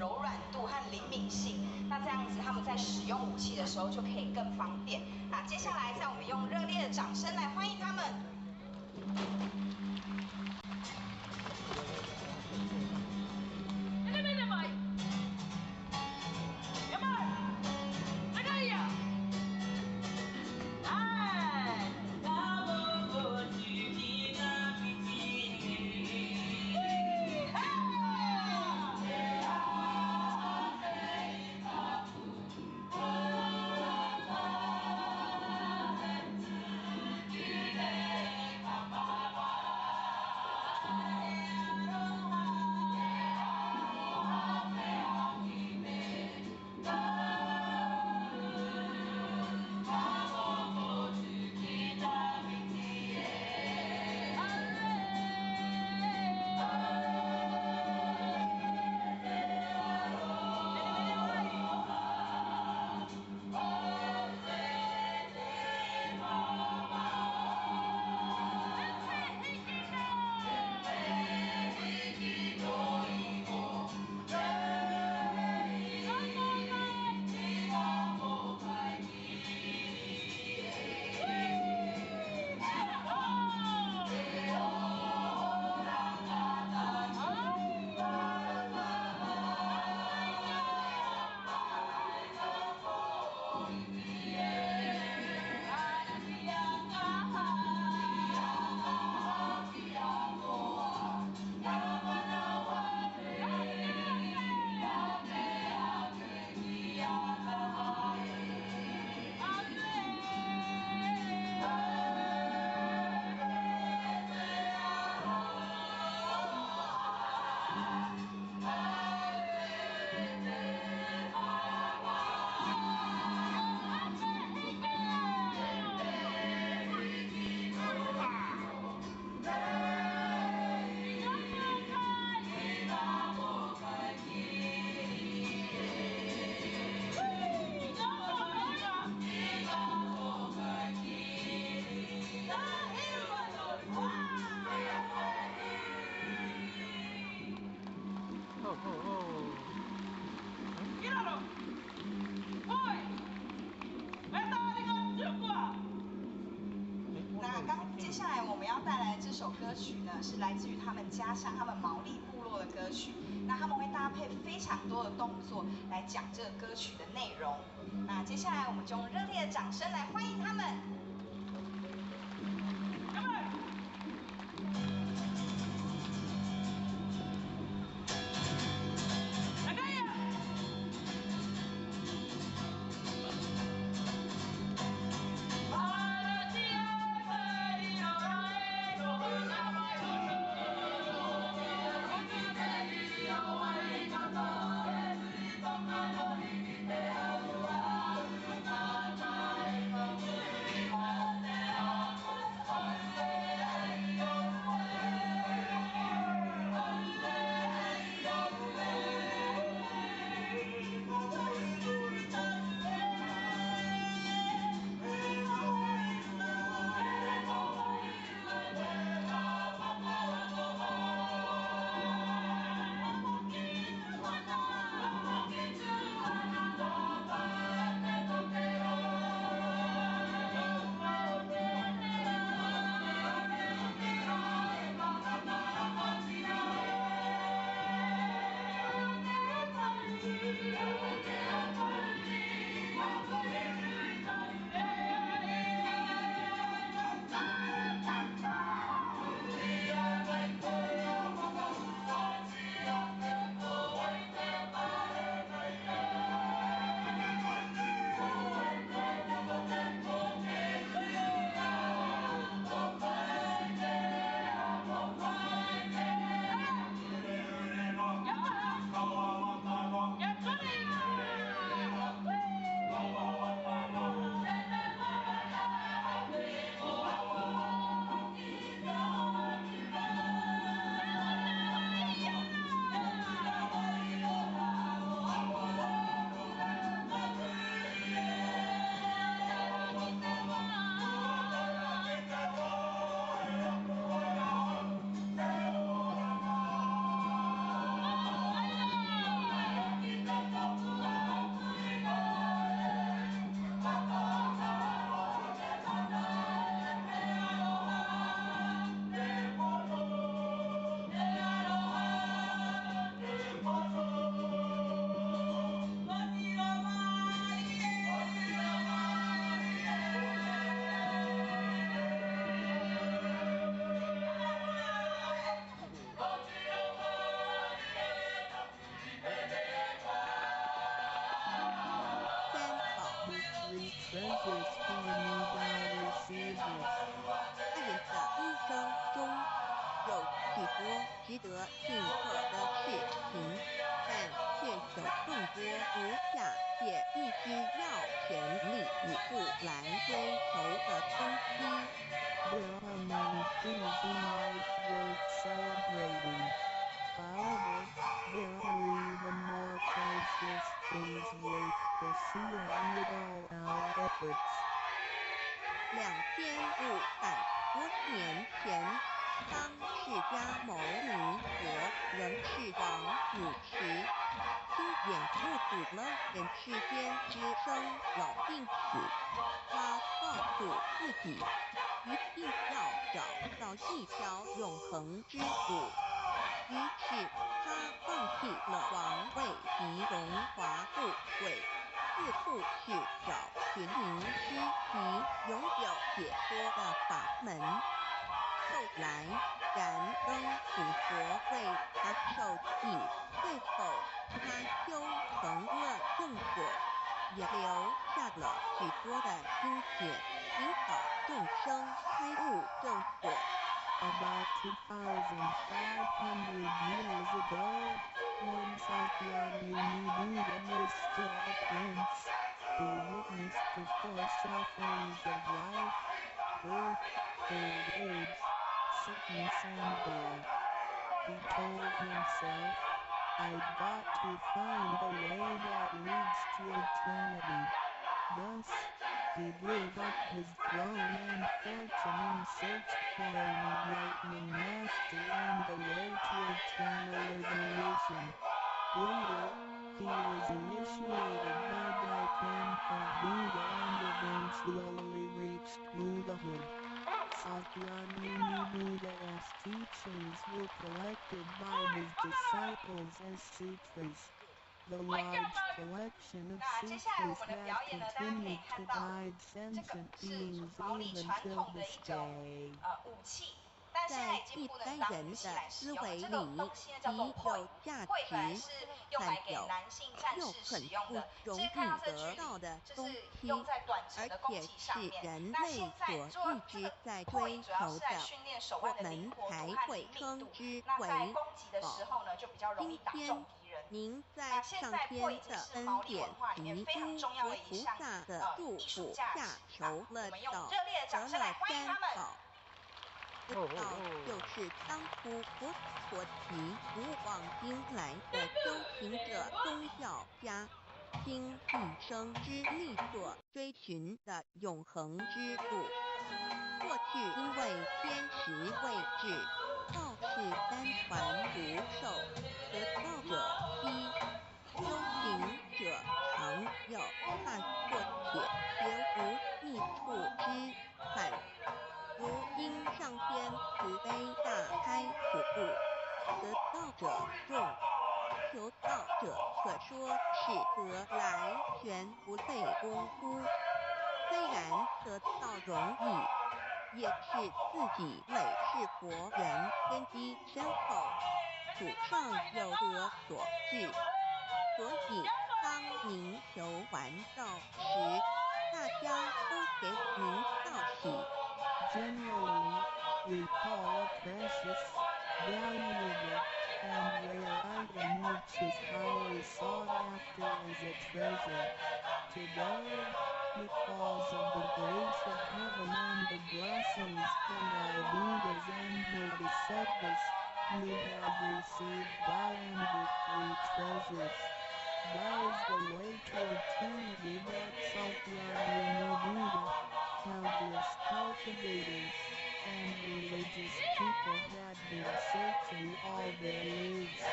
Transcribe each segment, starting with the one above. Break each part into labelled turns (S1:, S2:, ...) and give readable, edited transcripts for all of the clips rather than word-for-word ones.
S1: 柔软度和灵敏性。那这样子他们在使用武器的时候就可以更方便。那接下来，让我们用热烈的掌声来欢迎他们。 接下来我们要带来这首歌曲呢，是来自于他们家乡、他们毛利部落的歌曲。那他们会搭配非常多的动作来讲这个歌曲的内容。那接下来我们就用热烈的掌声来欢迎他们。
S2: Oh 众多无下且必须要全力以赴来追求的东西。
S3: There are many things in life worth celebrating. However, there are even more priceless things worth pursuing with all our efforts.
S2: 2500多年前，当释迦牟尼佛仍是王子时，亲眼目睹了人世间之生老病死。他告诉自己，一定要找到一条永恒之路。于是他放弃了王位及荣华富贵，四处去找寻灵知及永久解脱的法门。后来燃灯请佛为他受记，最后他修成了正果，也留下了许多的经典，引导众生开悟正果。
S3: About 2,500 years ago, when Sakyamuni Buddha was still a prince, he witnessed the four sufferings of life: birth, old age, sickness and death. He told himself, "I've got to find a way that leads to eternity." Thus, he gave up his throne and fortune and searched for an enlightening master and the way to eternal liberation. Later, he was initiated by Gautam Buddha and eventually reached Buddhahood. Sakyamuni Buddha's teachings were collected by his disciples as sutras. The large collection of sutras has continued to guide sentient beings even till this day.
S2: 在一般人的思维里，极有价值、但又很不容易得到的东西，而且是人类所一直在追求的，我们才会称之为宝。今天您在上天的恩典及诸佛菩萨的祝福下求了道，得了三宝。这道就是当初佛陀提古往今来的修行者宗教家倾一生之力所追寻的永恒之路。过去因为天时未至，道士单传独授，得道者稀，修行者常有，看或且绝无觅处之憾。如因上天慈悲大开此路，得道者众，求道者可说是得来全不费功夫。虽然得道容易，也是自己累世佛缘根基深厚，祖上有德所致。所以当您求完道时，大家都给您道喜。
S3: Generally, we call a precious, valuable, and rare item which is highly sought after as a treasure. Today, because of the grace of heaven and the blessings from our Buddhas and Bodhisattvas, we have received Dhyanic three treasures. That is the way to eternity that Sakyamuni Buddha, countless cultivators, and religious people had been searching all their lives.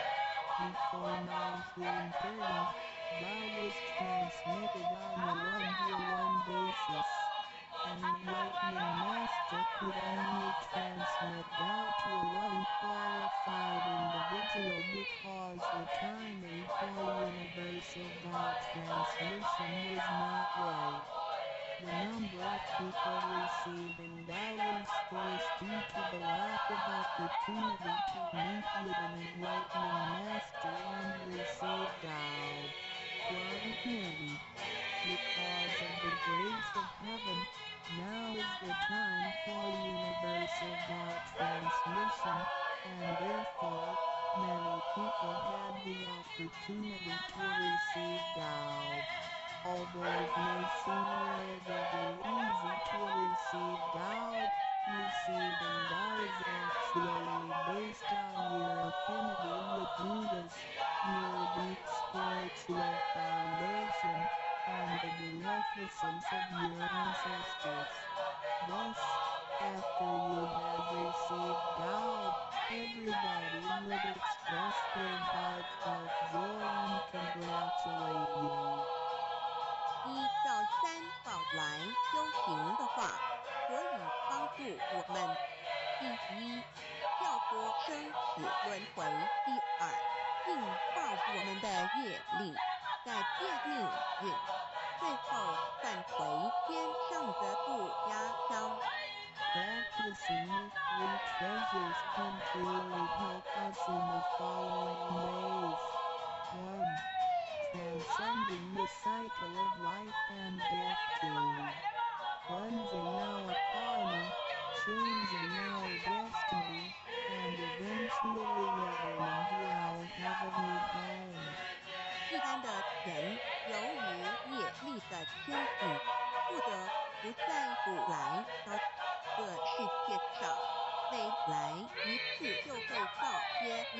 S3: Before 1930, Tao was transmitted on a one-to-one basis. An enlightening master could only transmit Tao to one qualified individual because the timing for universal Tao transmission was not right. The number of people receiving Tao was due to the lack of opportunity to meet with an enlightening master and receive Tao. Fortunately, because of the grace of heaven, now is the time for universal Tao transmission, and therefore, Many people had the opportunity to receive gold. Although it may seem relatively easy to receive gold, receiving gold is actually based on your affinity with Buddhas, your deep spiritual foundation, and the beneficence of your ancestors. Thus, after you have received gold, everybody would express their heartfelt joy and congratulate you.
S2: 依照三宝来修行的话，可以帮助我们：第一，跳脱生死轮回；第二，净化我们的业力，改变命运；最后返回天上的不压乡。
S3: Practicing the three treasures can truly help us in the following ways. 1. Transcending the cycle of life and death 2. Cleansing our karma, changing our destiny, and eventually getting into our heavenly home.
S2: 一般的人由于业力的牵引，不得不在古来到这世界上，每来一次就会造些业，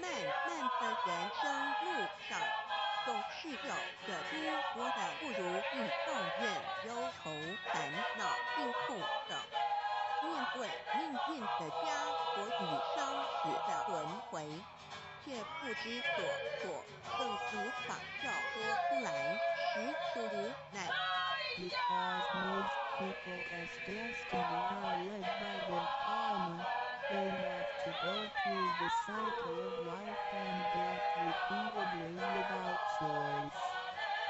S2: 漫漫的人生路上，总是有着诸多的不如意、抱怨、忧愁、烦恼、病痛等。面对命运的枷锁与生死的轮回，却不知所措，更无法跳脱出来，实属无奈。
S3: Because most people as destiny are led by their karma, they have to go through the cycle of life and death repeatedly without choice.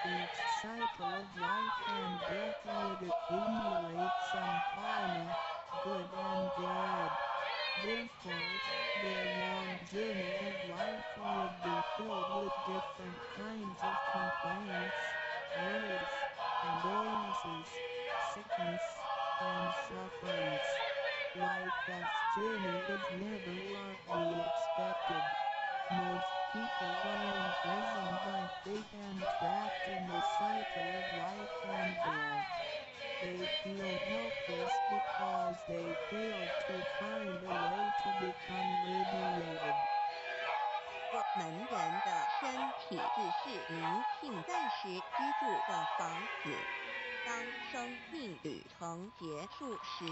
S3: Each cycle of life and death would accumulate some karma, good and bad. Therefore, their long journey of life would be filled with different kinds of complaints, worries, annoyances, sickness, and sufferings. Life's journey is never what we expected. Most people are imprisoned by fate and trapped in the cycle of life and death. They feel helpless because they failed to find a way to become liberated.
S2: 我们人的身体只是灵性暂时居住的房子，当生命旅程结束时，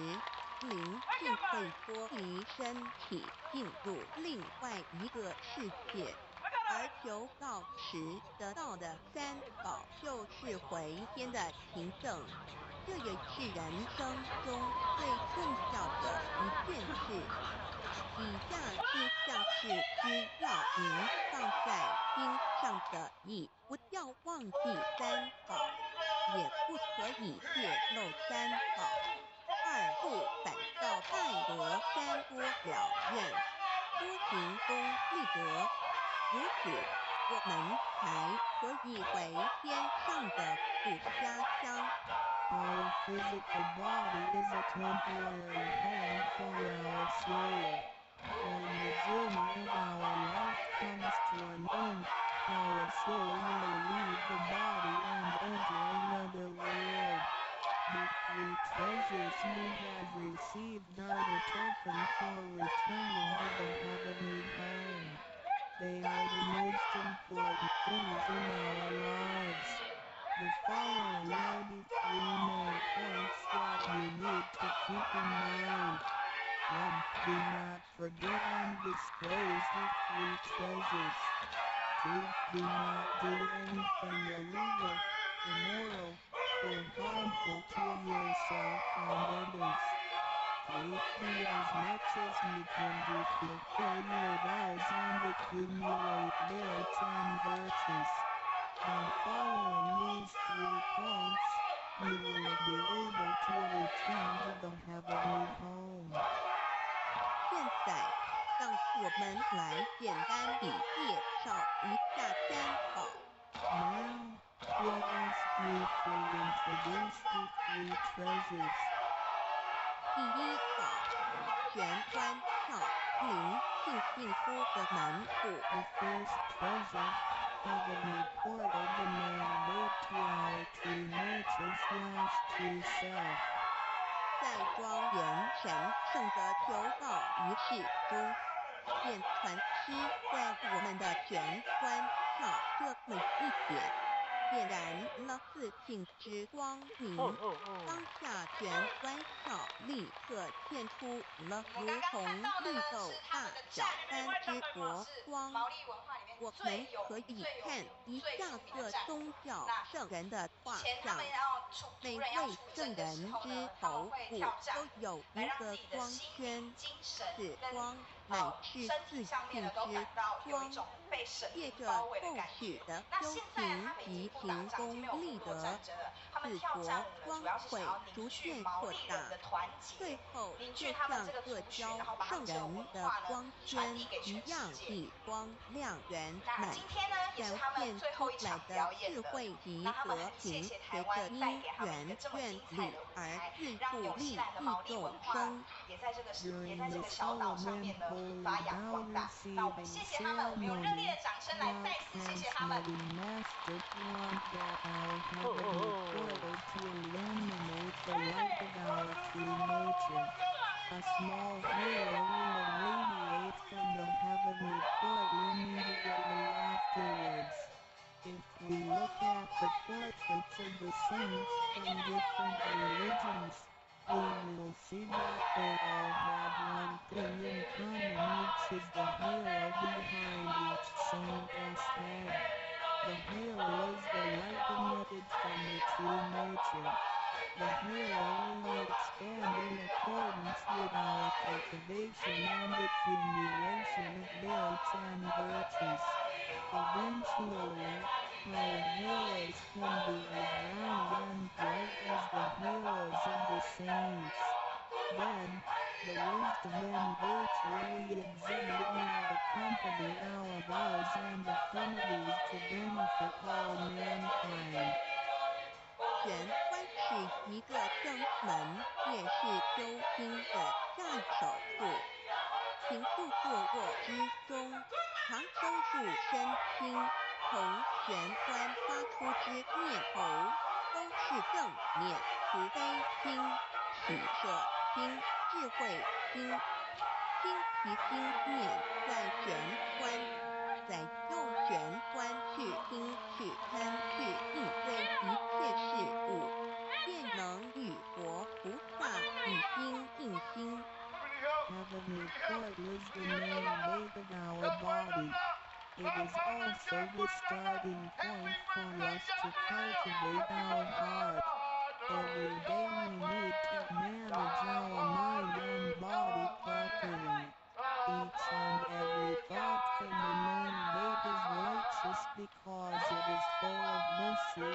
S2: 灵性会脱离身体，进入另外一个世界。而求告时得到的三宝就是回天的凭证，这也是人生中最重要的一件事。以下是像是需要您放在心上的意，不要忘记三宝，也不可以泄露三宝。二不反造拜德，三多了愿，多行功立德，如此我们才可以回天上的不家乡。
S3: Our physical body is a temporary home for our soul. When the journey of our life comes to an end, our soul will leave the body and enter another world. The three treasures we have received are the token for returning to the heavenly home. They are the most important things in our lives. The following are the three main points that you need to keep in mind. 1. Do not forget and disclose the three treasures. 2. Do not do anything illegal, immoral, or harmful to yourself and others. 3. Do as much as you can to fulfill your vows and accumulate merits and virtues. And following these 3 points, you will be able to return to the heavenly home.
S2: 现在，让我们来简单地介绍一下三宝。
S3: Now, let us briefly introduce the three treasures.
S2: 第一稿，玄关跳林庆幸福的门户。
S3: The first treasure, heavenly portal, the man made to our true nature/true self.
S2: 在庄严神圣的求告仪式中，便传师在我们的玄关跳这么一点，点燃了自信之光明。当下玄关跳立刻现出了如同绿豆大小般之国光。我们可以看一下这宗教圣人的画像，每位圣人之头部都有一个光圈，此光乃是自信之光。借着后续的修行及行功立德，此国光会逐渐扩大，最后就像各教圣人的光圈一样，以光亮圆满，展现出来的智慧及和平，随着因缘愿力而自助利益众生。
S3: During the solemn holy vow-receiving ceremony, God transmitting Master beyond that our heavenly portal to illuminate the light of our true nature. A small halo will radiate from the heavenly portal immediately afterwards. If we look at the portraits of the saints from different religions, we will see that they all have one thing in common, which is the halo behind each saint's head. The halo is the light emitted from the true nature. The halo will expand in accordance with our cultivation and accumulation of merits and virtues. Eventually, our halos can be as round and bright as the halos of the saints. Then, the wisdom and virtue we exhibit will accompany our vows and affinities to benefit all mankind.
S2: 玄关是一个正门，也是修心的下手处。行住坐卧之中，常收入身心，从玄关发出之念头，都是正念、慈悲心、喜舍心、智慧心。听其心念在玄关，在右玄关去听去参去应对一切事物，便能与佛菩萨以心印心。
S3: Heavenly portal is the main gate of our body. It is also the starting point for us to cultivate our heart. Every day we need to manage our mind and body properly. Each and every thought from the main gate is righteous because it is full of mercy,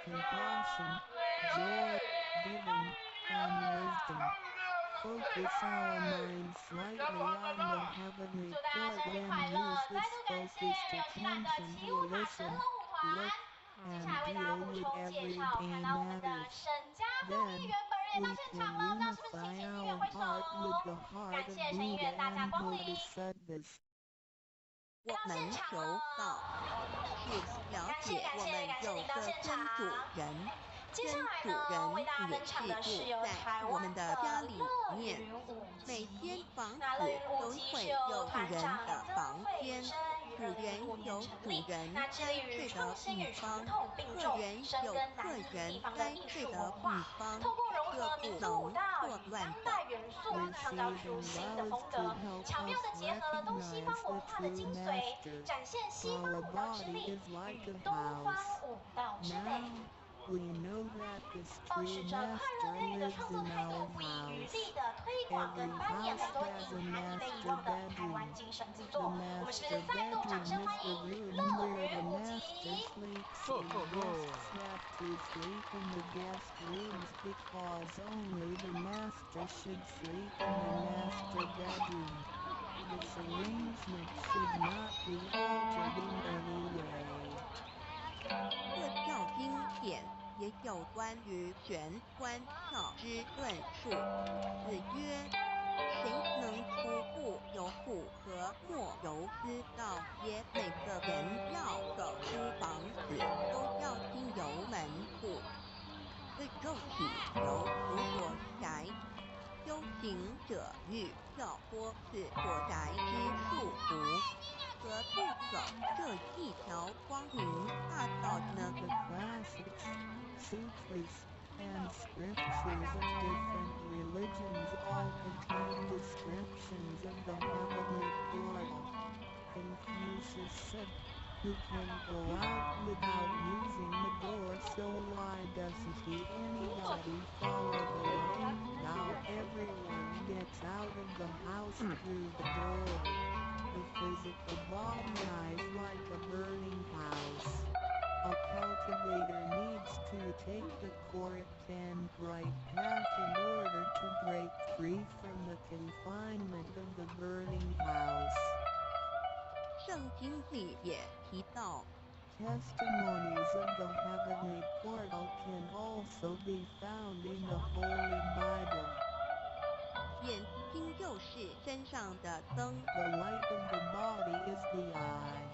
S3: compassion, joy, giving, and wisdom. Focus our mind slightly on the heavenly portal and use this focused attention to listen, look, and deal with everyday matters. Then, we can unify our heart with the heart of Buddha and Bodhisattvas.
S2: 我们求道是了解我们有个真主人，真主人也是住在我们的家里面。每间房子都会有主人的房间，主人有主人该睡的地方，客人有客人该睡的地方，这不能错乱的。
S3: 创造出新的风格，巧妙地结合了东西方文化的精髓，展现西方武道之力与东方武道之美。保持着快乐内的创作态度，不遗余力地推广跟扮演很多隐含以被遗忘的台湾精神著作。我们是不是再度掌声欢迎乐于无极？This arrangement should not be altered in any way.
S2: 各教经典也有有关于玄关窍之论述。子曰：谁能出户由户和莫由之道耶？每个人要走出房子，都要经由门户。个肉体由无所宅，修行者欲跳脱此所宅之束缚，何不走这一条光明大道呢？
S3: The classics, sutras, and scriptures of different religions all contain descriptions of the heavenly portal. Confucius said, "Who can go out without using the door? So why doesn't anybody follow the way? Now everyone gets out of the house through the door." The physical body is like a burning house. A cultivator needs to take the correct and right path in order to break free from the confinement of the burning house.
S2: 圣经里也提到，
S3: Testimonies of the heavenly portal can also be found in the Holy Bible.
S2: 眼睛就是身上的灯，
S3: The light of the body is the eye.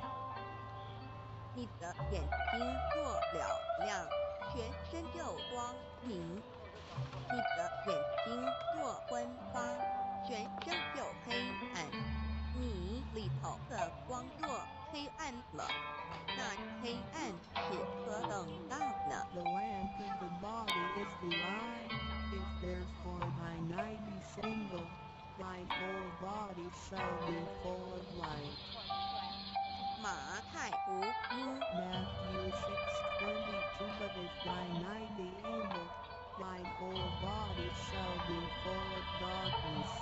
S2: 你的眼睛若了亮，全身就光明；你的眼睛若昏花，全身就黑暗。你里头的光若黑暗了，那黑暗是何等大呢？
S3: The lamp of the body is the eye. If therefore thine eye be single, thy whole body shall be full of light.
S2: 马太福音
S3: Matthew 6:22 But if thine eye be evil, thy whole body shall be full of darkness.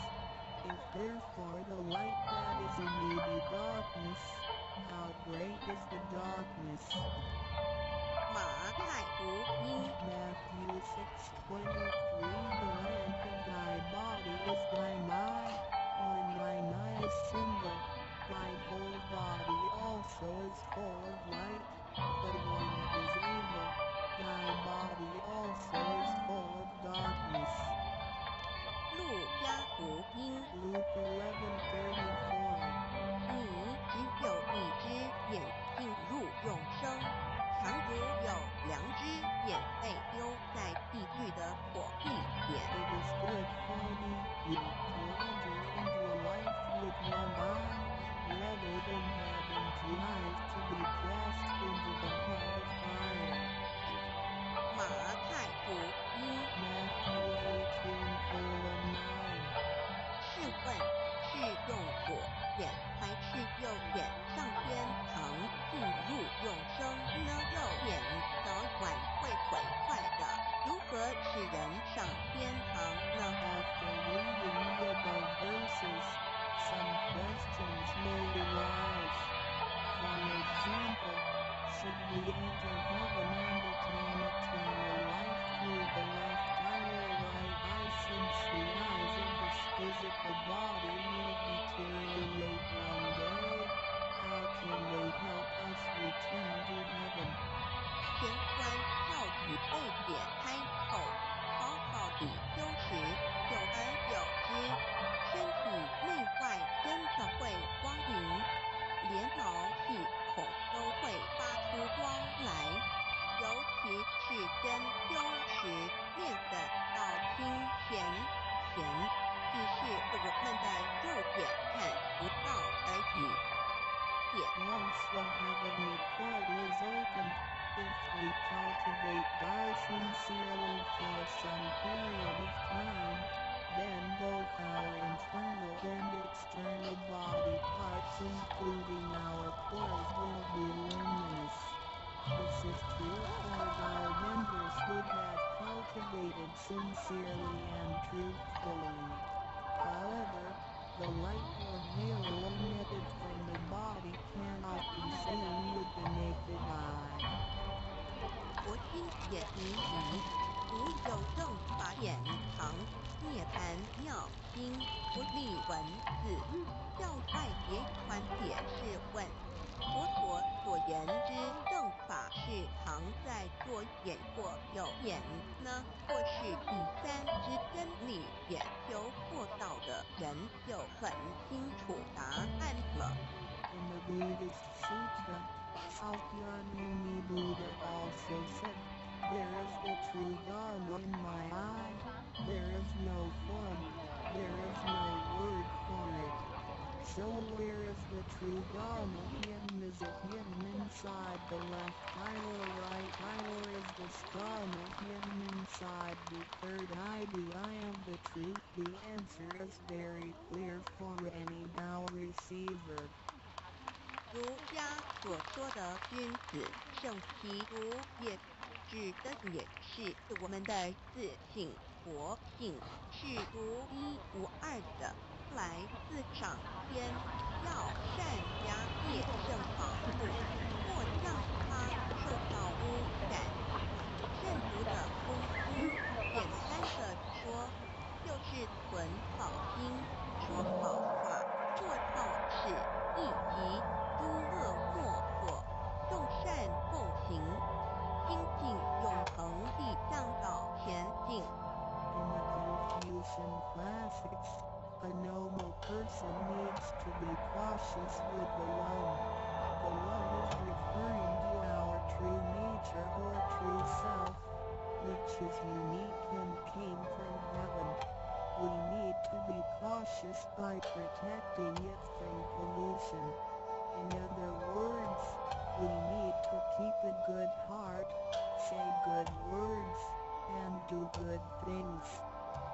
S3: If therefore the light that is in thee be darkness, how great is the darkness?
S2: 马太福音
S3: Matthew 6:23 The lamp of thy body is thine eye. When thine eye is single, thy whole body also is full of light. But when it is evil, thy body also is full of darkness.
S2: 路加福音
S3: Luke 11:34
S2: 你只有一只眼进入永生，强如有两只眼被丢在地狱的火地点。
S3: It is good for thee to enter into life with one eye, rather than having two eyes to be cast into the hell of fire.
S2: 马太福音
S3: Matthew 18:9
S2: 试问是用左眼还是右眼上天堂进入永生呢？右眼早晚会毁坏的，如何使人上天堂呢？
S3: After reading the above verses, some questions may arise. For example, should we enter heaven and attain eternal life through the left eye or right eye, since the eyes of this physical body will deteriorate one day? How can they help us return to heaven?
S2: 玄关窍语被点开后，好好地修持，久而久之，身体内外真的会光明，连毛细孔都会发出光来。尤其是真修持练得到清闲，只是我们的肉眼看不到而已。
S3: Once the heavenly portal is opened, if we cultivate God sincerely for some period of time, then both our internal and external body parts, including our pores, will be luminous. This is true for our members who have cultivated sincerely and truthfully. However, the light or halo emitted from the body cannot be seen with the naked eye.
S2: 佛经也明语，无有正法典藏，涅盘妙经不立文字。教外别传解释问：佛陀所言之正法是藏在左眼或右眼呢，或是第三支真理研究过道的人就很清楚答案了。
S3: In the Buddhist Sutra, Shakyamuni Buddha also said, "There is the true Dharma in my eye. There is no form. There is no word for it. So where is the true Dharma hidden? Is it hidden inside the left eye or right eye, or is this Dharma hidden inside the third eye? Do I have the truth?" The answer is very clear for any Tao receiver.
S2: 儒家所说的君子圣其俗，也指的也是我们的自性佛性是独一无二的，来自上天，要善加业正保护，或让它受到污染。圣徒的功夫，简单的说，就是存好心，说好话，做好事，以及诸恶莫作，众善奉行，精进永恒地向导前进。
S3: In the Confucian classics, a noble person needs to be cautious with the one. The one is referring to our true nature or true self, which is unique and came from heaven. We need to be cautious by protecting it from pollution. In other words, we need to keep a good heart, say good words, and do good things.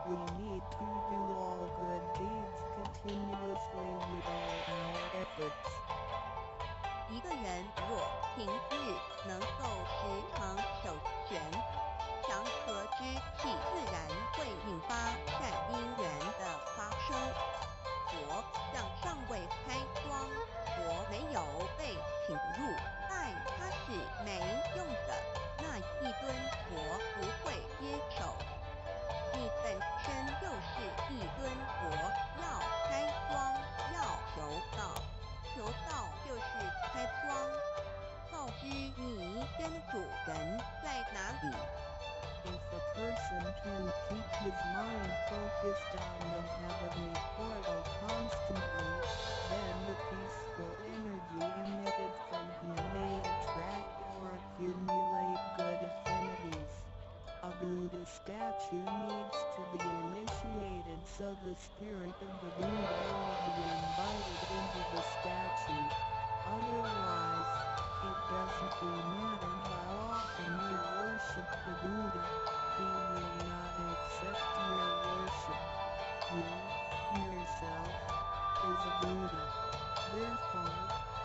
S3: We need to do all good deeds continuously with all our efforts.
S2: 一个人若平日能够时常守权，祥和之气自然会引发善因缘的发生。佛像尚未开光，佛没有被请入，爱它是没用的，那一尊佛不会接手。你本身就是一尊佛，要开光，要求道，求道就是开光，告知你真主人在哪里。
S3: If a person can keep his mind focused on the heavenly portal constantly, then the peaceful energy emitted from him may attract or accumulate good affinities. A Buddha statue needs to be initiated so the spirit of the Buddha will be invited into the statue. Otherwise, it doesn't matter how often you worship the Buddha, he will not accept your worship. You, yourself, is a Buddha. Therefore,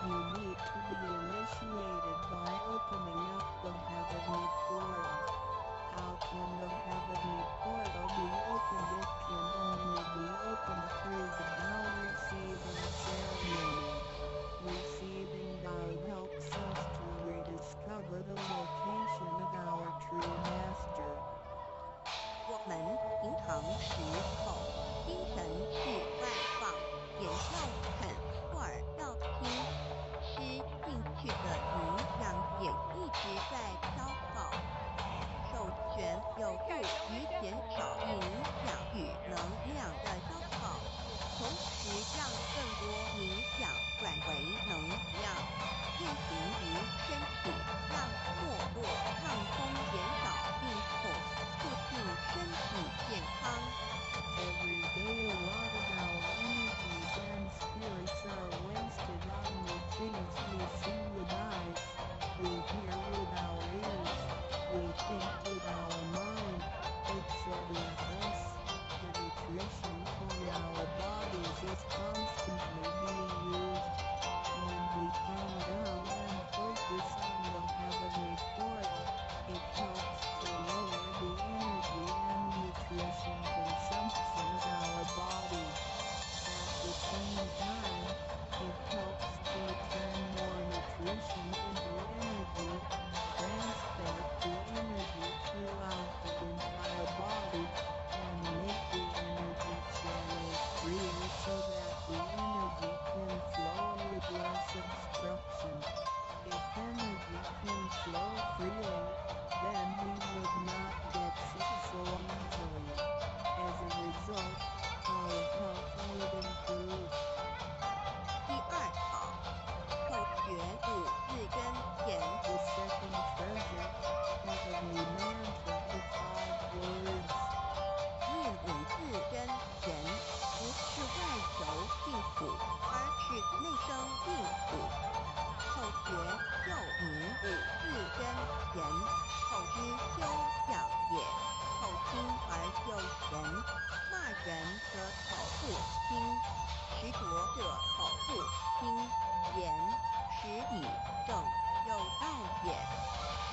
S3: you need to be initiated by opening up the heavenly portal. How can the heavenly portal be opened? It can only be opened through the Tao receiving ceremony. Receiving Tao helps us to rediscover the location of our true master.
S2: 我们平常时候精神是外放，眼要看，耳要听，吃进去的营养也一直在消耗。授权有助于减少营养与能量的消耗，同时让更多营养转为能量运行于身体，让没落畅通，减少病痛，促进身体健康。
S3: Every day a lot of our energies and spirits are wasted on the things we see with eyes, we hear with our ears, we think with our mind, etc. Thus, the nutrition for our bodies is constantly being used. When we calm down and focus on the heavenly portal, it helps to lower the energy and nutrition consumption of our bodies. At the same time, it helps to turn more nutrition into energy, transport the energy throughout the entire body, and make the energy channels freer so that the energy can flow with less obstruction. If energy can flow freely, then we would not
S2: 人，后之修养也。后亲而又仁，骂人则口不清，实浊者口不清，言实以正有道也。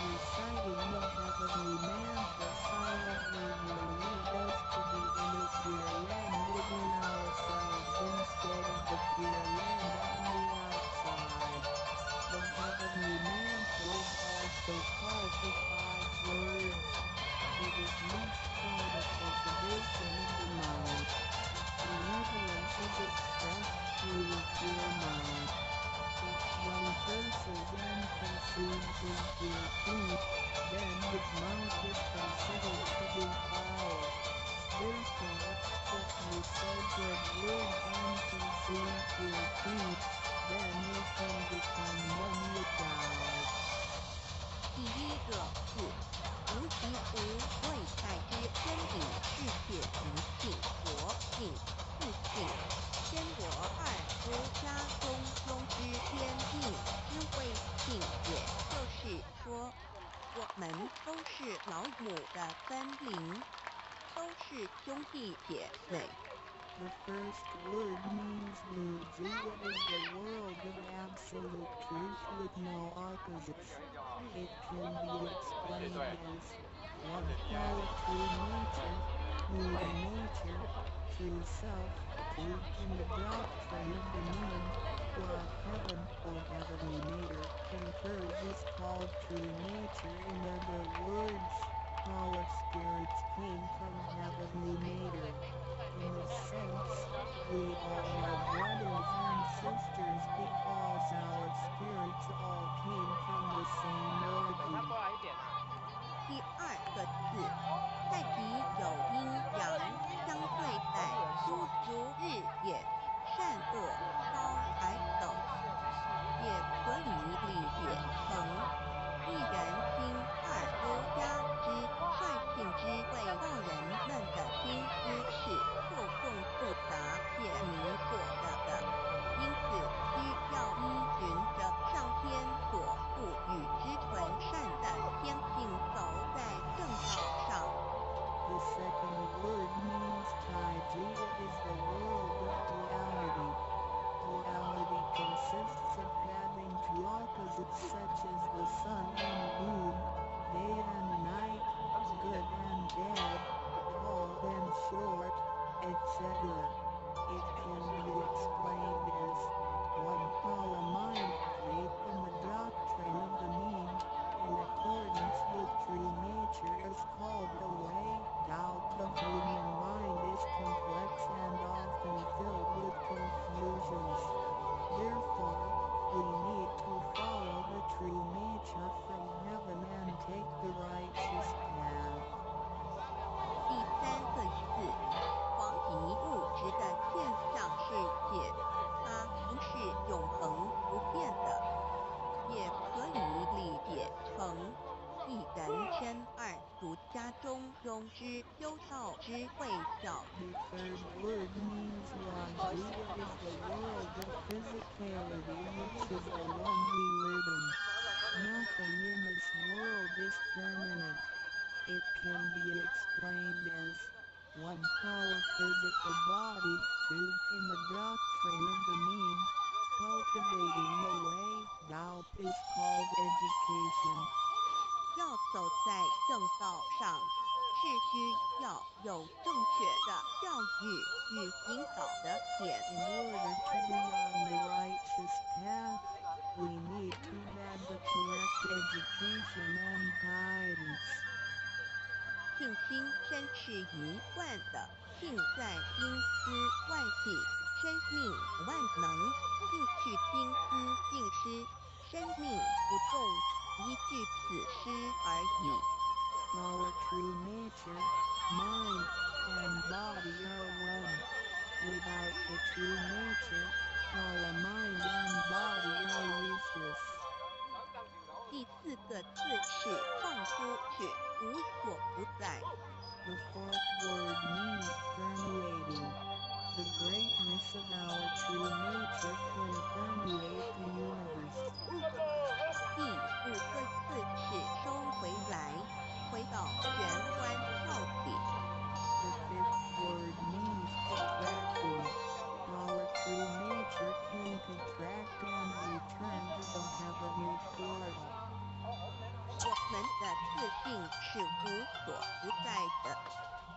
S3: Reciting the heavenly mantra silently will lead us to the inner Pure Land within ourselves instead of the Pure Land on the outside. The heavenly mantra is also called the 5 words. It is used for the cultivation of the mind. Benevolence is expressed through a pure mind. If one curses and consumes impure food, then his mouth is considered to be foul. Therefore, if you say good words and consume pure food, then you can become one with God.
S2: 第一个字，无其无谓待之真理是且无性国性不性，天国二夫家中之天命之谓性也。就是说，我们都是老母的分灵，都是兄弟姐妹。
S3: The first word means Muji. It is the world of absolute truth with no opposites. It can be explained as one power, true nature, moving nature, true self, two in the doctrine of the mean, what heaven or heavenly nature confers is called true nature. In other words, our spirits came from heavenly nature. In this sense, we all are brothers and sisters because our spirits all came from the same origin.
S2: 第二个字，太极有阴阳相对待，诸如日也，善恶高矮等，也可以理解成一人心二夫家之率性之为道人们的心思是错综复杂且迷惑的，因此需要依循着上天所赋予之纯善的天性走在正道上。
S3: The second word means Taiji. It is the world of reality. Reality consists of having two opposites such as the sun and moon, day and night, good and bad, tall and short, etc. It can be explained as one power mind, faith in the doctrine of the mean, in accordance with true nature is called the way. Doubt of human mind is complex and often filled with confusions. Therefore, we need to follow the true nature from heaven and take the righteous path.
S2: 第三个字，黄极物质的现象世界，它不是永恒不变的，也可以理解成一人生二俗家中之修道之谓教。
S3: The third word means Raji. It is the world of physicality, which is the one we live in. Nothing in this world is permanent. It can be explained as one power physical body, two in the doctrine of the mean, cultivating the way. Tao is called education.
S2: 要走在正道上，是需要有正确的教育与引导的点。
S3: In order to be on the righteous path, we need to have the correct education and guidance.
S2: 静心身是一贯的，静在心思外体，生命万能；静去心思静失，生命不动。依据此诗而已。
S3: Our true nature, mind, and body are one. Without the true nature, our mind and body are useless.
S2: 第四个字是放出去，无所不在。
S3: The fourth word means permeating. The greatness of our true nature can permeate the universe.
S2: 第五个字是收们的自信是无所不在的，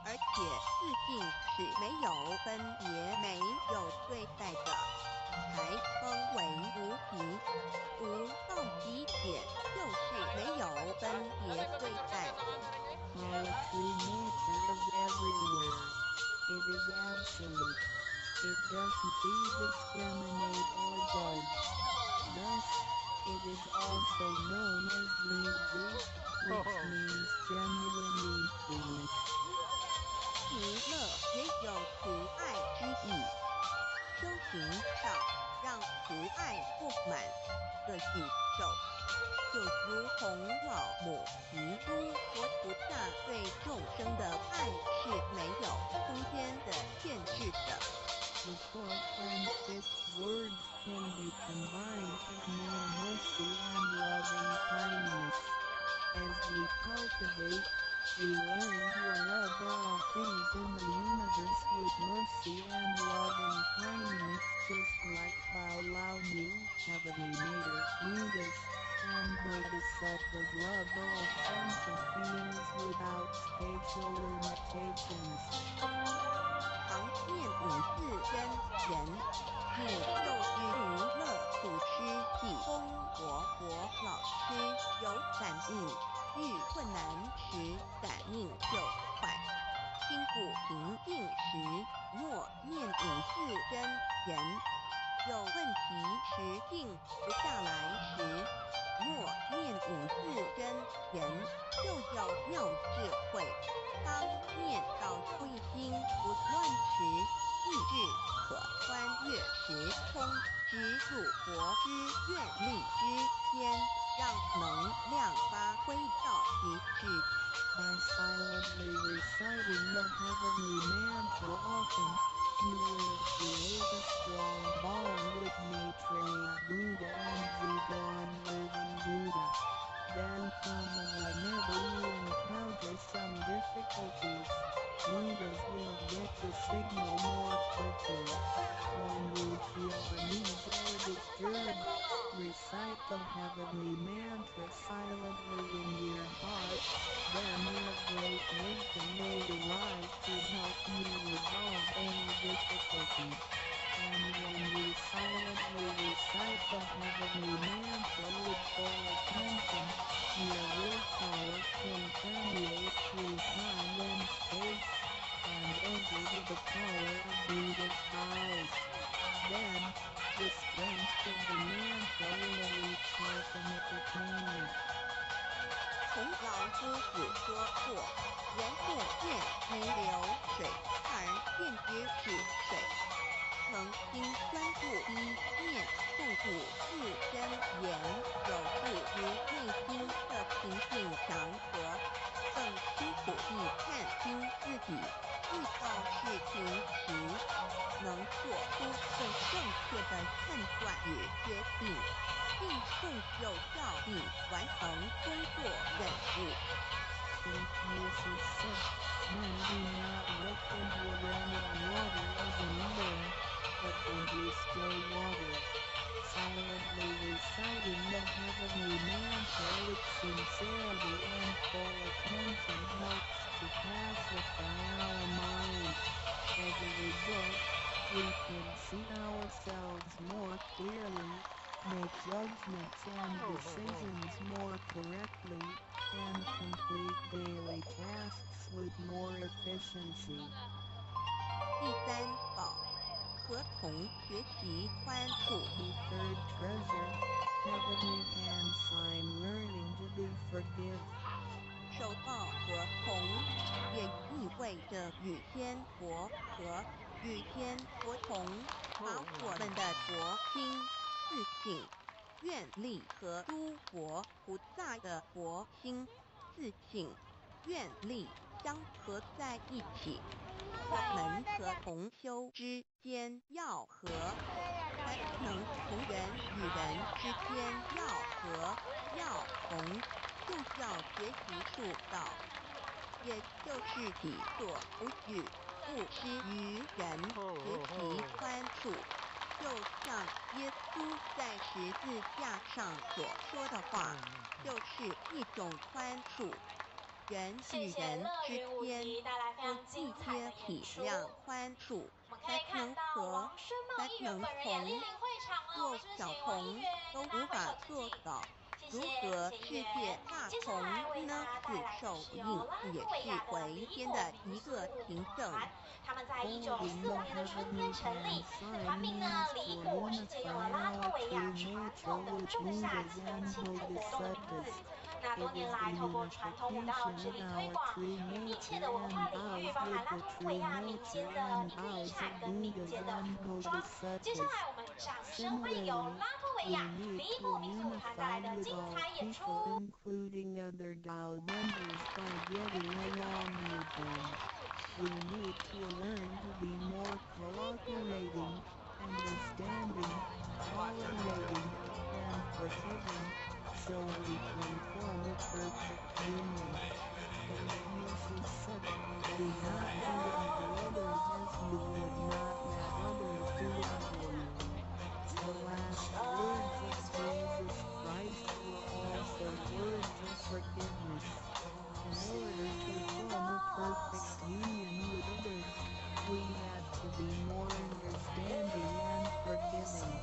S2: 而且自信是没有分别、没有对待的，才称为无敌。无到极点就是没有分别对待。
S3: Poetry nature is everywhere. It is absolute. It doesn't discriminate or judge. Thus, it is also known as Lingzi, which means genuinely foolish.
S2: 弥勒也有慈爱之意，修行上让慈爱布满个宇宙，就如同老母提督佛菩萨对众生的爱是没有空间的限制的。
S3: The fourth and fifth words can be combined to mean mercy and loving kindness. As we cultivate, we learn to love all things in the universe with mercy and loving kindness, just like Bao Lao Nu, Heavenly Mater, Buddhas, and Bodhisattvas love all sentient beings without spatial limitations.
S2: 常念五字真言，你就与弥勒祖师济公活老师有感应，遇困难时感应就快。心不平静时，默念五字真言；有问题时静不下来时，默念五字真言，就有妙智慧。当念到慧心不乱时，意志可穿越时空之入佛之愿力之间，让能量发挥到极致。
S3: By silently reciting the heavenly mantra often, you will create a strong bond with Maitreya Buddha and Zedong Living Buddha. Then whenever you encounter some difficulties, Buddhas will get the signal more quickly. When you feel uneasy or disturbed, recite the heavenly mantra silently in your heart, then your great wisdom may arise to help you resolve any difficulty. And when you silently recite the heavenly mantra with full attention, your willpower can permeate through time and space, and enter the power of Buddha's eyes. Then, the strength of the mantra will reach ultimate attainment.
S2: 从老夫子说过，人不见泥流水，而见之是水。诚心专注一念诵五字真言，有助于内心的平静祥和，更清楚地看清自己，遇到事情时能做出更正确的判断与决定，并更有效地完成工作任务。
S3: Confucius said, "Men do not look into running water as a mirror, but into still water." Silently reciting the heavenly mantra with sincerity and full attention helps to pacify our mind. As a result, we can see ourselves more clearly, make judgments and decisions more correctly, and complete daily tasks with more efficiency.
S2: 第三宝，和同学习宽恕。
S3: The third treasure, heavenly hand sign learning to be forgive.
S2: 受报和同也意味着与天佛和，与天佛同，把我们的佛心、自信、愿力和诸佛菩萨的佛心、自信、愿力相合在一起。我们和同修之间要和，才能同人与人之间要和要同，就要学习术道，也就是己所不欲，勿施于人，学习宽恕。就像耶稣在十字架上所说的话：就是一种宽恕。人与人之间多一些体谅宽恕，才能和，才能同。若小童都无法做到，如何世界大同呢？自受应也是回天的一个凭证。
S4: 他们在1914年的春天成立，团名呢离我是借用了拉脱维亚传统的仲夏节庆祝活动的名字。那多年来，透过传统舞蹈致力推广与密切的文化领域，包含拉脱维亚民间的音乐遗产跟民间的服装。接下来，我们掌声欢迎由拉脱维亚尼莫民族舞团带来的精彩演出。
S3: Including other Gao members by getting along with them. We need to learn to be more cooperating, understanding, tolerating, and forgiving, so we can form a perfect union. Confucius said, "Do not do unto others as you would not have others do unto you." The last words of Jesus Christ were also words of forgiveness. In order to form a perfect union with others, we had to be more understanding and forgiving.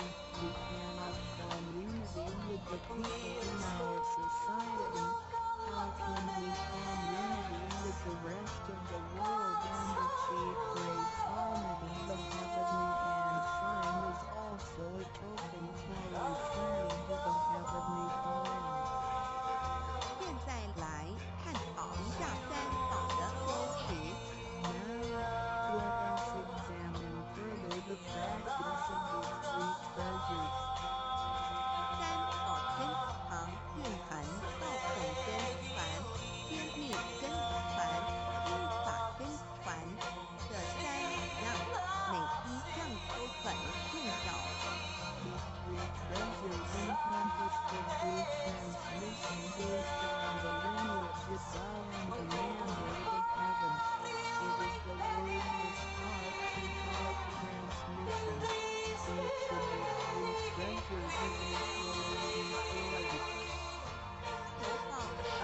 S3: If we cannot form unity with the people in our society, how can we form unity with the rest of the world and achieve great harmony? The heavenly hand sign is also a token for returning to the heavenly mind.
S2: 现在来探讨一下三宝的真实。
S3: Now, let us examine further the practice of these three treasures.
S2: 三宝真常蕴含道统真传、天命真传、心法真传这三样，每一样都很重要。
S3: These three treasures encompass the true transmission based on the lineage of Tao and the mandate of heaven. It is the wordless heart-to-heart transmission. Each of the three treasures is equally important.
S2: 求报时，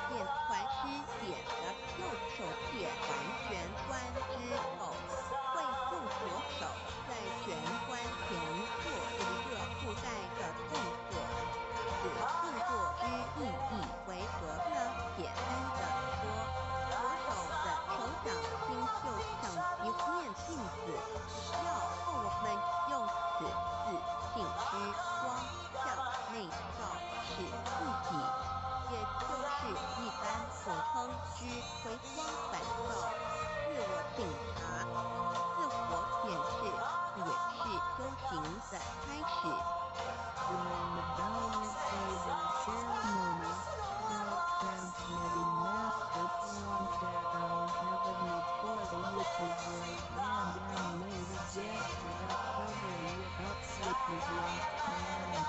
S2: 念传师点的右手铁完玄关之后，会用左手在玄关前做一个附带的动作。此动作之意义为何呢？简单的说，左手的手掌心就像一面镜子，要我们用此自信之光向内照使自己，也就是一般所称之回光返照、自我醒察、自我显示，也是修行的开始。
S3: During the Taoist Sabin ceremony, Tao transmitting master pointed out heavenly portal with his right hand and made a gesture that covering it up with his left hand.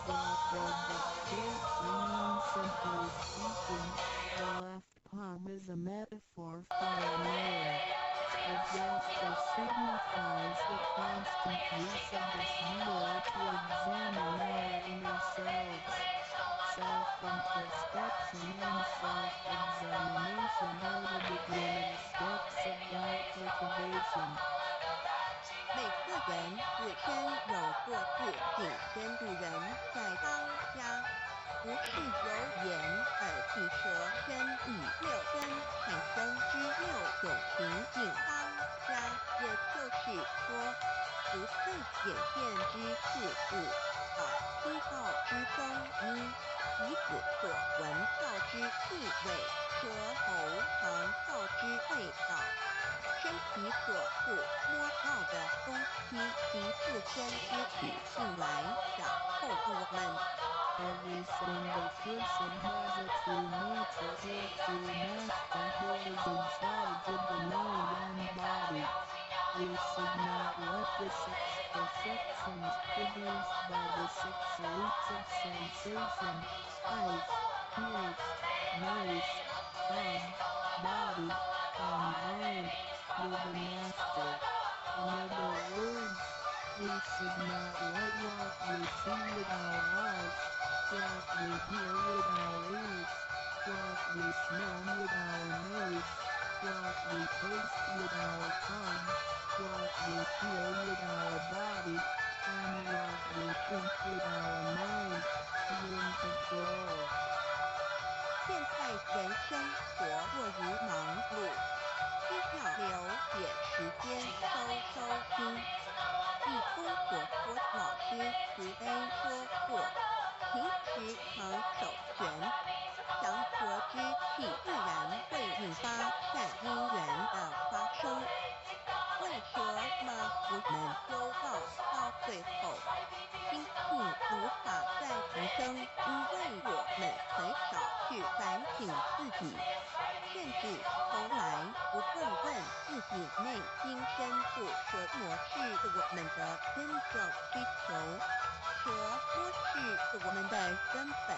S3: That was the state meaning. Simply speaking, the left palm is a metaphor for a mirror. The gesture signifies the constant use of this mirror to examine our inner selves. Self-introspection and self-examination are the beginning steps of Tao cultivation.
S2: 每个人自身有过自性跟度人，在当家，不是由眼、耳、鼻、舌、身、意六根产生之六种情境当家，也就是说，不是眼见之事物，耳听到之声音，鼻子所闻到之气味，舌头尝到之味道。身体所触摸到的东西及自身之体性来掌控我们。
S3: Every single person has a true nature or true master who is in charge of the mind and body. We should not let the six perceptions produced by the six roots of sensation, eyes, ears, nose, tongue, body, and mind, be the master. In other words, we should not let what we see with our eyes, what we smell with our nose, what we taste with our tongue, what we feel with our body, and what we think with our mind, in control.
S2: 现在人生活过于忙碌，需要留点时间收心。一公活佛老师慈悲说过，平时常守权，祥和之气自然会引发善因缘的发生。为什么我们修道到最后，心性无法再提升？因为我们很少去反省自己，甚至从来不更问自己内心深处所漠视我们的真正需求，和漠视我们的根本。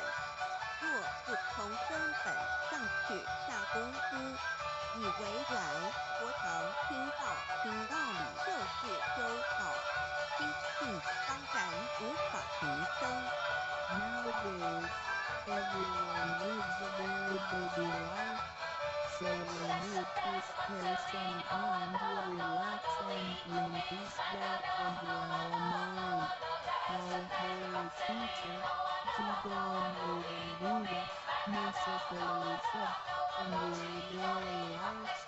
S2: 若不从根本上去下功夫，以为然，佛堂听道理就是修道，心性当然无法提升。
S3: Nowadays, everyone lives a very busy life, so we need to spare some time to relax and bring peace back into our mind. Our holy teacher, Jidon Buddha, necessarily said, in your daily life,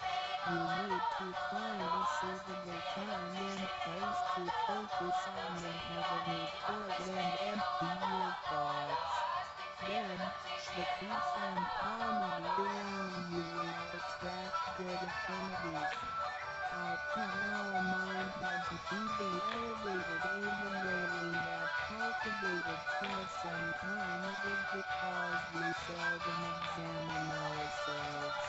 S3: you need to find a suitable time and place to focus on the heavenly court and empty your thoughts. Then, the peace and harmony around you will attract good affinities. How can our mind have to be elevated even though we have cultivated for some time? It is because we seldom examine ourselves.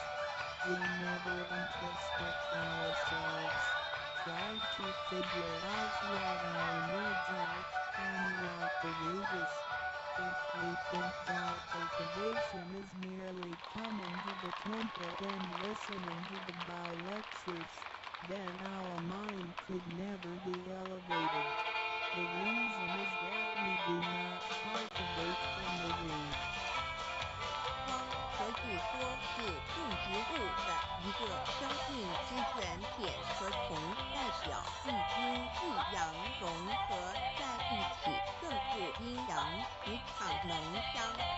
S3: We never introspect ourselves, try to figure out what our needs are, and what the root is. If we think that cultivation is merely coming to the temple and listening to the Tao lectures, then our mind could never be elevated. The reason is that we do not cultivate from the root.
S2: 光可以说是动植物的一个生命之原点和虫代表一阴一阳融合在一起，正负阴阳磁场能相通。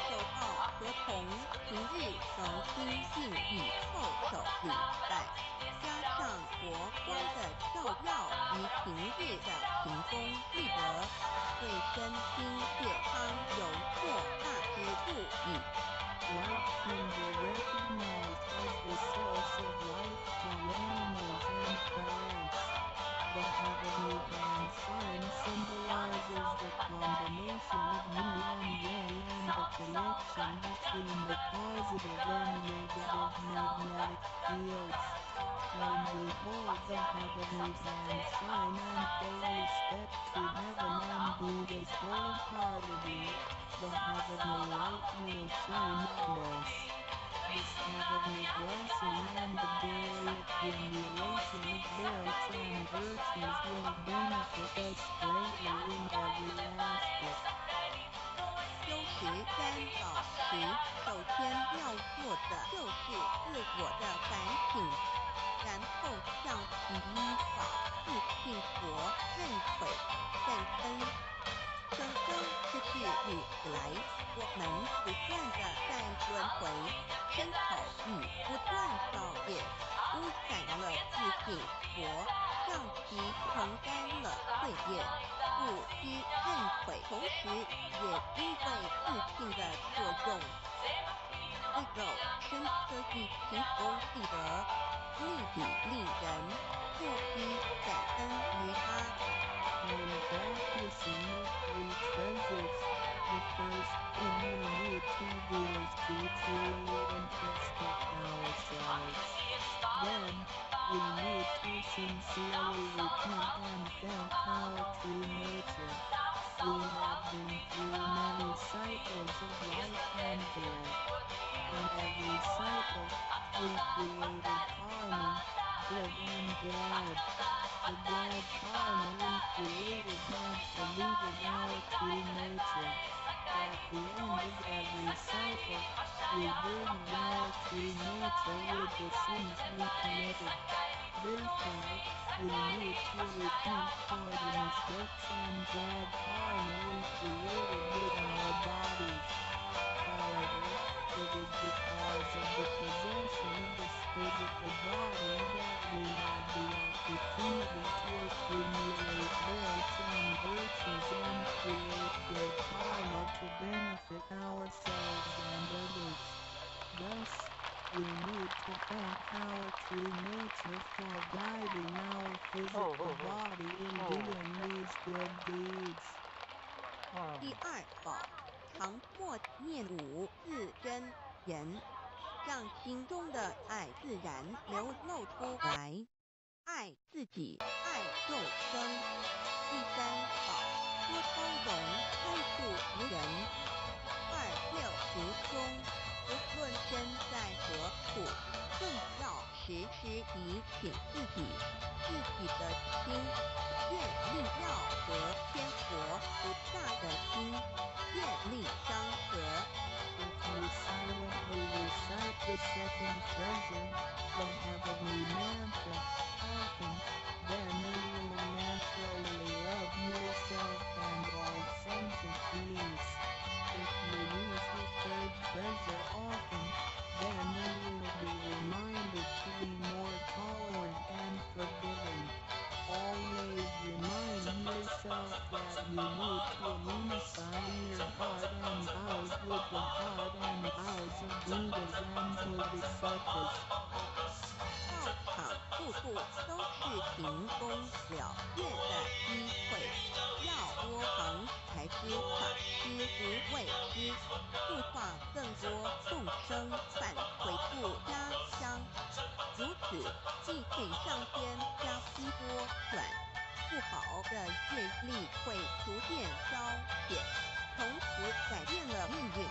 S2: 手套和同平日恒心静以后手礼拜，加上佛光的照耀与平日的行功立德，对身心健康有莫大之助益。
S3: Light can be recognized as the source of life to animals and plants. The heavenly hand sign symbolizes the combination of yin and yang and the connection between the positive and negative magnetic fields. When we hold the heavenly hand sign and pay respect to heaven and Buddha's wholeheartedly, the heavenly light will shine on us. This heavenly blessing and the daily accumulation of merits and virtues will benefit us greatly in every aspect.
S2: 修持三宝时，首先要做的就是自我的反省，然后向其依法自信佛认悔善恩。生生世世以来，我们不断地在轮回，身口意不断造业，污染了自信佛，让其承担了罪业，不知认悔，同时也因为自信的作用，为肉身科技勤功立德，利己利人，不知感恩于他。
S3: When practicing the three treasures, the first thing we need to do is to truly introspect ourselves. Then, we need to sincerely repent and thank our true nature. We have been through many cycles of life and death. In every cycle, we created karma, good and bad. The bad karma we created has polluted our true nature. At the end of every recycle, rebuilding our true nature with the sins we committed. Therefore, we need to repent for the mistakes and bad karma we created with our bodies. However, it is because of the possession of this physical body that we have the opportunity to accumulate merits and virtues and create good karma to benefit ourselves and others. Thus, we need to thank our true nature for guiding our physical body in doing these good deeds.
S2: 第二宝，常默念五字真言，让心中的爱自然流露出来，爱自己，爱众生。第三宝，多包容，宽恕别人。26行中，不论身在何处，更要时时提醒自己的心，愿力要和天国不大的心，愿力相合。
S3: If you silently recite the second treasure, the heavenly mantra, often, then you will naturally love yourself and all sentient beings. If you use the third treasure often, then you will be reminded to be more tolerant and forgiving. Always remind yourself that you need to unify your heart and vows with the heart and vows of Buddhas and Bodhisattvas.
S2: 道场处处都是行功了愿的机会，要多行才知法师无畏师，度化更多众生返回故家乡。如此，既可以上天加披波转，不好的业力会逐渐消减，从此改变了命运。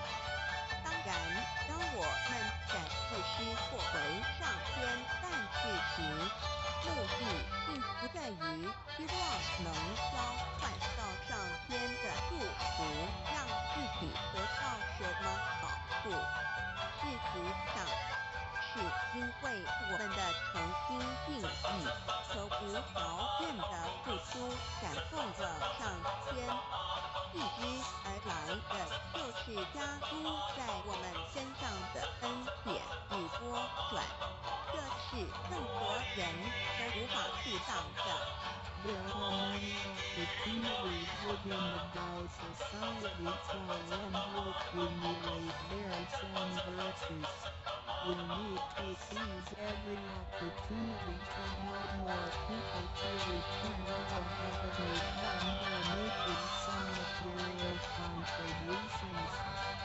S2: 当然，当我们在布施或为上天办事时，目的并不在于希望能交换到上天的祝福，让自己得到什么好处。事实上，是因为我们的诚心敬意和无条件的付出感动了上天，继之而来的就是加诸在我们身上的恩典与波转，这是任何人都无法阻挡的。
S3: There are many opportunities within the Tao society for one to accumulate merits and virtues. We need to seize every opportunity to help more people to return to the heavenly home by making some material contributions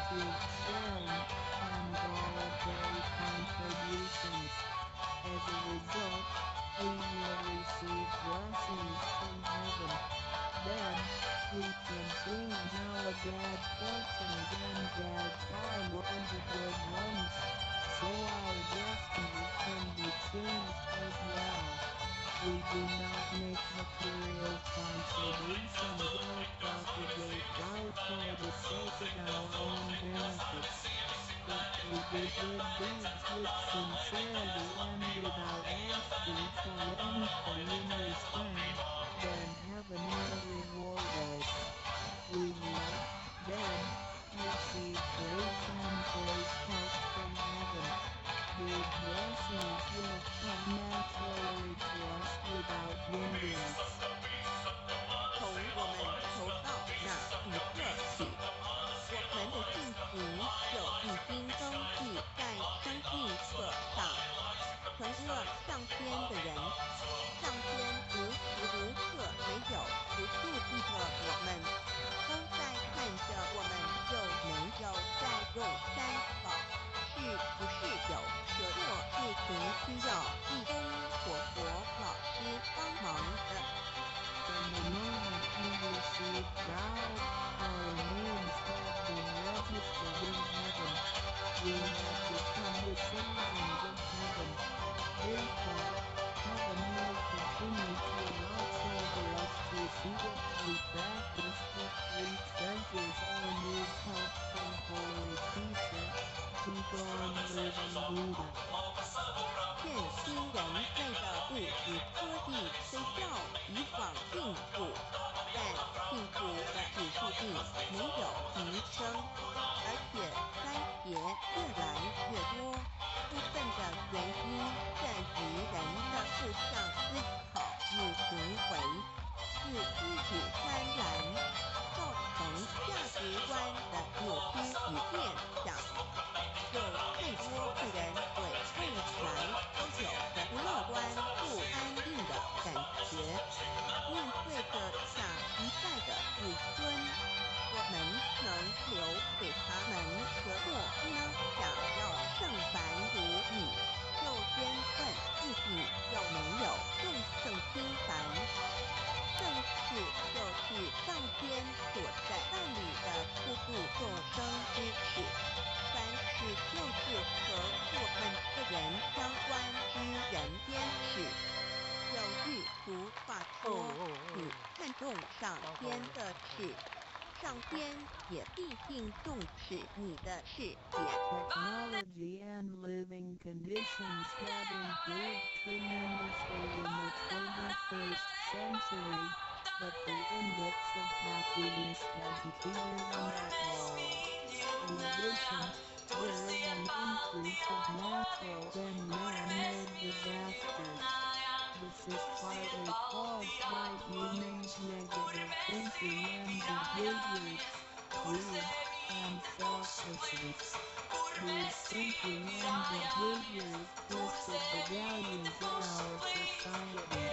S3: to sharing and voluntary contributions. As a result, we will receive blessings from heaven. Then, we can change our bad fortunes and bad karma into good ones, so our destiny can be changed as well. We do not make material contributions or propagate doubt for the sake of our own benefits. If we do good deeds with sincerity and without asking for anything in return, then heaven will reward us. We will, then, receive grace and great help from heaven. Good blessings will come naturally to us without hindrance.
S2: 从我们投到那一刻起，我们的性情就已经登记在生命册上，成了上天的人。上天无时无刻没有不注意着我们，都在看着我们有没有在用三宝，是不是有什么事情需要义工或老师帮忙的。
S3: From the moment we receive God, our names have been registered in heaven. We have become the citizens of heaven. Therefore, heaven will continue to watch over us to see if we practice the three treasures or need help from Holy Spirit. living Buddha.
S2: 现今人类的物质科技虽较以往进步，但进步的指数并没有提升，而且灾劫越来越多。部分的原因在于人的负向思考与行为，自私与贪婪，造成价值观的扭曲与变相。有太多个人对未来都有着不乐观、不安定的感觉。面对着下一代的子孙，我们能留给他们何或呢？想要圣凡如你，就先问自己有没有众圣心凡。正是就是上天所在办理的初步众生之事，凡是就是和我们个人相关之人间事。有句俗话说，你看重上天的事，上天也必定重视你的事业。
S3: Technology and living conditions have improved tremendously in the 21st century, but the index of happiness hasn't risen at all. In addition, there is an increase of natural and man-made disasters. This is partly caused by humans' negative thinking and behaviors, greed, and selfishness. These thinking and behaviors twisted the values of our society.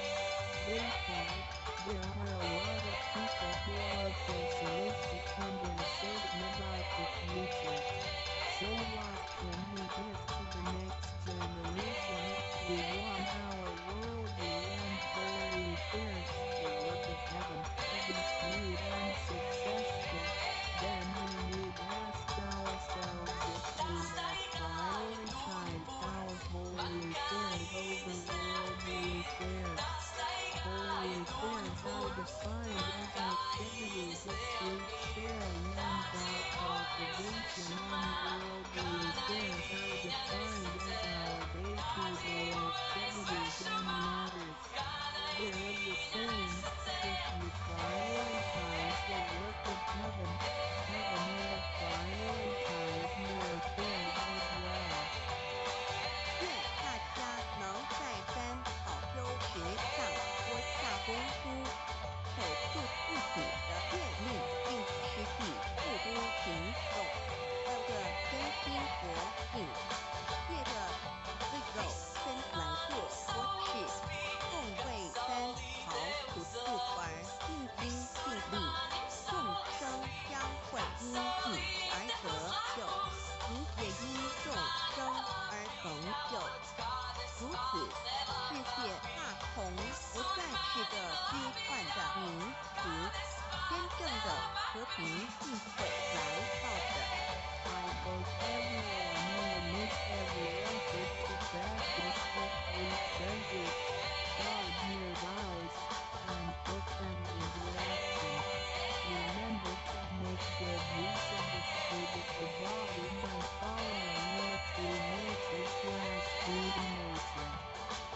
S3: Therefore, there are a lot of people who are pessimistic and uncertain about the future. So what can we give to the next generation if we want our worldly and holy affairs, the work of heaven, to be smooth and successful? Then we need ask ourselves if we must prioritize our holy affairs over worldly affairs. Holy affairs are defined as activities of fruit sharing and vow cultivation, and worldly affairs are defined as our day-to-day activities and matters. They're the same. If you prioritize the work of heaven, heaven will prioritize your affairs as well.
S2: 愿大家能在三好修学上多下功夫，守住自己的愿力，并实际付诸行动，有个真心活性，借着为肉身来做多事，共为三好苦处而尽心尽力，众生将会因你而得救，你也因众生而成就。如此，世界大同不再是个虚幻的名词，真正的和平是会来到的。
S3: I hope everyone will make every effort to practice what we treasure, guard your vows, and put them into action. Remember to make good use of the physical body by following your true nature/Buddha nature.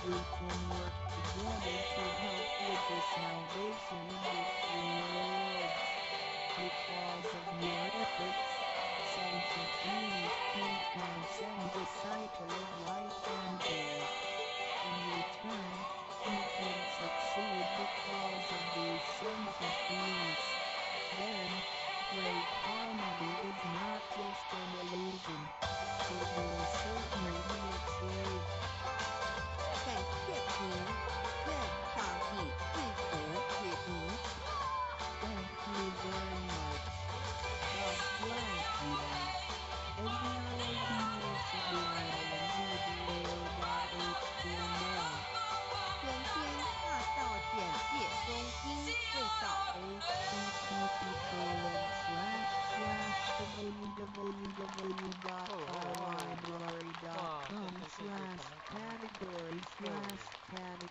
S3: We can work together to help with the salvation of the three worlds. Because of your efforts, sentient beings can transcend the cycle of life and death. In return, we can succeed because of these sentient beings. Then, great harmony is not just an illusion. It will certainly be achieved.
S2: 感谢您，愿上帝赐福与您。
S3: Thank you very much. God bless you. HTML
S2: 全天大道简介中心卫道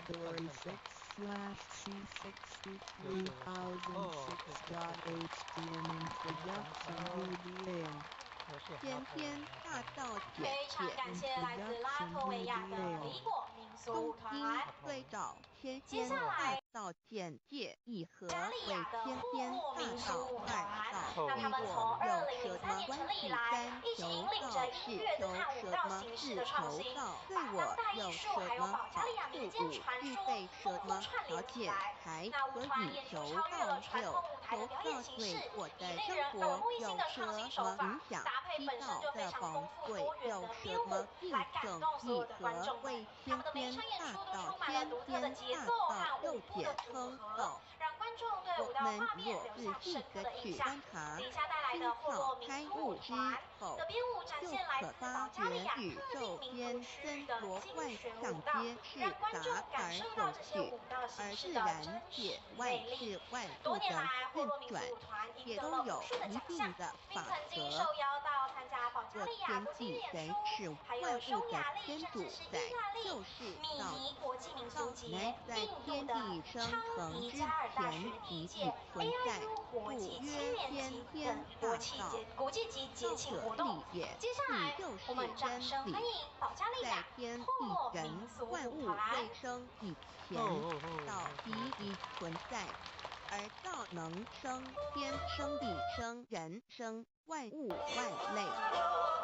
S3: http://library.com/category/category 6/c63,006.htm Introduction to the
S2: 天天大道简
S4: 非常
S2: 介。
S4: 感谢来自拉脱维亚的李果民俗舞
S2: 东京
S4: 团。
S2: 对照天
S4: 接
S2: 天大
S4: 下来
S2: 道简介一盒
S4: 加利
S2: 为
S4: 亚的
S2: 天天
S4: 霍霍民
S2: 大道
S4: 俗舞团
S2: 二道，
S4: 那他们
S2: 与
S4: 从
S2: 我有
S4: 2003
S2: 什么
S4: 年
S2: 关系？
S4: 成立以来
S2: 三
S4: 一直引
S2: 求
S4: 领着
S2: 告
S4: 音乐
S2: 是求
S4: 跟和舞
S2: 什么
S4: 蹈形式
S2: 是
S4: 的创新，
S2: 求告？对
S4: 把
S2: 我
S4: 当代艺
S2: 有
S4: 术还有
S2: 什么
S4: 保加利亚
S2: 好
S4: 民
S2: 处？
S4: 间传
S2: 具
S4: 说
S2: 备什么
S4: 丰富串
S2: 条件
S4: 联起来。
S2: 才
S4: 那舞
S2: 可以
S4: 团演出
S2: 求
S4: 超越了
S2: 告？六
S4: 传统舞台的
S2: 求
S4: 表演
S2: 告
S4: 形式，
S2: 对我
S4: 以令
S2: 的生活
S4: 人耳目一新
S2: 有
S4: 的创新
S2: 什
S4: 手法
S2: 么影，响？
S4: 搭配
S2: 西
S4: 本身就非
S2: 道的
S4: 常丰
S2: 宝贵
S4: 富多元
S2: 有
S4: 的编舞
S2: 什么，印
S4: 来感
S2: 证
S4: 动所有
S2: 一
S4: 的观众们。
S2: 和为
S4: 他们的每一
S2: 天天大
S4: 场演出都
S2: 道
S4: 充满了
S2: 天
S4: 独特的
S2: 天大
S4: 节奏和
S2: 道
S4: 舞
S2: 又简
S4: 步的组
S2: 称
S4: 合
S2: 道。，
S4: 让观众对舞蹈
S2: 我们
S4: 画面
S2: 若
S4: 留下
S2: 仔细
S4: 深刻
S2: 的去
S4: 的印象。
S2: 观察
S4: 底下带来
S2: 心
S4: 的霍洛民
S2: 跳开
S4: 族舞
S2: 悟之
S4: 团
S2: 后，
S4: 的编舞展
S2: 就
S4: 现来自
S2: 可发
S4: 保加利亚
S2: 觉宇
S4: 特
S2: 宙
S4: 定民
S2: 间
S4: 族区域
S2: 森
S4: 的精
S2: 罗万
S4: 选舞
S2: 象
S4: 蹈，
S2: 皆是
S4: 让观众
S2: 杂而
S4: 感受到
S2: 有
S4: 这些
S2: 趣，
S4: 舞蹈形
S2: 而
S4: 式的
S2: 自然
S4: 真
S2: 界
S4: 实
S2: 万
S4: 魅力。
S2: 事万物
S4: 多年来，
S2: 的运
S4: 霍洛民族
S2: 转
S4: 舞团赢
S2: 也都
S4: 得了无
S2: 有一
S4: 数的奖项
S2: 定，的
S4: 并
S2: 法
S4: 曾经受
S2: 则。
S4: 邀到参加保加
S2: 这
S4: 利亚
S2: 天
S4: 国际
S2: 地人
S4: 演出，
S2: 是
S4: 还有
S2: 万物
S4: 匈牙利，
S2: 的天主
S4: 甚至是意
S2: 宰，
S4: 大利
S2: 就是
S4: 米
S2: 道
S4: 尼国际民俗
S2: 道
S4: 节、
S2: 乃在
S4: 印度
S2: 天
S4: 的
S2: 地生
S4: 昌
S2: 成之
S4: 迪加尔大学
S2: 前
S4: 历届
S2: 即已存在，
S4: AIU 国
S2: 故
S4: 际青
S2: 曰
S4: 年
S2: 天
S4: 节
S2: 天
S4: 等
S2: 大道。
S4: 国际级节
S2: 道者
S4: 庆活动
S2: 理。也，
S4: 接下来
S2: 理就是
S4: 我们掌
S2: 真
S4: 声欢
S2: 理。
S4: 迎保加利
S2: 在
S4: 亚
S2: 天
S4: 霍洛
S2: 地人
S4: 民俗
S2: 万物
S4: 舞团。
S2: 未生以前，道已存在，而道能生天，生地，生人，生万物万类。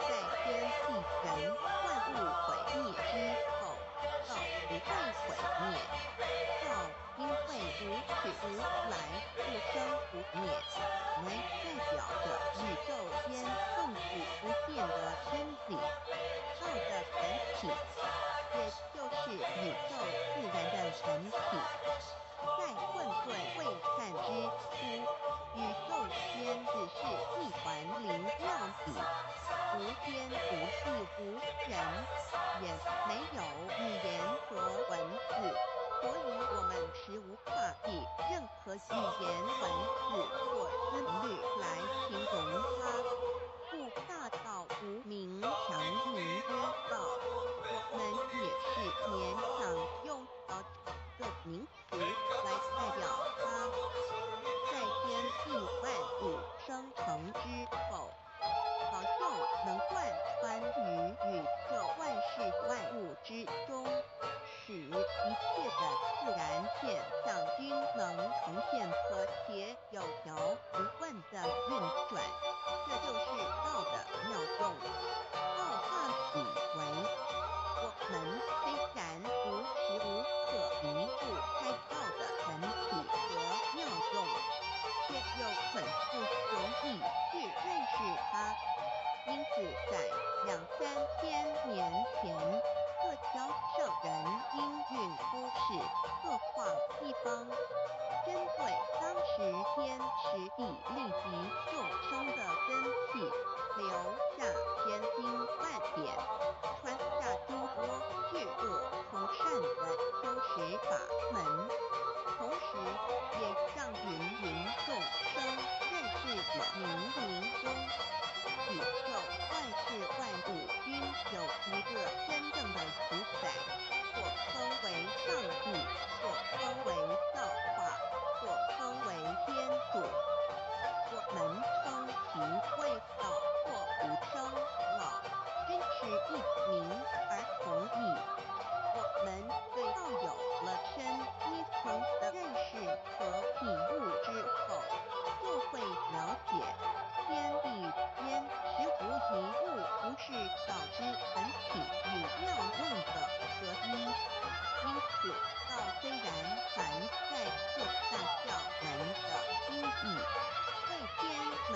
S2: 在天地人万物毁灭之后，道不会毁灭，道因为无去无来，不生不灭，乃代表着宇宙间亘古不变的真理。道的本体，也就是宇宙自然的本体，在混沌未散之初，宇宙间只是一团灵妙体，无边无际无人，也没有语言和文字，所以我们实无法以任何语言文字或音律来形容它。故大道无名强名之道，我们也是勉强用这个名词来代表它。在天地万物生成之后，早就能贯穿于宇宙万事万物之中，使一切的自然现象均能呈现和谐有条不紊的运转。这就是道的妙用。道化以为，我们虽然无时无刻离不开道的本体和妙用，却又很不容易去认识它。因此，在2、3千年前，各桥上人因运出使各化一方，针对当时天时地利及众生的根器，留下千经万典，传下诸多巨恶从善的修持法门，同时也让芸芸众生认识了冥冥中宇宙万事万物均有一个真正的主宰，或称为上帝，或称为造化，或称为天主。我们称其为道，或不称老，均是一名而同义。我们对道有了深一层的认识和体悟之后，就会了解天地间实无一物不是道之本体与妙用的合一。因此，道虽然含在各大教门的心意，为天门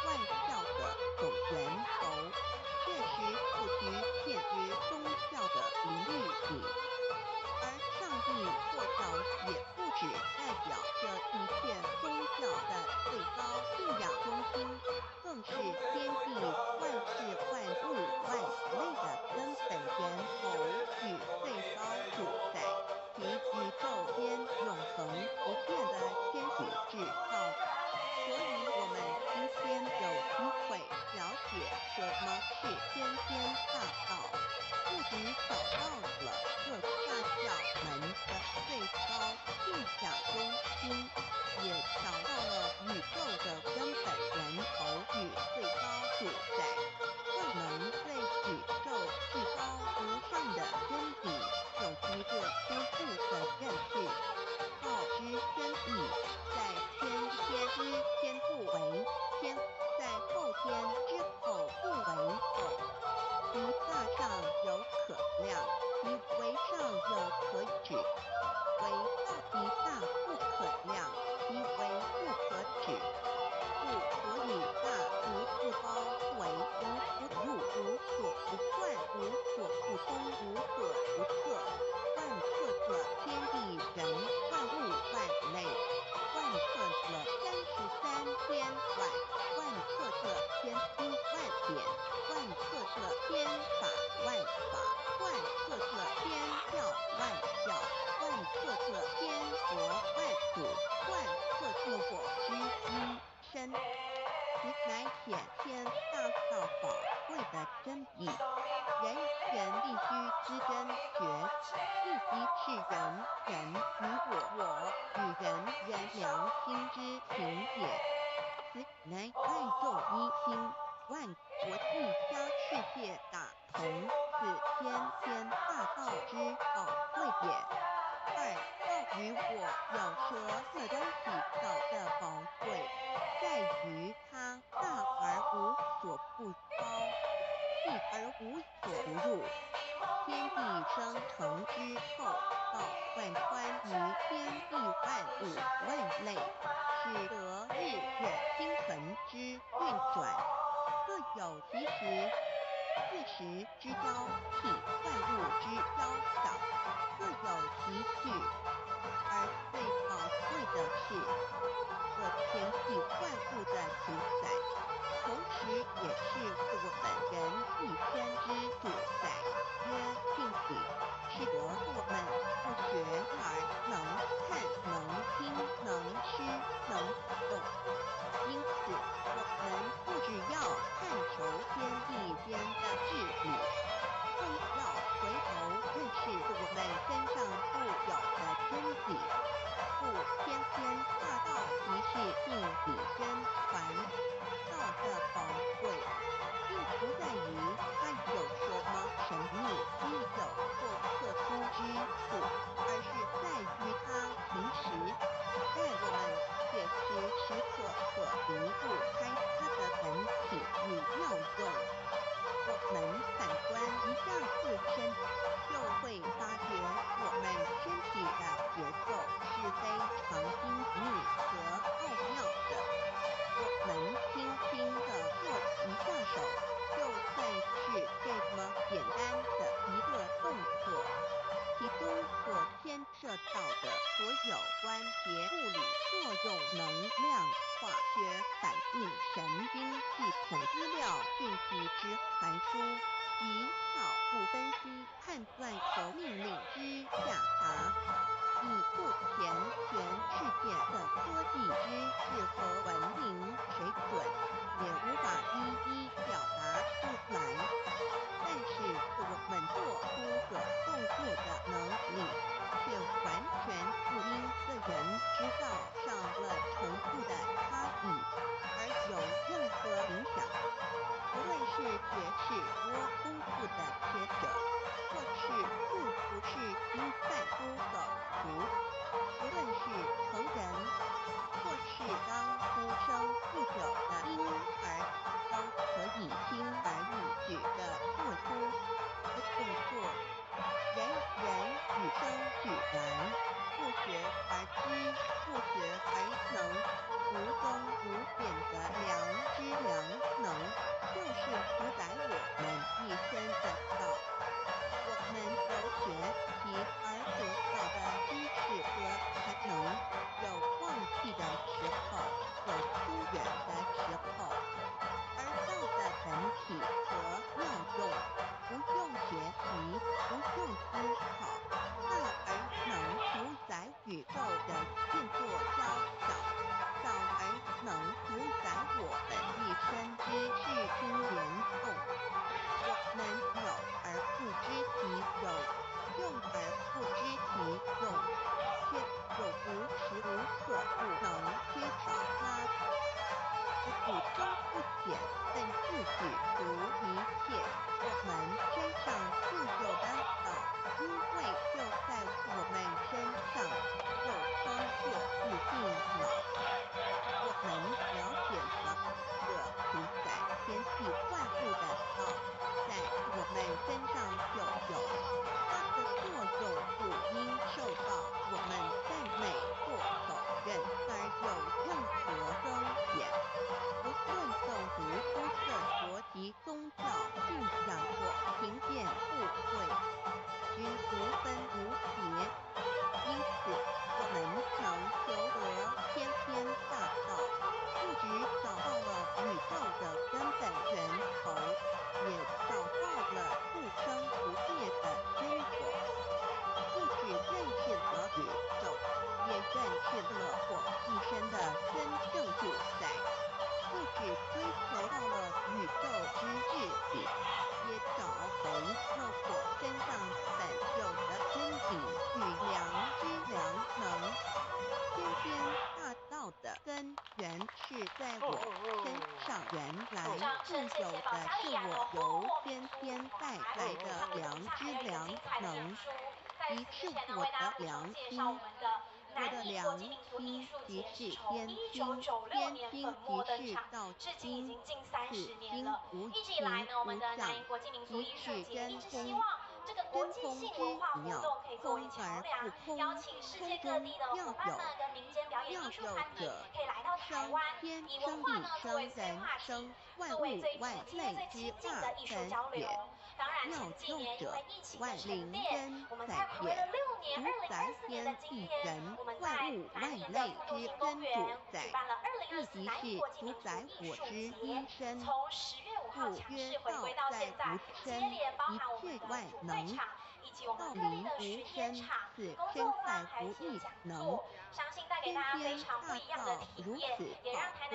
S2: 万教的总源头，确实不局限于宗教的领域里。而上帝或早也不只代表着一切宗教的最高信仰中心，更是天地万事万物万类的根本源头与最高主宰，其宇宙间永恒不变的天主之道。所以我们今天有机会了么是天天大道，不只找到了这下校门的最高地下中心，也找到了宇宙的根本源头与最高主宰，万能对宇宙至高无上的真理有一个初步的认识。道之真意，在先天之先不为先，在后天之后不为后。其大上有可量，其为上有可指。为道其大不可量，其为不可指。故所以大无不包围，无不入，无所不贯，无所不通，无所不测。万测测天地人万物万类，万测测33千万，万测测千经万典，万测测千法万法，万测测千教万教，万测测千国万祖，万测测我之一身。此乃显天大道宝贵的真理，人人必须知真觉，亦即是人与我与人良心之情也。此乃万众一心，万国一家世界大同，此天天大道之宝贵也。二，道与我有什么东西道的宝贵，在于它大而无所不包，细而无所不入。天地生成之后，道贯穿于天地万物万类，使得日月星辰之运转各有其时，四时之交替，万物之交长，各有其序。而最宝贵的是，这天地万物的主宰，同时也是我们人一生之主宰，曰性体，使得我们不学而能看，能听，能吃，能动。因此，我们不只要探求天地间的治理，更要回头认识我们身上固有的真理。故天天大道即是命理真传，道的宝贵，并不在于它有什么神秘、稀有或特殊之处，而是在于它平时在我们确实时刻离不开它的本体与妙用。我们反观一下自身，就会发觉我们身体的节奏是非常精密和奥妙的。我们轻轻地做一下手，就算是这么简单的一个动作，其中所牵涉到的所有关节物理作用、能量、化学反应、神经系统资料讯息之传输及脑部分析判断和命令之下达，以目前全世界的科技知识和文明水准，也无法一一表达出来。但是我们做出的动作的能力，却完全不因个人知道上了程度的差异而有任何影响。无论是学识多丰富的学者，或是素不是经贩夫走卒，无论是成人，或是刚出生不久的婴儿，都可以轻而易举地做出的动作。人与生俱来，不学而知，不学而能，无终无变的良知良能，就是主宰我们一生的道。我们有学习而得到的知识和才能，有忘记的时候，有疏远的时候，而道的本体和身上就有。它的作用不应受到我们赞美或否认而有任何风险。不论种族、肤色、国籍、宗教、信仰或贫贱富贵，均无分无别。因此，我们曾求得天天大道，不只找到了宇宙的根本源头，也找到了不生不灭的真果。不只认识了宇宙，也认识了我一生的真正主宰。不只追求到了宇宙之日底，也找回了我身上本有的真理与良知良能。天天大道的根源是在我身上，原来固有的是我由先天带来的良知良能，即是我的良心。我的良心即是天心，天心即是道心，此心无形无相，即是真空。真空之妙，空而不空，空中要有者生天生地生人生，万物万类之大成也。妙用者万灵真在也，主宰天地人万物万类之真主宰，亦即是主宰我之一身。故曰道在无生，一切万能。道理无生，此身在无一能。天天大道如此宝贵，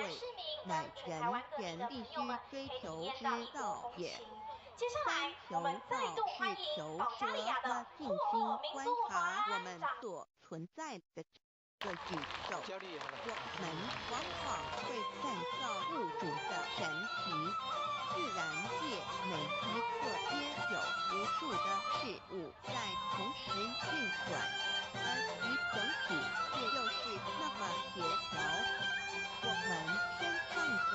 S2: 乃人权必须追求之道也。三求道是求得了静心观察我们所存在的这个宇宙。我们往往会赞造物主的神奇。自然界每一刻皆有无数的事物在同时运转，而其整体却又是那么协调。我们身上的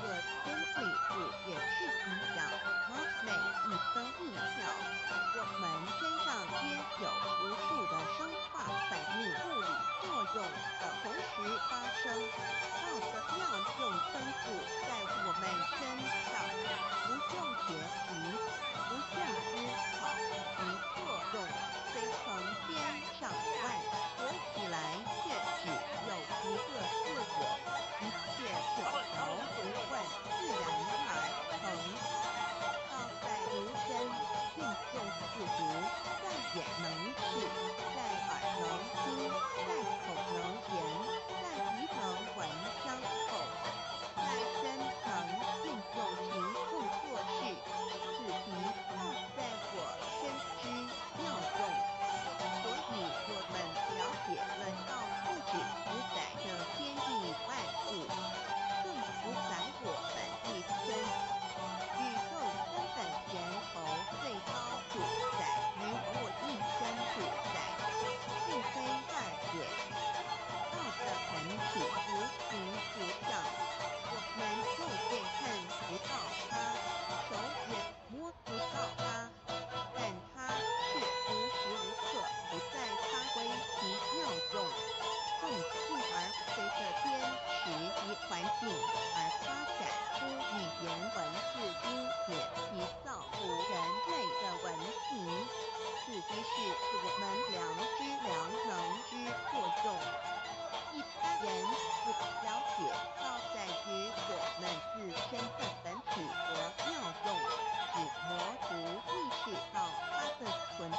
S2: 个真理物也是一样，每一分一秒，我们身上皆有无数的生化反应、物理作用的同时发生。道的妙用分布在我们身上，不用学习，不用思考，其作用虽成千上万，合起来却只有一个自我。一切有条不紊，自然而成。道在无声，运用自如，在眼能视，在耳能听，在口能言，在鼻能闻香口，在身能运用行动做事。此即道在我身之妙用。所以我们了解了道不只主宰着天地万物，更主宰我们一生。宇宙根本源头最高主宰与我一生主宰，并非二也。道的本体无形无相，我们肉眼看不到它，手也摸不到它，但它却无时无刻不在发挥其妙用，动静而随着天时及环境而发展出语言文字音节，以造福人类的文明。此即是我们良知良能之作用。一般人不了解道在于我们自身的本体和妙用，只模糊意识到它的存在，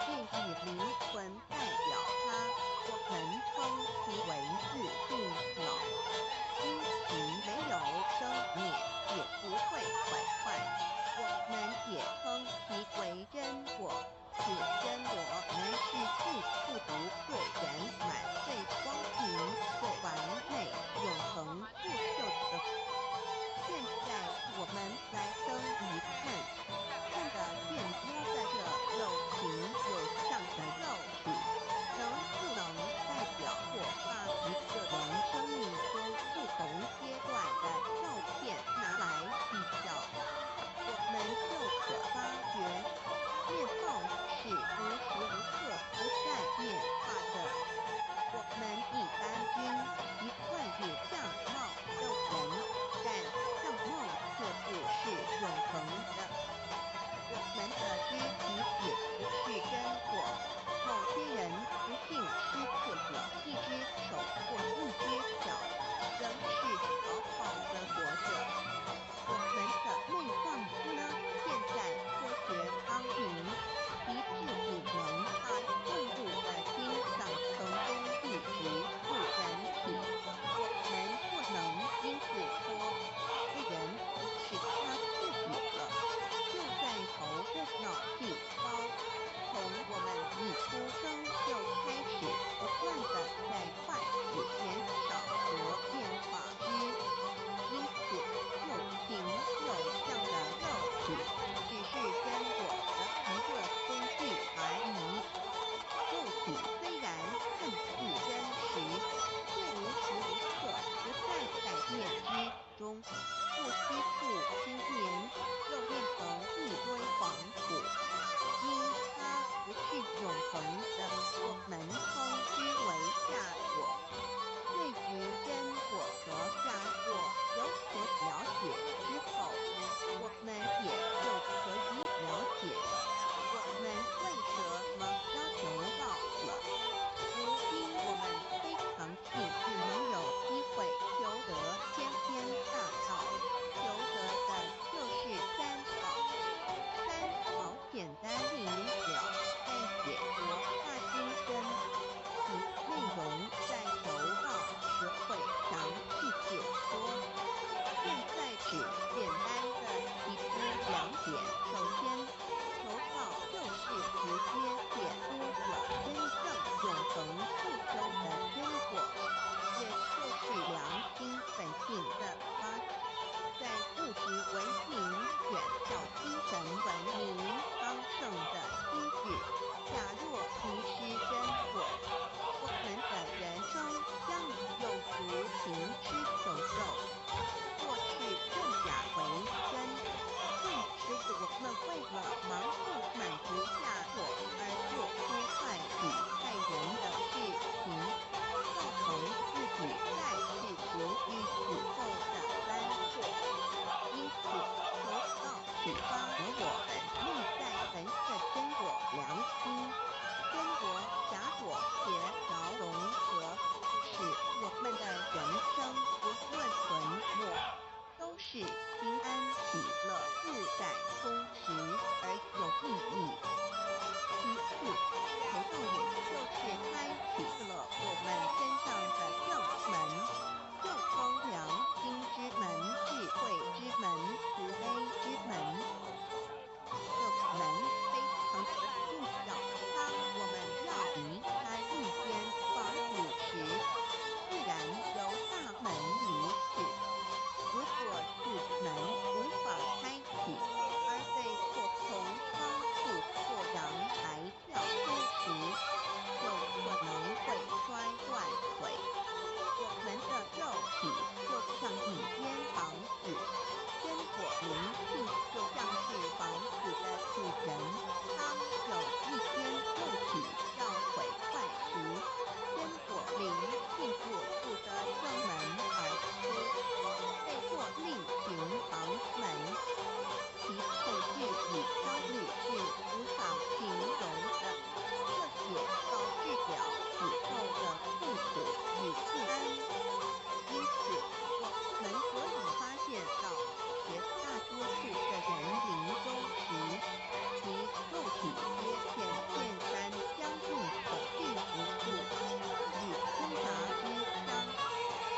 S2: 便以灵魂代表它。我们称其为自性脑，因其没有生灭，也不会毁坏。我们也称其为真我，此真我乃是最不独、最圆满、最光明、最完美、永恒不朽的。现在我们来生一看，看得见摸在这有形有相的肉体，能不能代表我把一个人生命中不同阶段的照片拿来比较？发了我们内在本的真我良心。真我假我协调融合，使我们的人生不论存没，都是平安喜乐自在充实而有意义。其次，求道也就是开启了我们身上的正门，就称良心之门、智慧之门、慈悲之门。这门非常的重要，当我们要离开一间房子时，自然由大门离去。如果是门无法开启，而被迫从窗户或阳台跳出时，就可能会摔断腿。我们的肉体就像一间房子，真我灵性就像是房子的主人。当有一天肉体要毁坏时，真我灵性就负责正门而出，被迫另寻房门。其恐惧与焦虑是无法形容的，这也导致了死后的痛苦与不安。因此，我们可以发现到，绝大多数的人临终时，其肉体皆显现三相近恐惧无助与挣扎之伤。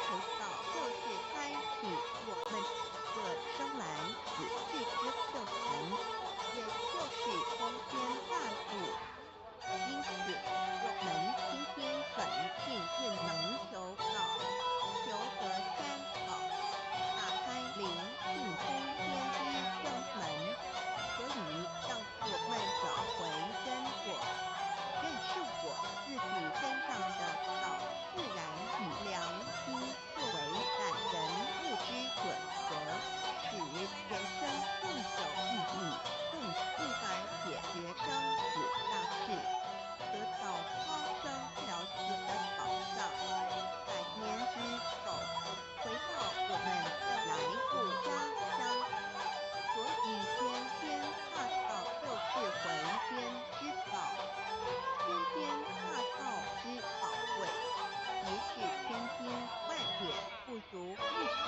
S2: 求道就是开启我们的生来死去之正门，也就是通天大柱。因此，我们今天很幸运能求道，求得三宝，打开灵性通天之正门，可以让我们找回真我，认识我自己身上的道，自然以良心作为感人物之准则，使人生更有意义，更进而解决生死大事，得到超生了解的宝藏。100年之后，回到我们的来故家乡，所以天天大道就是魂天之宝。天天大道之宝贵，于是千金万点不足一点，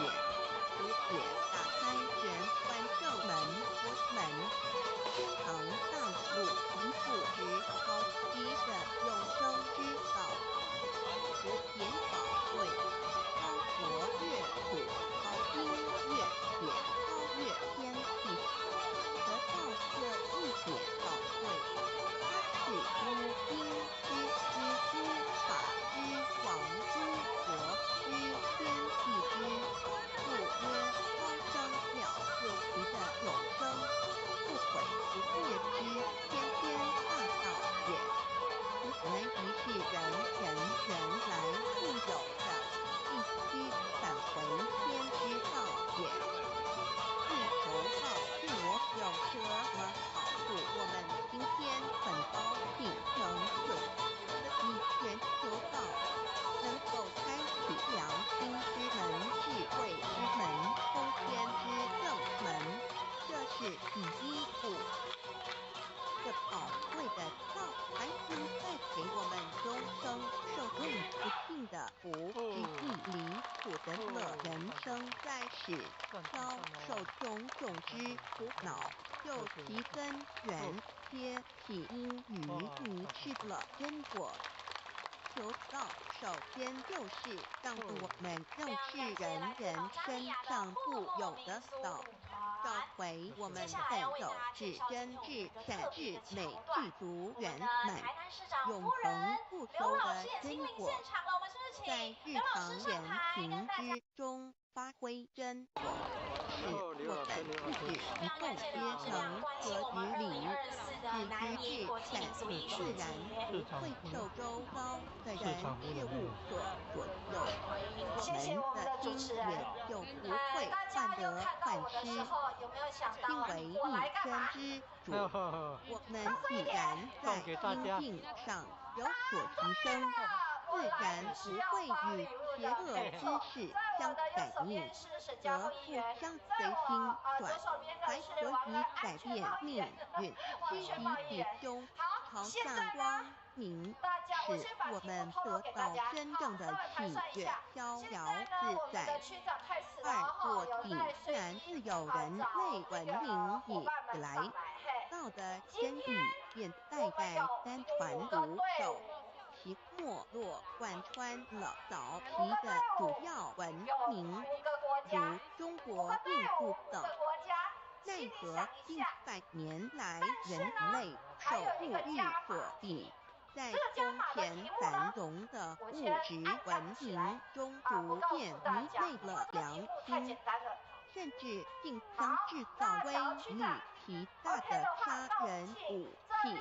S2: 如且打开玄关正门佛门，天堂大路一步直超级的永生之道，十点宝贵，超佛越苦，超因越险，超越天地。得到这一点宝贵，它是诸因之诸法之王诸佛之天地之，故曰超生了不齐的永生，不毁不灭之天天大道也。我们于是人来固有的，必须返回天之道也。自求道对我有什么好处？我们今天很高兴能有以全球道，能够开启良心之门、智慧之门、通天之正门，这是第一步。这宝贵的道还能带给我们终生受用不尽的福，只因离苦的乐人生在世，遭受种种之苦恼，就其根源皆起因于迷失了真我。求道首先就是让我们认识人身上固有的道，找回我们本有至真至善至美至足圆满永恒不朽的真我，在日常言行之中发挥真我，使我们不止一动皆能合于理，只知至善，自然不会受周遭的人事物所左右，我们的心也就不会患得患失，心为一身之主。我们已然在心境上有所提升，自然不会与邪恶之事相感应，则不相随心转，还可以改变命运，提起胸朝向光明，使我们得到真正的喜悦、逍遥自在。二做底然自有人为文明以来，道的真理便代代单传独守，其没落贯穿了早期的主要文明，如中国、印度等。奈何近100年来，人类受物欲所逼，在丰田繁荣的物质文明中逐渐迷昧了良心，甚至竟将制造威力极大的杀人武器。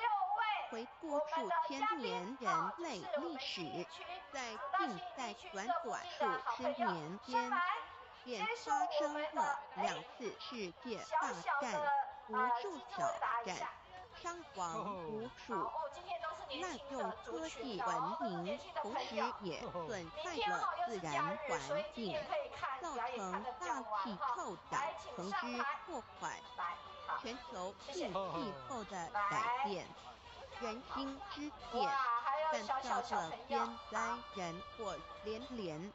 S2: 回顾数千年人类历史，在近代短数十年间，便发生了2次世界大战，无数挑战，伤亡无数。滥用科技文明，同时也损害了自然环境，造成大气候涨层之破坏，全球性气候的改变，人心之变，干造了天灾人祸连连。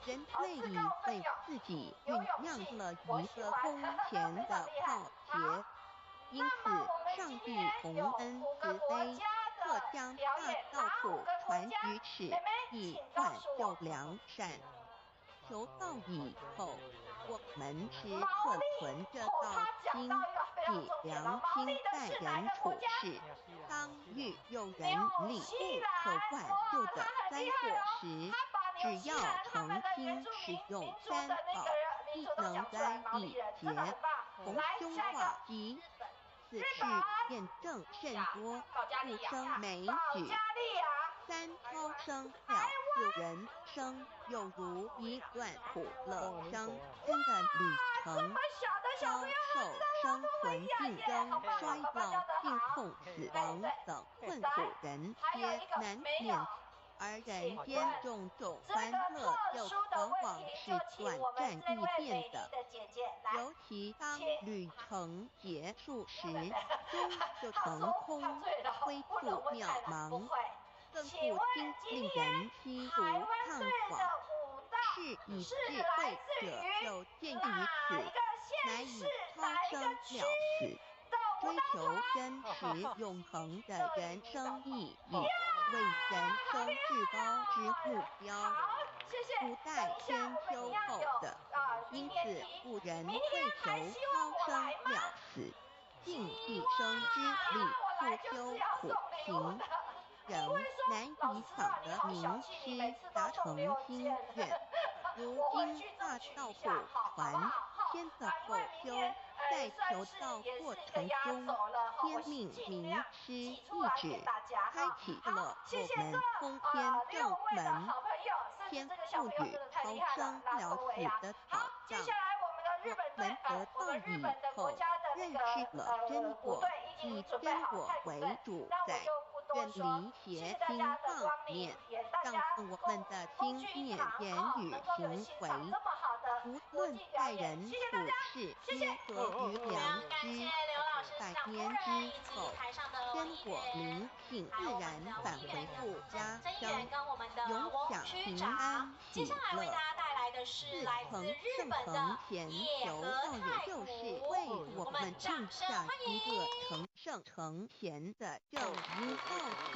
S2: 人类已为自己酝酿了一个空前的浩劫，因此上帝洪恩慈悲，特将大道谱传于此，以挽救良善。求道以后，我们时刻存着道心，以良心待人处事。当遇有人力不可挽救的灾祸时，只要诚心使用3宝，必能灾一劫，逢凶化吉。此事验证甚多，不胜枚举。3超生了4人生，又如一段苦乐伤心的旅程，遭受生存竞争、衰老、病痛、死亡等困苦人皆难免。而人间种种欢乐，又往往是短暂易变的，尤其当旅程结束时，终就成空，恢复渺茫，更不禁令人凄楚怅惘。是以智慧者有见于此，乃以超生了死，追求真实永恒的人生意义，为人生至高之目标，不待天秋后的。因此古人为求超生了死，尽一生之力苦修苦行，仍难以访得名师达成心愿。如今大道谱传天的后修，在求道过程中，天命名师一指，开启了我们通天正门，天赋予超生了死的宝藏。我们得道以后，认识了真果，以真果为主宰，远离邪心妄念，让我们的心念、言语、行为，无论待人处事，皆合于良知。100年之后，真果灵性自然返回故家乡，永享平安喜乐。自从圣恒前求道，也就是为我们种下一个成圣成贤的正因报酬。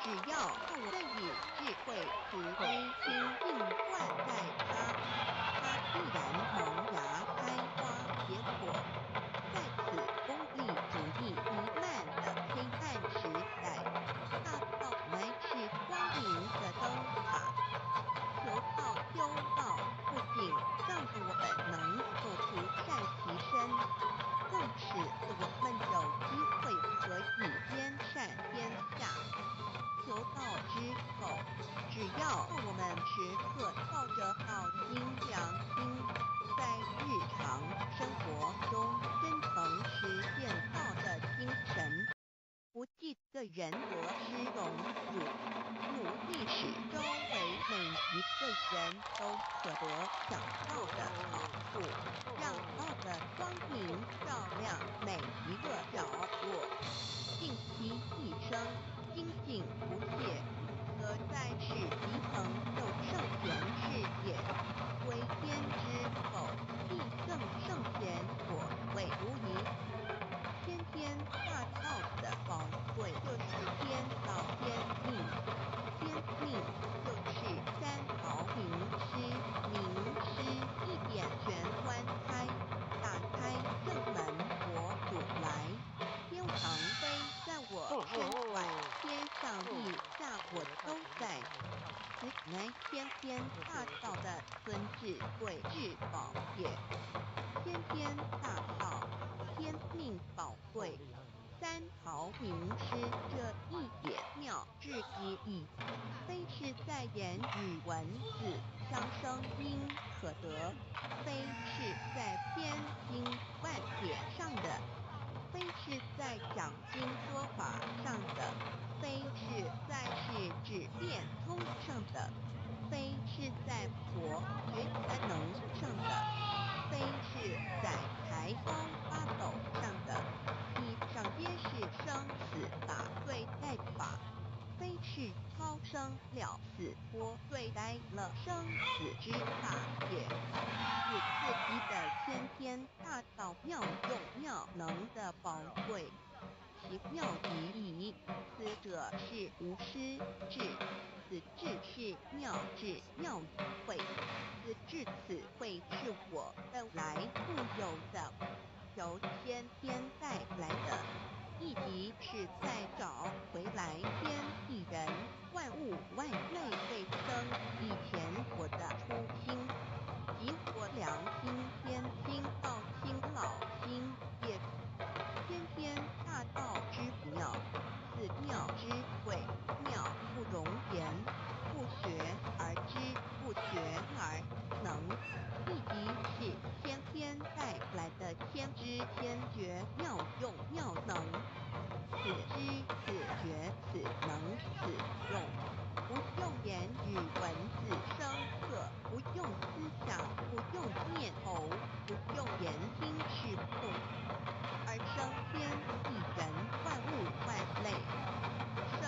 S2: 只要我们以智慧、慈悲心境灌溉它必然萌芽开花结果。在此功利主义弥漫的黑暗时代，大道乃是光明的灯塔。求道修道，不仅让我们能够除善其身，更使我们有机会可以兼善天下。求道之后，只要我们时刻抱着好心良心，在日常生活中真诚实践道的精神，不计个人格之荣辱，努力使周围每一个人都可得想到的好处，让道的光明照亮每一个角落，尽其一生，精进不懈，则在世极恒有圣贤事业，归天之后，必更圣贤所谓无疑。天天大道的宝贵就是天道天命，天命就是三毫名师，名师一点玄关开，打开正门我主来，天堂飞在我身外，天上地下我都在。此乃天天大道的尊智慧至宝也。天天大道，天命宝贵，三毫名师这一点妙智意义，非是在言语文字相生因可得，非是在篇经万典上的，非是在讲经说法上的，非是在世智变通上的，非是在佛学才能上的。非是在台高八斗上的，以上皆是生死法对待法，非是超生了死波对待了生死之法也。此次提的天天大道妙用妙能的宝贵，其妙极矣。此者是无师智，此智是妙智妙慧，此智此慧是我本来固有的，由先天带来的，亦即是在找回来天地人万物万类未生以前我的初心，即我良心天心道心老心也。天天大道之妙，此妙之贵，妙不容言，不学而知，不学而能，亦即是先天带来的天知天觉妙用妙能。此知此觉此能此用，不用言语文字声色，不用思想，不用念头，不用言听是空，而生天地人万物万类，生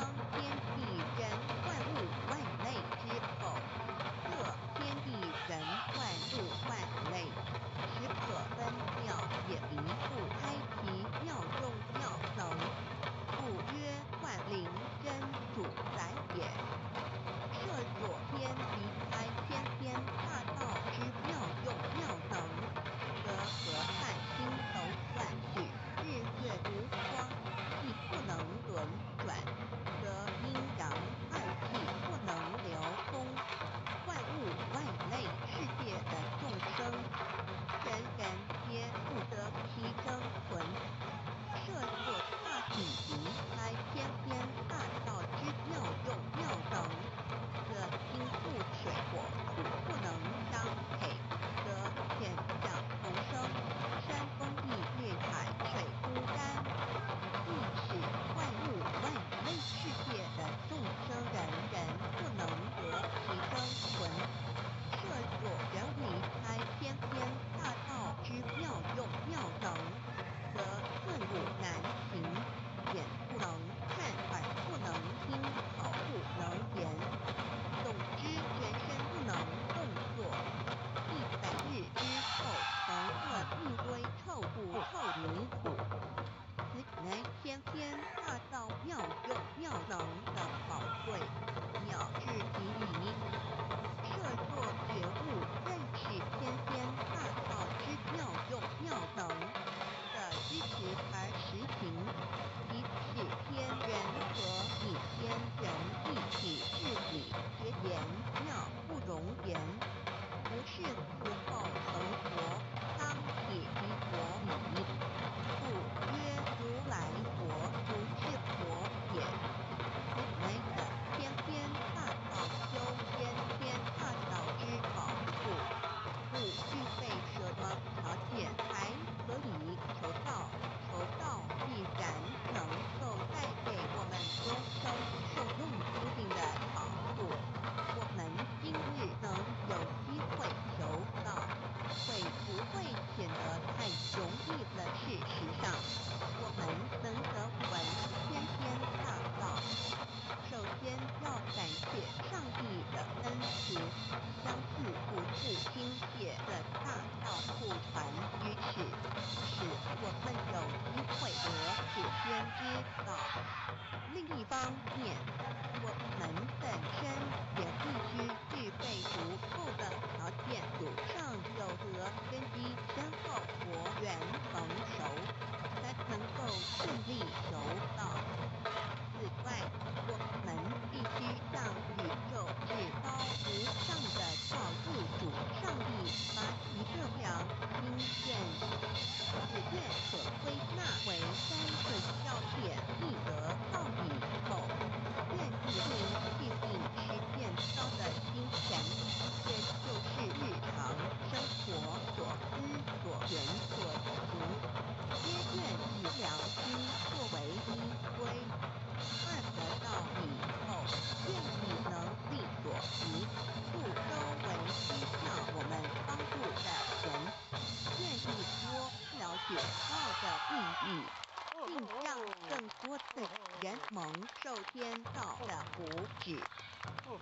S2: 多次人蒙受天道的福祉。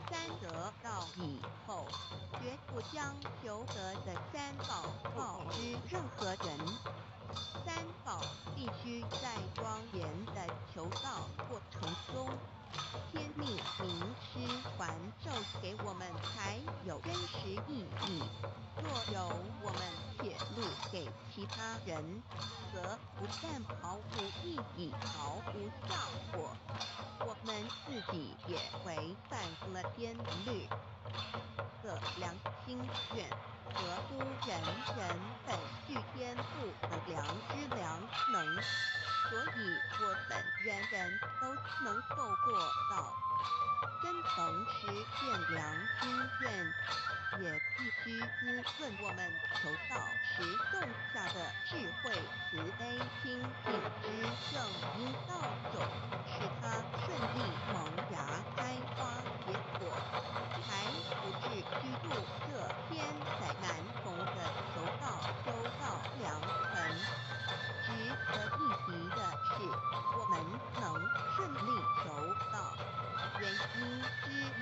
S2: 三得到以后，绝不将求得的三宝告知任何人。三宝必须在庄严的求道过程中，天命名师传授给我们才有真实意义。若由我们撇露给其他人，则不但毫无意义、毫无效果，我们自己也违反了天律。个良心愿，合乎人人本具天赋的良知良能，所以我们人人都能够做到。真诚实现良心愿，也必须滋润我们求道时种下的智慧、慈悲、清净之正因道种，使它顺利萌芽、开花结果，才不至虚度这千载难逢的求道修道良辰。值得一提的是，我们能顺利求道，原因之一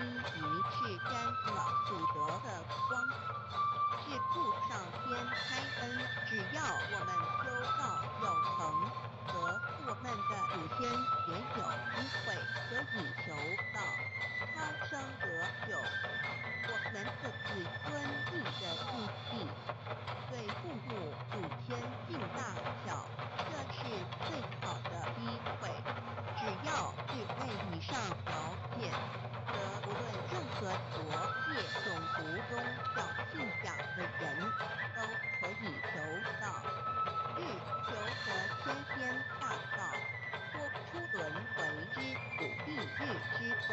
S2: 是沾了祖德的光，是父上天开恩。只要我们修道有成，则我们的祖先也有机会可以求道，超生得救。我们的子孙立的印地，对父母祖先尽大孝，这是最好的机会。只要具备以上条件，则无论任何国界、种族、宗教信仰的人，都可以求道。欲求得天天大道，脱出轮回之苦、地狱之灾，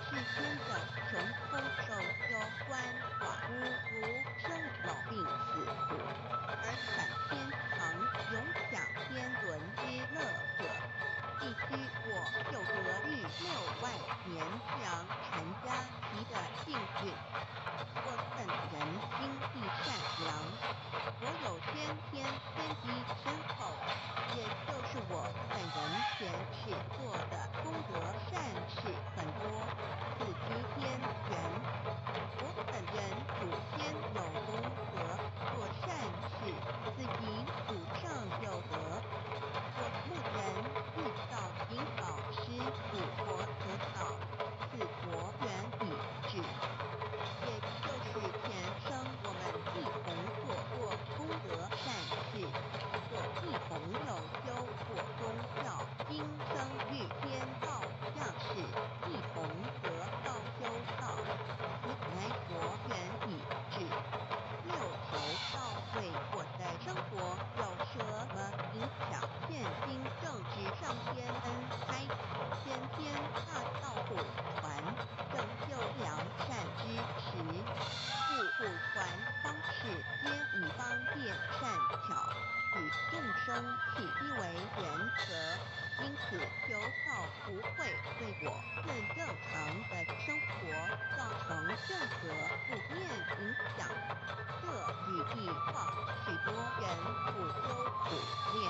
S2: 世间的穷偷受忧、鳏寡孤独、生老病死苦，而返天堂永享天伦之乐者，必须我有得遇6万年良禅家齐的幸运。我本人心地善良，我有先天天机深厚，也就是我本人前世做的功德善事很多，此居天缘。我本人祖先有功德，做善事，此即祖上有德。我目前遇到引导师父佛得道，此佛缘已至，也就是前生我们一同做过功德善事，或一同有修过宗教，今生遇天道降世，一同得道修道，此乃佛缘已至。六头道对我的生活有什么影响？现今正值上天恩开，先天大道普传，拯救良善之时，故普传方式皆以方便善巧，与众生起依为原则，因此求道不会对我更正常的生活造成任何负面影响。这语意化许多人苦修苦练，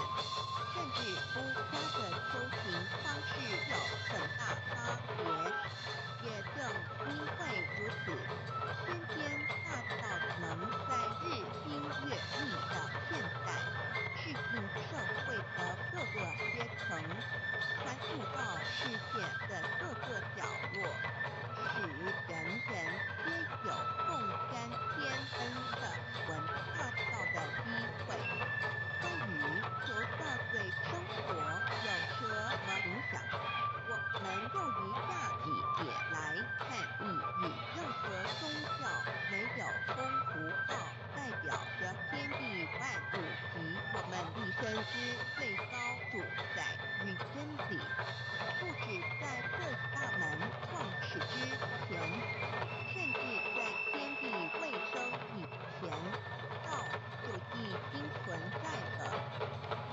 S2: 甚至出家的修行方式有很大差别。也正因为如此，先天大道能在日新月异的现代，适应社会的各个阶层，传入到世界的各个角落，使人人皆有共沾天恩的闻大道的机会。关于求道对生活有什么影响，我们用以下几点来看：一、与任何宗教没有功福报，代表着天地万物及我们一生之最高主宰与真理。不止在这大门创始之前，甚至在天地未生以前，道就已经存在了。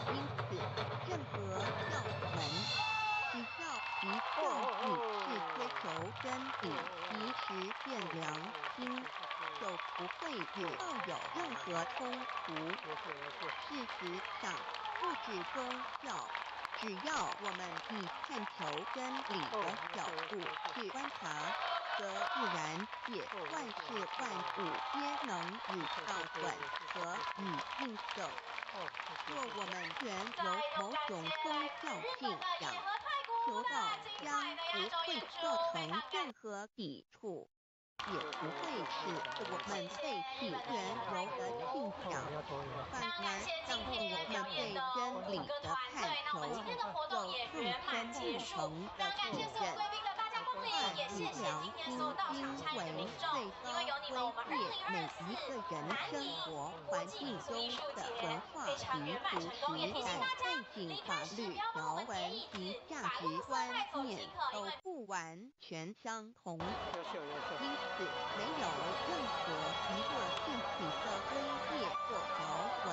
S2: 因此，任何教门，只要其教义是追求真理、及时变良心，就不会与道有任何冲突。事实上，不止宗教，只要我们以探求真理的角度去观察，则自然界万事万物皆能与道转合与应手。若我们原有某种宗教信仰，求道将不会造成任何抵触，也不会使我们背弃原有的信仰，反而让我们对真理的探求有更深一层的体认。以良心为最高规戒，每一个人生活环境中的文化习俗、时代背景、法律条文及价值观念都不完全相同，因此没有任何一个具体的规戒或条文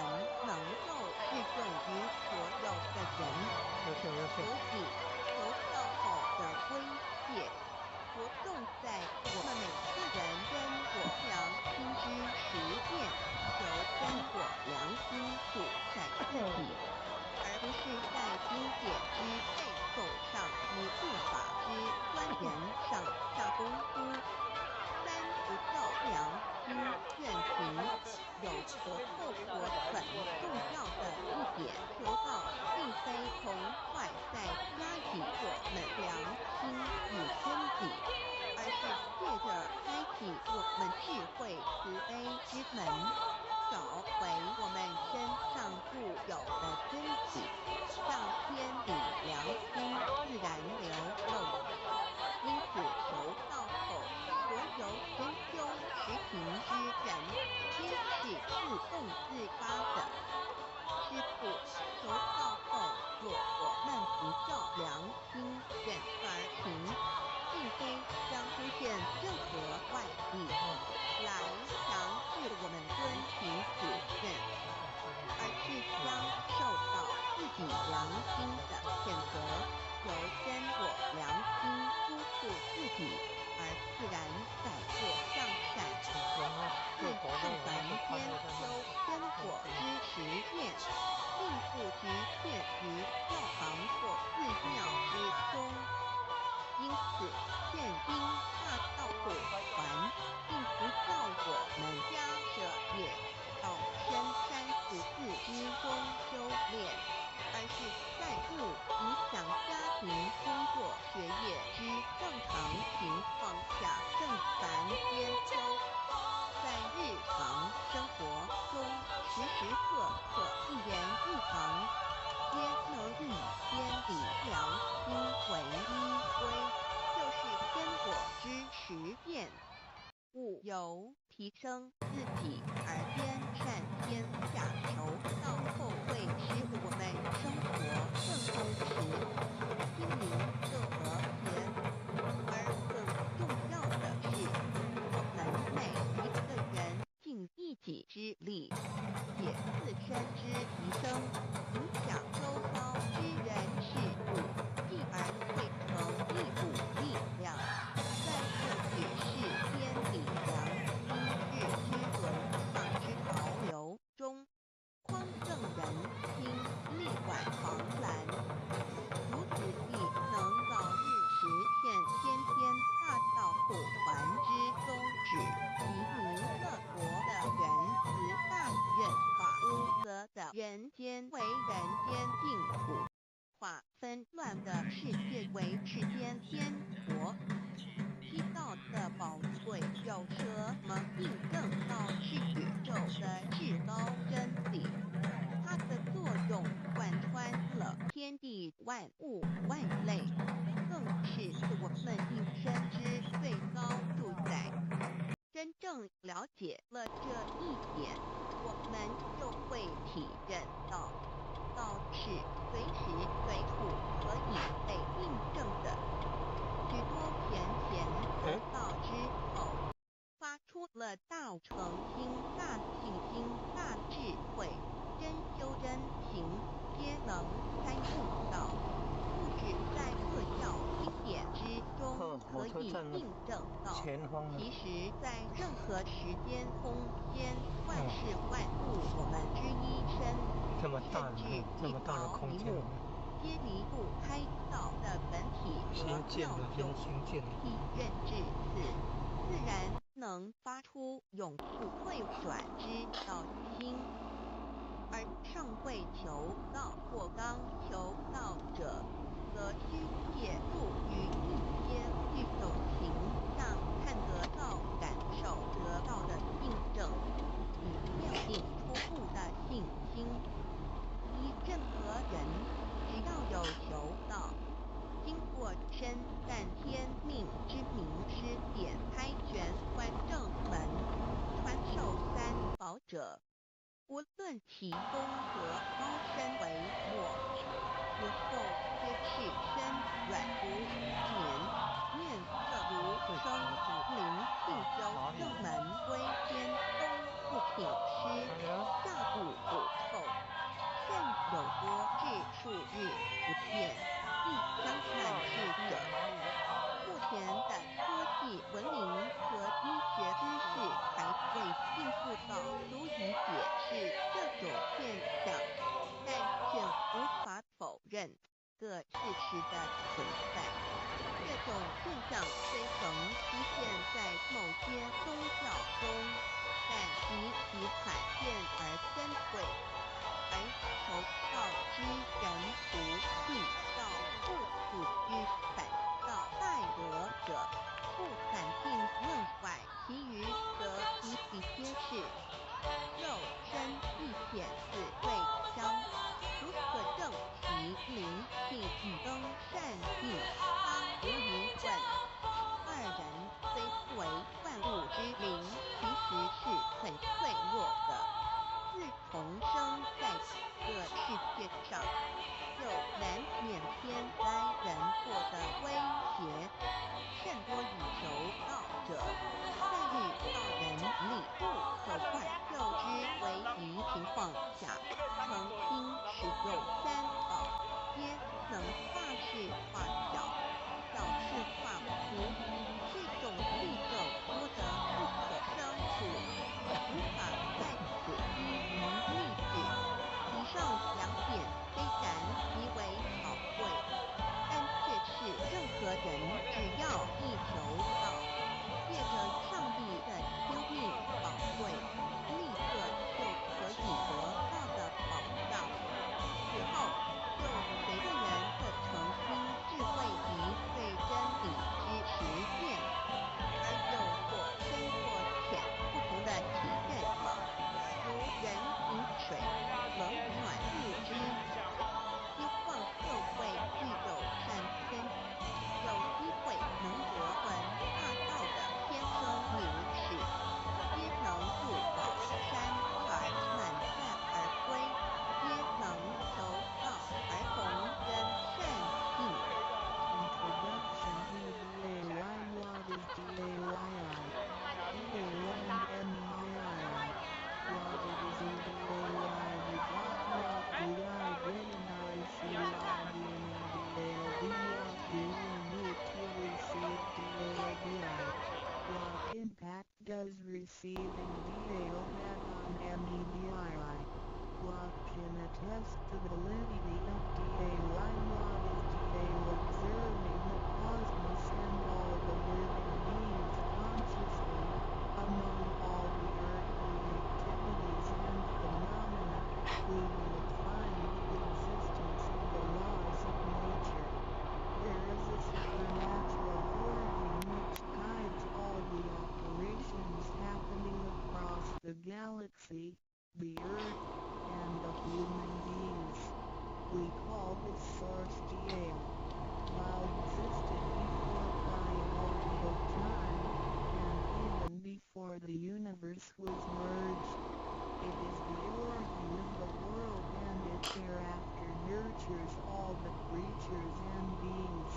S2: 能够适用于所有的人。所以，求道后的规戒着重在我们每个人真我良心之实践，由真我良心主宰自己，而不是在经典之背诵上与护法之钻研上下功夫。三不教良心愿行，有时候我很重要的一点，求道并非从外在加给我们良心与真理，而是借着开启我们智慧慈悲之门，找回我们身上固有的真理，让天理良心自然流露。因此求道后，所有真修实行之人，皆是自动自发的。师父，求道后，若我们不照良心忍而行，并非将出现任何外力来强制我们遵循主任，而是将受到自己良心的谴责，由真我良心督促自己，而自然改过向善。自上凡间修真我之实验，并不局限于教堂或寺庙之中。因此，现今大道普传，并不叫我们家舍业到深山死寺之中修炼，而是在不影响家庭、工作、学业之正常情况下正凡间修，在日常生活中时时刻刻一言一行，皆能以天理良心为依归，就是真我之实践。务由提升自己而兼善天下，求道后会使我们生活更充实，心灵更和谐。而更重要的是，我们每一个人尽一己之力，且自身之提升，影响周遭之人事物，继而汇成一股力量，在这只是天理良心日之轮换之潮流中，匡正人心，力挽狂澜。如此亦能早日实现天天大道普传之宗旨，以弥勒国的仁慈大愿，化污浊的人间为人间净土，化纷乱的世界为世间天国。知道的宝贵有什么印证到是宇宙的至高真理，它的作用贯穿了天地万物万类，更是我们一生之最高主宰。真正了解了这一点，我们就会体认到，道是随时随处可以被印证的。许多贤贤得道之后，发出了大诚心、大信心、大智慧，真修真行，皆能参悟到，不止在各教经典之中可以印证到，其实在任何时间、空间、万事万物，我们之一生，甚至一毫一亩，皆离不开道的本体和妙用，体认至此，自然能发出永不退转之道心。而尚未求道或刚求道者，则需借助于一些具种形上看得到、感受得到的印证，以奠定初步的信心。任何人只要有求道，经过身但天命之名师点开玄关正门，传授三宝者，无论其功德高深为末，日后皆是身软如棉，面色如霜如灵，信修正门归天，功不请师，下不补后，甚有多至数日不见，亦相传世者。目前的科技文明和医学知识还未进步到足以解释这种现象，但却无法否认各事实的存在。这种现象虽曾出现在某些宗教中，但极其罕见而珍贵，而求道之人不信道不处之反道待得者，不惨尽论坏，其余则比比皆是。肉身亦显自瑞香，如可证其灵性与登善应，当无疑问。二人虽不为万物之灵，其实是很脆弱的，自重生在这个世界上，就难免天灾人祸的威胁，甚多以求道者，在遇道人理不可怪救之为急情况下，曾经使用三宝，皆能化事化小，小事化无。这种例证多得不可胜数，无法在此一一例举。以上两点虽然极为宝贵，但却是任何人只要一求道，借着上帝的天命宝贵，立刻就可以得到的宝藏。此后就随个人的诚心、智慧及对真理之实践，而有或深或浅不同的体认了。如人饮水，冷暖自知，希望各位具有善根，有机会能得闻大道的天生名士，皆能入宝山而满载而归，皆能求道而同根善性。
S3: Introduction to DAY. What is DAYI? DAY-MEII. What it is DAY? We got what DI did and I see why meaning DALD. What do we need to receive DALDI? What impact does receiving DAL have on MEDI? What can attest to the validity of DAY? What is DAL? Observing the cosmos and all the living beings consciously, among all the earthly activities and phenomena, we will find the existence of the laws of nature. There is a supernatural origin which guides all the operations happening across the galaxy, the Earth, and the human beings. We call this source DAL. While existed before biological time, and even before the universe was merged, it is the origin of the world and it thereafter nurtures all the creatures and beings.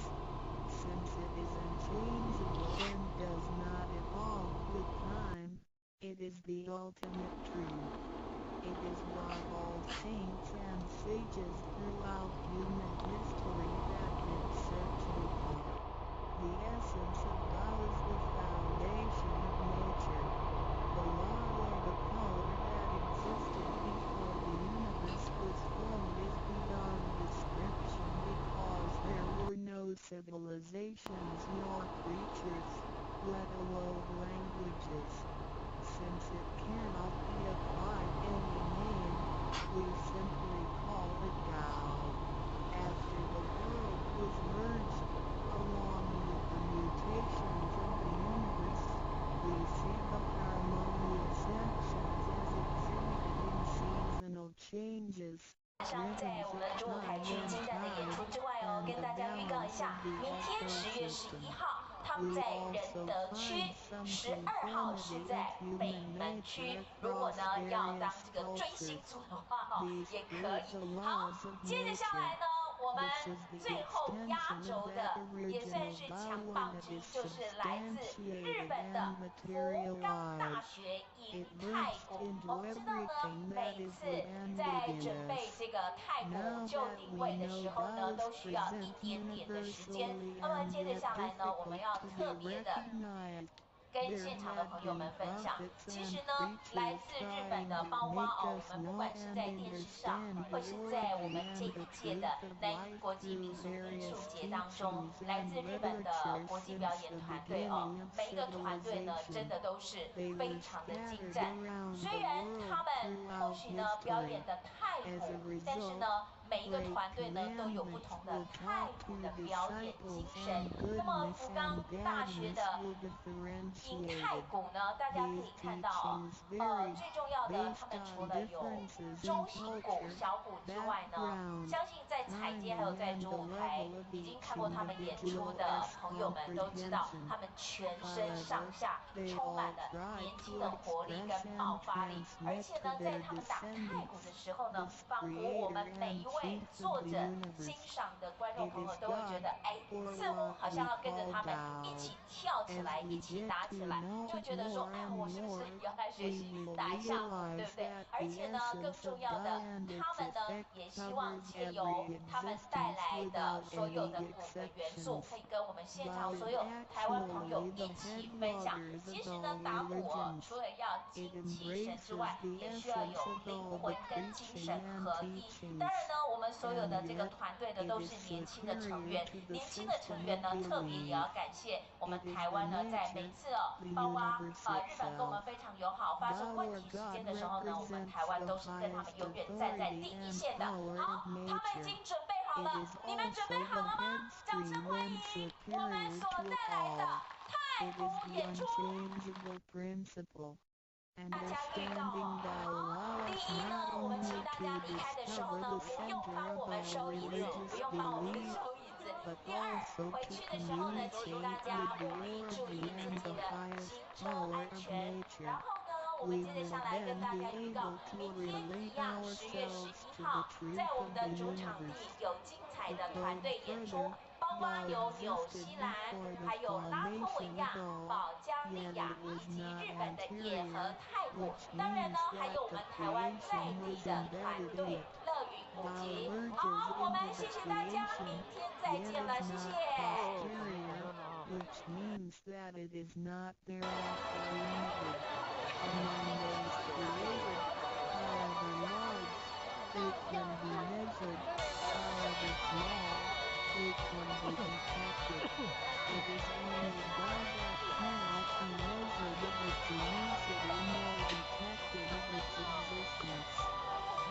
S3: Since it is unchangeable and does not evolve with time, it is the ultimate truth. It is what all saints and sages throughout human history have been searching for. The essence of God is the foundation of nature. The law or the color that existed before the universe was formed is beyond description civilizations nor creatures, let alone languages. Since it cannot be applied any name, we simply call it Tao. After the world was merged, along with the mutations of the universe, we see the harmonious actions as exhibited in seasonal changes,
S4: 在我们中舞台剧精湛的演出之外哦，跟大家预告一下，明天10月11号，他们在仁德区，12号是在北门区。如果呢要当这个追星族的话哈，也可以。好，接着下来呢，我们最后压轴的也算是强棒之一，就是来自日本的福冈大学银太鼓。我们知道呢，每次在准备这个太鼓就定位的时候呢，都需要一点点的时间。那么接着下来呢，我们要特别的跟现场的朋友们分享，其实呢，来自日本的包括哦，我们不管是在电视上，或是在我们这一届的南英国际民俗艺术节当中，来自日本的国际表演团队哦，每一个团队呢，真的都是非常的精湛。虽然他们或许呢表演的太鼓，但是呢，每一个团队呢都有不同的太鼓的表演精神。那么福冈大学的银太鼓呢，大家可以看到，最重要的，他们除了有中型鼓、小鼓之外呢，相信在彩街还有在主舞台已经看过他们演出的朋友们都知道，他们全身上下充满了年轻的活力跟爆发力，而且呢，在他们打太鼓的时候呢，仿佛我们每一位坐着欣赏的观众朋友都会觉得，哎，似乎好像要跟着他们一起跳起来，一起打起来，就觉得说，哎，我是不是也要来学习打一下鼓，对不对？而且呢，更重要的，他们呢也希望借由他们带来的所有的鼓的元素，可以跟我们现场所有台湾朋友一起分享。其实呢，打鼓除了要精气神之外，也需要有灵魂跟精神合一。当然呢，我们所有的这个团队的都是年轻的成员，年轻的成员呢，特别也要感谢我们台湾呢，在每次包括日本跟我们非常友好，发生问题之间的时候呢，我们台湾都是跟他们永远站在第一线的。好，他们已经准备好了，你们准备好了吗？掌声欢迎我们所带来的太鼓演出。大家预告好，第一呢，我们请大家离开的时候呢，不用帮我们收椅子，不用帮我们收椅子。第二，回去的时候呢，请大家务必注意自己的行车安全。然后呢，我们接着下来跟大家预告，明天一样10月11号，在我们的主场地有精彩的团队演出。包括有纽西兰，还有拉脱维亚、保加利亚以及日本的野和太鼓，当然呢还有我们台湾在地的团队乐云古籍。好，我们谢谢大家，明天再见了，谢谢。
S3: It can be detected. It is only by that cannot be measured if its immensity nor detected of its existence.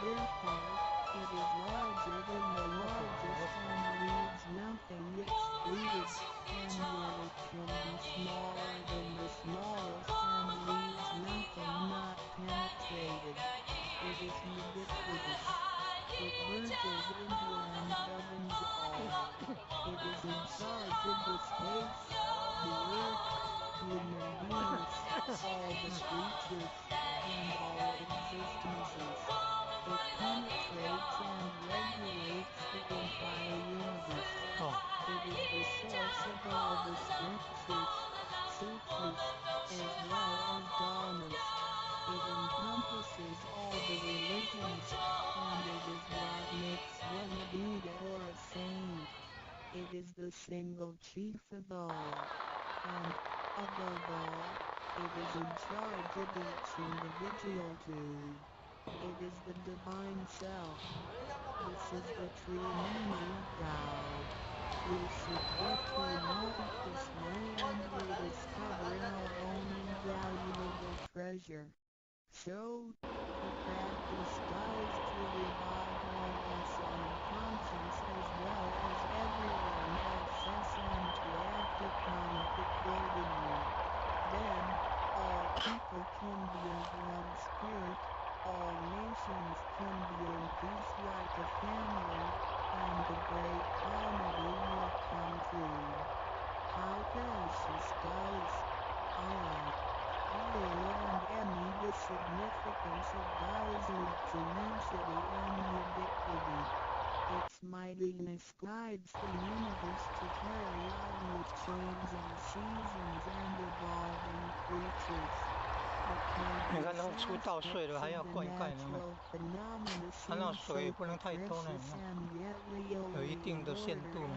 S3: Therefore, it is larger than the largest and leaves nothing excluded, and yet it can be smaller than the smallest and leaves nothing not penetrated. It is ubiquitous. It merges into and governs all. It is in charge of the space, the earth, human beings, all the creatures, and all existences. It penetrates and regulates the entire universe. It is the source of all the scriptures, sutras, as well as dharmas. It encompasses all the religions, and it is what makes one a Buddha or a saint. It is the single chief of all. And, above all, it is in charge of each individual too. It is the divine self. This is the true meaning of Tao. We should get to know it this way and we discover our own invaluable treasure. So, to practice Taoist to revive oneness and conscience as well as everyone else's and to act upon it accordingly. Then, all people can be of one spirit, all nations can be in peace like a family, and the great comedy will come true. How precious Taoist! I learned the significance of Taoism, its immensity and ubiquity. Its mightiness guides the universe to carry on with changing seasons and evolving creatures.
S5: 你看那个出稻穗了还要灌溉呢，它那水不能太多呢，有一定的限度呢，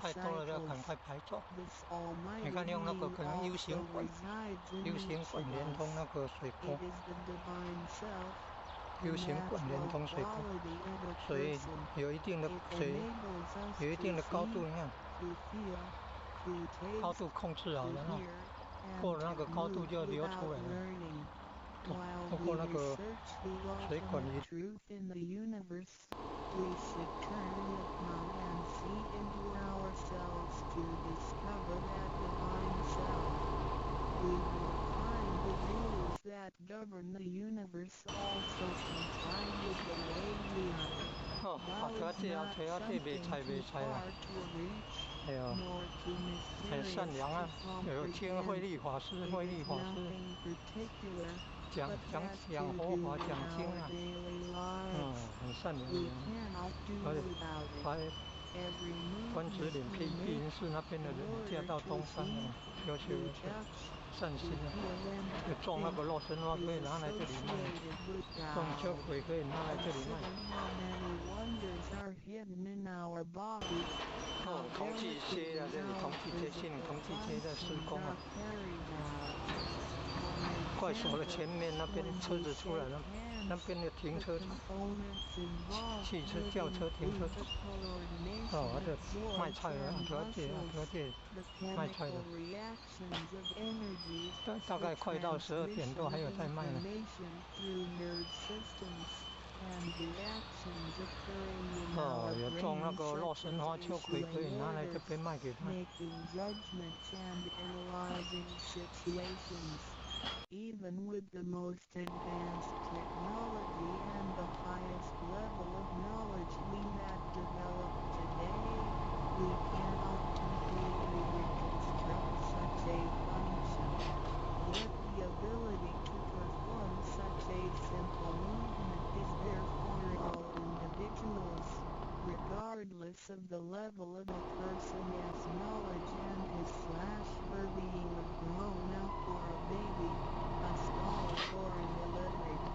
S5: 太多了要赶快排走。你看用那个可能 U 型管连通那个水沟。U 型管连通水沟，水有一定的高度，你看，高度控制好了呢，过了那个高度就要流出来了，通过那个水管里。
S3: That govern the universe also comply with the way we are. That is not something too far to reach, nor too mysterious to comprehend. It is nothing particular, but that to do in our daily lives. We cannot do without it. Every movement we make, in order to see, to touch,
S5: 善心啊，就种那个洛神花可以拿来这里卖，种秋葵可以拿来这里卖。同济街啊，这里同济街新同济街在施工啊，快手的前面那边车子出来了，那边的停车场，汽车轿车停车场。哦，这卖菜的阿德街卖菜的，大概快到12点多还有在卖呢。哦，有种那个洛神花、秋葵可以拿来这边卖给他。Even with the most advanced technology and the highest level of knowledge we have developed today, we cannot completely reconstruct such a function. Yet the ability to perform such a simple movement is there for all individuals, regardless of the level of a person's knowledge and his/her being a grown-up or a baby, a scholar or an illiterate.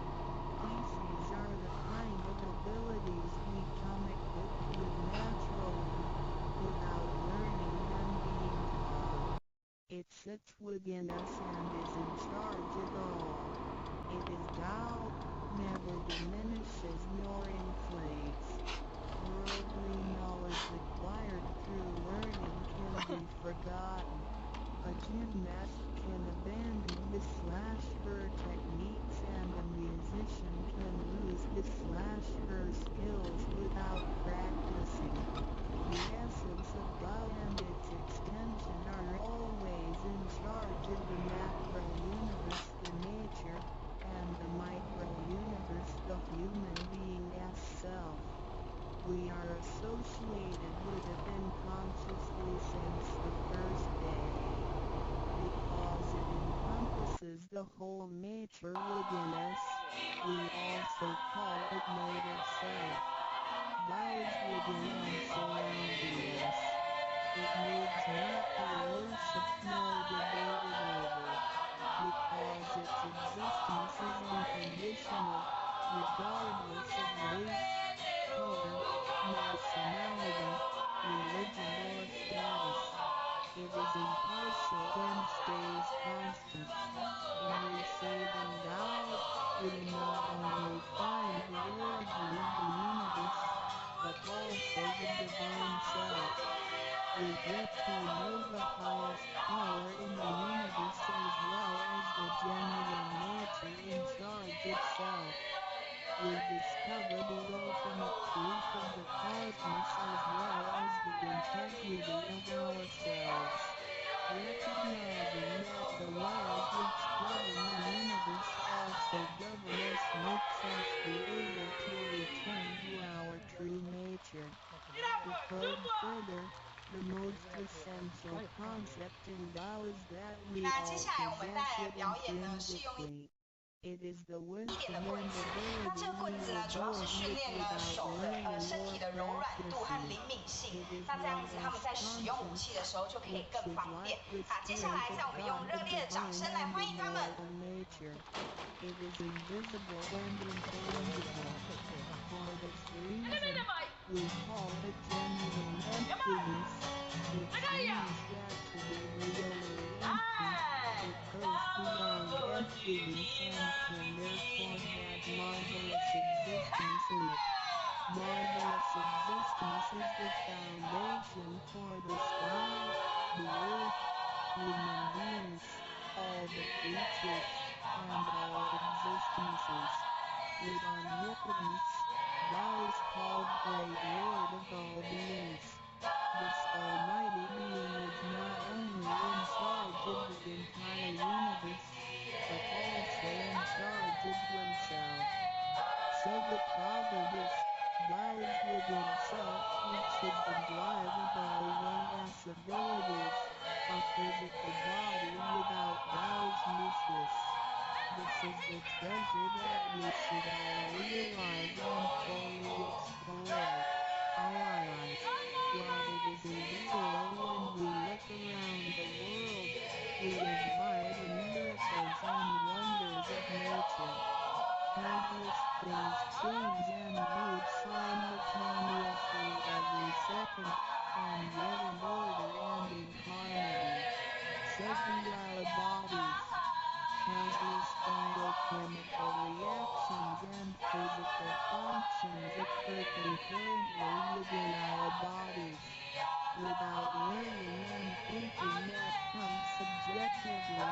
S5: These are the kind of abilities we come equipped with naturally, without learning them being taught. It sits within us and is in charge of all. It is Tao, never diminishes nor inflates. Worldly knowledge acquired through learning can be forgotten. A gymnast can abandon his/her techniques and a musician can lose his/her skills without practicing. The essence of Tao and its extension are always in charge of the macro-universe, the nature, and the micro-universe, the human being as self. We are associated with it unconsciously since the first day. Because it encompasses the whole nature within us, we also call it native self. Lies within and surrounding us. It needs not be worshipped nor debated over. Because its existence is unconditional, regardless of race, color, nationality, religion or status. It is impartial and stays constant. In receiving Tao, we not only find the worldly universe, but also the divine self. We get to know the highest power in the universe as well as the genuine nature in charge itself. We discover the ultimate truth of the cosmos as well as the integrity of ourselves. Recognizing that the laws which govern the universe also govern us makes us be able to return to our true nature. To probe further, the most essential concept in Tao is that we
S1: 那接
S5: all
S1: 下来我们带
S5: possess
S1: 来的
S5: it
S1: 表演呢，是用
S5: intrinsically. It is the
S1: 一
S5: wisdom
S1: 点的棍
S5: and
S1: 子。那这
S5: ability
S1: 个棍
S5: we
S1: 子呢，
S5: were
S1: 主要是
S5: born
S1: 训
S5: with
S1: 练呢
S5: without
S1: 手的
S5: learning
S1: 身体
S5: or
S1: 的柔软度和
S5: practicing.
S1: 灵敏性。
S5: It is
S1: 那这样
S5: one
S1: 子他们在使用武
S5: constant,
S1: 器的时候就可以
S5: which
S1: 更
S5: is
S1: 方
S5: like
S1: 便。
S5: the
S1: 接下
S5: spirit
S1: 来，
S5: of
S1: 让我们用
S5: God,
S1: 热
S5: the
S1: 烈的掌
S5: divine
S1: 声来
S5: and
S1: 欢迎他们。
S5: immortal nature. It is invisible and intangible. For this reason, we call it genuine emptiness, which means that to be really empty, it goes beyond emptiness and can therefore have marvelous existence in it. Marvelous existence is the foundation for the sky, the earth, human beings, all the creatures, and all existences. With omnipotence, Thou is called Great Lord of all beings. This almighty being is not only in charge of the entire universe, but also in charge of himself. So the proverb is, Thou is within self, which is the drive of all one's abilities. A physical body without Thou is useless. This is the treasure that we should all realize and fully explore. Alas, while it is illegal when we look around the world, we admire the miracles and wonders of nature. Countless things change and move simultaneously every second, and yet in order and in harmony. So do our bodies. Countless biochemical reactions and physical functions occur concurrently within our bodies. Without learning and thinking that comes subjectively,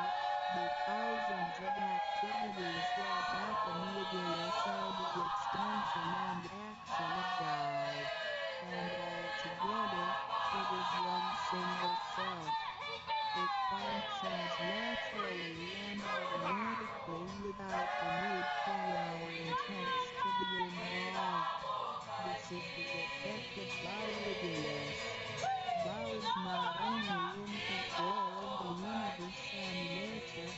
S5: the thousands of activities that happen within us are the extension and action of God. And altogether, it is one single self. It functions naturally and automatically without the need for our intents to be involved. This is the effect of God within us. Thou is not only in control of the universe and nature,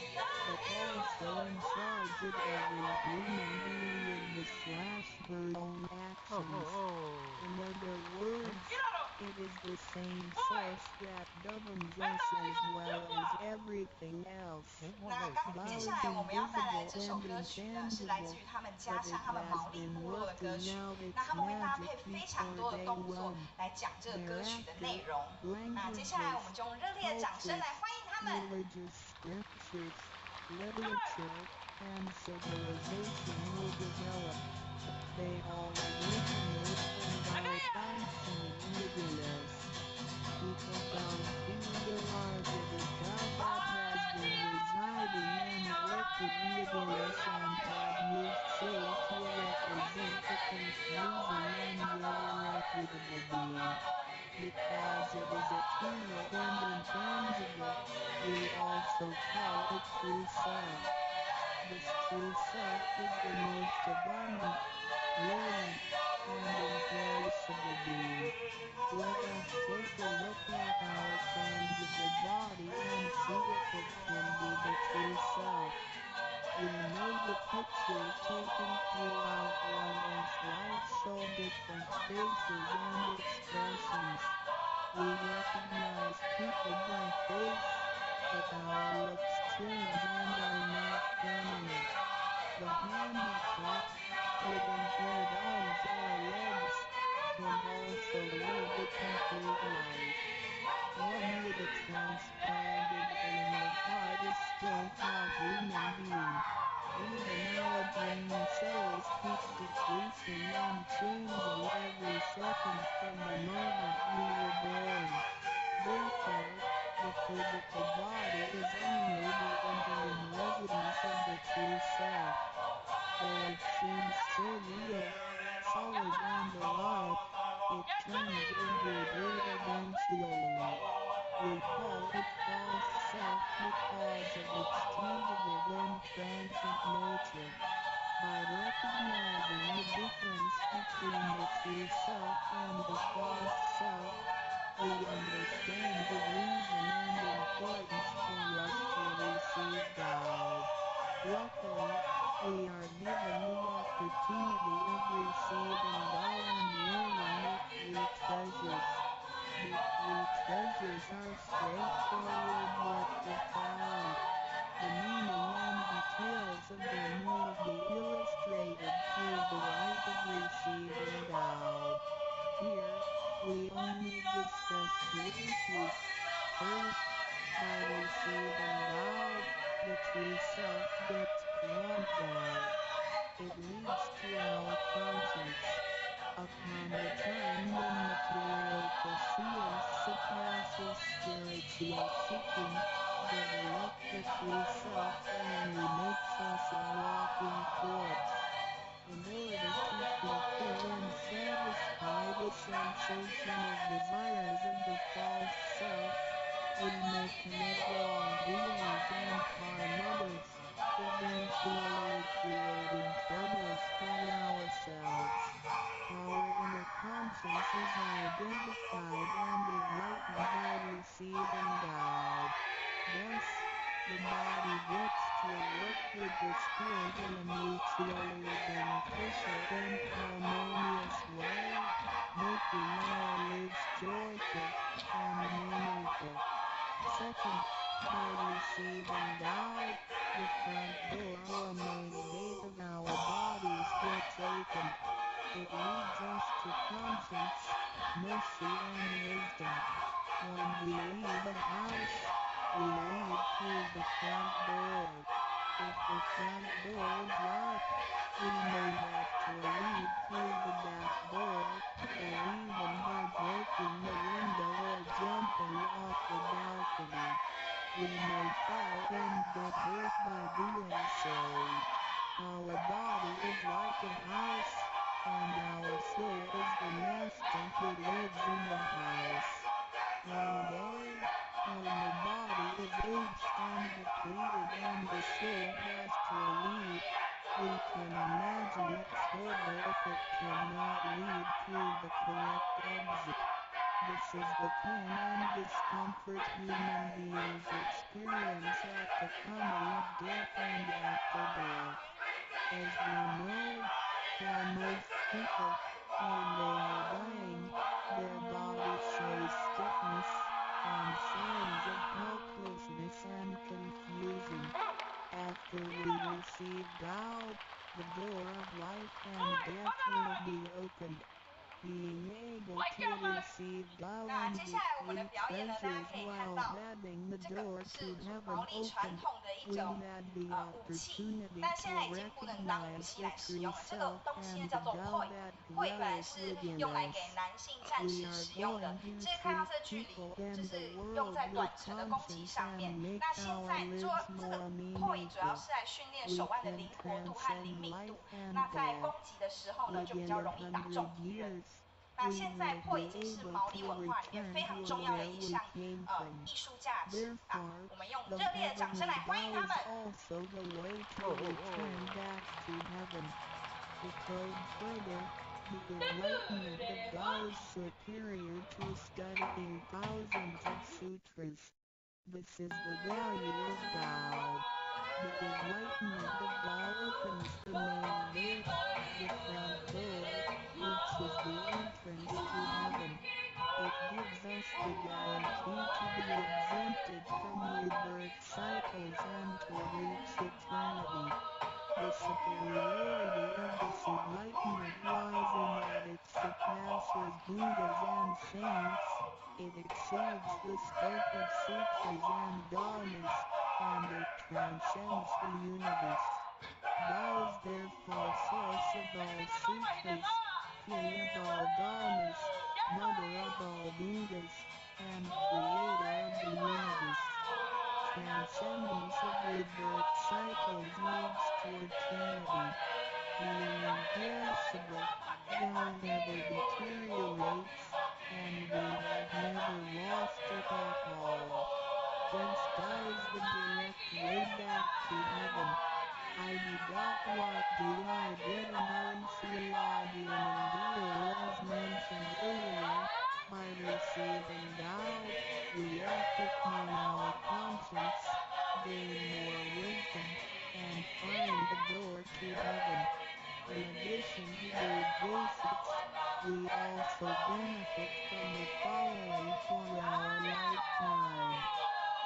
S5: but also in charge of every human being in his/her own actions. In other words, it is the same source that governs us as well as everything else.
S1: 那接下来我们要带来这首歌曲呢，是来自于他们家乡他们毛利部落的歌曲。那他们会搭配非常多的动作来讲这个歌曲的内容。那接下来我们就用热烈的掌声来欢迎他们。
S5: Religious scriptures, literature, and civilization will develop. They all originate from our functioning within us. People don't realize it is God that has been residing and working within us and have used soul to represent the confusing and irreputable being. Because it is eternal and intangible, we also call it true self. This true self is the most abundant, brilliant, and imperishable being. Let us take a look at our tangible body and see if it can be the true self. We know the pictures taken throughout one's life show different faces and expressions. We recognize people by face, but our looks change and are not permanent. The handicapped, with impaired arms or legs, can also live a complete life. One with a transplanted animal heart is still a human being. Even our brain cells keep decreasing and changing every second from the moment we were born. that the body is only the enduring residence of the true self. Though it seems so real, solid and alive, it turns into dread eventually. We call it false self because of its tentative and transient nature. By recognizing the difference between the true self and the false self, we understand the reason and importance for us to receive God. Luckily, we are given the opportunity of receiving God and learning the three treasures. The three treasures are straightforward yet profound. The meaning and details of them will be illustrated through the light of receiving God. Here, we only discuss two issues. First, by receiving God, the true self gets qualified. It leads to our conscience. Upon the time when material pursuance surpasses spiritual seeking, the true self only makes us a walking corpse. In order to fulfill and satisfy the sensational desires of the false self, we may commit wrongdoings and harm others, eventually creating troubles for ourselves. Our inner conscience is identified and enlightened by receiving God. Thus, the body gets to work with the spirit in a mutually beneficial and harmonious way, making our lives joyful and meaningful. Second, by receiving God, the front door or main gate of our bodies gets opened. It leads us to conscience, mercy and wisdom. When we leave a house, we leave through the front door. If the front door is locked, we may have to leave through the back door, or even by breaking the window or jumping off the balcony. We may fall and get hurt by doing so. Our body is like a house, and our soul is the master who lives in the house. One day, when the body is aged and depleted and the soul has to leave, we can imagine its horror if it cannot lead through the correct exit. This is the pain and discomfort human beings experience at the coming of death and after death. As we know, for most people, when they are dying, their body shows stiffness and signs of helplessness and confusion. After we receive God, the door of life and death will be opened. Being able to receive God and the three treasures while having the door to heaven open, we had the opportunity to recognize the true self and the God that dwells within us. We are going to treat people and the world with conscience and make our lives more meaningful. We can transcend life and death. Within 100 years, we will be able to return to where we came from. Therefore, the heavenly vow is also the way to return back to heaven. To probe further, the enlightenment of Tao is superior to studying thousands of sutras. This is the value of Tao. The enlightenment of Tao opens the main gate, the front door, which is the entrance to heaven. It gives us the guarantee to be exempted from rebirth cycles and to reach eternity. The superiority of this enlightenment lies in that it surpasses Buddhas and saints, it exceeds the scope of sutras and dharmas, and it transcends the universe. Tao is therefore source of all sutras, king of all dharmas, mother of all Buddhas, and creator of the universe. descendants of rebirth cycles leads toward Trinity. Being imperishable, God never deteriorates, and we have never lost it at all. Hence God is the direct way back to heaven. What do I get an Unciologian and deal as mentioned earlier, by receiving God, we affirm our conscience, gain more wisdom, and find the door to heaven. In addition to these basics, we also benefit from the following for our lifetime.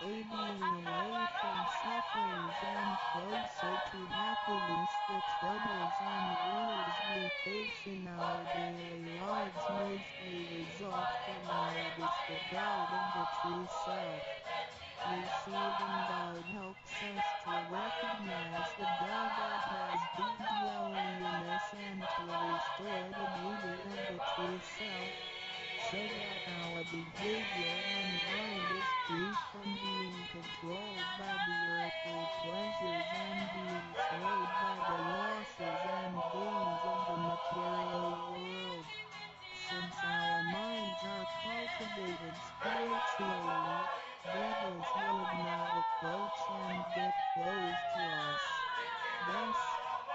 S5: Being away from sufferings and closer to happiness. The troubles and worries we face in our daily lives mostly result from our disregard of the true self. Receiving God helps us to recognize the God that has been dwelling in us and to restore the beauty of the true self, so that our behavior and mind is free from being controlled by the earthly pleasures and being swayed by the losses and gains of the material world. Since our minds are cultivated spiritually, devils would not approach and get close to us. Thus,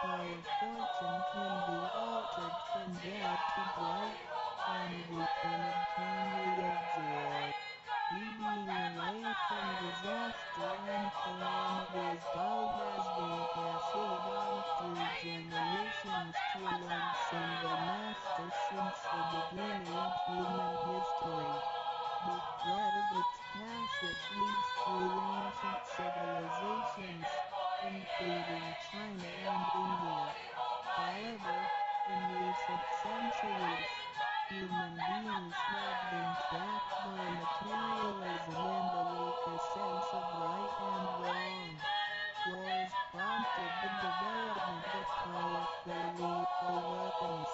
S5: our fortune can be altered from bad to bright, and we can obtain real joy. Being away from disaster and calamities. God has been passing on through generations to one single master since the beginning of human history. The thread of its passage leads through ancient civilizations, including China and India. However, in recent centuries, human beings have been trapped by materialism and a weaker sense of right and wrong. Wars prompted the development of powerful lethal weapons.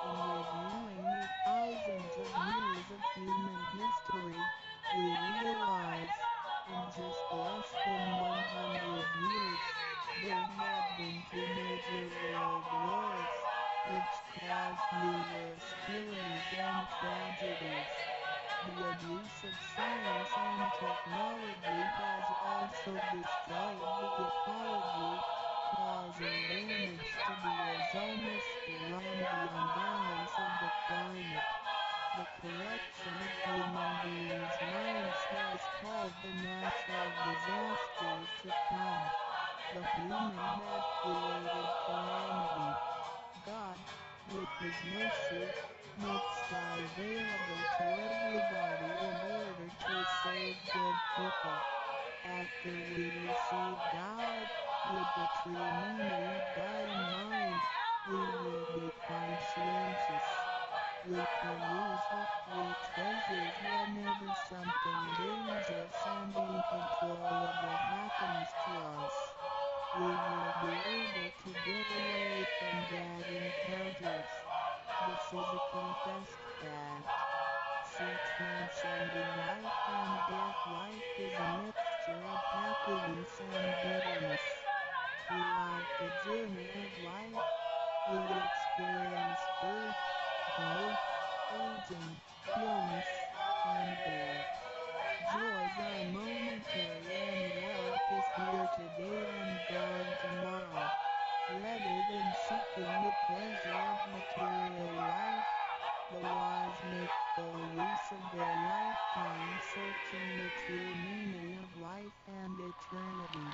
S5: In reviewing the thousands of years of human history, we realize, in just less than 100 years, there have been two major world wars, which caused numerous killings and tragedies. The abuse of science and technology has also destroyed the ecology, causing damage to the ozonosphere and the imbalance of the climate. The corruption of human beings' minds has caused the natural disasters to come. The human had created calamity. God, with His mercy, makes God available to everybody in order to save good people. After we receive God, with the true meaning of God in mind, we will be conscientious. We can use what we treasures whenever something dangerous and uncontrollable happens to us. We will be able to get away from bad encounters. This is a confessed fact. See, transcending life and death. Life is a mixture of happiness and bitterness. Throughout the journey of life, we experience birth, growth, aging, illness, and death. Joys are momentary and wealth is here today and gone tomorrow. Rather than seeking the pleasure of material life, the wise make full use of their lifetime searching the true meaning of life and eternity.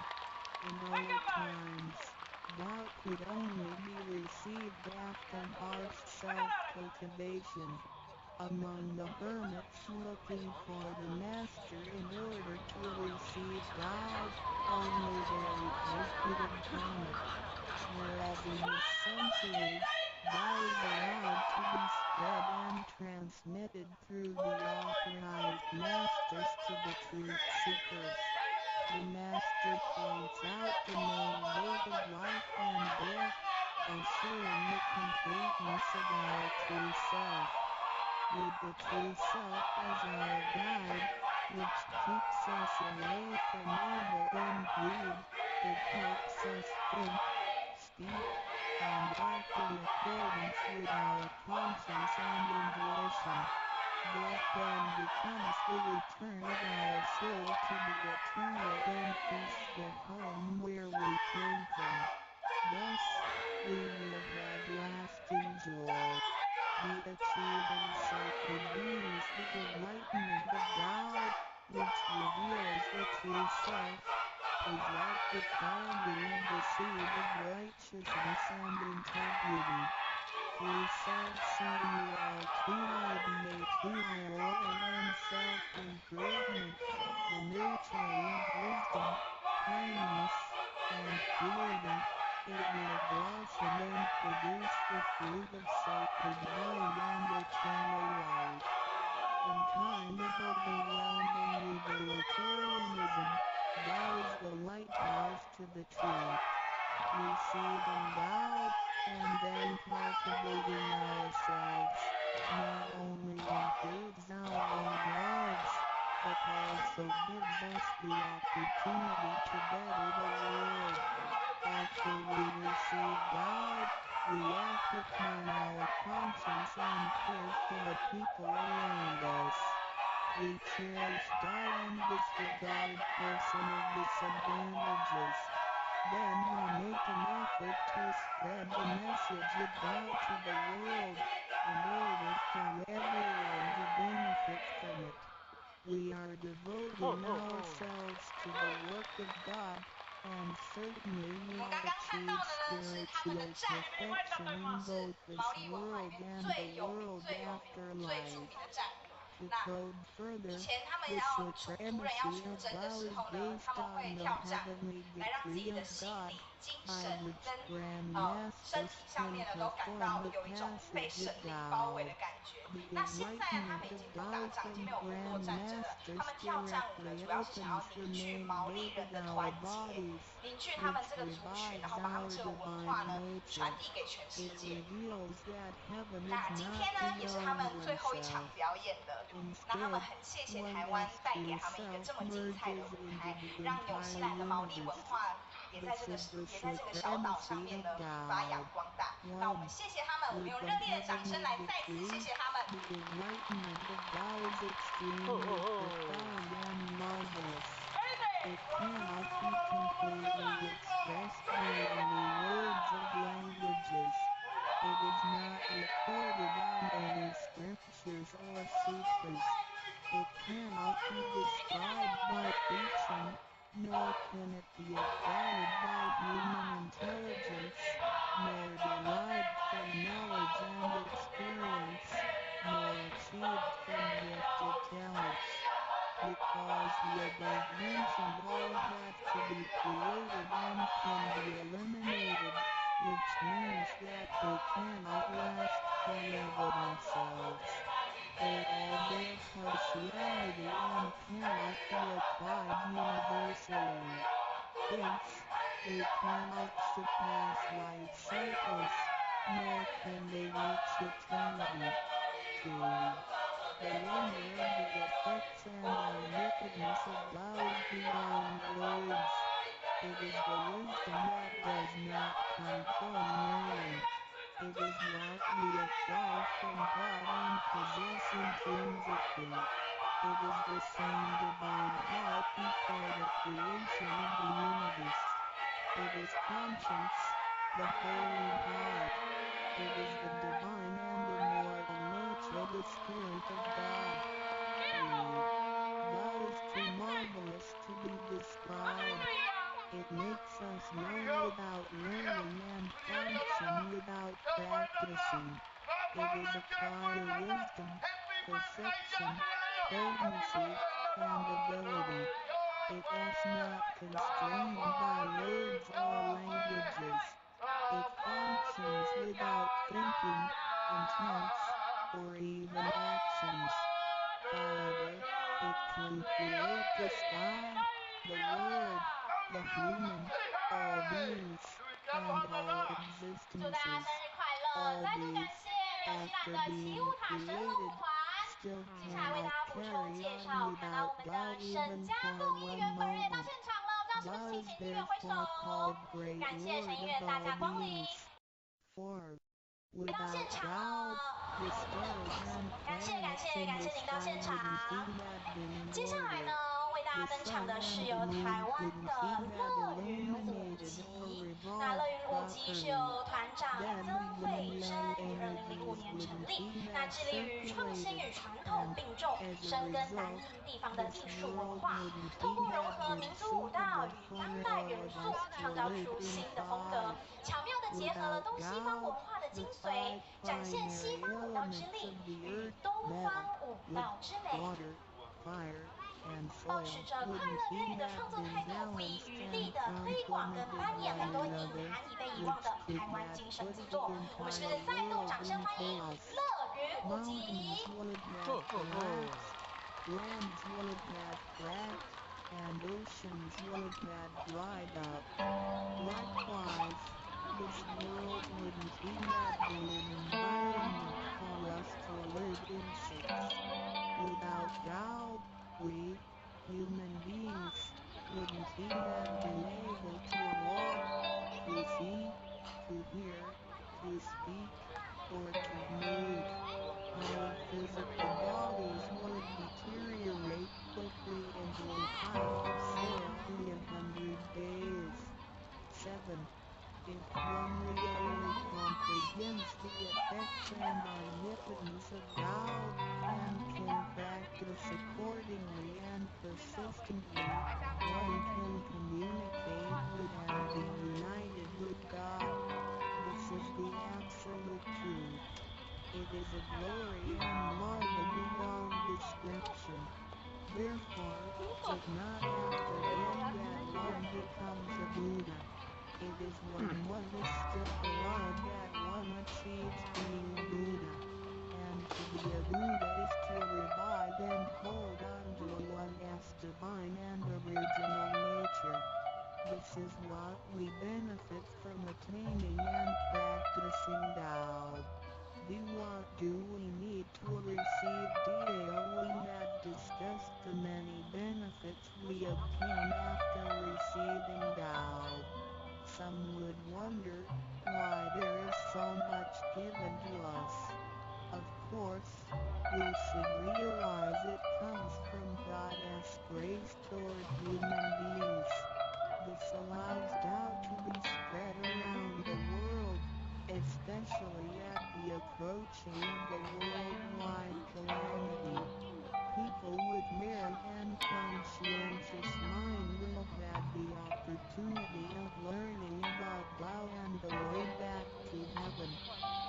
S5: In old times, doubt could only be received after harsh self-cultivation. Among the hermits looking for the master in order to receive God, only very few could obtain it. Whereas in this century, God is allowed to be spread and transmitted through the authorized masters to the truth seekers. The master points out the main gate of life and death, assuring the completeness of our true self. With the true self as our guide, which keeps us away from evil and greed. It helps us think, speak, and act in accordance with our conscience and intuition. Death then becomes the return of our soul to the eternal and peaceful home where we came from. Thus, we will have lasting joy. The achieving sacred beings the enlightenment of God, which reveals the true self, is like the planting of the seed of righteousness and integrity. Through self-seeing ultimately to our own and self-improvement, the nurturing of wisdom, kindness, and purity, it will blossom and produce the fruit of sacred mind and eternal life. In time of overwhelming utilitarianism, God is the lighthouse to the truth. Receiving God, and then cultivating ourselves, not only improves our own lives, but also gives us the opportunity to better the world. After we receive God, we act upon our conscience and care for the people around us. We cherish God and disregard personal disadvantages. Then we make an effort to spread the message of God to the world, in order for everyone to benefit from it. We are devoting ourselves to the work of God, and certainly will achieve spiritual perfection in both this world and the world afterlife. To probe further, the supremacy of God is based on the heavenly decree of God, by which Grand Masters can perform the passage of God. The enlightenment of God from Grand Masters directly opens the main gate of our bodies, which revives our divine nature. It reveals that heaven is not beyond oneself. Instead, one has to self-merges into the entire universe. This is the supremacy of God. 1. With the heavenly decree, the enlightenment of God is extremely profound and marvelous. It cannot be completely expressed by any words or languages. It is not recorded on any scriptures or sutras. It cannot be described by fiction, nor can it be acquired by human intelligence, nor derived from knowledge and experience, nor achieved from gifted talents. Because the above mentioned all have to be created and can be eliminated, which means that they cannot last forever themselves. They all bear partiality and cannot be applied universally. Hence, they cannot surpass life cycles, nor can they reach eternity. 2. The wonder of the effects and omnipotence of God is beyond words. It is the wisdom that does not come from learning. It is what we acquire from God and possess intrinsically. It is the same divine heart before the creation of the universe. It is conscience, the holy heart. It is the divine and immortal nature, the Spirit of God. 3. God is too marvelous to be described. It makes us know without learning and function without practicing. It is acquired wisdom, perception, potency, and ability. It is not constrained by words or languages. It functions without thinking, intents, or even actions. However, it can create the sky, the world, the human, all beings, and all
S4: 祝大家
S5: existences.
S4: 生日快乐！
S5: All
S4: 那就感
S5: these,
S4: 谢日本
S5: after
S4: 的骑
S5: being
S4: 舞塔神鹿
S5: created,
S4: 团。
S5: still
S4: 接下来为大
S5: cannot
S4: 家补充
S5: carry
S4: 介
S5: on
S4: 绍，看到我
S5: without
S4: 们
S5: Gao
S4: 的沈
S5: even
S4: 家
S5: for
S4: 栋议
S5: one
S4: 员本人也到
S5: moment.
S4: 现场了，不知道是不是
S5: Gao
S4: 请
S5: is
S4: 请议员挥手。
S5: therefore called Great
S4: 感谢
S5: Lord
S4: 沈议
S5: of
S4: 员大
S5: all
S4: 驾光临，
S5: beings. 4.
S4: 到现
S5: Without
S4: 场
S5: Gao,
S4: 了。
S5: the stars and
S4: 感谢
S5: planets in
S4: 您到
S5: the
S4: 现
S5: sky
S4: 场。
S5: wouldn't have been in
S4: 接下来呢，
S5: order.
S4: 为大家
S5: The
S4: 登场
S5: sun
S4: 的是
S5: and
S4: 由
S5: the
S4: 台
S5: moon
S4: 湾
S5: couldn't
S4: 的
S5: keep that
S4: 乐云舞
S5: illuminated
S4: 集。
S5: or
S4: 那乐
S5: revolve
S4: 云舞集是
S5: properly.
S4: 由团长
S5: Then
S4: 曾
S5: the
S4: 慧珍
S5: luminary
S4: 于2005
S5: energies
S4: 年成
S5: wouldn't
S4: 立，
S5: be
S4: 那
S5: that
S4: 致力于创新
S5: circulated,
S4: 与传统
S5: and
S4: 并重，
S5: as a
S4: 深耕南
S5: result,
S4: 印地方的
S5: this
S4: 艺术文
S5: world
S4: 化，
S5: wouldn't
S4: 透
S5: be
S4: 过融
S5: that
S4: 合民族舞蹈
S5: unsuitable
S4: 与
S5: for
S4: 当代
S5: all
S4: 元
S5: of
S4: 素，
S5: us to
S4: 创造
S5: live
S4: 出
S5: in
S4: 新的风格，
S5: 5.
S4: 巧妙地结合了
S5: Without
S4: 东西方文
S5: God,
S4: 化的精
S5: the
S4: 髓，
S5: 5
S4: 展现西
S5: primary
S4: 方舞蹈之
S5: elements
S4: 力
S5: of the
S4: 与
S5: earth,
S4: 东方
S5: metal,
S4: 舞
S5: wood,
S4: 蹈之美。
S5: water, fire, and
S4: 保
S5: soil
S4: 持着快
S5: wouldn't
S4: 乐粤
S5: be
S4: 语的
S5: that
S4: 创作
S5: been
S4: 态度，不遗
S5: balanced
S4: 余
S5: and
S4: 力的推广跟
S5: complemented
S4: 扮演
S5: one
S4: 很多已
S5: another,
S4: 难以被遗
S5: which
S4: 忘的
S5: could
S4: 台湾
S5: have
S4: 精神
S5: put
S4: 之
S5: the
S4: 作。我们是不是
S5: entire
S4: 再度
S5: world
S4: 掌声
S5: in
S4: 欢迎
S5: chaos.
S4: 乐云舞
S5: Mountains
S4: 集？
S5: would have collapsed, lands would have cracked, and oceans would have dried up. Likewise, this world wouldn't be that good an environment for us to live in. 6. Without God, we, human beings, wouldn't even been able to walk, to see, to hear, to speak, or to move. Our physical bodies would deteriorate quickly into a pile of soil in 100 days. 7. If one really comprehends the effects and omnipotence of God, and can practice accordingly and persistently, one can communicate with and be united with God. This is the absolute truth. It is a glory and marvel beyond description. Therefore, it does not have to be that one becomes a Buddha. It is when one is still alive that one achieves being Buddha. And to be a Buddha is to revive and hold on to one's divine and original nature. This is what we benefit from attaining and practicing Tao. What do we need to receive detail? We had discussed the many benefits we obtain after receiving Tao. Some would wonder why there is so much given to us. Of course, we should realize it comes from God's grace toward human beings. This allows Tao to be spread around the world, especially at the approaching of the worldwide calamity. People with merit and conscientious mind will have the opportunity of learning about Tao and the way back to heaven.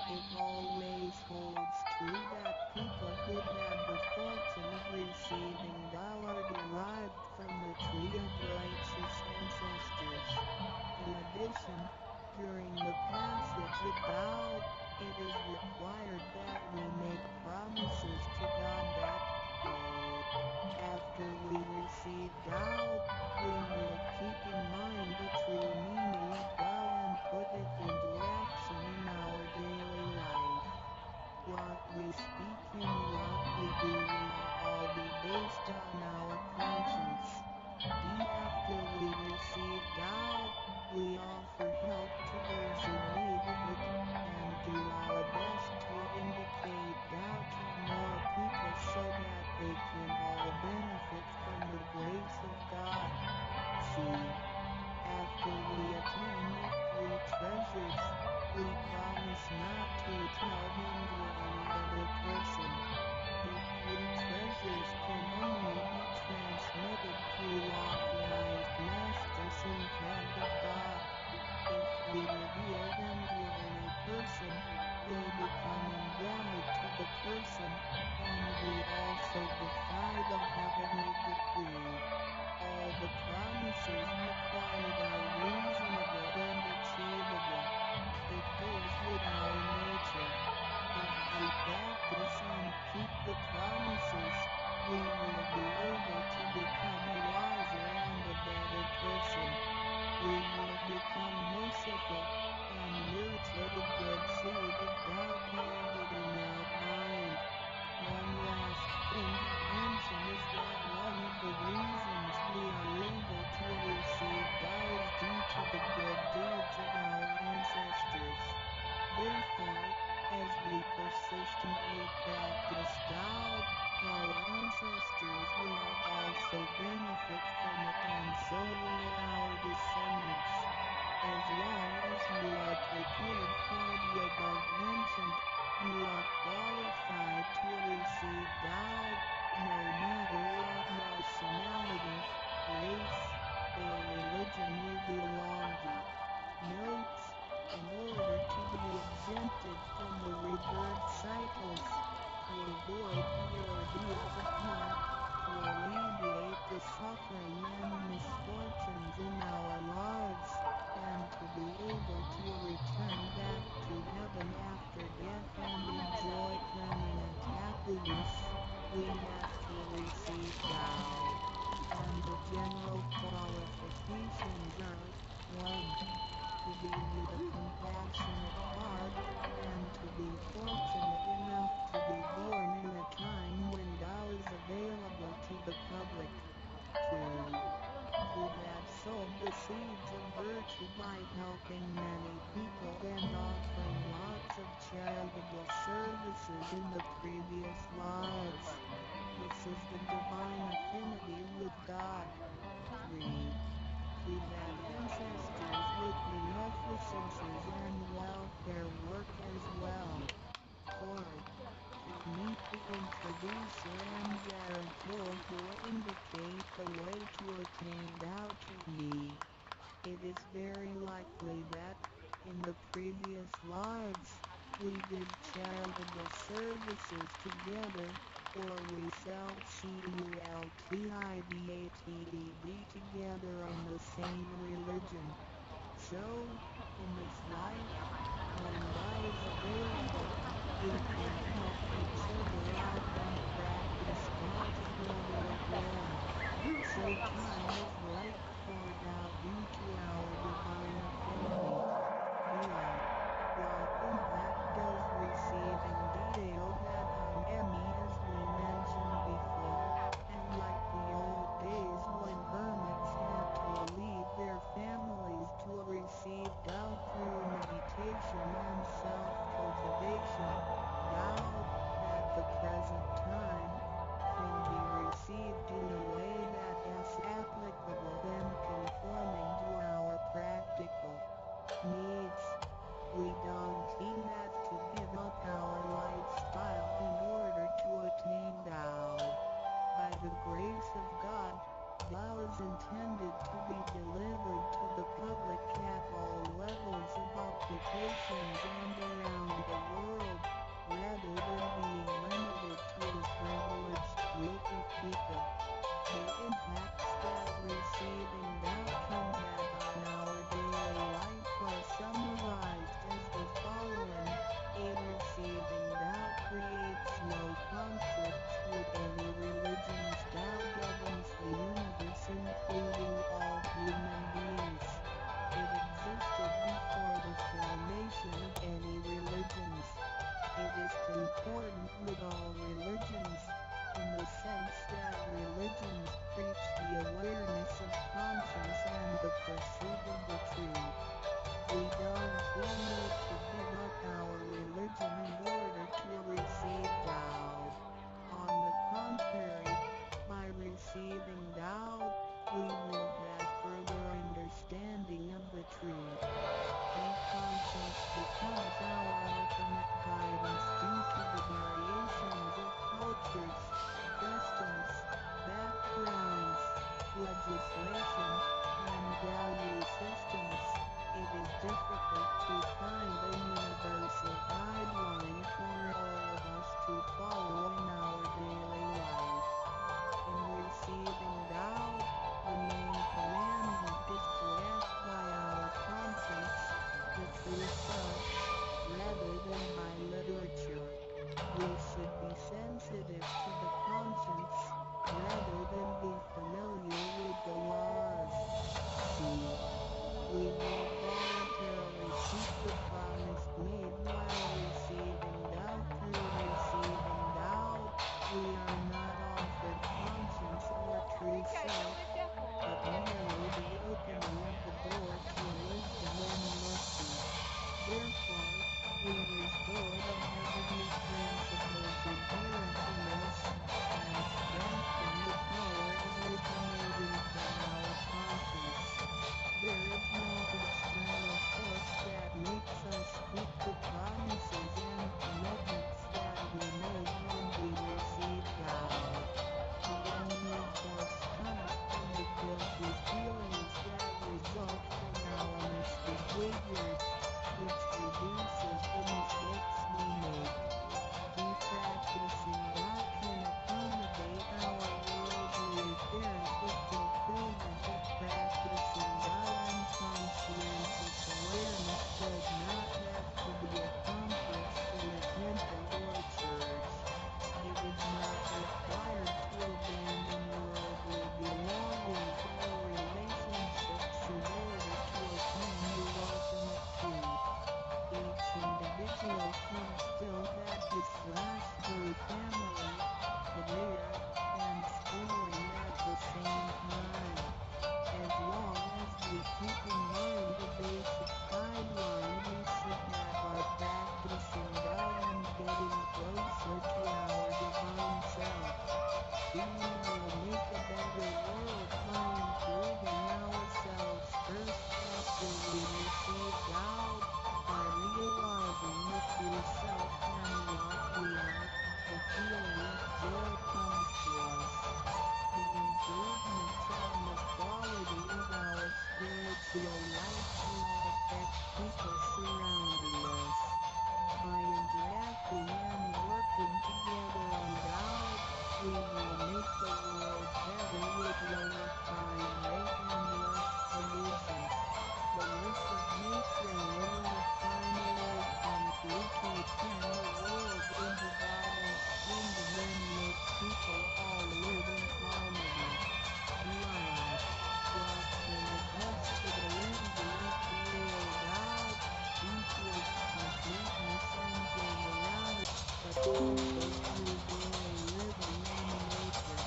S5: It always holds true that people who have the fortune of receiving Tao are we have to receive Tao, and the general qualifications are 1. To be with a compassionate heart, and to be fortunate enough to be born in a time when Tao is available to the public. 2. To have sowed the seeds of virtue by helping many people and offering lots of charitable services in the previous lives. This is the divine affinity with God. 3. To have ancestors with beneficences and welfare work as well. 4. To meet the introducer and guarantor who indicate the way to attain Tao to me. It is very likely that, in the previous lives, we did charitable services together, or we CULTIVATED together in the same religion. So, in this life, when Tao is available, we can help each other out and practice Tao together again. So time is right for Tao due to our divine affinity. While impact does receiving Tao have Ami as we mentioned before, and like the old days when hermits had to leave their families to receive Tao through meditation and self-cultivation, Tao, at the present time, can be received in a way that is applicable and conforming to our practical needs. We don't have to give up our lifestyle in order to attain Tao. By the grace of God, Tao is intended to be delivered to the public at all levels of occupations and around the world, rather than being limited to a privileged group of people. The impacts that receiving Tao can have on our daily life are summarized as the following. A. Receiving Tao creates no conflicts with any religions. Tao governs the universe including all human beings. It existed before the formation of any religions. It is concordant with all religions, in the sense that religions preach the awareness of conscience and the pursuit of the truth. We don't need to give up our religion in order to receive Tao. On the contrary, by receiving Tao, we will have further understanding of the truth. Conscience becomes our ultimate guidance due to the variations of cultures, customs, backgrounds, legislation, and value systems. It is difficult to find a universal guideline for all of us to follow in our daily life. In receiving Tao, the main commandment is to act by our conscience, the true self, rather than by literature. We should be sensitive to the conscience, rather than be familiar with the laws. C. We will voluntarily keep the promise made while receiving Tao. Through receiving Tao, we are not offered conscience or true self, but merely the opening of the door to wisdom and mercy. Therefore, we restore the heavenly principles inherent in us, and strengthen the power originating from our conscience. There is no external force that makes us keep the promises and commitments that we made when we received Tao. The only force comes from the guilty feelings that result from our misbehaviors, which reduces the mistakes we make. Practicing Tao can accommodate our worldly affairs with fulfillment of practicing Tao, and conscientious awareness does not have to be accomplished in a temple or church. It is not required also through daily living in nature.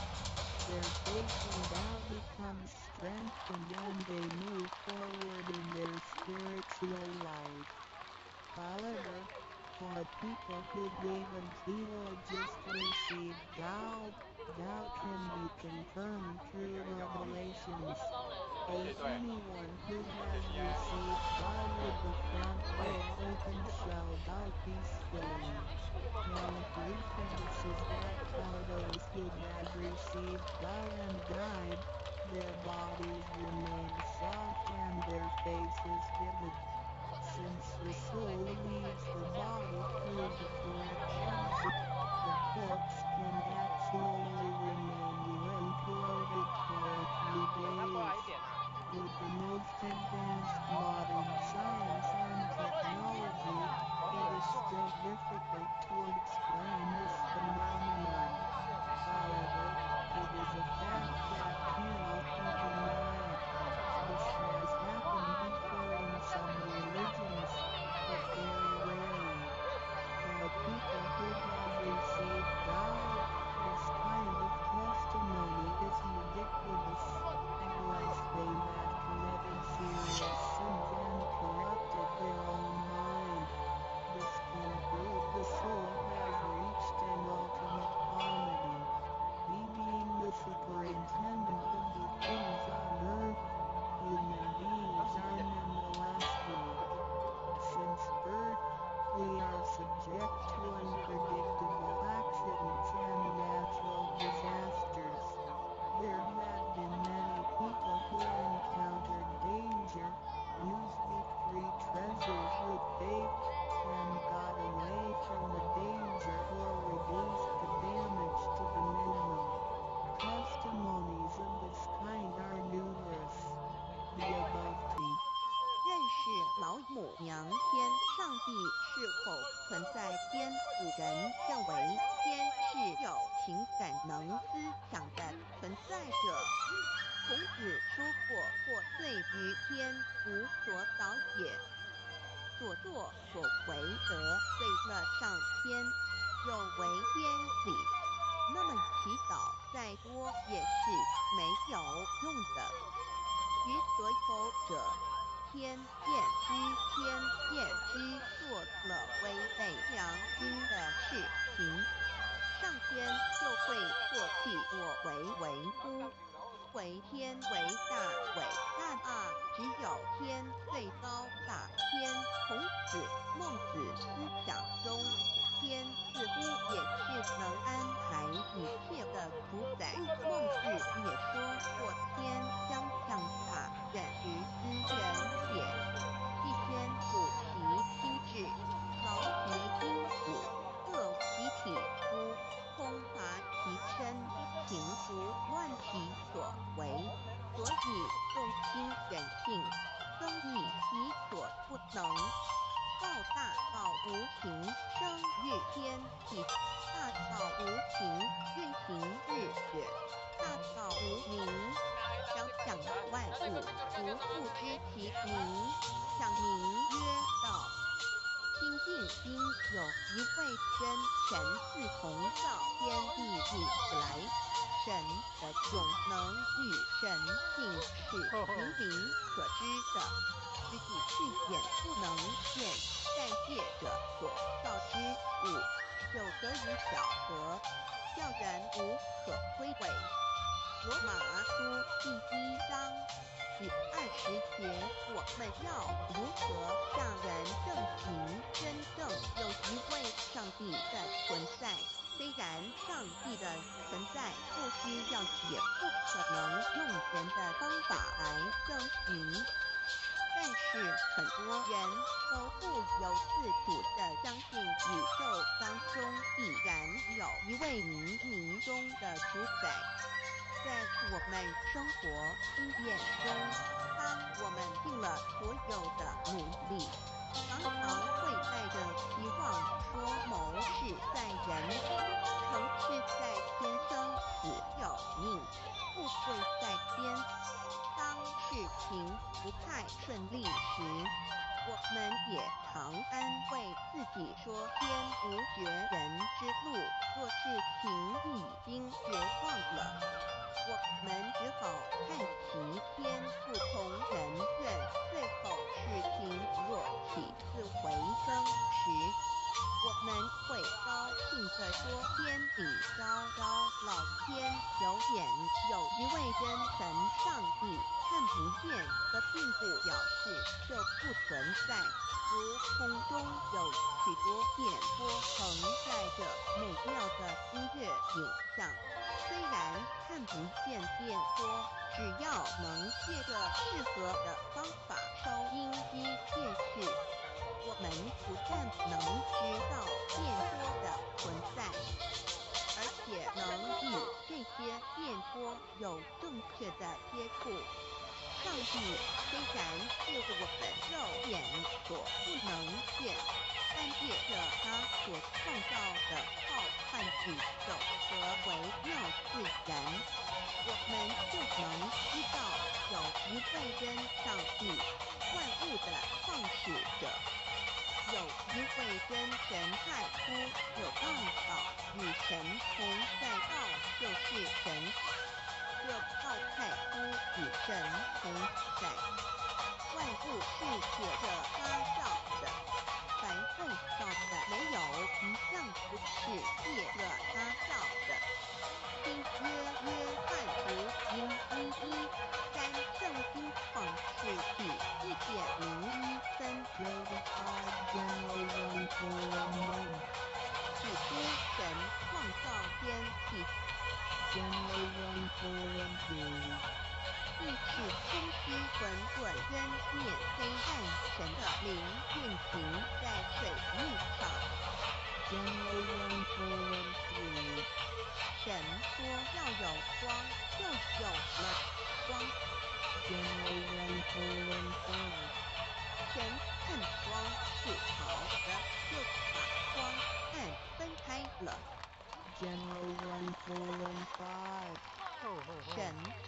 S5: Their faith in Tao becomes strengthened and they move forward in their spiritual life. However, for people who haven't theologically received Tao, Tao can be confirmed through revelations. Anyone who has received Tao with the front door open shall die peacefully. One preference is that for those who have received Tao and died, their bodies remain soft and their faces vivid. Since the soul leaves the body through the correct exit, the corpse can actually remain unclothed for a few days. With the most advanced modern science and technology, it is still difficult to explain this phenomenon. However, it is a fact that cannot be denied. This has happened before in some religions, but very rarely. For people who have received Tao, this kind of testimony is ridiculous, unless they have committed serious sins and corrupted their own mind. This can prove the soul has reached an ultimate harmony. He being the superintendent of the things on earth, human beings are nonetheless weak. Since birth, we are subject to unpredictable accidents and natural disasters. There have been many people who encountered danger, used victory treasures with faith, and got away from the danger or reduced the damage to the minimum. Testimonies of this kind are numerous. The above T.
S2: 认识老母娘天上帝是否存在天古人认为天是有情感能思想的存在者。孔子说过，或罪于天无所导也，所作所为得罪了上天，有违天理，那么祈祷再多也是没有用的。于所有者，天厌之做了违背良心的事情，上天就会唾弃我为乎？为天为大伟大啊！只有天最高大天。孔子、孟子思想中，天似乎也是能安排一切的主宰。孟子也说过，天将降下任于斯人也。一天补其心志，劳其筋骨，饿其体肤，空乏其身，情除乱其所为。所以用心忍性，增益其所不能。道大道无情，生日天体；大道无情，运行日月；大道无名，想想万物，无不知其名。想名曰道。清净心有一位真神自从造天地以来，神的永能与神性是明明可知的，自己是眼不能见，但借着所造之物，就得以晓得，叫人无可推诿。罗马书第1章第20节，我们要如何向人证明真正有一位上帝的存在？虽然上帝的存在不需要也不可能用人的方法来证明，但是很多人都不由自主地相信宇宙当中必然有一位冥冥中的主宰。在我们生活经验中，当我们尽了所有的努力，常常会带着期望说谋事在人，成事在天，生死有命，富贵在天。当事情不太顺利时，我们也常安慰自己说天无绝人之路，若是情已经绝望了，我们只好叹息天不从人愿，最后事情若起死回生时，我们会高兴地说天理昭昭，老天有眼，有一位真神上帝看不见的并不表示就不存在，如空中有许多电波承载着美妙的音乐影像，虽然看不见电波，只要能借着适合的方法收音机电视，我们不但能知道电波的存在，而且能与这些电波有正确的接触。上帝虽然是我们肉眼所不能见，但借着他所创造的浩瀚宇宙和微妙自然，我们就能知道有一位真上帝，万物的创始者，有一位真神太初有道道，与神同在，道就是神。这道太初与神同在，万物是借着他造的，凡被造的没有一样不是借着他造的。新约翰福音1:13圣经创世纪1:01起初神创造天地，地是空虚混沌，渊面黑暗，神的灵运行在水面上。神说要有光，就有了光。神看光是好的，就把光暗分开了。神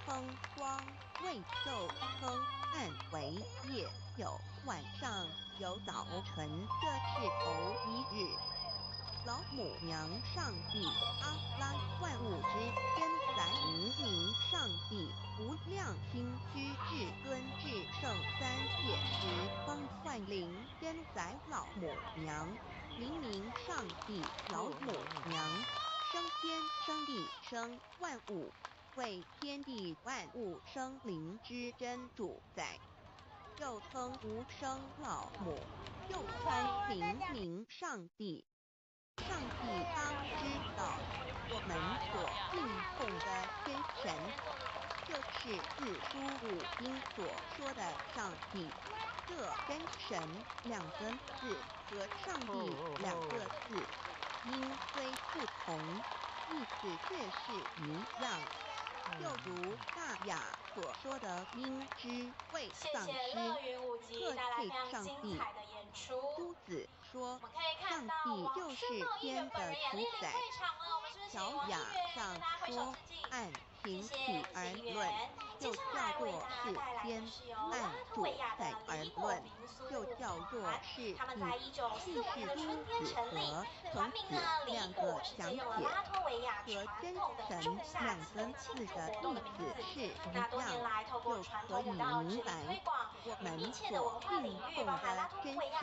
S2: 称光为昼，称暗为夜，有晚上，有早晨，这是头一日。老母娘上帝，阿拉万物之天载无名上帝，无量心居至尊至圣三界十方万灵天载老母娘，黎明上帝老母娘，生天生地生万物，为天地万物生灵之真主宰，又称无生老母，又称灵明上帝。上帝当知道，我们所敬奉的天神，就是自书5经所说的上帝。这跟神2个字和上帝2个字，音虽不同，意思却是一样。就如大雅所说的音之谓丧失，特配上帝。朱子说，上帝就是天的主宰。小雅上说，按形体而论，就叫做是天；按主宰而论，就叫做是地。既是朱子和程子2个讲解，和真神2个字的意思是一样，就可以明白，我们所敬奉的真神，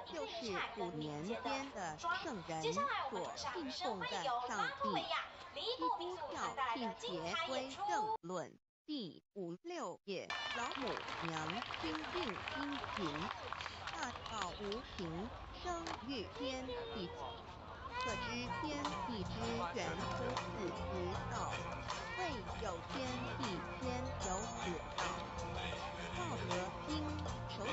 S2: 就是5年间的圣人所敬奉的上帝。基督教信节归正论第56页，老母娘心定殷勤，大道无形，生育天地，可知天地之源出自此道，未有天地先有此道。道德经首5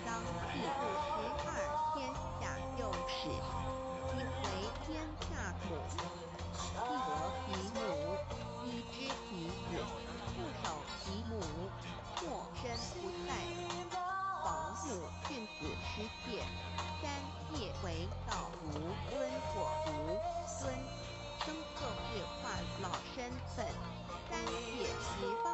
S2: 章第52，天下幼始，以为天下母。既得其母，以知其子，不守其母，莫身不在。皇母训子10戒，3戒为道无尊或无尊，生克制化老身份。3戒十方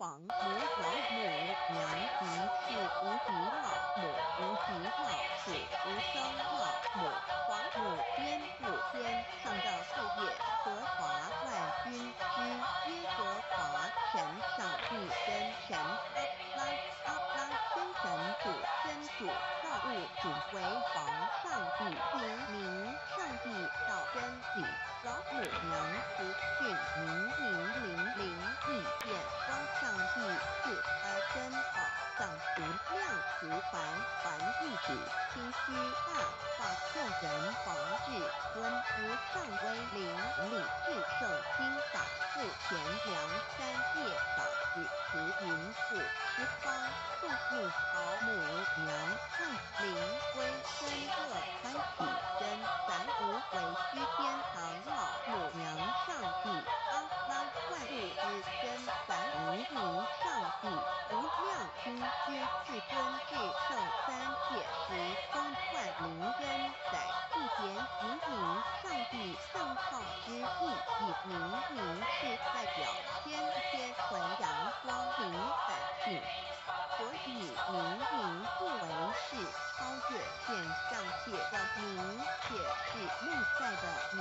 S2: 皇母老母娘即是无极老母，无极老祖无生老母，皇母颠覆天上的父也，和华万军之耶和华神上帝真神阿拉真神主真主造物主为皇上帝名上帝道真理老母娘福训明意见光上帝是而真宝藏无量无凡一体清虚大化众人皇至尊无上威灵理智圣心法富田良三界法语慈云父十方父母保母娘爱灵归真乐欢喜真咱无为居天堂老母娘上帝阿拉万物之真咱无名上帝无量清虚至尊至圣三界时空幻灵真在一点名上帝圣号之意以名是代表天纯阳光明本性，所以名不为是超越现象界的名，且是内在的名。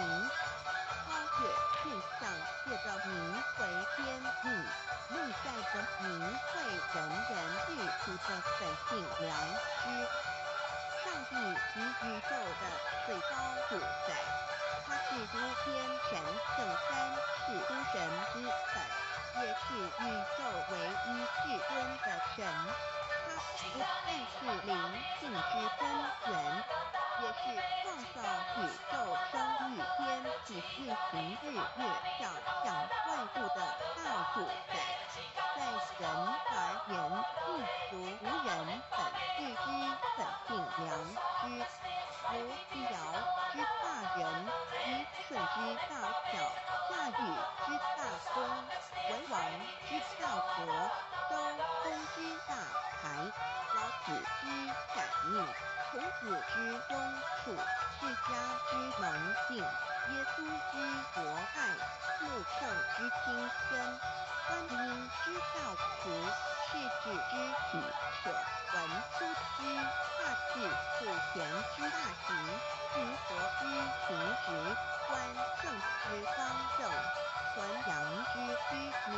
S2: 超越现象界的名为天命，内在的名为人日出的本性良知。上帝及宇宙的最高主宰，他是诸天神圣三世诸神之本，也是宇宙唯一至尊的神。他不但是灵性之根源，也是创造宇宙生育天体运行日月照向万物的大主宰。在人而言，亦属无人本具之本性良知，如医疗之大人，医顺之大巧，驾驭之大功，文王之大德，周公之大才，老子之感应，孔子之忠恕，释迦之能静，耶稣之博爱，穆圣之清深，观音之道除，世子之体舍，文殊之大智，普贤之大行，云何之行实，观圣之方正，纯阳之虚名，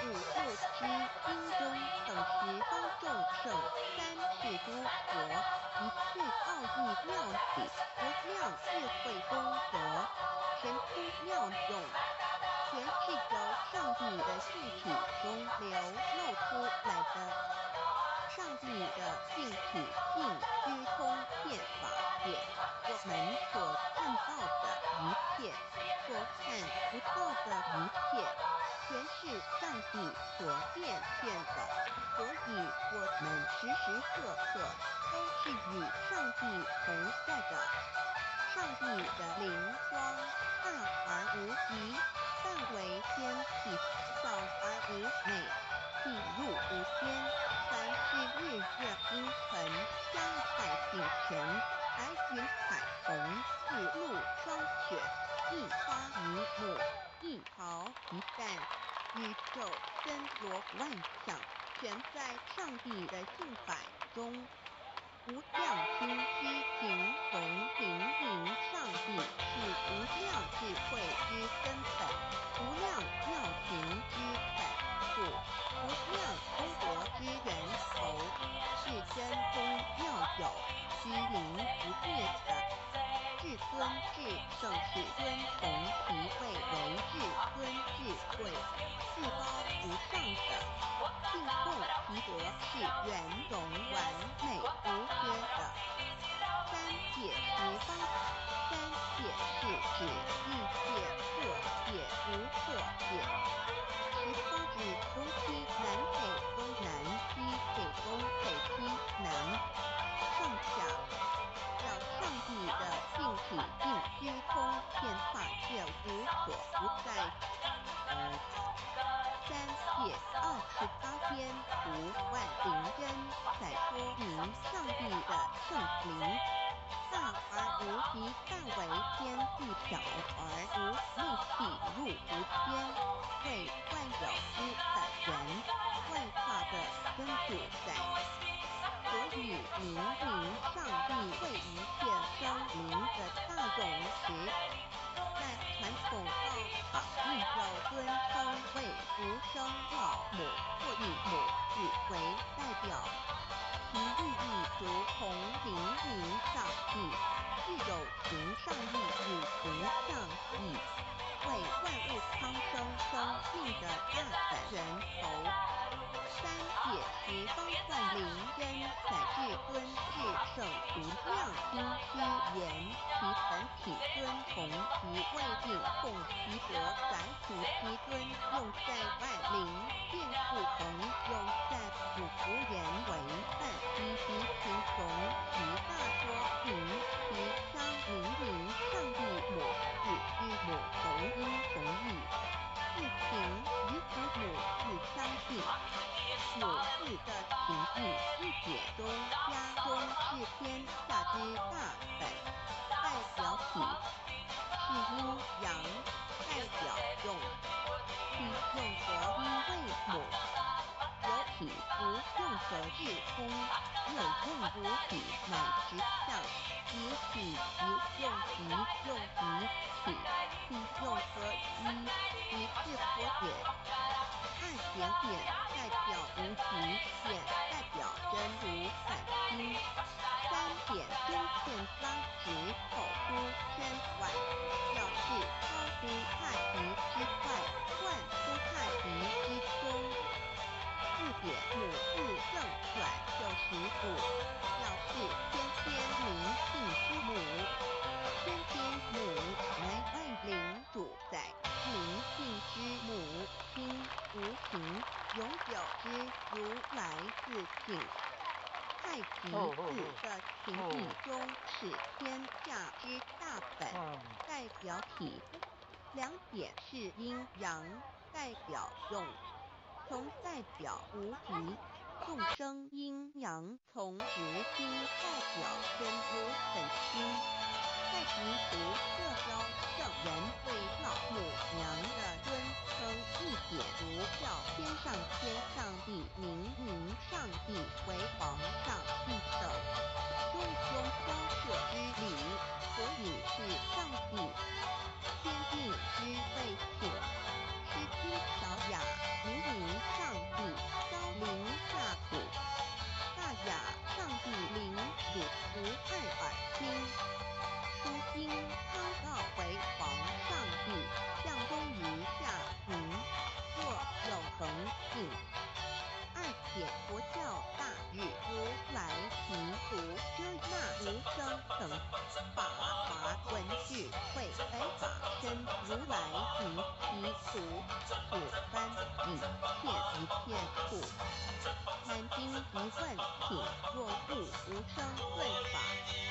S2: 五部之英中等十方众圣，三世诸佛，一切奥义妙体，无量智慧功德，神通妙用，全是由上帝的性体中流露出来的。上帝的性体性虚通变法界，我们所看到的一切，所看不到的一切，全是上帝所变现的，所以我们时时刻刻都是与上帝同在的。上帝的灵光大而无极，但为天体小而无美，地入无边，凡是日月星辰，江海星辰，白云彩虹，日露霜雪，一花一木，一毫一蛋，宇宙森罗万象，全在上帝的性法中。无量清虚平宏平明上帝是无量智慧之根本，无量妙行之本处，无量功德之源头，是真宗妙有，虚灵不灭的。至尊至圣世尊从其位为至尊智慧，至高无上的，净供其德是圆融完美无缺的。三界十方，三界是指一切色界无色界，十方指东西南北东南西北东北西南上下。上帝的性体性虚空遍法界无所不在，三界28篇图万灵真，在说明上帝的圣灵大而无极，但为天地小而无内气入无边，为万有之本源。奉告法应有尊称为无生老母或以母子为代表，其寓意如同灵明上帝，具有形上义与形象义，为万物苍生生命的大本源头。三解十方万灵真载至尊至圣无量心之言，其本体尊同其位定共其德载土其尊用在万灵见不同，用在五福言为伴依其形从其大说明其相明明上帝母子之母同音同义，是情与父母子相近。母子的情义一解中家中是天下之大本，代表体是阴阳，代表用，其用则因为母，有体无用则是空，有用无体乃实相，即体即用即用即体，其用合一，即是佛也。二点点代表无极，点代表真如反心。三点中线拉直口出身外，表示超出太极之外，贯出太极之中。四点母字正转95，表示天天灵性之母。天天母乃万灵主宰，灵性之母心无形，永久之如来自性。太极字的情义中是天下之大本，代表体。两点是阴阳，代表用。从代表无极，众生阴阳从直心代表真如本心。太极图这标圣人对老母娘的尊称一点如叫天上天上帝明明上帝为皇上帝等，中交涉之礼，所以是上帝。天地之谓请，诗经小雅明明上帝高临下土，大雅上帝临汝无爱耳听。书经康告为皇上帝，向东于下民，若永恒性。二点佛教大日如来行图遮那无生成法华文智慧白法身如来行其图，此般以片一片处。南经一问品，若悟无生论法，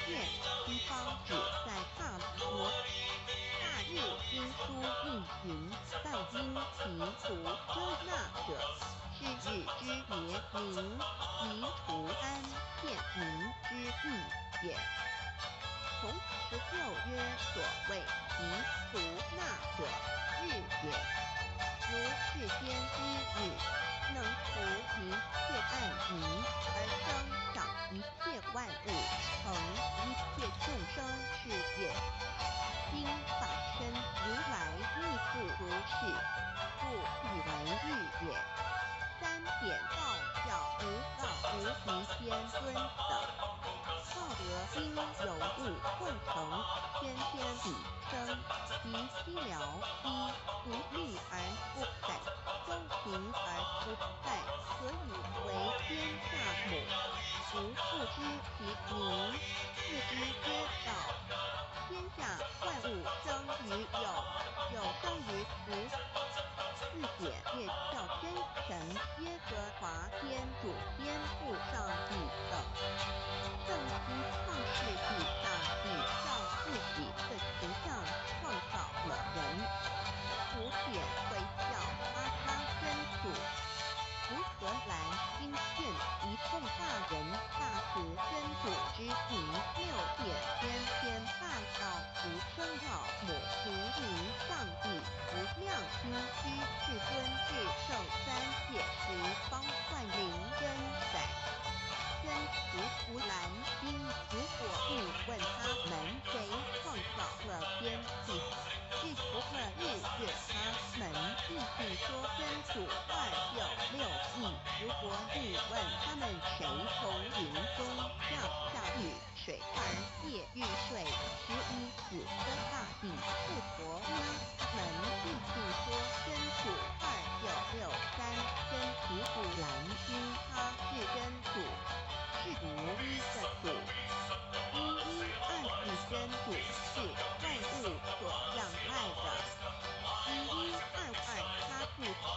S2: 愿西方只在刹那。大日经书应云，但因其图遮那者，是日之别名，即除安片名之意也。从16曰所谓其除那者，日也。如世间之日，能除一切暗迷，而生长一切万物，成一切众生是也。今法身如来亦复如是，故以为日也。三点道教无道无极天尊等，道德因有物混成，天天比生，其寂寥一独立而不改，周平而不殆，所以为天下母。吾不知其名，是之曰道。天下万物生于有，有生于无。四点业教真神耶和华天主颠覆上帝等，圣心创世纪大帝照自己的形象创造了人。五点回教阿拉真主，如何来今现一众大人大慈真主之名。六点天天大道无生老母明明上帝了日月他们继续说真主296亿，如果你问他们谁从云中降下雨水而夜雨水11子的大地复活呢？他们继续说真主2663真皮古兰经他是真主，是独一的主。112是真主，是万物所仰赖的。1122他不生，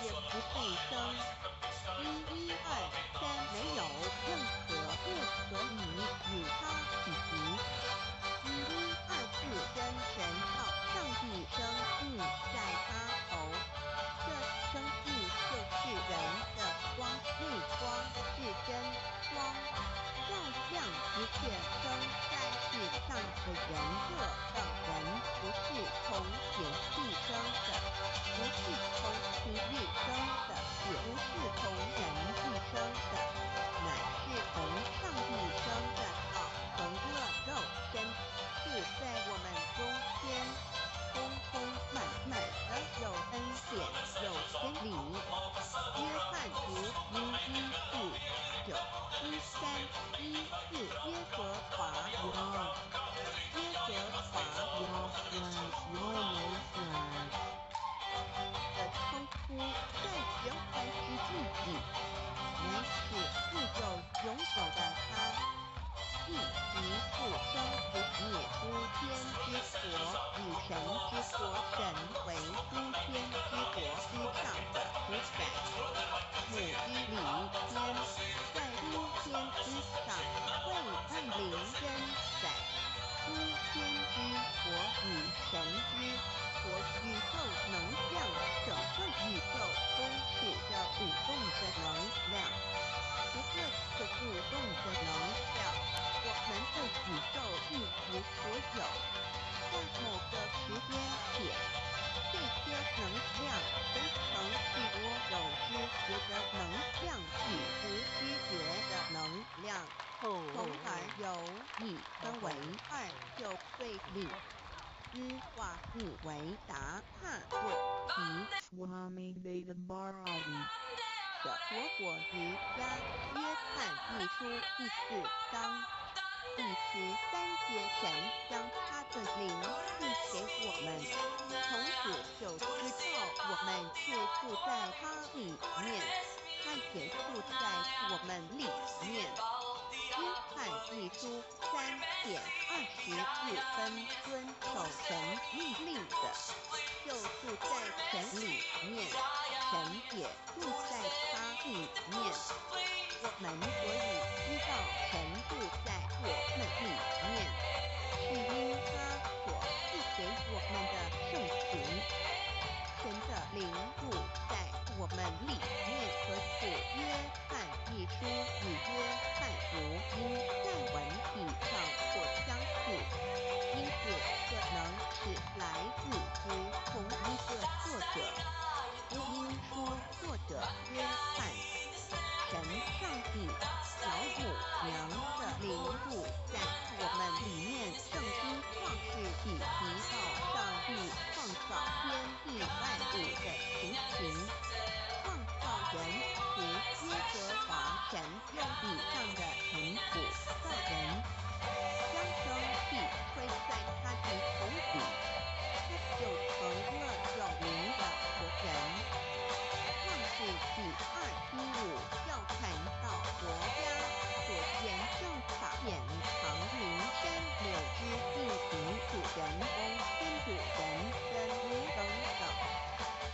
S2: 也不会生。1123没有任何物可以与他匹敌。1124真神号上帝生命在他头，这生命就是人的光，内光是真光，照亮一切生在世上的人各等人，不是从血气生的，不是从情欲生的，也不是从人意生的，乃是从上帝生的道，成了肉身，住在我们中间，充充满满的有恩典，有真理。约翰福音1491314耶和华的称呼在循环之地里，乃是自有永久的他，一即复生不灭诸天之国，与神之国神为诸天之国之上的主宰，母之里天，在诸天之上为万灵真宰，诸天之国与神之国宇宙能量，整个宇宙充斥着舞动的能量。不过这舞动的能量，我们的宇宙一无所有。在某个时间点，这些能量分成许多有知觉的能量与无知觉的能量，从而由你分为2就对立。化你为达帕若提
S5: Swami Vedabharati
S2: 的佛果瑜伽约翰一书第4章第13节，神将他的灵赐给我们，从此就知道我们是住在他里面，他也住在我们里面。约翰一书3:24遵守神命令的，就住在神里面，神也住在他里面。我们所以知道神住在我们里面，是因他所赐给我们的圣灵。神的灵住在我们里面，和主约翰一书与约翰福音在文体上所相似，因此可能是来自于同一个作者。福音书作者约翰，神上帝老母娘的灵住在我们里面。圣经创世纪提到上帝创造天地万物的情形，创造人时，耶和华神用地上的尘土造人，将生气吹在他的头顶，他就成了有名的活人。创世纪2:15要谈到国家所严正法典唐明山柳之地平主人公天主人真如等等，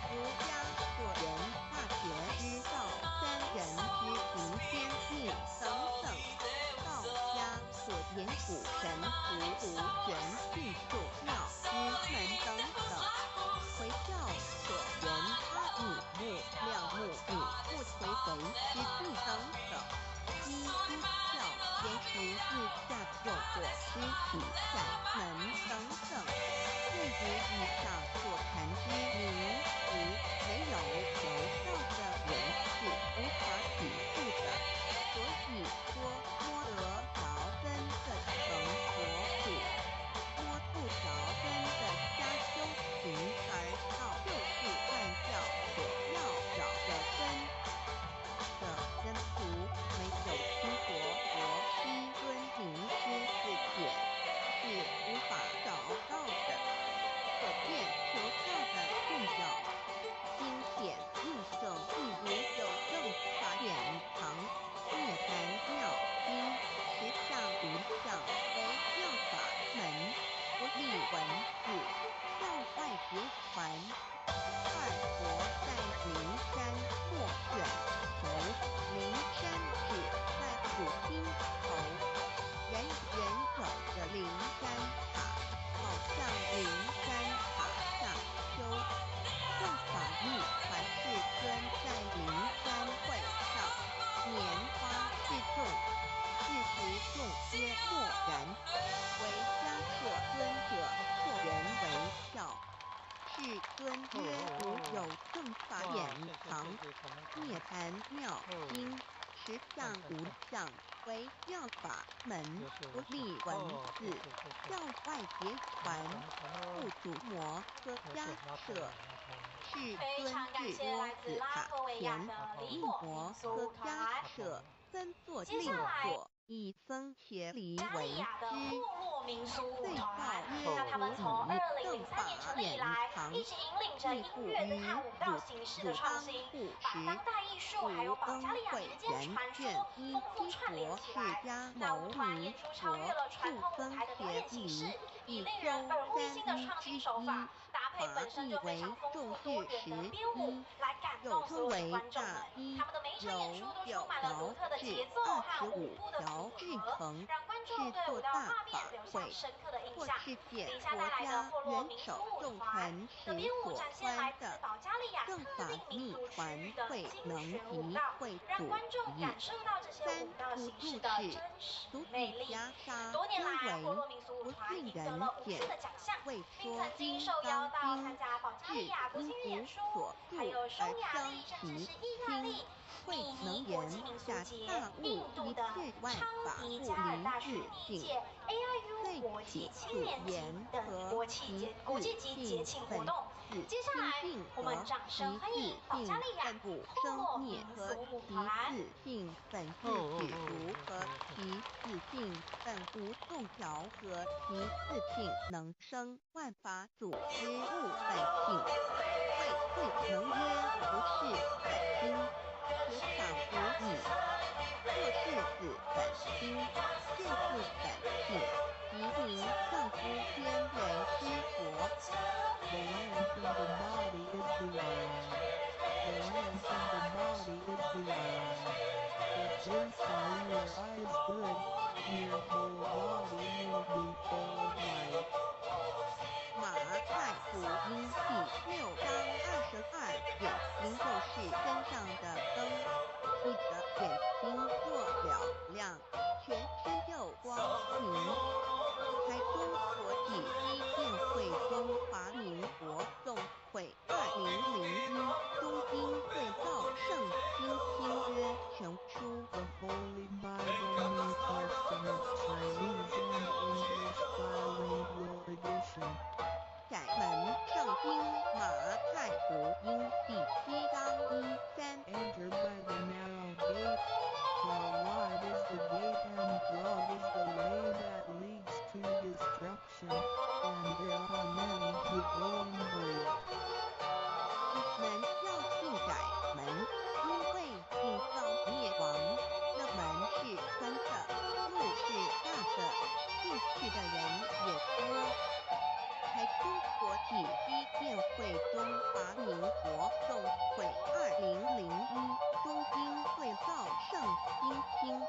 S2: 儒家所言大学之道3人之行天命等等，道家所言古神糊涂玄训重要之二佛在灵山或远头，灵山只在普京头，人有的灵山塔，好像灵山塔上修。正法密传世尊在灵山会上，拈花示众，是时众皆默然，唯迦摄尊者错人为笑。世尊曰：吾有正法眼藏，涅盘妙经，实相无相，为妙法门，不立文字，教外结传，不主摩诃迦摄。世尊至多子塔前，密摩诃迦摄，僧作令作，以僧伽梨为之。遂告曰：吾以正法眼藏，亦不于汝当护持，吾恩惠圆卷一七佛释迦牟尼佛复僧伽梨，以周三一之一，法义为众日11，又称为大一，有条至25条至成，是作大法会，或世界国家元首众臣时所颁的正法密传会能集会主题。三不入世，俗体袈裟皆为不信人简，未说金刚经，至因无所住而生其心。慧能言假大悟一切万法不离自性，遂起主言和其自性本自性和其自性本不生灭和其自性本自止如和其自性本不动摇和其自性能生万法组之物本性。慧能曰：不是本心，何尝无你？若是子本心，是父本性，即名丈夫天人之国。
S5: The lamp in the body is the eye. The lamp in the body is the eye. If therefore your eye is good, your whole body will be full of light.
S2: 马太福音第6章22，眼睛就是身上的灯。你的眼睛若了亮，全身就光明。台中国际机电会中华民国总会2001东京对照圣经新约全书。
S5: The Holy Bible New Testament Chinese and English bilingual edition.
S2: 窄门圣经马太福音第7章13。
S5: Enter by the narrow gate, for wide is the gate and broad is the way that leads to destruction, and there are many who go in it.
S2: 你们要进窄门，因为进到灭亡，那门是宽的，路是大的，进去的人也多。台中国际机电会中华民国总会2001东京对照圣经新约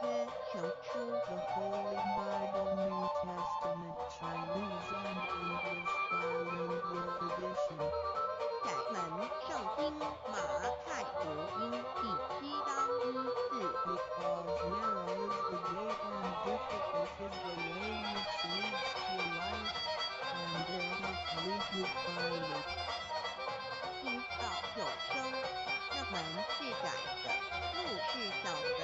S2: 全书。
S5: The Holy Bible New Testament Chinese and English bilingual edition.
S2: 窄门圣经马太福音第7章14。
S5: Because narrow is the gate and difficult is the way which leads to life, and there are few who find it.
S2: 因道有声，那门是窄的，路是小的，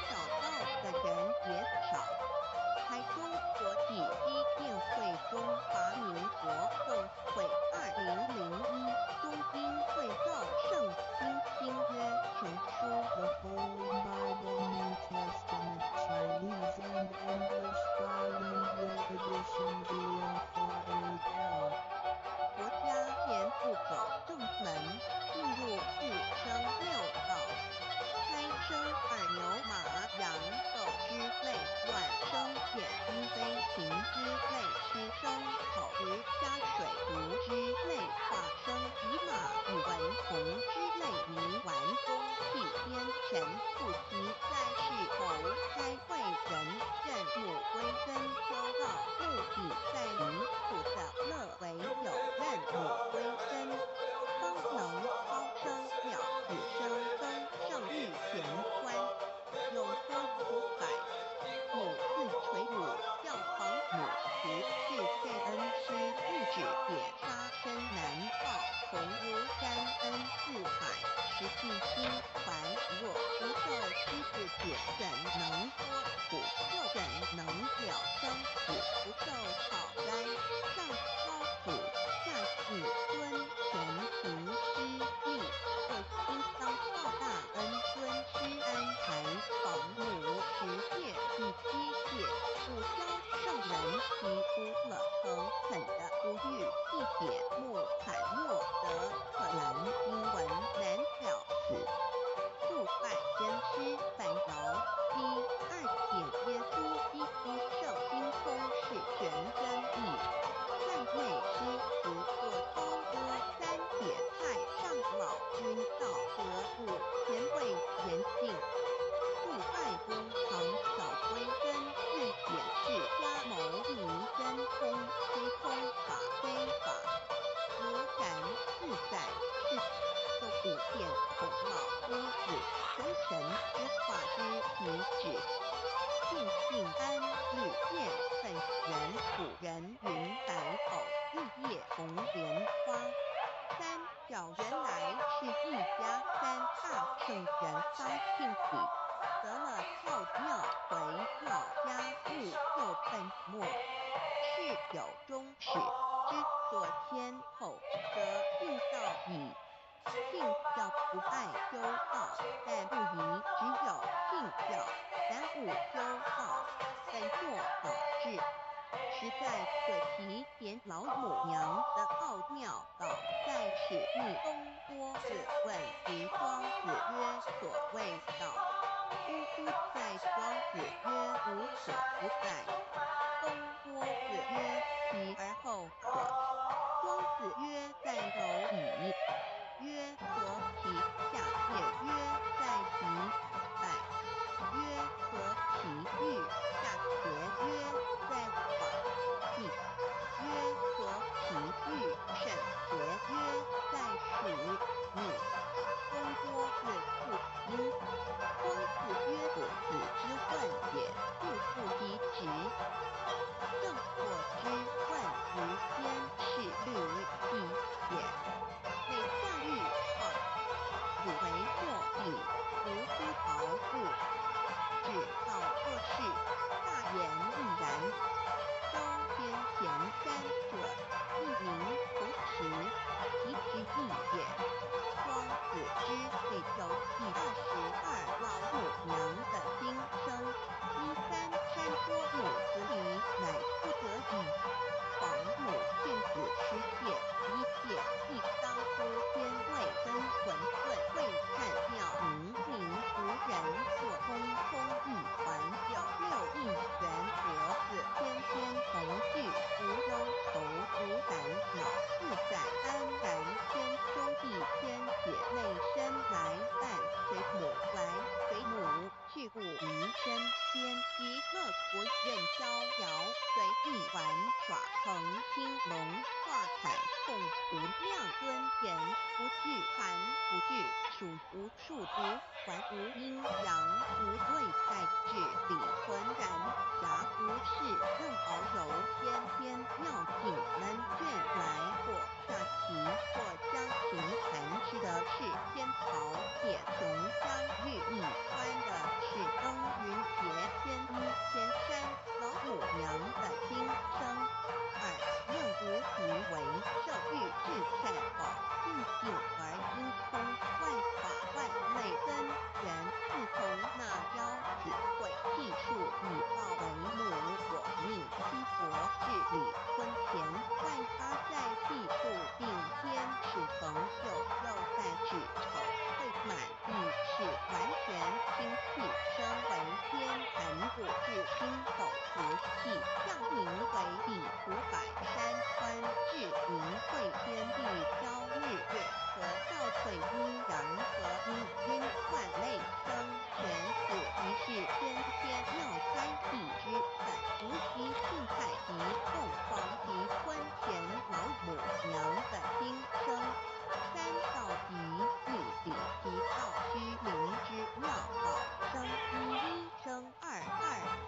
S2: 找到的人也少。台中国际机电会中华民国总会2001东京对照圣经新约全书。
S5: The Holy Bible New Testament Chinese and English bilingual edition via Father Dell.
S2: 国家前不走正门，进入不生六道，胎生二牛马羊狗之类。乱生眼因非情之类吃生口食虾水毒之类化生以马与文同之类迷丸公气边神不及在世侯开会人镇母归根修道目的在于苦的乐为有任母归根方能超生了子生增上御前观永科苦海母自垂乳教皇母除是谢恩师日指点杀身难报从如山恩四海实际心怀若不受狮子解怎能脱苦又怎能了生死不受草灾上超苦下子孙全凭师力各心丧报大恩尊师安排保姆持戒与机械不消圣人其无了诚恳的不遇一点木惨莫得可兰经文难了此复拜真师反饶第2点耶稣基督受精通是全真义赞美诗词作高歌3点太上老君道德5贤惠严敬复拜公堂小归根4点是家谋迷真空非空法非法如然自在是就5点孔老夫子神神之化之体旨尽兴安绿叶本人古人云白藕绿叶红莲花3角原来是一家3大圣人发庆礼得了跳庙回老家务又本末是有终始之所迁后则应道矣信教不爱修道但不宜只有信教3不修道本末倒置实在可惜田老母娘的奥妙倒在使逆东郭子问于庄子曰所谓道呜呼在庄子曰无所不在东郭子曰其而后可庄子曰在蝼蚁曰何其下也曰在其百曰何其欲下节曰在寡地曰何其欲甚节曰在属女东郭子不因庄子曰子之问也不其直正或之问于先是律义也每下狱况汝为莫必无夫逃故只道恶事大言亦然周边前3者一名同时其之义也庄子之内有第22老母娘的心声因3山多母子里乃不得已皇母劝子失戒一戒亦当初天位分混沌未看妙明无人做空一环96亿元脖子天天同聚无忧愁无烦恼自在安然天兄弟天姐妹身来伴随母来随母去故于身边极乐国任逍遥随意玩耍恒兴龙画彩凤无量尊严不惧寒不惧暑无数无还无阴阳无未在智理浑然暇无事任遨游天天妙境门卷来或下棋或将琴弹指的是天朝铁穹将玉翼穿的是登云叠天衣天山老母娘的心声2任无敌为受欲至善宝尽性而精通万法万类根源自从那妖子会计数以报为母我命七佛治理婚前万他在地处定天使成就又在指丑会满意是完全精气生为天盘古智拼斗服系，将名为地图百山川，至名会天地交日月，河道水阴阳和阴阴万类生，全此即是天天妙开地之本，无极性太极凤凰及婚前老母娘的心声。三道即秘理即道之灵之妙道生一生二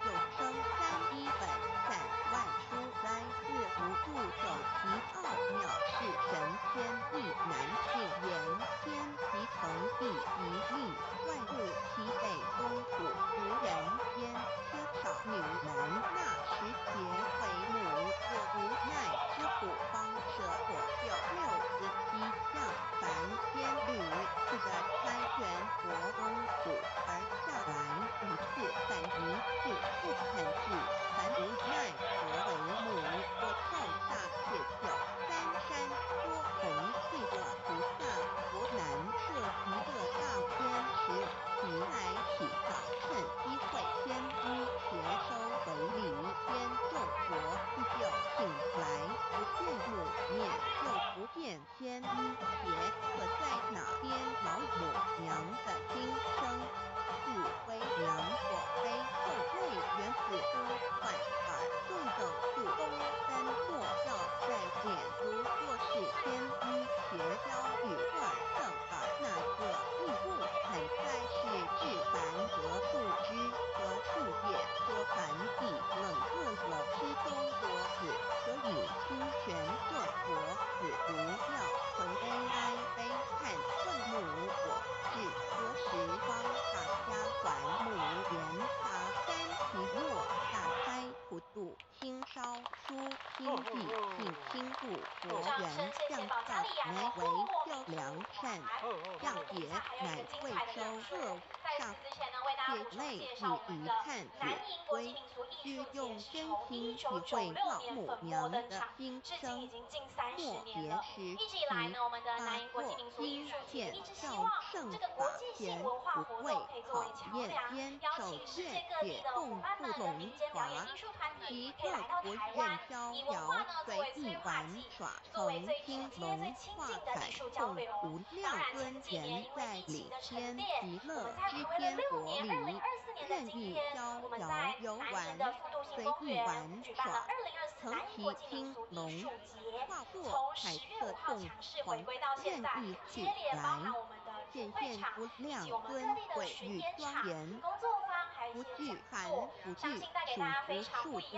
S2: 又生三一本散万殊哉，自无入手其奥妙，是神天意难尽言，天其成地极秘，万物其北东土，无人焉，缺少女男纳时节为母，若无奈之虎方舍火就六子七象凡天律赐的参元国公土，而下来一次反一次不肯治，凡无奈何为母，我奏大且久，三山多红岁的菩萨，国南设一个大天池，其来起早趁机会先依学收为礼，天众国不久请来，不见母面就不见天一邪，可在哪边老母娘的心声？子为娘我非后为原子都换耳众等不东分莫要在脸，如若是天一邪教与尔正耳，那个亦不肯在是至凡得树枝和树叶说凡地冷恶了之中国子，可以清泉众国子如要存悲哀悲叹愤母我至何时方大家还母言达三其末大开普渡清烧书清地信清故佛缘降造乃为救良善降也乃未收恶上血泪与遗憾子归，需用真心体会老母娘的心声。莫别时期发过今见照圣法前不畏考验焉守戒解共不同华，其各国任逍遥随意玩耍，从青龙画彩共无量尊严在领先极乐之天国里，任意逍遥游玩随意玩耍，曾其青龙化作彩色凤凰，任意去来，显现无量尊贵与庄严。不惧寒，不惧暑，无数毒，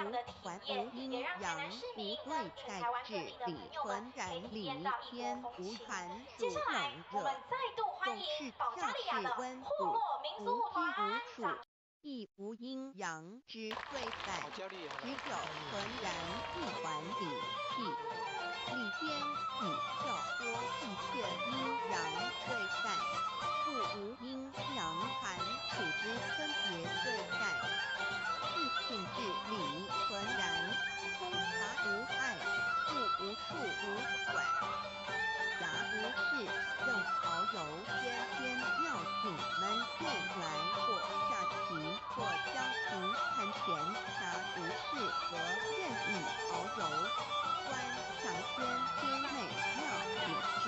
S2: 还无阴阳，无对待治理，纯然理天无寒暑冷热，总是恰是温补，无拘无束，亦无阴阳之对待，只有纯然一环理气。理边以较多一切阴阳对待，故无阴阳寒暑之分别对待，自性至理纯然，空达无碍，故无数无管。暇无事，正遨游天天妙境门内来，或下棋，或交情谈钱，暇无事则任意遨游，观赏天内妙景致。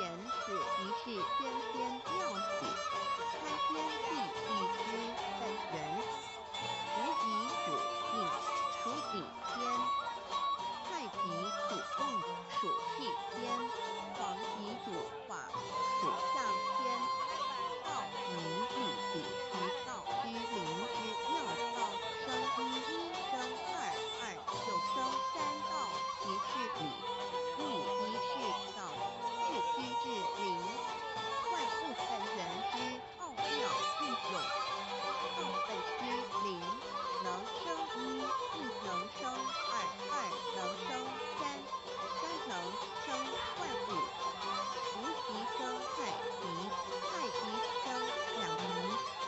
S2: 前此一事天天要起，开天辟地之本人，无以主应，属己天。太极主动，属气天；黄极主化，属象天。道名义理，其道之灵之妙道生一生二，二又生三道，即是理。理一是道，是知至灵，万物本源之奥妙运用。道本之灵，能生一，一能生二，二能生三，三能生万物。无极生太极，太极生两仪，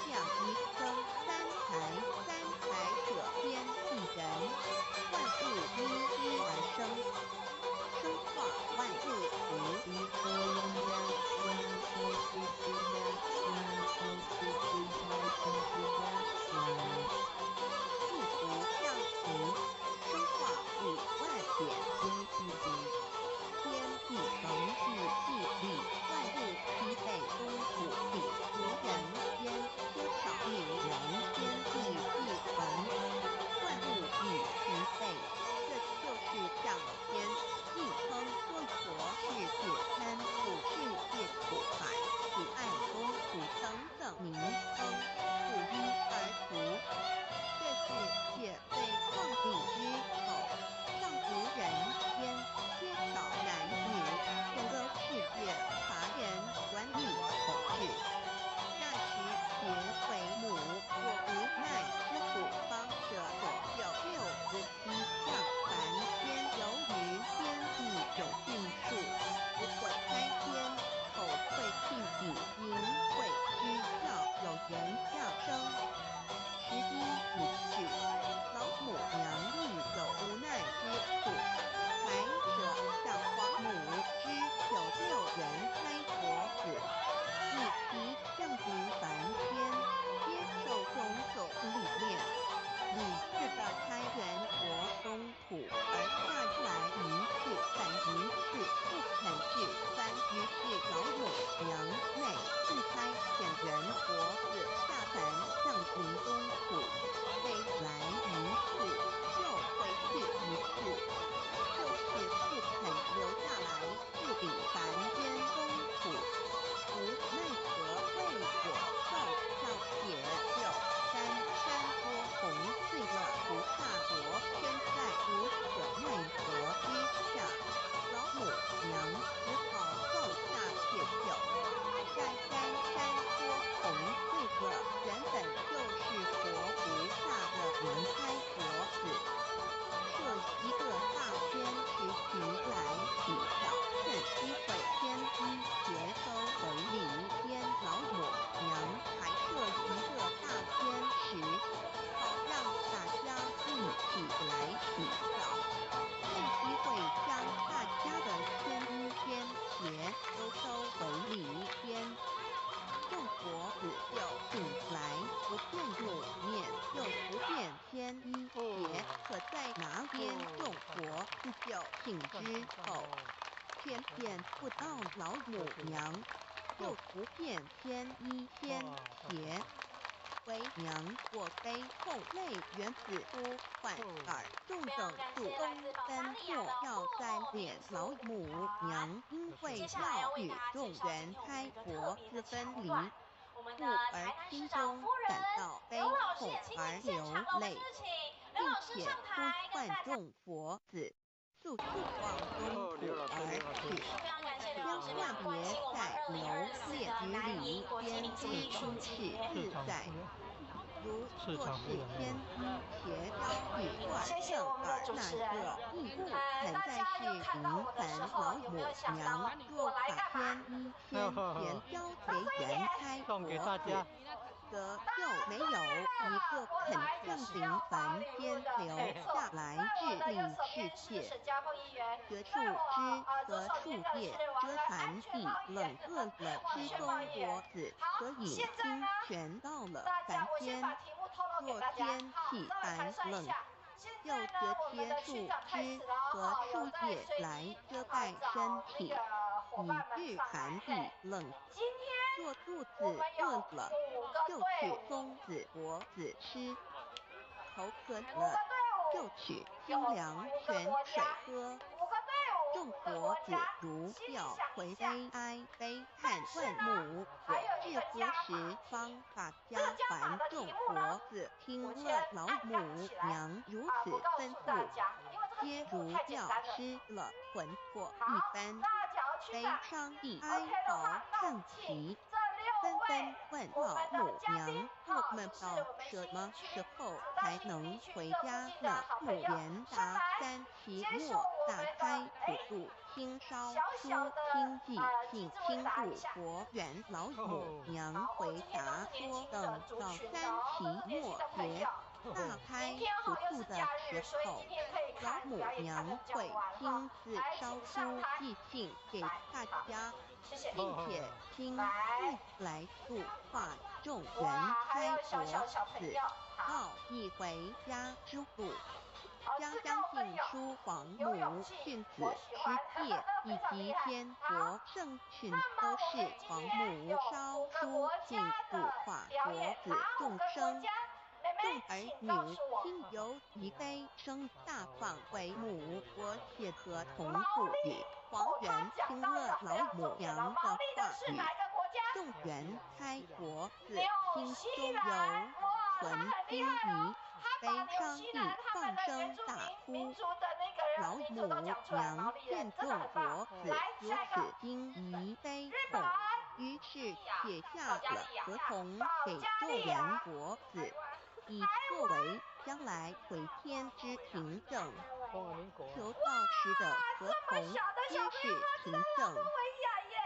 S2: 两仪生三才，三才者天地人，万物因之而生，生化万物。地图象形，生化物万点。天地恒地地理，万物其北东土地，无人焉，缺少女人，天地地恒，万物以其北。这就是象天，亦称多国世界滩土世界土海土岸东土等等名称，不一而图。这世界为旷地之口，上无人烟，缺少男女，整个世界乏人管理统治。那时结为母，我无奈之虎方者左右六之七象凡天，由于天地有定数，不会开天，口会气底，淫会之窍，有人相生。时机已至，老母娘亦有无奈之处，来者向皇母之有六人开国子，以其正极凡天，接受种种历练。李氏的开元国东土，而下来一次反一次，不肯治三，于是老母娘内自开显元国子，下凡向临东土，飞来一次，又回去一次，就是不肯留下来治理凡间东土。无奈何为我受教解六山多红碎了不下国，身在无可奈何之下，老母娘只好放下解救。山多红碎了，原本就是活不下的人开国子。设一个大天池局来起挑，趁机会天一结收为礼，天老母娘还设一个大天池，好让大家一起来起挑，趁机会将大家的天一天节都收为礼天。众佛子就请来，不见母面，又不见天一节，可在哪边？众佛子就请之后，偏不到老母娘，又不见天一天节。为娘，我非后类原子夫换耳，众等助公分莫要再敛老母娘，因为要与众人开国之分离，故而心中感到悲痛而流泪，并且呼唤众佛子速速往东土而去。将下别在留列之里，边之出世自在。如若是天一邪招与万圣耳，那个亦不肯再是迎凡老母娘。若把天一天前交给人开国子，则就没有一个肯降临凡间留下来治理世界。这树枝和树叶遮寒地冷饿了之中国子，所以心全到了凡间。若天气寒冷，就折些树枝和树叶来遮盖身体，日寒地冷，
S4: 今天
S2: 若肚子
S4: 我们有
S2: 饿了，
S4: 5个
S2: 就
S4: 队
S2: 取
S4: 伍，
S2: 松子果子吃；口渴
S4: 5
S2: 了，
S4: 个队伍
S2: 就取清凉泉水喝。
S4: 5个队伍，
S2: 众
S4: 5个
S2: 国子
S4: 国家，
S2: 如
S4: 心里
S2: 教
S4: 想一下，
S2: 回悲哀悲叹万母，
S4: 还有一
S2: 至
S4: 个加
S2: 何时
S4: 码题
S2: 方把
S4: 这个
S2: 家
S4: 加码的
S2: 还众
S4: 题目呢
S2: 国子？听了
S4: 我先
S2: 老
S4: 按杠
S2: 母
S4: 起来
S2: 娘如此
S4: 不告
S2: 吩
S4: 诉大
S2: 咐，
S4: 家，因为这个
S2: 皆
S4: 题目
S2: 如掉
S4: 太简单了。
S2: 失了魂魄
S4: 好，
S2: 一般，
S4: 大家去
S2: 悲
S4: 看
S2: 伤地
S4: OK
S2: 哀嚎
S4: 的话，那
S2: 叹
S4: 请
S2: 息，
S4: 这6
S2: 纷纷
S4: 位
S2: 问
S4: 我们的
S2: 老母
S4: 嘉宾
S2: 娘：我们
S4: 就是
S2: 到
S4: 我们
S2: 什么
S4: 新一区
S2: 时候
S4: 子大
S2: 才能
S4: 新地区
S2: 回
S4: 这附
S2: 家
S4: 近的
S2: 呢？母
S4: 好朋友
S2: 言
S4: 上
S2: 答：
S4: 来
S2: 3期
S4: 接受
S2: 末
S4: 我们的
S2: 打开普渡听烧
S4: 小
S2: 书
S4: 小的
S2: 听记，请
S4: 机智问
S2: 亲故
S4: 答一下
S2: 佛缘。老母娘
S4: 好
S2: 回
S4: 今天都
S2: 答
S4: 是年
S2: 说：
S4: 轻的
S2: 等到
S4: 族群的
S2: 3期
S4: 都是年轻
S2: 末
S4: 的朋
S2: 节
S4: 友
S2: 大开
S4: 今天
S2: 普
S4: 又是
S2: 渡的
S4: 假日，
S2: 时
S4: 所以
S2: 候，
S4: 今天可以
S2: 老母
S4: 看表演看得
S2: 娘
S4: 比较
S2: 会
S4: 晚
S2: 亲自
S4: 来，
S2: 烧
S4: 请上
S2: 书
S4: 台。
S2: 寄信给
S4: 来
S2: 大
S4: 好
S2: 家，
S4: 谢谢。
S2: 并且亲
S4: 来
S2: 自来度化众人
S4: 哇，还
S2: 开
S4: 有小
S2: 国子
S4: 朋友，好，
S2: 告一回家之路。将
S4: 自
S2: 将
S4: 告奋勇
S2: 近书皇母
S4: 有勇气
S2: 训子
S4: 我喜欢
S2: 师戒以
S4: 非常厉
S2: 及
S4: 害
S2: 天
S4: 好
S2: 国圣训
S4: 那么
S2: 都
S4: 我们
S2: 是
S4: 今
S2: 皇母
S4: 天有
S2: 烧
S4: 5个
S2: 书
S4: 国
S2: 进
S4: 家
S2: 度
S4: 的
S2: 化
S4: 表演，
S2: 国子
S4: 哪5
S2: 众
S4: 个国
S2: 生。
S4: 家？妹
S2: 众
S4: 妹，
S2: 儿
S4: 请告
S2: 女
S4: 诉我。
S2: 听由一悲声大放为母，我且和同
S4: 毛
S2: 步语
S4: 利。
S2: 黄猿听了老母娘的话语，
S4: 哪个国家？
S2: 众人开国子
S4: 纽
S2: 心中
S4: 西兰，
S2: 有
S4: 哇，
S2: 存
S4: 他很厉
S2: 惊
S4: 害哦
S2: 疑，悲
S4: 他把纽
S2: 伤地
S4: 西兰他们
S2: 放
S4: 的原住
S2: 声大哭。
S4: 民族的那个
S2: 老
S4: 民族都
S2: 母
S4: 讲出来，毛
S2: 娘
S4: 利人
S2: 见众
S4: 真的很棒
S2: 国。子
S4: 来，
S2: 如
S4: 下一个
S2: 此惊疑悲
S4: 日本
S2: 痛，于是写下了合同给众人国子，以作为将来回天之凭证。求道时的合同皆是凭证。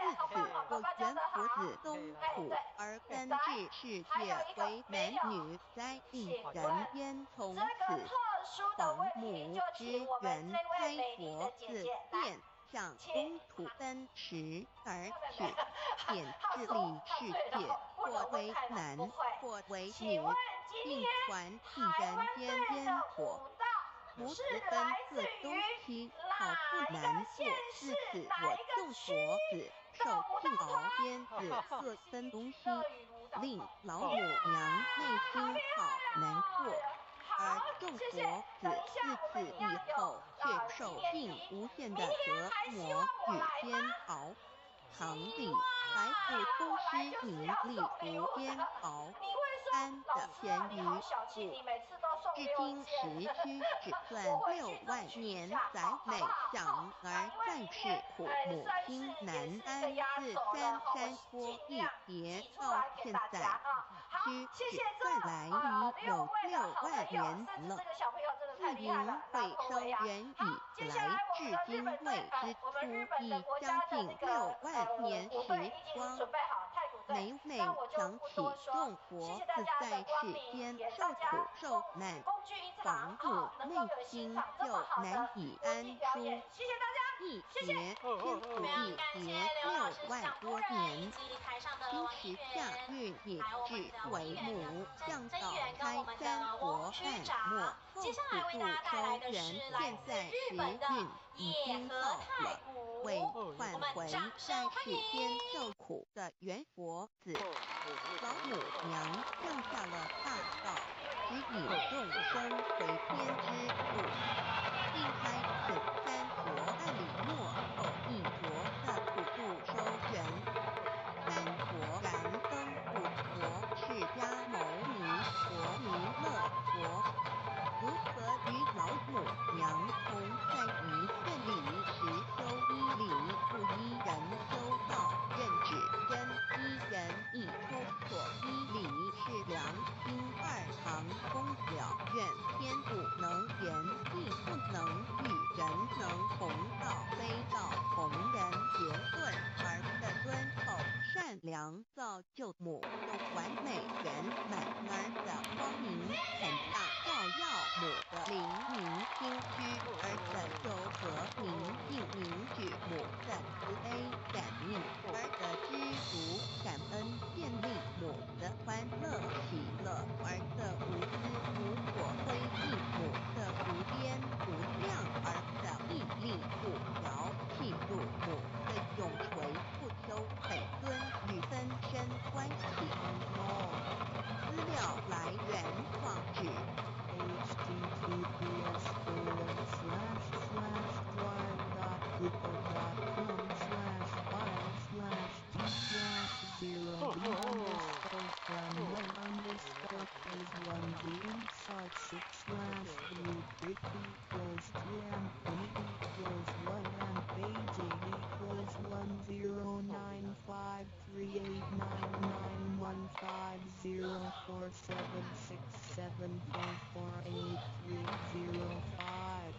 S2: 自此，我原佛子东土而根治世界为男女在一人焉。从此，皇母之源开国子殿向东土奔驰而去，显治理世界，或为男，或为女，并传递人间烟火。母子分各东西，好不难过。自此，我众国子受尽熬鞭子各分东西，令老母娘内心好难过。而众国子自此以后，却受尽无限的折磨与煎熬。堂里白骨通尸，名利无煎熬。安的咸鱼故，至今时区只算6万年载美想，而暂是苦母亲难安。自三山坡一别到现在，屈指算来已有6万年了。自云会收元以来，至今未知出亦将近6万年时光。每每想起众国子在世间受苦受难，皇母内心就难以安舒。一别天府一别6万多年，今时夏运也至为母，降到开3国半末，后普渡收元，现在时运已经到了，为换回在世间受苦的原佛子。老母娘降下了大道，指引众生回天之路，并开此3国半里末后1国的普渡收元。3国燃灯古国、释迦牟尼佛、弥勒佛，如何与老母娘同在一片里时修一理，不依人修道，任指真一人一出所依理是良心2行公了，愿天不能言，地不能语，人能同道，非道同人结论而的敦厚善良造就母有完美圆满儿的光明很大，照耀母的灵明清虚儿的柔和宁静凝聚母的慈悲感应儿的知足感恩，建立母的欢乐喜乐儿的无私无所归应，母的无边无量儿的屹立不摇，记住母的永存
S5: the underscore from no underscore is 1 the inside 6/root 50 equals 2 and point equals 1 and page 8 equals 109538991504767448305.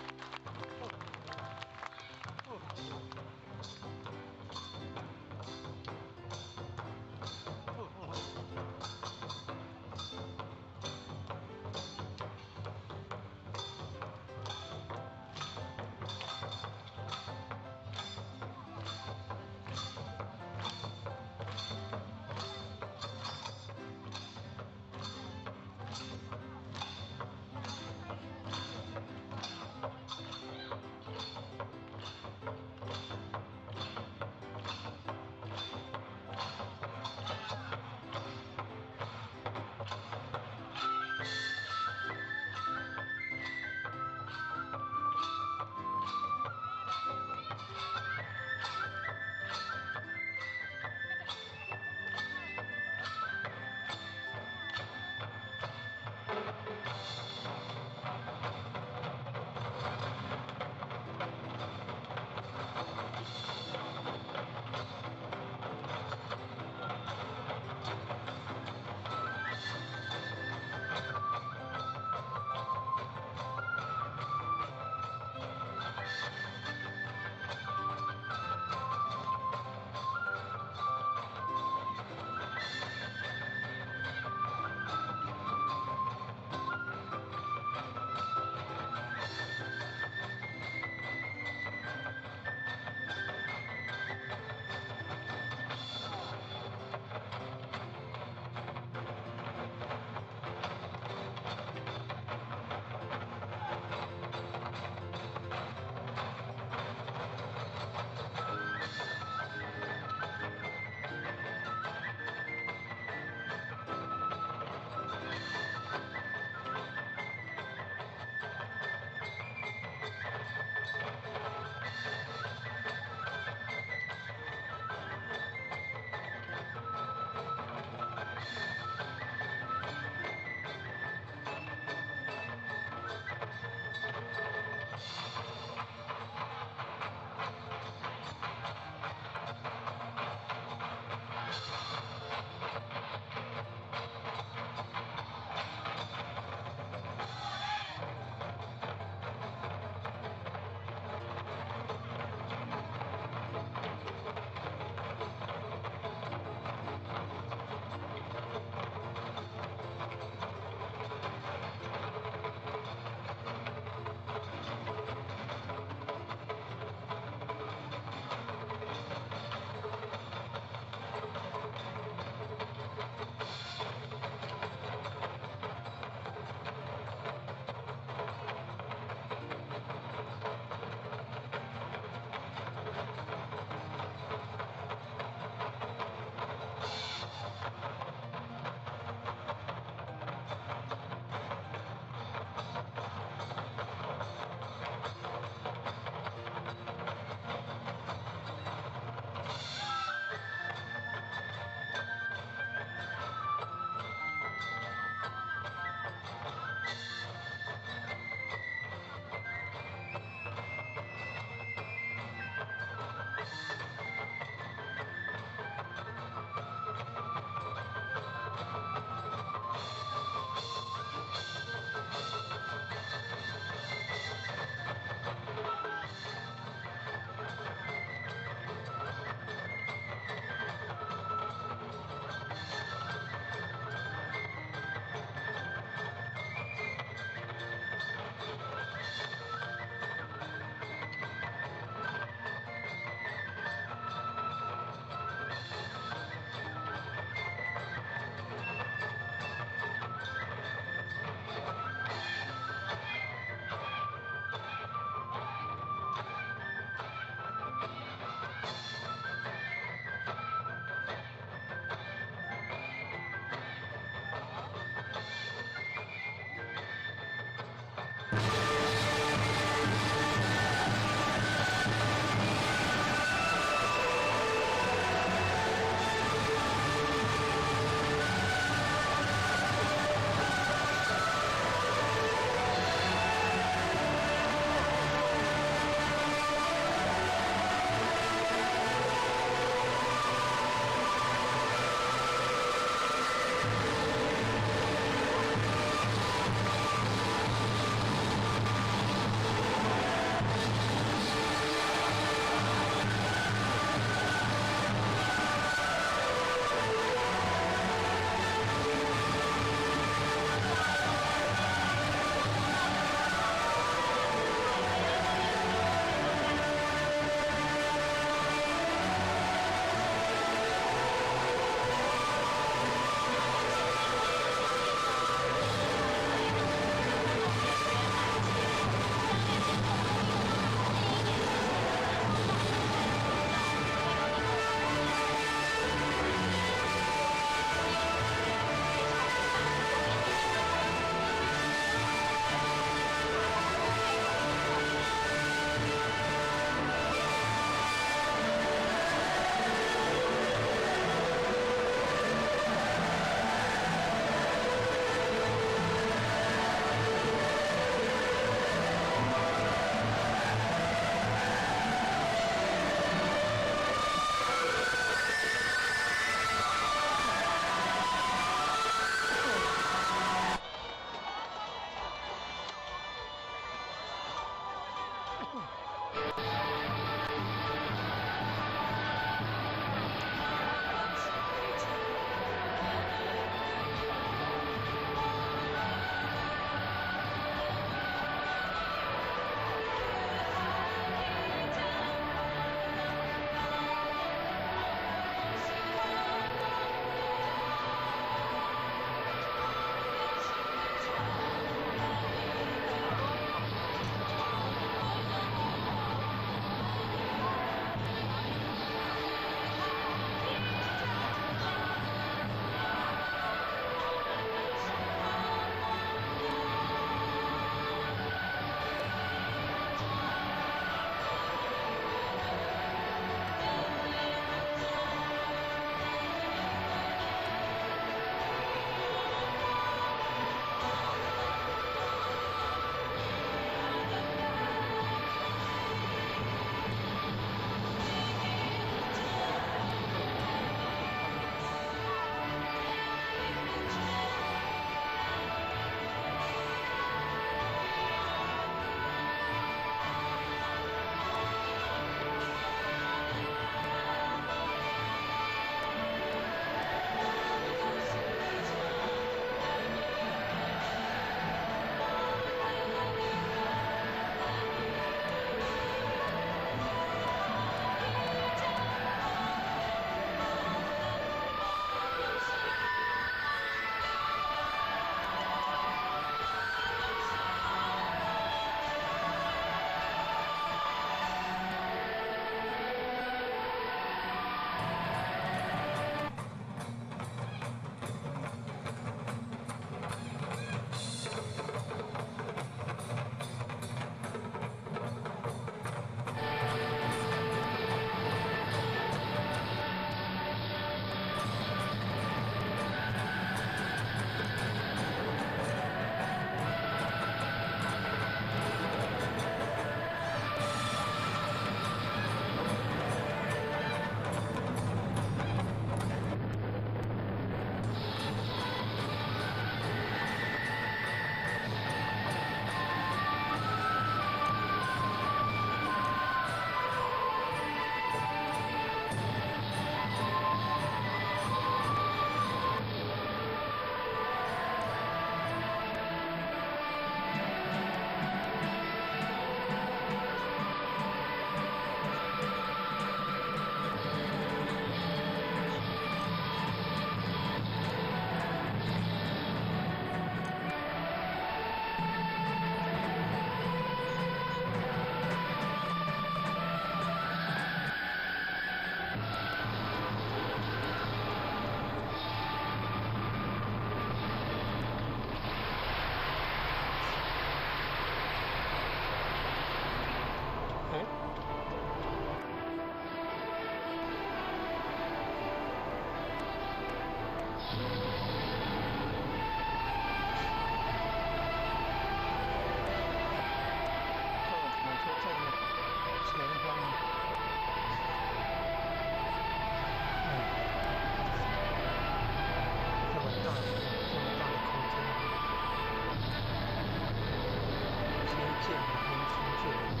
S6: 见跟听见。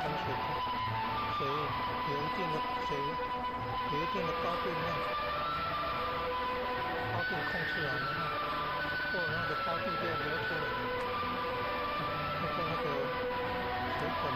S6: 山水水有一定的高度高度控制好了过了那个高度就要流出来，通过那个水管里。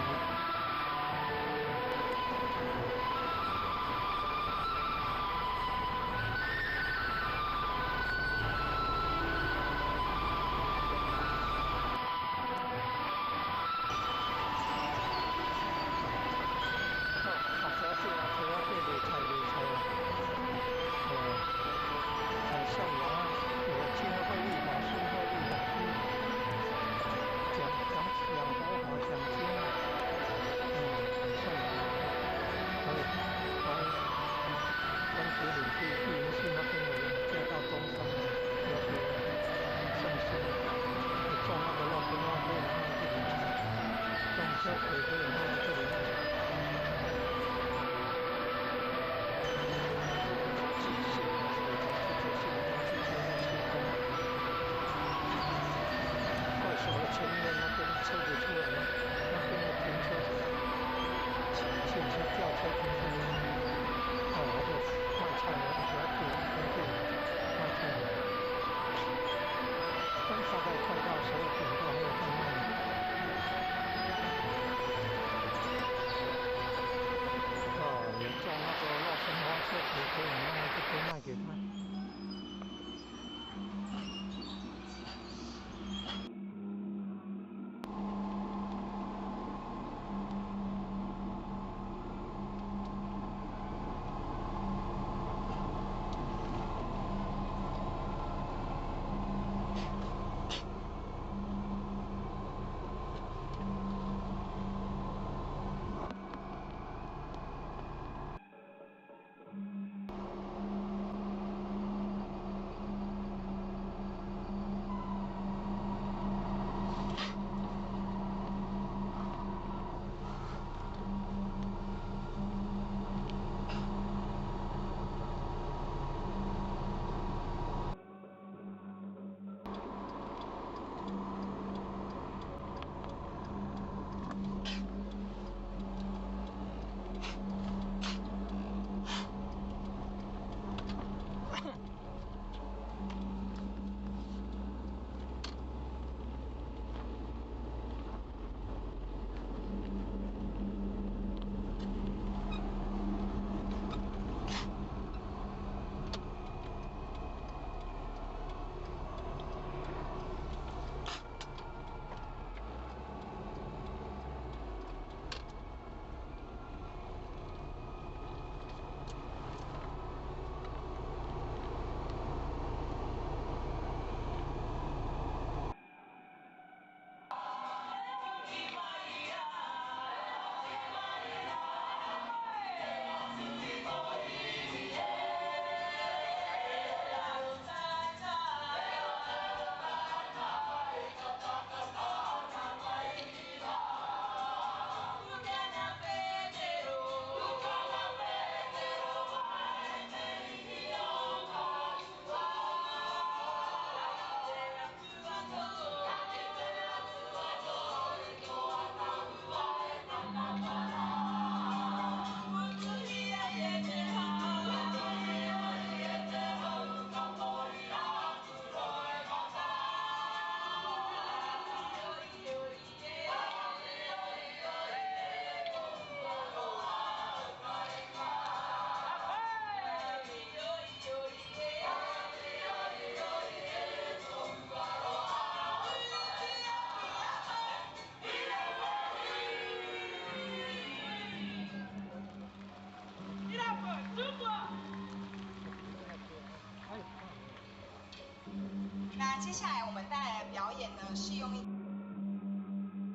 S1: 那接下来我们带来的表演呢，是用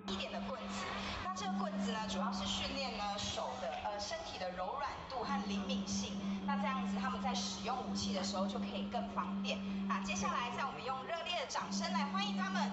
S1: 一点的棍子。那这个棍子呢，主要是训练呢手的身体的柔软度和灵敏性。那这样子他们在使用武器的时候就可以更方便。那接下来，让我们用热烈的掌声来欢迎他们。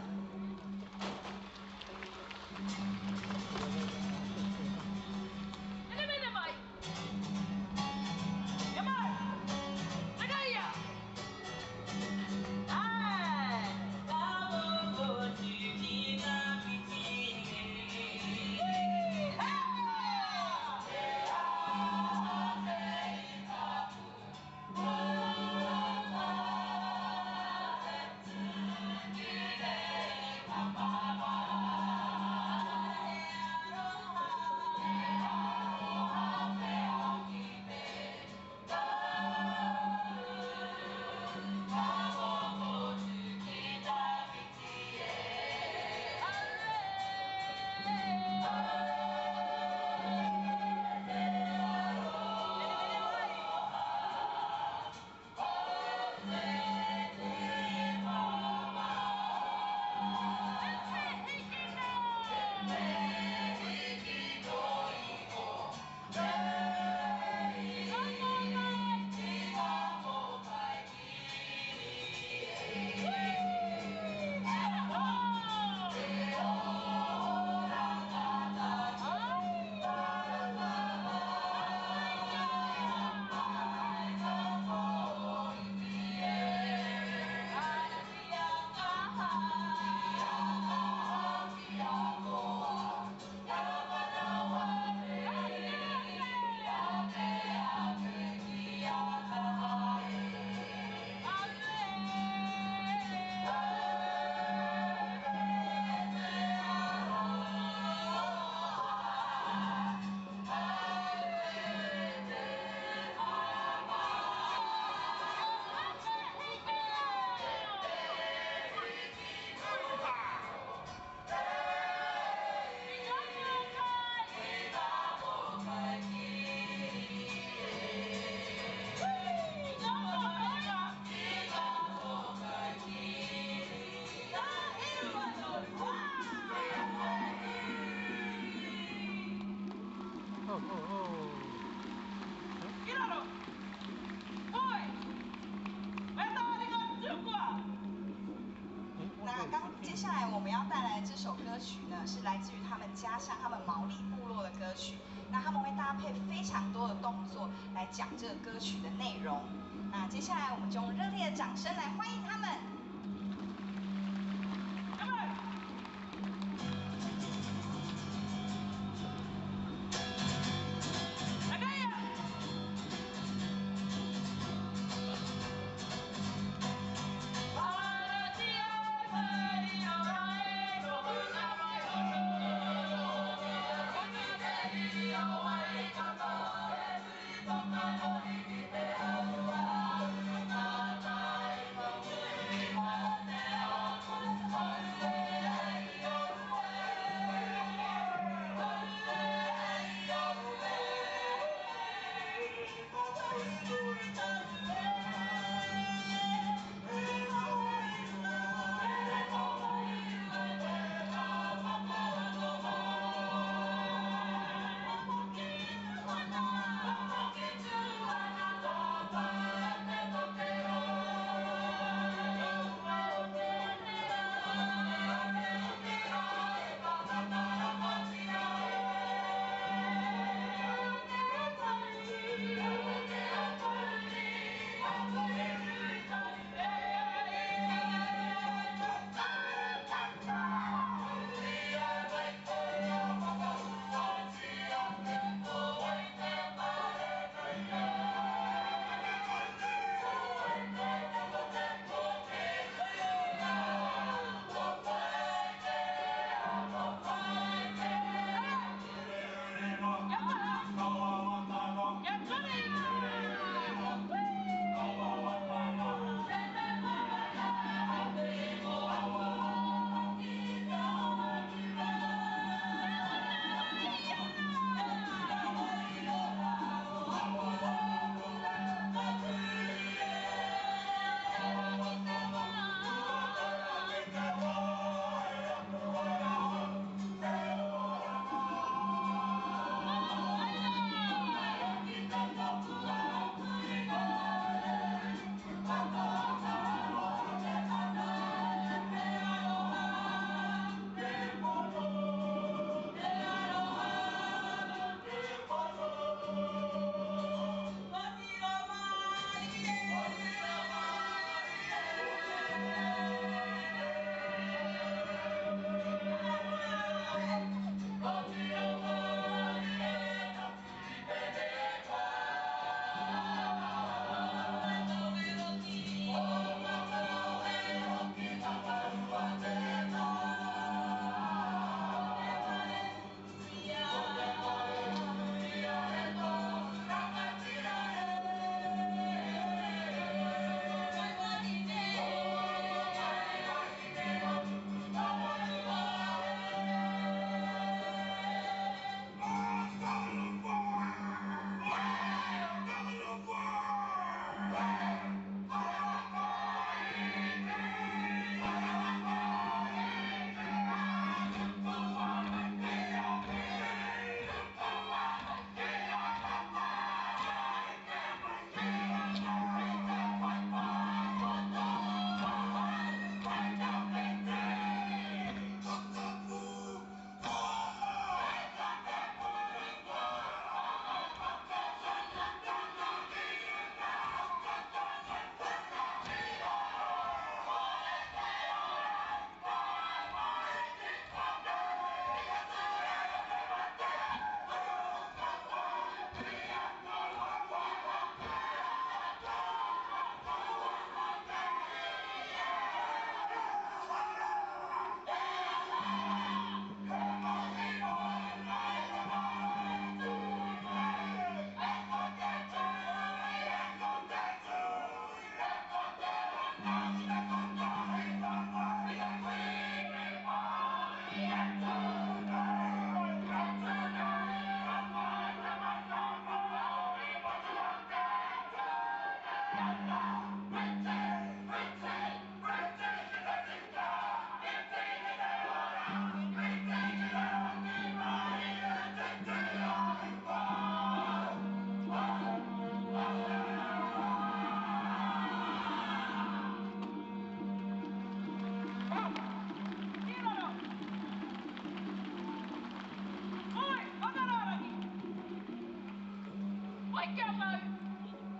S1: 那接下来我们要带来的这首歌曲呢，是来自于他们家乡、他们毛利部落的歌曲。那他们会搭配非常多的动作来讲这个歌曲的内容。那接下来我们就用热烈的掌声来欢迎他们。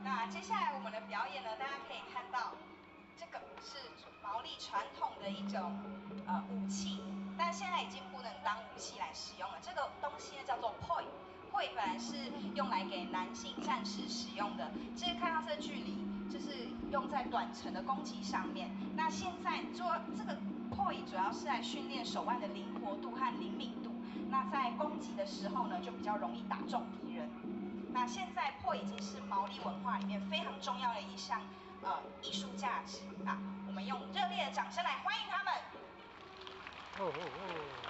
S1: 那接下来我们的表演呢，大家可以看到，这个是毛利传统的一种武器，但现在已经不能当武器来使用了。这个东西呢叫做 poi，poi 本来是用来给男性战士使用的，这个看到这距离，就是用在短程的攻击上面。那现在做这个 poi 主要是来训练手腕的灵活度和灵敏度，那在攻击的时候呢，就比较容易打中敌人。那现在破已经是毛利文化里面非常重要的一项艺术价值啊！我们用热烈的掌声来欢迎他们。
S6: 哦哦哦。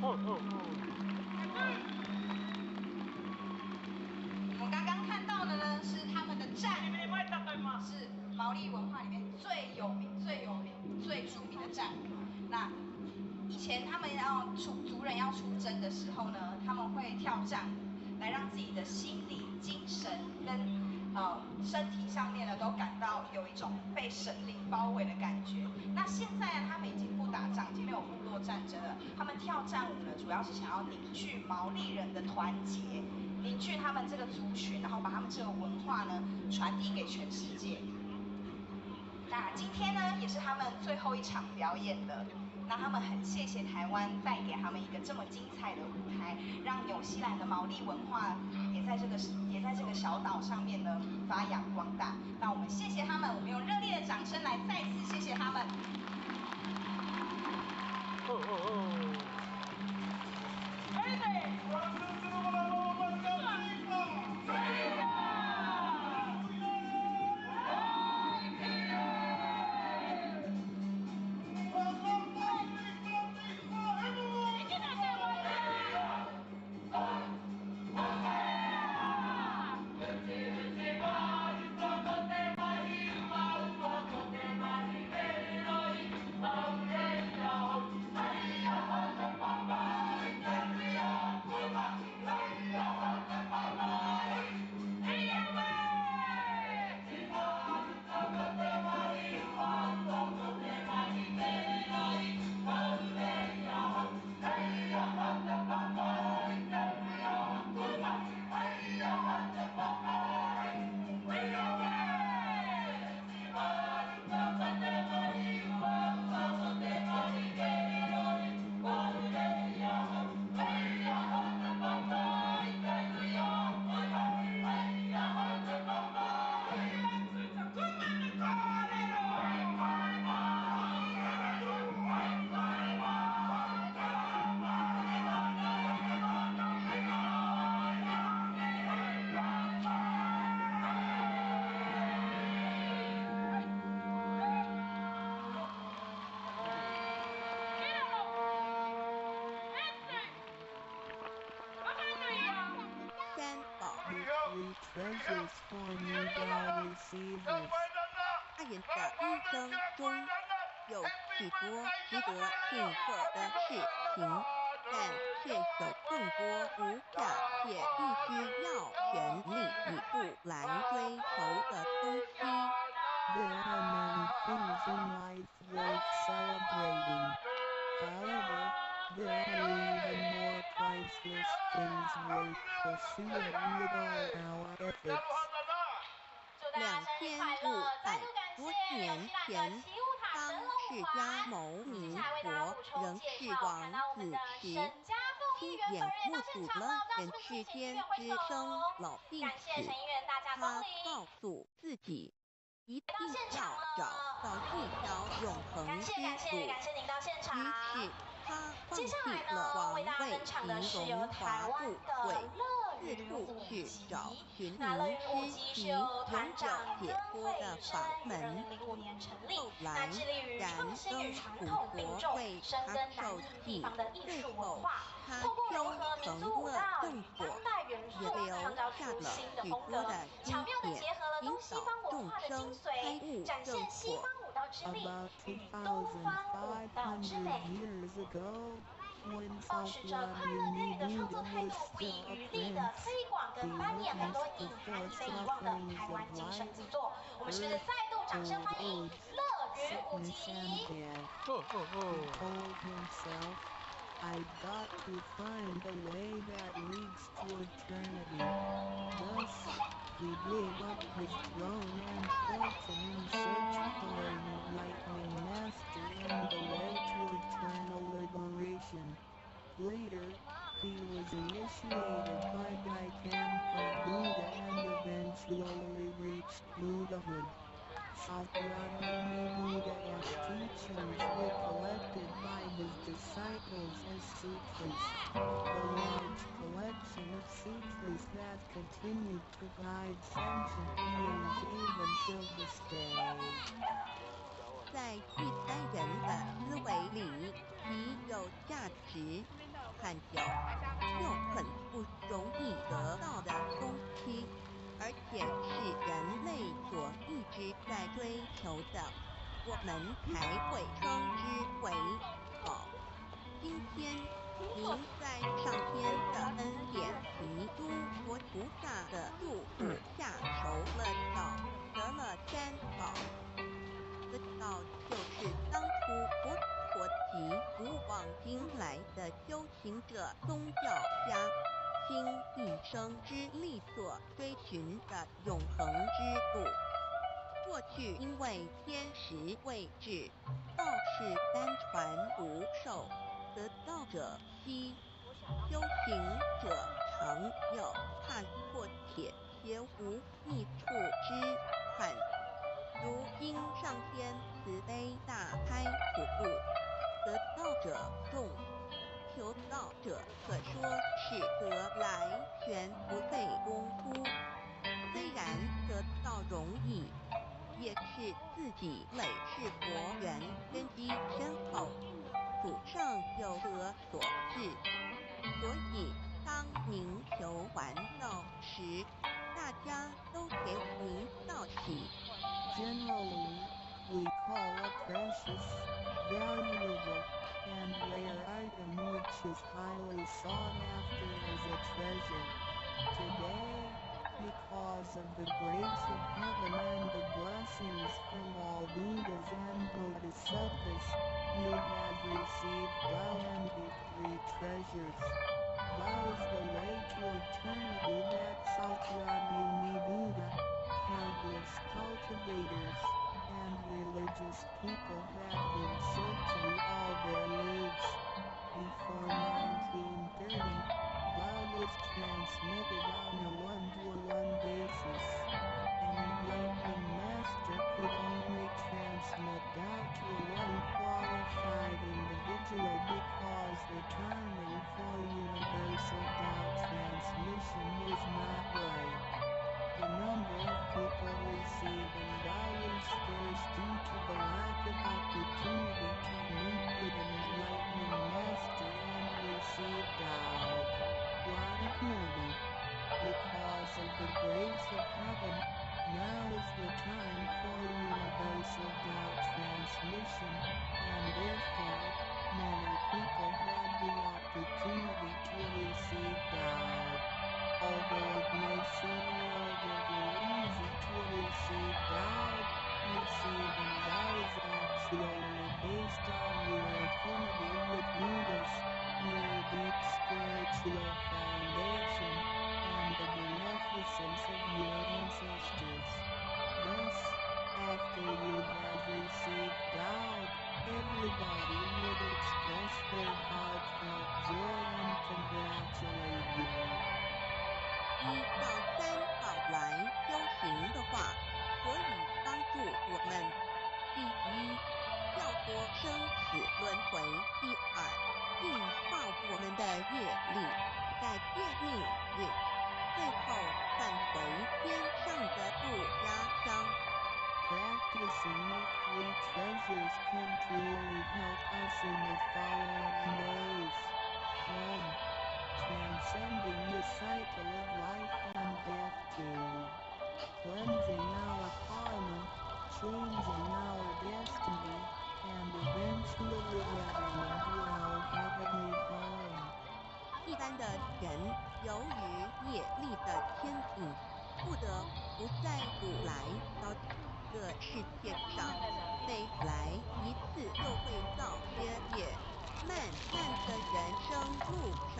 S1: 我们刚刚看到的呢是他们的战，是毛利文化里面最有名、最著名的战舞。那以前他们族人要出征的时候呢，他们会跳战舞，来让自己的心理、精神跟身体上面呢都感到有一种被神灵包围的感觉。那现在呢，他们已经不打仗，已经没有部落战争了。他们跳战舞呢，主要是想要凝聚毛利人的团结，凝聚他们这个族群，然后把他们这个文化呢传递给全世界。那今天呢，也是他们最后一场表演了。那他们很谢谢台湾带给他们一个这么精彩的舞台，让纽西兰的毛利文化也在这个小岛上面呢发扬光大。那我们谢谢他们，我们用热烈的掌声来再次谢谢他们。
S5: treasures for newborn receivers.
S2: 他人的一生中有许多值得庆贺的事情，但却有更多无价且必须要全力以赴来追求的东西。
S5: There are many things in life worth celebrating. However, there are even more priceless things worth pursuing with all our efforts.
S2: 2500多年前，当释迦牟尼佛仍是王子时，亲眼目睹了人世间之生老病死。他告诉自己，一定要找到一条永恒之路。于是他放弃了王位，形容华富贵，四处去找寻明知其永久解脱的法门。后来，燃灯古佛为他受记，最后他修成了正果，也留下了许多的经典，引导众生开悟正果。
S5: About 2,500 years ago, when Sakyamuni Buddha was still a prince, he witnessed the four sufferings of life, birth, old age, sickness and death. He told himself, I've got to find a way that leads to eternity. Thus, he gave up his throne and fortune in search for an enlightening master and the way to eternal liberation. Later, he was initiated by Gaikampa Buddha and eventually reached Buddhahood. Sakyamuni Buddha's teachings were collected by his disciples as sutras, a large collection of sutras that continue to guide sentient beings even till this day.
S2: 在一般人的思维里极有价值，看久又很不容易得到的东西，而且是人类所一直在追求的，我们才会称之为宝。今天您在上天的恩典及诸佛菩萨的祝福下求了道，得了三宝。这道就是当初佛及古往今来的修行者、宗教家倾一生之力所追寻的永恒之路。过去因为天时未至，道是单传不授，得道者稀，修行者常有，踏破铁鞋无觅处之憾。如今上天慈悲大开普渡，得道者众，求道者可说是得来全不费功夫。虽然得道容易，也是自己累世佛缘根基深厚，祖上有德所致。所以当您求完道时，大家都给您道喜。
S5: Generally, we call a precious, valuable, and rare item which is highly sought after as a treasure. Today, because of the grace of heaven and the blessings from all Buddhas and Bodhisattvas, you have received Tao and the three treasures. Tao is the way to eternity that Sakyamuni Buddha, countless cultivators, and religious people have been searching all their lives. Before 1930, Tao was transmitted on a one-to-one basis. An enlightening master could only transmit Tao to one qualified individual because the timing for universal Tao transmission was not right. The number of people receiving Tao is scarce due to the lack of opportunity to meet with an enlightening master and receive Tao. Like many, because of the grace of heaven, now is the time for universal Tao transmission, and therefore, many people have the opportunity to receive Tao. Although it may seem relatively easy to receive Tao, receiving Tao is actually based on your affinity with Buddhas, your deep spiritual foundation, and the beneficence of your ancestors. Thus, after you have received Tao, everybody would express their heartfelt joy and congratulate you.
S2: 依照三宝来修行的话，可以帮助我们：第一，跳脱生死轮回；第二，净化我们的业力，改变命运；最后换回天上的不压伤。
S5: Practicing the three treasures can truly help us in the following ways. 1. Transcending the cycle of life and death. 2. Cleansing our karma, changing our destiny, and eventually getting into our heavenly home.
S2: 一般的人由于业力的牵引，不得不在古来到这世界上，每来一次就会造些业。漫漫的人生路上，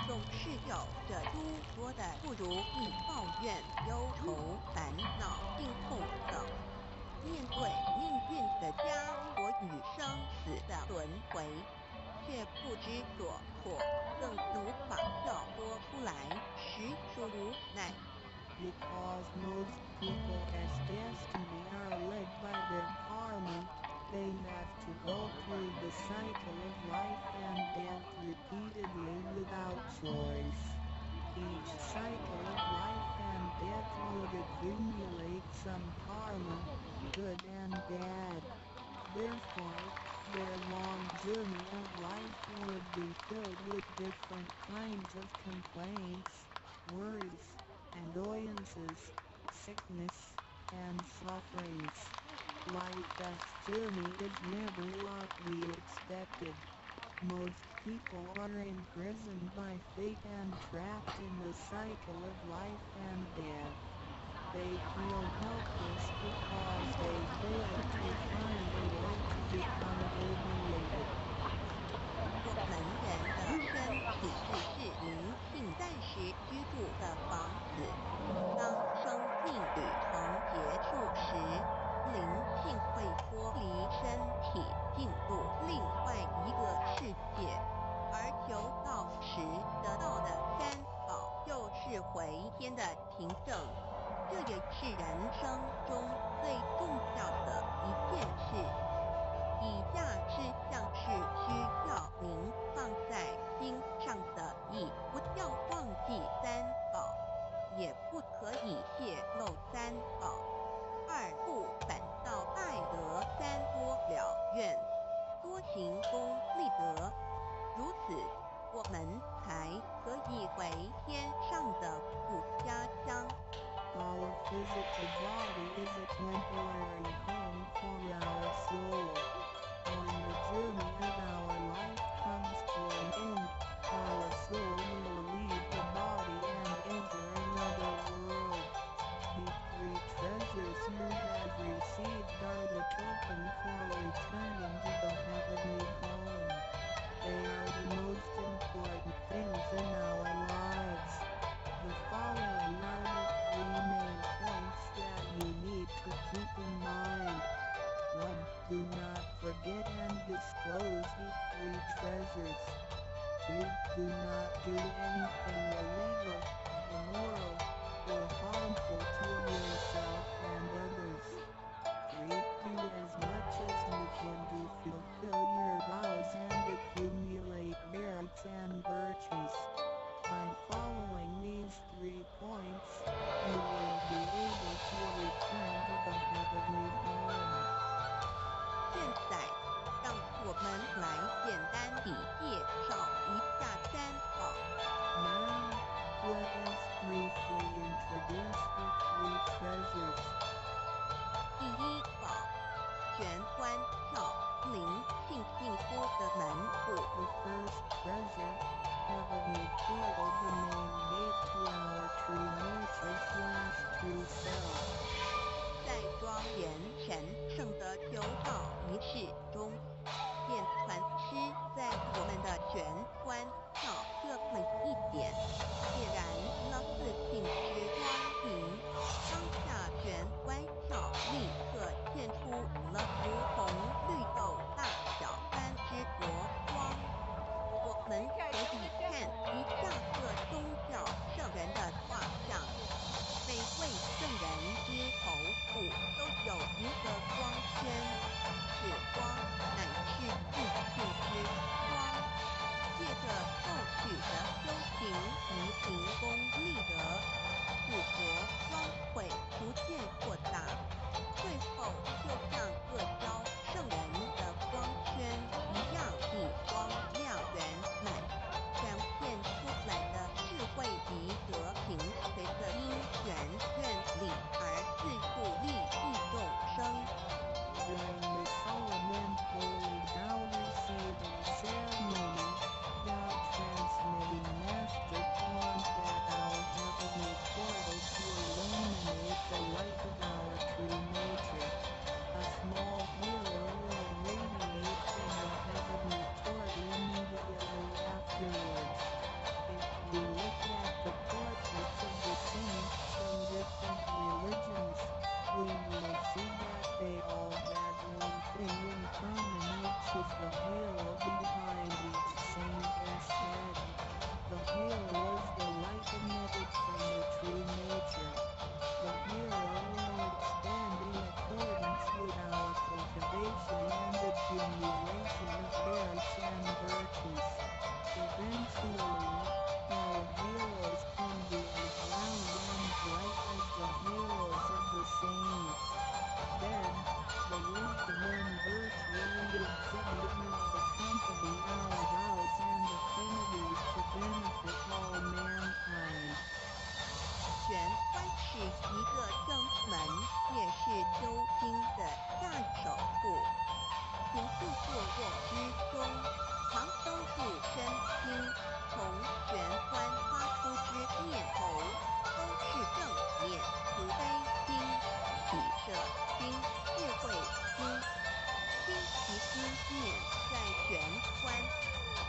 S2: 总是有着诸多的不如意、抱怨、忧愁、烦恼、病痛等。面对命运的加火与生死的轮回，却不知所措，更无法跳脱出来，实属无奈。
S5: Because most people as destiny are led by their karma, they have to go through the cycle of life and death repeatedly without choice. Each cycle of life and death would accumulate some karma, good and bad. Therefore, Their long journey of life would be filled with different kinds of complaints, worries, annoyances, sickness, and sufferings. Life's journey is never what we expected. Most people are imprisoned by fate and trapped in the cycle of life and death. They feel helpless because they fail to find a way to become liberated.
S2: 我们人的身体是灵性暂时居住的房子。当生命旅程结束时，灵性会脱离身体，进入另外一个世界。而求道时得到的三宝就是回天的凭证。这也是人生中最重要的一件事。以下是像是需要您放在心上的意，不要忘记三宝，也不可以泄露三宝。二不反倒爱得三多了愿，多行功立德，如此我们才可以回天上的故家乡。
S5: Our physical body is a temporary home for our soul. When the journey of our life comes to an end, our soul will leave the body and enter another world. The three treasures you have received are the token for returning to the heavenly home. They are the most important things in our lives. The following are the three main points that you need to keep in mind. 1. Do not forget and disclose the three treasures. 2. Do not do anything illegal, immoral, or harmful to yourself and others. 3. Do as much as you can to fulfill your vows and accumulate merits and virtues. By following these 3 points, you will be able to return to the heavenly home.
S2: 现在，让我们来简单地介绍一下三宝。
S5: Now, let us briefly introduce the 3 treasures.
S2: 第一宝，玄关窍，灵性幸福的门户。
S5: The first treasure, heavenly portal, the main gate to our true nature/true self.
S2: 在庄严神圣的求道仪式中，念传师在我们的玄关窍这每一点点燃了自信之光明，当下玄关窍立刻现出了如同绿豆大小般之国光。我们可以看一下各宗教圣人的画像。每位圣人之头部都有一个光圈，此光乃是自信之光。借着后续的修行及行功立德，此国光会逐渐扩大，最后就像各giáo圣人的光圈一样一光亮圆满，展现出来的智慧及和平，随着因缘愿力而自助利益众生。
S5: During the solemn and holy vow receiving ceremony, God transmitting Master Quan Tao
S2: 一个正门，也是修心的下手处。请静坐卧之中，常登入身心，从玄关发出之念头，都是正念、慈悲心、喜舍心、智慧心。心其心念在玄关，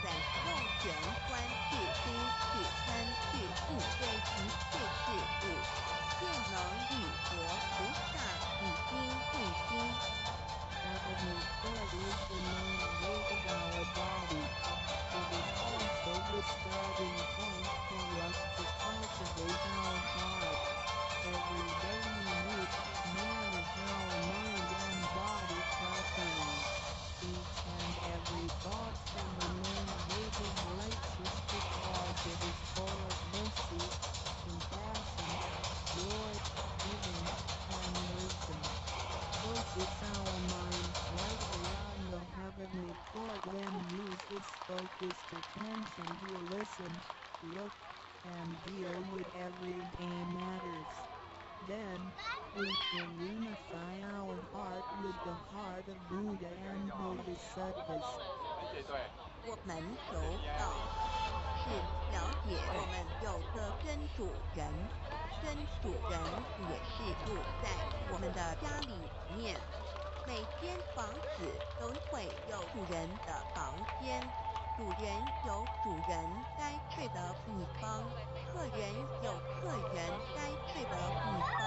S2: 转用玄关去心去参去应对一切事物，便能与佛菩萨以心印心。
S5: Heavenly Court is the main weight of our body. It is also the starting point for us to cultivate our heart. Every day we need to manage our mind and body properly. Each and every thought from the main weight is righteous because it is full of mercy, compassion, joy, giving, and wisdom. Focus our minds rightly on the heavenly court when use this focused attention to listen, look, and deal with everyday matters. Then, we can unify our heart with the heart of Buddha and Bodhisattvas.
S2: 我们求道是了解我们有个真主人，真主人也是住在我们的家里面。每间房子都会有主人的房间，主人有主人该睡的地方，客人有客人该睡的地方，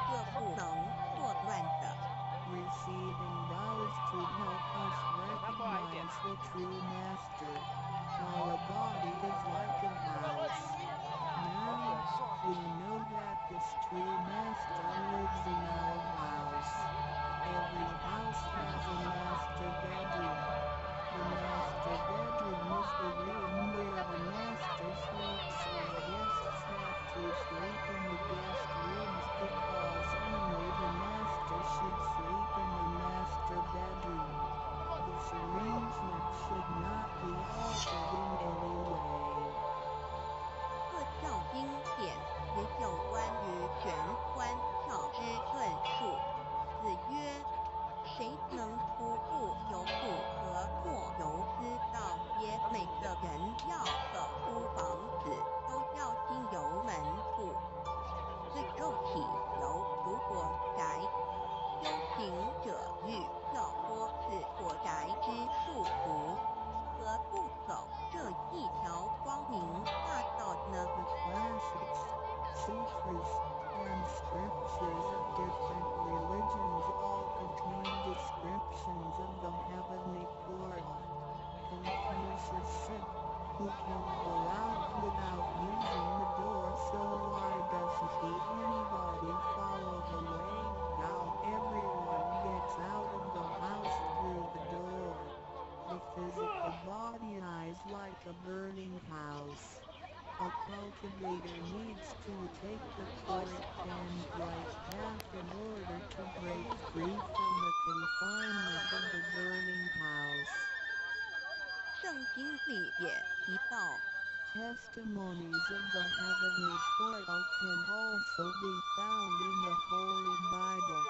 S2: 这不能错乱的。
S5: Receiving vows to help us recognize the true master. Our body is like a house. Now, we know that this true master lives in our house. Every house has a master bedroom. The master bedroom is the room where the master sleeps, so the guests have to sleep in the guest rooms because only the master should sleep in the master bedroom. This arrangement should not be altered in any way.
S2: 各教经典也有关于玄关窍之论述。子曰：谁能出户由户和或由私道也？每个人要走出房子，都要经由门户。自肉体由如果宅，修行者欲跳脱自我宅之束缚，何不走这一条光明大道呢？
S5: The classics, sutras, and scriptures of different religions all contain descriptions of the heavenly court. Confucius said, who can go out without using the door, so why doesn't anybody follow the way how everyone gets out of the house through the door? The physical body is like a burning house. A cultivator needs to take the correct and right path in order to break free from the confinement of the burning house.
S2: 圣经里也提到，
S5: Testimonies of the heavenly portal can also be found in the Holy Bible.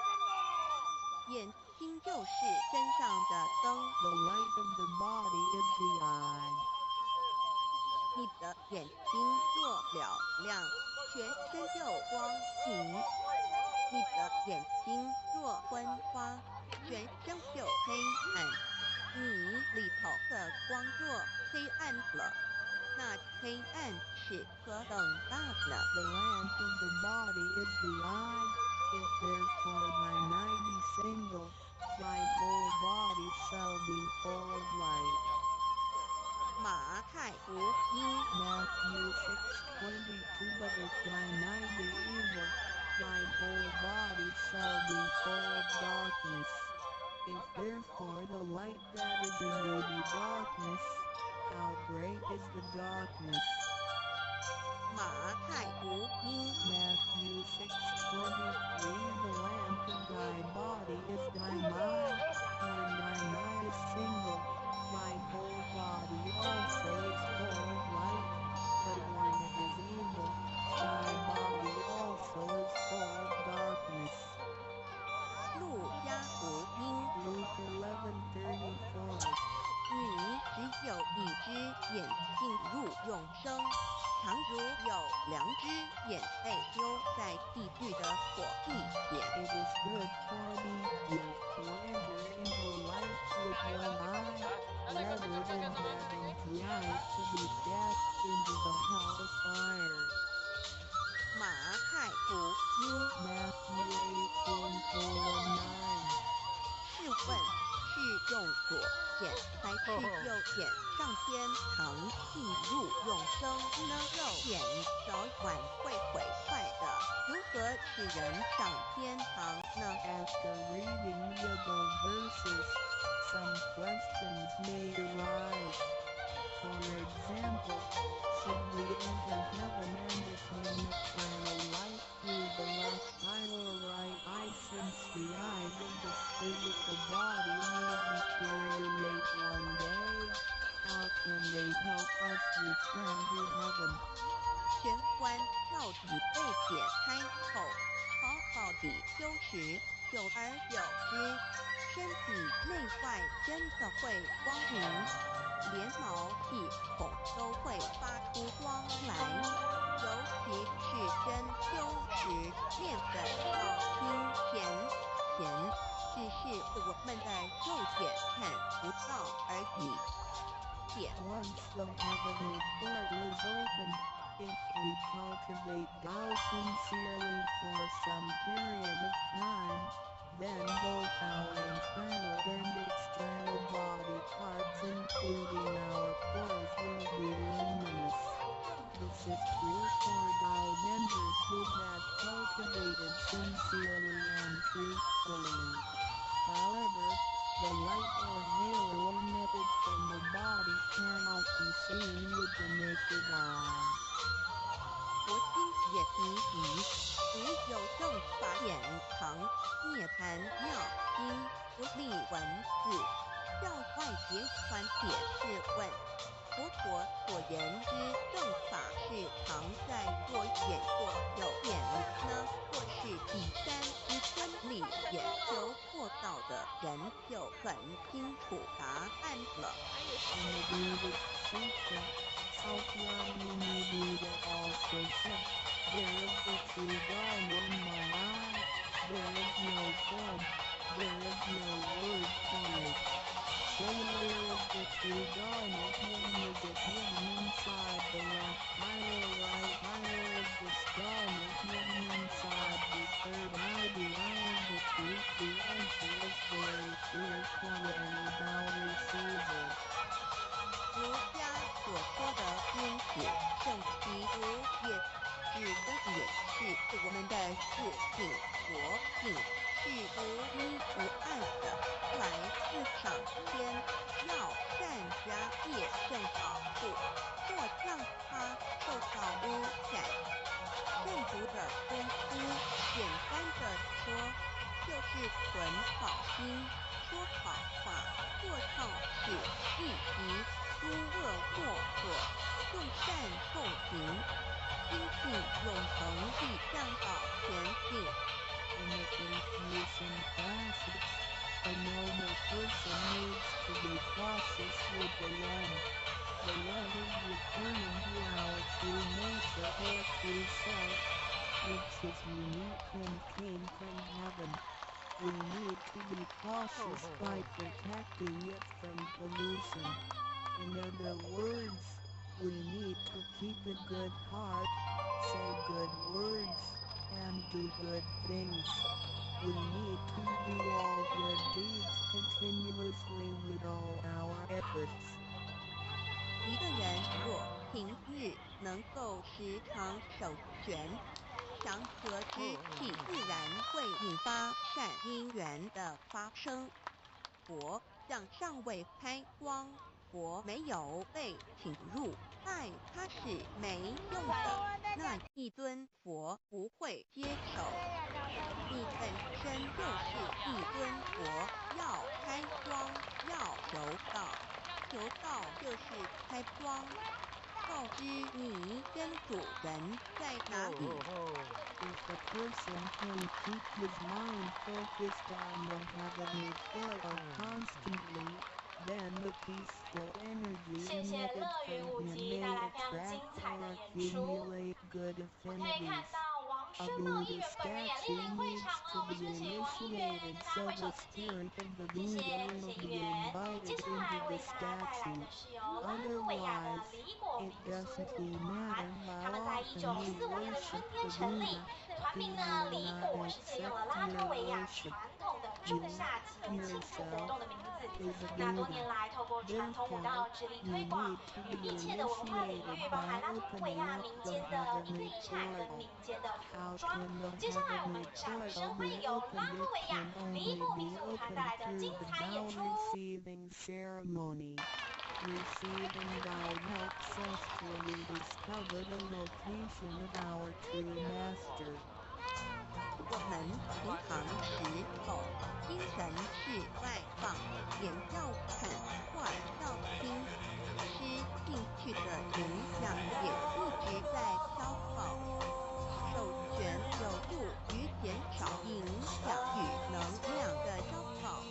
S2: 眼睛就是身上的灯，
S5: The light of the body is the eye.
S2: 你的眼睛若了亮，全身就光明；你的眼睛若昏花，全身就黑暗。你里头的光若黑暗了，那黑暗是何等大呢？
S5: The lamp of the body is the eye. If therefore thy night be single, thy whole body shall be full of light.
S2: 马太福音
S5: Matthew 6:22. But if thy night be evil, thy whole body shall be full of darkness. If therefore the light that is in thee be darkness, how great is the darkness?
S2: 马太福音
S5: Matthew 6:23. The lamp of thy body is thy mind. When thy mind is single, thy whole body also is full of light. But when it is
S2: 有良知也被丢在地狱的火地点。
S5: It is good for the youth to enter into life with one eye, rather than having two eyes to be cast into the hell of fire.
S2: 马太福音
S5: Matthew 18:9.
S2: 试问是用左眼还是右眼上天堂进入永生呢？右眼早晚会毁坏的，如何使人上天堂呢？
S5: After reading the above verses, some questions may arise. For example, should we enter heaven and attain eternal life through the left eye or right eye, since the eyes of this physical body will deteriorate one day? How can they help us return to heaven?
S2: 玄关跳底被解开后，好好地修持，久而久之，身体内外真的会光明，连毛细孔都会发出光来。尤其是真修持面粉到金钱前，只是我们的肉眼看不到而已。解
S5: Once the heavenly port is opened, if we cultivate Tao sincerely for some period of time, then both our internal and external body parts, including our pores, will be luminous. This is true for Tao members who have cultivated sincerely and truthfully. However, the light or halo emitted from the body cannot be seen with the naked eye.
S2: 佛经也提及，只有正法典藏涅盘妙经不立文字，教外别传解释问。佛陀所言之正法是藏在左眼或右眼呢，或是第三之真理？研究做到的人就很清楚答案了。
S5: In the Buddhist Sutra, Sakyamuni Buddha also said, "There is the true God in my eye, there is no form, there is no word for it. So where is the true God of him? Is it him inside the left eye or right eye, or is this God of him inside the third eye? The eye of the truth?" The answer is very clear for any Tao receiver.
S2: 儒家所说的君子圣其儒，也指的也是我们的自性佛性，是无一无二的，来自上天，要善加业正保护，或让它受到污染。正读的功夫，简单的说，就是存好心，说好话，做好事，以及诸恶莫作，众善奉行，精进永恒地向导前进。
S5: In the Confucian classics, a normal person needs to be cautious with the one. The one is returning to our true nature or true self, which is unique and came from heaven. We need to be cautious by protecting it from pollution. In other words, we need to keep a good heart, say good words, and do good things. We need to do all good deeds continuously with all our efforts.
S2: 一个人若平日能够时常守权，祥和之气自然会引发善因缘的发生。佛像尚未开光，佛没有被请入，爱它是没用的，那一尊佛不会接受。你本身就是一尊佛，要开光，要求道，求道就是开光，告知你真主人在哪里。
S5: If a person can keep his mind focused on the heavenly portal constantly, then the peaceful energy
S4: 谢谢
S5: emitted
S4: 乐云
S5: from
S4: 舞
S5: him
S4: 集
S5: may
S4: 带来非常
S5: attract
S4: 精彩的
S5: or
S4: 演出。
S5: accumulate good
S4: 我可以看
S5: affinities.
S4: 到王
S5: A
S4: 世茂议
S5: Buddha
S4: 员本人也莅
S5: statue
S4: 临会
S5: needs
S4: 场
S5: to
S4: 哦，我们
S5: be
S4: 是不是请王议员
S5: initiated
S4: 跟大
S5: so
S4: 家挥手
S5: the
S4: 致敬？
S5: spirit of the
S4: 谢谢
S5: Buddha
S4: 谢
S5: will
S4: 议
S5: be
S4: 员。接
S5: invited
S4: 下来
S5: into
S4: 为
S5: the
S4: 大家带来
S5: statue.
S4: 的是由拉脱维亚的
S5: Otherwise,
S4: 李果
S5: it
S4: 民俗
S5: doesn't
S4: 舞
S5: really
S4: 团，
S5: matter
S4: 他
S5: how
S4: 们在
S5: often we
S4: 1945年的春
S5: worship
S4: 天
S5: the
S4: 成立，
S5: Buddha.
S4: 团名
S5: He
S4: 呢
S5: will
S4: 李
S5: not
S4: 果是借用了
S5: accept
S4: 拉脱
S5: your
S4: 维亚
S5: worship.
S4: 传统的仲夏节庆祝活动的名字。
S5: is a
S4: 那多
S5: Buddha.
S4: 年来，透过传统舞蹈致力
S5: You
S4: 推广
S5: need to
S4: 与
S5: be
S4: 密切的文化领域，
S5: initiated
S4: 包含
S5: by
S4: 拉脱维
S5: opening
S4: 亚
S5: up
S4: 民
S5: the
S4: 间的音乐
S5: heavenly
S4: 遗产跟
S5: portal.
S4: 民间的服
S5: How
S4: 装。
S5: can the
S4: 接下来我们
S5: heavenly
S4: 掌
S5: portal
S4: 声欢
S5: be
S4: 迎由拉
S5: opened?
S4: 脱
S5: It
S4: 维亚
S5: can
S4: 李
S5: only
S4: 果民
S5: be
S4: 俗舞团
S5: opened
S4: 带来的
S5: through
S4: 精
S5: the
S4: 彩演
S5: bow
S4: 出。
S5: receiving ceremony. Receiving bow helps us to rediscover the location of our true master.
S2: 我们平常时候精神是外放，眼要看，话要听，吃进去的营养也一直在消耗。手拳有助于减少营养与能量的消耗，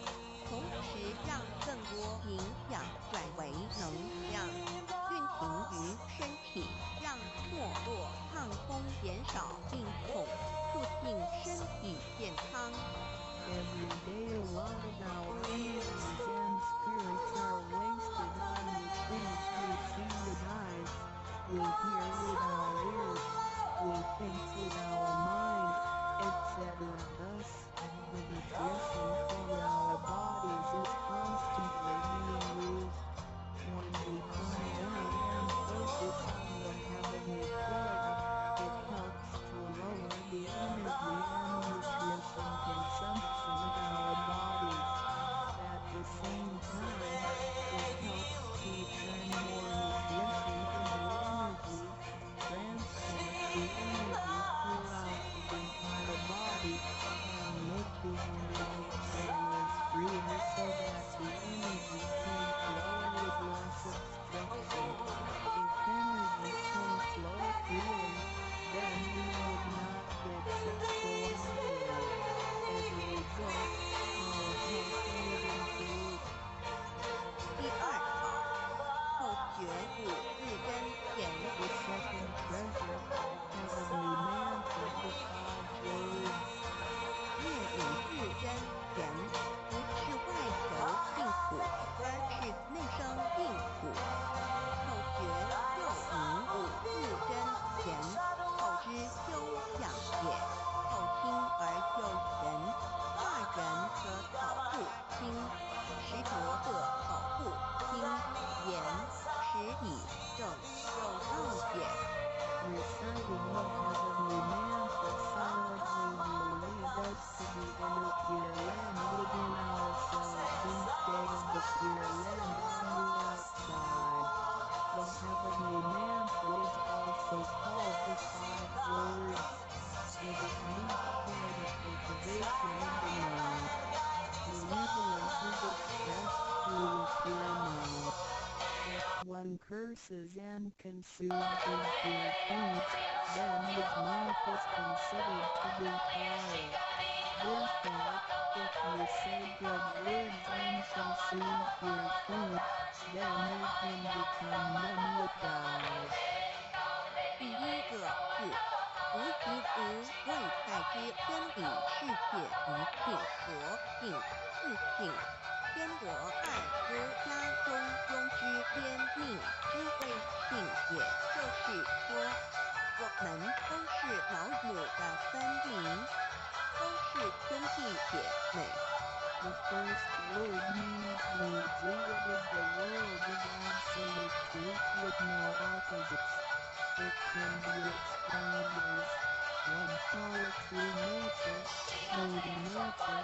S2: 同时让更多营养转为能量，运行于身体，让没落、抗风减少，并统促进身体健康。
S5: Every day a lot of our energies and spirits are wasted on the things we see with eyes, we hear with our ears, we think with our mind, etc. Thus, the nutrition for our bodies is constantly being used. When we calm down and focus on the heavenly portal, it helps to lower the energy and nutrition consumption of our bodies. At the same time, it helps to turn more nutrition into energy, transport the energy throughout the entire body, and make the energy channels freer so that the energy can flow with less obstruction. If energy can flow freely, then we would not get sick so easily. As a result, our health would improve.
S2: 第二条，后觉五日真言。
S5: The second treasure, heavenly mantra, the 5 words.
S2: 灭隐日真言，不是外求净土，而是内生净土。后觉又引五日真言，后知修养也。后亲而就人，化人可讨不亲，识夺得讨不亲，言识以正有道也。
S5: Reciting the heavenly mantra silently will lead us to the inner Pure Land within ourselves instead of the Pure Land on the outside. The heavenly mantra is also called the 5 words. It is used for the cultivation of the mind. Benevolence is expressed through the pure mind. If one curses and consumes impure foods, then his mouth is considered to be foul. Therefore, if you say good words and consume pure food, then you can become one with God.
S2: 第一个是无即无，未在之真理世界一性和性自性，天我二之家中庸之天命之谓性也。就是说，我们都是老母的分灵，都是兄弟姐妹。
S5: The first word means the Jewel is the world of absolute truth with no opposites. It can be explained as 1. Our true nature, Holy nature,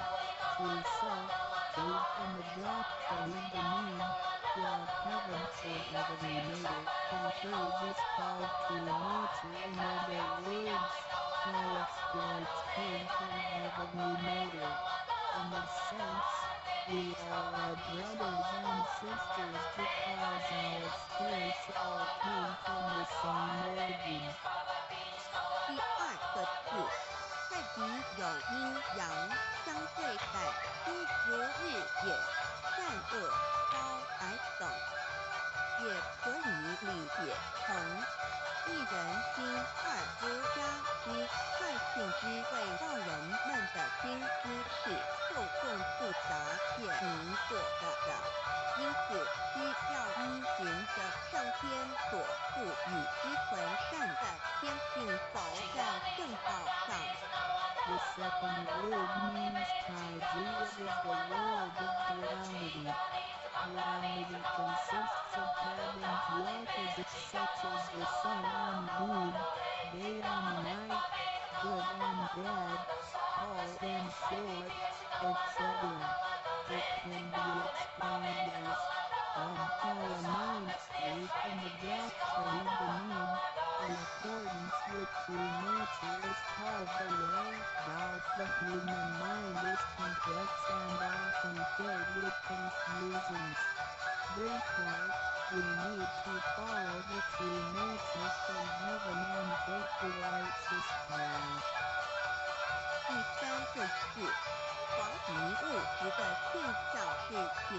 S5: true self, 2. In the doctrine of the mean, like heaven or heavenly nature, and 3. Is called true nature. In other words, our spirits came from heavenly nature. In a sense, we all are brothers and sisters because our spirits all came from the same origin.
S2: 第二个字，泰迪有有阴阳相对待，诸如日也，善恶高矮等，也可以理解成一人心二夫家之率性之会让人们的心思是错综复杂且迷惑的，因此需要依循着上天所赋予之纯善的天性走在正道上。
S5: The second word means taiji. It is the word of duality. Duality consists of having two opposites such as the sun and moon, day and night, good and bad, tall and short, etc. It can be explained as how a mind stays in the doctrine of the moon, in accordance with true nature, is called the way. While the human mind is complex and often filled with confusions. Therefore, we need to follow the true nature from heaven and take the righteous path.
S2: 第三个是黄极物质的现象世界，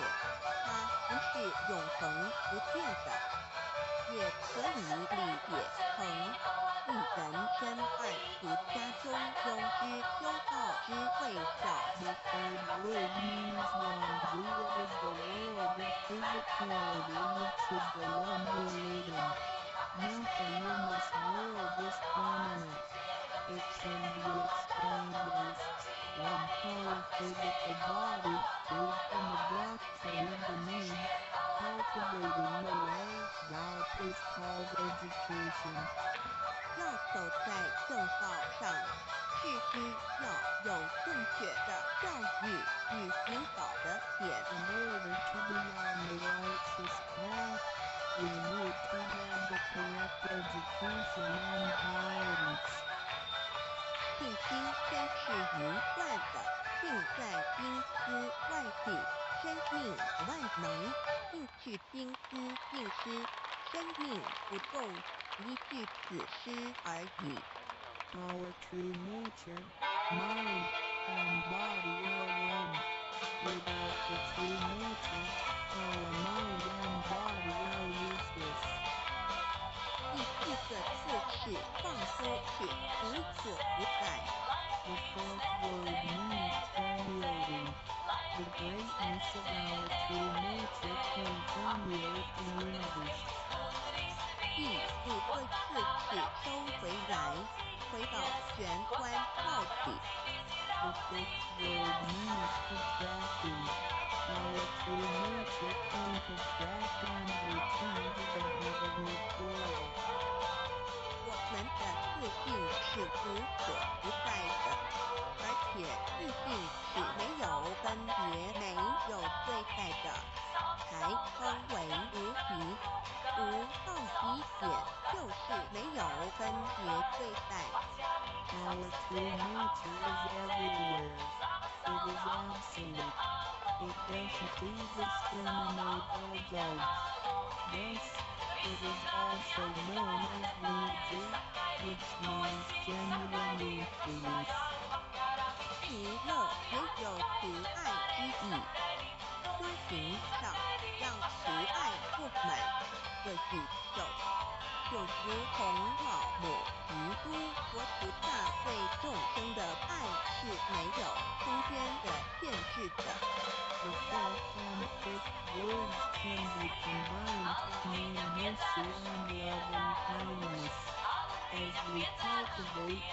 S2: 它不是永恒不变的，也可以理解成一人真爱俗家中庸之修道之谓教。
S5: The third word means Wanji. It is the world of physicality, which is the one we live in. Nothing in this world is permanent. It can be explained as one whole physical body based on the doctrine of the moon, cultivating the way, that is called education.
S2: 要走在正道上，是需要有正确的教育与引导的点。
S5: In order to be on the righteous path, we need to have the correct education and guidance.
S2: 信心虽是云乱的，尽在因思外体，生命万能，尽去心思尽思，生命不动，依据此诗而已。
S5: Our true nature, mind, and body are one. Without the true nature, our mind and body are useless.
S2: 第四个字是放出去，无所不在。
S5: The fourth word means permeating. The greatness of our true nature can permeate the universe.
S2: 第五个字是收回来，回到玄关到底。
S5: The fifth word means contracting. Our true nature can contract and return to the heavenly core.
S2: 我们的自性是无所不在的，而且自性是没有分别、没有对待的，才称为无极。无到极点就是没有分别对待。
S5: Our true nature is everywhere. It is absolute. It doesn't discriminate or judge. Thus, it is also known as Wuji, which means genuinely peace.
S2: 其乐也有慈爱之意，修行上让慈爱不满这宇宙，就如同老母于都佛菩萨对众生的爱是没有空间的限制的。
S5: The fourth and fifth words can be combined to mean mercy and loving kindness. As we cultivate,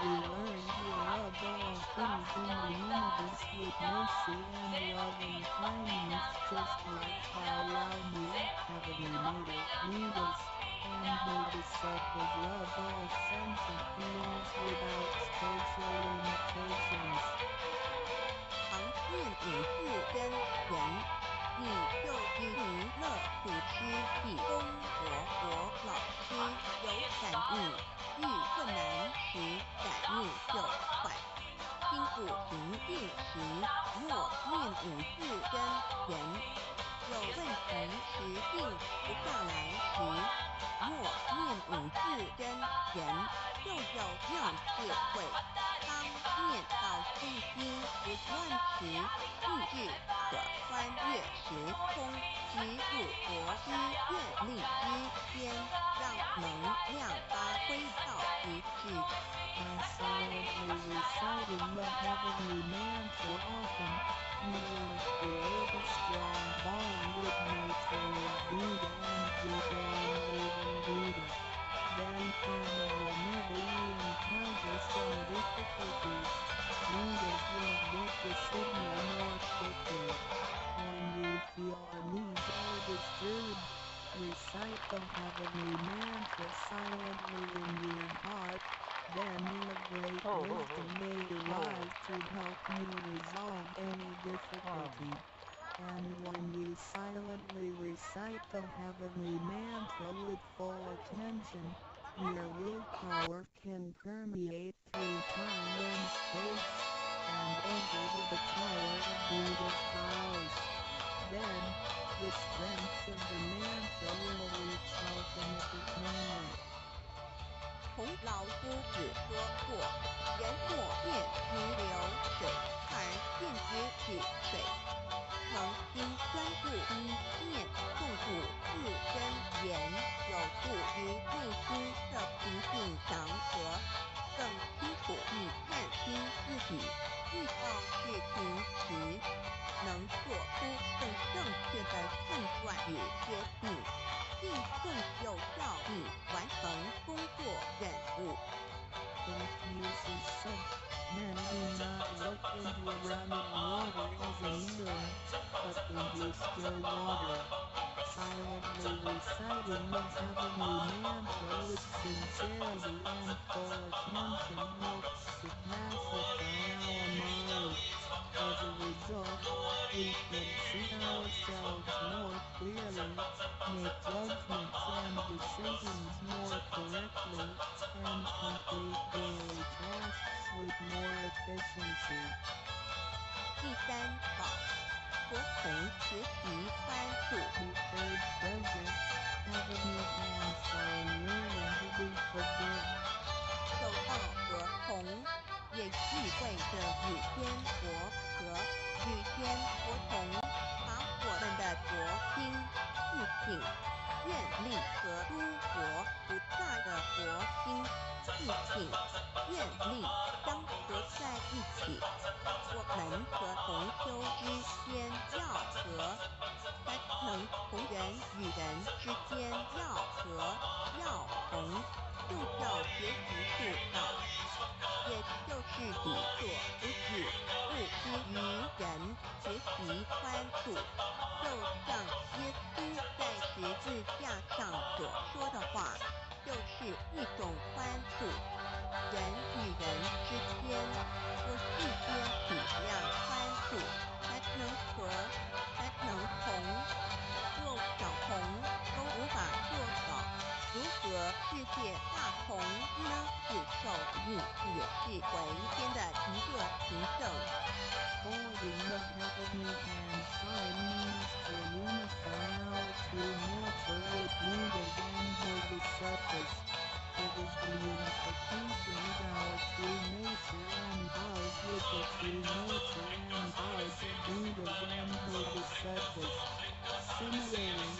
S5: we learn to love all things in the universe with mercy and loving kindness, just like how Yami, Heavenly Mother, lead us, and the disciples love all sentient beings without spatial limitations.
S2: 常念五字真言，你就与弥勒祖师及东国老师有感应，遇困难时感应就快。心不平静时，若念五字真言；有问题时定不下来时，若念五字真言。就有样智慧。当念到心经不乱时，意志可穿越时空，直入佛之愿力之间，让能量发挥到极致。
S5: By silently reciting the heavenly mantra often, you will create a strong bond with nature of Buddha and become living Buddha. Then whenever you encounter some difficulties, Buddhas will get the signal more quickly. When you feel uneasy or disturbed, recite the heavenly mantra silently in your heart. Then the great wisdom may arrive to help you resolve any difficulty. And when you silently recite the heavenly mantra with full attention, your willpower can permeate through time and space, and enter the tower of Buddha's house. Then, the strength of the mantra will reach ultimate attainment.
S2: 孔老夫子说过：“人莫见如流水，而见之止水。”诚心专注一念，痛苦自真言，有助于内心的平静祥和，更清楚地看清自己，遇到事情时能做出更正确的判断与决定，并更有效地完成工作任务。
S5: Confucius said, "Men do not look into running water as a mirror, but into still water." Silently reciting the heavenly mantra with sincerity and full attention helps to pacify our mind. As a result, we can see ourselves more clearly, make judgments and decisions more correctly, and complete daily tasks with more efficiency.
S2: 第三宝，佛从学习宽恕。
S5: The third treasure, heavenly hands are learning to be forgiven.
S2: 受到和同也意味着与天佛和与天佛同，把我们的佛心、自信、愿力和诸佛不在的佛心、自信、愿力相合在一起。我们和同修之间要和，才能同人与人之间要和要同，就叫学习悟道，也就是理所不止，不知于人，学习宽恕。就像耶稣在十字架上所说的话，就是一种宽恕。人与人之间，或世间体谅宽恕，才能和，才能同。若小同都无法做好，如何世界大同呢？是受印也是为天的一个凭证。
S5: Holding the heavenly hand sign means to unify our true nature with Buddha's and Bodhisattvas. It is the unification of our true nature and ours with the true nature and ours of Buddha's and Bodhisattvas. Similarly,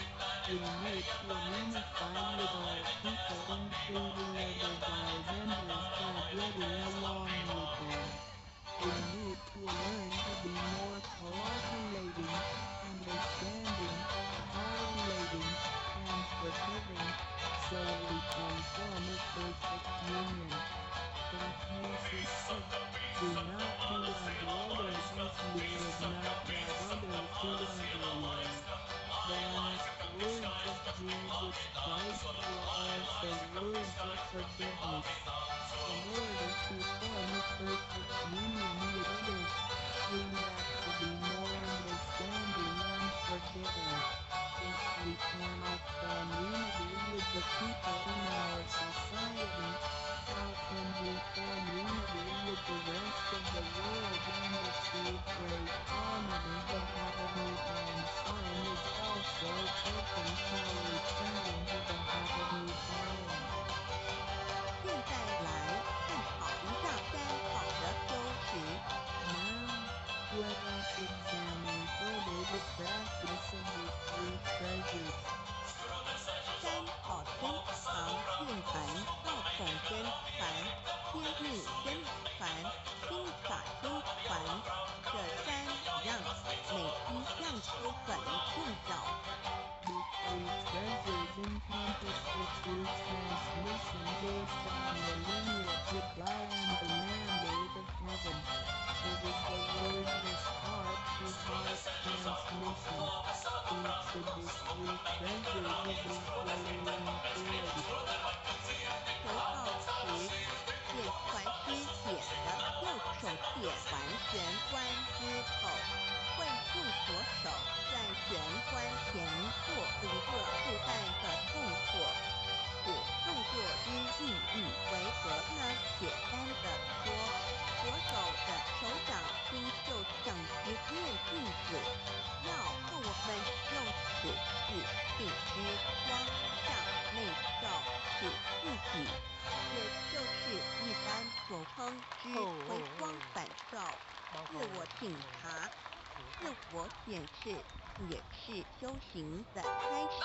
S5: we need to unify with all people, including others, our members, by getting along with them. We need to learn to be more cooperating, understanding, tolerating, and forgiving, so we can form a perfect union. Confucius said, "Do not do unto others as you would not have others do unto you." The last words of Jesus Christ were also words of forgiveness. In order to form a perfect union with others, we have to be more understanding and forgiving. If we cannot form unity with the people in our society, how can we form unity with the rest of the practice of the three treasures.
S2: 三好真常念传道统真传天命真传心法真传这三样每一样都很重要。
S5: The three treasures encompass the true transmission based on the lineage of God and the mandate of heaven. It is the wordless heart-to-heart transmission. Each of the three treasures is equally important.
S2: 求道时，借传师写的右手写完玄关之后，会用左手在玄关前做一个附带的动作。此动作之意义为何呢？简单的说，左手的手掌心就像一面镜子，要让我们用此次性之光向内照此自己，也就是一般所称之回光返照、自我省察、自我检视，也是修行的开始。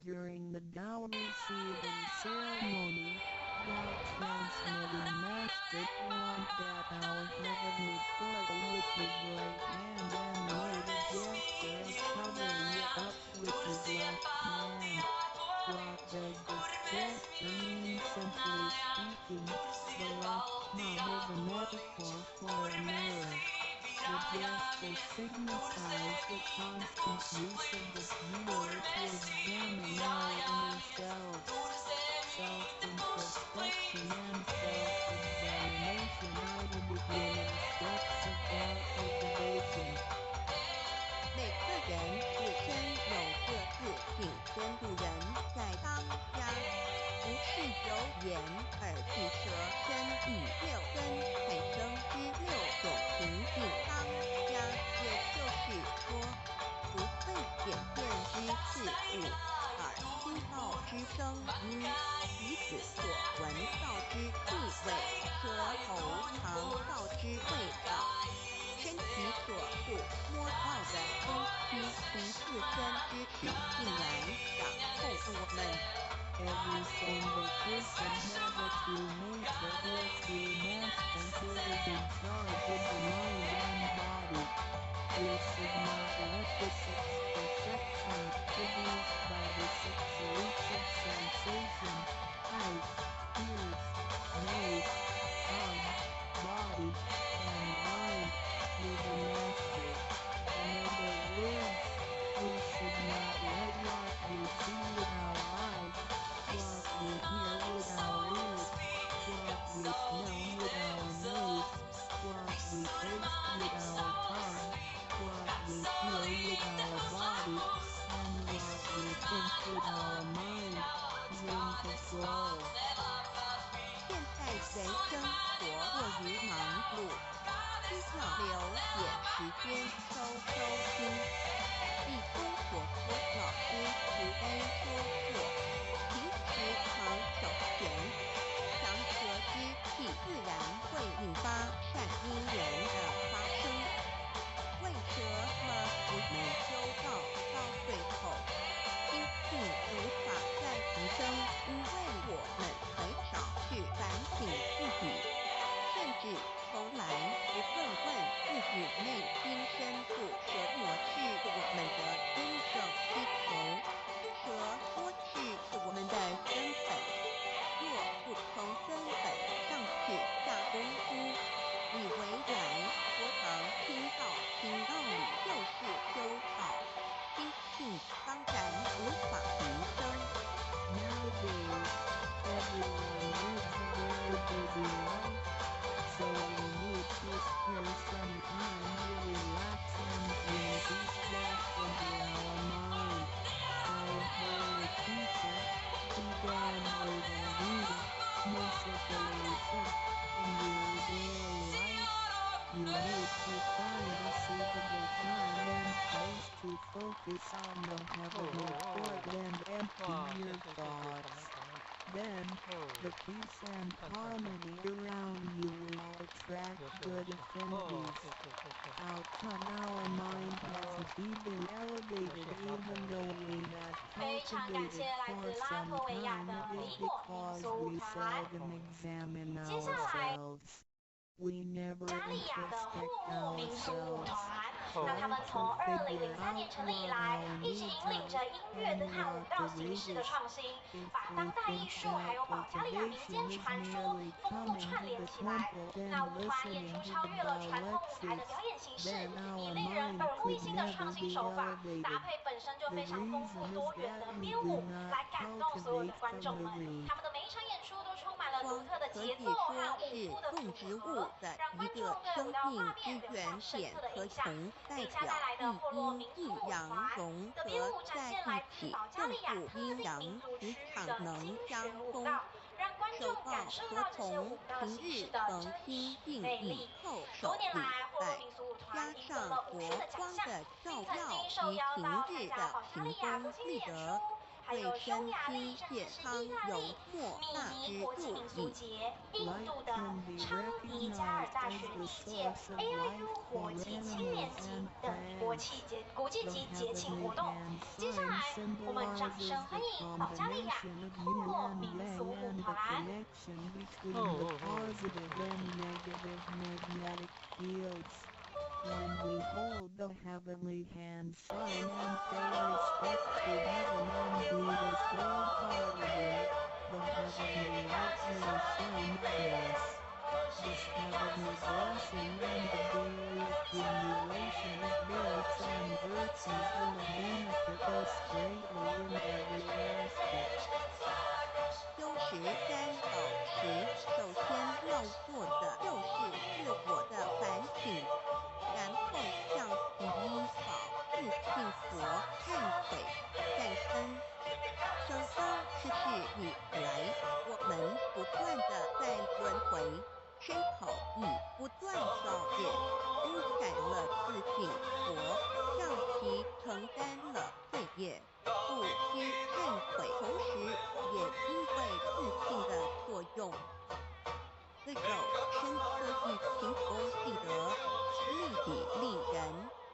S5: During the Tao receiving ceremony, Tao transmitting master pointed at our heavenly portal with his right hand and made a gesture of covering it up with his left hand. What does this gesture mean? Simply speaking, the left thumb is a metaphor for a mirror. The gesture signifies the constant use of this mirror to examine our inner selves. Self-introspection and self-examination are the beginning steps of Tao cultivation.
S2: 每个人自身有各自挺身度人，在当家，不是由眼、耳、鼻、舌、身、意六根产生之六种情境。当家，也就是说，不会显现之事物，耳听到之声音，鼻子所闻到之气味，舌头尝到之味道。身体所触摸到的东西，凭自身之取性来掌控我们。
S5: Every single person has a true nature or true master who is in charge of the mind and body. We should not let the six perceptions produced by the six roots of sensation, eyes, ears, nose, tongue, body, and mind, be the master. In other words, we should not let what we see with our eyes, what we hear with our ears, what we smell with our nose, what we taste with our tongue, what we feel with our body, and what we think with our mind be in control.
S2: 现在人生活过于忙碌，需要留点时间收心。立功所说老师慈悲说过，平时常守权，祥和之气自然会引发善因缘的发生。为什么我们修道到最后，心性无法再提升？因为我们很少去反省自己，甚至从来不问问自己内心深处什么是我们的真正需求，什么是我们的根本。若不从根本上去下功夫，以为然佛堂听道理就是修道，心性当然无法提升。
S5: Nowadays, everyone lives a very busy life, so we need to spare some time to relax and bring peace back into our mind. Our holy teacher began with a reading, manipulation, in your daily life. You need to find a suitable time and place to focus on the heavenly court and empty your thoughts. Then, the peace and harmony around you will attract
S6: 有是
S5: good
S6: 是，哦，
S5: affinities.
S6: 是，
S5: How come our mind hasn't even elevated even though we have
S4: 非常感
S5: cultivated
S4: 谢来
S5: for
S4: 自拉
S5: some
S4: 脱维亚
S5: time?
S4: 的
S5: It
S4: 李
S5: is
S4: 果民
S5: because
S4: 俗舞
S5: we
S4: 团。
S5: seldom examine
S4: 接下来，
S5: ourselves. We never
S4: 加利亚的
S5: introspect
S4: 护木民俗舞
S5: ourselves.
S4: 团，
S6: 哦
S4: 那他们
S5: Try
S4: 从
S5: to figure
S4: 2003
S5: out
S4: 年成立以
S5: what
S4: 来，
S5: our
S4: 一直
S5: needs
S4: 引领着
S5: are
S4: 音乐跟
S5: and
S4: 和舞
S5: what
S4: 蹈
S5: the
S4: 形式的
S5: wages.
S4: 创新，
S5: If
S4: 把
S5: we
S4: 当代
S5: think
S4: 艺术还
S5: that
S4: 有保加利亚民间
S5: cultivation is
S4: 传说
S5: merely
S4: 丰富
S5: coming
S4: 串
S5: to
S4: 联
S5: the
S4: 起来。
S5: temple
S4: 那
S5: and
S4: 舞团演
S5: listening
S4: 出
S5: to
S4: 超
S5: the
S4: 越了传统舞台的
S5: lectures,
S4: 表演形式，
S5: then
S4: 以
S5: our
S4: 令人
S5: mind
S4: 耳目一
S5: could
S4: 新的创
S5: never
S4: 新
S5: be
S4: 手法，搭
S5: elevated.
S4: 配本身就
S5: The
S4: 非常丰富
S5: reason
S4: 多
S5: is
S4: 元的
S5: that we
S4: 编
S5: do
S4: 舞，
S5: not
S4: 来感动所有的
S5: cultivate
S4: 观众
S5: from
S4: 们。
S5: the root.
S4: 他们的每一场演出都充满了独
S2: 光
S4: 特的
S2: 可以
S4: 节奏和
S2: 说
S4: 舞
S2: 是
S4: 步的组
S2: 动植
S4: 合，
S2: 物的
S4: 让观
S2: 一个
S4: 众对舞
S2: 生
S4: 蹈画
S2: 命之
S4: 面留下
S2: 原点
S4: 深刻的
S2: 和
S4: 印象。
S2: 从代
S4: 底下带
S2: 表
S4: 来的
S2: 一
S4: 霍洛
S2: 阴一
S4: 民俗舞
S2: 阳
S4: 团
S2: 融
S4: 的编
S2: 合
S4: 舞展
S2: 在
S4: 现来
S2: 一起，
S4: 自保加
S2: 正
S4: 利亚
S2: 负
S4: 特定民
S2: 阴阳
S4: 族区
S2: 磁
S4: 域的
S2: 场能
S4: 精
S2: 相通。
S4: 选舞蹈，让观众
S2: 手抱
S4: 感受
S2: 和
S4: 到这些舞
S2: 同
S4: 蹈
S2: 平日
S4: 形式的
S2: 恒
S4: 真
S2: 心
S4: 实
S2: 定义
S4: 魅力。
S2: 后手
S4: 多年
S2: 礼
S4: 来，霍洛
S2: 拜，
S4: 民俗舞团
S2: 加
S4: 赢得
S2: 上
S4: 了无数
S2: 国
S4: 的奖项，
S2: 光的照
S4: 并曾
S2: 耀
S4: 经受
S2: 及平
S4: 邀到参
S2: 日的
S4: 加保加
S2: 勤
S4: 利亚国
S2: 功
S4: 庆日演
S2: 立德，
S4: 出，还有
S2: 对身
S4: 匈牙利，
S2: 心健
S4: 甚至是
S2: 康油
S4: 意大利
S2: 墨
S4: 米
S2: 大之
S4: 尼国际
S2: 助
S4: 民俗
S2: 力。
S4: 节、印
S5: Light
S4: 度的
S5: can be
S4: 昌迪加尔
S5: recognized
S4: 大
S5: as
S4: 学
S5: the
S4: 第一届
S5: source of
S4: AIU
S5: life
S4: 国
S5: for
S4: 际青年
S5: animals
S4: 节
S5: and
S4: 等国际
S5: plants.
S4: 级
S5: The
S4: 节庆
S5: heavenly
S4: 活动。
S5: hand
S4: 接下
S5: sign
S4: 来，我们掌声
S5: symbolizes
S4: 欢
S5: the
S4: 迎保加利亚
S5: combination of
S4: 霍
S5: yin
S4: 洛
S5: and
S4: 民
S5: yang
S4: 俗舞
S5: and the
S4: 团。
S5: connection between
S6: Oh,
S5: the
S6: oh, oh.
S5: positive and negative magnetic fields. When we hold the heavenly hand sign and pay respect to heaven and do this wholeheartedly, the heavenly light will shine on us. This heavenly blessing and the daily accumulation of merits and virtues will benefit us greatly in every aspect.
S2: 修持三宝时，首先要做的就是自我的反省，然后向第一宝自信佛忏悔赞恩。生生世世以来，我们不断的在轮回，身口意不断造业，污染了自信佛，让其承担了罪业。不知忏悔，同时也因为自信的作用，自有深刻意勤功立德，利己利人，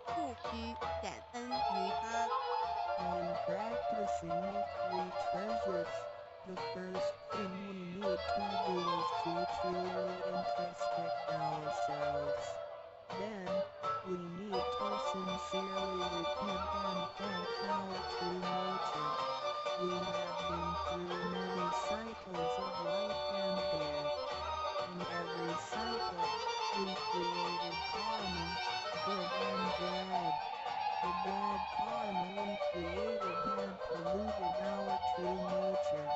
S2: 不知感恩于他。
S5: When practicing the three treasures, the first thing we need to do is to truly introspect ourselves. Then, we need to sincerely repent and thank our true nature. We have been through many cycles of life and death. In every cycle, we created karma, good and bad. The bad karma we created had polluted our true nature.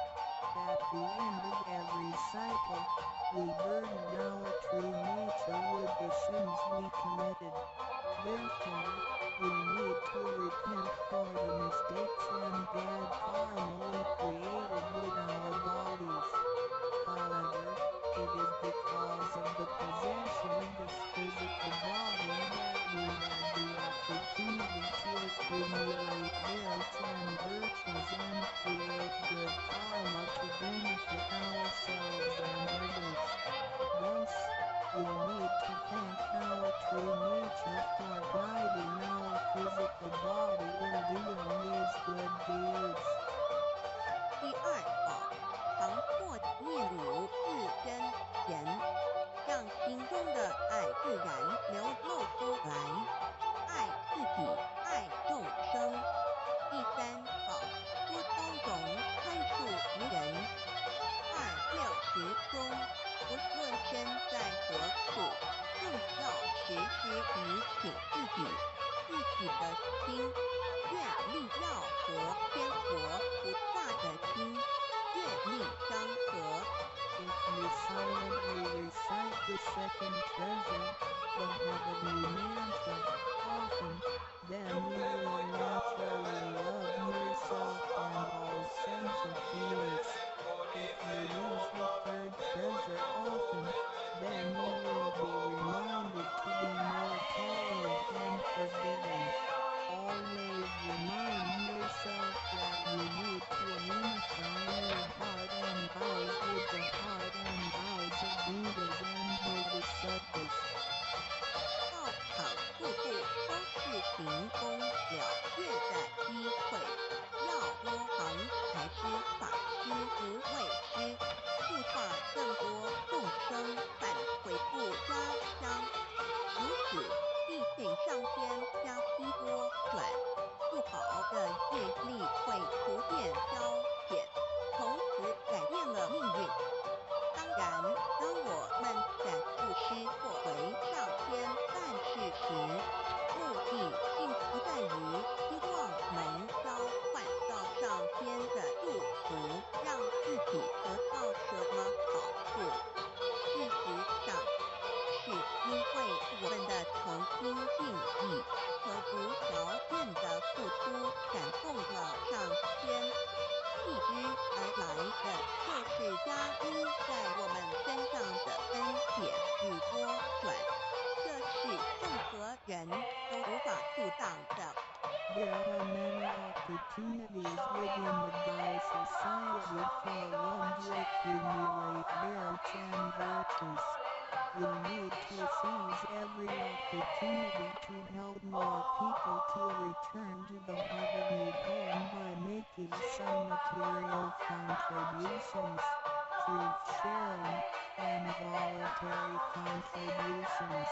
S5: At the end of every cycle, we burdened our true nature with the sins we committed. Therefore, we need to repent for the mistakes and bad karma we created with our bodies. However, it is because of the possession of this physical body that we have the opportunity to accumulate merits and virtues and create good karma to benefit ourselves and others. Thus, we need to thank our true nature for guiding our physical body in doing these good deeds.
S2: 第二宝，强迫面乳自真言，让心中的爱自然流露出来，爱自己，爱众生。第三宝，多包容，宽恕无人。260中，不论身在何处，更要时时提醒自己的心，愿力要和天国不化的心，愿力相合。
S5: If you silently recite the second treasure, the heavenly mantra, often, then you will naturally love yourself and all sentient beings. If you use the third treasure often, then you will be reminded to be more tolerant and forgiving. Always remind yourself that you need to unify your heart and vows with the heart and vows of Buddhas and Bodhisattvas. opportunity to help more people to return to the heavenly home by making some material contributions, truth sharing, and voluntary contributions.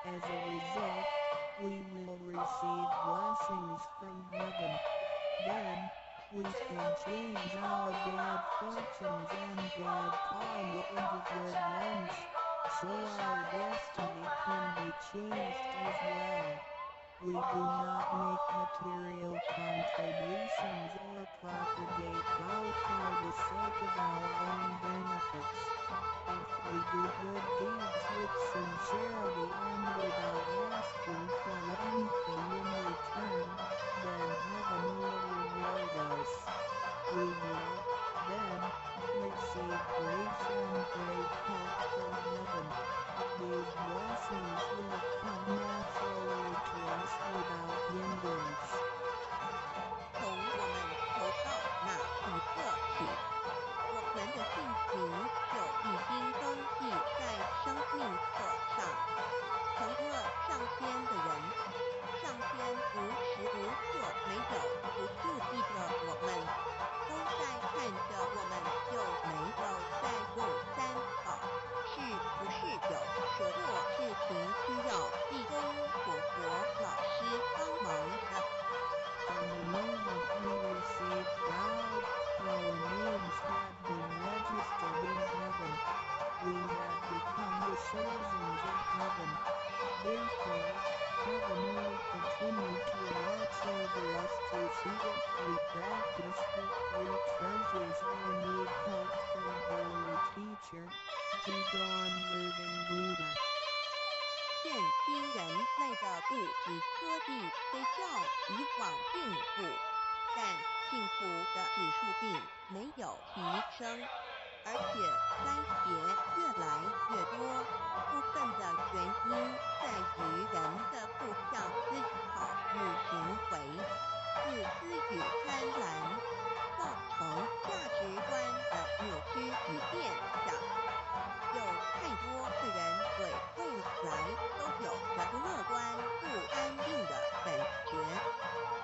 S5: As a result, we will receive blessings from heaven. Then, we can change our bad fortunes and bad karma into good ones, so our destiny can be changed as well. We do not make material contributions or propagate wealth for the sake of our own benefits. If we do good deeds with sincerity and without asking for anything in return, then heaven will reward us. We will, then, receive grace and great help from heaven. These blessings will come naturally to us without hindrance.
S2: 从我们投到那一刻起，我们的姓名就已经登记在生命册上。成了上天的人，上天无时无刻没有不注意着我们，都在看着我们，就没有在用3好，是不是有什么事情需要义工活老师帮忙的
S5: ？From the moment we received God, our names had been registered in heaven. We had become the citizens of heaven. Therefore, heaven will continue to watch over us to see if we practice the 3 treasures or need help from Holy Teacher, Zhugan Living Buddha.
S2: 现今人类的物质科技虽较以往进步，但幸福的指数并没有提升，而且灾劫越来越多。部分的原因在于人的不向思考与行为，自私与贪婪，造成价值观的扭曲与变响。有太多的人对未来都有着不乐观、不安定的感觉。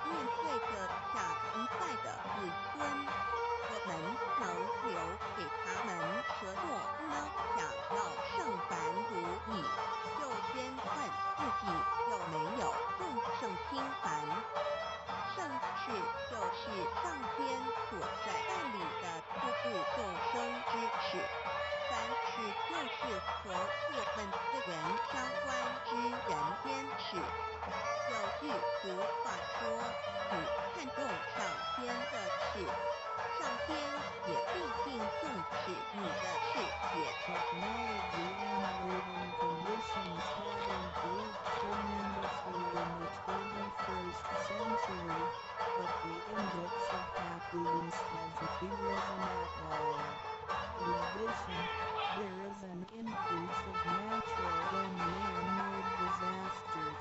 S2: 面对着下一代的子孙，我们能留给他们什么呢？想要圣凡如意，就先问自己有没有众圣心凡。圣事就是上天所在办理的初步众生之事，凡事就是和我们个人相关之人间事。有句俗话说，你看重上天的事，上天也必定重视你的事业。
S5: Technology and living conditions have improved tremendously in the 21st century, but the index of happiness hasn't risen at all. In addition, there is an increase of natural and man-made disasters.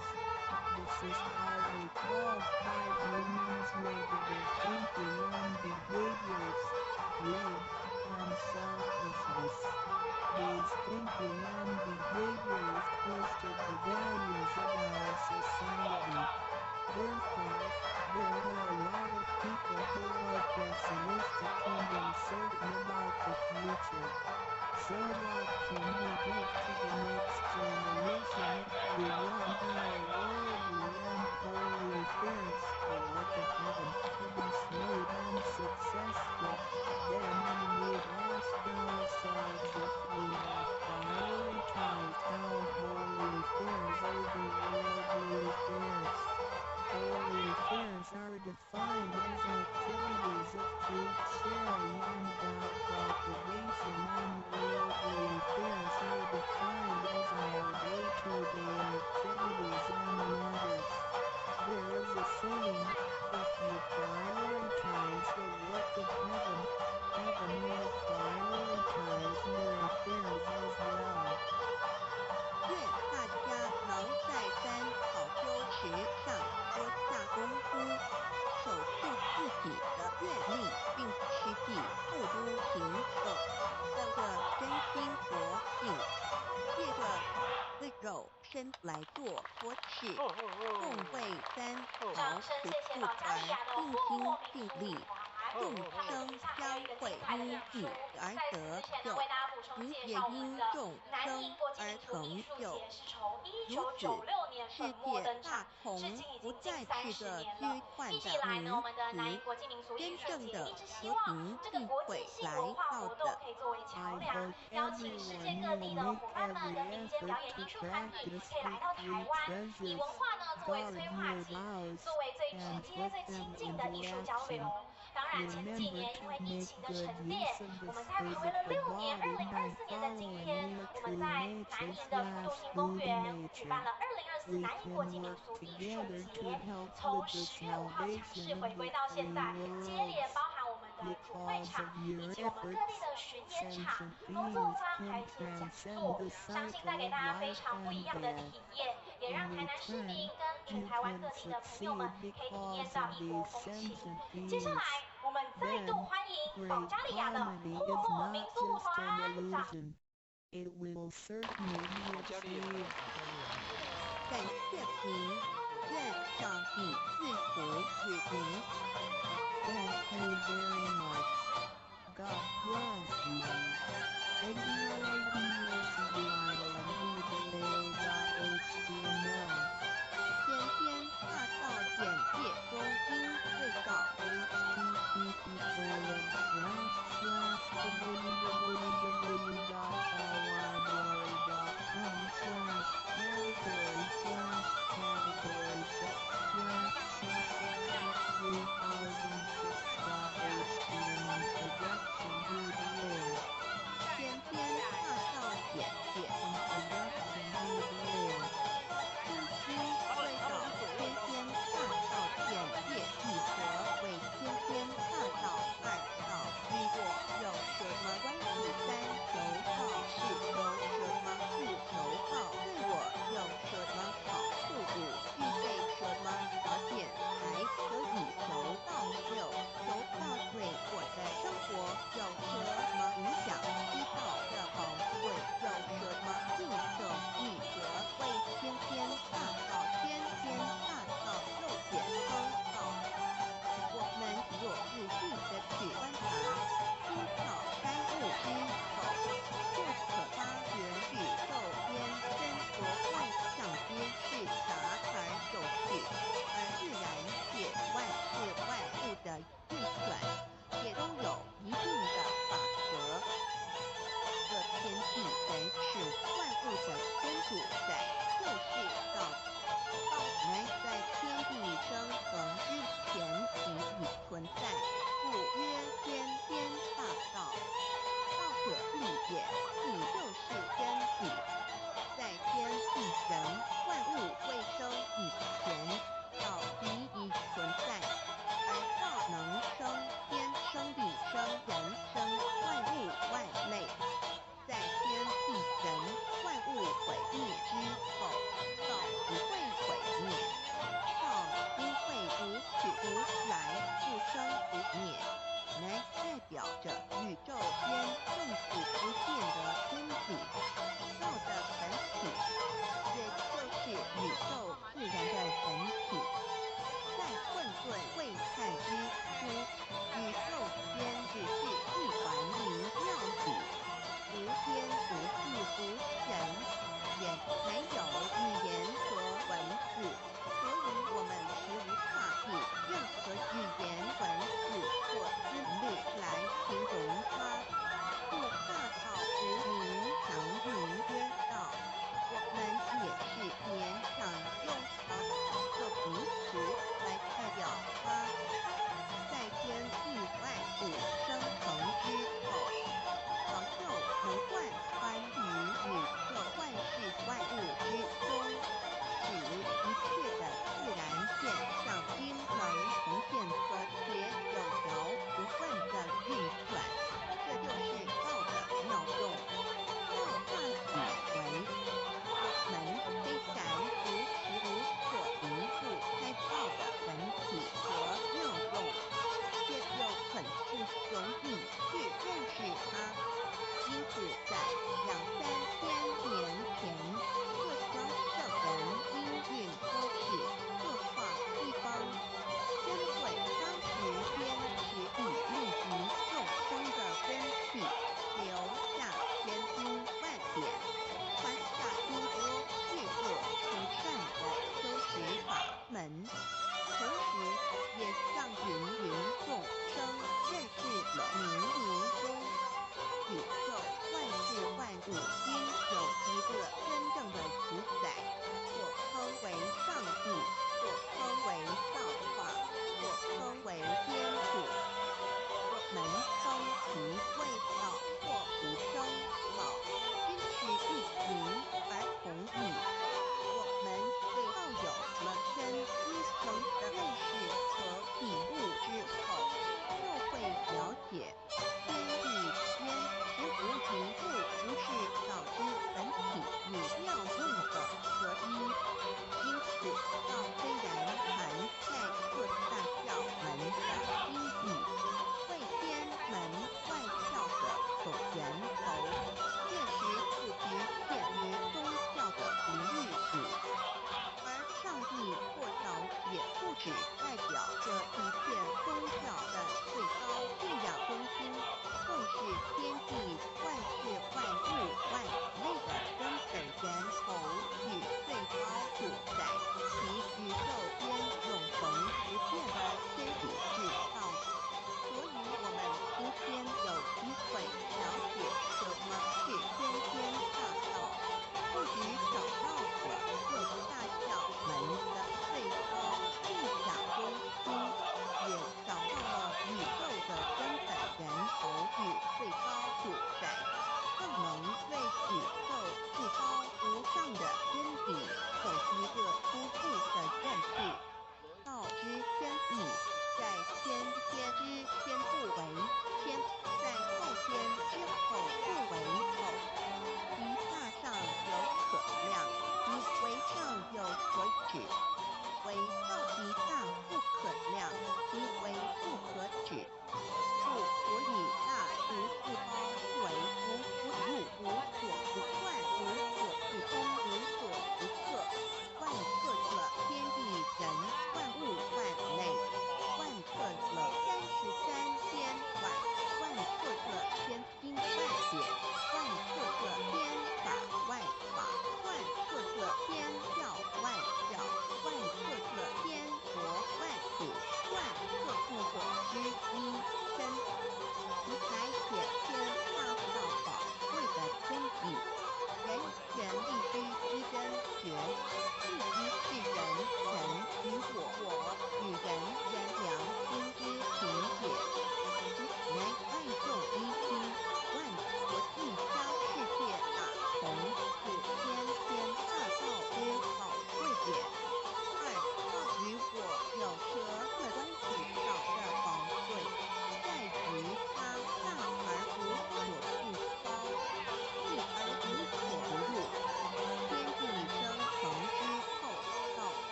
S5: This is partly caused by humans' negative thinking and behaviors, greed, and selfishness. These thinking and behaviors twisted the values of our society. Therefore, there are a lot of people who are pessimistic and uncertain about the future. So what can we give to the next generation if we want our worldly and holy affairs, the work of heaven, to be smooth and successful? Then we need ask ourselves if we have prioritized our holy affairs over worldly affairs. Holy affairs are defined as activities of truth sharing and God propagation, and worldly affairs
S2: 天来做托事，共会三好辅助团尽心尽力，众生将会因你而得救，你也因众生而成就。如此，世界大同不再是个虚幻的名词，真正的和平定会来到的。
S5: I hope everyone will make every effort to practice the three treasures, guard your vows, and put them into action. Remember to make good use of the physical body by following your true nature/holy nature. We can work together to help with the salvation of the three worlds. Because of your efforts, sentient beings can transcend the cycle of life and death. In return, you can succeed because of these sentient beings. Then, great harmony is not just an illusion. It will certainly be achieved.
S2: 感谢您，愿上帝赐福与您。
S5: Thank you very much. God bless you. HTML
S2: 天天大道简介中应对到
S5: http://www.library.com/category/category/2006.html production
S2: 天天大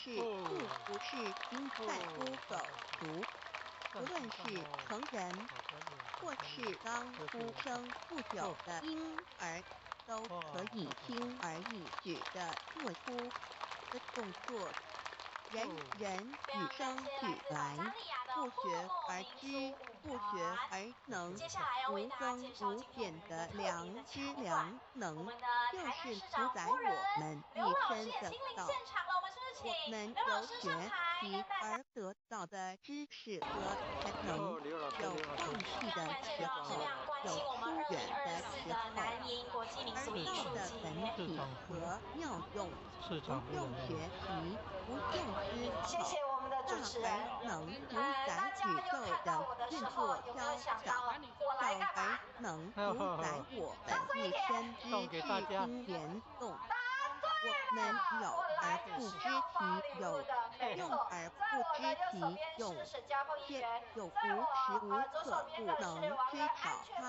S2: 是不是因在乎狗族，不论是成人或是刚出生不久的婴儿，都可以轻而易举地做出的动作。人人与生俱来，不学而知，不学而能，无增无减的良知良能，就是主宰我们一生的道。我们有学习而得到的知识和才能，有放弃的时候，有疏远的时候，而道的本体和妙用，不用学习，不用思考，大而能主宰宇宙的运作交小，小而能主宰我们一生之事因联动。我们有而不知其有，用而不知其用，且有无时无刻不能知晓它。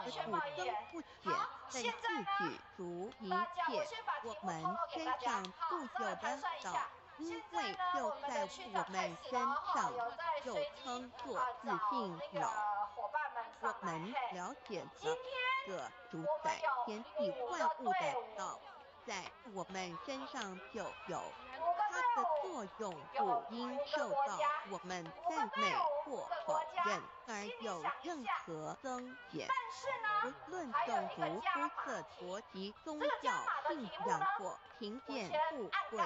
S2: 不增不减，本自具足一切。我们身上固有的道，因为就在我们身上，就称作自性老。我们了解了这主宰天地万物的道，在我们身上就有，它的作用不应受到我们赞美或否认而有任何增减。不论种族、肤色、国籍、宗教、信仰或贫贱富贵，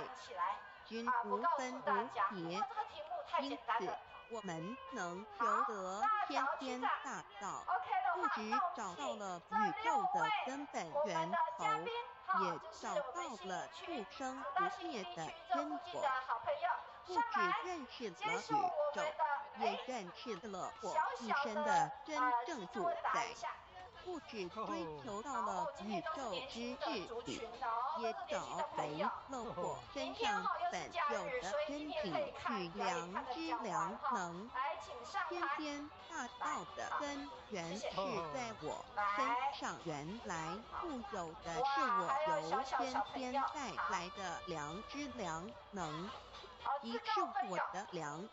S2: 均无分无别。因此，我们能求得天天大道，不只找到了宇宙的根本源头，也找到了不生不灭的真果。不只认识了宇宙，也认识了我一生的真正主宰。不只追求到了宇宙之至理，也找回了我身上本有的真理与良知良能。天天大道的根源是在我身上，原来固有的是我由先天带来的良知良能，即是我的良心。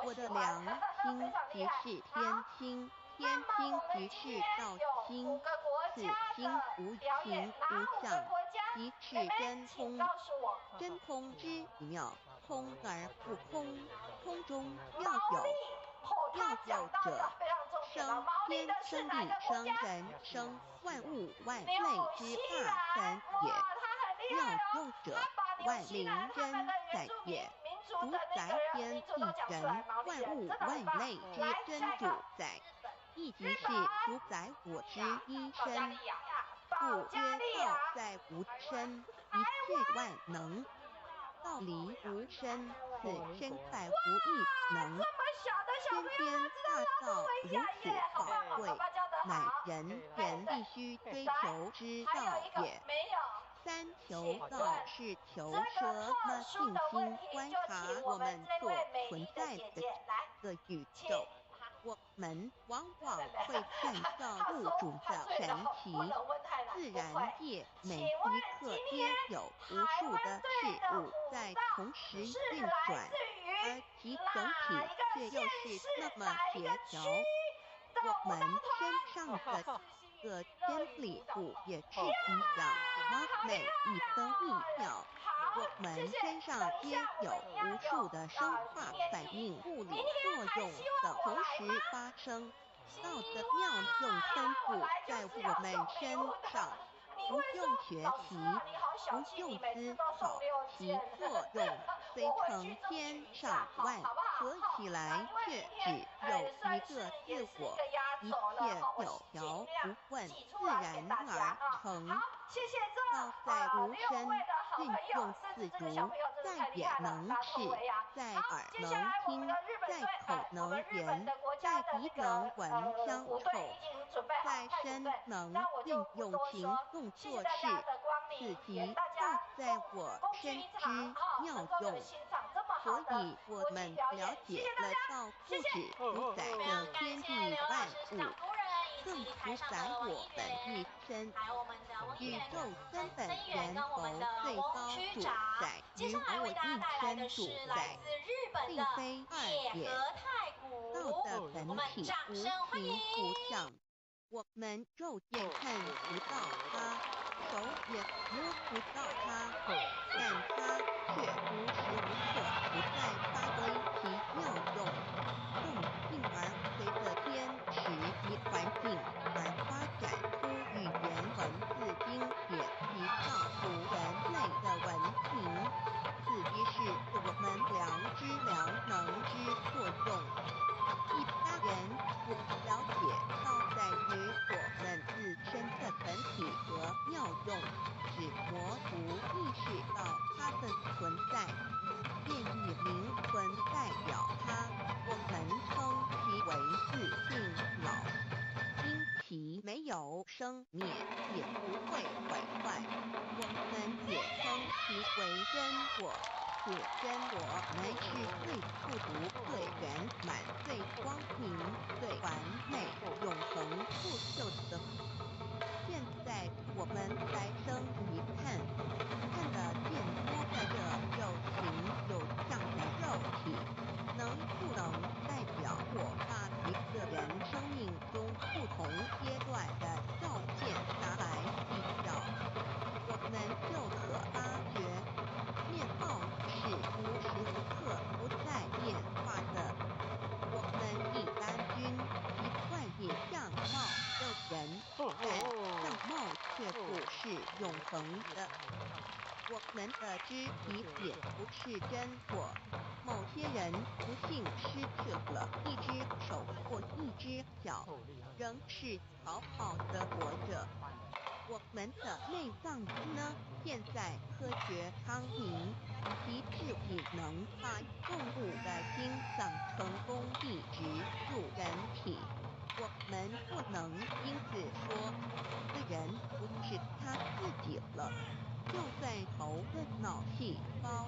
S2: 我的良心即是天心。天心即是道心，此心无形无相，即是真空。真空之妙，空而不空，空中要有，要有者生天生地生人生万物万类之大本也。要用者万灵真在也，主宰天地人万物万类之真主宰。亦即是主宰我之一身，故曰道在无身，一切万能。道离无身，此身在无一能。天天大道如此宝贵，乃人人必须追求之道也。三求道是求什么静心观察我们所存在的这个宇宙。我们往往会看到物主的神奇，自然界每一刻皆有无数的事物在同时运转，而其总体却又是那么协调。我们身上的个真理物也是一样，每一分一秒，我们身上皆有无数的生化反应、物理作用的同时发生。道的妙用分布在我们身上，不用学习，不用思考，其作用虽成千上万，合起来却只有一个自我，一切有条不紊，自然而成。道在无声，运用自如，在眼能视，在耳能听，在口能言，在鼻能闻香臭，在身能运用行动做事。此即道在我身之妙用。所以我们了解了道不只主宰着天地万物，更主宰我们一生。
S4: 王议员
S2: 宇宙根本
S4: 曾议员
S2: 源
S4: 跟我们
S2: 头
S4: 的翁
S2: 最高主
S4: 区长。
S2: 宰
S4: 接下来为大家带来的是来自日本的
S2: 并非二
S4: 野和太鼓，
S2: 道的本
S4: 我们
S2: 体
S4: 掌
S2: 无
S4: 声欢迎。
S2: 形无相，我们肉眼看不到它，手也摸不到它，但它却无时无刻不在发挥其妙用，进而随着天时与环境而发展出语言文字经典及造福人类的文明。此即是我们良知良能之作用。一般人不了解到在于我们自身的本体和妙用，只模糊意识到它的存在，便以灵魂代表它。我们称其为自性老，因其没有生灭，也不会毁坏。我们也称其为真我。此真我乃是最不独、最圆满、最光明、最完美、永恒不朽的。现在我们来生一看，看得见摸得着有形有相的肉体，能不能代表我把一个人生命中不同阶段的照片拿来比较，我们就可发觉，面貌是无时无刻不在变化的。我们一般均习惯以相貌救人，但相貌却不是永恒的。我们的肢体也不是真我。某些人不幸失去了一只手或一只脚，仍是好好的活着。我们的内脏呢？现在科学昌明，其智力能把动物的心脏成功移植入人体。我们不能因此说，这人不是他自己了。就在头的脑细胞，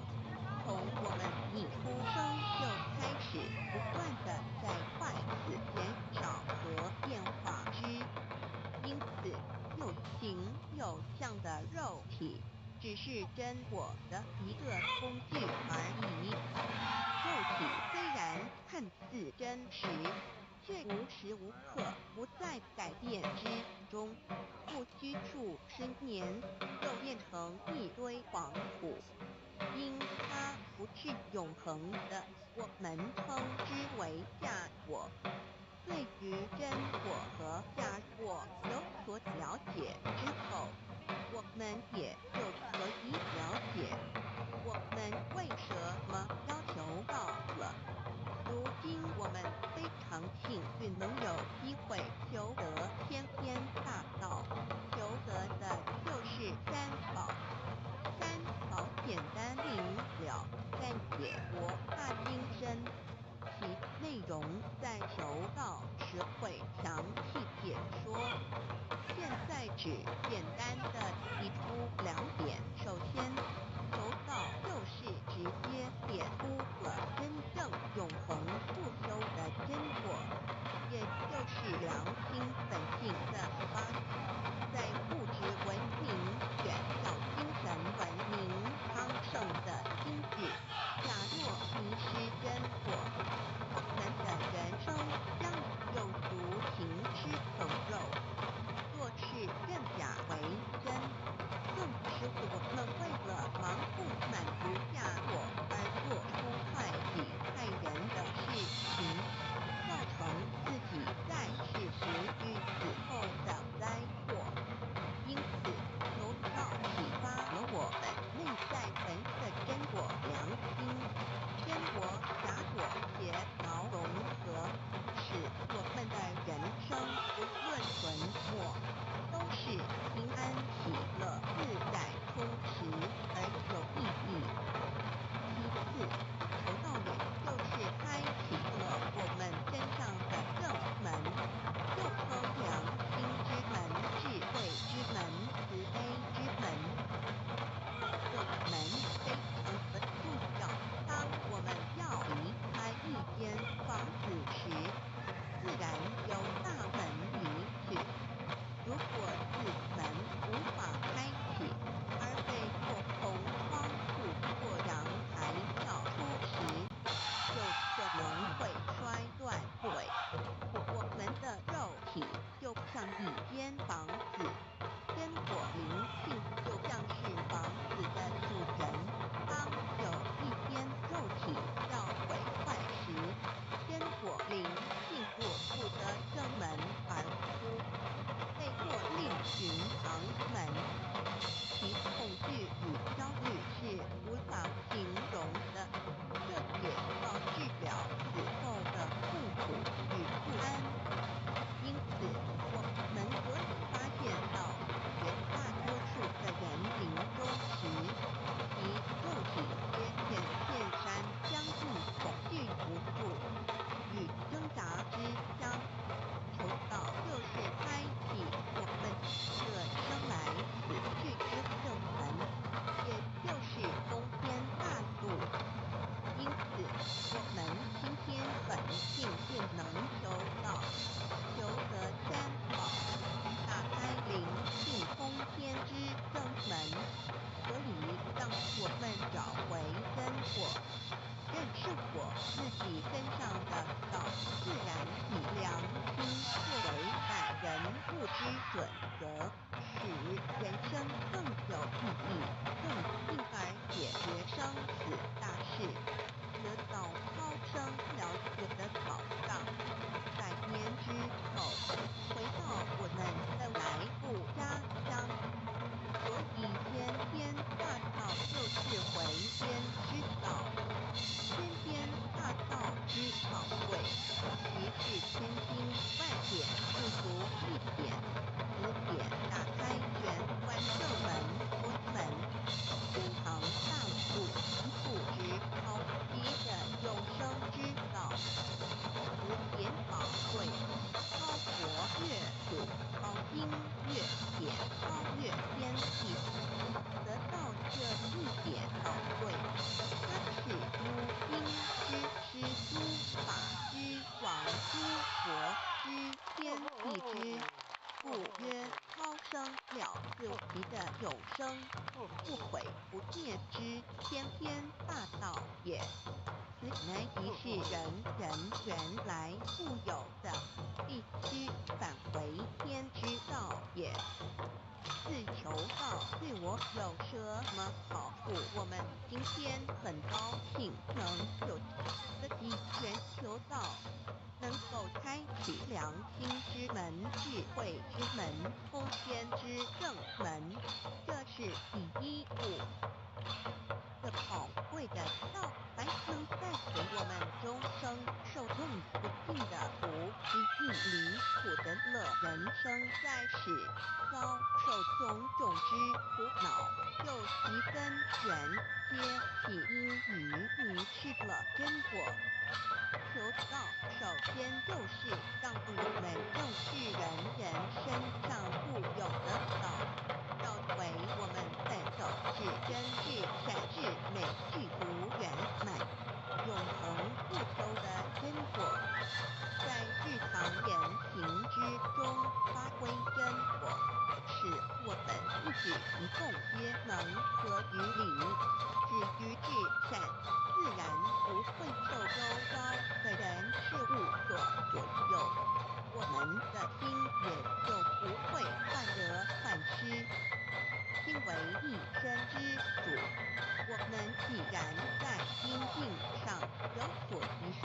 S2: 从我们一出生就开始不断的在快速减少和变化之，因此有形有相的肉体只是真我的一个工具而已。肉体虽然看似真实，却无时无刻不在改变之中，不拘束10年就变成一堆黄土。因它不是永恒的，我们称之为假我。对于真我和假我有所了解之后，我们也就可以了解我们为什么要求到了。如今我们非常幸运能有机会求得先天大道，求得的就是三宝。三宝简单明了，但也博大精深，其内容在求道时会详细解说。现在只简单的提出2点。首先，求道就是直接点出了真正永恒不朽的真我，也就是良心本性的发展。在物质文明炫耀精神文明昌盛的今日，假若迷失真我，我们的人生将有如行尸走肉。若是认假为真，自己身上的道，自然以良心作为待人不知准则，使人生更有意义，更进而解决生死大事，得到超生了解的保障。100年之后，回到我们的来故家乡，所以天天大道就是回天之道。天天大道之宝贵，即是千金万点不如一点。此点打开玄关正门，佛门，天堂大路一步之超级的永生之道。此点宝贵，超佛越主，超经越典，超越天地。得到这一点宝贵，它是诸经之师、诸法之王、诸佛之天地之，故曰超生了自其的永生，不毁不灭之天天大道也。此乃即是人原来固有的，必须返回天之道也。自求道对我有什么好处？我们今天很高兴能有自己全求道，能够开启良心之门、智慧之门、通天之正门，这是第一步。这宝贵的道还能带给我们终生受用不尽的福，之亦离苦的乐。人生在世，遭受种种之苦恼，就其根源皆起因于迷失了真果。求道首先就是让我们用世人身上固有的道，找回我们在走至真至善至美至无圆满、永恒不休的真果，在日常言行之中发挥真果，使我们一举一动皆能合于理，止于至善，自然不会受周遭的人事物所左右，我们的心也就不会患得患失。心为一身之主，我们既然在心境上有所提升，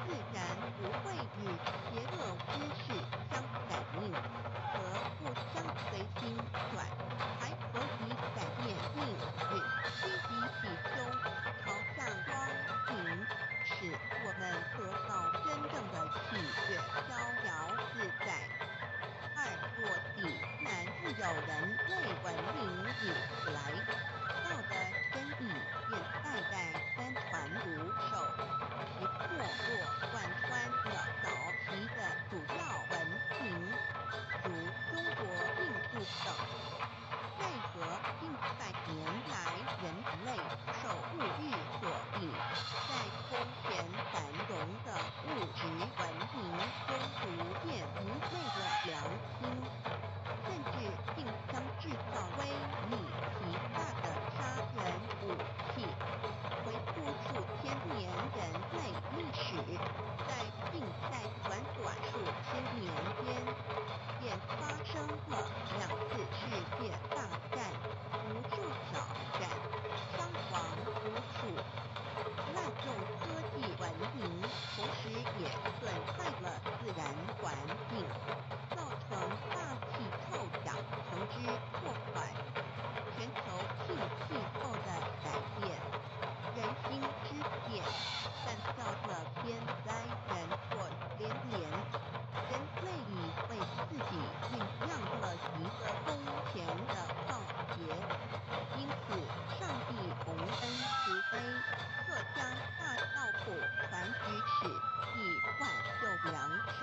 S2: 自然不会与邪恶之事相感应，和不相随心转，还可以改变命运，趋吉避凶，朝向光明，使我们得到真正的喜悦，逍遥自在。2落地难自有人类文明以来，道的真理便代代相传不寿，其没落贯穿了早期的主要文明，如中国、印度等。奈何近100年来，人类受物欲所引，在空前繁荣的物质文明中逐渐迷昧了良心，甚至竟将制造威力极大的杀人武器。回顾数千年人类历史，在短数十年间，便发生了2次世界大战，无数挑战，伤亡无数。滥用科技文明，同时也损害了自然环境，造成大气臭氧层之破坏，全球性气候的改变，人心之变，诞造了天灾人祸连连。人类已为自己酝酿了一个空前的浩劫，因此上帝洪恩慈悲，特将大道谱传于世，以挽救良善。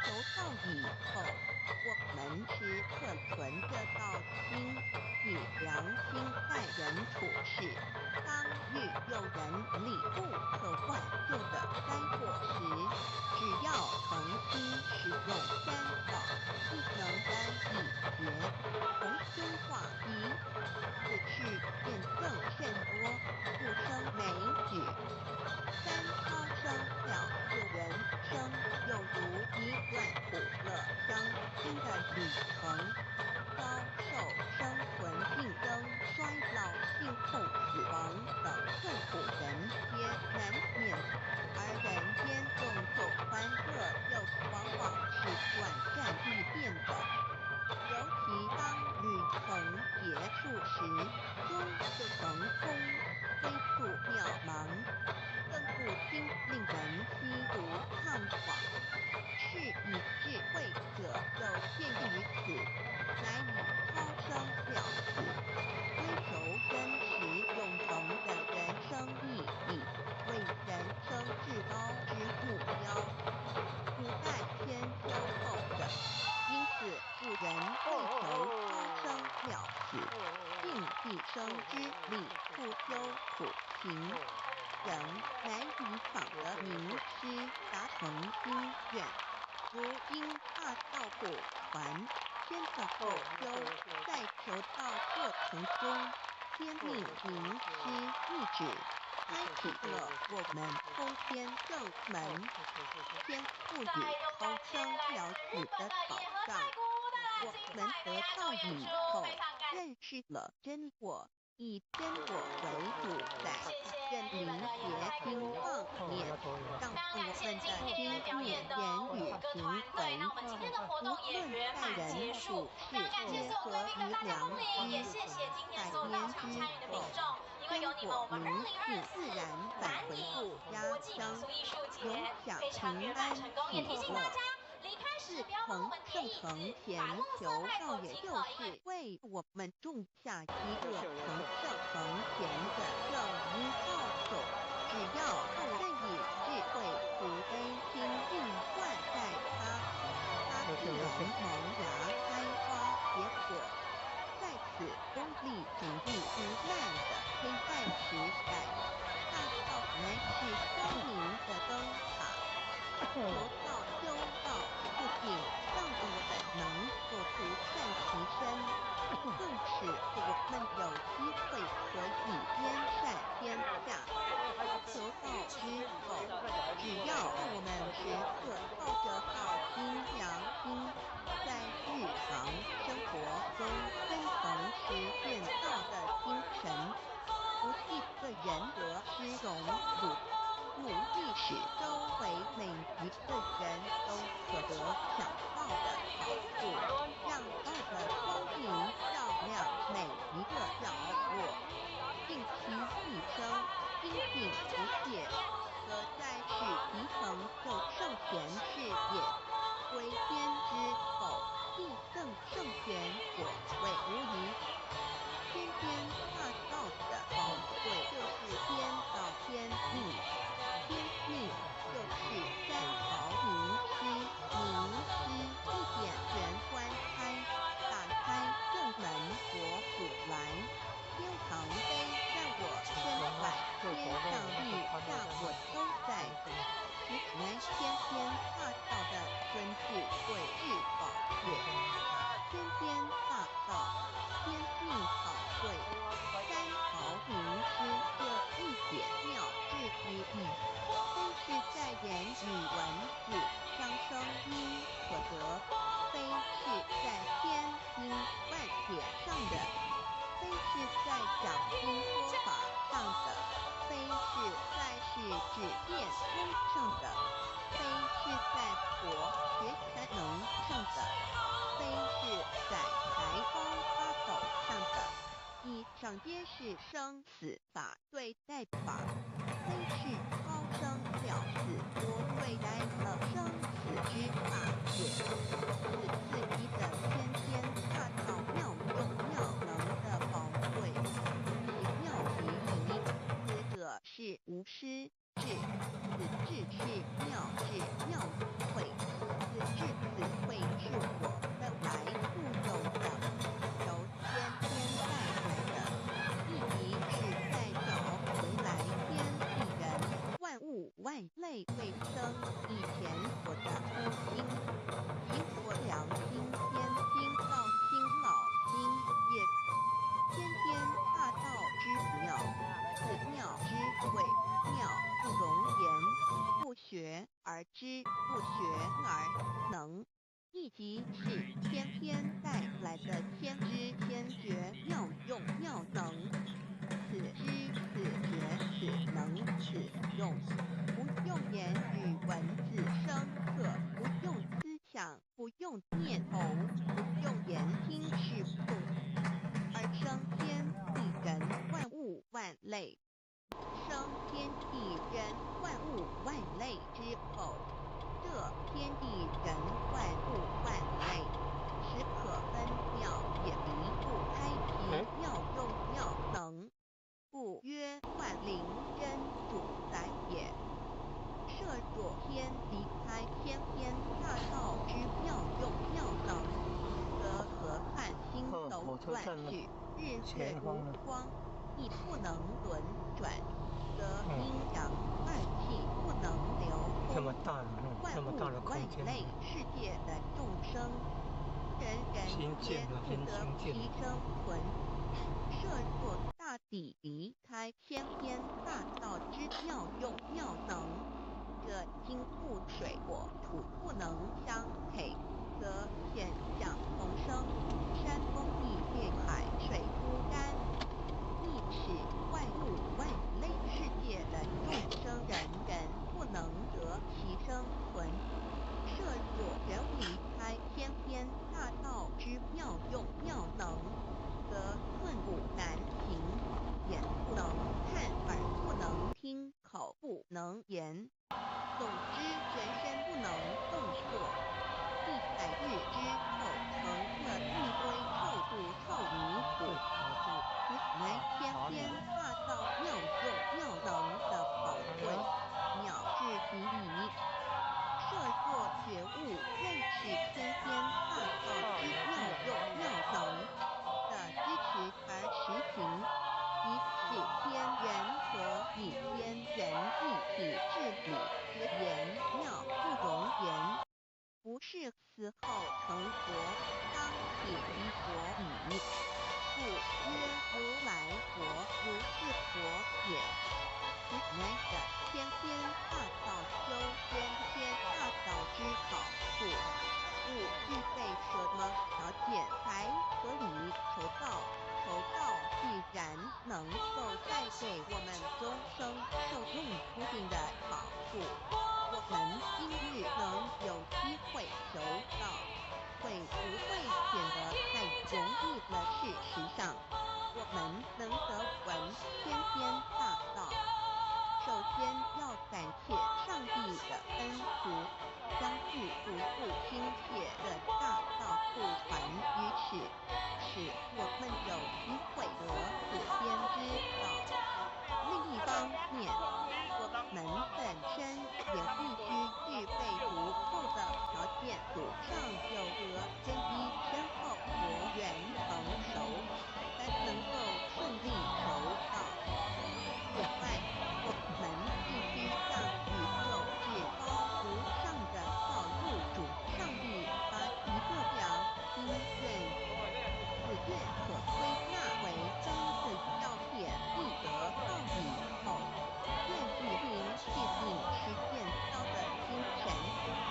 S2: 求道以后，我们时刻存这道心，以良心待人处事。当遇有人理不可挽救的灾祸时，只要诚心使用3宝，必能担一劫，逢凶化吉，此事见证甚多，不胜枚举。3生之理，不修苦行，人难以访得名师达成心愿。如今大道不传，天道不修，在求道过程中，天命名师一指，开启了我们通天正门，天赋予超生了死的宝藏。我们得道以后，认识了真我，以真我为主宰，认明邪心妄念，让我们的心念、言语、行为，无论待人处事，皆合于良知。100年之后，真我灵性自然返回故家乡，永享平安喜乐。自成圣成前求道，也就是为我们种下一个成圣成贤的正因号种。只要我们以智慧、慈悲心运灌在它自然萌芽开花结果。在此功利主义腐烂的黑暗时代，大道乃是光明的灯塔。求道修道，不仅让我们能够独善其身，更使我们有机会可以兼善天下。求道之后，只要我们时刻抱着好心良心，在日常生活中遵从实践道的精神，不计个人得失荣辱，努力使周围每一个人都可得享道的好处，让道的光明照亮每一个角落，令其一生精进不懈，可在此提成就圣贤事业。归天之后，必胜圣贤，果位无疑。天天大道的宝贵就是天道天命，天命就是三毫名师，名师一点玄关开，打开正门佛府来。天堂碑在我身怀，天上地下我都在，实乃天天大道的尊智慧智宝月。天天大道，天命宝贵，三毫名师这一点妙智之意，非是在言语文字伤生因可得，非是在千经万典上的，非是在讲经说法上的，非是在世指点通上的，非是在佛学才能上的，非是在台方八斗上的，以上皆是生死法对待法，非是高僧了此多对待了生死之法也。此次一的天天大道妙用妙能的宝贵，其妙极矣。此者是无师智，此智是妙智妙慧，此智此慧是我们来互有的，由天天带来的，意义是在找回来天地人万物万类卫生以前我的初心，凭我良心天经道心老心也。天天大道之妙，此妙之慧，妙不容言，不学而知，不学而能，亦即是天天带来的天知天觉妙用妙能。此知此觉此能此用，不用言语文字深刻，不用思想，不用念头，不用言听是不，而生天地人万物万类。生天地人万物万类之后，这天地人万物万类，实可分妙，也离不开其妙用妙能，故曰万灵真主宰也。设若天离开天天大道之妙用妙能，则河汉星斗乱去，日月
S6: 前方呢
S2: 无光，亦不能轮转，则阴阳二气不能流
S6: 这么
S2: 通。
S6: 大的这么大的空间，
S2: 万类世界的众生，人人皆不得其生存。设若大地离开先天大道之妙用妙能，这金木水火土不能相配，则天象同生，山峰地裂海水枯干，亦使万物万类世界的众生人人不能得其生存。设若人离开先天大道之妙用妙能，则寸步难行，眼不能看，耳不能听，口不能言，总之全身不能动作。100日之后，成了一堆臭土臭泥土。此乃先天大道妙用妙能的宝贵，妙至极矣。设若觉悟认识先天大道之妙用妙能的支持而实行，以此天人和以天人一体治理之言妙不容言，不是死后成佛，当铁衣佛矣。故曰如来佛如是佛也。此乃的先天大道修先天大道之好处。故具备什么条件才可以求道？求道必然能够带给我们终生受用无尽的好处。我们今日能有机会求道，会不会显得太容易了？事实上，我们能得闻先天大道，首先要感谢上帝的恩福，相互不顾亲切的大道互传于此，使我们有机会得此先知道。另一方面，我们本身也必须具备足够的条件，祖上有德，根基深厚，佛缘成熟，才能够顺利求道。此外，我们必须向宇宙至高无上的造物主上帝发一个良心愿，此愿可归纳为3个要点：一得道以后，愿与灵气性实践道的精神，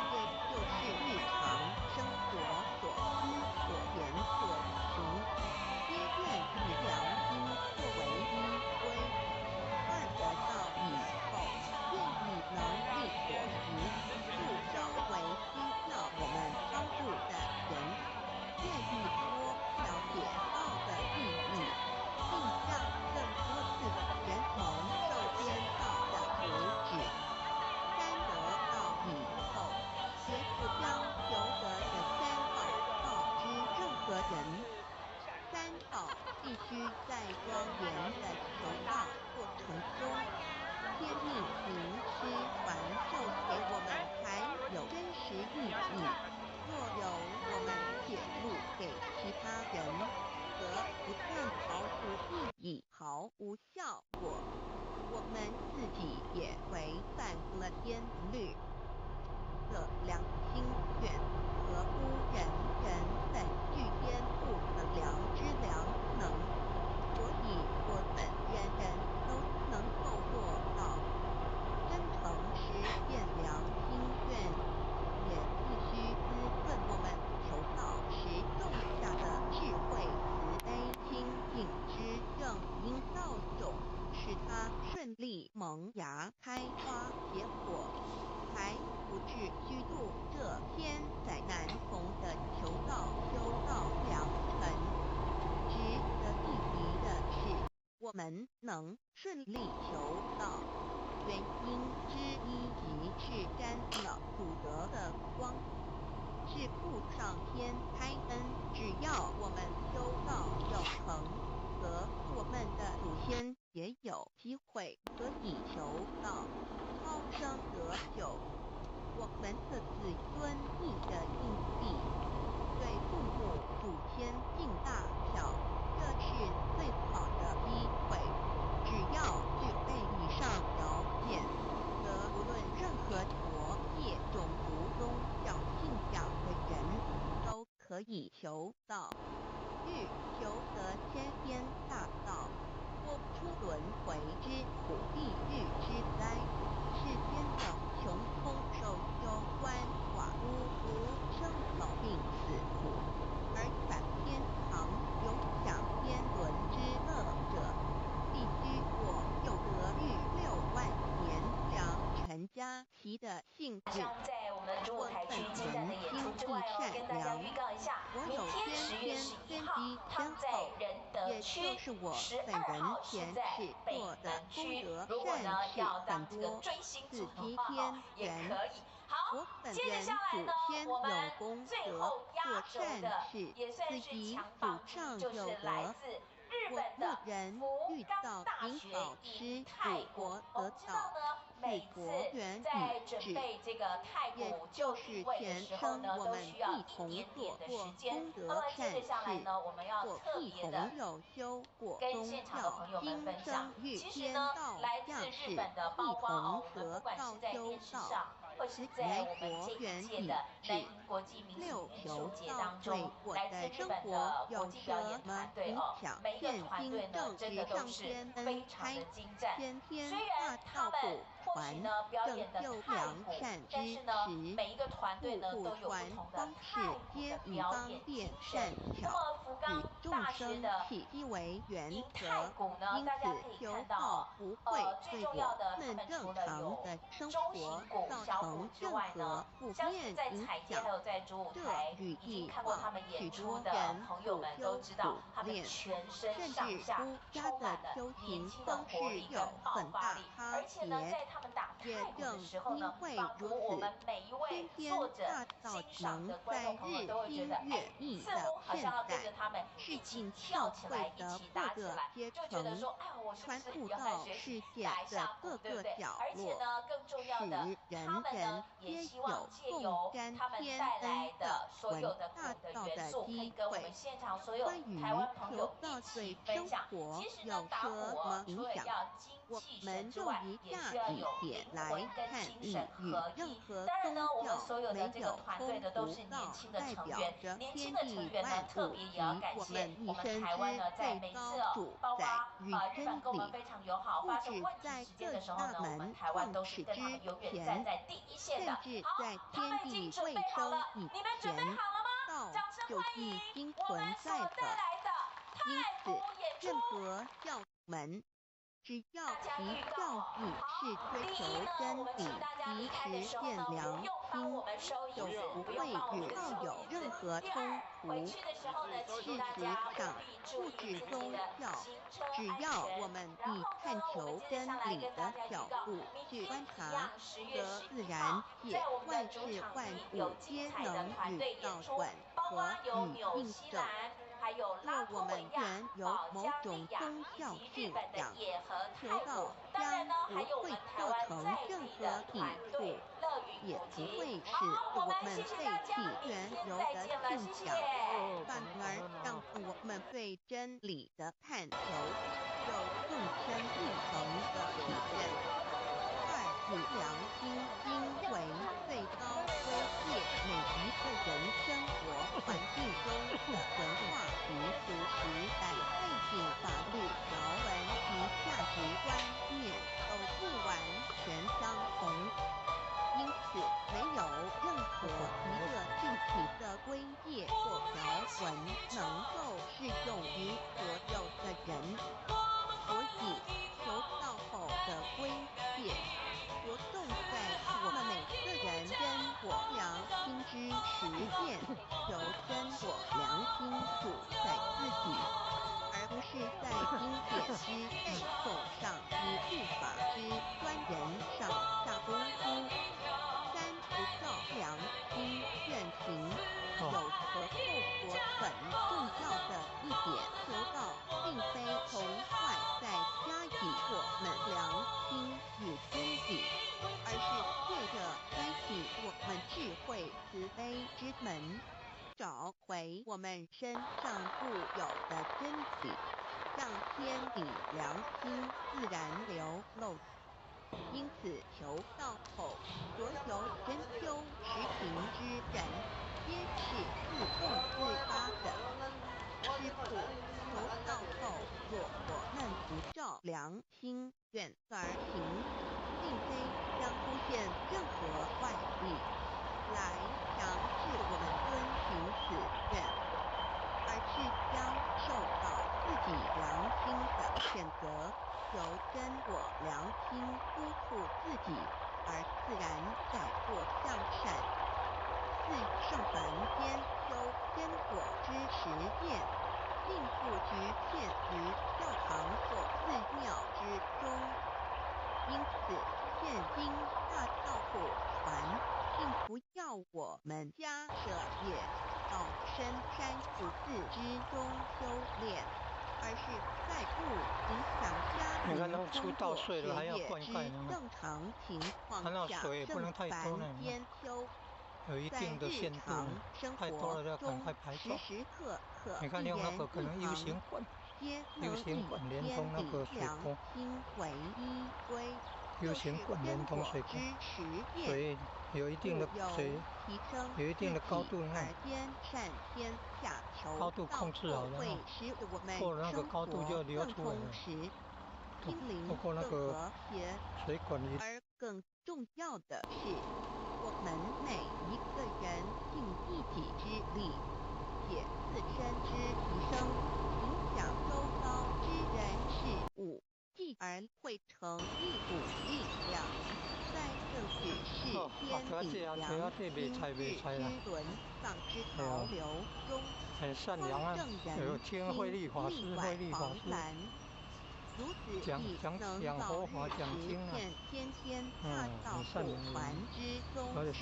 S2: 也就是日常生活所思所言所行，皆愿以良心作为依归。2得道以后，愿以能力所及，助周围需要我们帮助的人，愿意多了解道的意义，并让更多次人蒙受先道的福祉。3得道以后，绝不将求得的3好告知任何人。3好必须在庄严的求道过程中，天命名师传授给我们才有真实意义。若由我们显露给其他人，则不但毫无意义，毫无效果，我们自己也违反了天律。这良心愿合乎人人本具天赋的良知良能，所以我们人人都能够做到。真诚实践良心愿，也必须滋润我们求道时种下的智慧、慈悲、清净之正因道种，使它顺利萌芽、开花结果，才不至虚度这千载难逢的求道修道良辰。值得一提的是，我们能顺利求道，原因之一即是沾了祖德的光，是父上天开恩。只要我们修道有成，则我们的祖先也有机会可以求道，超生得救。我们的子孙亦的印地，对父母祖先尽大孝，这是最好的机会。只要具备以上条件，则无论任何国界、种族、宗教信仰的人都可以求道。欲求得天边大道，脱出轮回之苦，地狱之灾。世间的穷空受忧鳏寡孤独生老病死苦，而返天堂永享天伦之乐者，必须我有得遇6万年良辰佳期的幸运。
S4: 在我们中舞台区精湛的演出之外跟大家预告一下，明天10月11号，他在仁德区12号是在北门区。如果呢要当这个追星族的话，也可以。好，接着下来呢，我们最后压轴的也算是强棒之一，就是来自日本的福冈大学第一太鼓。我们知道呢，每次在准备这个太鼓就定位的时候呢，都需要一点点的时间。那么接着下来呢，我们要特别的跟现场的朋友们分享，其实呢，来自日本的，包括我们不管是在电视上，或是在我们这一届的南瀛国际民俗艺术节当中，来自日本的国际表演团队每一个团队呢，真的都是非常的精湛。虽然他们或许呢表演的太鼓，但是呢，每一个团队呢都有不同的太鼓的表演精神。那么福冈大学的银太鼓呢，大家可以看到，最重要的，他们除了有中型鼓、小鼓之外呢，相信在彩街还有在主舞台已经看过他们演出的朋友们都知道，他们全身上下充满了年轻的活力跟爆发力，而且呢，在他们打太鼓的时候呢，仿佛我们每一位坐着欣赏的观众朋友都会觉得，似乎好像要跟着他们一起跳起来，一起打起来，就觉得说，哎呦，我是不是也要来学习打一下鼓，对不对？而且呢，更重要的，他们呢也希望借由他们带来的所有的鼓的元素，可以跟我们现场所有台湾朋友一起分享。其实呢，打鼓除了要精气神之外，也需要有灵魂跟精神合一。当然呢，我们所有的这个团队呢都是年轻的成员，年轻的成员呢特别也要感谢我们台湾呢，在每次包括日本跟我们非常友好，发生问题时间的时候呢，我们台湾都是跟他们永远站在第一线的。好，他们已经准备好了，你们准备好了吗？掌声欢迎我们所带来的太鼓演出。
S2: 任何教门，只要其教义是追求真理及实现良心，就不会与道有任何冲突。事实上，不止宗教，只要我们以探求真理的角度去观察，则自然界万事万物皆能与道转合与印证。若我们原有某种宗教信仰，求道将不会造成任何抵触，也不会使我们背弃原有的信仰，反而让我们对真理的探求有更深一层的体认。2. 以良心应为最高规戒每一个人生活环境中的文化习俗时代背景、法律条文及价值观念都不完全相同，因此没有任何一个具体的规戒或条文能够适用于所有的人。所以求道后的规戒着重在我们每个人真我良心之实践，求真我良心主宰自己，而不是在经典之背诵上与护法之专人上下功夫。3. 不照良心愿行，有何后果？很重要的一点，求道并非从外在加以我们良心与真理，而是借着开启我们智慧慈悲之门，找回我们身上固有的真理，让天理良心自然流露。因此求道后，所有真修实行之人，皆是自动自发的。师父，求道后，若我们不照良心愿而行，并非将出现任何外力来强制我们遵循此愿，而是将受到自己良心的谴责，由真我良心督促自己，而自然改过向善。自圣凡间修真果之实践，并不局限于教堂或寺庙之中。因此，现今大道不传，并不要我们家舍业到深山不自之中修炼，而是在不影响家庭工作学业之正常情况下，圣凡间修。在日常生活中，时时刻刻一言一行，皆能以天理良心为依归，就是真果之实验。
S6: 有一定的水，有一定的高度，
S2: 而兼善天下求
S6: 高度控制好了，
S2: 会使我们
S6: 过了那个高度就流
S2: 更
S6: 出来了。
S2: 充实，心灵
S6: 包括那
S2: 更
S6: 个
S2: 和谐。
S6: 水管里，
S2: 而更重要的是，我们每一个人尽一己之力，且自身之提升，影响周遭之人事物，继而汇成一股力量，在这举世天理良心日之轮丧之潮流中，
S6: 善良啊，有听慧律法师，慧律法师。
S2: 如此亦能早日实现天天大道不传之宗旨，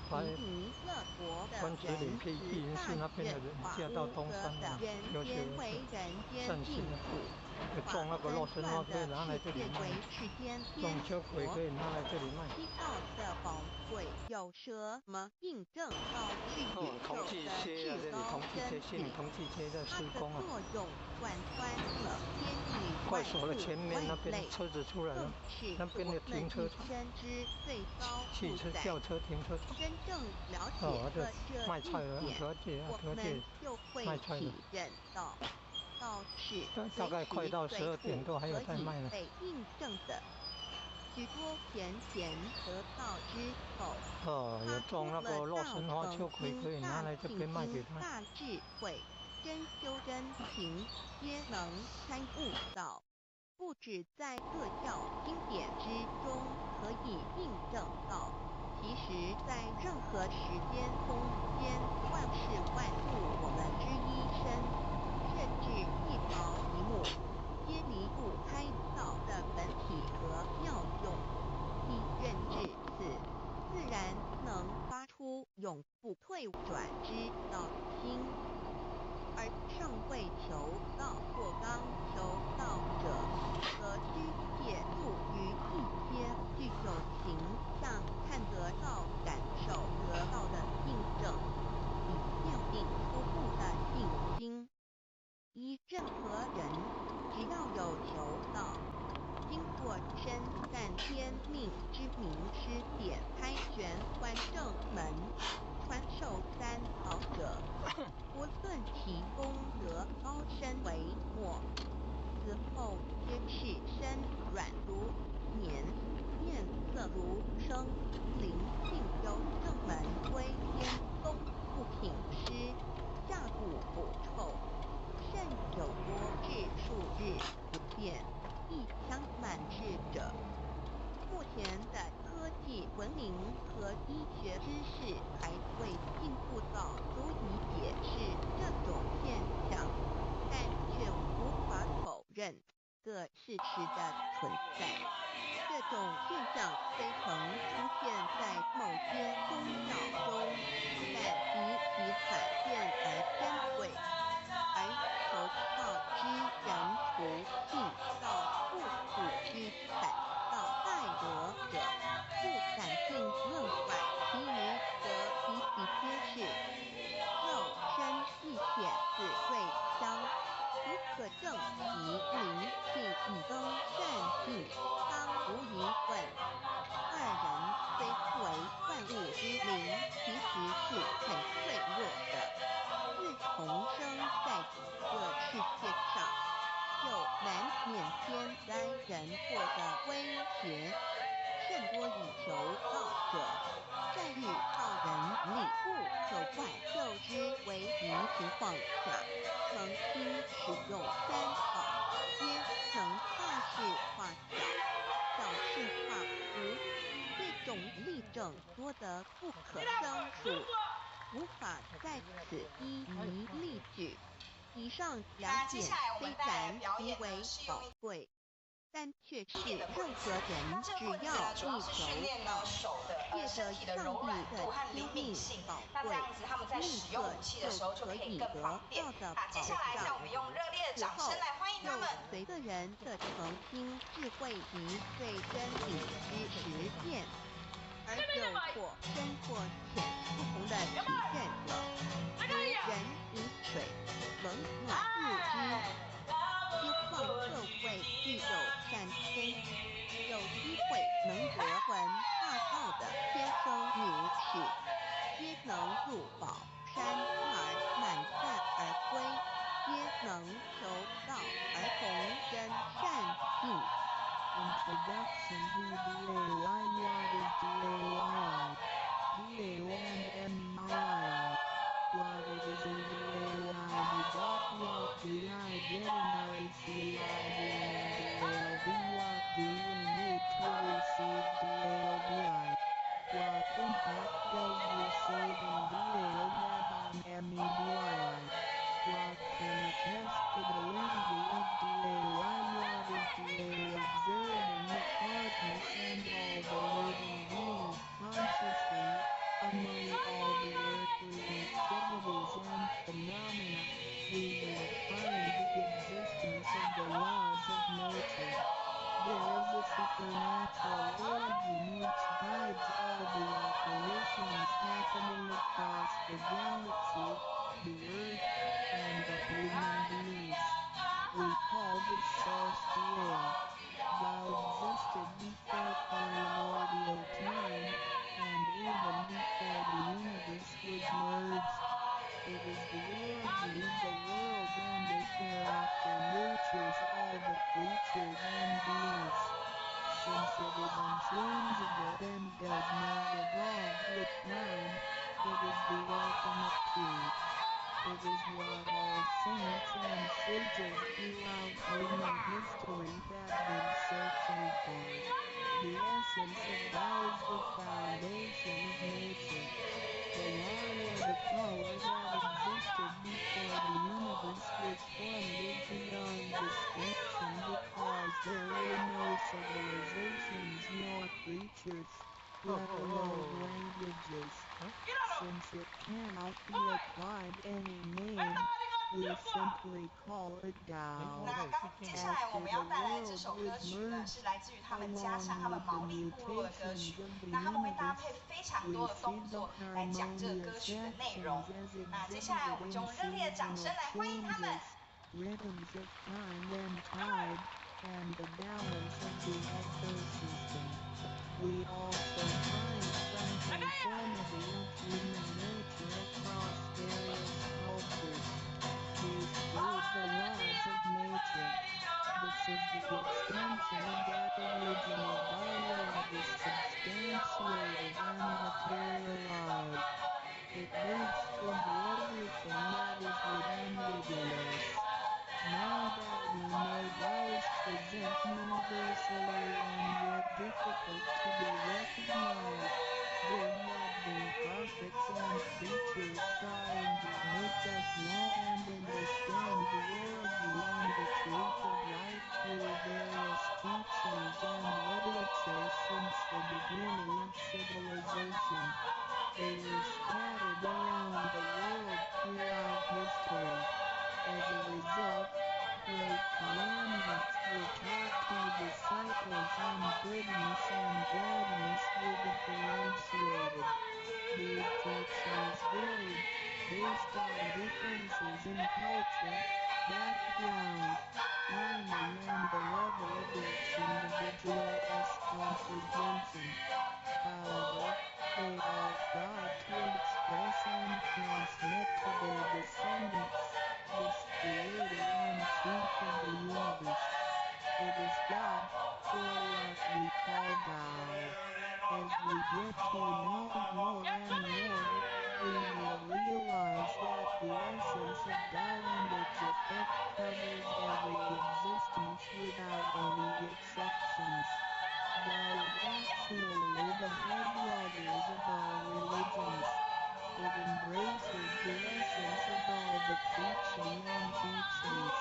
S2: 弥弥勒国的人慈大愿化无歌的人间为人间净土，化真乱的世界为世间天国。七道的宝贵有什么印证到是宇宙的至高真理？它的作用贯穿了天地万物万类，更是我们一生之最高负载。真正了解了这一点，我们就会体认到，道是随时随处可以被印证的。许多贤得道之后，发出了大诚心、大信心、大智慧，真修真情，皆能参悟到。不止在各教经典之中可以印证到，其实在任何时间、空间、万事万物，我们之一生，甚至一草一木，皆离不开道的本体和妙用。你认知此，自然能发出永不退转之道心。而尚未求道或刚求道者，则需借助于一些具有形象、看得到、感受得到的印证，以奠定初步的信心。依任何人，只要有求道，经过身善天命之名师点开玄关正门，传授三宝者，无论其功德高深微末，此后皆是身软如棉，面色如生，灵性由正门归天宫，不品湿，下骨不臭，甚有多至数日不变，一腔满志者。目前的科技文明和医学知识还未进步到足以解释这种现象，但却无法否认个事实的存在。这种现象虽曾出现在某些宗教中，但极其罕见而珍贵，而求道之人除信道不苦之反道待得者，不敢定论外，其余则比比皆是。肉以登善进，当无疑问。二人虽为万物之灵，其实是很脆弱的。自重生在这个世界上，就难免天灾人祸的威胁。甚多以求道者，在遇道人理不求怪救之为敌情况下，曾经使用三宝，皆能大事化小，小事化无。这种例证多得不可胜数，无法在此一一例举。以上两点虽然极为宝贵，但却是任何人只要一求道，借着上帝的亲密宝贵，立刻就可以得到的保障。此后，又随着人的诚心、智慧及对真理之实践，而有或深或浅不同的体认了。如人饮水，冷暖自知。希望各位具有善根，有机会能得闻大道的天生女士，皆能入宝山而满载而归，皆能求道而同真善性。
S5: Introduction to DAY. What is DAY? DAY and MI. What it is in DAY? What do I get in RCI? What do you need to receive DAY? What impact does receiving DAY have on MEDI? What can attest to the validity of DAY? What is DAY? Observing the cosmos and all the living beings consciously, among all the earthly activities and phenomena, we will find the existence of the laws of nature. There is a supernatural origin which guides all the operations happening across the galaxy, the Earth, and the human beings. We call this source DA. Thou existed before primordial time, and even before the universe was merged. It is the origin of the world, and it thereafter nurtures all the creatures and beings. Since it is unchangeable and does not evolve with time, it is the ultimate truth. It is what all saints and sages throughout human history have been searching for. The essence of Tao is the foundation of nature. The law or the power that existed before the universe was formed is beyond description because there were no civilizations nor creatures, let alone languages. Since it cannot be applied any name, we simply call it Tao.
S1: 那接下来我们要带来这首歌曲呢，是来自于他们家乡他们毛利部落的歌曲。那他们会搭配非常多的动作来讲这个歌曲的内容。那接下来我们就用热烈的掌声来欢迎他们。
S5: Rhythms of time and tide, and the balance of the ecosystem. We also find some conformity of human nature across various cultures. These prove the laws of nature. This is the extension of that original Dharma that is substantiated and materialized. It moves through everything that is within us. Now that we know Tao's present universally and yet difficult to be recognized, there have been prophets and preachers trying to make us know and understand the origin and the truth of life through various teachings and literature since the beginning of civilization. They were scattered around the world throughout history. As a result, great commandments were taught to disciples and goodness and badness were differentiated. These teachings varied based on differences in culture, background, timing and the level of each individual's comprehension. However, they are tried to express and transmit to their descendants this creator and chief of the universe. It is God, or what we call Tao. As we get to know more and more, we will realize that the essence of Tao and its effect covers every existence without any exceptions. Tao is actually the headwaters of all religions. It embraces the essence of all the preaching and teachings,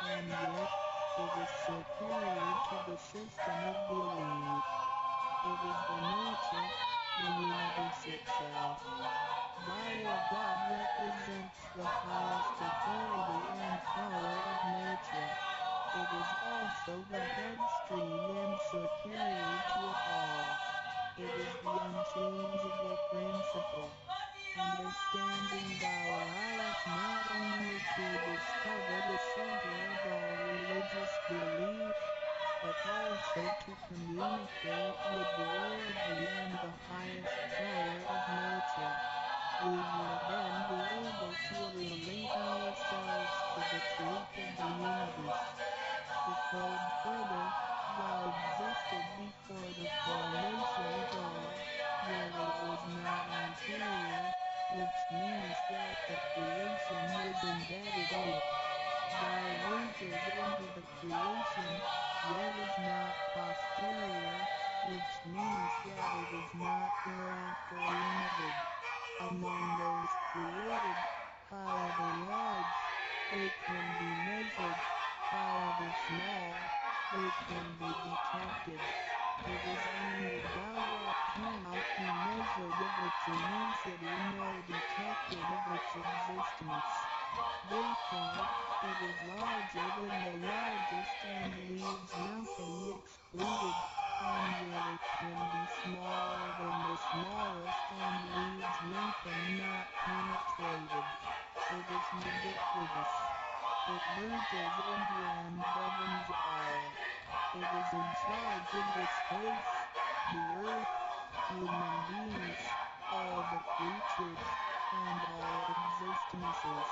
S5: and yet, it is superior to the system of belief. It is the nature, the universe itself. Tao or God represents the highest authority and power of nature. It is also the headstream and superior to it all. It is the unchangeable principle. Understanding Tao allows not only to discover the center of all religious belief, but also to communicate with the worldly and the highest power of nature. We will then be able to relate ourselves to the truth of the universe. To probe further, Tao existed before the formation of all, yet it was not anterior, which means that the creation was embedded in it. Tao merges into the creation, yet is not posterior, which means that it is not hereafter limited. Among those created, however large, they can be measured, however small, they can be detected. It is only Tao that cannot be measured of its immensity nor detected of its existence. Therefore, it is larger than the largest and leaves nothing excluded, and yet it can be smaller than the smallest and leaves nothing not penetrated. It is ubiquitous. It merges into and governs all. It is in charge of the space, the earth, human beings, all the creatures, and all existences.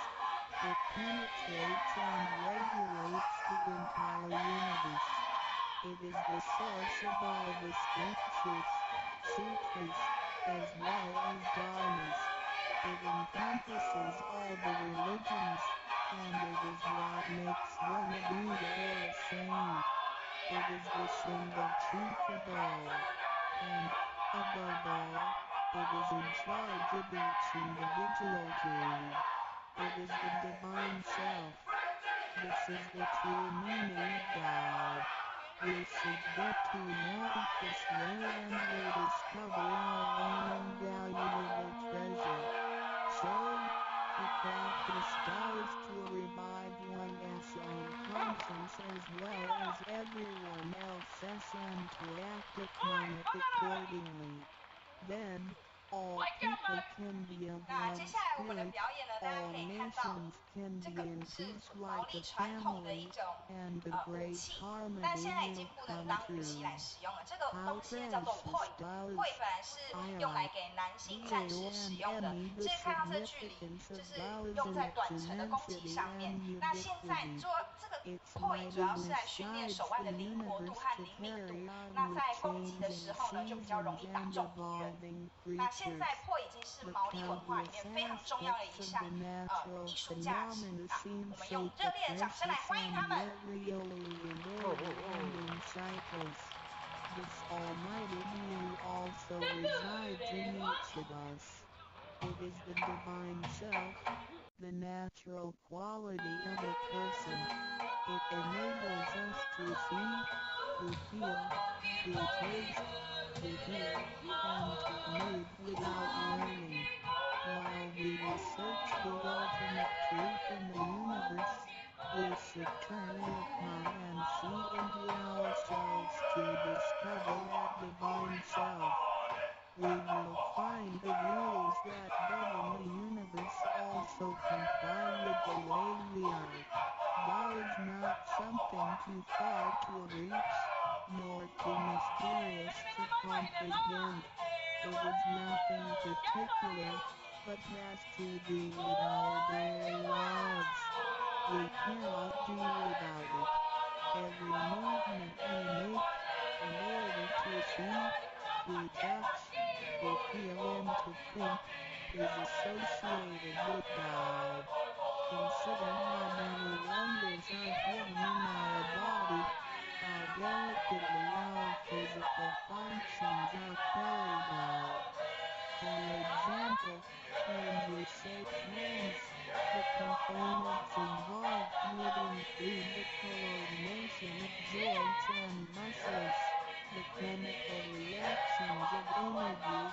S5: It penetrates and regulates the entire universe. It is the source of all the scriptures, sutras, as well as dharmas. It encompasses all the religions, and it is what makes one a Buddha or a saint. It is the single chief of all. And, above all, it is in charge of each individual Jew. It is the divine self. This is the true meaning of Tao. We should get to know this way and we discover our own invaluable treasure. So, to practice Tao is to revive one's own conscience as well as everyone else's and to act upon it accordingly. Then, all people can be of
S1: 那接
S5: one
S1: 下来我们的
S5: spirit,
S1: 表演呢，大家
S5: all
S1: 可以看到，
S5: nations can
S1: 这
S5: be
S1: 个
S5: in
S1: 是
S5: peace
S1: 毛
S5: like
S1: 利
S5: a
S1: 传统的一
S5: family,
S1: 种
S5: and a
S1: 武
S5: great
S1: 器，
S5: harmony
S1: 但现在已经
S5: will
S1: 不能
S5: come
S1: 当武器
S5: true.
S1: 来使用了。这个
S5: How
S1: 东西呢叫做
S5: precious
S1: point，
S5: does
S1: 会本来是用来给男性战士使用的。这个看到这距离，就是用在短程的攻击上面。那现在做这个 point 主要是来训练手腕的灵活度和灵敏度。那在攻击的时候呢，就比较容易打中敌人。那现在 point 已经是毛利文化里面非常重要的一项艺术价值啊。我们用热烈的掌声来欢迎他们。
S5: This almighty being also resides in each of us. It is the divine self, the natural quality of a person. It enables us to see, to feel, to taste, to hear, and to move without warning. While we research the ultimate truth in the universe, we should turn in upon and see into ourselves to discover that divine self. We will find the rules that govern the universe also comply with the way we are. Tao is not something us to comprehend. It is nothing particular, but has to do with our daily lives. We cannot do without it. Every movement we make, in order to see, to touch, to feel and to think, is associated with God. Consider how many wonders are hidden in our body, how delicately our physical functions are carried out. For example, when we shake hands, the components involved would include the coordination of joints and muscles, the chemical reactions of energy,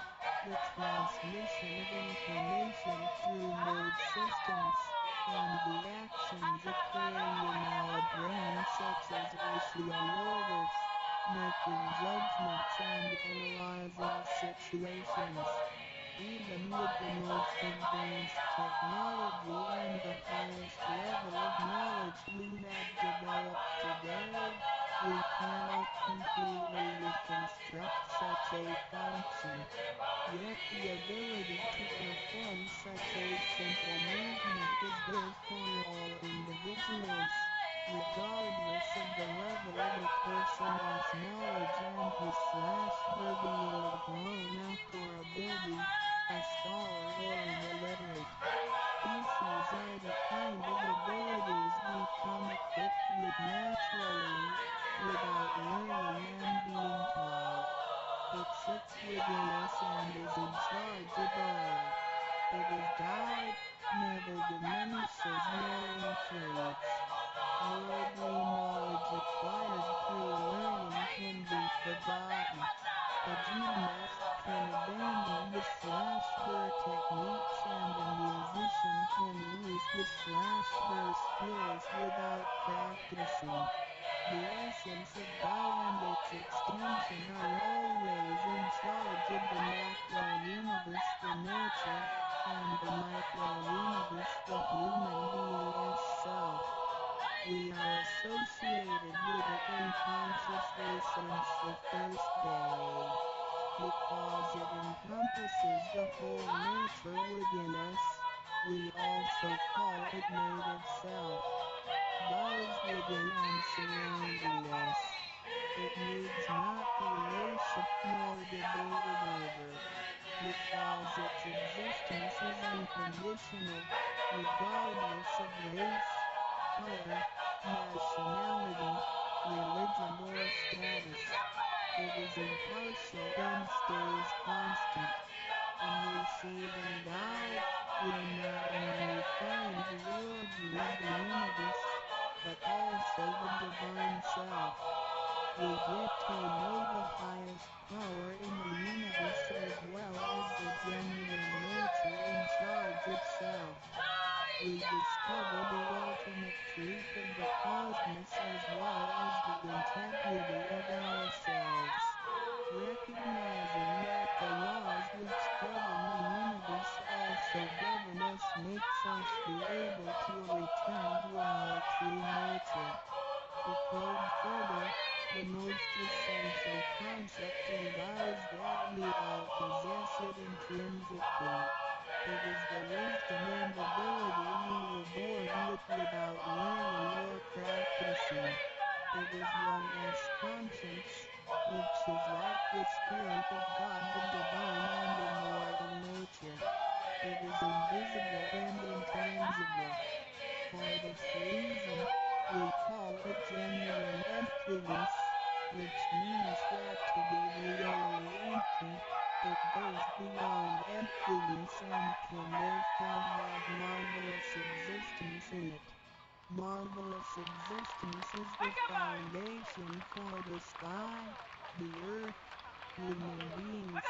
S5: the transmission of information through nerve systems, and the actions occurring in our brain such as osteomorphs, making judgments and analyzing situations. Even with the most advanced technology and the highest level of knowledge we have developed today, we cannot completely reconstruct such a function. Yet the ability to perform such a simple movement is there for all individuals, regardless of the level of a person's knowledge and his/her being a grown-up or a baby, a scholar or an illiterate. These are the kind of abilities we come equipped with naturally, without learning and being taught. It sits within us and is in charge of all. It is God, never diminishes nor inflates. Worldly knowledge acquired through learning can be forgotten. A gymnast can abandon his/her techniques and a musician can lose his/her skills without practicing. The essence of God and its extension are always in charge of the macro-universe, the nature, and the micro-universe, the human being as self. We are associated with it unconsciously since the first day. Because it encompasses the whole nature within us, we also call it native self. Lies within and surrounding us. It needs not be worshipped nor debated over, because its existence is unconditional, regardless of race, color, nationality, religion or status. It is impartial and stays constant. In receiving God, we not only find the origin of the universe, but also the divine self. We get to know the highest power in the universe as well as the genuine nature in charge of self. We discover the ultimate truth of the cosmos as well as the integrity of ourselves. Recognizing that the laws which govern the universe also govern us makes us be able to return to our true nature. To probe further, the most essential concept in God is that we all possess it intrinsically. It is the wisdom and ability we were born with without learning or practicing. It is one as conscience, which is like the Spirit of God, the divine and immortal nature. It is invisible and intangible. For this reason, we call it genuine emptiness, which means that to be really empty, it goes beyond emptiness and can therefore have marvelous existence in it. Marvelous existence is the foundation for the sky, the earth, human beings,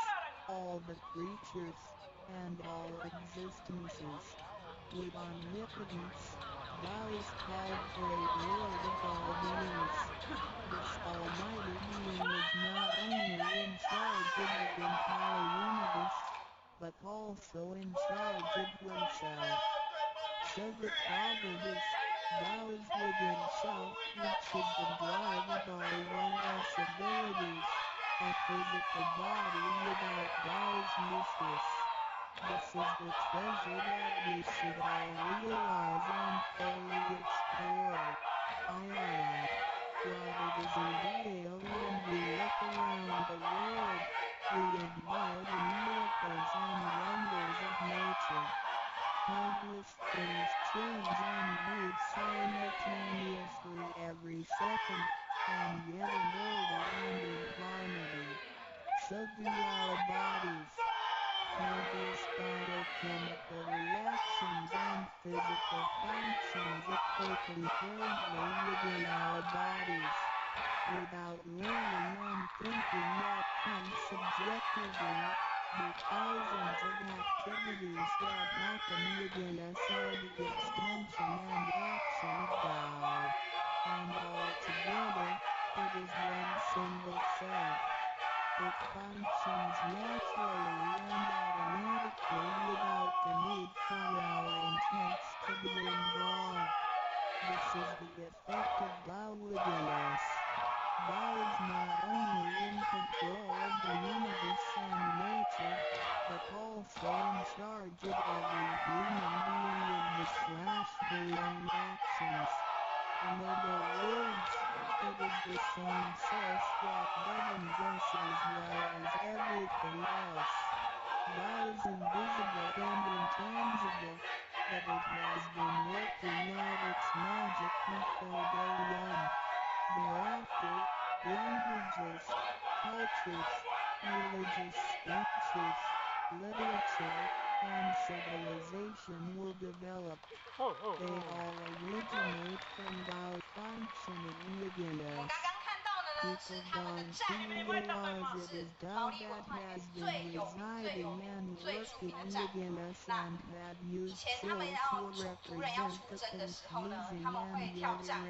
S5: all the creatures, and all existences. With omnipotence, thou is called great Lord of all beings. This almighty being is not only in charge of the entire universe, but also in charge of himself. So the proverb is, thou is within self, which is the drive of all one's abilities, a physical body without God's mistress. This is the treasure that we should all realize and fully explore. While it is unreal when we look around the world, we admire the miracles and wonders of nature. Countless things change and move simultaneously every second, and yet in order and in harmony. So do our bodies. Countless biochemical reactions and physical functions occur concurrently within our bodies. Without learning and thinking that comes subjectively, the thousands of activities that happen within us are the extension and action of God. And altogether, it is one single self. It functions naturally and automatically without the need for our intents to be involved. This is the effect of Tao within us. Tao is not only in control of the universe and nature, but also in charge of every human being in his / her own actions. In other words, it is the same source that governs us as well as everything else. God is invisible and intangible, but it has been working out its magic before day one. Thereafter, languages, cultures, religious scriptures, literature, and civilization will develop. They all originate from Tao functioning within
S1: 我们
S5: us.
S1: 刚刚看到的呢，是
S5: People
S1: 他们的
S5: don't
S1: 战
S5: fully
S1: 略，
S5: realize it
S1: 是
S5: is Tao
S1: 毛利文
S5: that
S1: 化里面
S5: has
S1: 最
S5: been
S1: 有名、
S5: residing and
S1: 最著名
S5: working
S1: 的战
S5: within
S1: 略。
S5: us
S1: 那
S5: and that
S1: 以
S5: used
S1: 前他们
S5: souls
S1: 要
S5: to
S1: 族人要
S5: represent
S1: 出
S5: the
S1: 征的时候呢，
S5: confusing
S1: 他们
S5: and
S1: 会跳
S5: yet
S1: 战舞，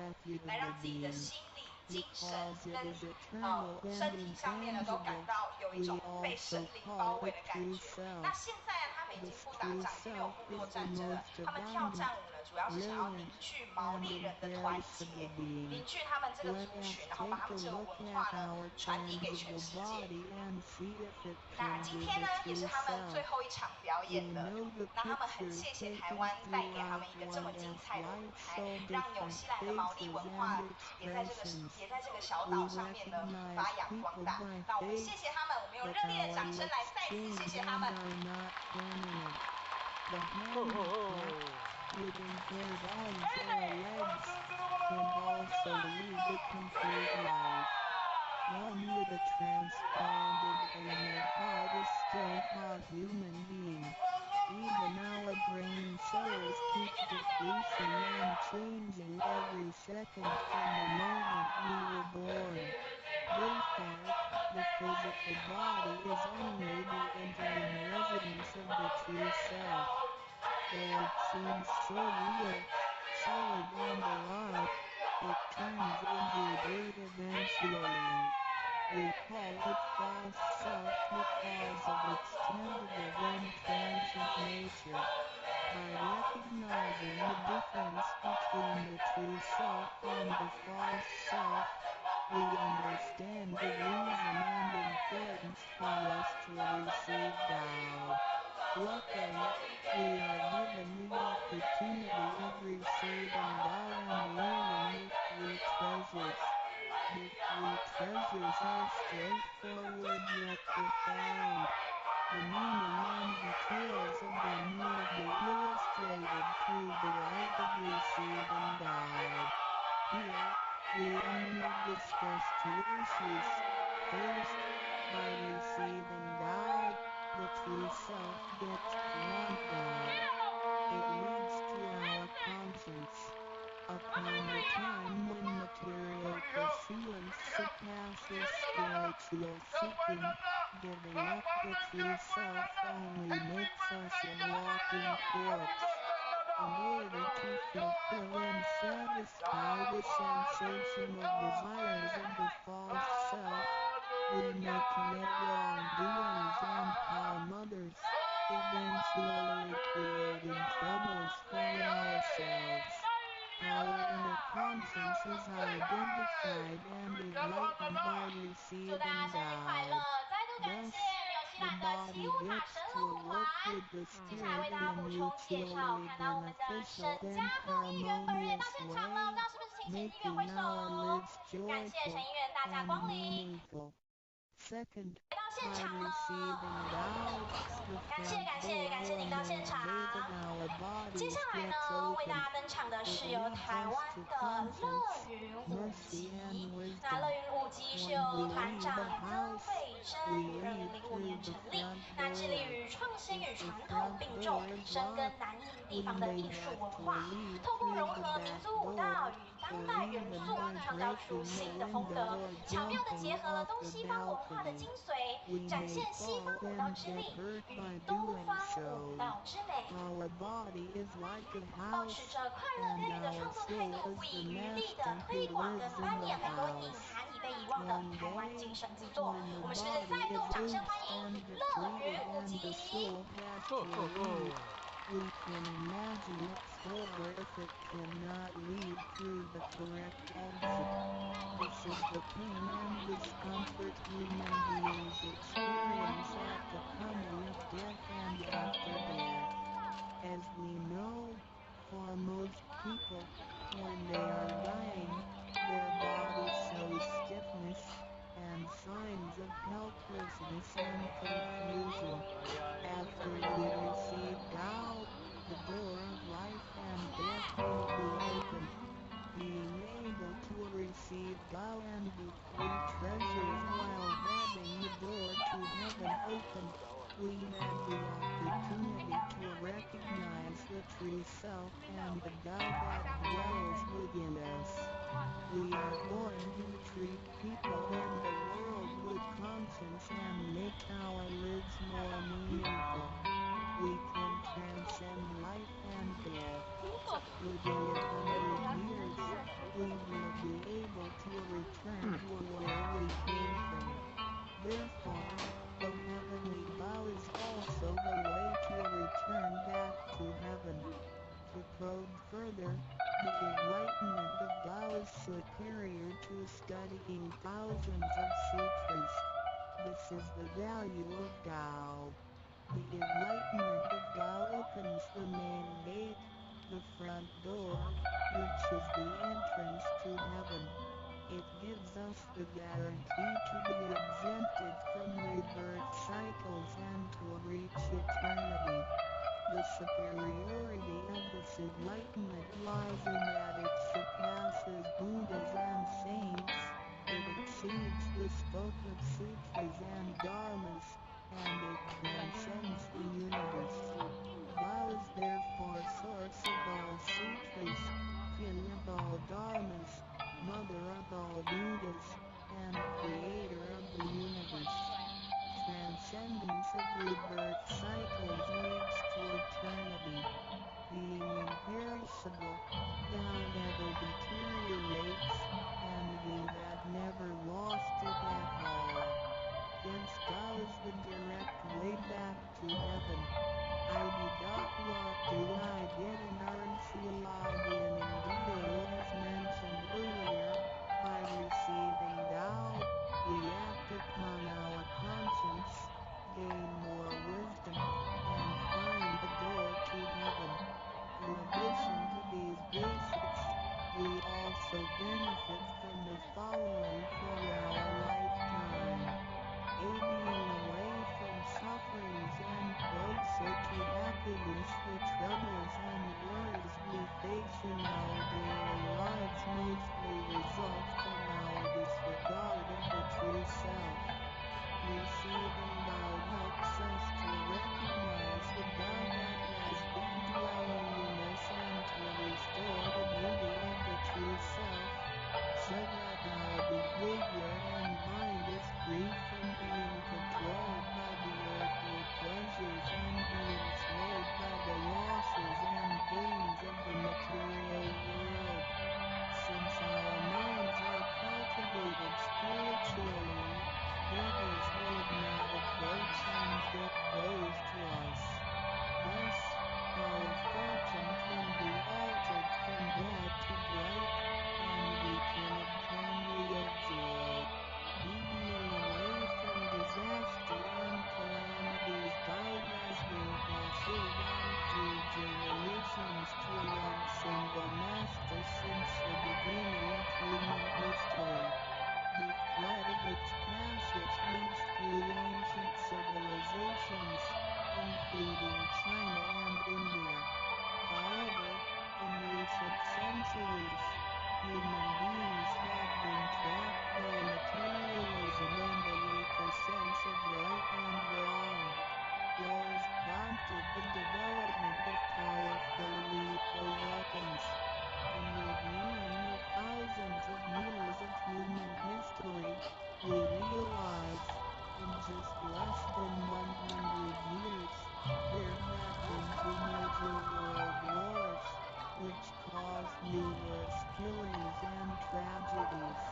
S1: 来
S5: irrefutable
S1: 让自己的
S5: being.
S1: 心理、精神
S5: Because it
S1: 跟
S5: is eternal
S1: 身
S5: and
S1: 体上面呢，都感
S5: intangible,
S1: 到有一
S5: we
S1: 种被神
S5: also
S1: 灵包
S5: call
S1: 围
S5: it
S1: 的感
S5: true
S1: 觉。
S5: self.
S1: 那现在他们已经
S5: This
S1: 不打
S5: true
S1: 仗，已经没有
S5: self
S1: 部落
S5: is the
S1: 战争了，
S5: most
S1: 他们跳
S5: abundant,
S1: 战舞呢，主要是想要凝
S5: brilliant,
S1: 聚毛
S5: and
S1: 利人的团结，
S5: imperishable being.
S1: 凝聚他们这个
S5: Let
S1: 族
S5: us
S1: 群，然后把
S5: take
S1: 他们
S5: a
S1: 这个
S5: look
S1: 文化
S5: at
S1: 呢
S5: our
S1: 传递给全
S5: tangible
S1: 世界。
S5: body and see if it
S1: 那
S5: can
S1: 今
S5: be
S1: 天
S5: the
S1: 呢，也是
S5: true
S1: 他们最
S5: self.
S1: 后一场表
S5: We
S1: 演了。
S5: know the
S1: 那他们很
S5: pictures
S1: 谢谢台
S5: taken
S1: 湾带给他
S5: throughout
S1: 们一个这么
S5: one
S1: 精
S5: F
S1: 彩的舞
S5: life
S1: 台，
S5: show
S1: 让纽
S5: different
S1: 西兰的毛利
S5: faces
S1: 文化
S5: and
S1: 也在这个
S5: expressions.
S1: 小
S5: We
S1: 岛上面呢发
S5: recognize
S1: 扬光
S5: people
S1: 大。
S5: by
S1: 那我们
S5: face,
S1: 谢谢他们，我们用
S5: but
S1: 热烈的
S5: our
S1: 掌声来
S5: looks
S1: 再次
S5: change
S1: 谢谢
S5: and
S1: 他们。
S5: are not permanent. The hands, with impaired arms or legs, can also lead a complete life. One with a transplanted animal heart is still a human being. Even our brain cells keep decreasing and changing every second from the moment we were born. Therefore, the physical body is only the interim residence of the true self. Though it seems so real, solid and alive, it turns into dirt eventually. We call it false self because of its tentative and transient nature. By recognizing the difference between the true self and the false self, we understand the reason and importance for us to receive Tao. Luckily, we are given the opportunity of receiving Tao and learning the three treasures. The three treasures are straightforward yet profound. The meaning and details of them will be illustrated through the light of receiving Tao. Here, we only discuss two issues. First, by receiving Tao, the true self gets drawn out. It leads to our conscience. Upon the time when material pursuance surpasses spiritual seeking, giving up the true self only makes us a walking corpse. In order to fulfill and satisfy the sensational desires of the false self, we may commit wrongdoings and harm others, eventually creating troubles for ourselves. Our inner conscience is identified and enlightened by
S4: 祝大家
S5: receiving
S4: 生日快
S5: God.
S4: 乐！再度感
S5: Thus,
S4: 谢纽西
S5: the
S4: 兰的奇
S5: body
S4: 乌塔
S5: gets
S4: 神
S5: to
S4: 乐舞团。
S5: work with the
S4: 接下来为
S5: spirit
S4: 大
S5: in
S4: 家
S5: a
S4: 补充介绍，
S5: mutually
S4: 看到我们的
S5: beneficial
S4: 沈
S5: and
S4: 家光艺人本人也到
S5: harmonious
S4: 现场了，
S5: way,
S4: 不知道是不是亲情音乐会
S5: making
S4: 手？
S5: our lives
S4: 感谢沈
S5: joyful
S4: 音乐大驾
S5: and
S4: 光临。
S5: meaningful. Second,
S4: 来到现
S5: by
S4: 场了，
S5: receiving God, the
S4: 感谢
S5: front
S4: 感谢
S5: door
S4: 感谢您到现
S5: remains
S4: 场。
S5: open, our
S4: 接
S5: bodies
S4: 下来
S5: gets
S4: 呢，为大
S5: open.
S4: 家登场的
S5: It
S4: 是由
S5: leads
S4: 台
S5: us
S4: 湾
S5: to
S4: 的乐
S5: conscience,
S4: 云舞
S5: mercy
S4: 集。
S5: and
S4: 那乐
S5: wisdom.
S4: 云舞集是
S5: When
S4: 由
S5: we
S4: 团
S5: leave
S4: 长
S5: the
S4: 曾
S5: house,
S4: 慧珍
S5: we
S4: 于
S5: leave
S4: 2005
S5: through
S4: 年
S5: the
S4: 成立，
S5: front
S4: 那致力
S5: door.
S4: 于创新
S5: If
S4: 与
S5: the
S4: 传统
S5: front
S4: 并
S5: door
S4: 重，
S5: is
S4: 深耕
S5: locked,
S4: 南印地
S5: we
S4: 方的
S5: may
S4: 艺术
S5: have
S4: 文
S5: to
S4: 化，
S5: leave
S4: 透过
S5: through
S4: 融
S5: the
S4: 合民
S5: back
S4: 族舞蹈
S5: door,
S4: 与当
S5: or
S4: 代元
S5: even
S4: 素，
S5: by
S4: 创造出
S5: breaking
S4: 新
S5: the
S4: 的风
S5: window
S4: 格，
S5: or
S4: 巧妙地
S5: jumping
S4: 结合了
S5: off
S4: 东
S5: the
S4: 西方文化的
S5: balcony.
S4: 精髓，
S5: We
S4: 展
S5: may
S4: 现西方
S5: fall
S4: 舞蹈
S5: and
S4: 之
S5: get
S4: 力
S5: hurt
S4: 与
S5: by
S4: 东
S5: doing
S4: 方舞
S5: so.
S4: 蹈之美。
S5: Our body is like a
S4: 保持
S5: house,
S4: 着快乐
S5: and
S4: 给予的
S5: our
S4: 创作态
S5: soul
S4: 度，
S5: is
S4: 不
S5: the
S4: 遗余力的
S5: master
S4: 推
S5: who
S4: 广跟
S5: lives
S4: 扮
S5: in the
S4: 演很多隐
S5: house.
S4: 含已被遗忘的
S5: One
S4: 台湾
S5: day,
S4: 精神之作。
S5: when
S4: 我
S5: the
S4: 们是不是
S5: body
S4: 再
S5: is
S4: 度掌声
S5: loose
S4: 欢迎
S5: and
S4: 乐云
S5: depleted
S4: 舞
S5: and
S4: 集？
S5: the soul has to leave, we can imagine its horror if it cannot leave through the correct exit. This is the pain and discomfort human beings experience at the coming of death and after death. As we know, for most people, when they are dying, their body shows stiffness and signs of helplessness and confusion. After we receive Tao, the door of life and death will be opened. Being able to receive Tao and the three treasures while having the door to heaven open, we have the opportunity to recognize the true self and the Tao that dwells within us. We are going to treat people and the world with conscience and make our lives more meaningful. We can transcend life and death. Within 100 years, we will be able to return to where we came from. Therefore, the heavenly Tao is also the way to return back to heaven. To probe further, the enlightenment of Tao is superior to studying thousands of sutras. This is the value of Tao. The enlightenment of Tao opens the main gate, the front door, which is the entrance to heaven. It gives us the guarantee to be exempted from rebirth cycles and to reach eternity. The superiority of this enlightenment lies in that it surpasses Buddhas and saints, it exceeds the scope of sutras and dharmas, and it transcends the universe. Tao is therefore source of all sutras, king of all dharmas, mother of all Buddhas, and creator of the universe. Transcendence of rebirth cycles leads to eternity. Being imperishable, Tao never deteriorates, and we have never lost it at all. Hence Tao is the direct way back to heaven. ID. What do I get in RNCLIBN in detail as mentioned earlier? By receiving Tao, we act upon We realize, in just less than 100 years, there have been two major world wars, which caused numerous killings and tragedies.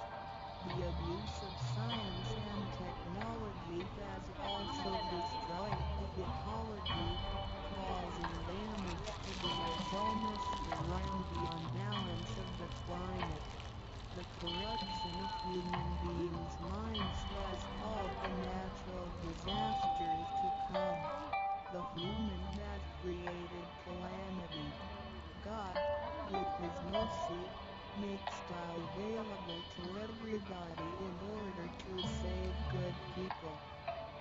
S5: The abuse of science and technology has also destroyed the ecology, causing damage to the ozone and the unbalance of the climate. The corruption of human beings' minds has caused the natural disasters to come. The human has created calamity. God, with His mercy, makes style available to everybody in order to save good people.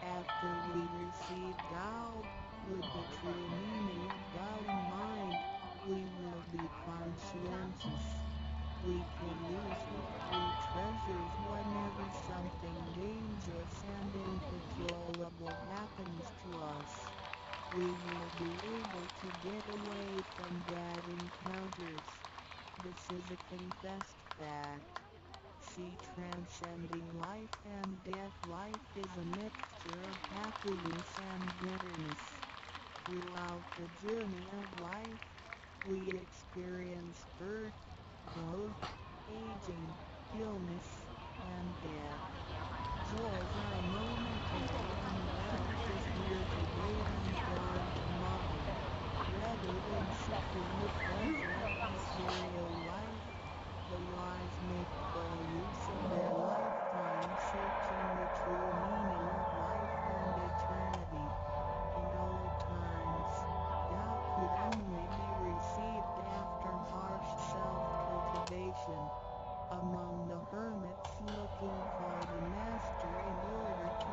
S5: After we receive Tao, with the true meaning of Tao in mind, we will be conscientious. We can use the three treasures whenever something dangerous and uncontrollable happens to us. We will be able to get away from bad encounters. This is a confessed fact. See, transcending life and death. Life is a mixture of happiness and bitterness. Throughout the journey of life, we experience birth, growth, aging, illness, and death. Joys are momentary and wealth is here today and gone tomorrow. Rather than seeking the pleasure of material life, the wise make full use of their lifetime searching the true meaning of life and eternity. In old times, Tao could only be received after harsh self-cultivation. Among the hermits looking for the master in order to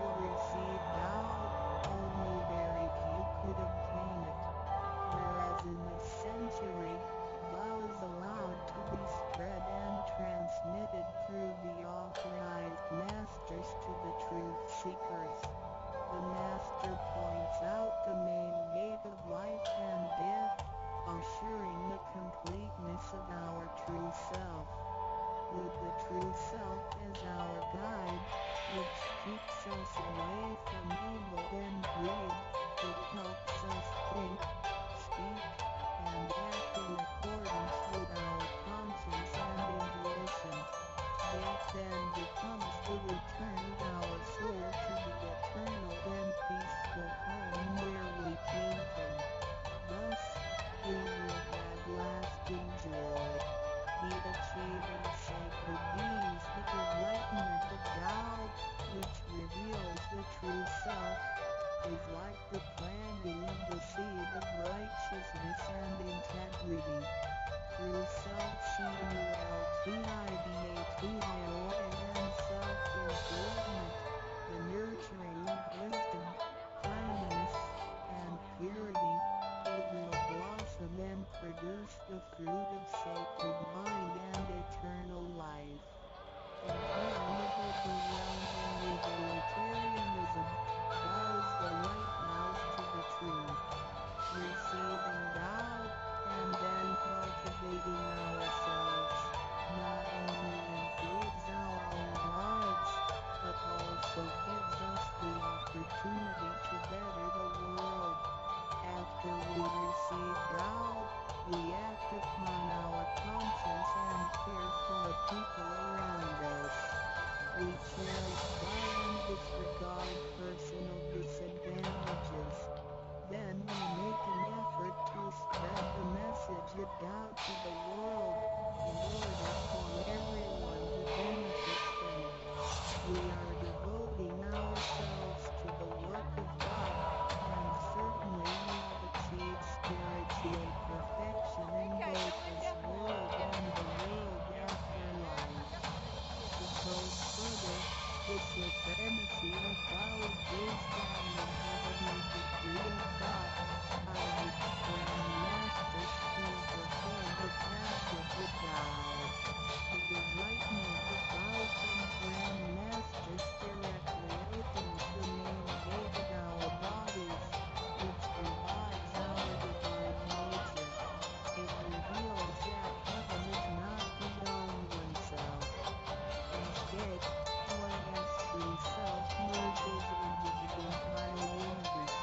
S5: over the entire universe.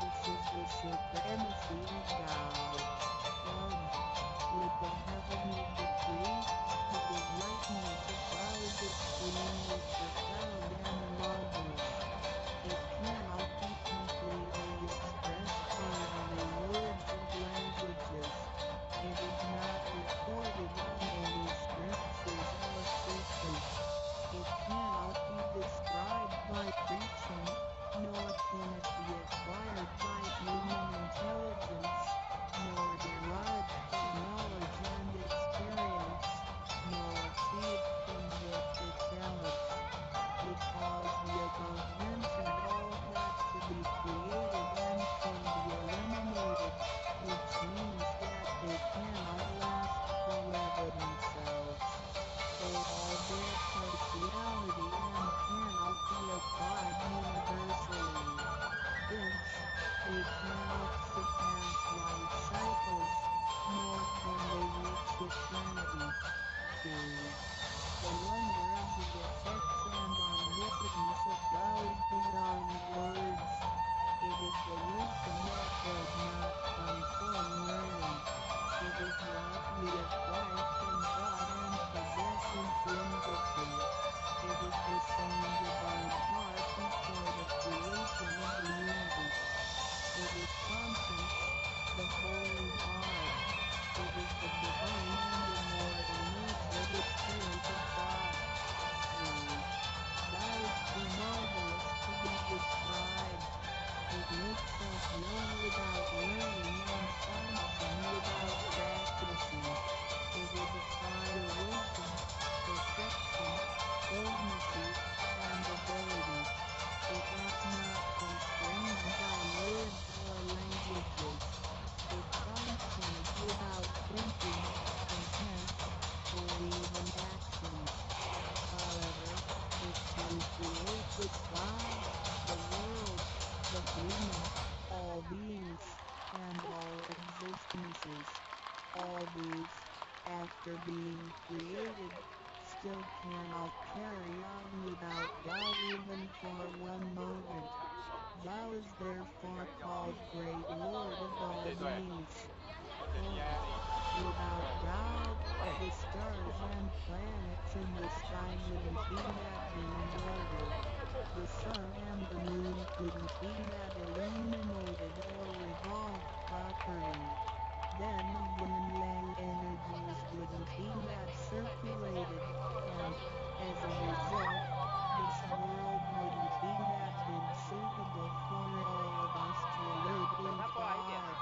S5: This is the supremacy of Tao. 1. With the heavenly decree, the lightness of Tao is extremely profound and marvelous. It cannot be completely expressed by the words of languages. It is not recorded on any scriptures or systems. It cannot be described by preaching, nor can it be acquired by human intelligence, nor derived from knowledge and experience, nor achieved from what it tells. Because the above mentioned all have to be created and can be eliminated, which means that they cannot last forever themselves. They all bear partiality and cannot be applied universally. Hence, they cannot surpass life cycles, nor can they reach eternity. 2. The wonder of the effects and omnipotence of God is beyond words. It is the wisdom that does not come from learning. It is what we acquire from God and possess intrinsically. It is the same divine heart before the creation of the universe. It is conscience, the holy heart. It is the divine and immortal nature, the Spirit of God. 3. Thou is too marvelous to be described. It makes us known without learning and function without practicing. It is a fire wisdom, perfection, potency, and ability. It is not constrained by words or languages. It functions without thinking, intent, or even actions. However, it can create the sky, the world, the human, all beings, and all existences. All these, after being created, still cannot carry on without God even for one moment. Thou is therefore called Great Lord of all beings. 4. Without God, the stars and planets in the sky wouldn't even have been in order. The sun and the moon couldn't even have illuminated or revolved properly. Then the yin and yang energies wouldn't even have circulated, and, as a result, this world wouldn't even have been suitable for all of us to live in. 5.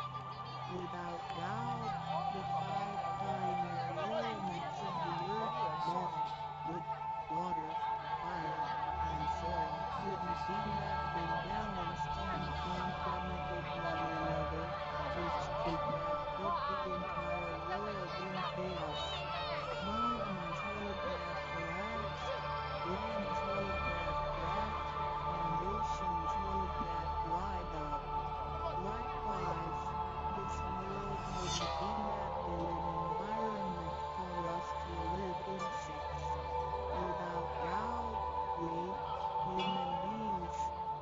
S5: Without God, the five primary elements of the earth, land, wood, water, fire, and soil, wouldn't even have been balanced and complemented one another, which could have put the entire world in chaos. Mountains would have collapsed, winds would have cracked, and oceans would have dried up. Likewise, this world wouldn't even have been an environment for us to live in. 6. Without God, we, human beings,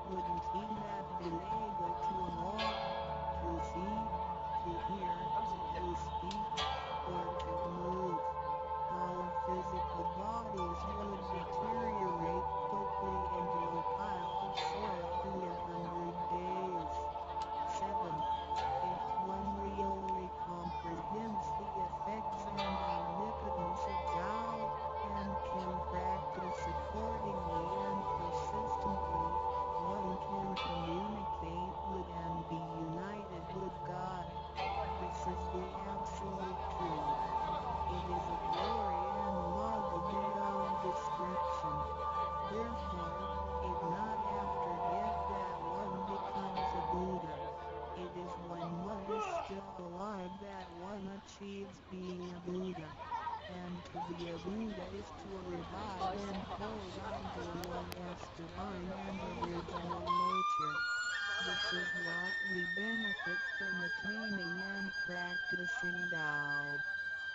S5: wouldn't even have been able to walk, to see, to hear, to speak, or to move. Our physical bodies would deteriorate quickly into a pile of soil in 100 days. 7. If one really comprehends the effects and omnipotence of Tao, and can practice accordingly and persistently, one can communicate with and be united with God. This is the absolute truth. It is a glory and marvel beyond description. Therefore, it not after death that one becomes a Buddha. It is when one is still alive that one achieves being a Buddha. And to be a Buddha is to revive and hold on to one's divine and original nature. This is what we benefit from attaining and practicing Tao.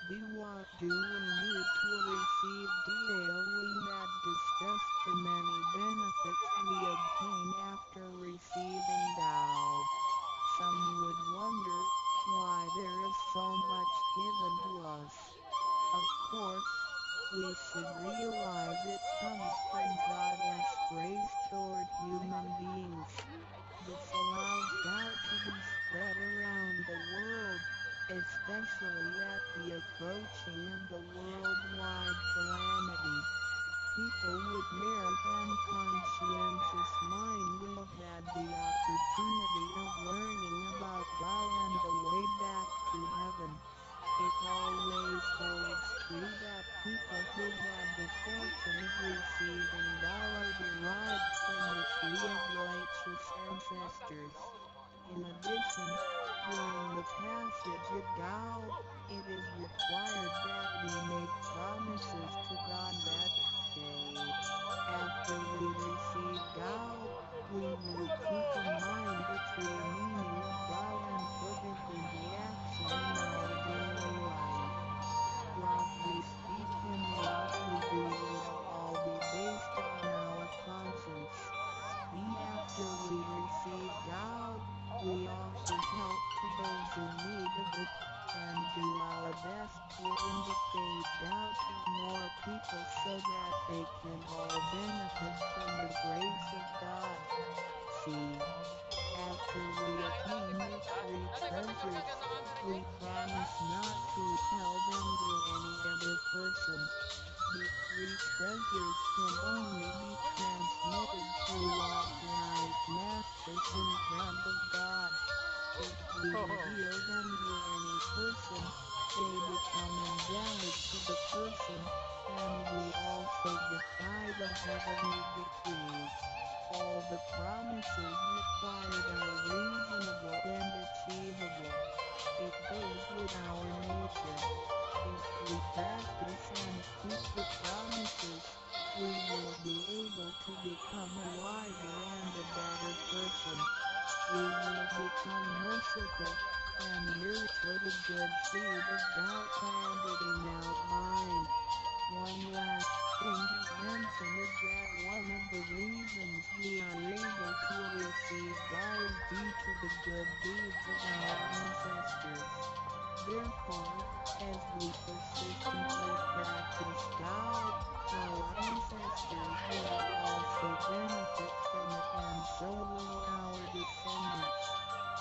S5: What do we need to receive daily that discuss the many benefits we obtain to need of it, and do our best to indicate doubt to more people so that they can all benefit from the grace of God. See, after we attain the three treasures, we promise not to tell them to any other person. The three treasures can only be transmitted through authorized masters in front of God. If we reveal them to any person, they become invalid to the person, and we also defy the heavenly decrees. All the promises required are reasonable and achievable. It goes with our nature. If we practice and keep the promises, we will be able to become a wiser and a better person. We will become merciful, and nurture the good seed of doubt planted in our mind. One last thing to mention is that one of the reasons we are able to receive God is due to the good deeds of our ancestors. Therefore, as we persistently practice God, our ancestors will also benefit from it, and so will our descendants.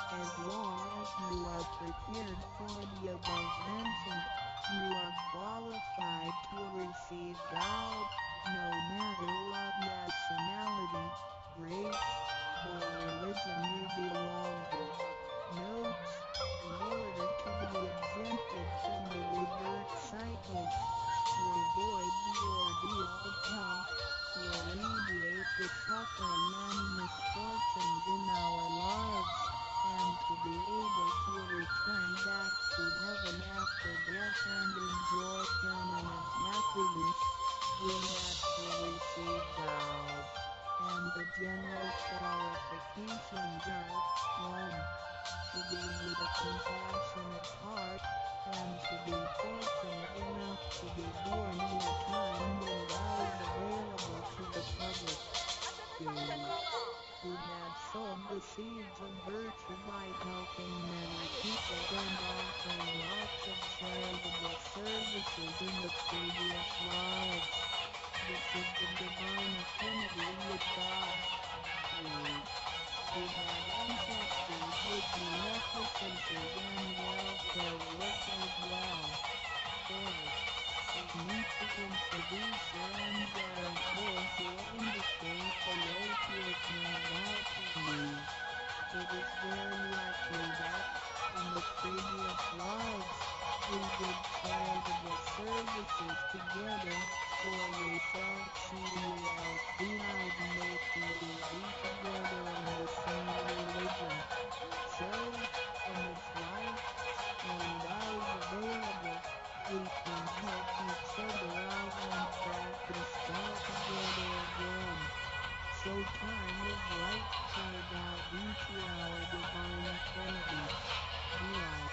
S5: As long as you are prepared for the above mentioned, you are qualified to receive God, no matter what nationality, race, or religion you belong to. Notes: in order to be exempted from the rebirth cycles, to avoid the ordeal of hell, to alleviate the suffering and misfortunes in our lives, and to be able to return back to heaven after death and enjoy permanent happiness, we have to receive God. And the general qualifications are: 1. To be with a compassionate heart, and to be fortunate enough to be born in a time when God is available to the public. 2. To have sown the seeds of virtue by helping many people and offering lots of charitable services in the previous lives. This is the divine affinity with God. 3. To have ancestors with beneficences and welfare work as well. 4. For me to introduce and therefore to indicate the way to attain God to me. It is very likely that, in the previous lives, we did charitable services together, for we felt CELPIDMATED together in the same religion. So, in this life, when God is available, we can help each other out and practice God together again. So time is right for God due to our divine affinity. Right.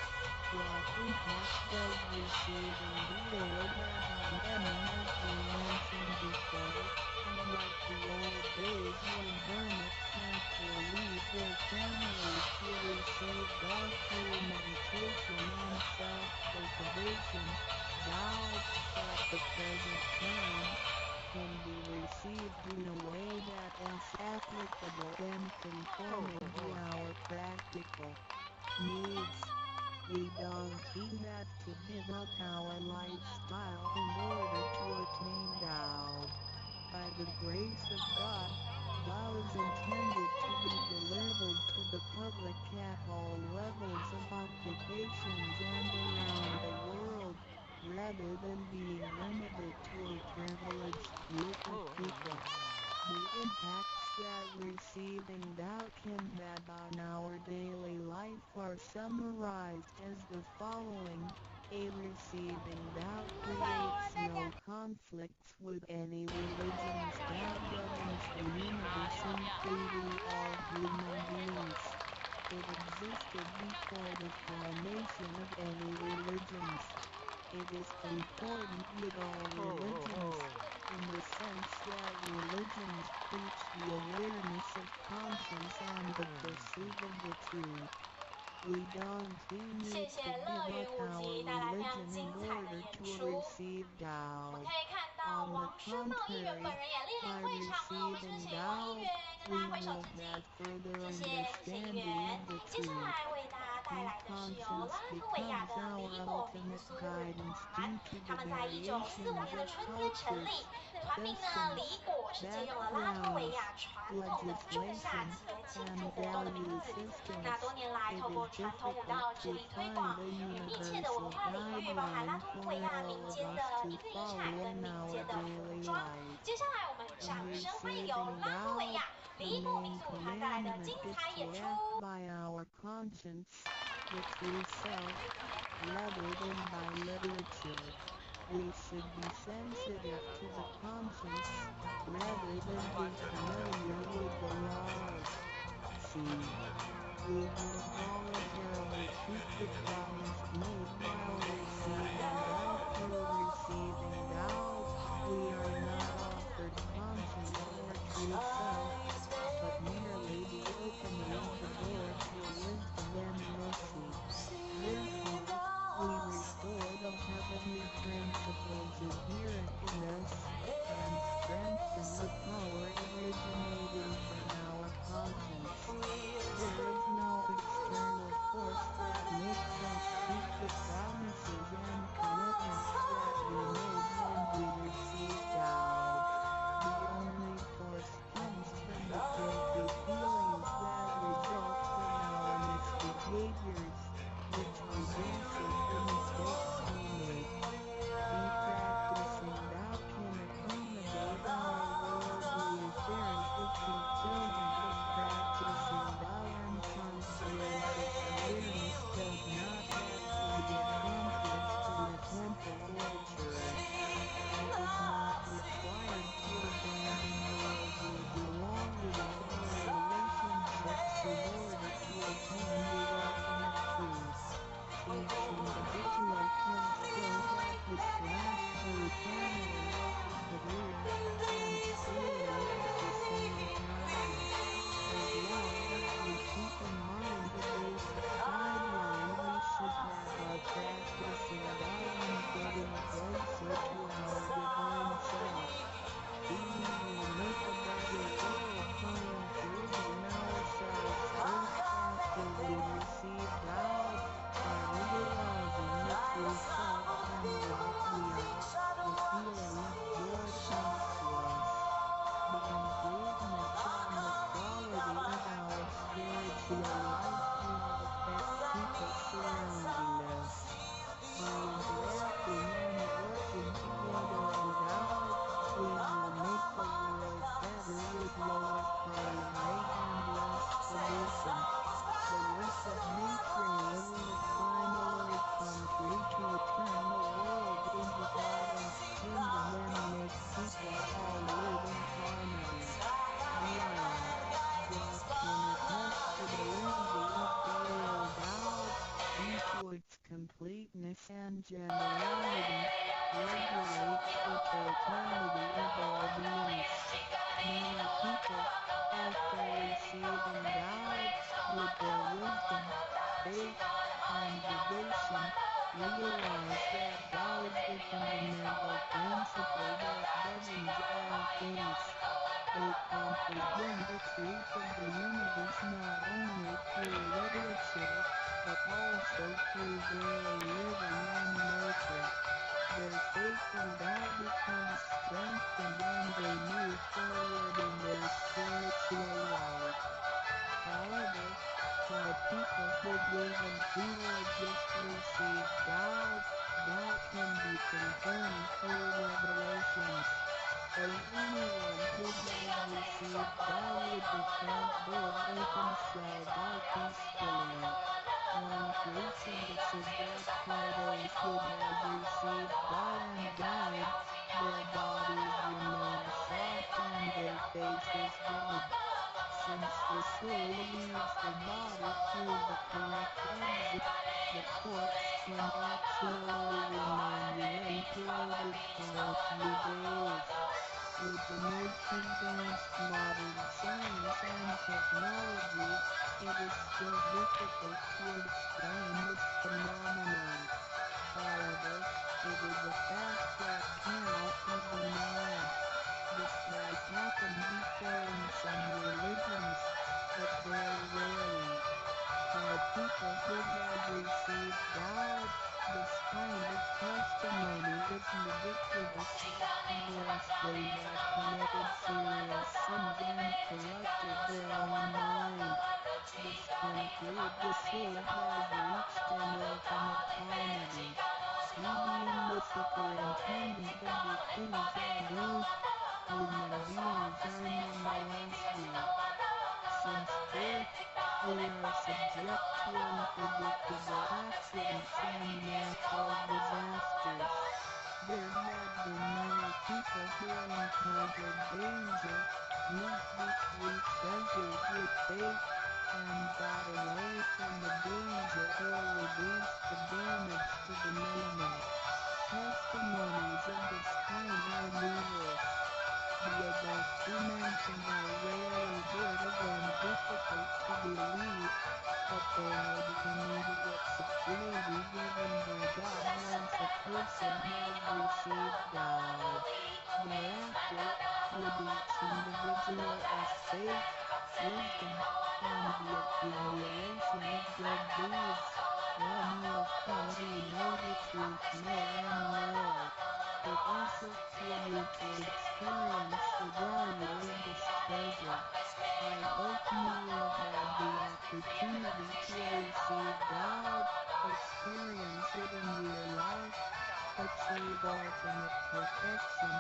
S5: What impact does receiving the Lord have on many, as we mentioned before, unlike the old days when hermits had to leave their families to receive God through meditation and self-cultivation, God, at the present time, can be received in a way that is applicable and conforming to our practical needs. We don't have to give up our lifestyle in order to attain God. By the grace of God, God is intended to be delivered to the public at all levels of occupations and around the world, rather than being limited to a privileged group of people. The impacts that receiving doubt can have on our daily life are summarized as the following. A receiving doubt creates no conflicts with any religions that governs the universe, including all human beings. It existed before the formation of any religions. It is concordant with all religions, in the sense that religions preach the awareness of conscience and the pursuit of the truth. We don't need
S4: 谢
S5: to
S4: 谢乐
S5: give
S4: 云
S5: up
S4: 舞
S5: our
S4: 集带来非常
S5: religion
S4: 精
S5: in
S4: 彩的
S5: order
S4: 演
S5: to
S4: 出。
S5: receive
S4: 我们
S5: doubt.
S4: 可以看到
S5: On the
S4: 王诗茂议员
S5: contrary,
S4: 本人也莅临
S5: by
S4: 会场哦，我们是不是
S5: receiving
S4: 请王议
S5: doubt,
S4: 员跟
S5: we
S4: 大家挥手
S5: will
S4: 致敬？
S5: have further
S4: 谢谢议
S5: understanding
S4: 员
S5: of the。
S4: 接下
S5: truth.
S4: 来为大家带
S5: When
S4: 来的是由
S5: conscience
S4: 拉脱维亚
S5: becomes
S4: 的
S5: our
S4: 黎果民
S5: ultimate
S4: 俗舞
S5: guidance
S4: 团，
S5: due to
S4: 他
S5: the
S4: 们在1945
S5: variations
S4: 年的
S5: of
S4: 春天成
S5: cultures,
S4: 立。团名呢，
S5: customs,
S4: 黎果是借用了拉脱维亚传统的仲夏节庆祝
S5: legislation,
S4: 活
S5: and
S4: 动的名
S5: value
S4: 字。
S5: systems,
S4: 那多年来，
S5: it
S4: 透过
S5: is
S4: 传统舞
S5: difficult
S4: 蹈致
S5: to
S4: 力推
S5: find
S4: 广
S5: a
S4: 与密切的
S5: universal
S4: 文化领域，包含拉
S5: guideline
S4: 脱
S5: for
S4: 维亚
S5: all
S4: 民
S5: of
S4: 间
S5: us
S4: 的
S5: to
S4: 音乐产
S5: follow
S4: 跟
S5: in
S4: 民
S5: our
S4: 间的服
S5: daily
S4: 装。
S5: life.
S4: 接下来，我们掌
S5: In
S4: 声欢迎由
S5: receiving
S4: 拉脱维
S5: doubt,
S4: 亚
S5: the
S4: 黎果民
S5: main
S4: 俗舞团带来的
S5: commandment
S4: 精
S5: is
S4: 彩
S5: to
S4: 演出。
S5: act by our conscience, the true self, rather than by literature. We should be sensitive to the conscience, rather than be familiar with the laws. C. We will voluntarily keep the promise made while receiving doubt. Through receiving doubt, we are not offered conscience or true self, but merely the opening of the door to wisdom and mercy. Therefore, we restore the heavenly principles inherent in us, and strengthen the power originating from our conscience. There is no external force that makes us keep the promises and commitments that we made when we receive doubt. The only force comes from the guilty feelings that result from our misbehaviors, which reveals the mistakes we make. In practicing doubt can accommodate our worldly affairs with fulfillment of practicing doubt and conscientious awareness does not have to be accomplished in a temple or church. It is not required to abandon worldly belongings or relationships in order to attain the ultimate truth. Each individual can still have his class or family, career, and schooling at the same time. As long as we keep in mind the basic guideline, we should have our practicing doubt and getting closer to our divine self. We will make a better world by improving ourselves first after we receive doubt, by realizing the true self and what we are. The feeling of joy comes to us. The improvements on the quality of our spiritual life will affect people surrounding us. By interacting and working together on doubt, we will make the world better with lower crime rate and less pollution. The work of nature will finally contribute to turn the world into God's kingdom and make people all live in harmony. Just when it comes to the landing of Dale doubt, due to its completeness and generality, regulates the totality of all beings. Many people, after receiving doubt, with their wisdom, faith, and devotion, realize that God is the fundamental principle that governs all things. They comprehend the truth of the universe not only through literature, but also through daily living and nature. Their faith and doubt becomes strengthened and they move forward in their spiritual life. However, for people who even feel or just receive doubt, doubt can be confirmed through revelations. Anyone who has received doubt with the front door open shall die peacefully. One preaching the subject for those who have received doubt and died, their bodies remain soft and their faces good. Since the soul leaves the body through the correct exit, the corpse can actually remain ventilated for a few days. With the most advanced modern science and technology, it is still difficult to explain this phenomenon. However, it is a fact that cannot be denied. This has happened before in some religions, but very rarely. For people who have received God, this kind of testimony is ridiculous, unless they have committed serious sins and corrupted their own mind. This conclude the soul has reached an ultimate harmony. Being mythical and human things are new. Human beings are nonetheless. Since birth, we are subject to unpredictable accidents and natural disasters. There have been many people who encountered danger, moved deeply treasured with faith, and got away from the danger or reduced the damage to the minimum. Testimonies of this kind are numerous. The above two mentioned are rarely heard of and difficult to believe, but they are the immediate security given by God once a person has received God. Thereafter, with each individual is faith, wisdom, and the accumulation of good deeds, one will come to know the truth more and more. It also to you to experience the value of this treasure. I hope you will have the opportunity to receive God, experience it in your life, achieve ultimate perfection,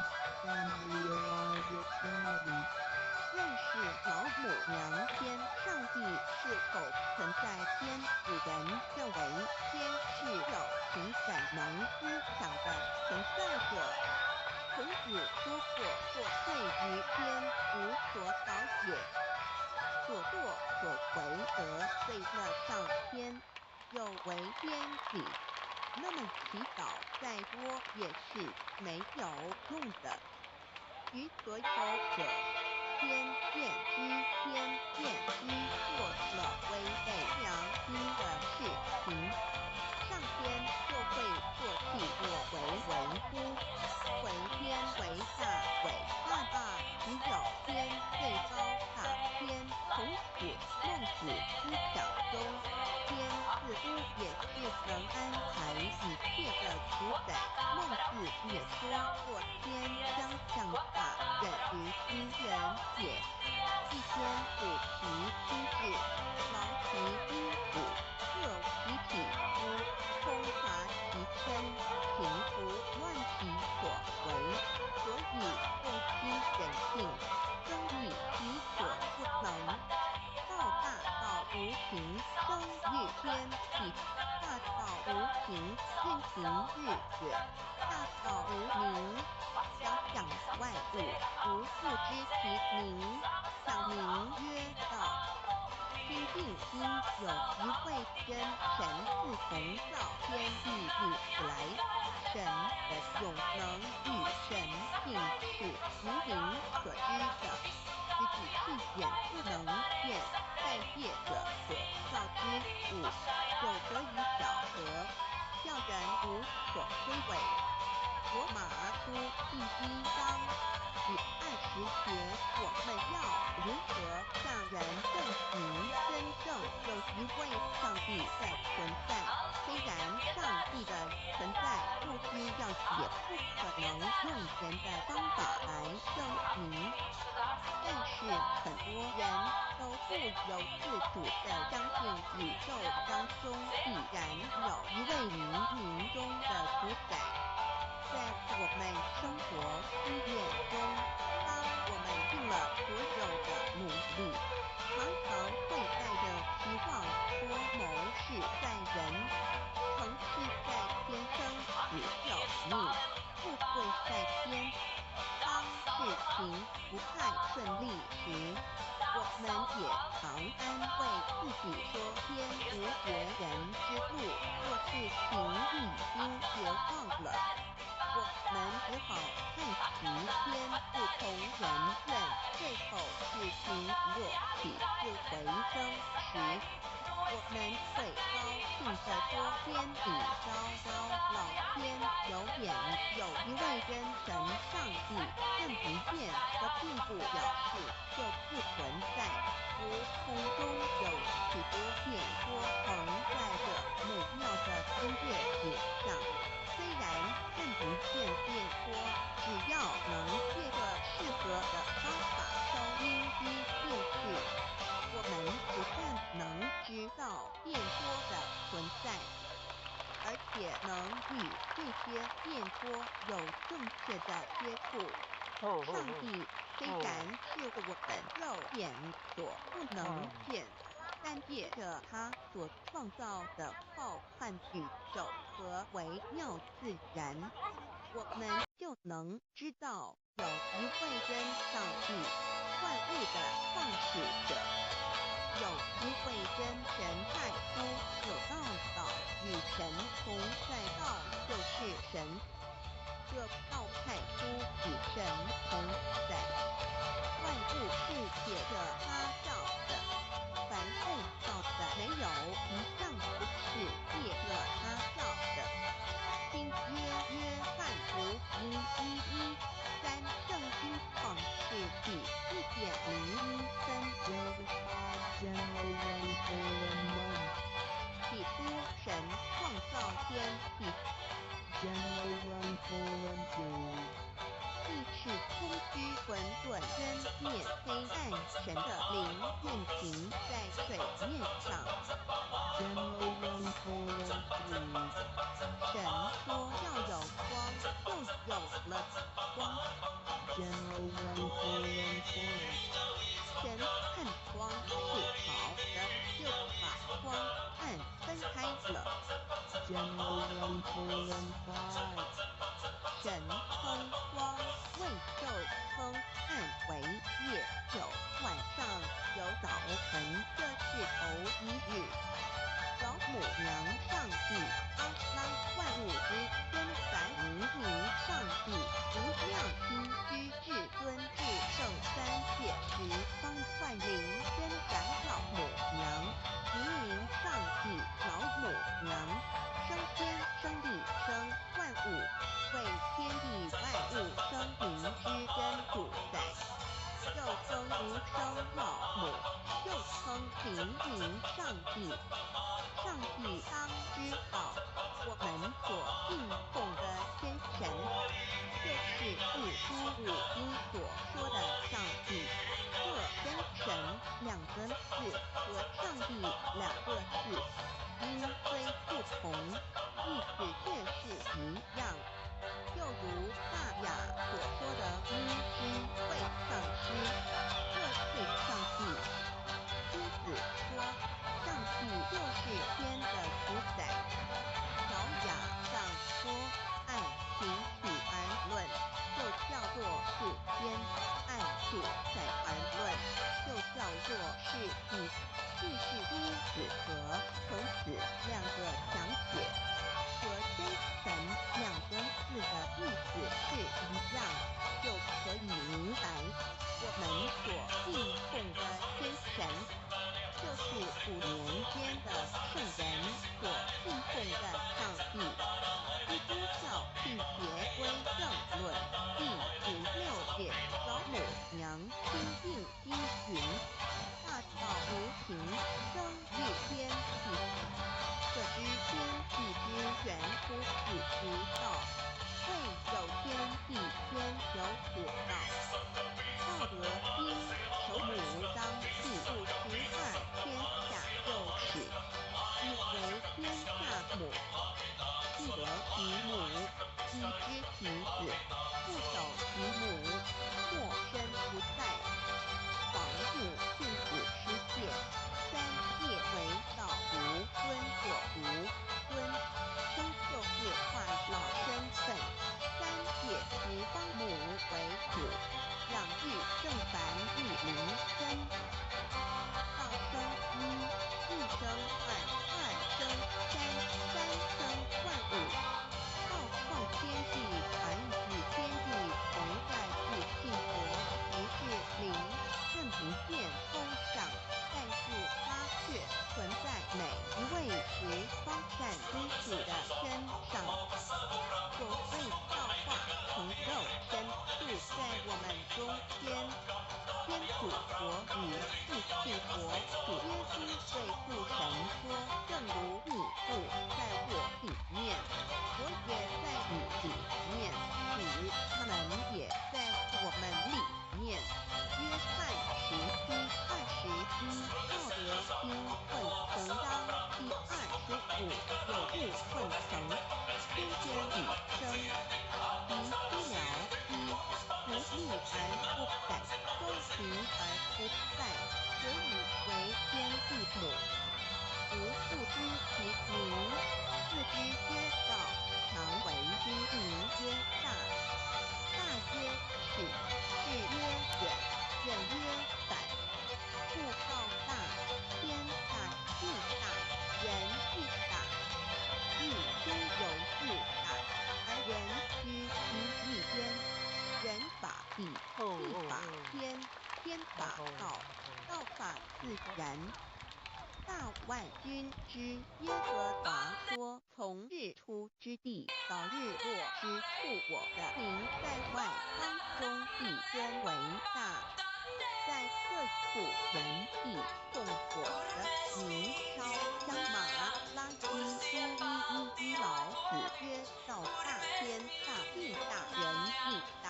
S5: and realize eternity.
S2: 认识老母娘篇，上帝是否曾在天使人认为天是有情感能思想的存在者？孔子说过，作罪于天，无所导也。所作所为得罪了上天，有违天理。那么祈祷再多也是没有用的。举所有者，天愿之，天愿之，做了违背良心的事情，上天就会唾弃我为乎？为天为大，为大，只有天最高大天。孔子、孟子思想中，天似乎也是能安排一切的主宰。孟子也说过，天将降大任于斯人也。一天补其心志，劳其筋骨，饿其体肤，空乏其身，平服乱其所为。所以众心忍性，生以其所不能。道大道无情，生日天体；大道无情，运行日月；大道无名，想想万物，无不知其名。想名曰道。心定因有一位真神自从造天地以来，神的永能与神性是无名所知的，实体气眼不能见，在业者所造之物，有得以晓得，叫人无所推诿。罗马书第1章第20节，我们要如何向人证明真正有一位上帝的存在？虽然上帝的存在不需要也不可能用人的方法来证明，但是很多人都不由自主地相信宇宙当中必然有一位冥冥中的主宰。在我们生活经验中，当我们尽了所有的努力，常常会带着期望说谋事在人，成事在天生只有命，富贵在天。当事情不太顺利时，我们也常安慰自己说天无绝人之路，做事情已经绝望了。我们只好看时天不同人任，最后事情若起死回生时，我们会高兴得多。天顶昭昭，老天有眼，有一位真神上帝，看不见的并不表示就不存在。如空中有许多电波横在这美妙的音乐景上，虽然看不见电波，只要能借着适合的方法收音机电视，我们不但能知道电波的存在，而且能与这些电波有正确的接触。上帝虽然是我们肉眼所不能见，但借着他所创造的浩瀚宇宙和微妙自然，我们就能知道有一位真上帝，万物的创始者。有一位真神太初有道道与神同在，道就是神。这道太初与神同在，万物是借着他造的，凡被造的没有一样不是借着他造的。新约翰福音1:13，圣经创世纪1:013。起初神创造天地，地是空虚混沌，真面黑暗，神的灵运行在水面上。神说要有光，就有了光。神看光是好的，就把光暗分开了。神称光为昼，称暗为夜。有晚上，有早晨，这是头一日。老母娘上帝，阿拉万物之天凡明上帝，无量心居至尊至圣三界十方万灵真感老母娘，明上帝老母娘，生天生地生万物，为天地万物生灵之真主宰。又称无生老母，又称平民上帝。上帝当知道，我们所敬奉的天神，就是不出五经所说的上帝。这真神两个字和上帝两个字，音虽不同，意思却是一样。又如大雅所说的因之谓上师，这是上帝。夫子说，上帝就是天的主宰。小雅上说，按形体而论，就叫做是天；按主宰而论，就叫做是地。既是夫子和从此两个讲解，和真神两个字的意思是一样，就可以明白，我们所敬奉的天神，就是古年间的圣人所敬奉的上帝。基督教地协归正论第56页，老母娘亲近经云：大道无情，生日天地。这知天地之源出自之道，未有天地，天有所道。道德经首母当自52天下幼始，以为天下母。既得其母，以知其子；不守其母，莫身不在。防父训子失戒，混成章第25有部混成，天天雨声，其医疗一，福利而不改，周平而不在，所以为天地母。吾不知其名，四肢皆道，常为之名曰大。大曰尺，是曰远，远曰反。故告大，天大地大，人亦大。亦虽有自大，而人居其一边。人法地，地法天，天法道，道法自然。大万军之耶和华说：从日出之地到日落之处，我的名在万邦中必尊为大。在各处人必颂我的名称。将马拉基书一老子曰：道大，天大，地大，人亦大。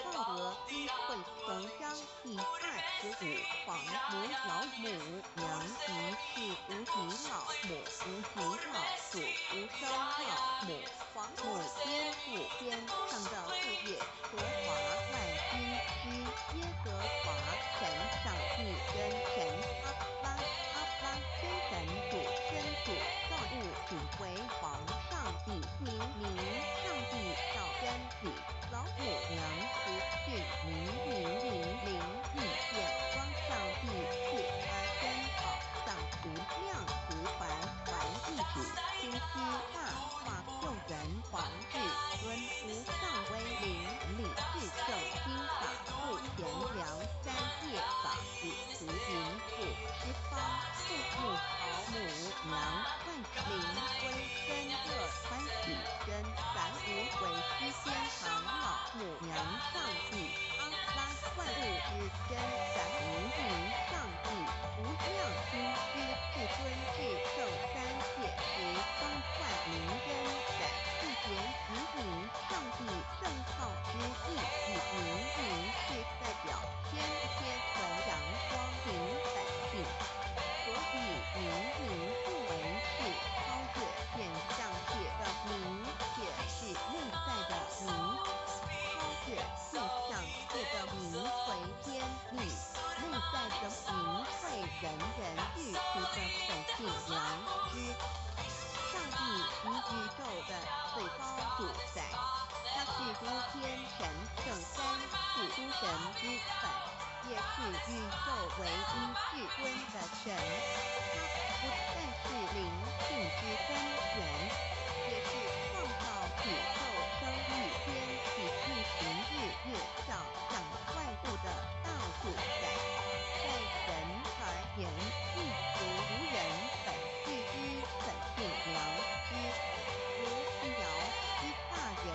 S2: 道德经会成章第25，黄母老母娘即是无极老母，无极老祖，无生老母。黄母颠覆天上的日月，和华万军之耶和华神上帝真神阿拉真神主真主造物主为皇上帝，明上帝造真理，老母娘不是明意见光上帝赐而真宝藏无量慈怀一主清虚大化众人皇至尊无上威灵理智正心法不贤良三业法子慈云父十方父母好母娘万灵威真乐欢喜真凡无为之天堂老母娘上帝阿拉万物之真凡无名上帝无量心之至尊至圣三界十方万灵真感自贤名上帝圣号之意名是代表天从阳光明百姓，所以名不为是超越现象界的名，且是内在的名。超越现象界的名为天命，内在的名为人具足的本性良知。上帝是宇宙的最高主宰，他是诸天神圣三世诸神之本，也是宇宙唯一至尊的神。他不但是灵性之根源，也是创造宇宙生育天地运行日月照向万物的大主宰。在人而言，亦属无人本具之本性良知，如一爻之大人，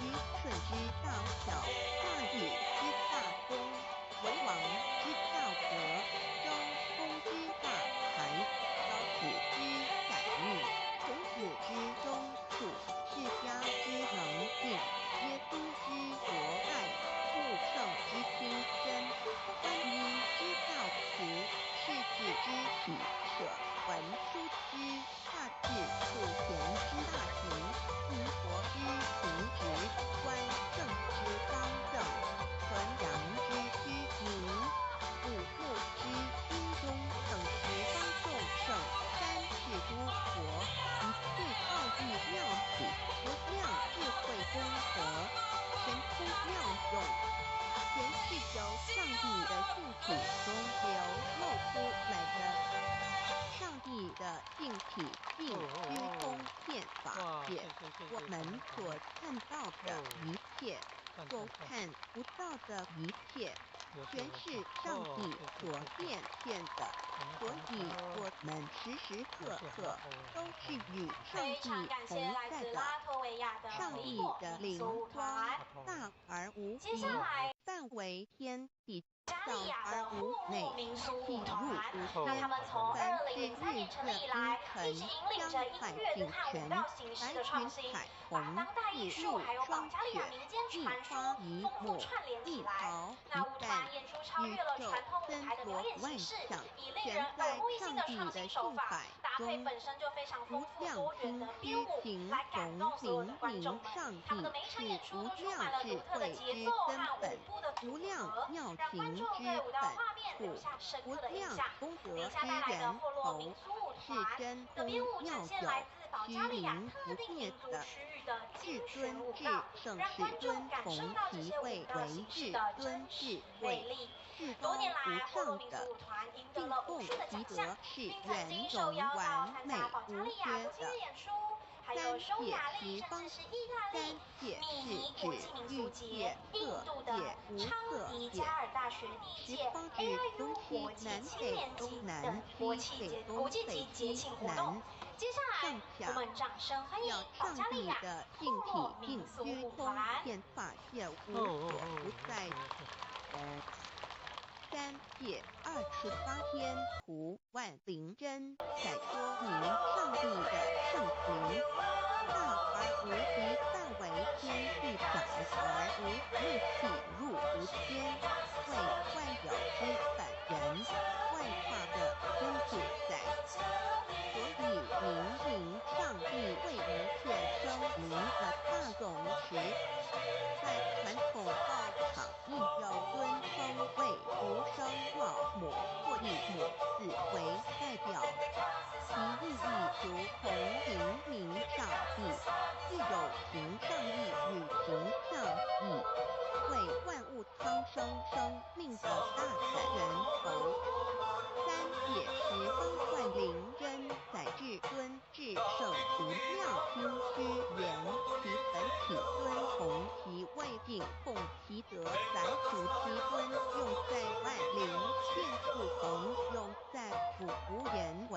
S2: 一寸之大小，大禹之大功，文王之大德，周公之大才，老子之宰命，孔子之忠恕，释迦之能静，耶稣之博爱，穆圣之清真，观音之道慈，世子之喜舍，文殊之大智，普贤之大行，弥陀之平直，关圣之刚正，纯阳之居明，五部之阴中，等十方众圣，三世诸佛，一切奥义妙体，无量智慧功德，神通妙用，全是由上帝的性体中流露出来的。上帝的性体尽虚空遍法界，我们所看到的一切，所看不到的一切，全是上帝所变现的。所以我们时时刻刻都是与上帝同在的。上帝的灵光大而无比，范围天地，小而无内，譬入无边。凡是日月星辰，江海景泉，白云彩虹，日露霜雪，一花一木，一草一干，宇宙森罗万象，
S4: 令人耳目一新的创新手法，搭配本身就非常丰富多元的编舞，来感动所有的观众们。他们的每一场演出都充满了独特的节奏和舞步的组合，让观众对舞蹈画面留下深刻的印象。等一下带来的霍洛民族舞团的编舞展现来自保加利亚特定民族区域的精选舞蹈，让观众感受到这些舞蹈形式的真实魅力。多年来，霍洛民族舞团赢得了无数的奖项，并曾经受邀到参加保加利亚国庆日演出，还有匈牙利甚至是意大利、米尼国际民俗节、印度的昌迪加尔大学第一届 AIU 国际青年级等国际级节庆活动。接下来，我们掌声欢迎保加利亚霍洛民族舞团。
S2: 3届28天胡万灵真在说明上帝的圣行，大而无敌范围天地长而无内气入无天，为万有之本人，万化的真主宰。所以明上帝为一切生灵的大种时，在传统道场应有尊称为无生老母或以母子为代表，其意义如同明上帝，具有形上义与形象义，为万物苍生生命的大载源头。3届十方万灵真在至尊至圣无量经须言，其本体尊同其位顶奉其德载主其尊，用在万灵现不同，用在辅无人为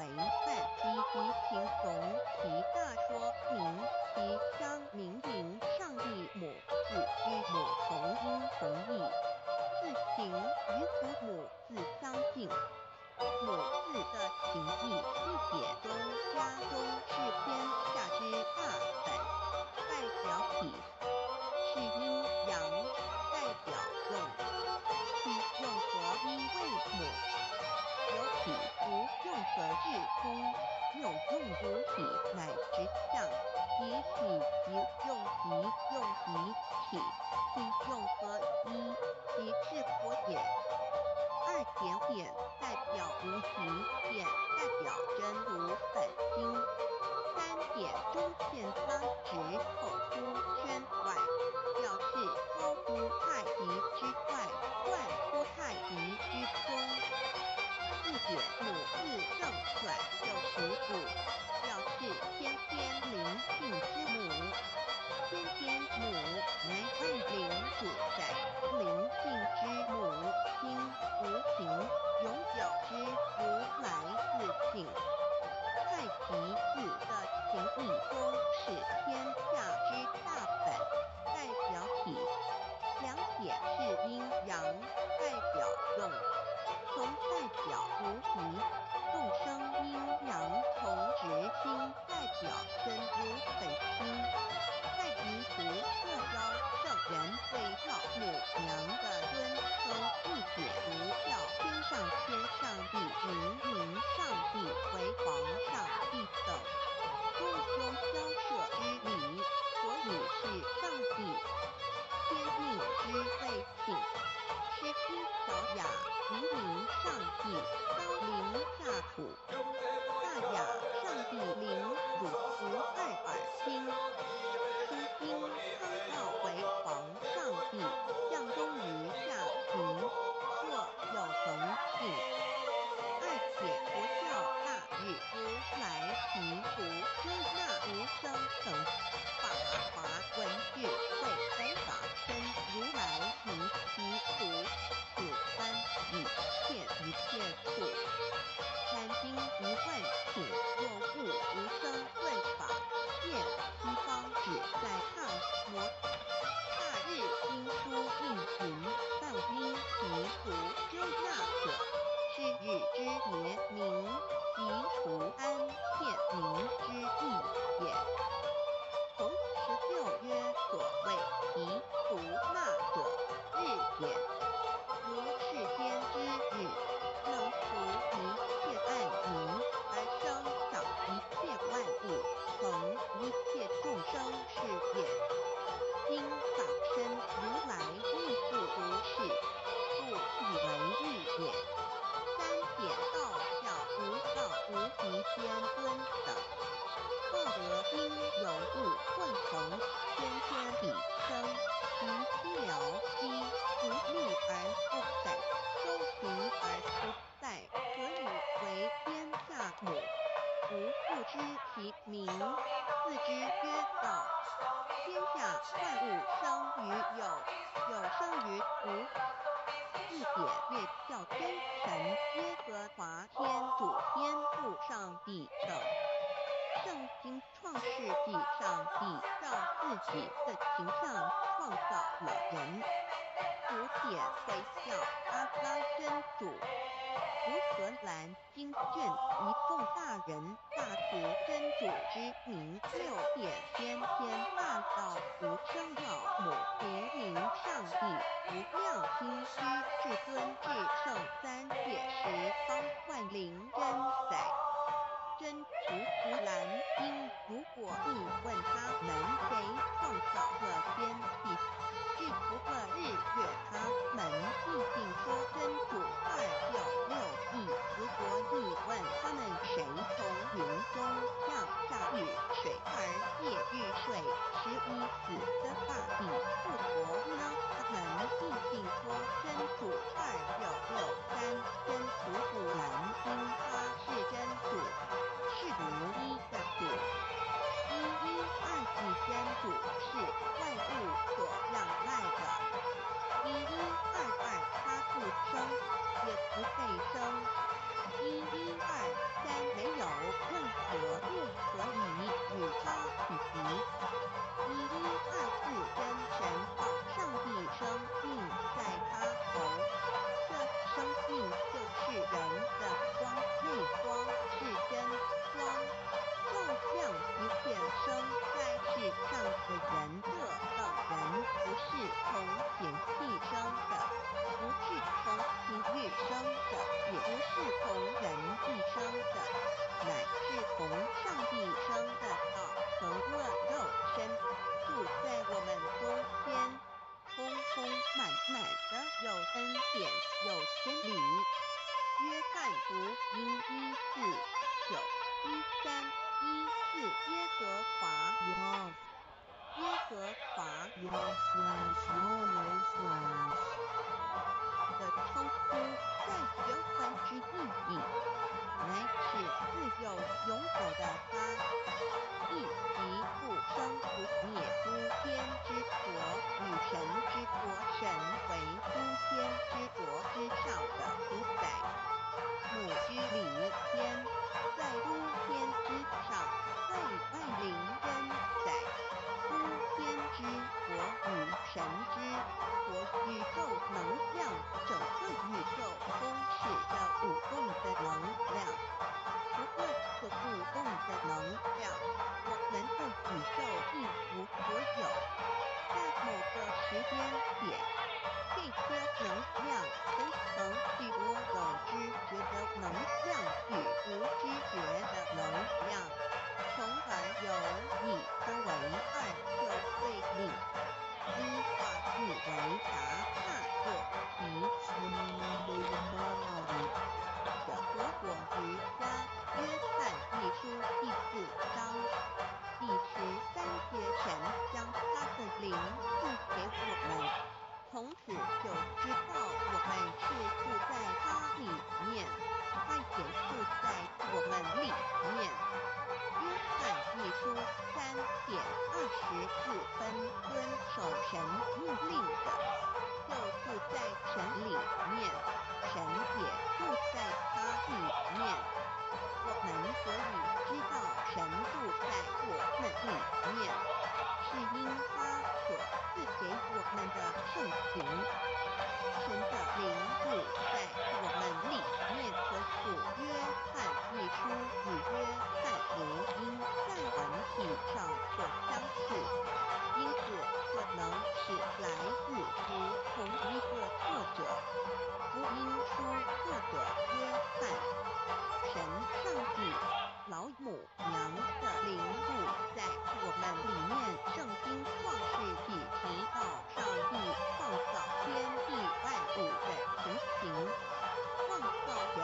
S2: 范积极形容其大说明其相明上帝母子与母同音同义，字形与父母字相近。母字的情义，一解中家中是天下之大本，代表体；是阴阳，代表用。其用和一为母，有体无用则至空，有用无体乃实相。即体即用即体，其用和一，即是佛也。2点代表无极，点代表真如本心。3点中线发直后出圈外，表示超乎太极之外，贯出太极之中。4点母字正转65，表示天灵性之母。天母乃万灵主宰，灵性之母，心无形，永久之如来自性。太极字的情义中是天下之大本，代表体。2点是阴阳，代表用。从代表无极，众生阴阳同直心，代表真如本心。太极图特邀圣人对照母娘的尊称，一解如教天上帝明上帝为皇上帝等中凶交涉之理，所以是上帝天命之谓性。诗经小雅明上帝高临下土，大雅上帝灵汝无二耳听。书经康道为皇上帝，降中于下平，若有恒性。2点国天尊等。道德应有物混同，天天比生，其七疗息，无力而不改，周行而不殆，何以为天下母？吾不知其名，自之曰道。天下万物生于有，有生于无。字典月教真神耶和华天主天父上帝等。圣经创世纪上帝照自己的形象创造了人。古典回教阿拉真主。乌荷兰经卷一奉大人大慈真主之名6点先天大道无生老母无名上帝无量心虚至尊至圣三界十方万灵真载。真除胡兰因，如果你问他们谁创造了天地，制服了日月，他们必定说真主266亿。如果你问他们谁从云中降下雨水而借雨水11死的大地复活呢？他们必定说真主2663。真除胡兰因，他是真主。是独一的主，112真主是万物所仰赖的，1122他不生，也不被生，1123没有任何物可以与他匹敌，1124真神宝上帝生命在他头，这生命就是人的光，内光是真光，照亮一切生在世上的人。这等人不是从血气生的，不是从情欲生的，也不是从人意生的，乃是从上帝生的道成了肉身，住在我们中间，充充满满的有恩典有真理。约翰福音1491314耶和华耶和华的称呼在原文之意义，乃是自有永久的他，亦即不生不灭诸天之国与神之国，神为诸天之国之上的主宰。母居里天，在诸天之上，在万灵真载。诸天之国与神之国，宇宙能量，整个宇宙充斥着舞动的能量。除了这舞动的能量，我们的宇宙一无所有。在某个时间点，这些能量分成许多有知觉的能量与无知觉的能量，从而由以分为2，就对领一化以为达那作题的果果瑜伽约翰一书第4章第13节，神将他的灵赐给我们，从此就知道我们是住在他里面，他也住在我们里面。约翰一书3:24遵守神命令的，就住在神里面，神也住在他里面。我们所以知道神住在我们里面，是因他所赐给我们的圣灵。神的灵住在我们里面的主约翰一书与约翰福音在文体上所相似，因此可能是来自于同一个作者。福音书作者约翰。神上帝老母娘的灵住在我们里面。圣经创世纪提到上帝创造天地万物的情形，创造人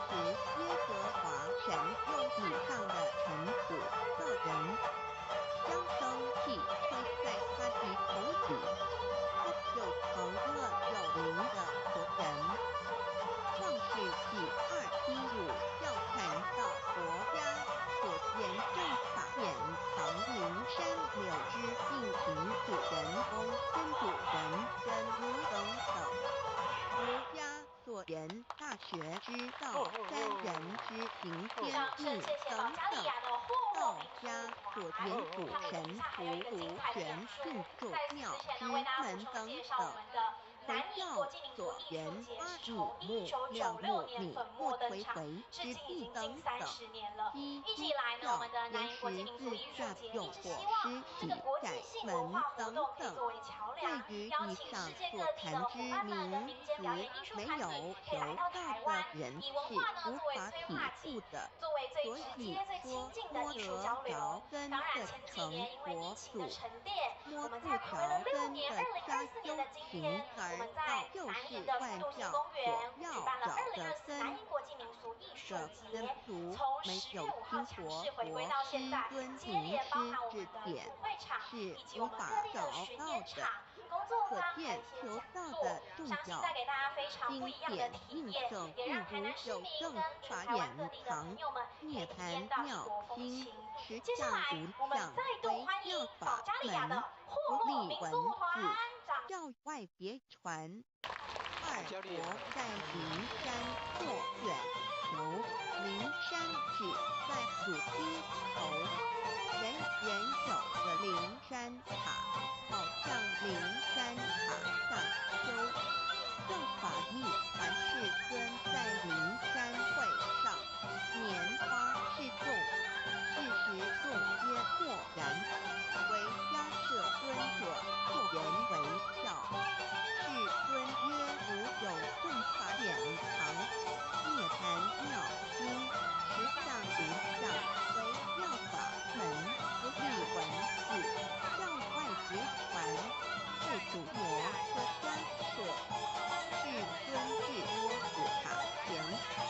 S2: 时耶和华神用以上的尘土造人，将生气吹在他的头里，他就成了有名的活人。创世纪2:15要谈到国家所严正法典藏灵山柳枝并行主人公跟主人跟奴等等。儒家所言大学之道，三人之行天命等等。道家所言主神符图玄训众庙之门等等。佛教所言阿努木、亮木、米木颓回之地等等。基督教言十字架用火施洗改门等等。对于以上所谈之名词没有求道的人是无法体悟的，所以说摸得着根的成佛祖，摸不着根的沙修行而道，就是万教所要找的根。这根族没有听佛师尊名师之典，是无法找到的。可见求道的重要。经典印证并无有正法眼藏涅盘妙心实相无相为妙法门，不立文字，教外别传。二国在灵山或远求，灵山只在主堤头，人人有个灵山塔，好像灵山塔上修。正法密传世尊在灵山会上拈花示众，是时众皆默然，唯迦摄尊者不言为笑。世尊曰：吾有正法典藏涅盘妙心实相无相为妙法门，不立文字，教外别传。复主摩诃迦摄世尊至多子塔前，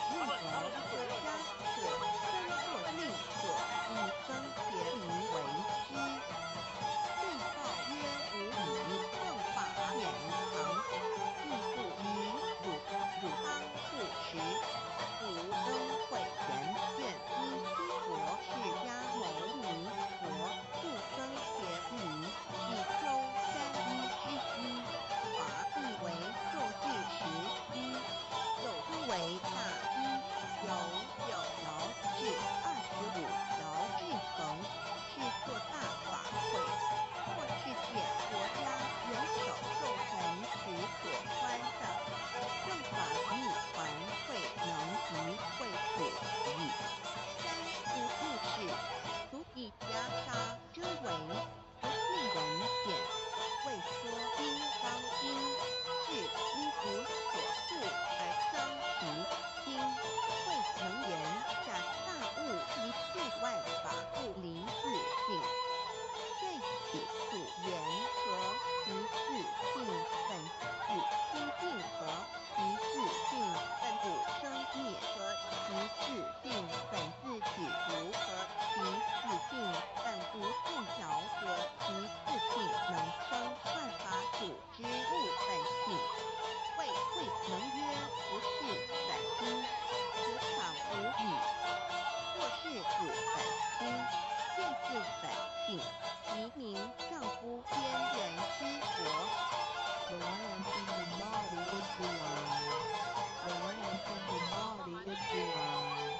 S2: 令摩诃迦摄身作令所，以僧别离为之。对报曰：吾以正法典藏，亦复于汝当复持。吾登会前愿依七佛释迦牟尼佛度僧别离，以修3:1，法亦为受具11，有诸为大一，由9爻至25爻至成，是作大法会，或是见国家元首寿辰时所穿的。正法密传会能集会主语。三不入世，足以袈裟遮为，不信人显，未说金刚经，是因无所护而伤其心，未能言假大悟一切万法不离自性。对此主言和其自性本自清净和其自性本不生灭和其自性本自举足和其自性本不动摇和其自性能生万法主之物本性。谓会能曰不是本心，则场无语。或是主本心，见性本性，即名丈夫天人之国。
S5: The lamp in the body is the eye. The lamp in the body is the eye.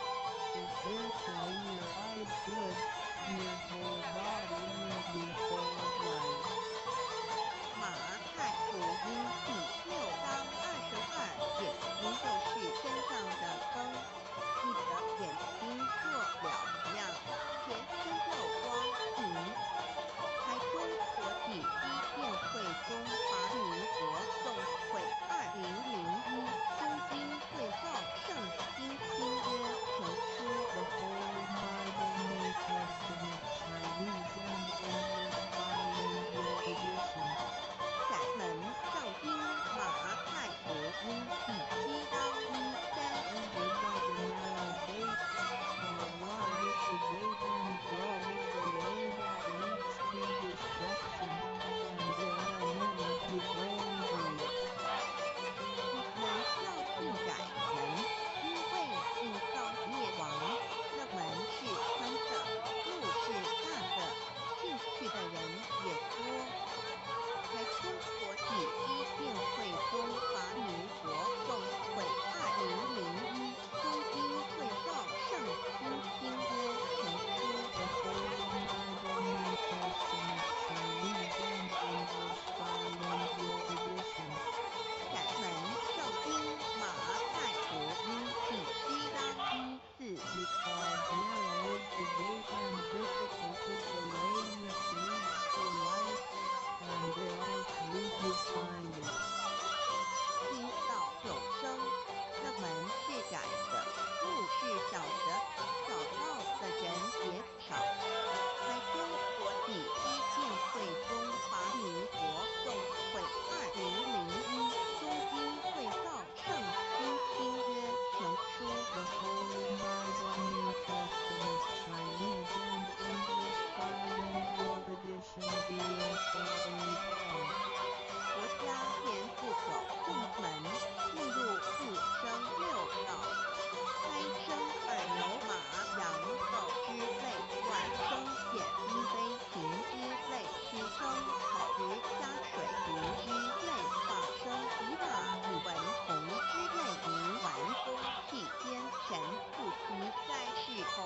S2: 其在是否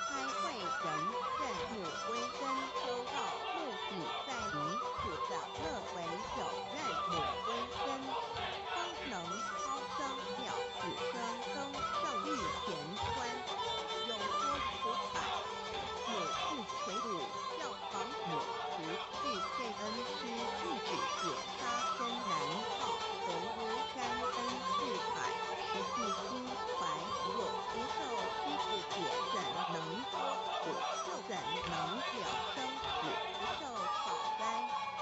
S2: 开会人任母归根收到目的在于土的乐为有任母归根，方能超生了子生生胜欲乾官，永脱苦海。母不垂骨，教防母不是对恩师一指解他身难报，同无沾恩是海，实际心怀若不受师之解，怎能脱苦？又怎能了生死？不受草灾，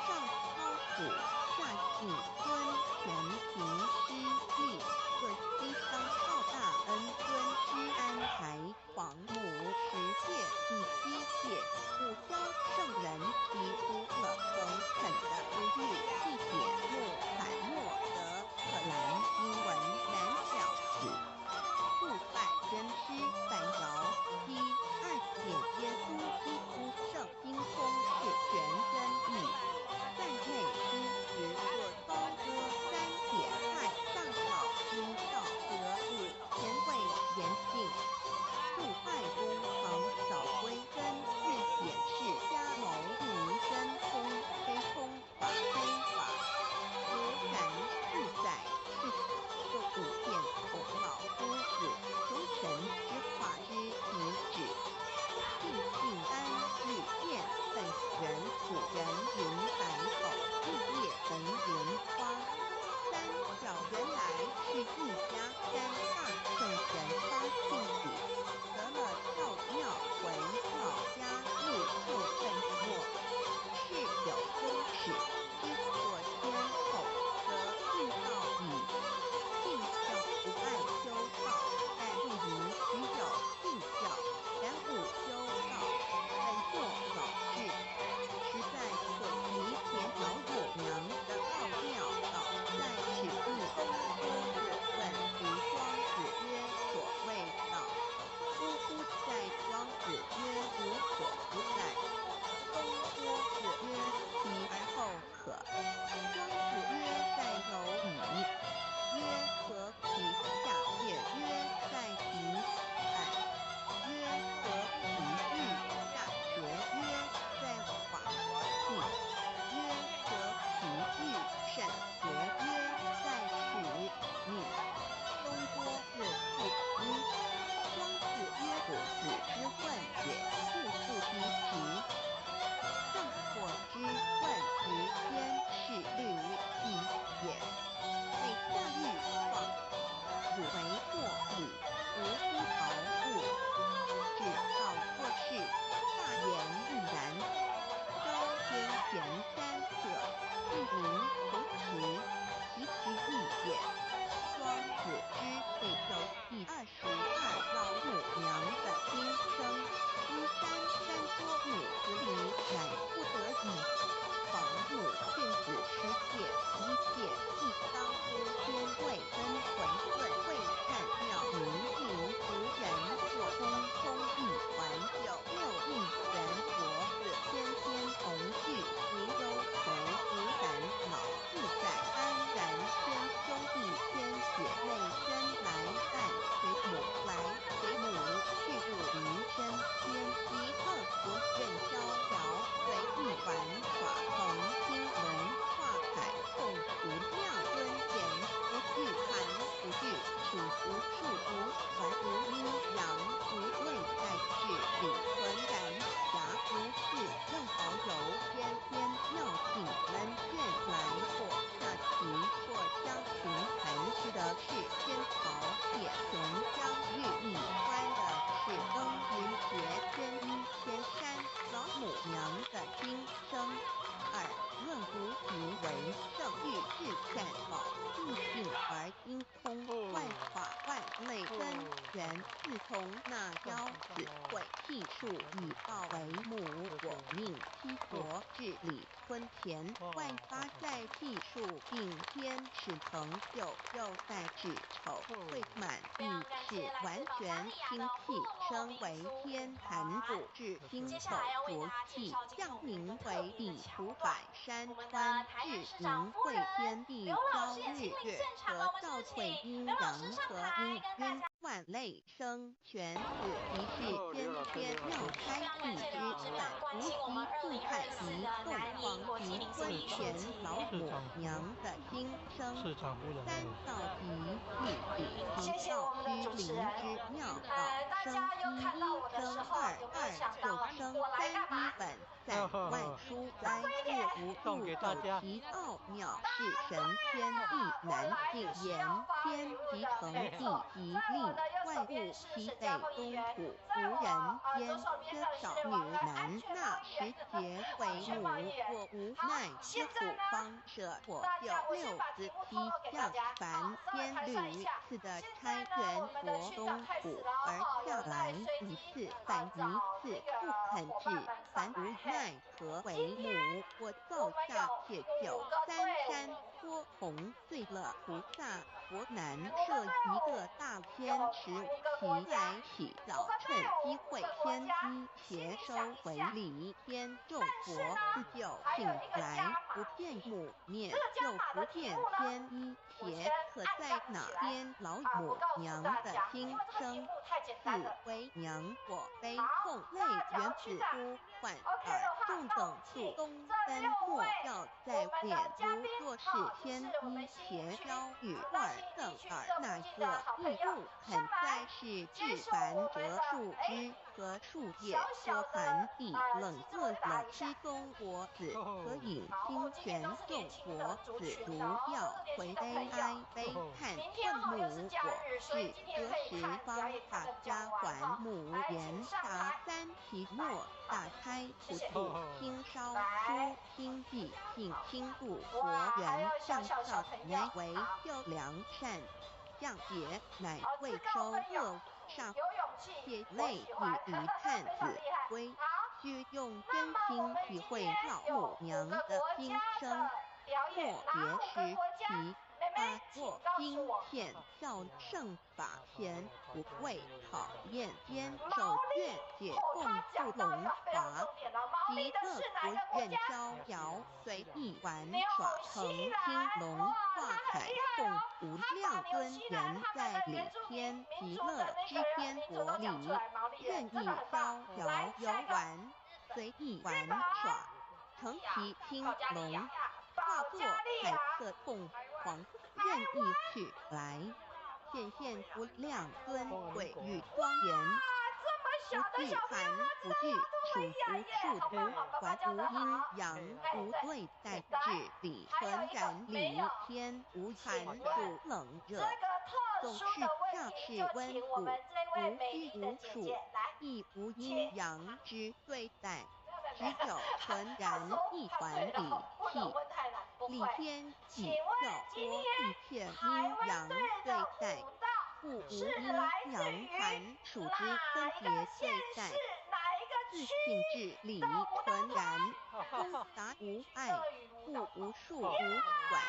S2: 上超苦，下尽尊，全凭师意。可惜当报大恩尊师安排，皇母持戒第7戒，不教圣人及不可诚恳的不欲一点木反莫得，可兰英文难了此。不拜真师反摇第2点耶稣基督圣经中是全真意，赞美之时若高歌3点派上小心道德物前卫严谨，不拜公堂少归根日显示家谋民真空非空法非法，如然自在是受古见孔老夫子求神之化之遗旨，尽信安律见本人土人云白狗日夜红莲花。3小原来是一家3大圣人发信子，得了道庙为老家日后本末，是有宗旨之所先后，则应道矣。敬教不爱修道，但不宜只有敬教，然吾修道本末倒置，实在可惜田老母娘的奥妙倒在此地公说子问于庄子曰所谓道，呜呼在庄子曰无所不在，公说子曰其而后可。庄子曰在蝼蚁，曰何其下也？曰在彼岸，曰何其欲？下学曰在华境，曰何其欲？甚学曰在始命。东郭日不因。庄子曰子之问也，不复逼之。正或之问于天是律矣也。每下律况，汝为莫礼，无乎陶物。只道过世，大言亦然。周天前3者，一名从持，其之义也。庄子之北周第22老母娘的今生，因山多母子离，乃不得已。皇母劝子失戒1戒，亦当夫天位根混沌，未看妙明明无人或空一环9六一人佛子天天同聚，无忧愁无烦恼，自在安然，天兄弟天姐妹身来伴随母来随母去入于身边，即刻不任逍遥，随意玩耍，同经文化海，共无量尊贤，不惧寒不惧暑，无数无传无阴阳，无内在事理浑然，暇无事用好柔，偏偏妙境门卷来或下棋或将群谈之的是天朝铁雄将日益宽的是登云节天一天山老母娘的今生。2论无名为圣域至善宝，尽性而因空，万法万类根源，自从那骄子会替数以道为母我命，七国治理吞田，万发在替数并天使成就，又在只筹会满地，是完全清气，升为天坛主至今手着气，降名为地土百山川，至明会天地交日月，和照会阴阳和阴晕。万类生全子即是先天要开地之反无极复害及凤凰及婚前老母娘的心生。三道即玉体及道居灵之妙道生一生二就生三一本在万殊灾事无度有其奥妙是神天地难尽言天即成地即立万物其北东土无人间这少女难纳时节为母我无奈之苦方舍我有六子七将凡天律似的差元佛东土而下来一次反一次不肯治凡无奈何为母我造下铁九三山托红醉了菩萨佛难设一个大天池其来洗澡趁机会先一携收为礼天众佛自救醒来不见母面就不见天一邪可在哪边老母娘的心生四为娘我悲痛泪原子呼唤耳众等速东奔莫要在脸如若是天一邪标与二瞪耳那个亦不肯再是至凡折树枝和树叶说寒地冷饿了吃冬果子和饮清泉众佛子如要回悲哀悲叹问母我是何时方大家还母言答三其末大开普度听烧书听地信清度佛缘上道乃为救良善降劫乃未收恶上血泪以一探子归需用真心体会老母娘的心声莫别时期把握今现效圣法前不为讨厌坚守愿解共不龙华极乐不愿逍遥随意玩耍成听龙化彩共无量尊严在里天极乐之天国里任意逍遥游玩随意玩耍成其青龙化作彩色凤凰任意去来显现无量尊贵与庄严不惧寒不惧暑无数毒还无阴阳无对待治理纯然理天无寒暑冷热总是恰是温补无虚无属亦无阴阳之对待只有纯然一环理气理天体教多一切阴阳对待故无阴阳寒暑之分别对待自性至理纯然通达无碍故无数无管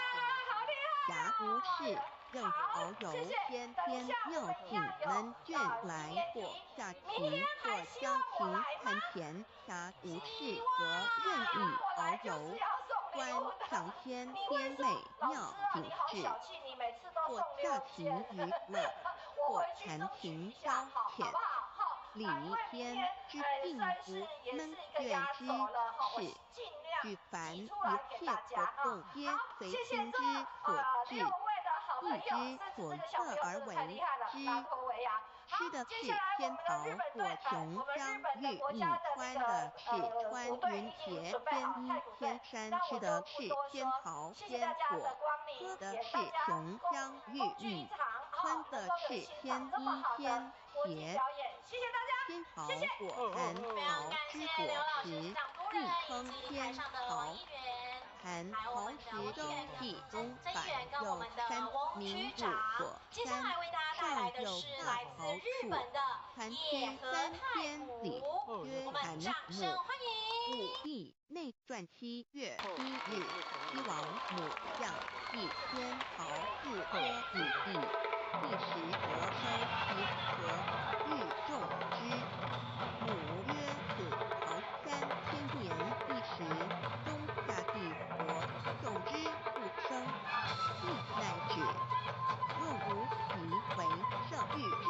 S2: 暇无事任遨游先天妙境能眷来或下棋或将琴看田暇无事则任意遨游观赏先天美妙景致或下棋娱乐或弹琴消遣理天之并不能眷之事举凡一切活动皆随心之所至意之所乐而为之吃的是天桃果琼香玉蜜穿的是穿云鞋天衣天山吃的是天桃天果喝的是琼香玉蜜穿的是天衣天鞋天桃果含桃之果实亦称天桃含桃实中地中板有山名五果山上有大桃树含区三天里约含母故地内传7月1日西王母降一天桃4颗以地第10得收其和欲种之母曰此桃3000年一时中下地活种之不生亦乃止若无其为圣欲至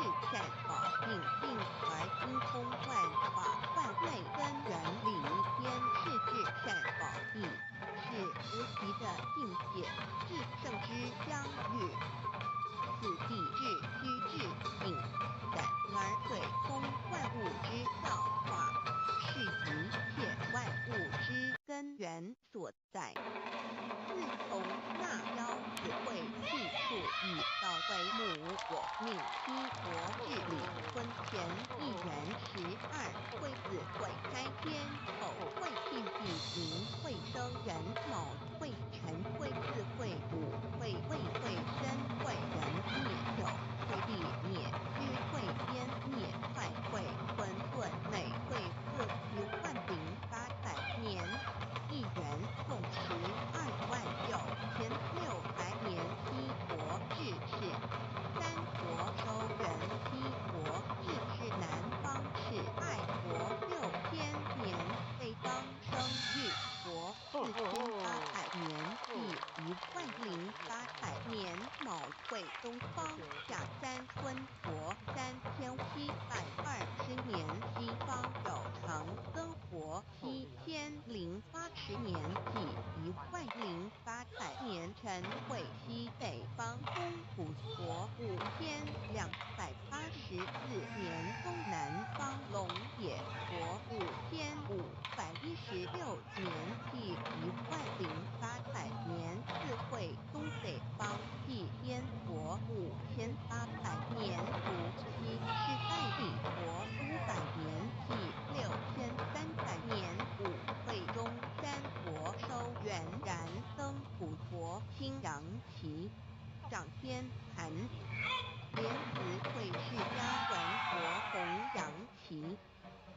S2: 我命七国治理婚前一元12会子会开天丑会替地明会生人卯会辰会巳会午会未会申会壬灭酉会地灭戌会边灭亥会坤顿内会巳酉万丙800年一元共122600年七国治世三国收人七国治世南方是爱国6000年北方生日国4800年第10800年卯会东方甲三春国3720年西方有长庚国7080年第10800年辰会西北方公古国5284年东南方龙野国5516年第10800年四会东北方继燕国5800年伏羲是代帝国500年第6300年五会中三国收元然登古国青阳旗掌天盘莲子会世家还国红阳旗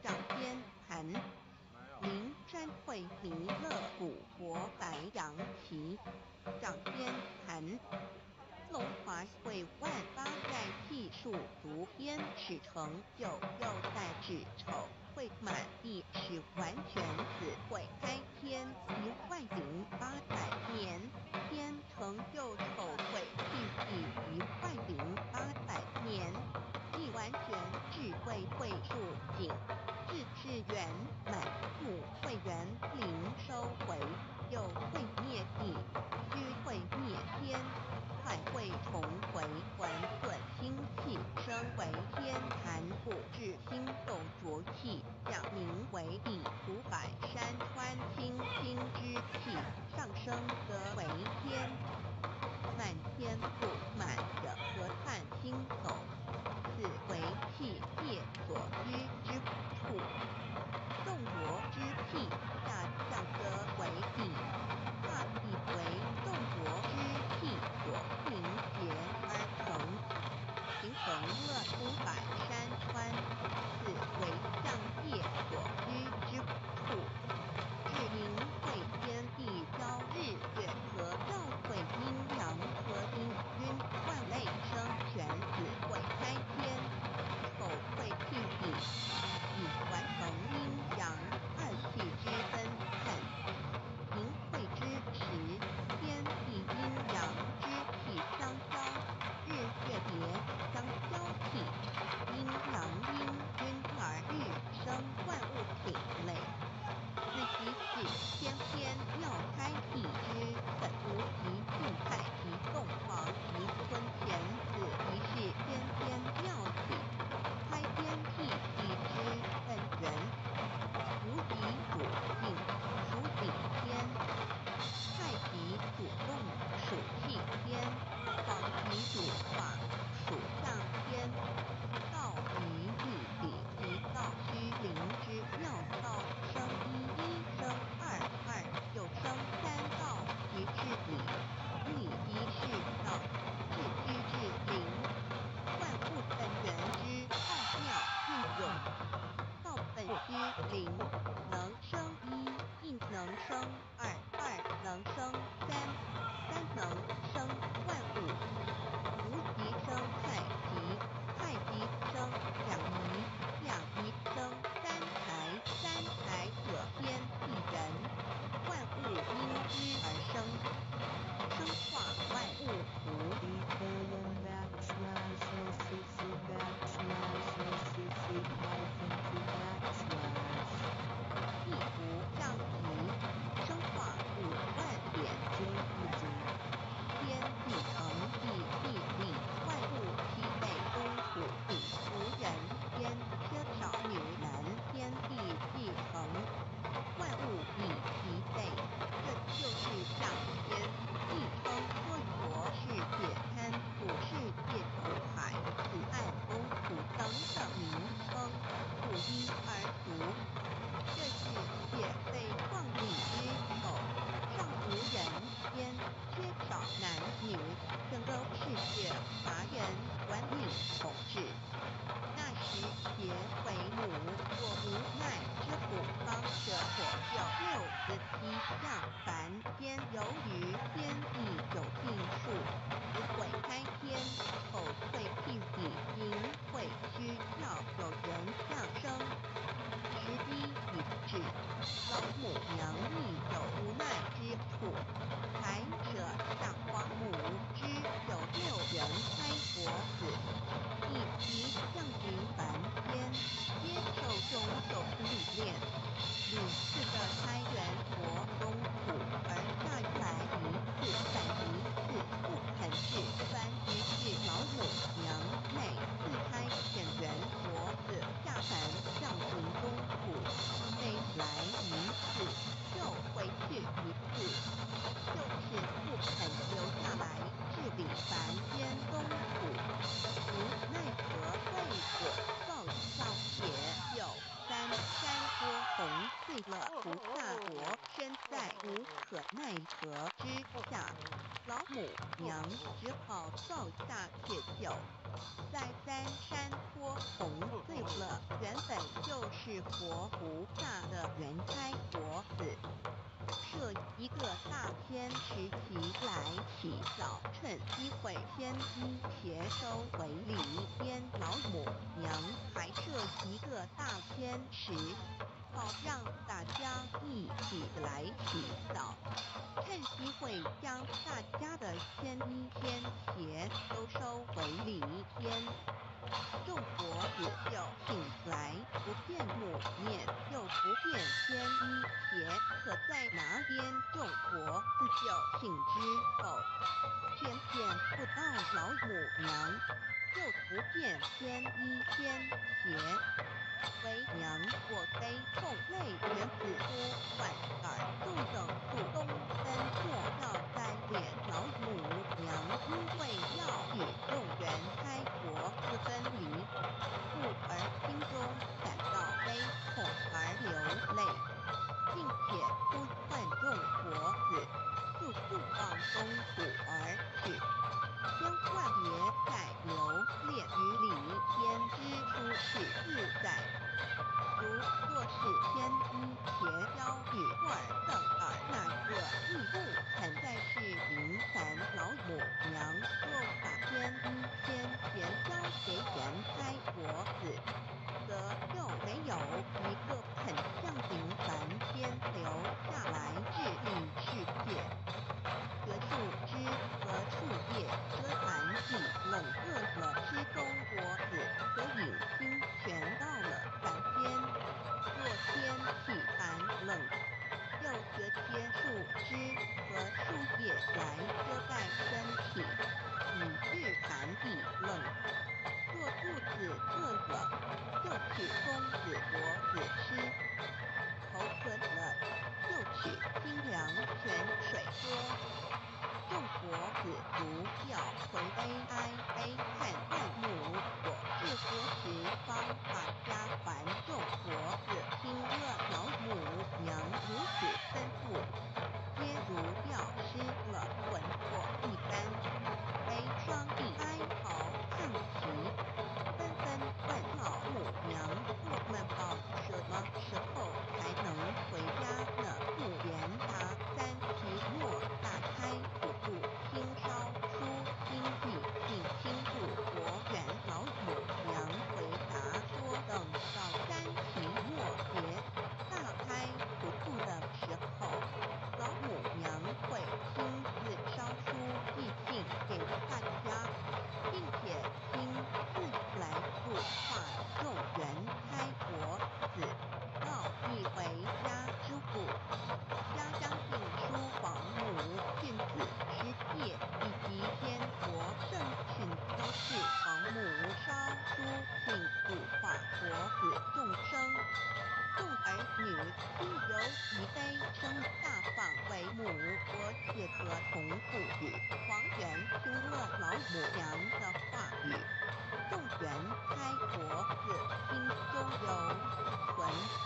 S2: 掌天盘灵山会弥勒古国白羊旗掌天盘龙华会万八代替数族编史成就又在子丑会满地是完全子会开天10800年天成就丑会替地10800年既完全智慧会数景至至元满母会元灵收回又会灭地虚会灭天快会重回还顿星气升为天坛不至星斗浊气讲名为地土百山川清清之气上升得为天满天不满者何叹星斗此为气界所居之处众浊之气下降得为地大地为众浊之气所凝结而成平衡了土百山川此为象界所居之处至明会天地交日月和照会阴阳和阴晕万类生全子会开天丑会替地以完成阴阳二气之分散明会之时天地阴阳之气相交日月别相交替阴阳阴晕而日生万物品类此即是天天妙开地之本无极静态及动黄及坤田子即是天天妙体开天辟地之本源无极主静属顶天太极主动属气天黄极主化属象天道于地理及道虚灵之妙道生一生二又生三道即是理即是道至虚至灵万物本源之奥妙运用道本虚灵能生一能生二能生三能生万物无极生太极生两仪生三才者天地人万物因之而生化万物图一图象题生化5万点这是也被创立之后，上无人烟，缺少男女，整个世界华人管理统治。那时邪为母，我无奈之苦方舍火救六子妻向凡间，由于天意有定数，只毁开天，后会替己，因会需要有人降生。时机已至，老母娘亦有无奈之处，才舍下皇母之有六人开国子，以其降临凡间，接受种种历练，屡次的开元国中苦，而再来一次再一次不肯治，凡于是老母娘每次开显元国子下凡降临中苦，每来一次就回去一次，就是不肯留下来治理凡间东苦，无奈何为我造造也有三山多红碎了菩萨国，身在无可奈何之下，老母娘只好造下铁酒，在三山坡红碎了原本就是佛菩萨的原开国子，设一个大天时期来洗澡，趁机会天衣邪收为礼，边老母娘还设一个大天时，好让大家一起来洗澡，趁机会将大家的天衣天鞋都收为礼天。众佛子就醒来，不见母面，又不见天衣鞋可在哪边，众佛子就醒之后，偏偏不到老母娘，又不见天衣天鞋，为娘我非痛泪原子呼唤耳，众等主东奔莫要再敛老母娘，因为要与众人开国自分离，故而心中感到悲痛而流泪，并且呼唤众佛子速速往东土而去。将万爷改留列于礼天之书是自在，如若是天衣邪妖与尔等尔哪个亦不肯再是明凡老母娘，若把天衣天邪交给原开国子，则又没有一个肯降临凡间留下来治理世界。何树枝和树叶和寒气冷饿了之中国子，和隐心全到了凡间。若天气寒冷，又隔些树枝和树叶来遮盖身体，以御寒地冷。若肚子饿了，就取公子果子吃；口渴了，就取清凉泉水喝。众佛子如要回悲哀悲叹万母，我是何时方把家还众佛子？听了老母娘如此吩咐，皆如药失了魂魄一般，悲伤地哀嚎叹息，纷纷问老母娘：我们到什么时候才能回家呢？不言答，三期末大开普度，听烧书经济，请清楚国元老母娘回答说：等到三期末节大开普度的时候，老母娘会亲自烧书寄信给大家，并且亲自来度化众元开国子，告一回家之故。家将进书皇母、郡子、师界以及天国圣训，都是皇母烧书信度化国子众生。众儿女必由以悲生大放为母，我且合同父语。皇元听了老母娘的话语，众元开国子心中有存心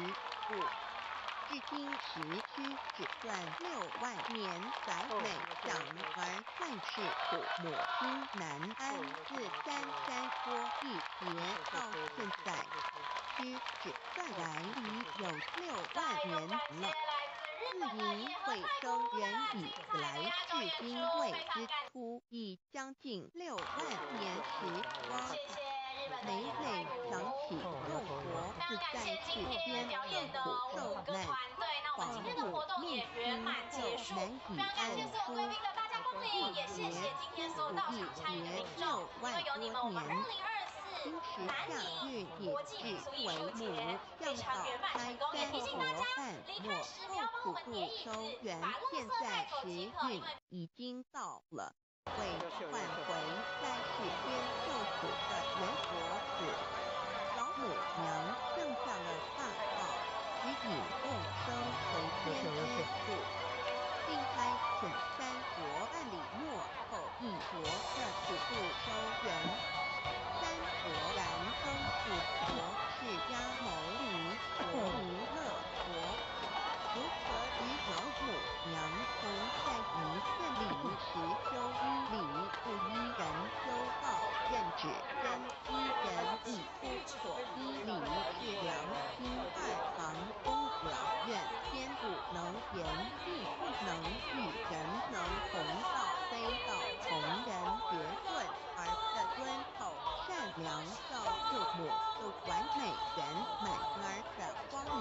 S2: 部。至今时区只算6万年载美长而算是古母经南安自三山坡一节到现在，区只算来已有6万年了。自营会生人以来至今未之初，已将近6万年时光。每每想起幼国自在世间受苦受难，惶恐命心后难以安舒，一劫不一劫6万多年。今时夏运也至为母，向导开山佛岸末后土度收圆，现在时运已经到了。为换回在世间受苦的元佛子，老母娘降下了大道，指引众生回天之路，并开请山佛按理末后一佛的土度收圆。山佛然称此佛是迦牟尼佛弥勒佛，如何与老母娘同在一片里时修依理，不依人修道，任指真依人亦不可依理，是良心2行公了愿，天不能言，地不能喻，人能同道，非道同人绝顿，而的敦厚善良照父母的完美圆满儿的光明，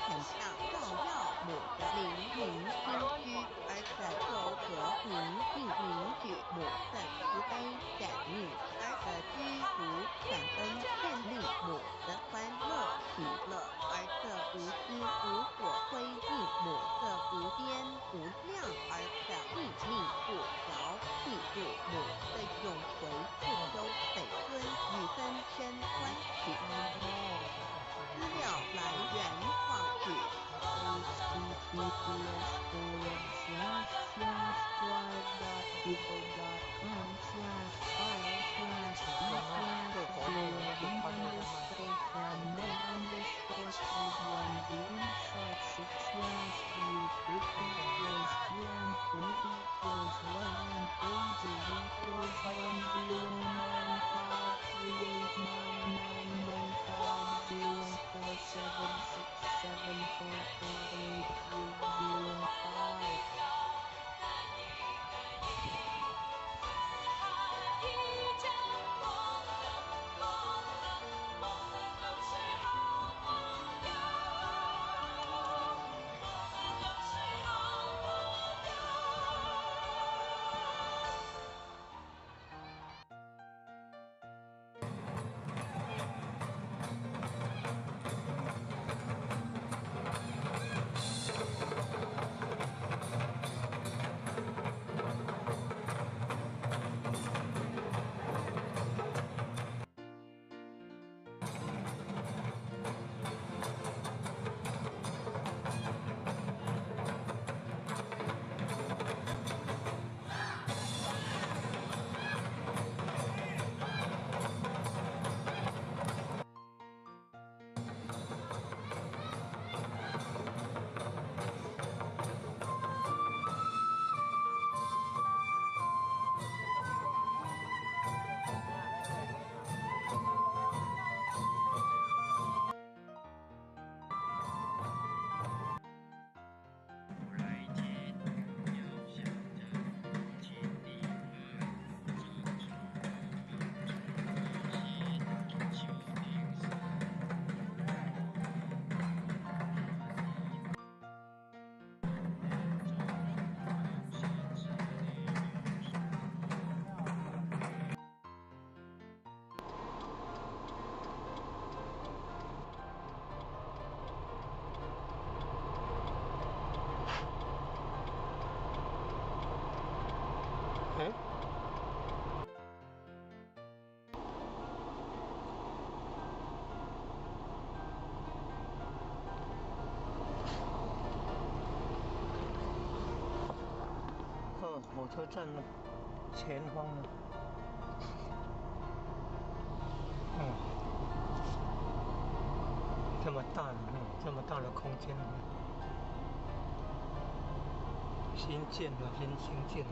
S2: 很像照耀母的灵明心虚，儿的柔和平并允许母的慈悲感应，儿的知足感恩建立母的欢乐喜乐，儿的无私无所归应母的无边无量，儿的毅力不摇记住母的永垂不朽本尊与分身关系。资料来源网址
S6: 火车站的前方呢，这么大的这么大的空间，新建的，新建的。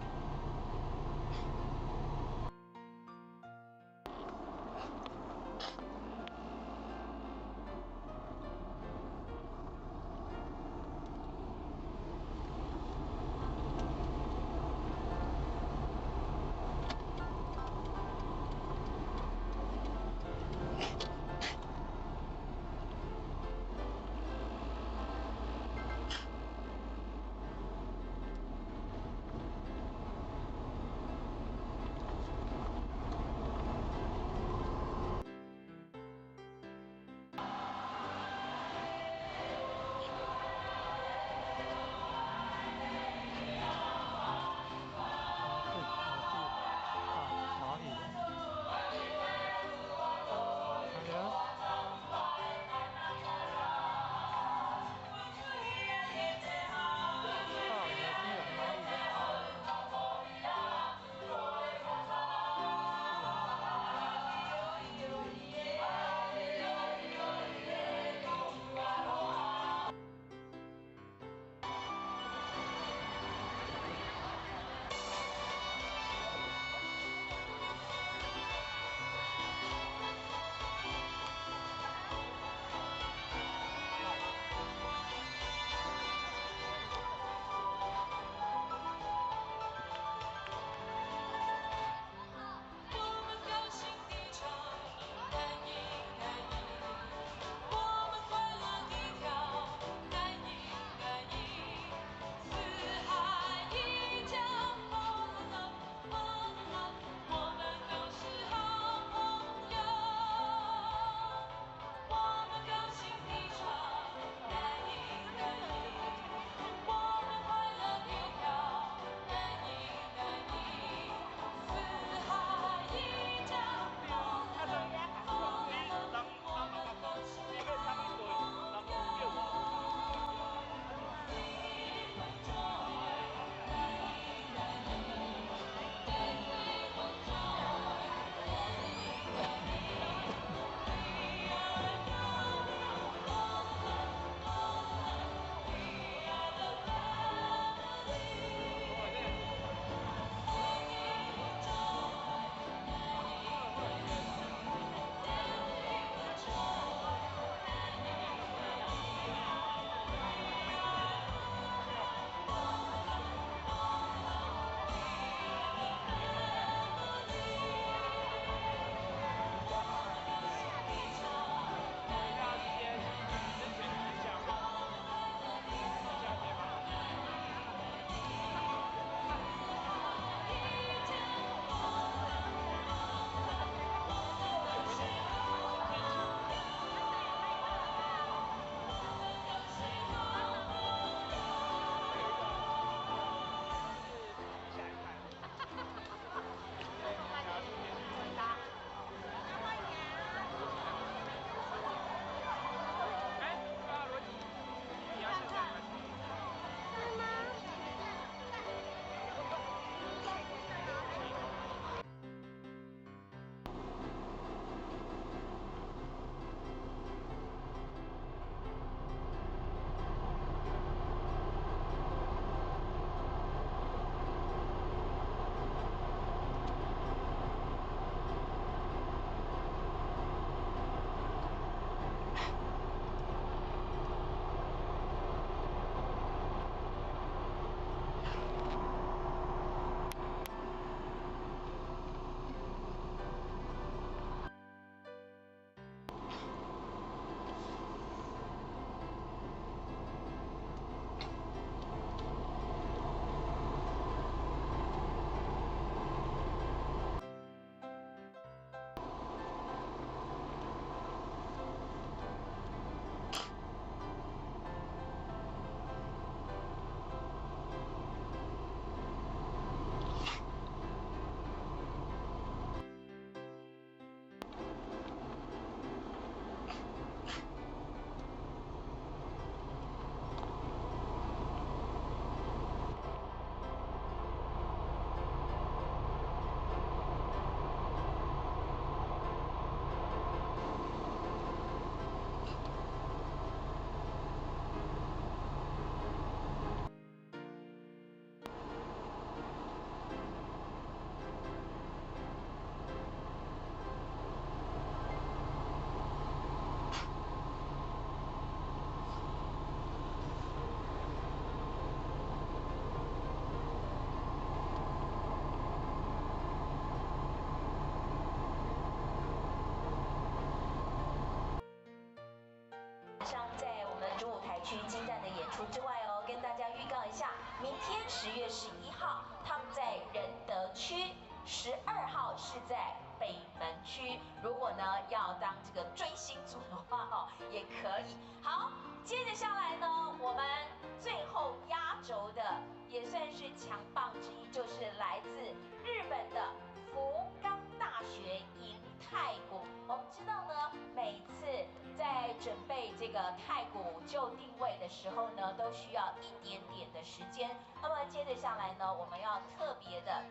S7: 区精湛的演出之外哦，跟大家预告一下，明天10月11号他们在仁德区，12号是在北门区。如果呢要当这个追星族的话哦，也可以。好，接着下来呢，我们最后压轴的也算是强棒之一，就是来自日本的福冈大学迎太鼓。我们知道呢，每次在准备这个太鼓就定位的时候呢，都需要一点点的时间。那么接着下来呢，我们要特别的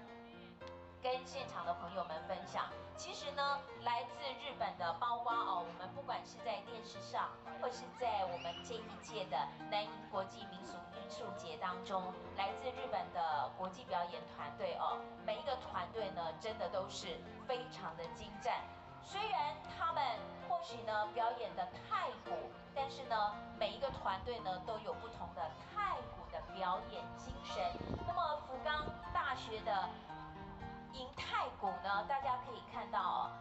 S7: 跟现场的朋友们分享，其实呢，来自日本的，包括哦，我们不管是在电视上，或是在我们这一届的南瀛国际民俗艺术节当中，来自日本的国际表演团队哦，每一个团队呢，真的都是非常的精湛。虽然他们或许呢表演的太鼓，但是呢，每一个团队呢都有不同的太鼓的表演精神。那么福冈大学的迎太鼓呢，大家可以看到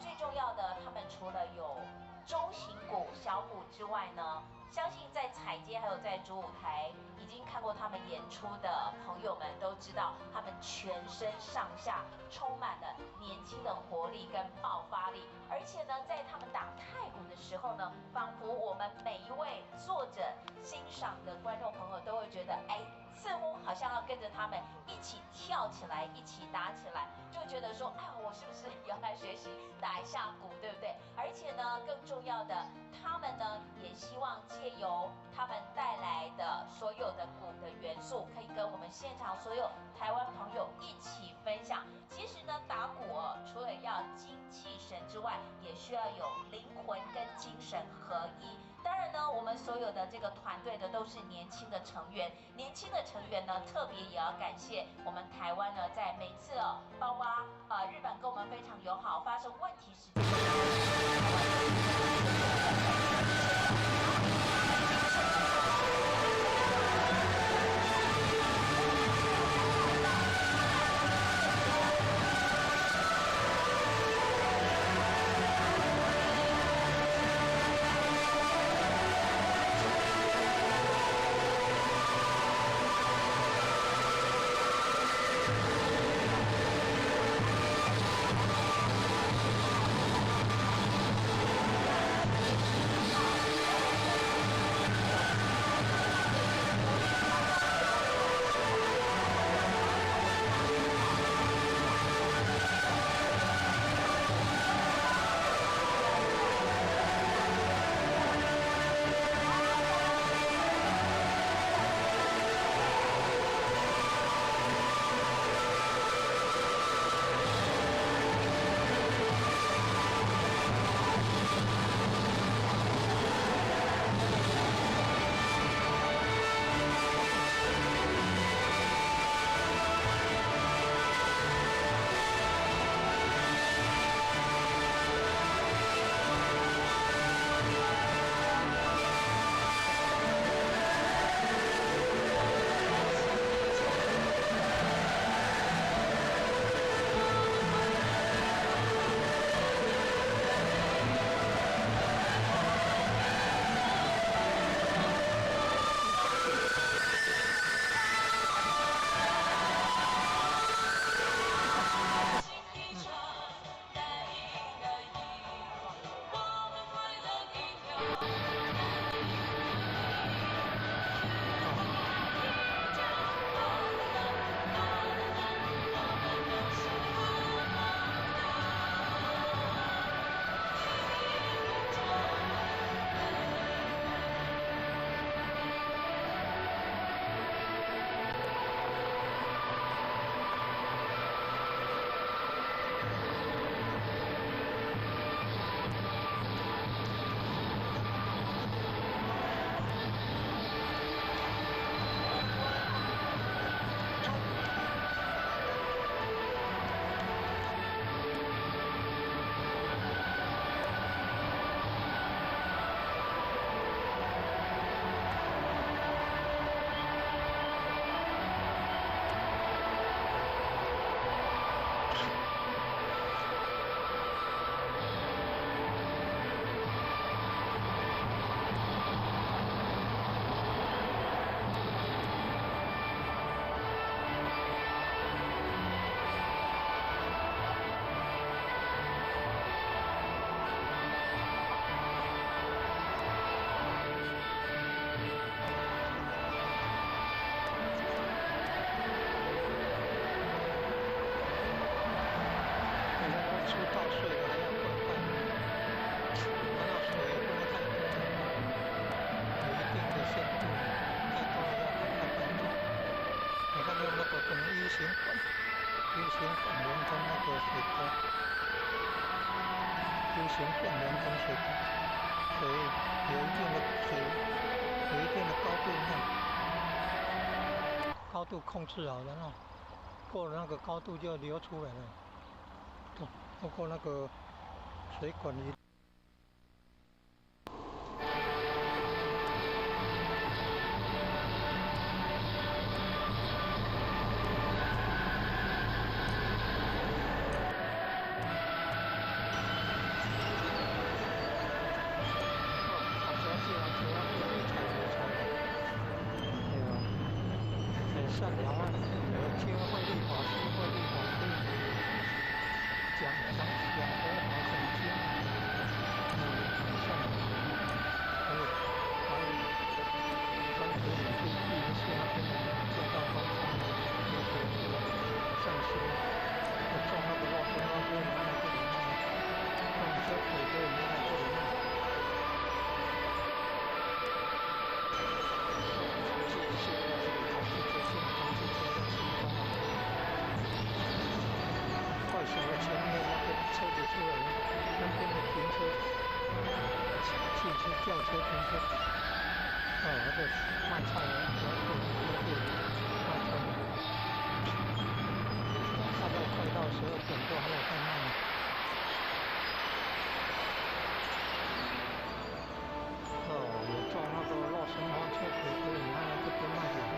S7: 最重要的，他们除了有中型鼓、小鼓之外呢，相信在彩街还有在主舞台已经看过他们演出的朋友们都知道，他们全身上下充满了年轻的活力跟爆发力，而且呢，在他们打太鼓的时候呢，仿佛我们每一位坐着欣赏的观众朋友都会觉得，哎，似乎好像要跟着他们一起跳起来，一起打起来，就觉得说，哎，我是不是也要来学习打一下鼓，对不对？而且呢，更重要的，他们呢也希望借由他们带来的所有的鼓的元素，可以跟我们现场所有台湾朋友一起分享。其实呢，打鼓除了要精气神之外，也需要有灵魂跟精神合一。当然呢，我们所有的这个团队的都是年轻的成员，年轻的成员呢，特别也要感谢我们台湾呢，在每次包括日本跟我们非常友好，发生问题时。
S6: 行管连跟那个水沟，U型管连跟水沟，水有一定的高度，看高度控制好了哦，过了那个高度就流出来了，包括那个水管里。善良啊，听会立法，书会立法，可以讲和好讲经，善良，还有专职领去地一下，做到高峰，善心，种那个洛神花可以拿来这里卖，种车腿可以拿来这里卖。快手的前面那个车子出来了，那边的停车，汽车、轿车停车，那个卖菜的，卖菜的，大概快到12点多还有在卖呢。有种那个洛神花车腿可以拿来这边卖给他。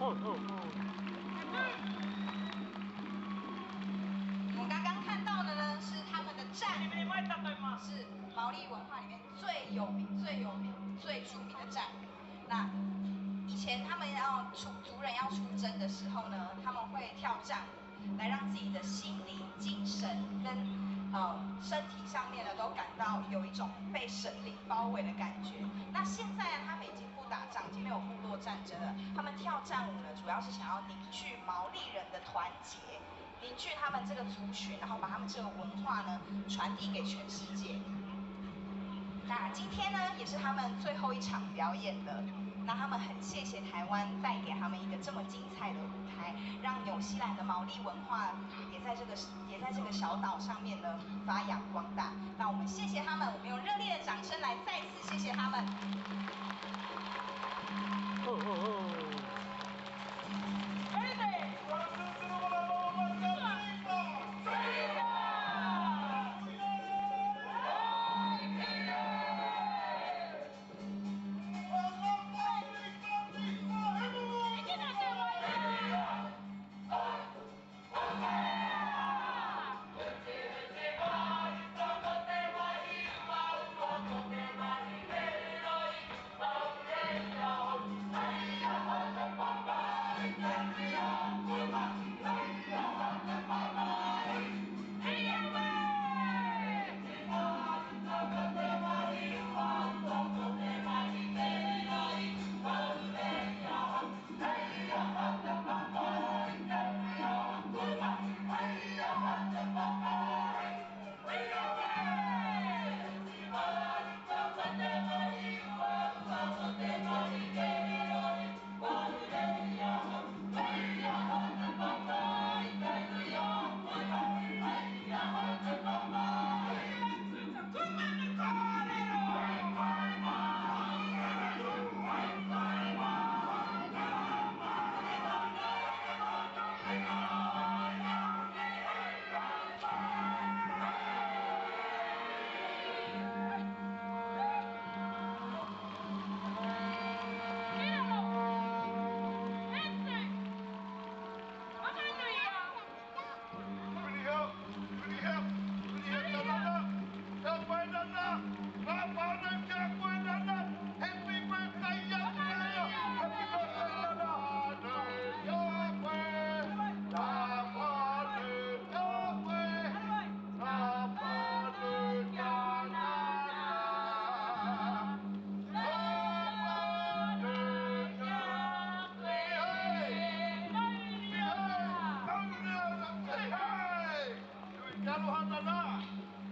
S1: 我们刚刚看到的呢是他们的战舞，是毛利文化里面最有名、最著名的战舞。那以前他们族人要出征的时候呢，他们会跳战舞，来让自己的心理、精神跟身体上面呢都感到有一种被神灵包围的感觉。那现在呢，他们已经不打仗，已经没有部落战争了。他们跳战舞呢，主要是想要凝聚毛利人的团结，凝聚他们这个族群，然后把他们这个文化呢传递给全世界。那今天呢，也是他们最后一场表演了。那他们很谢谢台湾带给他们一个这么精彩的舞台，让纽西兰的毛利文化也在这个小岛上面呢发扬光大。那我们谢谢他们，我们用热烈的掌声来再次谢谢他们。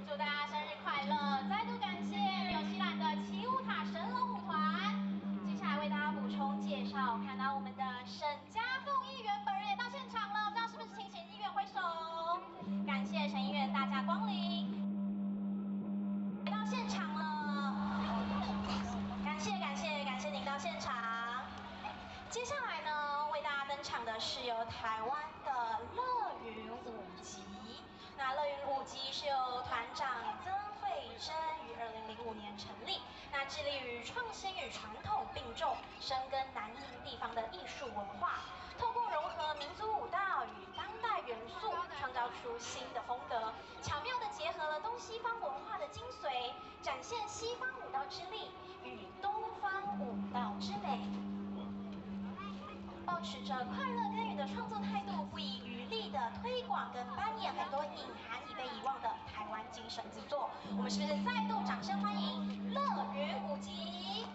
S1: 祝大家生日快乐！再度感谢纽西兰的奇乌塔神龙舞团。接下来为大家补充介绍，看到我们的沈家凤议员本人也到现场了，不知道是不是请沈议员挥手？感谢沈议员大驾光临，来到现场了，感谢您到现场。接下来呢，为大家登场的是由台湾的乐云舞集。那乐云舞集是由团长曾慧珍于2005年成立，那致力于创新与传统并重，深耕南营地方的艺术文化，透过融合民族舞蹈与当代元素，创造出新的风格，巧妙地结合了东西方文化的精髓，展现西方舞蹈之力与东方舞蹈之美。抱持着快乐耕耘的创作态度，不遗余力的推广跟扮演很多隐含已被遗忘的台湾精神之作。我们是不是再度掌声欢迎乐云舞集？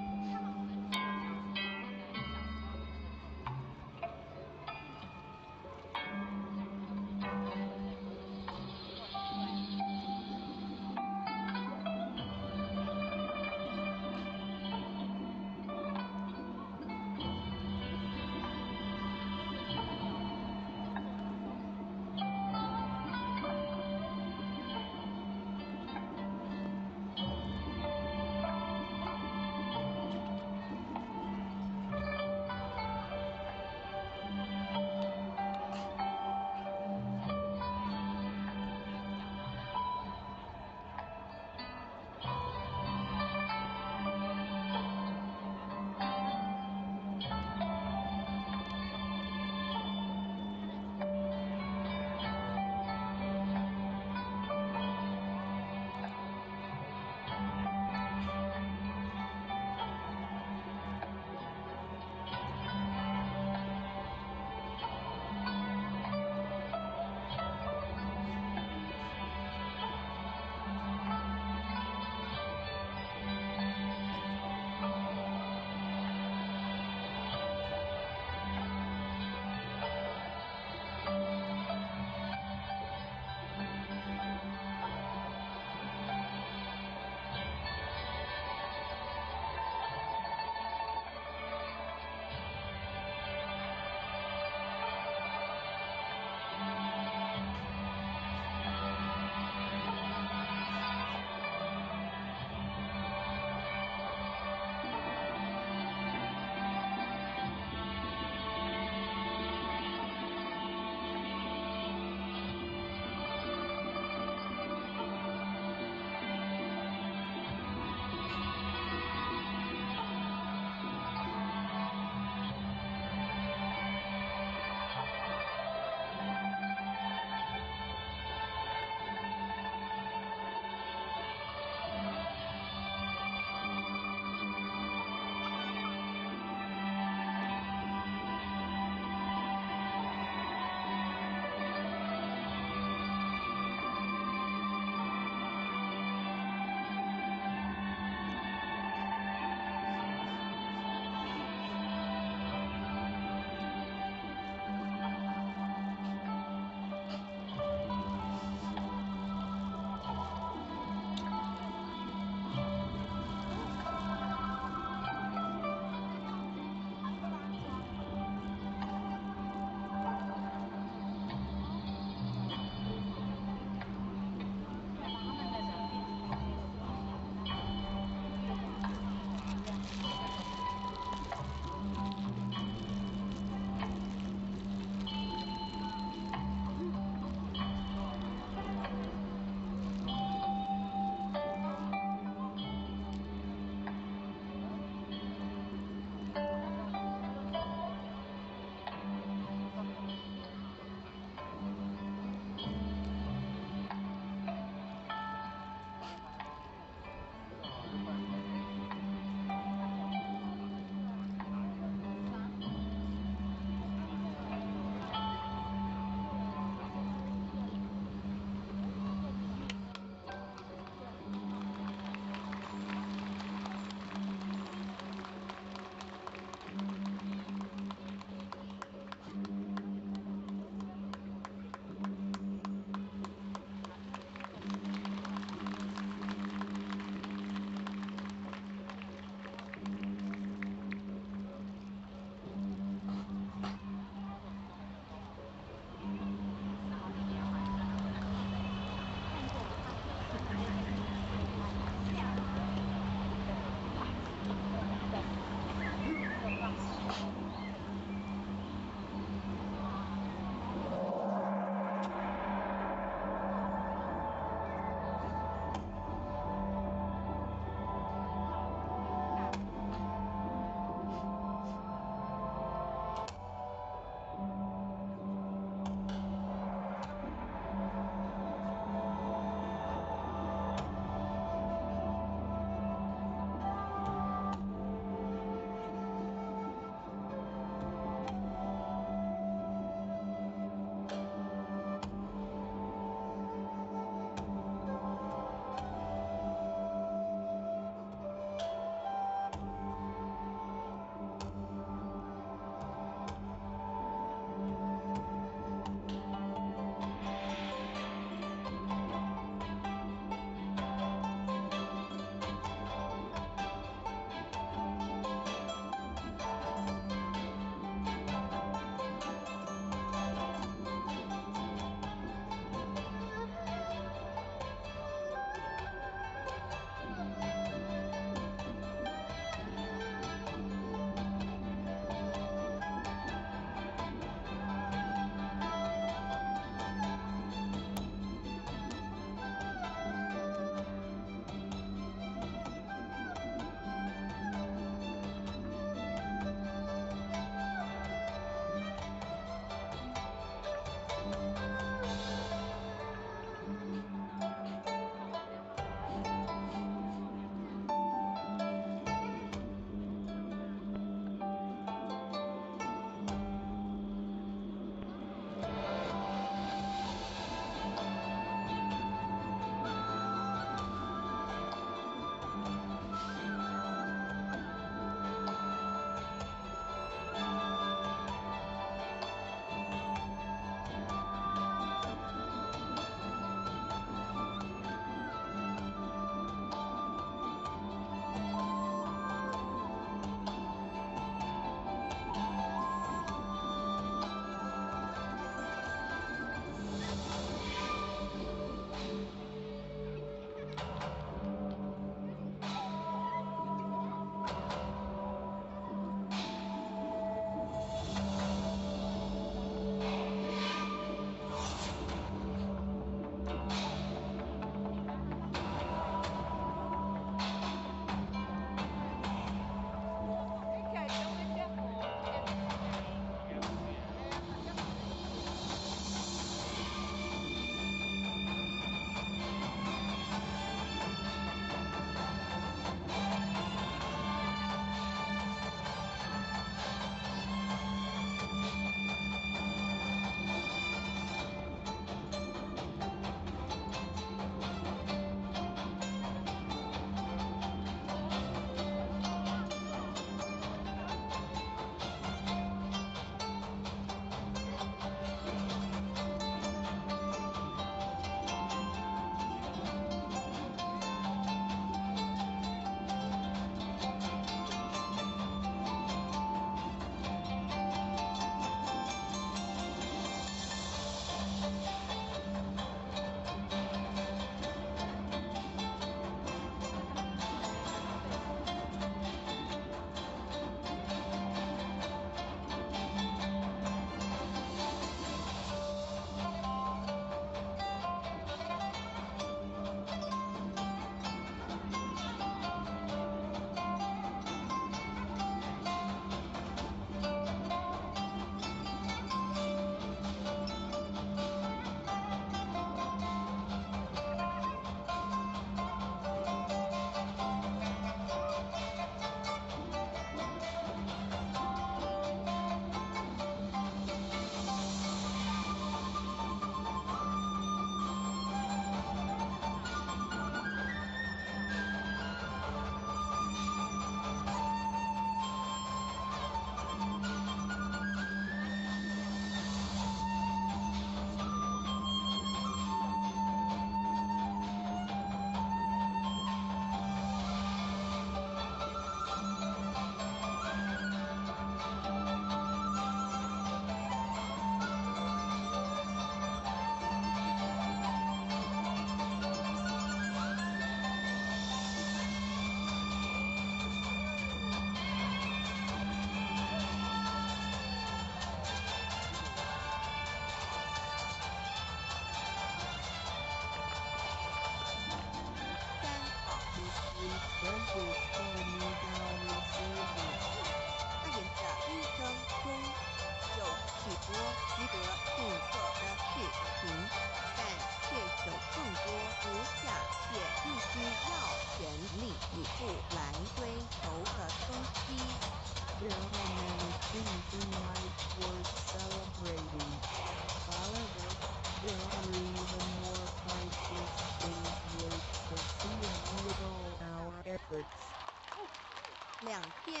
S2: 1500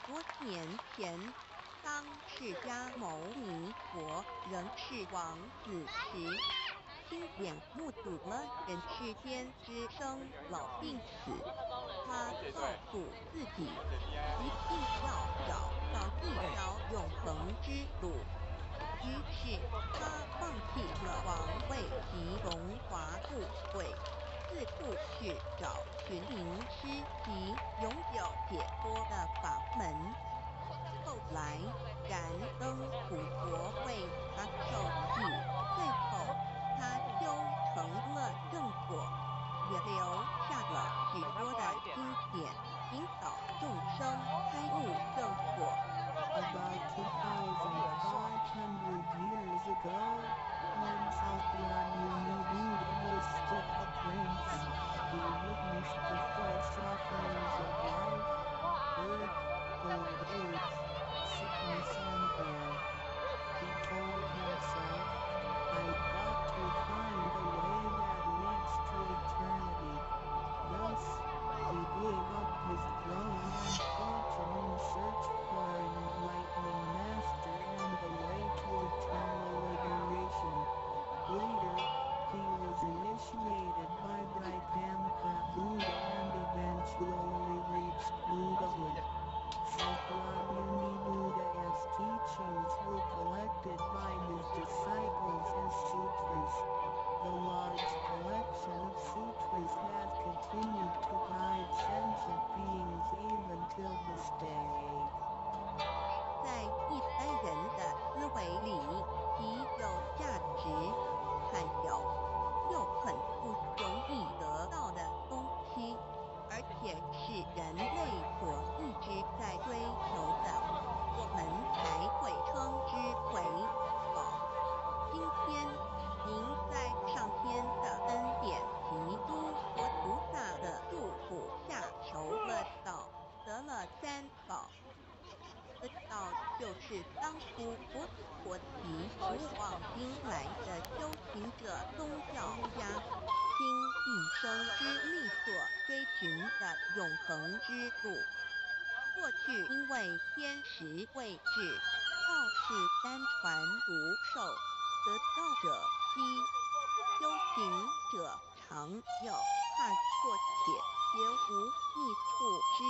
S2: 多年前，当释迦牟尼佛仍是王子时，亲眼目睹了人世间之生老病死，他告诉自己，一定要找到一条永恒之路。于是他放弃了王位及荣华富贵，四处去找寻名师及永久解脱的法门。后来燃灯古佛为他授记，最后他修成了正果，也留下了许多的经典，引导众生开悟正果。
S5: About 2,500 years ago, when Sakyamuni Buddha was still a prince, he witnessed the four sufferings of life: birth, old age, sickness and death. He told himself, "I've got to find the way that leads to eternity." Thus, he gave up his throne and fortune in search for an enlightening master and the way to eternal liberation. Later, he was initiated by Gautampa Buddha and eventually reached Buddhahood. Sakyamuni Buddha's teachings were collected by his disciples as sutras. The large collection of sutras has continued to guide sentient beings even till this day.
S2: 在一般人的思维里，极有价值、罕有又很不容易得到的东西，而且是人类所一直在追求的，我们才会称之为宝。今天您在上天的恩典及诸佛菩萨的祝福下求了道，得了三宝。这道就是当初佛祖陀提古往今来的修行者宗教家经一生之力所追寻的永恒之路。过去因为天时未至，道是单传独授，得道者稀，修行者常有，怕迫且绝无觅处之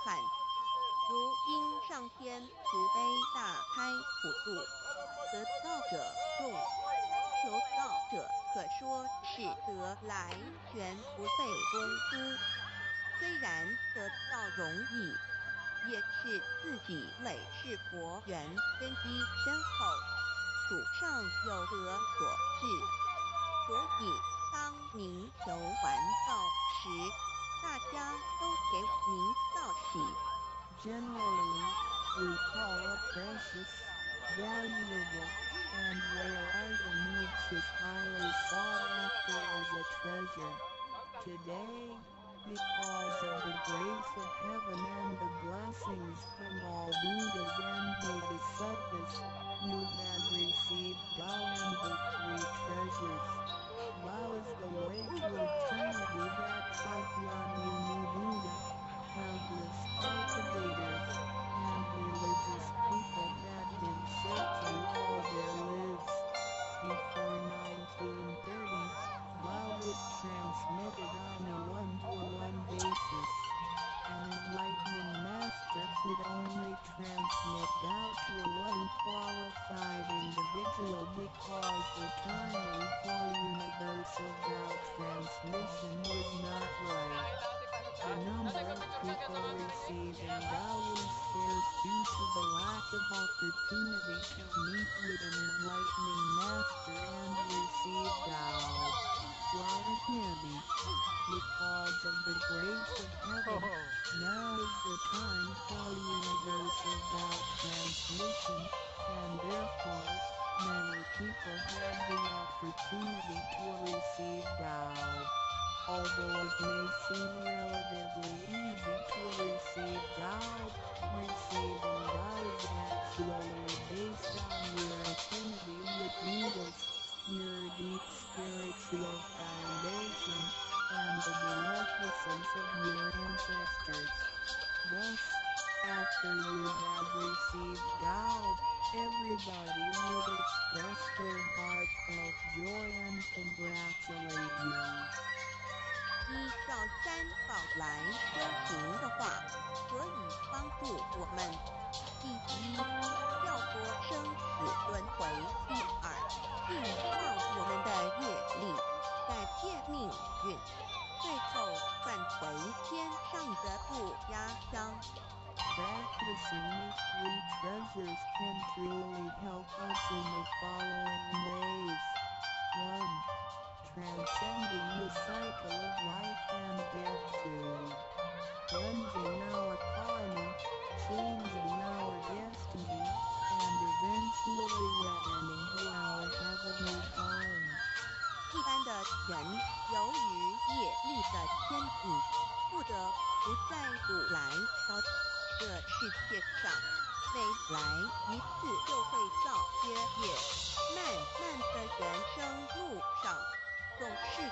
S2: 憾。如因上天慈悲大开普度，得道者众，求道者可说是得来全不费功夫。虽然得道容易，也是自己累世佛缘根基深厚，祖上有德所致。所以当您求完道时，大家都给您道喜。
S5: Generally, we call a precious, valuable, and rare item which is highly sought after as a treasure. Today, because of the grace of heaven and the blessings from all Buddhas and Bodhisattvas, you have received Tao and the three treasures. Tao is the way to eternity that Sakyamuni Buddha, countless cultivators, and religious people had been searching all their lives. Before 1930, Tao was transmitted on a one-to-one basis. An enlightening master could only transmit Tao to one qualified individual because the timing for universal Tao transmission was not right. The number of people receiving Tao was scarce due to the lack of opportunity to meet with an enlightening master and receive Tao. While it can be, because of the grace of heaven, now is the time for universal Tao transmission, and therefore, many people have the opportunity to receive Tao. Although it may seem relatively easy to receive Tao, receiving Tao is actually based on your affinity with Buddhas, your deep spiritual foundation, and the beneficence of your ancestors. Thus, After you have received gold, everybody would express their heartfelt joy and congratulate you.
S2: 依照三宝来说明的话，可以帮助我们：第一，跳脱生死轮回；第二，净化我们的业力，改变命运；最后换回天上的不压箱。
S5: Practicing these three treasures can truly help us in the following ways. 1. Transcending the cycle of life and death. 2. Cleansing our karma, changing our destiny, and eventually returning to our heavenly home.
S2: 一般的人由于业力的牵引，不得不再度来到这世界上，每来一次就会造些业，慢慢的人生路上，总是有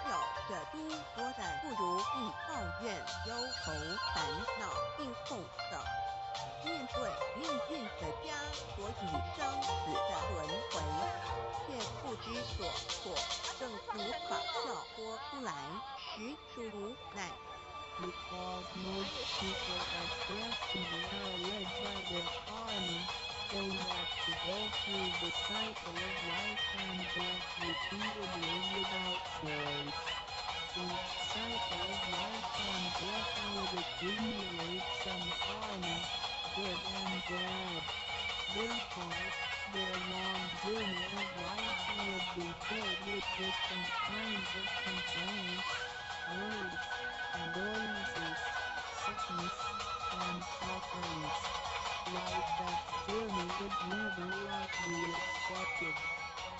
S2: 着诸多的不如意、抱怨、忧愁、烦恼、应控等。面对命运的枷锁与生死的轮回，却不知所措，更无法跳脱出来，实属无奈。
S5: Because most people are destined are led by their karma, they have to go through the cycle of life and death repeatedly without choice. Each cycle of life and death would accumulate some karma, good and bad. Therefore, their long journey of life would be filled with different kinds of complaints, worries, annoyances, sickness, and sufferings. Like that journey would never likely accepted.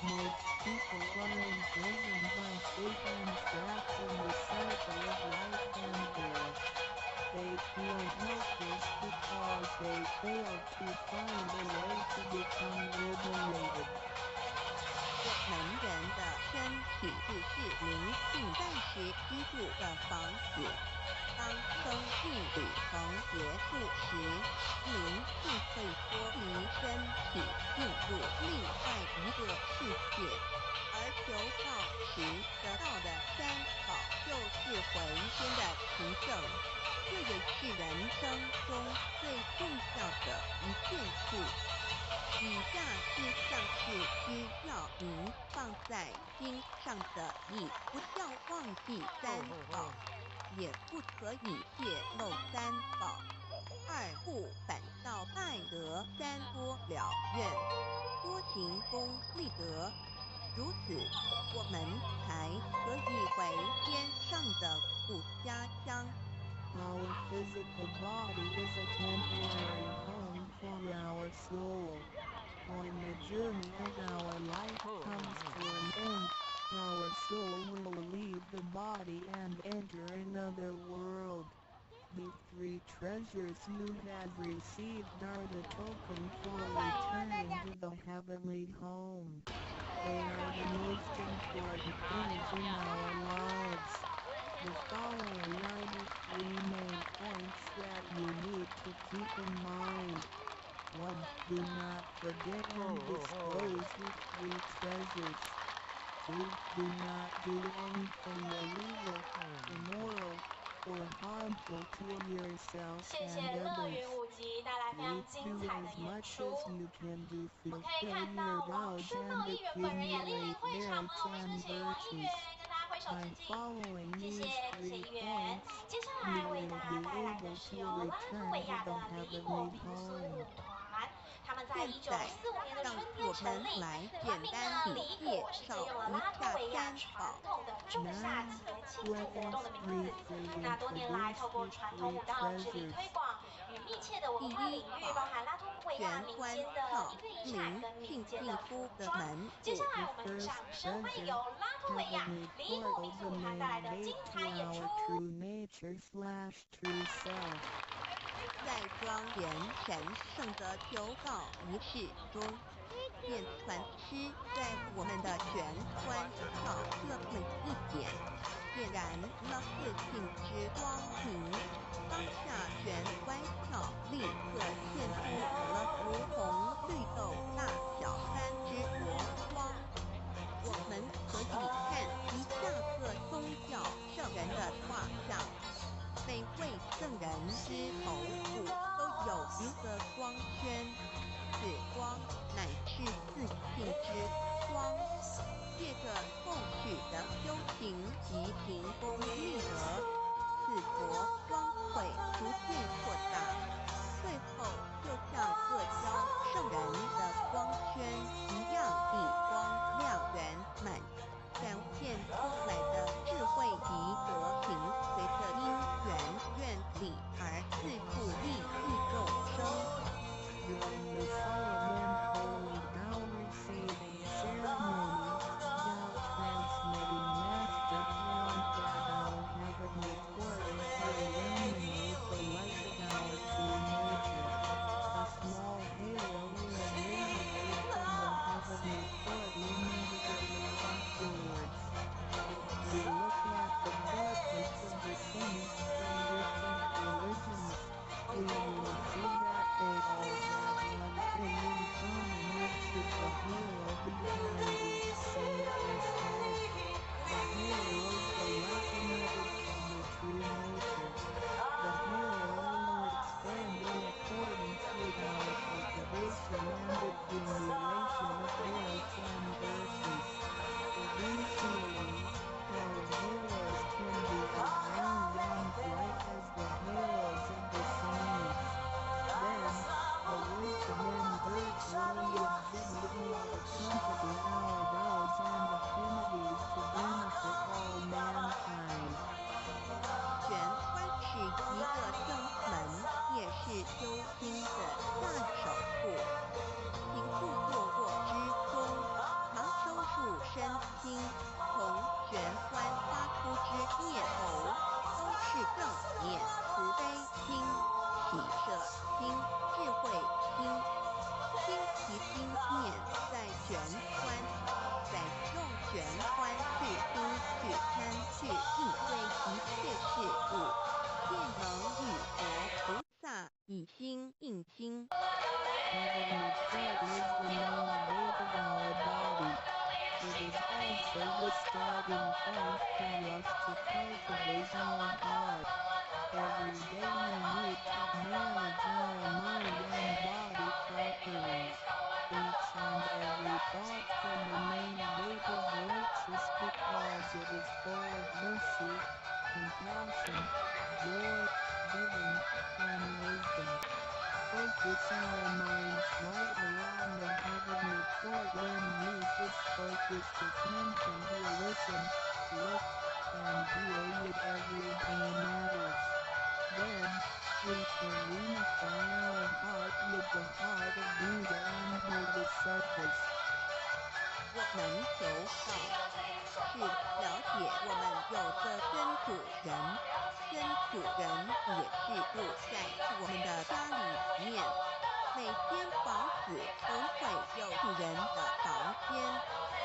S5: Most people are imprisoned by fate and trapped in the cycle of life and death. They feel helpless because they fail to find a way to become liberated.
S2: 我们人的身体只是灵性暂时居住的房子，当生命旅程结束时，灵性会脱离身体，进入另外一个世界，而求道时得到的三宝就是回天的凭证，这也是人生中最重要的一件事。以下是像是需要您放在心上的意，不要忘记三宝，也不可以泄露三宝。二不反倒爱得三多了愿，多行功立德，如此我们才可以回天上的故家乡。
S5: Our physical body is a temporary home for our soul. When the journey of our life comes to an end, our soul will leave the body and enter another world. The three treasures you have received are the token for returning to the heavenly home. They are the most important things in our lives. The following are the three main points that you need to keep in mind. 1. Do not forget and disclose the three treasures. 2. Do not do anything illegal, immoral, or harmful to yourself
S7: 谢谢
S5: and
S7: 乐
S5: others.
S7: 云舞集带来非常
S5: 3.
S7: 精
S5: Do
S7: 彩
S5: as
S7: 的演
S5: much
S7: 出。
S5: as you can to
S7: 我们可以
S5: fulfill
S7: 看到
S5: your
S7: 王
S5: vows
S7: 顺道
S5: and
S7: 议员本人也莅临
S5: accumulate
S7: 会场
S5: merits
S7: 哦，我们是不
S5: and
S7: 是请王议员
S5: virtues.
S7: 跟大家挥手
S5: By
S7: 致敬？
S5: following
S7: 谢
S5: these
S7: 谢
S5: three
S7: 议员。
S5: points,
S7: 接下
S5: you
S7: 来为
S5: will
S7: 大家
S5: be
S7: 带来的
S5: able
S7: 是
S5: to
S7: 由拉脱
S5: return
S7: 维
S5: to
S7: 亚的
S5: the
S7: 黎莫
S5: heavenly
S7: 民俗
S5: home.
S7: 舞团，他们在
S2: 现在
S7: 1945年的
S2: 让
S7: 春天
S2: 我
S7: 成立。
S2: 们来
S7: 团
S2: 简
S7: 名呢，
S2: 单地
S7: 黎
S2: 介
S7: 果是借
S2: 绍
S7: 用了
S2: 一
S7: 拉脱
S2: 下
S7: 维亚
S2: 三
S7: 传
S2: 宝。
S7: 统的仲夏节庆祝活动的名字。那多年来，透过传统舞蹈致力推广与密切的文化领域，包含拉脱维亚民间的音乐遗产跟民间的服装。接下来，我们掌声欢迎由拉脱维亚黎莫民族舞团带来的精彩演出。
S5: True nature/true self.
S2: 在庄严神圣的求告仪式中，殿传师在我们的玄关照射了一点，点燃了4性之光明。当下玄关照立刻
S5: we will see that they all have one thing in common, which is the halo behind each singer's head. The halo is the weapon that is from the true nature. The halo will expand in accordance with our cultivation and accumulation of growth and virtues. Eventually, our halos can be as round and bright as the halos of the saints. Then, the wisdom and virtue we exhibit will accompany our vows and affinities to benefit all mankind.
S2: 玄关是一个正门，也是修心的大守护。平素坐卧之中，常收束身心，从玄关发出之念头，都是正念、慈悲心、喜舍心、智慧心。心其心念在玄关，在用玄关去心去参去应对一切事物，便能与佛菩萨以心应心。
S5: Heavenly Thought is the main weight of our body. It is also the starting point for us to cultivate our heart. Every day we need to manage our mind and body properly. Each and every thought can remain weight of righteous because it is full of mercy, compassion, joy, giving, and wisdom. Focus our minds rightly on the heavenly thought and use this focused attention to listen, look, and deal with everyday matters. Then, we can unify our heart with the heart of Buddha and Bodhisattvas.
S2: 我们求道是了解我们有着真主人，真主人也是住在我们的家里面。每间房子都会有主人的房间，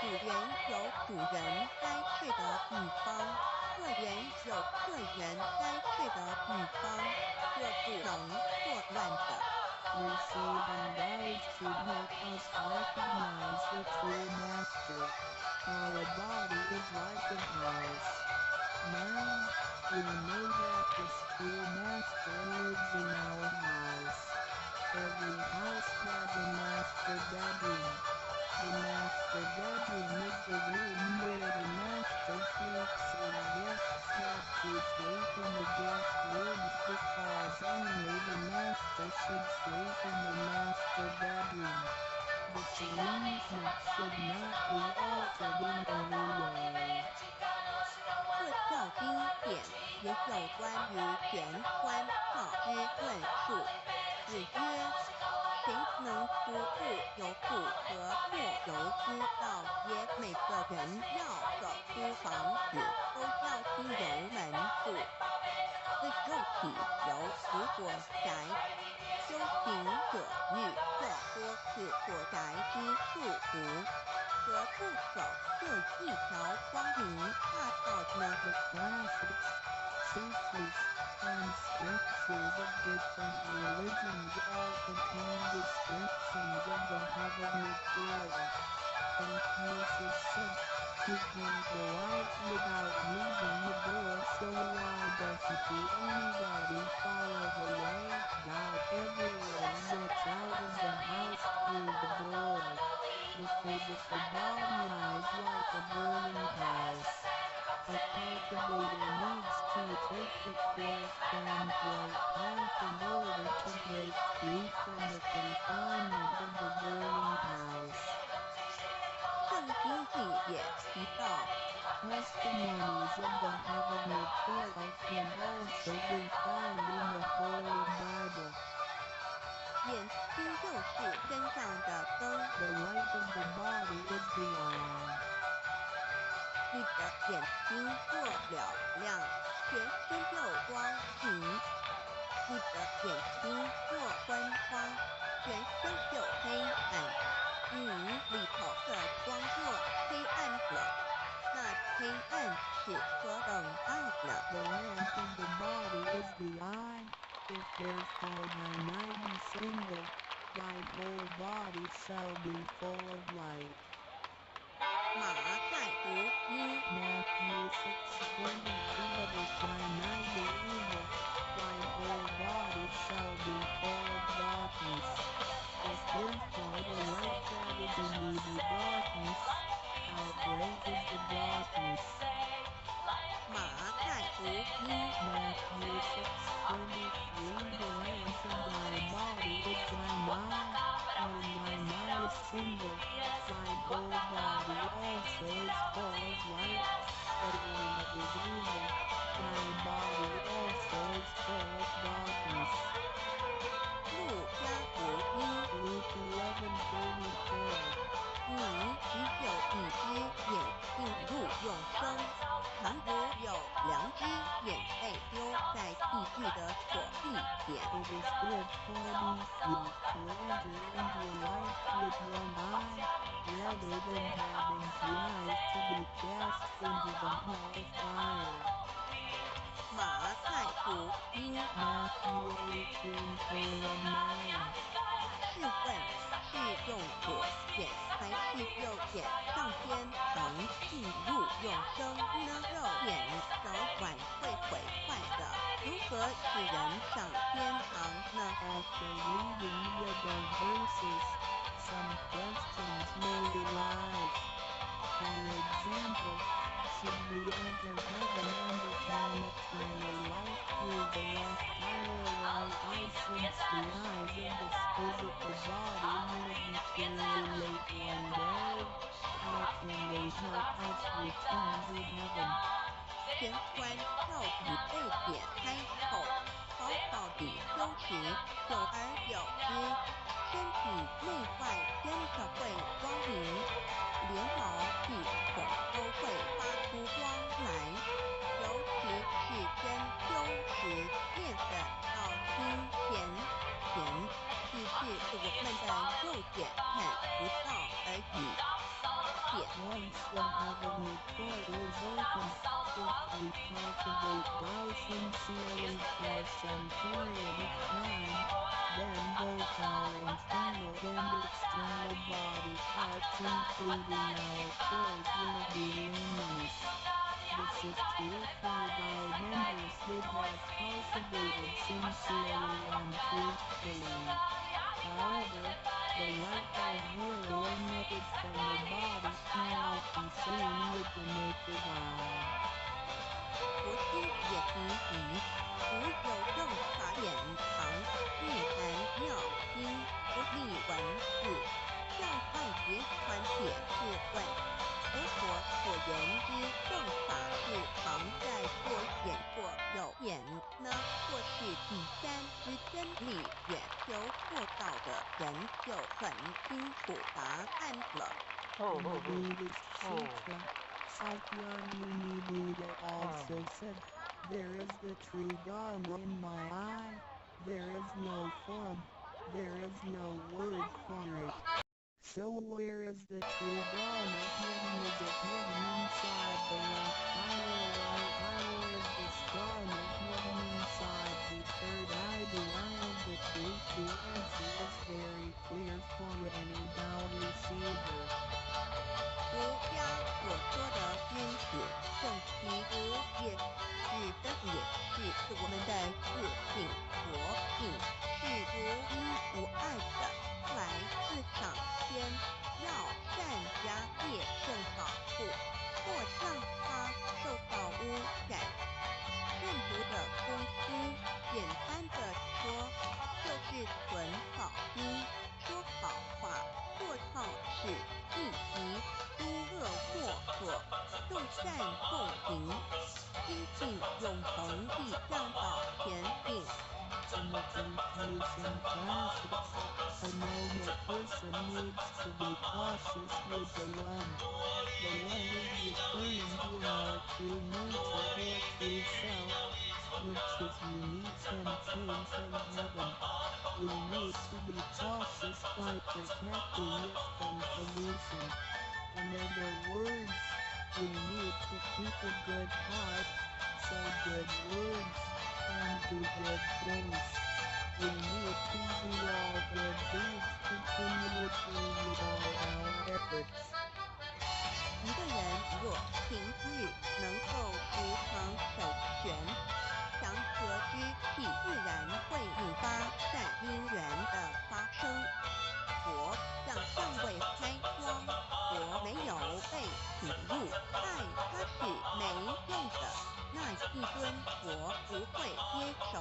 S2: 主人有主人该睡的地方，客人有客人该睡的地方，这不能错乱的。
S5: We say and guides should help us recognize the true master. Our body is like a house. Now, we know that this true master lives in our house. Every house has a master bedroom. The master bedroom is the room where the master sleeps and guests have to sleep in the guest rooms because only the master should sleep in the master bedroom. This arrangement should not be altered in any way.
S2: 各教经典也有关于玄关道之论述。子曰：谁能出入由父和过由之道也？每个人要走出房子，都要经由门户。自肉体由此所宅，修行者欲跳脱此所宅之束缚，何不走这一条光明大道呢？
S5: The classics, sutras, and scriptures of different religions all contain descriptions of the heavenly door. Confucius said, "You can go out without leaving the door, so why doesn't anybody follow the way? Now everyone gets out of the house through the door." The physical body lies like a burning house. A cultivator needs to take the course and right path in order to break free from the confinement of the burning house.
S2: 圣经里也提到，
S5: Testimonies of the heavenly portal can also be found in the Holy Bible.
S2: 眼睛就是身上的灯，
S5: The light of the body is the eye.
S2: 你的眼睛若了亮，全身就光明；你的眼睛若昏黄，全身就黑暗。你里头的光若黑暗了，那黑暗是何等大呢？
S5: The lamp of the body is the eye. If Therefore my mighty single, thy whole body shall be full of light.
S2: 马太福音
S5: Matthew 6:22 But if thine eye be evil, thy whole body shall be full of darkness. If therefore the light that is in thee be darkness, how great is the darkness?
S2: 马太福音
S5: Matthew 6:23 The lamp of thy body is thine eye, and thine eye is single, thy whole body also is full of light. But when it is evil, thy body also is full of darkness.
S2: 路加福音
S5: Luke 11:34
S2: 你只有一只眼进入永生，倘如有两只眼被丢在地狱的火地点，
S5: It is good for thee to enter into life with one eye, rather than having two eyes to be cast into the hell of fire.
S2: 马太福音
S5: Matthew 18:4-9
S2: 试问是用左眼还是右眼上天堂进入永生呢？右眼早晚会毁坏的，如何使人上天堂呢？
S5: After reading the above verses, some questions may arise. For example, should we enter heaven and attain eternal life through the left eye or right eye, since the eyes of this physical body will deteriorate one day? How can they help us return to heaven?
S2: 玄关到底被点开后，好好地收拾，久而久之，身体内外真的会光明，连毛细孔都会发出光来，尤其是跟秋时面粉到金钱前，只是我们的肉眼看不到而已。
S5: Once the heavenly portal is open, if we cultivate life sincerely for some period of time, then both our internal and external body parts, including our pores, will be luminous. This is true for thy members that have cultivated sincerely and truthfully. However, the light of will emitted from the body cannot be seen with the naked eye.
S2: 佛经也提及，如有用法眼旁涅盘妙经不立文字，教派别传解是问，佛所言之正法是常在或显或有眼呢，或是第三之真理远求获道的人就很清楚答案了。
S5: In the Buddhist Sutra, Sakyamuni Buddha also said, there is the true Dharma in my eye, there is no form, there is no word for it. So where is the true Dharma hidden? Is it hidden inside the left eye or right eye, or is this Dharma hidden inside the third eye? The eye of the truth? The answer is very clear for any doubt receiver.
S2: 儒家所说的君子正其如也，指的也是我们的个性、佛性，是独一无二的，来自上天，要善加业正保护，或让它受到污染。任读的功夫，简单的说，就是存好心，说好话，做好事，一及诸恶过错，众善奉行，精进永恒地向导前进。
S5: In the Confucian classics, a noble person needs to be cautious with the one. The one is referring to our true nature or true self, which is unique and came from heaven. We need to be cautious by protecting it from pollution. In other words, we need to keep a good heart, say good words, and do good things. We need to do all good deeds continuously with all our efforts.
S2: 一个人若平日能够时常守权，祥和之气自然会引发善因缘的发生。佛向上位开光，佛没有被请入，害他是没用的，那一尊佛不会接手。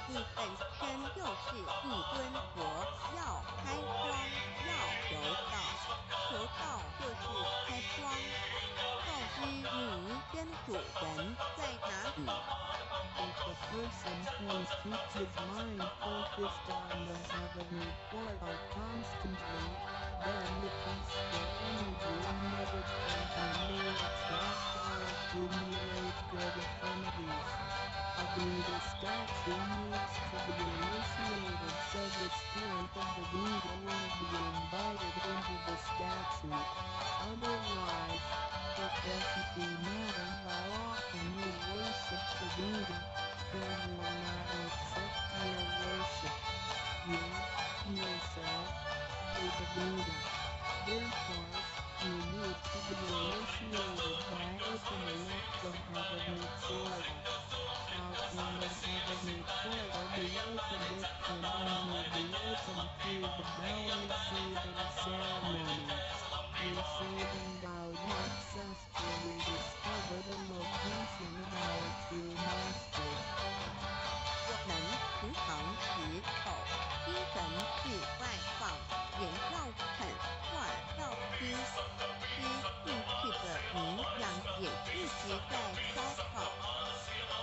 S2: 你本身就是一尊佛，要开光，要求道，求道就是开光。告知你跟主人在哪里。
S5: If a person can keep his mind focused on the heavenly portal constantly, then the peaceful energy and meditation can move fast or accumulate good affinities. A Buddha statue needs to be initiated so the spirit of the Buddha will be invited into the statue. Otherwise, it doesn't matter how often you worship the Buddha, they will not accept your worship. You, yourself, is the Buddha. Therefore, you need to be initiated by opening up the heavenly portal. How can the heavenly portal be opened? It can only be opened through the bell receiving ceremony. Receiving bell helps us to rediscover the location of our true master.
S2: 我们平常时候精神是外放，眼要很快要听，吃进去的营养也一直在消耗。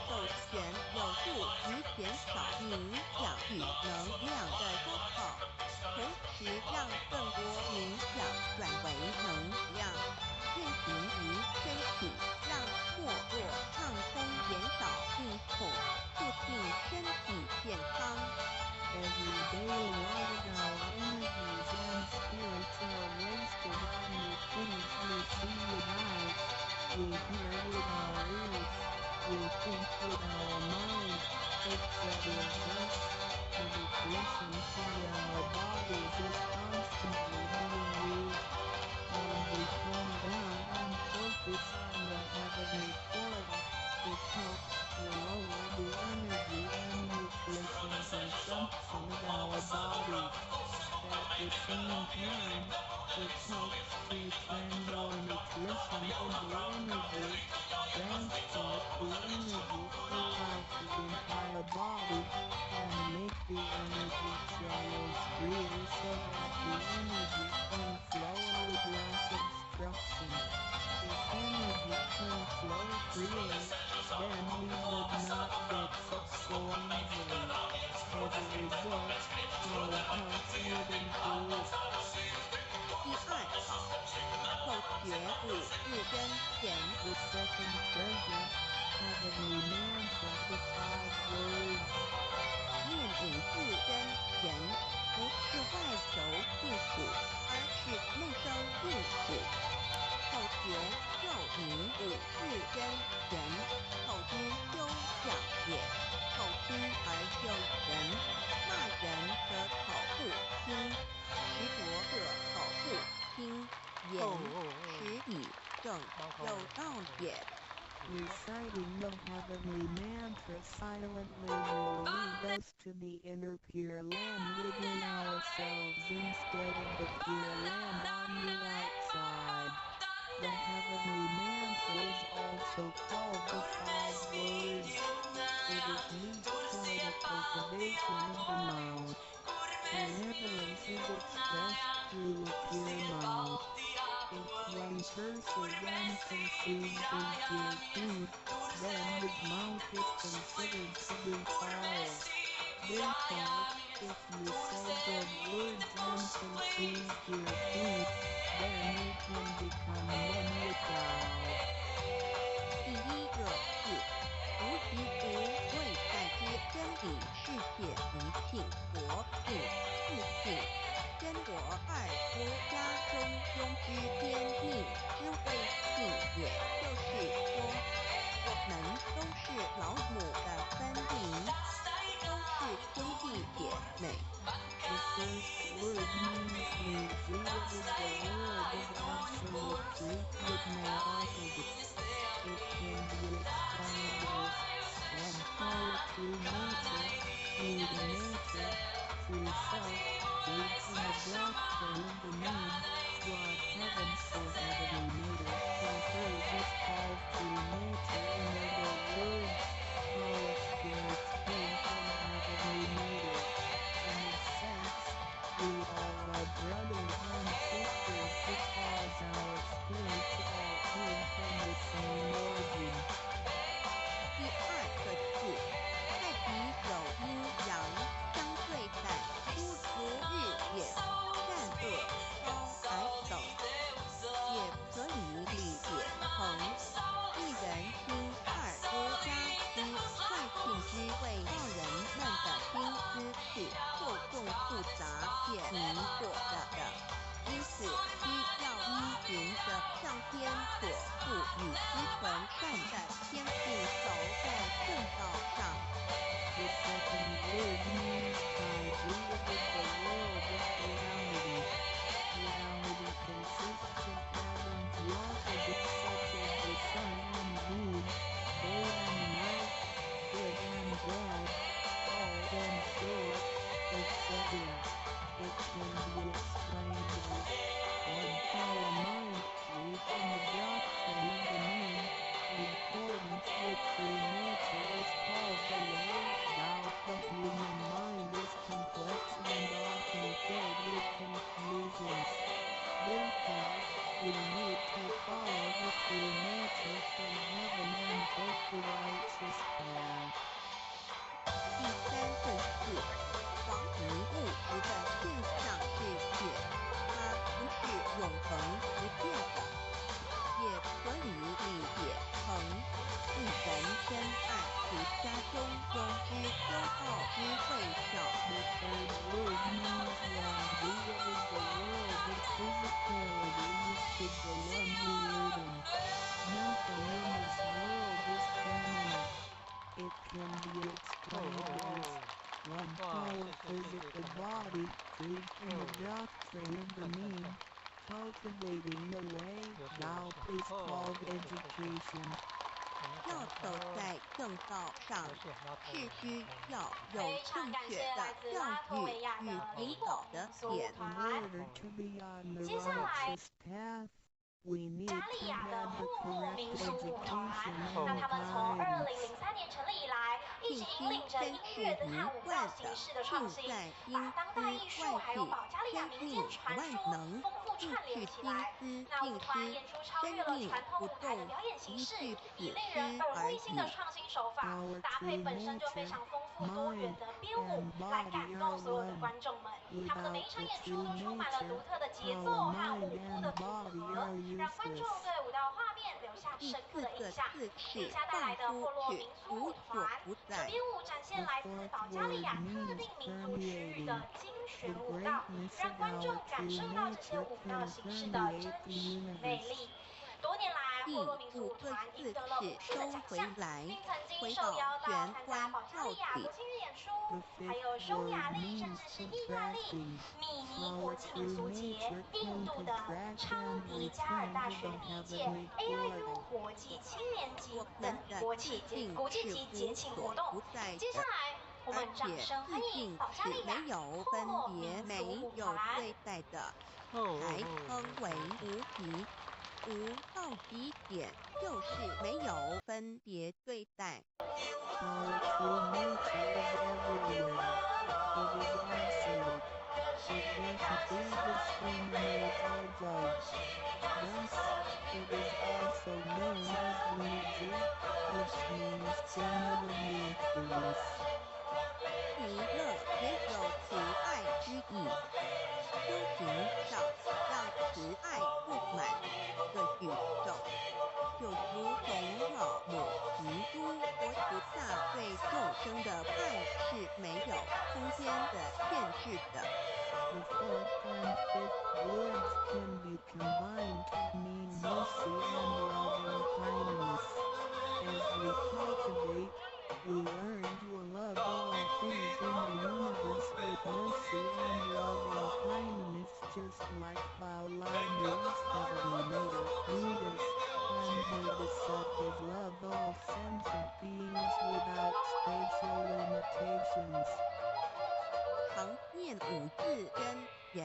S2: 手权有助于减少营养与能量的消耗，同时让更多营养转为能量，运行于身体，让脉络畅通，减少病痛，促进身体健康。
S5: Every day a lot of our energies and spirits are wasted on the things we see with eyes, we hear with our ears, we think with our mind, etc. Thus, the nutrition for our bodies is constantly being used. When we calm down and focus on the heavenly portal, it helps to lower the energy and nutrition consumption of our bodies. At the same time, it helps to turn more nutrition into energy, transport the energy throughout the entire body, and make the energy channels freer so that the energy can flow with less obstruction. If energy can flow freely, then we would not get sick so easily. As a result, our health would improve.
S2: 第二条，口诀五字真言。
S5: The second treasure, heavenly mantra, the 5 words.
S2: 念五字真言，不是外求净土，而是内生净土。口诀就名五字真言，口之修养也，口轻而就人，骂人则口不轻，执着者口不轻，言实以正，有道也。
S5: Reciting the heavenly mantra silently will lead us to the inner Pure Land within ourselves instead of the Pure Land on the outside. The heavenly mantra is also called the 5 words. It is used for the cultivation of the mouth. Benevolence is expressed through a pure mouth. If one person then conceives in pure food, then his mouth is considered to be foul. Therefore, if you say good words and conceive pure food, then you can become one with God.
S2: 第一个是无其无未在之真理世界无性佛性自性真我二无家中庸之天命之谓性，也就是说，我们都是老母的分灵，都是天地一点美。
S5: The first word means museum is the world of absolute truth with no opposites. It can be explained as one power, true nature, true nature, true self, truth in the doctrine of the mean, what heaven for heavenly nature confers is called true nature. In other words, all spirits came from heavenly nature. In this sense, we all are brothers and sisters because our spirits all came from the same origin.
S2: 第二个字，太极有阴阳相对在，出如日也，善恶高矮等，也可以理解成一人听二夫家之外庆之为道人们的心思是错综复杂且迷惑的，因此需要依循着上天所赋予之纯善的天性走在正道上。
S5: The second word means Taiji, which is the world of reality. Reality consists of having the opposites such as the sun and moon, day and night, good and bad, tall and short, etc. It can be explained as one power mind, truth in the doctrine of the mean, in accordance with true nature is called the way. Doubt the human mind is complex and often filled with confusions. Therefore, we need to follow the true nature from heaven and take the righteous path.
S2: 第三个字，黄泥物质的现象世界，它不是永恒不变的，也可以理解成一人真爱除家中庸之修道之会小。
S5: The third word means Randiya is the world of physicality which is the one we live in. Nothing in this world is permanent. It can be explained as one power physical body, truth in the doctrine of the mean, cultivating the way, Tao is called education.
S2: 要走在正道上，是需要有正确的教育与引导的点。
S5: In order to be on the righteous path, we need to
S4: 加利亚的
S5: have the
S4: 木木
S5: correct
S4: 民俗舞团，
S5: education
S4: 那
S5: and
S4: 他们从
S5: guidance.
S4: 2003年成立以来，一直引领着音乐跟和舞蹈形式的创新，把当代艺术还有保加利亚民间传说丰富串联起来。那舞团演出超越了传统舞台的表演形式，以令人耳目一新的创新手法，搭配本身就非常丰富多元的编舞，来感动所有的观众们。他们的每一场演出都充满了独特的节奏和舞步的组合，让观众对舞蹈画面留下深刻的印象。以下带来的霍洛民俗舞团，这编舞展现来自保加利亚特定民族区域的精选舞蹈，让观众感受到这些舞蹈形式的真实魅力。多年来，霍洛民俗舞团赢得了无数的奖项，并曾经受邀到参加保加利亚国庆日演出，还有匈牙利甚至是意大利米尼国际民俗节、印度的昌迪加尔大学第一届 AIU 国际青年节等国际级节庆活动。接下来，我们掌声欢迎保加利亚霍洛民俗舞团。
S2: 才称为无敌。无到极点就是没有分别对待。
S5: Our true nature is everywhere. It is absolute. It doesn't discriminate or judge. Thus, it is also known as Muji, which means genuinely truth.
S2: 极乐也有慈爱之意，修行上让慈爱布满这宇宙，就如同老母提督佛菩萨对众生的爱是没有空间的限制的。
S5: The fourth and fifth words can be combined to mean mercy and loving kindness. As we cultivate, we learn to love all things in the universe
S2: 念五字真言。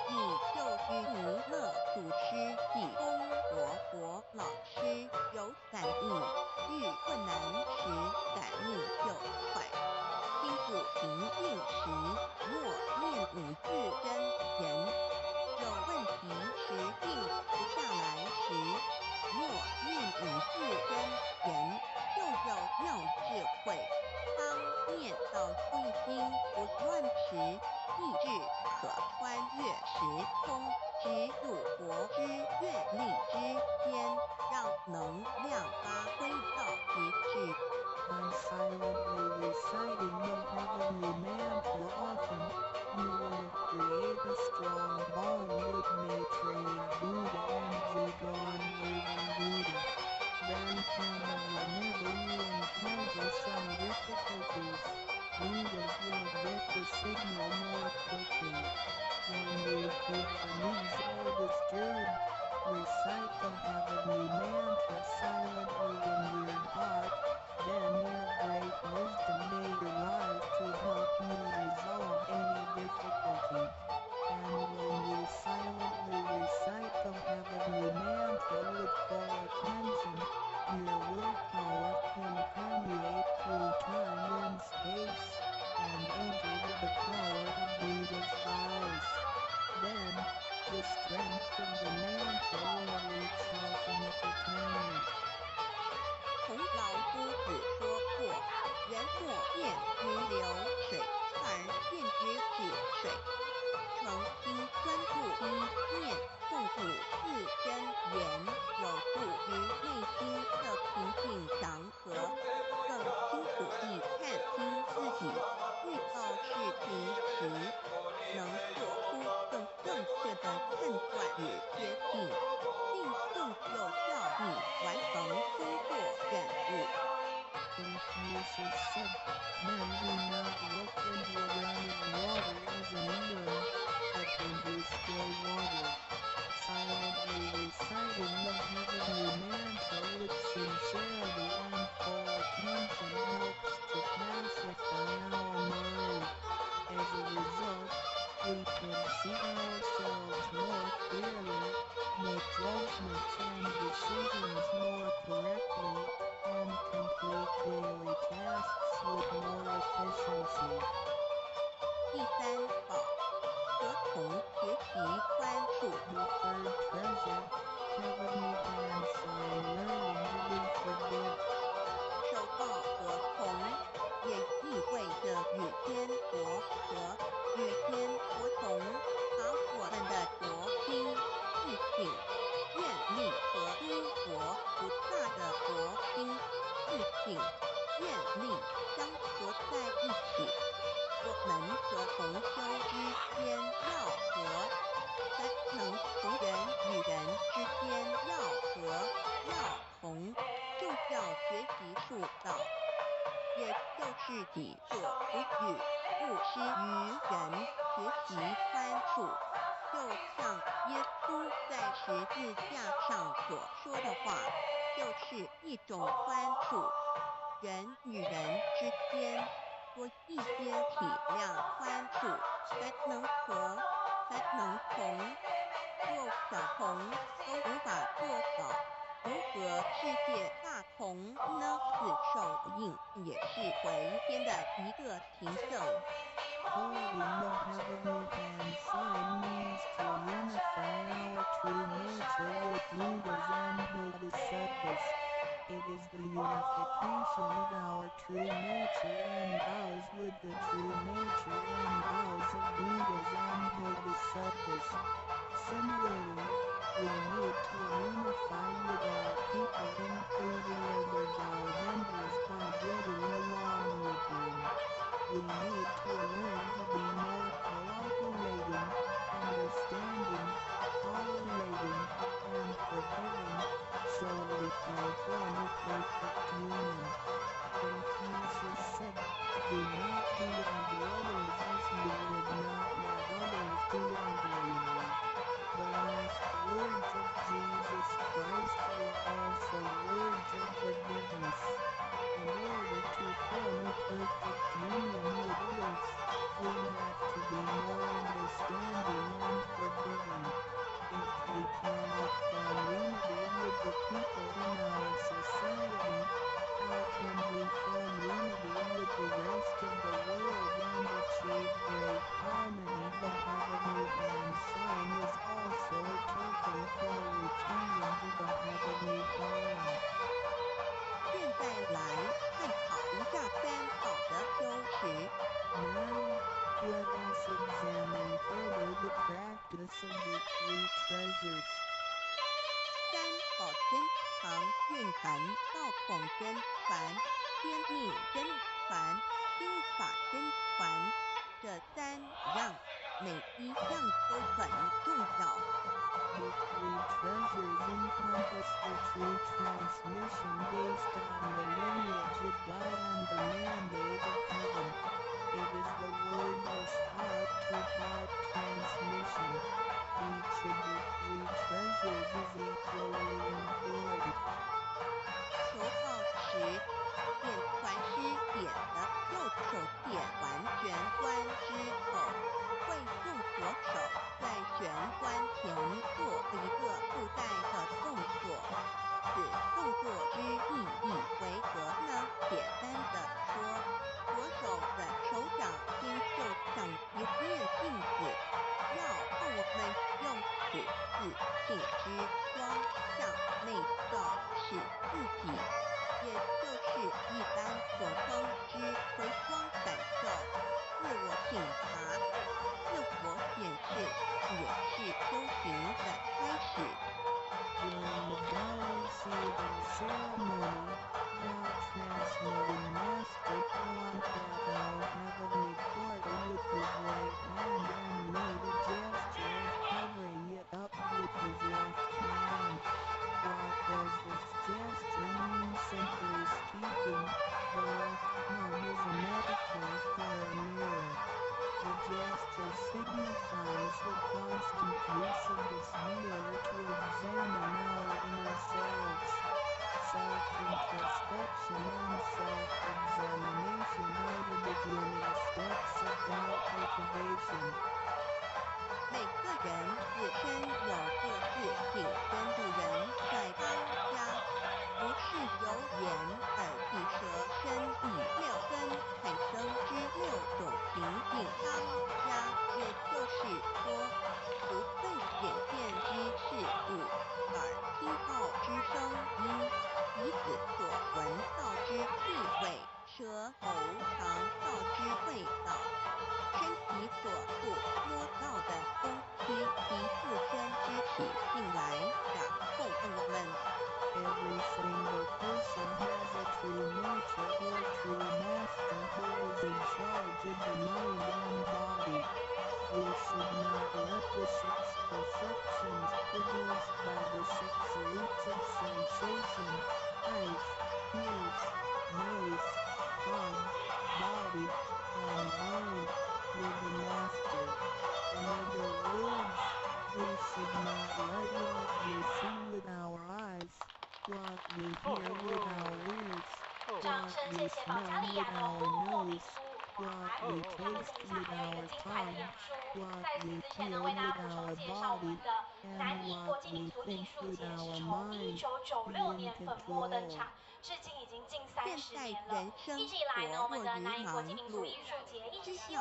S2: 你就是弥勒祖师济公活老师，有感应，遇困难时感应就快。心不平静时，默念五字真言；有问题时静不下来时，默念五字真言，就有妙智慧。当念到内心不乱时，意志可穿越时空，直入佛之愿力之间，让能量发挥到极致。
S5: By silently reciting the heavenly mantra often, you will create a strong bond with Maitreya Buddha and Zigong Living Buddha. Then whenever you encounter some difficulties, Buddhas will get the signal more quickly. When you feel uneasy or disturbed, recite the heavenly mantra silently in your heart. Then your great wisdom may arrive to help you resolve any difficulty. And when you silently recite the heavenly mantra with full attention, your willpower can permeate through time and space, and enter the power of Buddha's vows. Then, the strength of the mantra will reach ultimate attainment.
S2: 孔老夫子说过，人莫见之流水，而见之子水。诚心专注心念诵五字真言，有助于内心的平静祥和，更清楚地看清自己，遇到事情时能做出更正确的判断与决定，并更有效地完成工作任务。
S5: Confucius said, "Men do not look into running water as a mirror, but into still water." Silently reciting the heavenly mantra with sincerity and full attention helps to pacify our mind. As a result, we can see ourselves more clearly, make judgments and decisions more correctly, and complete daily tasks with more efficiency.
S2: 第三宝，和同学习宽恕。
S5: The third treasure, heavenly hand-sign learning to forgive.
S2: 受到合同，也意味着与天国和与天国同，把我们的国心、自信、愿力和诸国不大的国心、自信、愿力相合在一起。我们和同修之间要和，才能同人与人之间要和要同，就叫学习悟道，也就是己所不欲，勿施于人，学习宽恕。就像耶稣在十字架上所说的话，就是一种宽恕。人与人之间多一些体谅宽恕，才能和，才能同。若小同都无法做到，如何世界大同呢？自受应也是回天的一个凭证。
S5: Holding the heavenly hand sign means to unify our true nature with Buddhas and Bodhisattvas. It is the unification of our true nature and vows with the true nature and vows of Buddhas and Bodhisattvas. Similarly, we need to unify with all people, including other vow members, by getting along with them. We need to learn to be more cooperative
S2: 运团道统真团、天命真团、听法真团，这三样每一样都很重要。
S5: The three treasures encompass the true transmission based on the lineage of God and the mandate of heaven. It is the wordless heart-to-heart transmission. Each of the three treasures is equally important.
S2: 求道时，点传师点的右手点完玄关之后，会用左手在玄关前做一个附带的动作。此动作之意义为何呢？简单的说，左手的手掌心就像一面镜子，要让我们用此自信之光向内照视自己，也就是一般所称之回光返照、自我品察、自我显示，也是修行的开始。
S5: During the bell-receiving ceremony, now transmitting Master pointed at our heavenly portal with his right hand and made a gesture of covering it up with his left hand. What does this gesture mean? Simply speaking, the left arm is a metaphor for a mirror. The gesture signifies the constant use of this mirror to examine our inner selves. Self-introspection and self-examination are the beginning steps of Tao cultivation.
S2: 每个人自身有各自紧跟路人在当家，不是由眼、耳、鼻、舌、身、意六根产生之六种情境当家，也就是说，不会显现之事物，耳听到之声音，鼻子所闻到之气味，舌头尝到之味道，身体所触摸到的东西，及自身之体性来掌控我们。
S5: Every single person has a true nature or true master who is in charge of the mind and body. We should not let the six perceptions produced by the six roots of sensation, eyes, ears, nose, tongue, body, and mind, be the master. In other words, we should not let what we see with our eyes, what we hear with our ears, what we smell with our nose, what we taste with our tongue, what we feel with our body, and what we think with our mind, be in control.
S4: 至今已经近30
S2: 现
S4: 年了。
S2: 在人生
S4: 一直以来呢，我们的南艺国际民族艺术节一直希望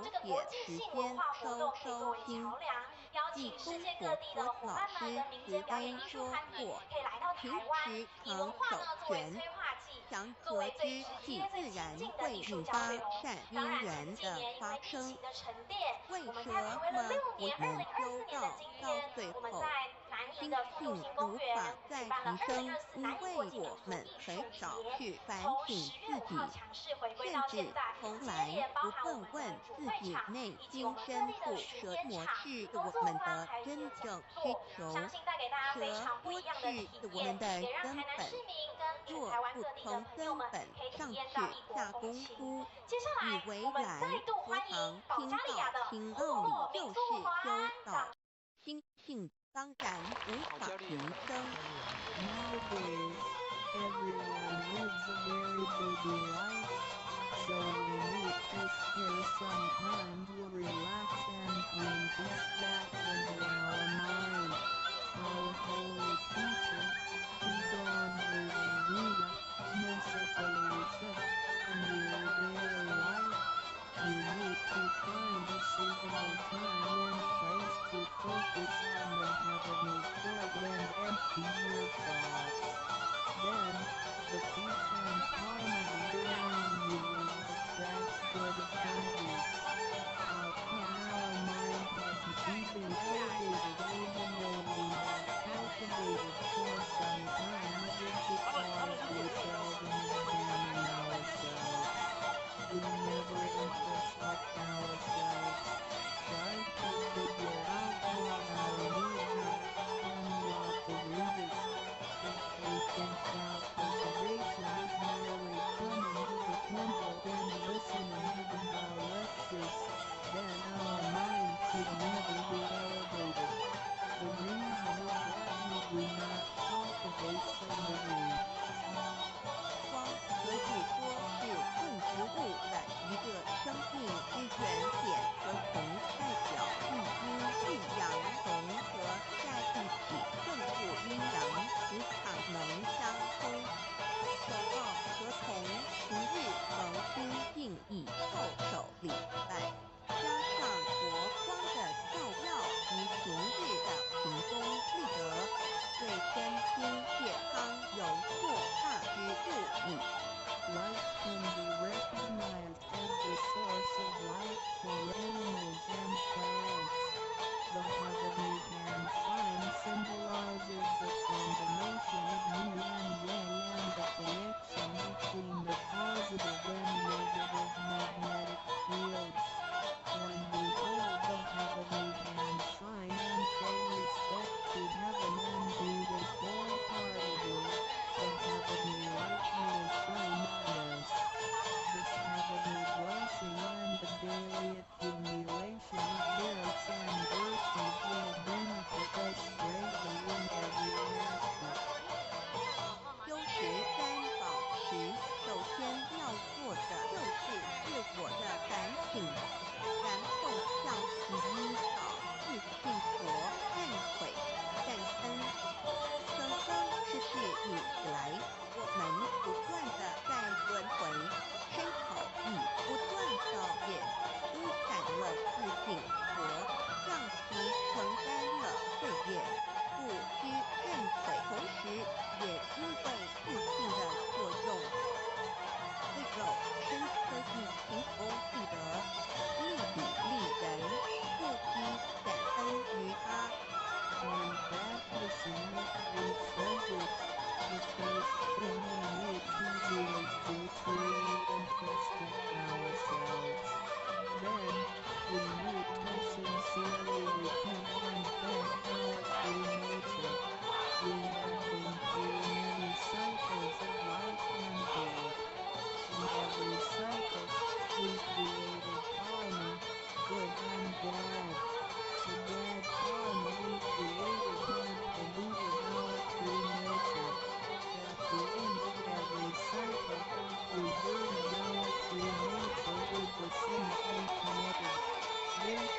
S4: 这个国际性文化活动可以作为桥梁，邀请世界各地的伙伴们跟民间表演艺术团体可以来到台湾，以文化呢作为催化剂，作为最直接、最亲近的艺术交流。当然，这几年因为疫情的沉淀，我们在暌违了6年，2024年的今天，我们在南艺的复兴公园举办了2024南艺国际民族艺术节，从10月5号强势回归到现在，今天也包含我们的主会场以及我们各地的巡演场，工作坊还有讲座，相信带给大家非常不一样的体验，也让台南市民跟全台湾各地的朋友们可以体验到异国风情。接下来，我们再度欢迎保加利亚的库洛民族团。
S2: 心性当然无法平生。
S5: Nowadays, everyone lives a very busy life, so we need to spare some time to relax and bring peace back into our mind. Our holy teacher, Egon Rita, mercifully said, in your daily life, you need to find a suitable time and place to focus on the heavenly court and empty your thoughts. Then, the peace and harmony around you will attract good energies. How can our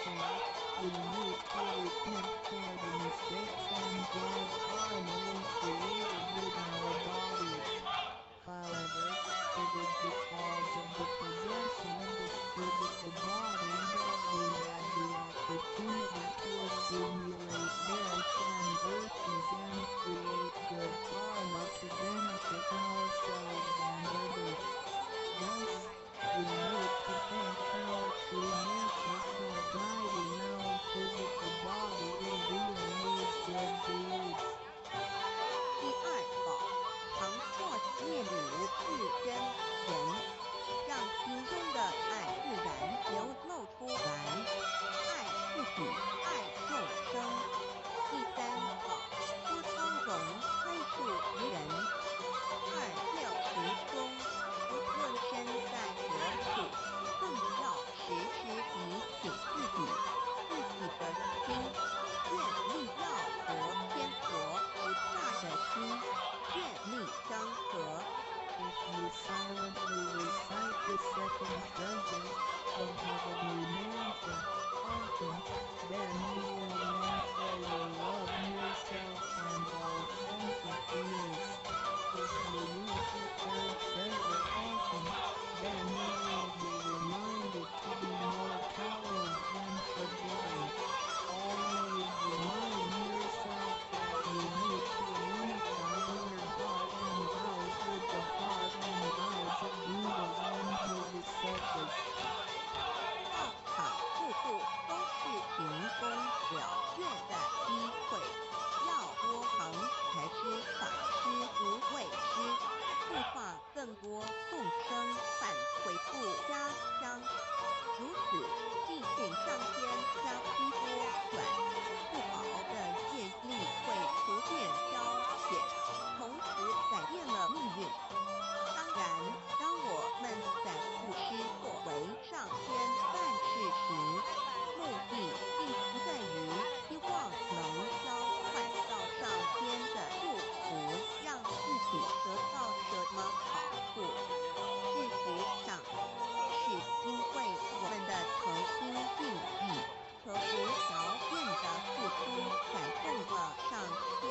S5: we need to repent for the mistakes and bad karma we created with our bodies. However, it is because of the possession of this physical body that we had the opportunity to accumulate merits and virtues and create good karma to benefit ourselves and others. Thus, we need to thank our true nature for guiding our physical body in doing these good deeds.
S2: 第二宝，常或灭汝是真人，让心中的爱自然流露出来，爱自己，爱众生。第三宝，多包容宽恕于人。6时中，无论身在何处，更要时时提醒自己的心，愿力要和天国不下的心，愿力相合。
S5: If you silently recite the second treasure of heavenly mansion often, then you will naturally love yourself and all sentient beings. If you read the third treasure often, then you will be reminded to be more tolerant and forgiving. Always remind yourself that you need to unify your heart and eyes with the heart and eyes of Buddhas and Bodhisattvas.
S2: 道场处处都是行功了愿的机会，要多行才知法师无畏师，度化更多众生，反悔不加香。如此，即使上天将衣钵转，不薄的业力会逐渐消减，同时改变了命运。当然，当我们在布施作为上天办事时，目的并不在于希望能交换到上天的祝福，让自己得到什么好处。事实上，是因为我们的诚心敬意和无条件的付出感动了上天，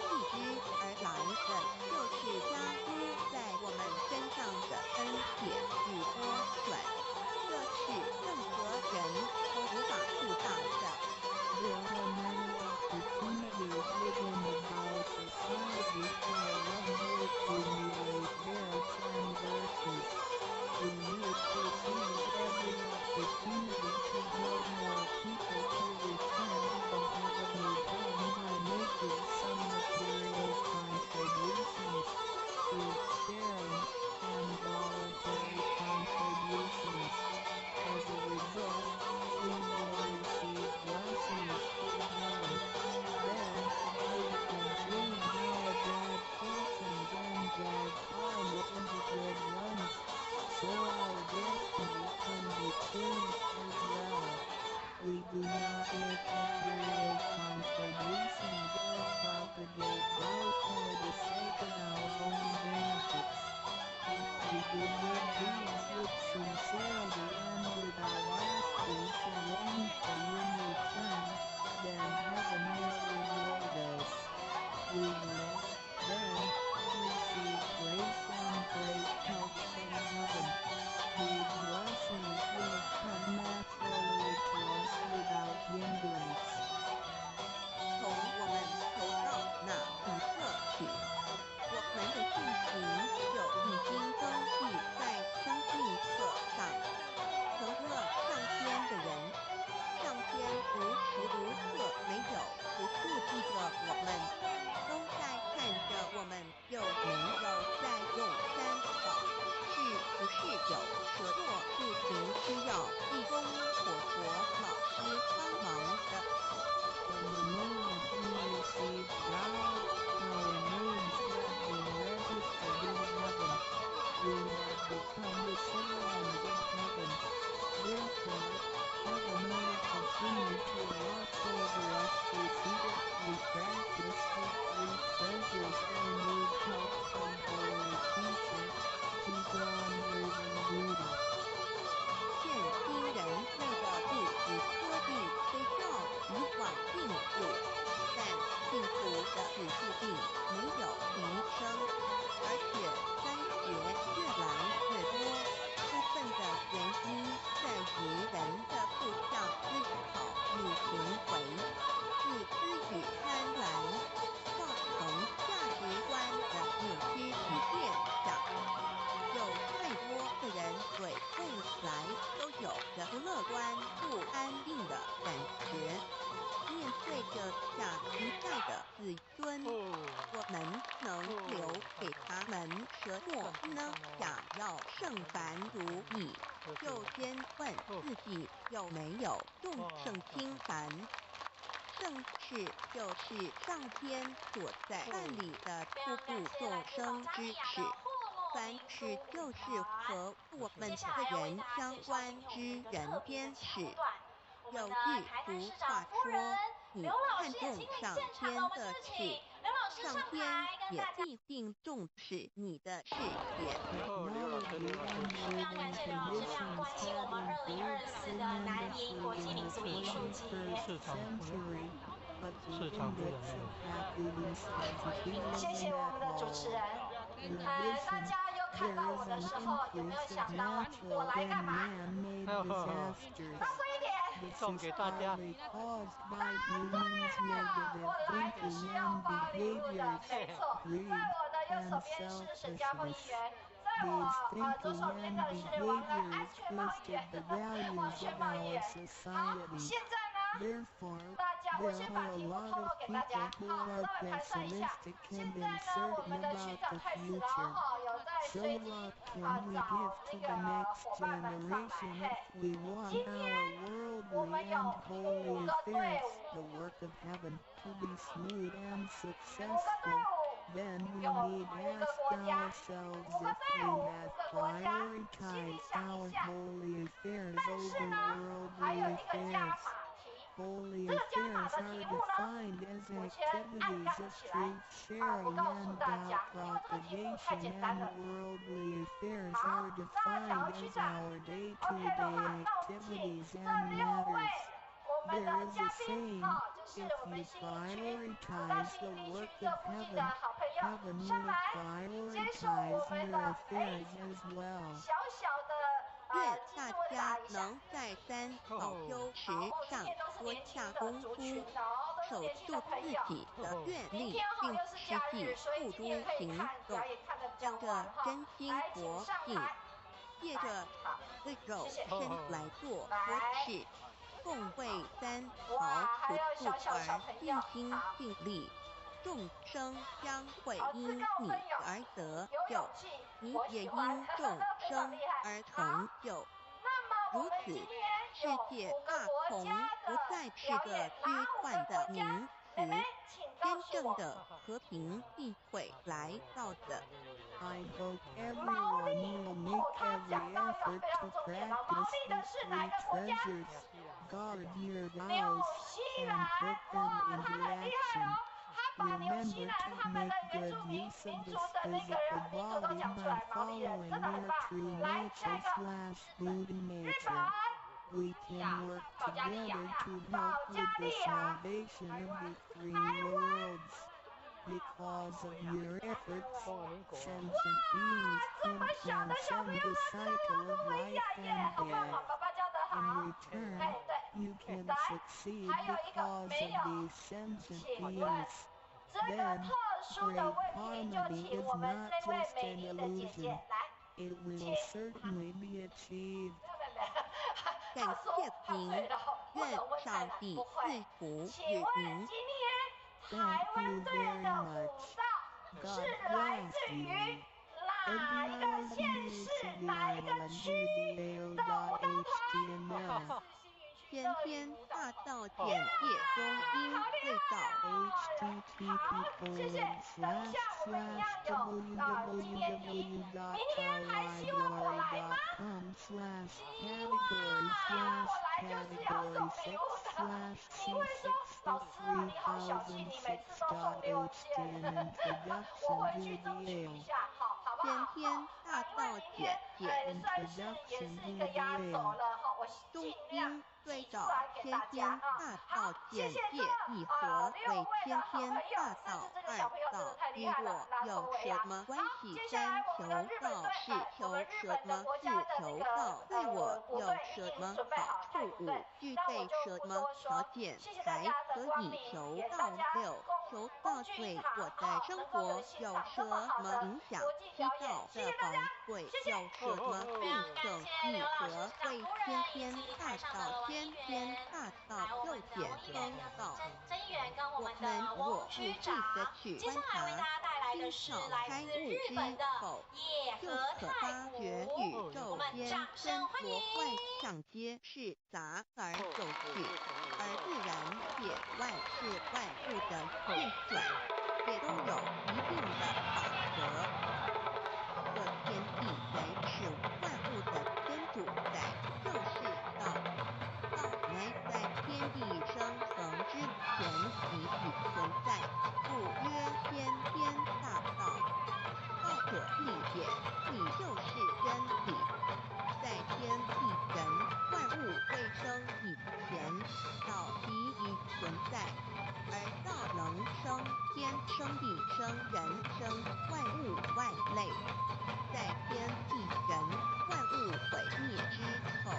S2: 继之而来的就是加诸在我们身上的恩典与波转，这是任何人都无法做到的。
S5: There are many opportunities within our society for one to accumulate merits and virtues. We need to seize every opportunity to help more people to return the heavenly home by making some material contributions, through sharing, and voluntary contributions. As a result, we will receive blessings from heaven. Then, we can change our bad fortunes and bad karma into good ones, so our destiny can be changed as well. We do not make material contributions or propagate doubt for the sake of our own benefits. If we do good deeds with sincerity and without asking for anything in return, then heaven will reward us. We will, then, receive grace and great help from heaven. These blessings will come naturally to us without hindrance.
S2: 从我们求道那一刻起，我们的性情就已经登记在生命册上。成了上天的人，上天门舌末呢？想要胜凡如你，就先问自己有没有众圣心凡。圣是就是上天所在办理的初步众生之事，凡是就是和我们个人相关之人间事。有句俗话说，你看重上天的事，上天也必定重视你的事业。
S3: Technology and religions have been invented in the 21st century, but the index of happiness has been
S7: 谢谢我们的主持人。大家又看到我的时候，有没有想到我来干嘛？大声一点！
S6: 送给大家。
S7: 对，我来就是要发礼物的，没错。在我的右手边是沈家峰议员，在我左手边的是我们的安全帽议员。安全帽议员。好，现在呢，大家我先把题目透露给大家。好，稍微盘算一下。现在呢，我们的区长开始了哈，有在随机找那个伙伴们上来。嘿，今天我们有5个队伍。
S3: Then we need ask ourselves if we had prioritized our holy affairs over worldly affairs. Holy affairs are defined as activities of truth sharing and doubt propagation, and worldly affairs are defined as our day-to-day activities and matters. There is a saying, if you prioritize the work of heaven, heaven will prioritize your affairs as well.
S2: 愿大家能在3好修时上多下功夫，守住自己的愿力，并实际付诸行动，让这真心活性，借着肉身来做佛事，共为3好不住而尽心尽力。众生将会因你而得救，你也因众生而成就。如此，世界大同不再是个虚幻的名词，真正的和平必会来到的。
S3: I hope everyone will make every effort to practice these 3 treasures, guard your vows, and put them into action. Remember to make good use of this physical body by following your true nature/Buddha nature. We can work together to help with the salvation of the 3 worlds. Because of your efforts, sentient beings can transcend the cycle of life and death. In return, you can succeed because of these sentient beings. Then, great harmony is not just an illusion. It will certainly be achieved.
S2: 感谢您，愿上帝赐福与您。
S3: Thank you very much. God bless you.
S7: 哪一个县市、哪一个区的活动团？
S2: 天天大道简介中音会到
S3: http://www.caroline.com/category/category6/category6/c6635000/C6635000.
S2: 天天大道简介
S3: Introduction
S2: 中音对照天天大道简介一盒为天天大道2道，与我有什么关系？3求道4求什么？4求道对我有什么好处？5具备什么条件才可以求道？6求道对我的生活有什么影响？7道的宝贵有什么印证？1和为天天大道天天大道又天简称道。
S4: 曾议员跟我
S2: 我
S4: 们的
S2: 们若
S4: 翁区
S2: 不
S4: 长
S2: 细的去
S4: 接
S2: 观察
S4: 下来为大家带来的
S2: 心
S4: 是来自
S2: 窍开悟
S4: 日本的
S2: 之后，
S4: 野
S2: 就
S4: 和太
S2: 可发觉
S4: 鼓，
S2: 宇
S4: 我
S2: 宙
S4: 们
S2: 间
S4: 掌声
S2: 真
S4: 欢迎。
S2: 多万象皆是杂而有趣，而自然界万事万物的运转也都有一定的法则。这天地乃是万物的真主宰，就是道。道乃在天地生成之前即已存在，故曰先天大道。道者理也，理就是真理。在天地人万物未生以前，道即已存在，而道能生天、生地、生人、生万物万类。在天地人万物毁灭之后，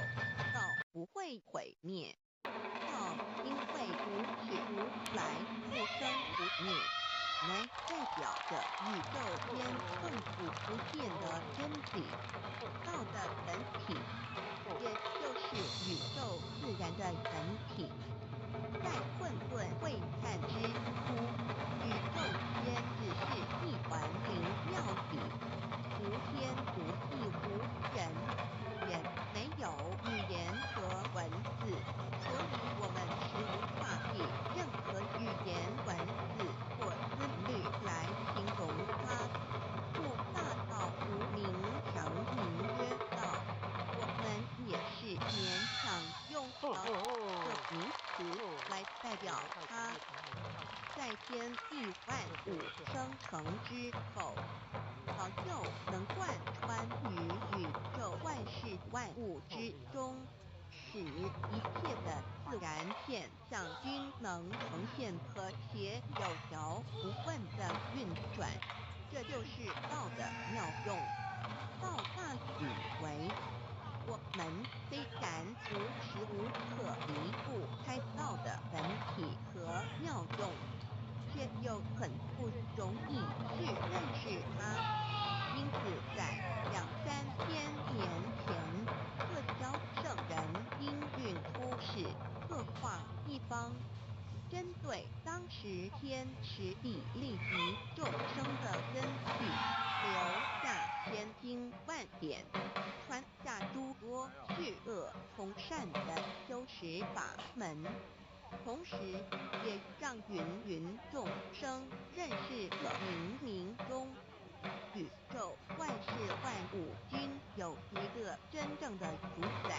S2: 道不会毁灭。道因为无去无来，不生不灭，乃代表着宇宙间亘古不变的真理。道的本体，也就是宇宙自然的本体，在混沌璀璨之初，宇宙间只是一团灵妙体，无天无地无人，也没有语言和文字，所以我们是无法以任何语言文字或思虑来形容它。故大道无名强名曰道，我们也是勉强用道这名词来代表它。在天地万物生成之后，早就能贯穿于宇宙万事万物之中，使一切的自然现象均能呈现和谐有条不紊的运转。这就是道的妙用。道大以为，我们虽然无时无刻离不开道的本体和妙用，却又很不容易去认识它。因此在2-3千年前，各教圣人因运出世，各化一方，针对当时天时地利及众生的根据，留下千经万典，传下诸多去恶从善的修持法门，同时也让芸芸众生认识了冥冥中宇宙万事万物均有一个真正的主宰，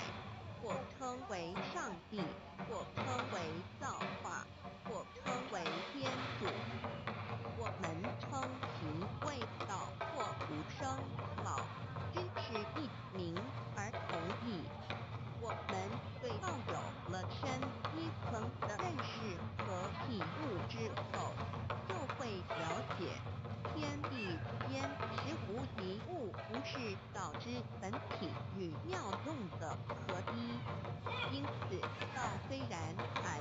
S2: 或称为上帝，或称为造化，或称为天主。我们称其为道或无生老，均是一名而同义。我们对道有了深一层的认识和体悟之后，就会了解天地间实无一物不是道之本体与妙用的合一。因此，道虽然含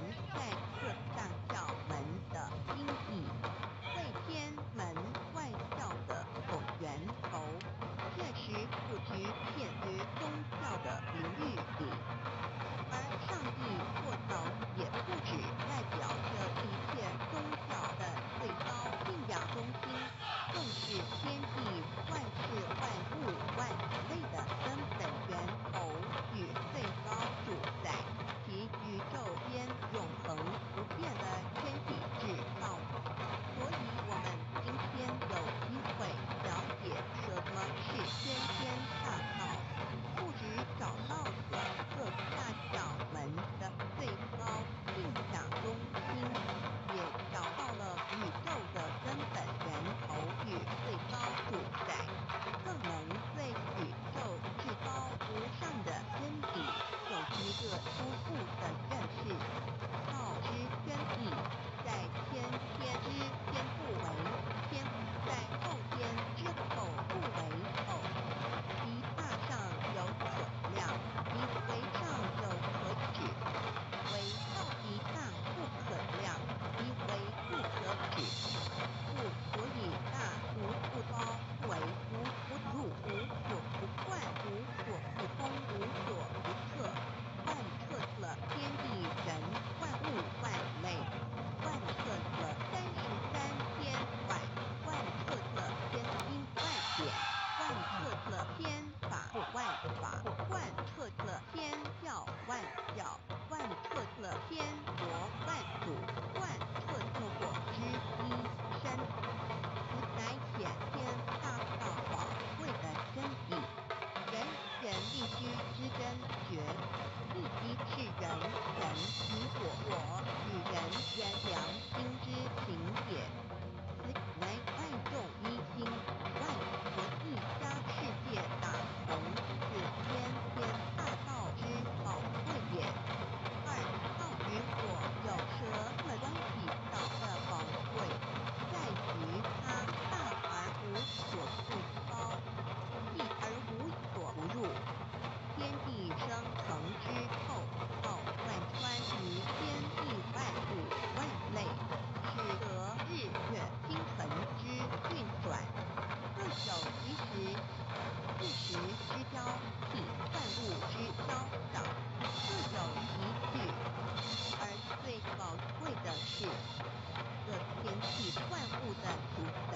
S2: 这天地万物的主宰，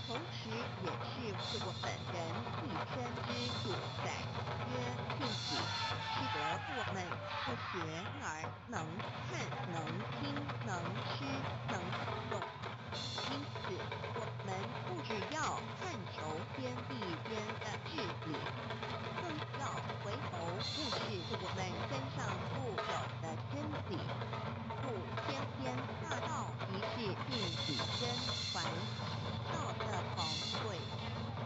S2: 同时也是我本人一生之主宰。曰信己，是得我们不学而能看、能听、能吃、能用。因此，我们不只要看守天地间的治理，更要回头目视我们身上固有的真理。故天天大道即是命理真传，道的宝贵，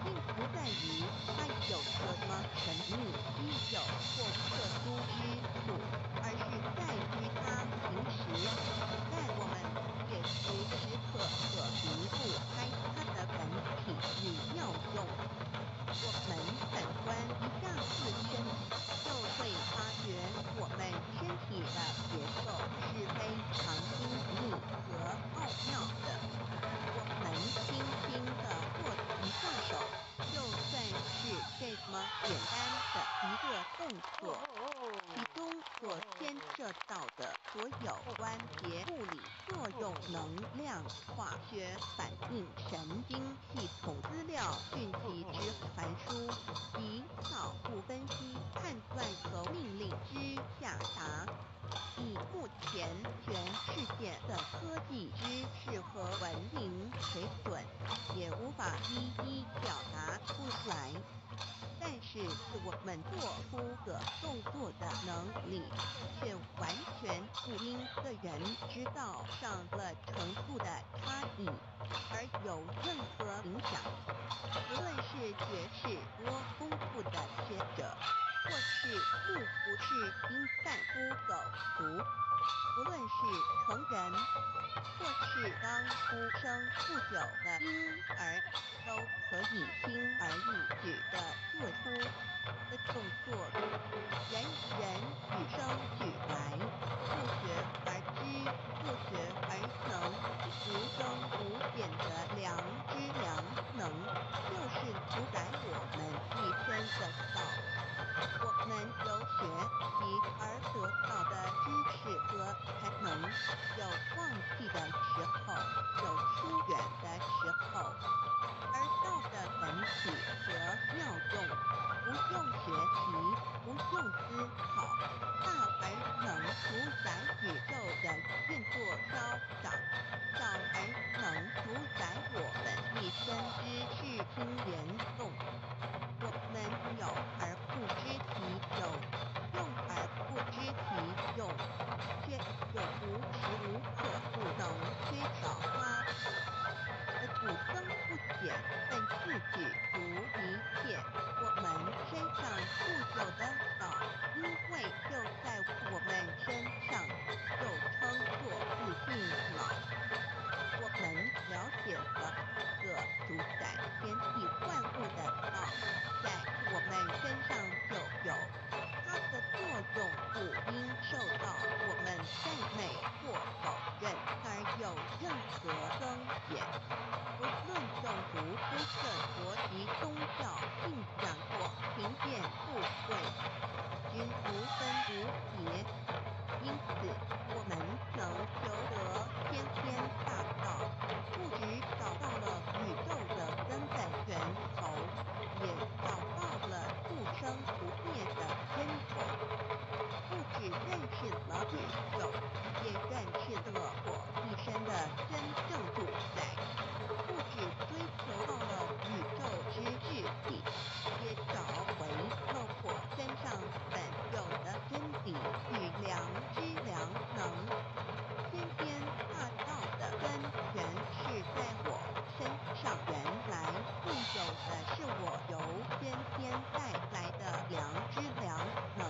S2: 并不在于它有什么神秘、稀有或特殊之处，而是在于它平时在我们也时时刻刻离不开它的本体与妙用。我们反观一下自身，就会发觉我们身体的结构是非常精密和奥妙的。我们轻轻地做一下手，就算是这么简单的一个动作，其中所牵涉到的所有关节、物理作用、能量、化学反应、神经系统资料、讯息之传输及脑部分析、判断和命令之下达，以目前全世界的科技知识和文明水准，也无法一一表达出来。但是我们做出的动作的能力，却完全不因个人知道上了程度的差异而有任何影响。无论是学识多丰富的学者，或是目不识丁贩夫走卒，无论是成人，或是刚出生不久的婴儿，都可以轻而易举地做出的动作。人人与生俱来，不学而知，不学而能，无增无减的良知良能，就是主宰我们一生的道。我们由学习而得到的知识和才能，有忘记的时候，有疏远的时候，而道的本体和妙用，不用学习，不用思考，大而能主宰宇宙的运作消长，小而能主宰我们一生之事听言动。我们有而不知其有，用而不知其用，却又无时无刻不能缺少它。不增不减，本自具足一切。我们身上固有的道，因为就在我们身上，就称作自性脑。我们了解了这主宰天地万物的道，在我们身上就有，它的作用不应受到我们赞美或否认而有任何增减。不论种族、肤色、国籍、宗教、信仰或贫贱富贵，均无分无别。因此，我们能求得天天大道，不只找到了宇宙的根本源头，也找到了不生不灭的真果。不只认识了宇宙，也认识了我一生的真正主宰。不只追求到了宇宙之至体，也找回了我身上本有的真理与良知良能。天天大道的根源是在我身上，原来固有的是我由先天带来的良知良能，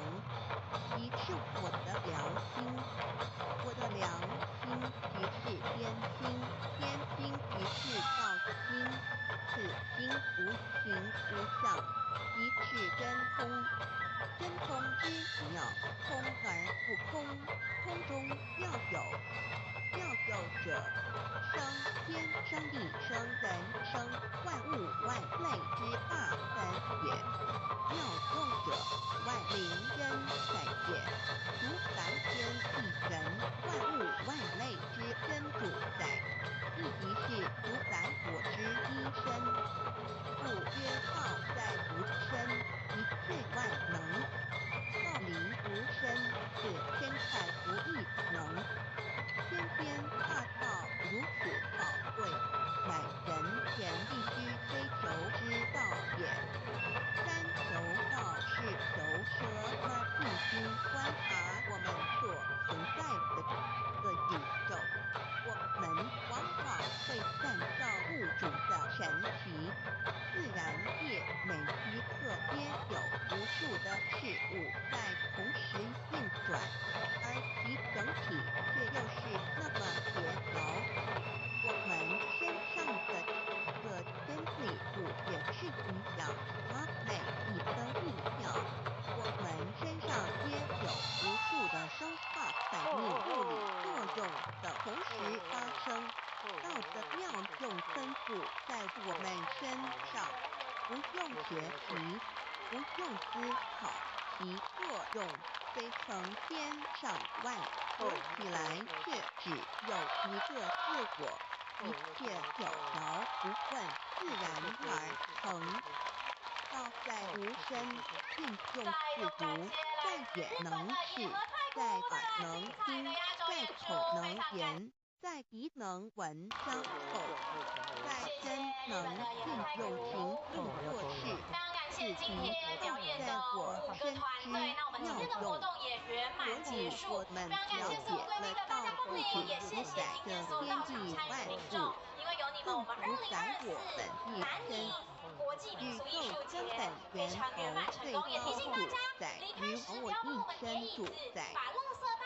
S2: 即是我的良心。我的良心即是天心，天心即是道心，此心无形无相，即是真空。真空之妙，空而不空，空中妙有，妙有者生天生地生人生万物万类之大分也。妙用者，万灵真在也，如白天地人万物万类之真的同时发生。道的妙用吩咐在我们身上，不用学习，不用思考，其作用虽成千上万，说起来却只有一个自我，一切有条不紊，自然而成。道在无声，运用自如，在眼能视，在耳能听，在口能言，在鼻能闻相后，在身能运用行动做事，自己道在我身之妙用。所以我们了解了道不止主宰这天地万物，更主宰我们一生。宇宙根本源头最高主宰与我一生主宰，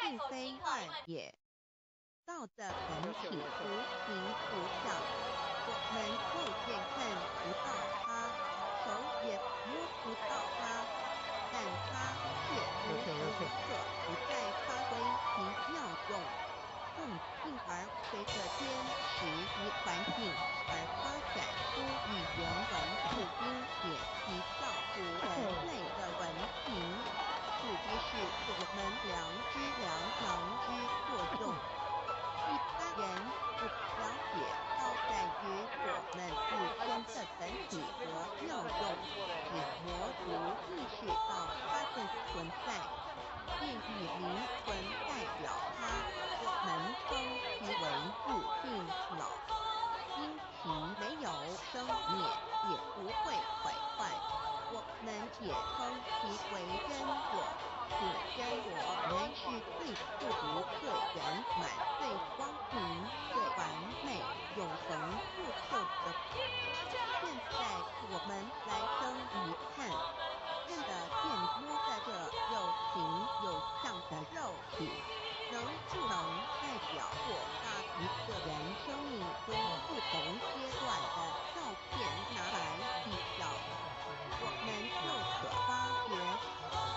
S2: 并非二也。道的本体无形无相，我们肉眼看不到它，手也摸不到它，但它却无时无刻不在发挥其妙用，更进而随着天时与环境而发展出语言文字经典及造福人类的文明，这即是我们良知良能之作用。一般人不了解道在于我们自身的本体和妙用，只模糊意识到它的存在，便以灵魂代表它，我们称其为物并老。因其没有生灭，也不会毁坏，我们也称其为真我。此真我原是最不足、最圆满、最光明、最完美、永恒不朽的。现在我们来生一看，看得见摸得着有形有相的肉体，能不能代表扩大一个人生命中不同阶段的照片拿来比较？我们就可发觉，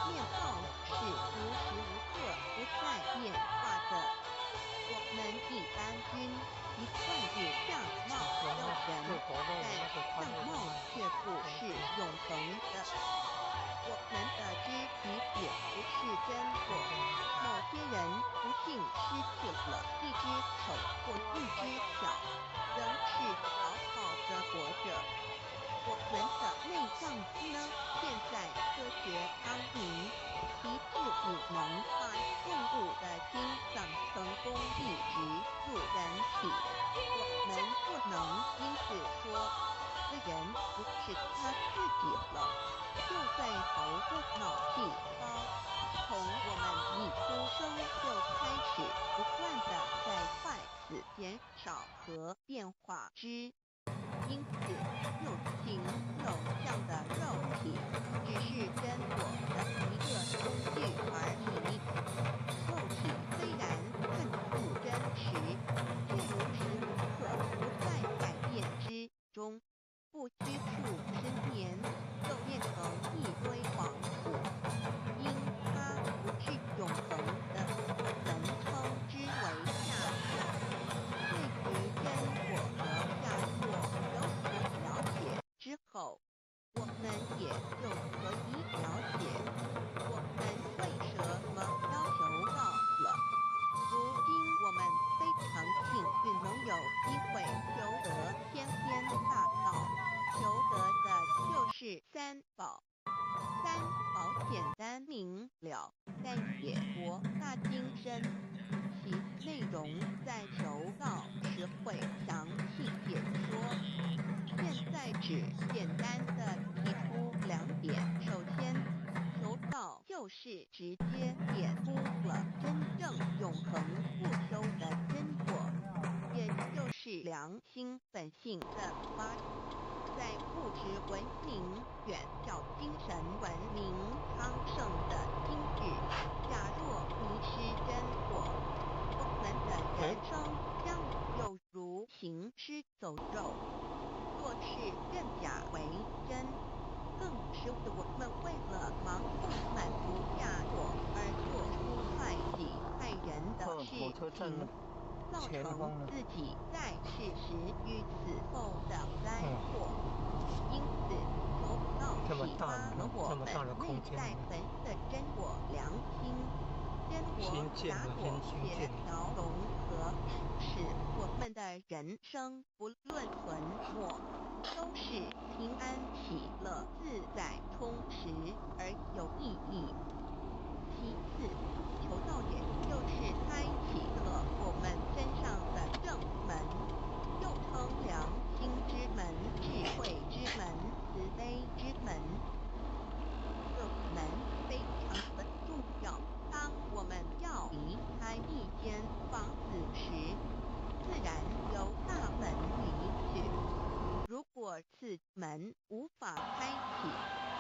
S2: 面貌是无时无刻不在变化的。我们一般君习惯以相貌要人，但相貌却不是永恒的。我们的肢体也不是真我，某些人不幸失去了一只手或一只脚，仍是好好的活着。我们的内脏呢，现在科学发明，其智力能把动物的心脏成功移植入人体。我们不能因此说这个人不是他自己了。就在头部脑细胞，从我们一出生就开始不断的在坏死减少和变化之。因此，有形有相的肉体只是真我的一个工具而已。肉体虽然看不真实，却无时无刻不在改变之中，不拘束10年就变成一堆黄土，因它不是永恒的，能称之为下作。对于真我和下作有所了解之后，我们也就可以了解我们为什么要求道了。如今我们非常幸运能有机会求得天天大道，求得的就是三宝。三宝简单明了，但也博大精深，其内容在求道时会详细解说。现在只简单的提出2点。首先，求道就是直接点出了真正永恒不朽的真我，也就是良心本性的发展。在物质文明远较精神文明昌盛的今日，假若迷失真我，我们的人生将有如行尸走肉。若是认假为真，更使我们为了盲目满足下我而做出害己害人的事情。造成自己在世时与死后的灾祸。因此，求道启发了我们内在本的真我良心，真我假我协调融合，使我们的人生不论存没，都是平安喜乐、自在充实而有意义。其次，求道也就是开启了我们身上的正门，又称良心之门、智慧之门、慈悲之门。这门非常的重要。当我们要离开一间房子时，自然由大门离去。如果此门无法开启，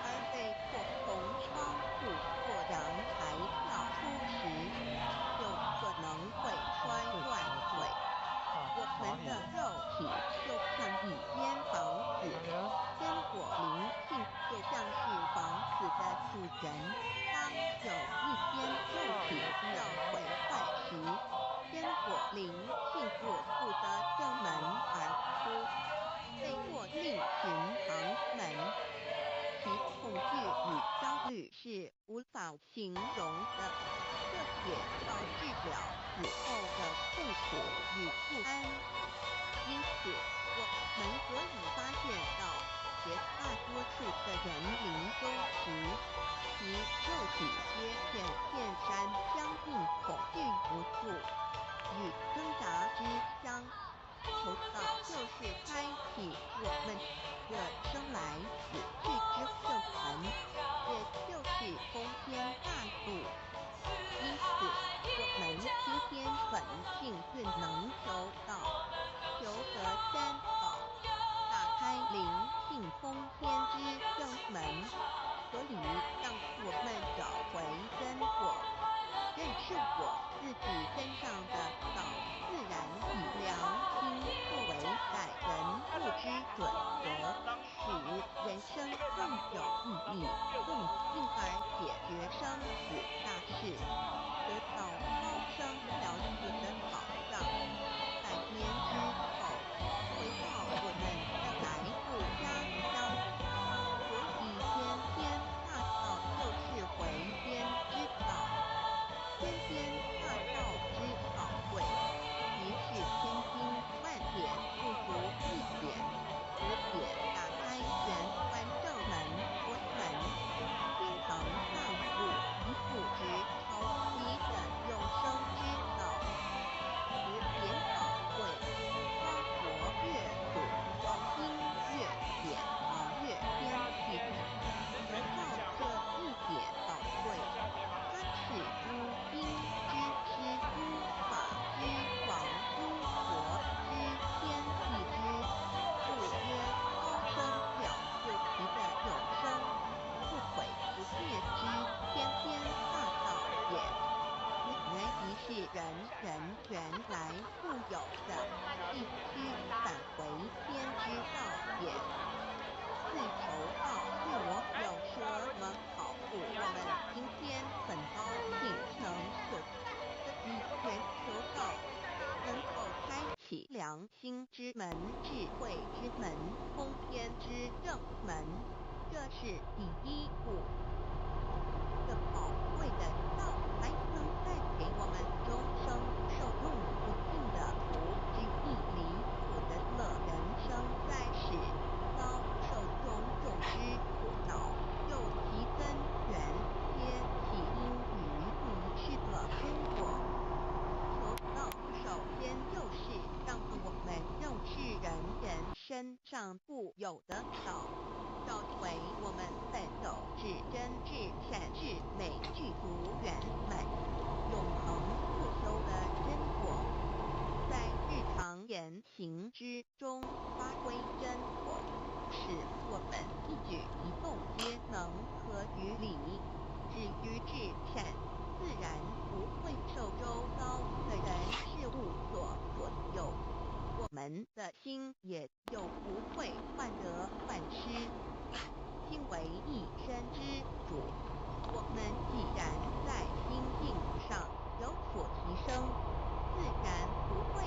S2: 而被迫从窗户或阳台跳出时，就可能会摔断腿。我们的肉体就像一间房子，真我灵性就像是房子的主人。当有一间肉体要毁坏时，真我灵性若不得正门而出，被迫另寻旁门。其恐惧与焦虑是无法形容的，这也导致了死后的痛苦与不安。因此，我们可以发现到，绝大多数的人临终时，其肉体皆显现山相应恐惧无助与挣扎之乡。求道就是开启我们的生来死去之正门，也就是通天大路。因此，我们今天很幸运能求道，求得三宝，打开灵性通天之正门，可以让我们找回真我，认识我自己身上的道，自然以良心作为待人处之准则，使人生更有意义，更进而解决生死大事，得到超生了死的保障。100年之后，回到我们的来故家乡，所以天天大道就是回天之道。天天大道之宝贵，即是千金万点不如一点，只点打开圆环正门关门，天堂大路一步之超级的永生之道。此点宝贵，光国越祖，光阴越显而越天气，得到这一点宝贵，它是诸经之师，诸法之王，诸佛之天地之，故曰超生了不齐的永生，不毁不灭之天天大道也。此乃即是人人原来固有的，必须返回天之道也。自求道对我有什么好处？我们今天很高兴能有这一全求道，能够开启良心之门、智慧之门、通天之正门，这是第一步。这宝贵的道还能带给我们终生受用不尽的福，只一离苦的乐人生在世，遭受种种之苦恼，又其根源皆起因于迷失了真我。求道首先就是让我们认识人身上固有的道，找回我们本有至真至善至美具足圆满永恒不休的真我，在日常言行之中发挥真我，使我们一举一动皆能合于理，止于至善，自然不会受周遭的人事物所左右，我们的心也就不会患得患失。心为一身之主，我们既然在心境上有所提升，自然不会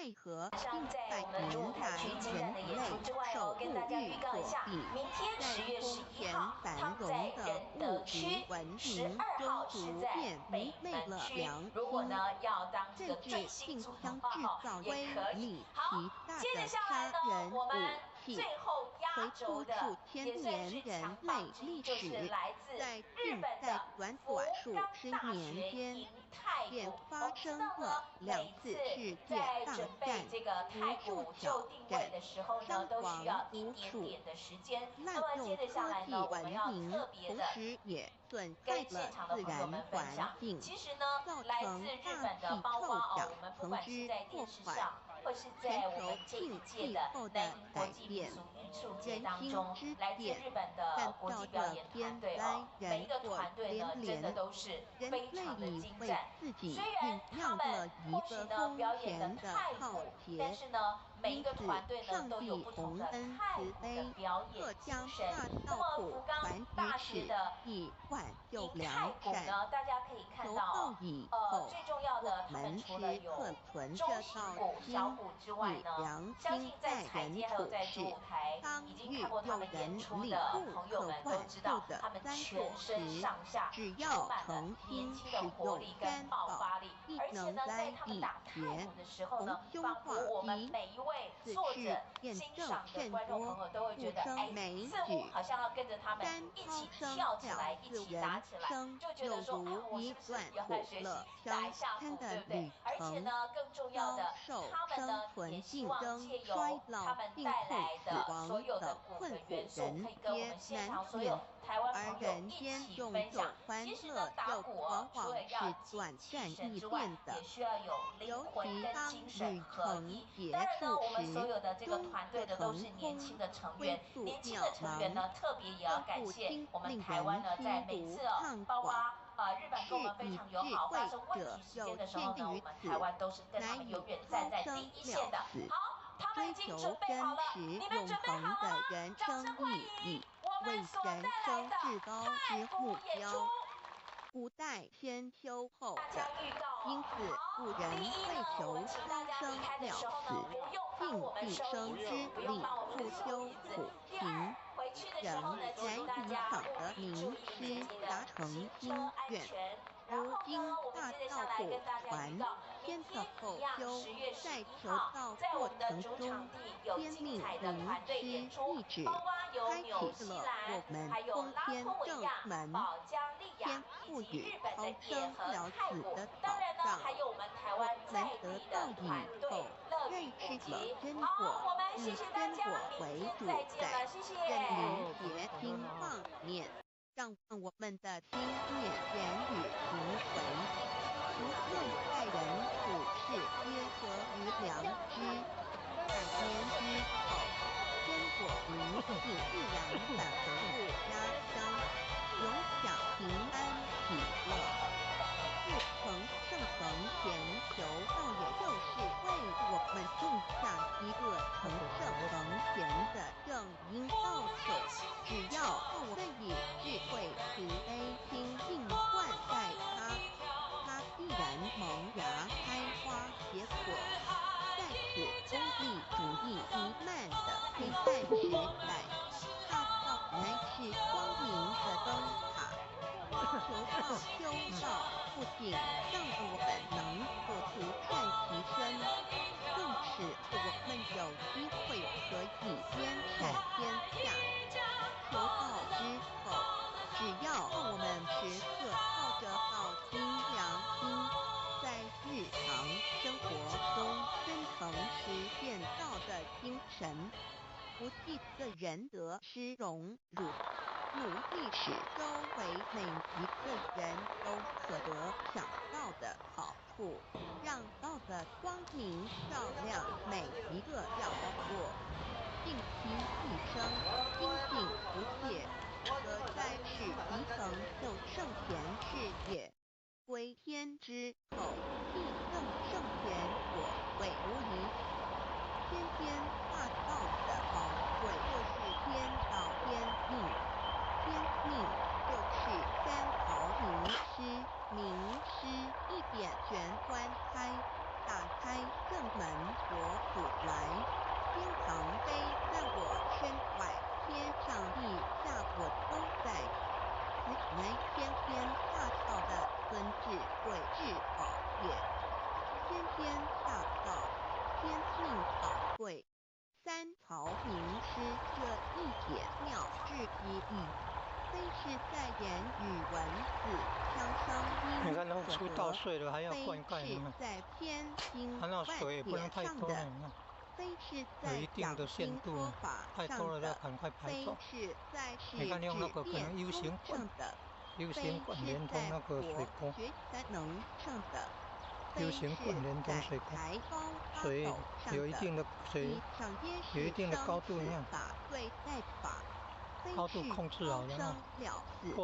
S2: 奈何近
S7: 在
S2: 百
S7: 我们主舞台
S2: 年来
S7: 区精
S2: 人
S7: 彩的演出
S2: 类
S7: 之外
S2: 手
S7: 跟大家预
S2: 不
S7: 告一下，
S2: 遇
S7: 明天
S2: 在
S7: 10月
S2: 空
S7: 11
S2: 前
S7: 号，
S2: 繁
S7: 他们
S2: 荣的
S7: 在仁德
S2: 物
S7: 区
S2: 质文明
S7: ，12号
S2: 中
S7: 是在
S2: 逐渐
S7: 北
S2: 迷昧了
S7: 门区。
S2: 良
S7: 如果
S2: 心，
S7: 呢要当这个
S2: 甚至
S7: 追星
S2: 竟
S7: 族的
S2: 将制
S7: 话，
S2: 造威
S7: 也可以
S2: 力。
S7: 好，
S2: 极大
S7: 接着
S2: 的
S7: 下来呢，
S2: 杀人
S7: 我们
S2: 武器，
S7: 最后压
S2: 回溯
S7: 轴的
S2: 数千
S7: 也算是
S2: 年人
S7: 强棒
S2: 类
S7: 之一，
S2: 历
S7: 就是
S2: 史，
S7: 来自
S2: 在
S7: 日
S2: 近
S7: 本的
S2: 在短
S7: 福
S2: 短数
S7: 冈
S2: 十
S7: 大
S2: 年
S7: 学
S2: 间，
S7: 迎太
S2: 便
S7: 鼓。我
S2: 发
S7: 们知
S2: 生
S7: 道呢
S2: 了，2
S7: 每
S2: 次
S7: 次
S2: 世界大
S7: 在准备
S2: 战，
S7: 这个太
S2: 无数
S7: 鼓就
S2: 挑
S7: 定位
S2: 战，
S7: 的时候呢，
S2: 伤
S7: 都需要
S2: 亡
S7: 一
S2: 无数，
S7: 点点的时间。那
S2: 滥
S7: 么接
S2: 用
S7: 着下来呢，
S2: 科技
S7: 我们
S2: 文
S7: 要
S2: 明，同
S7: 特别的
S2: 时也损害
S7: 跟现
S2: 了自
S7: 场的朋友们
S2: 然
S7: 分享
S2: 环，境，
S7: 其实呢，
S2: 造
S7: 来
S2: 成
S7: 自日
S2: 大
S7: 本的
S2: 气
S7: 包括
S2: 臭氧
S7: 我们不
S2: 层
S7: 管是
S2: 之
S7: 在
S2: 破坏，
S7: 电视上，或是
S2: 全
S7: 在我们
S2: 球性
S7: 这一届
S2: 气
S7: 的
S2: 候的
S7: 南宁国
S2: 改变，
S7: 际民俗艺术节
S2: 人心
S7: 当中，
S2: 之
S7: 来自
S2: 变，
S7: 日本的
S2: 看
S7: 国际
S2: 到这
S7: 表演团
S2: 天
S7: 队
S2: 灾
S7: 每一个
S2: 人祸
S7: 团队呢，
S2: 连
S7: 真的
S2: 连，
S7: 都是
S2: 人类
S7: 非常的
S2: 已为
S7: 精湛。
S2: 自己
S7: 虽然
S2: 酝
S7: 他
S2: 酿了
S7: 们
S2: 一
S7: 或许
S2: 个
S7: 呢
S2: 空
S7: 表演的
S2: 前的浩
S7: 太鼓，但
S2: 劫，
S7: 是呢，每一个
S2: 因此
S7: 团队呢
S2: 上
S7: 都有
S2: 帝
S7: 不同的
S2: 洪恩
S7: 太鼓的
S2: 慈悲，
S7: 表演
S2: 特将
S7: 精神。
S2: 大
S7: 那
S2: 道谱
S7: 么福冈
S2: 传于
S7: 大学
S2: 此，
S7: 的
S2: 以挽救
S7: 迎太
S2: 良善。
S7: 鼓呢，大家可以看
S2: 求
S7: 到
S2: 道以后，
S7: 最重要
S2: 我
S7: 的，他们
S2: 们
S7: 除了
S2: 时刻
S7: 有
S2: 存
S7: 中
S2: 着道
S7: 型鼓、小
S2: 心，
S7: 鼓之外
S2: 以
S7: 呢，
S2: 良
S7: 相信
S2: 心待
S7: 在彩
S2: 人
S7: 街还有
S2: 处事。
S7: 在主舞台
S2: 当
S7: 已经
S2: 遇
S7: 看过他们
S2: 有人
S7: 演出
S2: 领
S7: 的
S2: 悟
S7: 朋友们都
S2: 可挽
S7: 知道，
S2: 救的
S7: 他们
S2: 三
S7: 全
S2: 果
S7: 身
S2: 时，
S7: 上下充
S2: 只要
S7: 满了
S2: 诚心
S7: 年轻的
S2: 使
S7: 活力跟
S2: 用三宝，
S7: 爆发力，
S2: 必
S7: 而且呢，在
S2: 能来
S7: 他们
S2: 一
S7: 打太
S2: 决。
S7: 鼓的时候
S2: 同
S7: 呢，
S2: 胸
S7: 仿佛
S2: 化
S7: 我们
S2: 一，
S7: 每一位
S2: 此事
S7: 坐着
S2: 验
S7: 欣
S2: 证
S7: 赏的
S2: 甚
S7: 观众
S2: 多，
S7: 朋友都会觉
S2: 不生
S7: 得，哎，
S2: 枚
S7: 似乎
S2: 举。
S7: 好像要跟着他们
S2: 山
S7: 一起
S2: 涛声
S7: 跳起来，
S2: 了
S7: 一
S2: 自人
S7: 起打起来，
S2: 生，
S7: 就觉
S2: 又
S7: 得说，哎，
S2: 如一
S7: 我是不是
S2: 段
S7: 也要来学习
S2: 苦乐
S7: 打一
S2: 相
S7: 下鼓，
S2: 参的
S7: 对不对
S2: 旅？
S7: 而且
S2: 程，
S7: 呢，更重要
S2: 遭
S7: 的，
S2: 受生
S7: 他们呢也
S2: 存
S7: 希望
S2: 竞争、
S7: 借由
S2: 衰
S7: 他
S2: 老、
S7: 们带
S2: 病痛、
S7: 来
S2: 死
S7: 的所
S2: 亡
S7: 有的
S2: 的
S7: 鼓的
S2: 困苦
S7: 元素，
S2: 人
S7: 可以跟我们
S2: 皆
S7: 现
S2: 难
S7: 场所有
S2: 免，
S7: 台湾
S2: 而
S7: 朋友一
S2: 人间
S7: 起
S2: 种
S7: 分享
S2: 种。欢
S7: 其实呢，
S2: 乐又
S7: 打鼓
S2: 往
S7: 除了
S2: 往
S7: 要
S2: 是
S7: 精
S2: 短暂
S7: 气神
S2: 易
S7: 之外，
S2: 变的，
S7: 也需要有灵
S2: 尤
S7: 魂跟
S2: 其当
S7: 精神
S2: 旅
S7: 合
S2: 程
S7: 一。
S2: 结
S7: 当然呢，
S2: 束
S7: 我们所
S2: 时，
S7: 有的这个
S2: 终
S7: 团队
S2: 的
S7: 的都是
S2: 腾空
S7: 年轻的成
S2: 归
S7: 员，
S2: 宿
S7: 年轻
S2: 渺
S7: 的成员
S2: 茫，
S7: 呢，特别也要
S2: 更不
S7: 感谢
S2: 禁
S7: 我们
S2: 令
S7: 台湾呢，在
S2: 人心如
S7: 每次
S2: 淌
S7: 包括
S2: 广。
S7: 日本跟我们非
S2: 是以
S7: 常友好，发
S2: 智慧
S7: 生问
S2: 者
S7: 题时间
S2: 有
S7: 的时候呢，我
S2: 鉴于此，
S7: 们台湾都是跟他
S2: 乃以
S7: 们永远站
S2: 涛
S7: 在第
S2: 声
S7: 一线的。
S2: 了此，
S7: 好，他们已经
S2: 追求
S7: 准备好了，
S2: 真实
S7: 你们
S2: 永
S7: 准备好
S2: 恒的
S7: 了吗？
S2: 人生
S7: 掌声欢
S2: 意义，
S7: 迎我
S2: 为
S7: 们所
S2: 人
S7: 带来
S2: 生
S7: 的
S2: 至高
S7: 太
S2: 之目
S7: 鼓演出。
S2: 标。古代先修后
S7: 大家
S2: 的，
S7: 预告哦，
S2: 因此
S7: 好，
S2: 古人
S7: 第一
S2: 为
S7: 呢，我
S2: 求
S7: 们请大
S2: 涛
S7: 家离
S2: 声
S7: 开的时
S2: 了
S7: 候呢，
S2: 此，
S7: 不用帮
S2: 尽
S7: 我们收
S2: 毕生
S7: 椅子，
S2: 之
S7: 不用
S2: 力，
S7: 帮我们
S2: 不修
S7: 收椅子。
S2: 苦
S7: 第二
S2: 行，
S7: 回去的时
S2: 仍
S7: 候呢，
S2: 然
S7: 请大
S2: 以
S7: 家
S2: 场得
S7: 务必注
S2: 名
S7: 意自
S2: 师
S7: 己的
S2: 达成
S7: 行车
S2: 心
S7: 安
S2: 愿。
S7: 全。然后
S2: 如
S7: 呢，
S2: 今
S7: 我们
S2: 大
S7: 接着下
S2: 道谱
S7: 来跟大家预
S2: 传
S7: 告，明
S2: 天
S7: 天
S2: 的后
S7: 一样
S2: 修，
S7: 10月
S2: 在
S7: 11
S2: 求
S7: 号，
S2: 道
S7: 在我
S2: 过
S7: 们的主
S2: 程中，
S7: 场地有精
S2: 先命
S7: 彩的
S2: 名
S7: 团队演
S2: 师
S7: 出，
S2: 一指，
S7: 包括有
S2: 开
S7: 纽西
S2: 启了
S7: 兰
S2: 我，们
S7: 还有
S2: 通
S7: 拉
S2: 天正
S7: 脱维亚、
S2: 门，
S7: 保加利亚
S2: 先
S7: 以
S2: 赋予
S7: 及日本的
S2: 涛
S7: 野
S2: 声
S7: 和
S2: 了
S7: 太鼓。
S2: 此的保
S7: 当然呢，
S2: 障。
S7: 还有我们台
S2: 我
S7: 湾在
S2: 们得
S7: 地
S2: 道
S7: 的团
S2: 以
S7: 队
S2: 后，
S7: 乐
S2: 认
S7: 于古
S2: 识了
S7: 籍。
S2: 真
S7: 好，
S2: 果，
S7: 我们谢
S2: 以
S7: 谢大家，
S2: 真果
S7: 明
S2: 为主
S7: 天再见
S2: 宰，
S7: 了，谢谢。
S2: 任灵结听妄念，让我们的心念言语行为，无论待人处事皆合于良知。百年之后，真果灵性自然返回故家乡，永享平安喜乐。自成圣成前求道，也就是为我们种下一个成圣成贤的正因稻手。只要我们以智慧、慈悲心境灌溉它，它必然萌芽、开花、结果。在此功利主义弥漫的黑暗时代，大道乃是光明的灯塔。求道修道，不仅让我们能够独善其身，更使我们有机会可以兼善天下。求道之后，只要我们时刻靠着道心良心，在日常生活中真诚实践道的精神，不计个人得失荣辱，努力使周围每一个人都可得享到的好处，让道的光明照亮每一个角落，尽其一生精进不懈，则在此即成就圣贤事业。归天之后，必赠圣贤果位无疑。先天大道的宝贵就是天道天命，天命就是三毫名师，名师一点玄关开，打打开正门佛祖来，天堂飞在我身外，天上地下我都在。此乃天天大道的尊智慧至宝也。天天大道，天命宝贵。三朝名师这一点妙智意义，非是在言语文字枪声音所得，非是在偏经万典上的，非是在讲经说法上的，非是在是指变通上的，非是在佛学才能上的。非是在台高八斗上的，以上皆是生死法对待法，非是高深了死多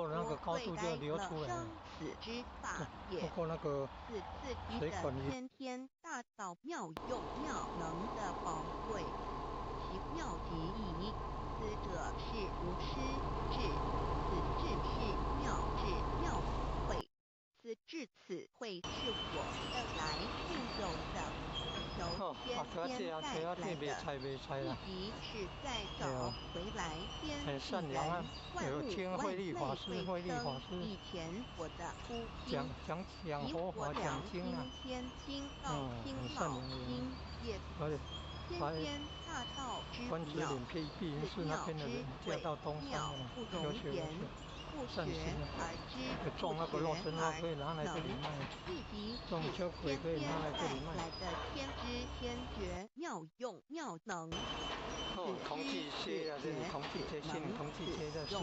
S2: 对待了生死之法也。此次局的天天大道妙用妙能的宝贵，其妙极矣。此者是无师智，此智是妙智妙慧。至此会是我的来复有的，由天天带来的，一即是再找回来天地人万物万类会生。以前我的初心，以我良心天经道听老经也。天天大道之妙，此妙之慧，妙不容言。不学而知，不学而能，亦即是天天带来的天知天觉妙用妙能。此知此觉此能此用，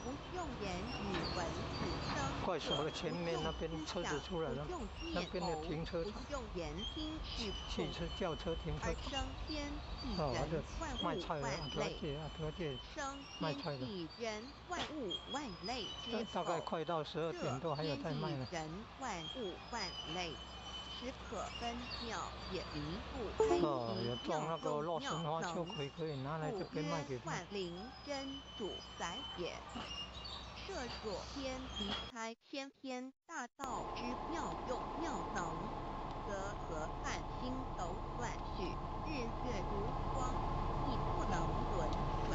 S2: 不用言语文此声色，不用思想，不用念偶，不用言听是控，而生天地人万物万类，生天地人万物万类之后，这天地人万物万类，实可分妙，也离不开其妙用妙能，故曰万灵真主宰也。设若天离开天天大道之妙用妙能，则河汉星斗乱序，日月如光，亦不能轮转，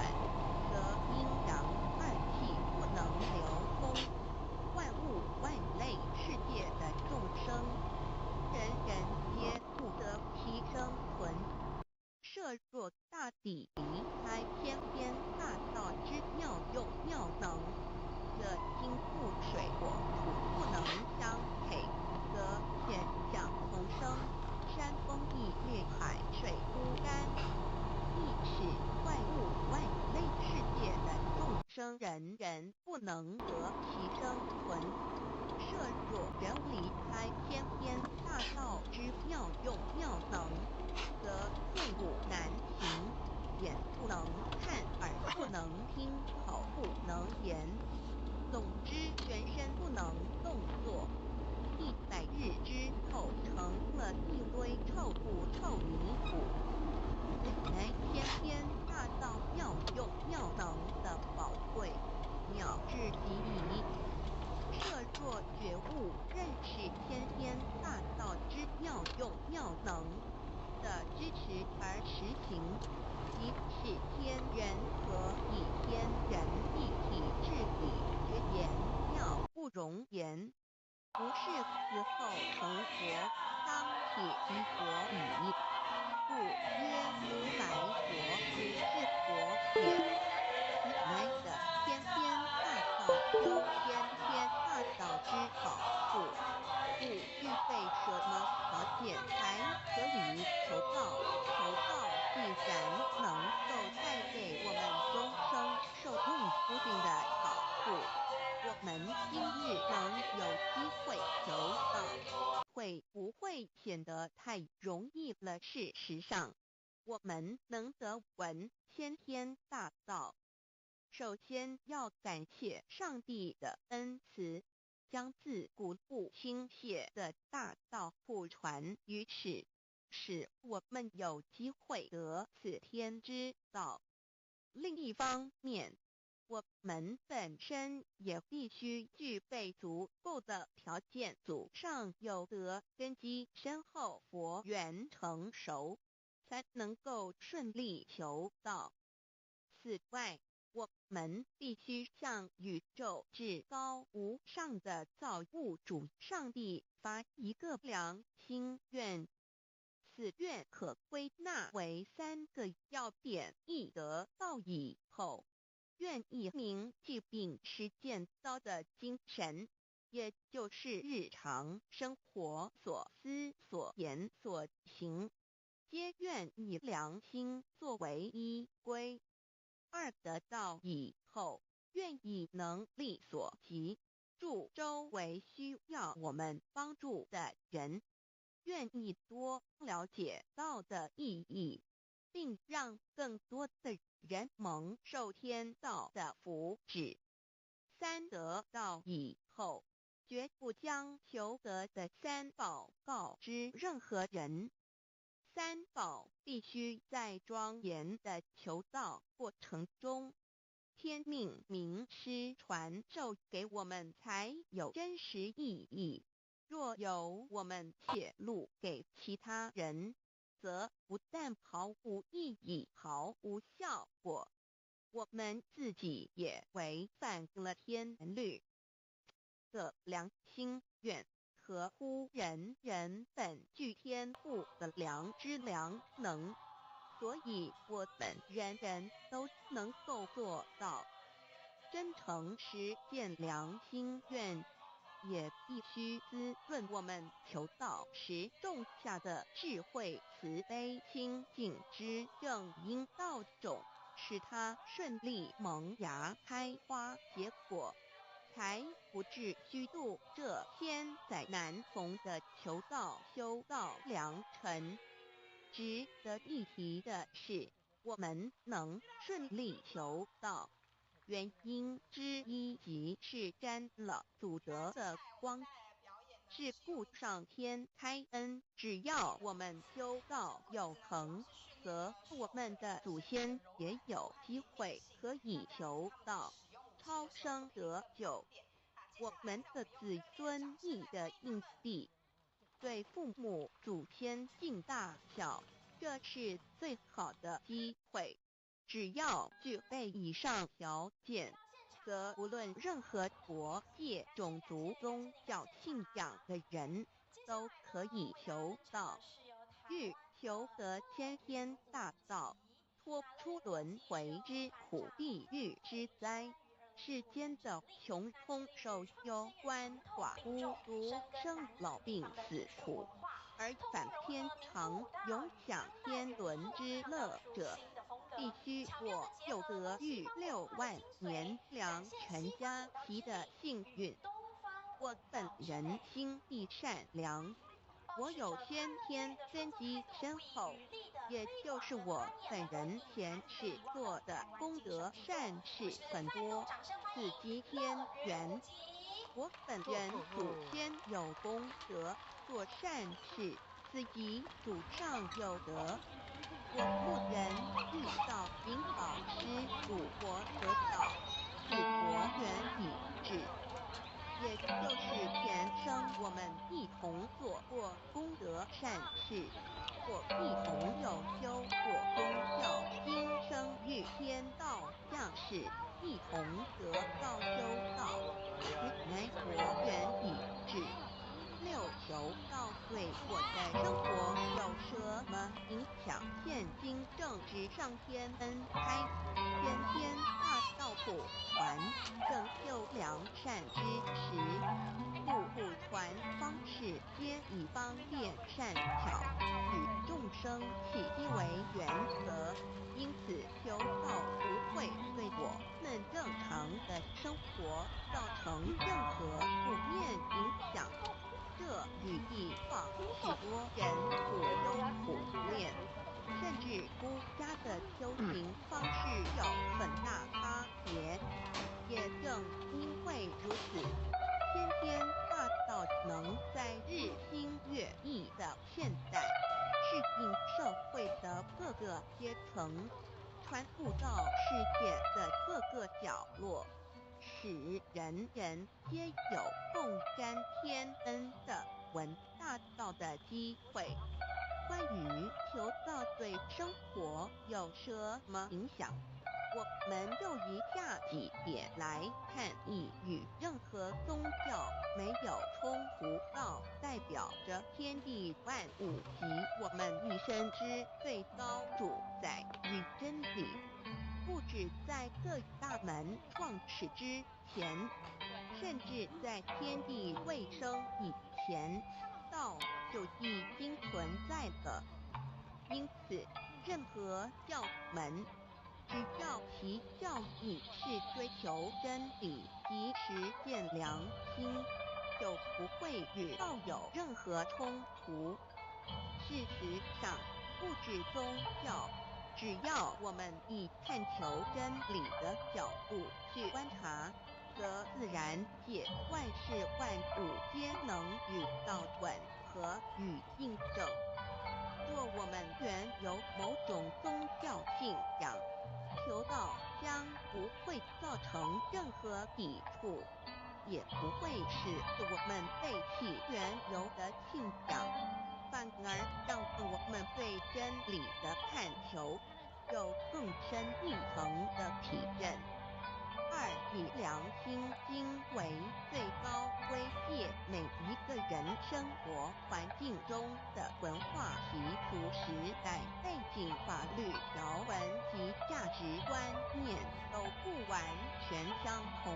S2: 则阴阳二气不能流通，万物万类世界的众生，人人皆不得其生存。设若大地离开天天大道之妙用妙能，则金木水火土不能相配，则天象同生，山峰地月海水枯干，亦使万物万类世界的众生人人不能得其生存。设若人离开天天大道之妙用妙能，则寸步难行，眼不能看，耳不能听，口不能言，总之全身不能动作。100日之后成了一堆臭布臭泥土。此乃天天大道妙用妙能的宝贵妙智极矣。设若觉悟认识天天大道之妙用妙能的支持而实行，即使天人合以天人一体治理绝言妙不容言，不是死后成佛，当铁一佛矣。故曰如来佛不是佛也。此乃的天天大道有天天大道之宝库，故具备什么条件才可以求道？求道必然能够带给我们终生受用无尽的好处。我们今日能有机会求道，会不会显得太容易了？事实上，我们能得闻天天大道，首先要感谢上帝的恩慈，将自古不倾泻的大道普传于世，使我们有机会得此天之道。另一方面，我们本身也必须具备足够的条件，祖上有德，根基深厚，佛缘成熟，才能够顺利求道。此外，我们必须向宇宙至高无上的造物主上帝发一个良心愿。此愿可归纳为3个要点：一得道以后，愿以明记并实践道的精神，也就是日常生活所思所言所行，皆愿以良心作为依归。二得道以后，愿以能力所及，助周围需要我们帮助的人，愿意多了解道的意义，并让更多的人蒙受天道的福祉。三得道以后，绝不将求得的3宝告知任何人。3宝必须在庄严的求道过程中，天命名师传授给我们，才有真实意义。若由我们泄露给其他人，则不但毫无意义、毫无效果，我们自己也违反了天律。的良心愿合乎人人本具天赋的良知良能，所以我们人人都能够做到。真诚实践良心愿，也必须滋润我们求道时种下的智慧、慈悲、清净之正因道种，使它顺利萌芽、开花结果，才不至虚度这千载难逢的求道修道良辰。值得一提的是，我们能顺利求道，原因之一即是沾了祖德的光，是故上天开恩，只要我们修道有恒，则我们的祖先也有机会可以求道超生得救。我们的子孙亦的印地，对父母祖先尽大孝，这是最好的机会。只要具备以上条件，则无论任何国界、种族、宗教信仰的人，都可以求道。欲求得先天大道，脱出轮回之苦、地狱之灾，世间的穷空受忧、鳏寡孤独、生老病死苦，而返天堂永享天伦之乐者，必须我有得遇6万年良辰佳期的幸运。我本人心地善良，我有先天根基深厚，也就是我本人前世做的功德善事很多，此即天缘。我本人祖先有功德，做善事，此即祖上有德。我故人遇到灵导师主佛得道，此佛缘已至，也就是前生我们一同做过功德善事，或一同有修过宗教，今生遇天道降世，一同得道修道，此乃佛缘已至。6求道对我的生活有什么影响？现今正值上天恩开，先天大道普传，正修良善之时，故普传方式皆以方便善巧，与众生契机为原则，因此求道不会对我们正常的生活造成任何负面影响。这与以往许多人苦修苦练，甚至出家的修行方式有很大差别。也正因为如此，先天大道能在日新月异的现代，适应社会的各个阶层，传布到世界的各个角落，使人人皆有共沾天恩的闻大道的机会。关于求道对生活有什么影响，我们就以下几点来看：一、与任何宗教没有冲突，道代表着天地万物及我们一生之最高主宰与真理。不止在各大门创始之前，甚至在天地未生以前，道就已经存在了。因此，任何教门，只要其教义是追求真理及实践良心，就不会与道有任何冲突。事实上，不止宗教，只要我们以探求真理的角度去观察，则自然界万事万物皆能与道吻合与印证。若我们原有某种宗教信仰，求道将不会造成任何抵触，也不会使我们背弃原有的信仰，反而让我们对真理的探求有更深一层的体认。二、以良心经为最高规戒每一个人生活环境中的文化习俗、时代背景、法律条文及价值观念都不完全相同，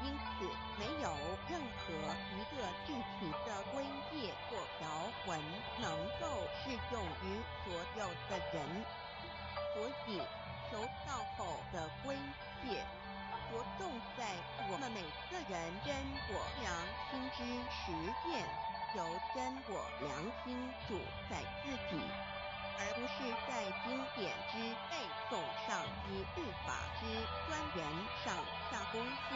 S2: 因此没有任何一个具体的规戒或条文能够适用于所有的人。所以求道后的规戒着重在我们每个人真我良心之实践，由真我良心主宰自己，而不是在经典之背诵上及律法之钻研上下功夫。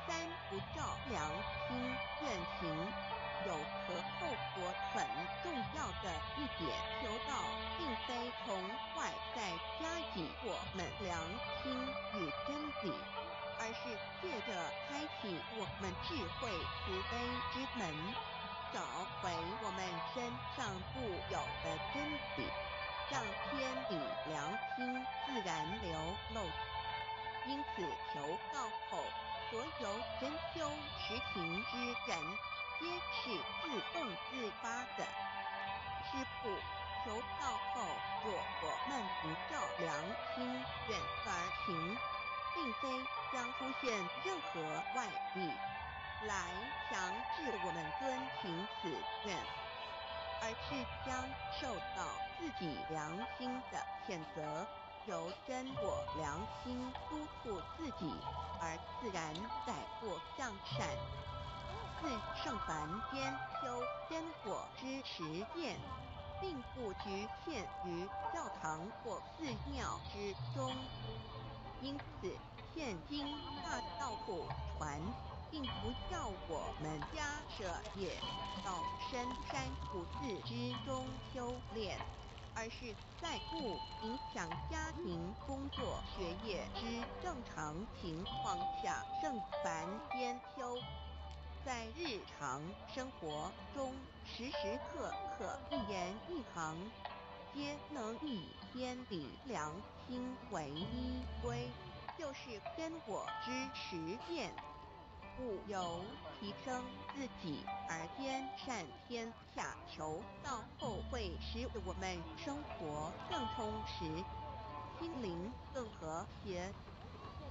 S2: 三、不照良心任行。有个后果很重要的一点，求道并非从外在加给我们良心与真理，而是借着开启我们智慧慈悲之门，找回我们身上固有的真理，让天理良心自然流露。因此求道后，所有真修实行之人皆是自动自发的。师父，求道后，若我们不照良心愿而行，并非将出现任何外力来强制我们遵行此愿，而是将受到自己良心的谴责，由真我良心督促自己，而自然改过向善。四、圣凡间修真我之实践，并不局限于教堂或寺庙之中，因此现今大道普传，并不要我们家舍业到深山古寺之中修炼，而是在不影响家庭、工作、学业之正常情况下圣凡间修。在日常生活中，时时刻刻一言一行，皆能以天理良心为依归，就是真我之实践。故由提升自己而兼善天下，求道后会使我们生活更充实，心灵更和谐。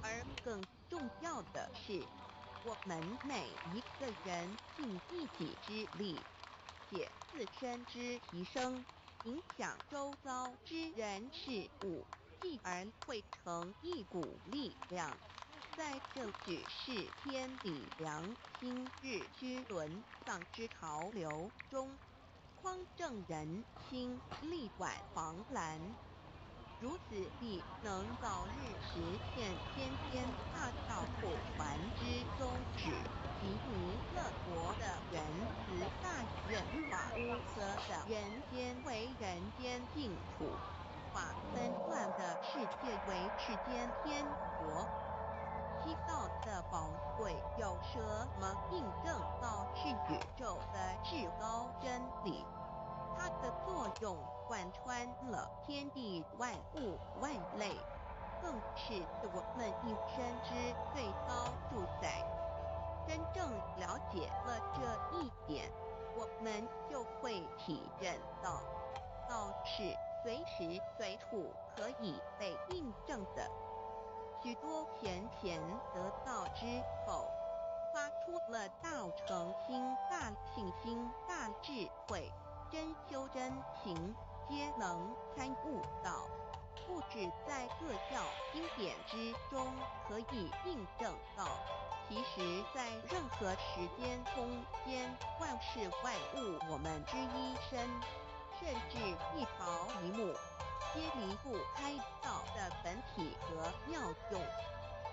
S2: 而更重要的是，我们每一个人尽一己之力，且自身之提升，影响周遭之人事物，继而汇成一股力量，在这举世天理良心日趋沦丧之潮流中，匡正人心，力挽狂澜。如此必能早日实现天天大道普传之宗旨及弥勒佛的仁慈大愿法，则的人间为人间净土。划分乱的世界为世间天国。西道的宝贵有什么印证到是宇宙的至高真理？它的作用贯穿了天地万物万类，更是我们一生之最高主宰。真正了解了这一点，我们就会体认到，道是随时随处可以被印证的。许多贤得道之后，发出了大诚心、大信心、大智慧，真修真行，皆能参悟到。不止在各教经典之中可以印证到，其实在任何时间空间，万事万物我们之一生，甚至一草一木，皆离不开道的本体和妙用。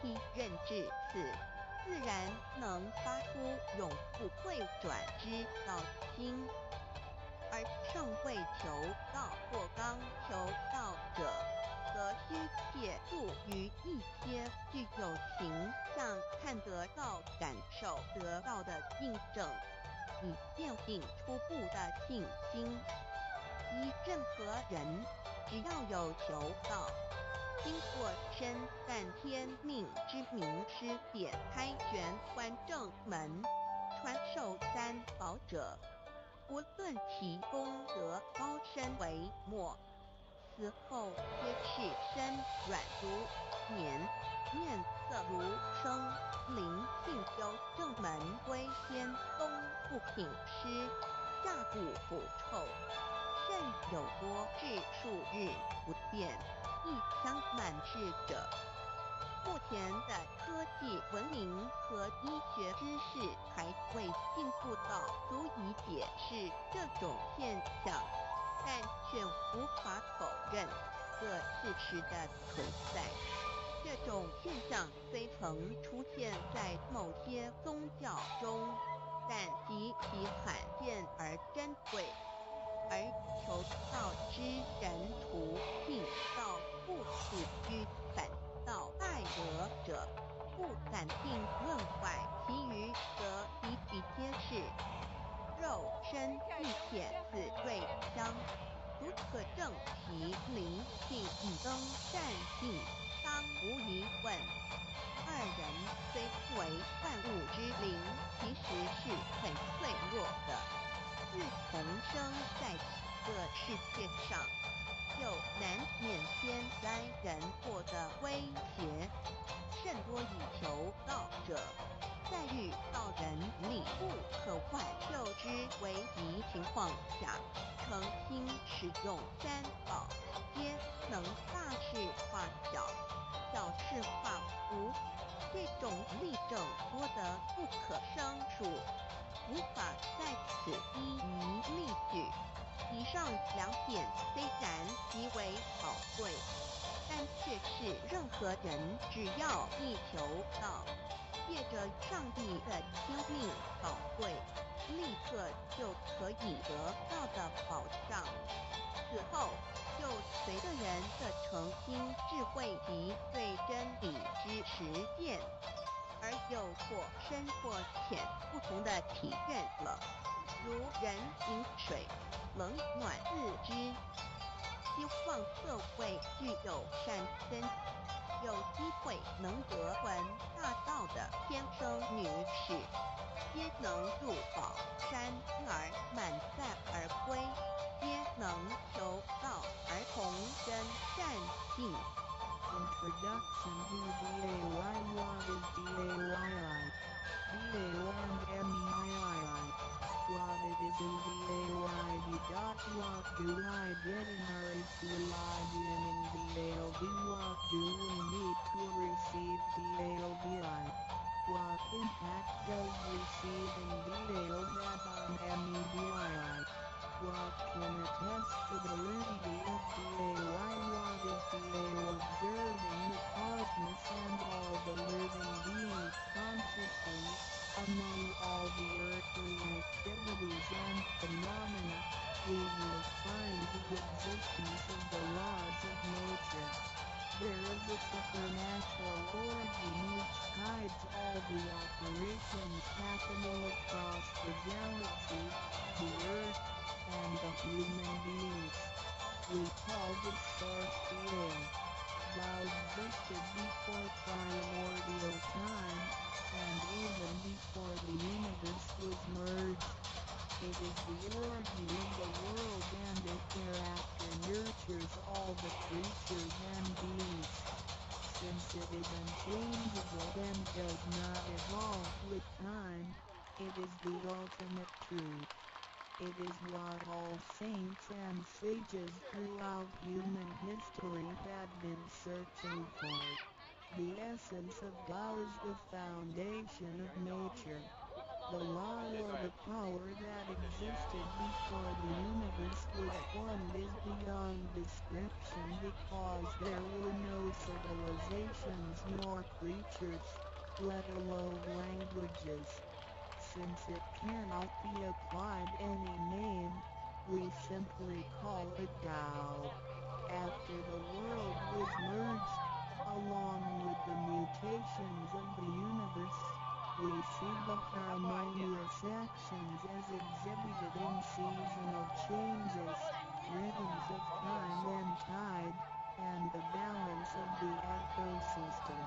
S2: 一认至此，自然能发出永不退转之道心。而尚未求道或刚求道者，则需借助于一些具有形象、看得到、感受得到的印证，以奠定初步的信心。依任何人，只要有求道，经过身干天命之名师点开玄关正门，传授三宝者，无论其功德高深为末，死后皆是身软如棉，面色如生，灵性修正门归天，风不品湿，下骨腐臭，甚有多至数日不变，一腔满志者。目前的科技文明和医学知识还未进步到足以解释这种现象，但却无法否认这事实的存在。这种现象虽曾出现在某些宗教中，但极其罕见而珍贵。而求道之人途径道不死于反道败德者，不敢定论坏，其余则比比皆是。肉身亦显此瑞香，足可证其灵性已登善境，当无疑问。二人虽为万物之灵，其实是很脆弱的。自从生在这世界上，就难免天灾人祸的威胁。甚多以求道者，在遇到人力不可挽救之危急情况下，诚心使用三宝，皆能大事化小，小事化无。这种例证多得不可胜数，无法在此一一例举。以上两点虽然极为宝贵，但却是任何人只要一求道，借着上帝的天命宝贵，立刻就可以得到的保障。此后就随着人的诚心、智慧及对真理之实践，而有或深或浅不同的体验了。如人饮水，冷暖自知。希望各位具有善根，有机会能得闻大道的天生女士，皆能入宝山而满载而归，皆能求道而同真善性。
S5: Introduction to DAY. What is DAY? DAY MEII. What it is in DAY. What do I get in order to log in DALB? What do we need to receive DALBI? What impact does receiving DALB have on MEDII? What can attest to the validity of DAY? What is DA observing the cosmos and all the living beings consciously, among all the earthly activities and phenomena, we will find the existence of the laws of nature. There is a supernatural origin which guides all the operations happening across the galaxy, the Earth, and the human beings. We call this source the will. Thou existed before primordial time, and even before the universe was merged. It is the origin of the world, and it thereafter nurtures all the creatures and beings. Since it is unchangeable and does not evolve with time, it is the ultimate truth. It is what all saints and sages throughout human history had been searching for. The essence of Tao is the foundation of nature. The law or the power that existed before the universe was formed is beyond description because there were no civilizations nor creatures, let alone languages. Since it cannot be applied any name, we simply call it Tao. After the world was merged, along with the mutations of the universe, we see the harmonious actions as exhibited in seasonal changes, rhythms of time and tide, and the balance of the ecosystem.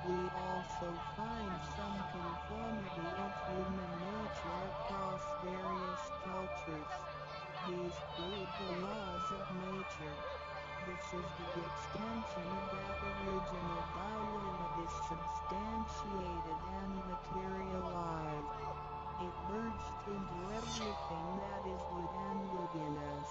S5: We also find some conformity of human nature across various cultures. These prove the laws of nature. This is the extension of that original Tao when it is substantiated and materialized. It merged into everything that is good and within us.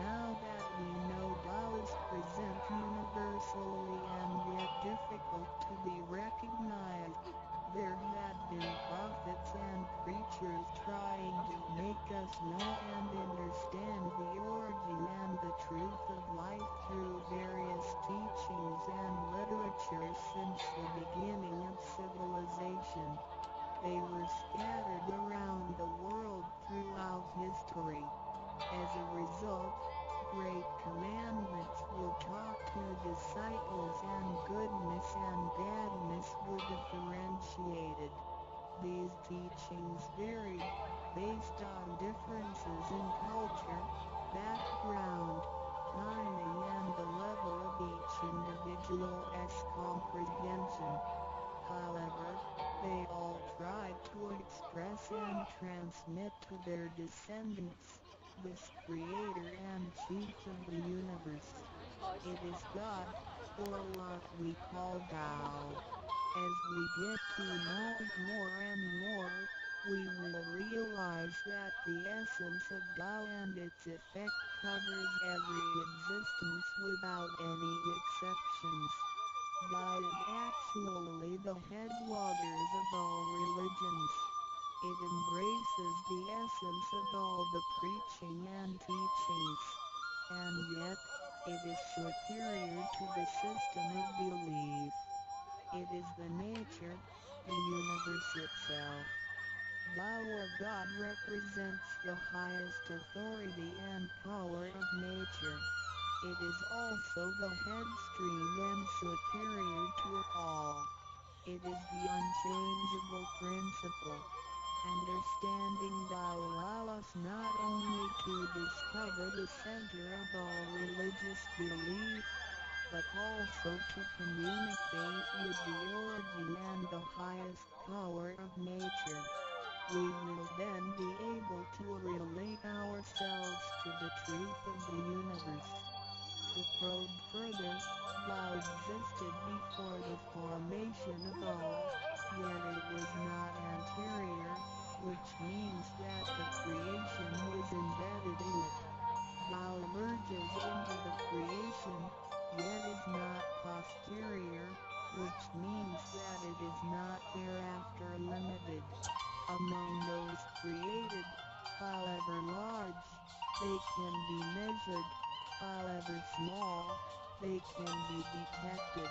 S5: Now that we know Tao is present universally and yet difficult to be recognized, there had been prophets and preachers trying to make us know and understand the origin and the truth of life through various teachings and literature since the beginning of civilization. They were scattered around the world throughout history. As a result, great commandments were taught to disciples and goodness and badness were differentiated. These teachings varied, based on differences in culture, background, timing and the level of each individual's comprehension. However, they all tried to express and transmit to their descendants this creator and chief of the universe. It is God, or what we call Tao. As we get to know it more and more, we will realize that the essence of Tao and its effect covers every existence without any exceptions. Tao is actually the headwaters of all religions. It embraces the essence of all the preaching and teachings. And yet, it is superior to the system of belief. It is the nature, the universe itself. Tao or God represents the highest authority and power of nature. It is also the headstream and superior to all. It is the unchangeable principle. Understanding Tao allows us not only to discover the center of all religious belief, but also to communicate with the origin and the highest power of nature. We will then be able to relate ourselves to the truth of the universe. To probe further, Tao existed before the formation of all, yet it was not anterior, which means that the creation was embedded in it. Tao emerges into the creation, yet is not posterior, which means that it is not thereafter limited. Among those created, however large, they can be measured, however small, they can be detected.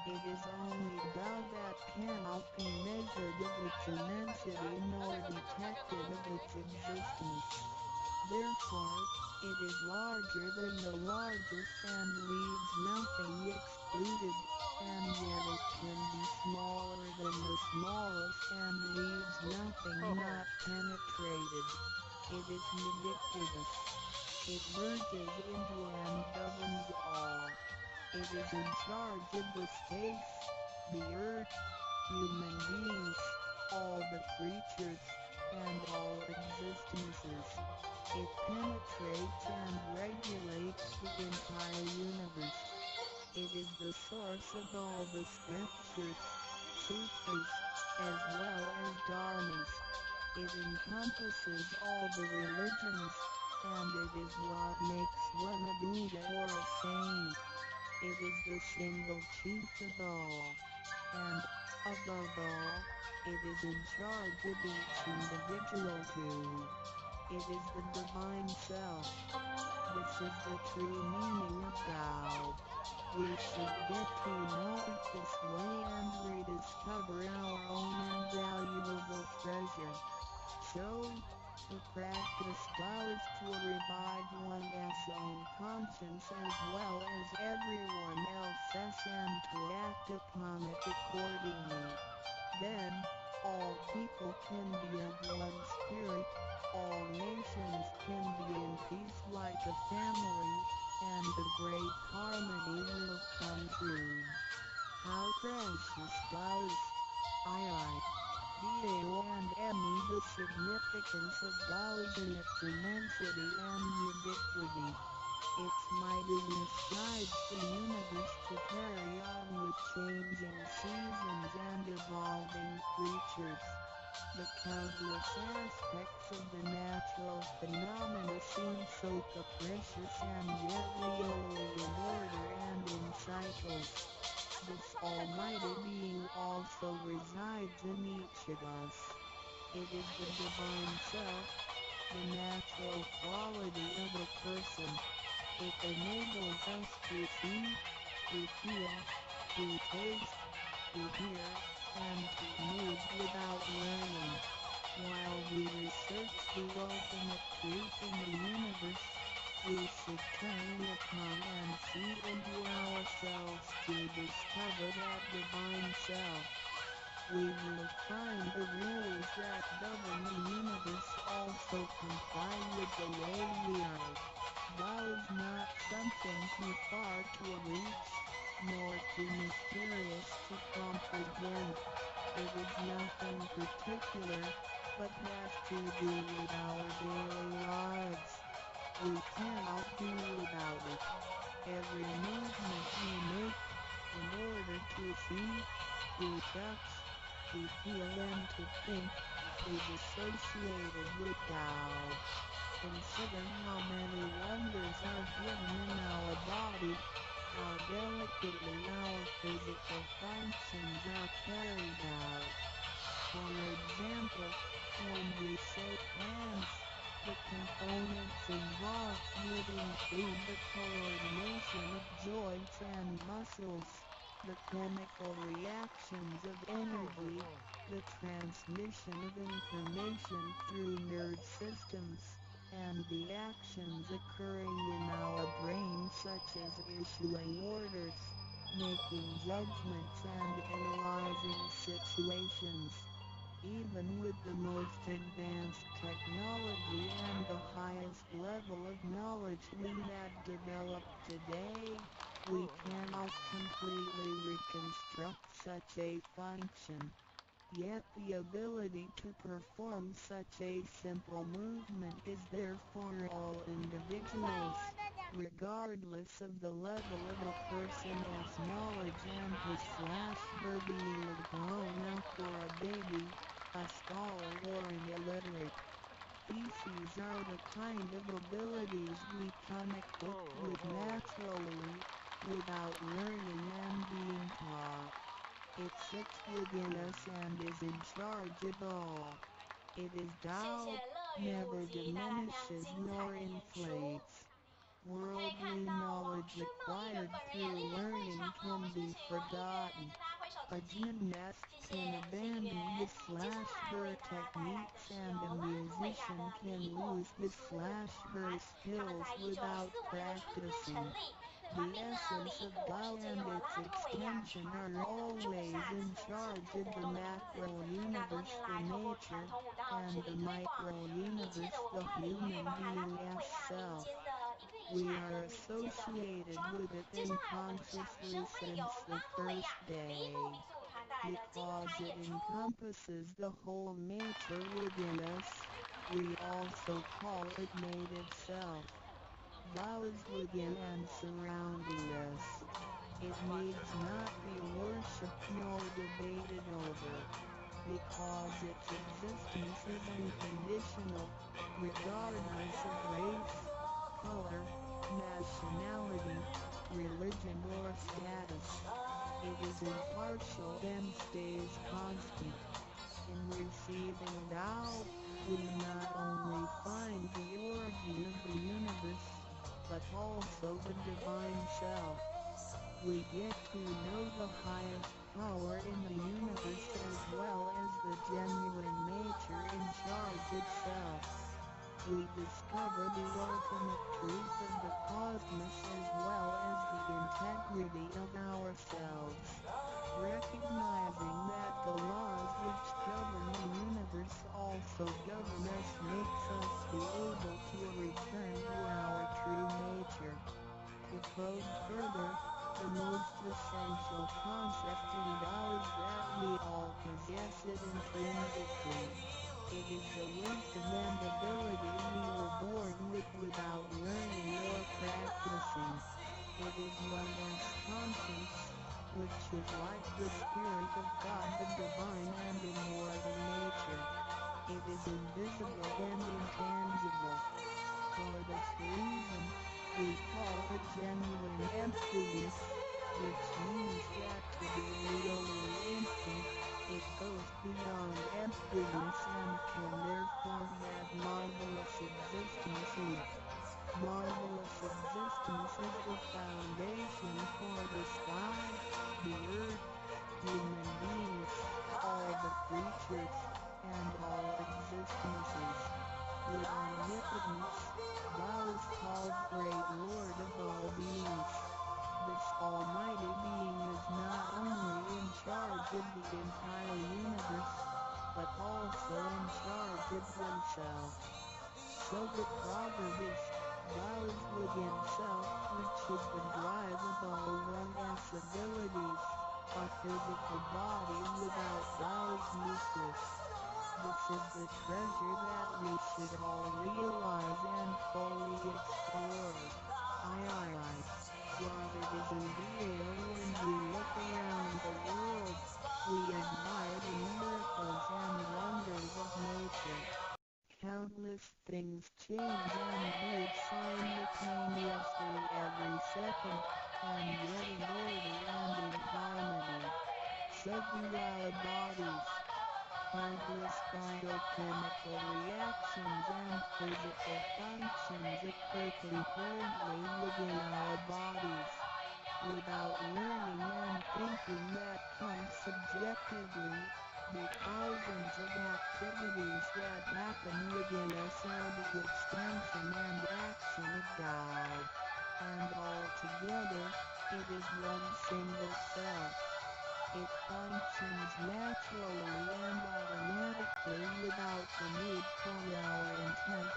S5: It is only thou that cannot be measured of its immensity nor detected of its existence. Therefore, it is larger than the largest and leaves nothing excluded, and yet it can be smaller than the smallest and leaves nothing not penetrated. It is ubiquitous. It merges into and governs all. It is in charge of the space, the earth, human beings, all the creatures, and all existences. It penetrates and regulates the entire universe. It is the source of all the scriptures, sutras, as well as dharmas. It encompasses all the religions, and it is what makes one a Buddha or a saint. It is the single chief of all. And, above all, it is in charge of each individual too. It is the divine self. This is the true meaning of Tao. We should get to know it this way and rediscover our own invaluable treasure. So, the practice vows to revive one's own conscience as well as everyone else's and to act upon it accordingly. Then, all people can be of one spirit, all nations can be in peace like a family, and the great harmony will come true. How precious vows! I. D.A.O. and M.E. The significance of vows in its immensity and ubiquity. Its mightiness guides the universe to carry on with changing seasons and evolving creatures. The countless aspects of the natural phenomena seem so capricious and yet really in order and in cycles. This almighty being also resides in each of us. It is the divine self, the natural quality of a person. It enables us to see, to feel, to taste, to hear, and to move without learning. While we research the ultimate truth in the universe, we should turn upon and see into ourselves to discover that divine self. We will find the rules that govern the universe also comply with the way we are. Tao is not something too far to reach, nor too mysterious to comprehend. It is nothing particular, but has to do with our daily lives. We cannot do without it. Every movement we make, in order to see, to touch, to feel and to think, is associated with Tao. Consider how many wonders are hidden in our body, how delicately our physical functions are carried out. For example, when we shake hands, the components involved would include the coordination of joints and muscles, the chemical reactions of energy, the transmission of information through nerve systems, and the actions occurring in our brain such as issuing orders, making judgments and analyzing situations. Even with the most advanced technology and the highest level of knowledge we have developed today, we cannot completely reconstruct such a function. Yet the ability to perform such a simple movement is there for all individuals, regardless of the level of a person's knowledge and his/her being a grown-up or a baby, a scholar or an illiterate. These are the kind of abilities we come equipped with naturally, without learning and being taught. It sits within us and is in charge of all. It is Tao, never diminishes nor inflates. Worldly knowledge acquired through learning can be forgotten. A gymnast can abandon his/her techniques and a musician can lose his/her skills without practicing. The essence of Tao and its extension are always in charge of the macro-universe, the nature, and the micro-universe, the human being as self. We are associated with it unconsciously since the first day, because it encompasses the whole nature within us. We also call it native self. Tao is within and surrounding us. It needs not be worshipped nor debated over, because its existence is unconditional, regardless of race, color, nationality, religion or status. It is impartial and stays constant. In receiving Tao, we not only find the origin of the universe, but also the divine self. We get to know the highest power in the universe as well as the genuine nature in charge itself. We discover the ultimate truth of the cosmos as well as the integrity of ourselves. Recognizing that the laws which govern the universe also govern us makes us be able to return to our true nature. To probe further, the most essential concept in Tao is that we all possess it intrinsically. It is the wisdom and ability we were born with without learning or practicing. It is one as conscience, which is like the Spirit of God, the divine and immortal nature. It is invisible and intangible. For this reason, we call it genuine emptiness, which means that to be really instant, it goes beyond emptiness and can therefore have marvelous existence in it. Marvelous existence is the foundation for the sky, the earth, human beings, all the creatures, and all existences. With omnipotence, Tao is called Great Lord of all beings. This almighty being is not only in charge of the entire universe, but also in charge of himself. So the proverb is, Tao is within self, which is the drive of all one's abilities. A physical body without Tao is useless. This is the treasure that we should all realize and fully explore. Aye. While it is unreal when we look around the world, we admire the miracles and wonders of nature. Countless things change and move simultaneously every second, and yet in order and in harmony. So do our bodies. Countless biochemical reactions and physical functions occur concurrently within our bodies. Without learning and thinking that comes subjectively, the thousands of activities that happen within us are the extension and action of God. And altogether, it is one single self. It functions naturally and automatically without the need for our intent.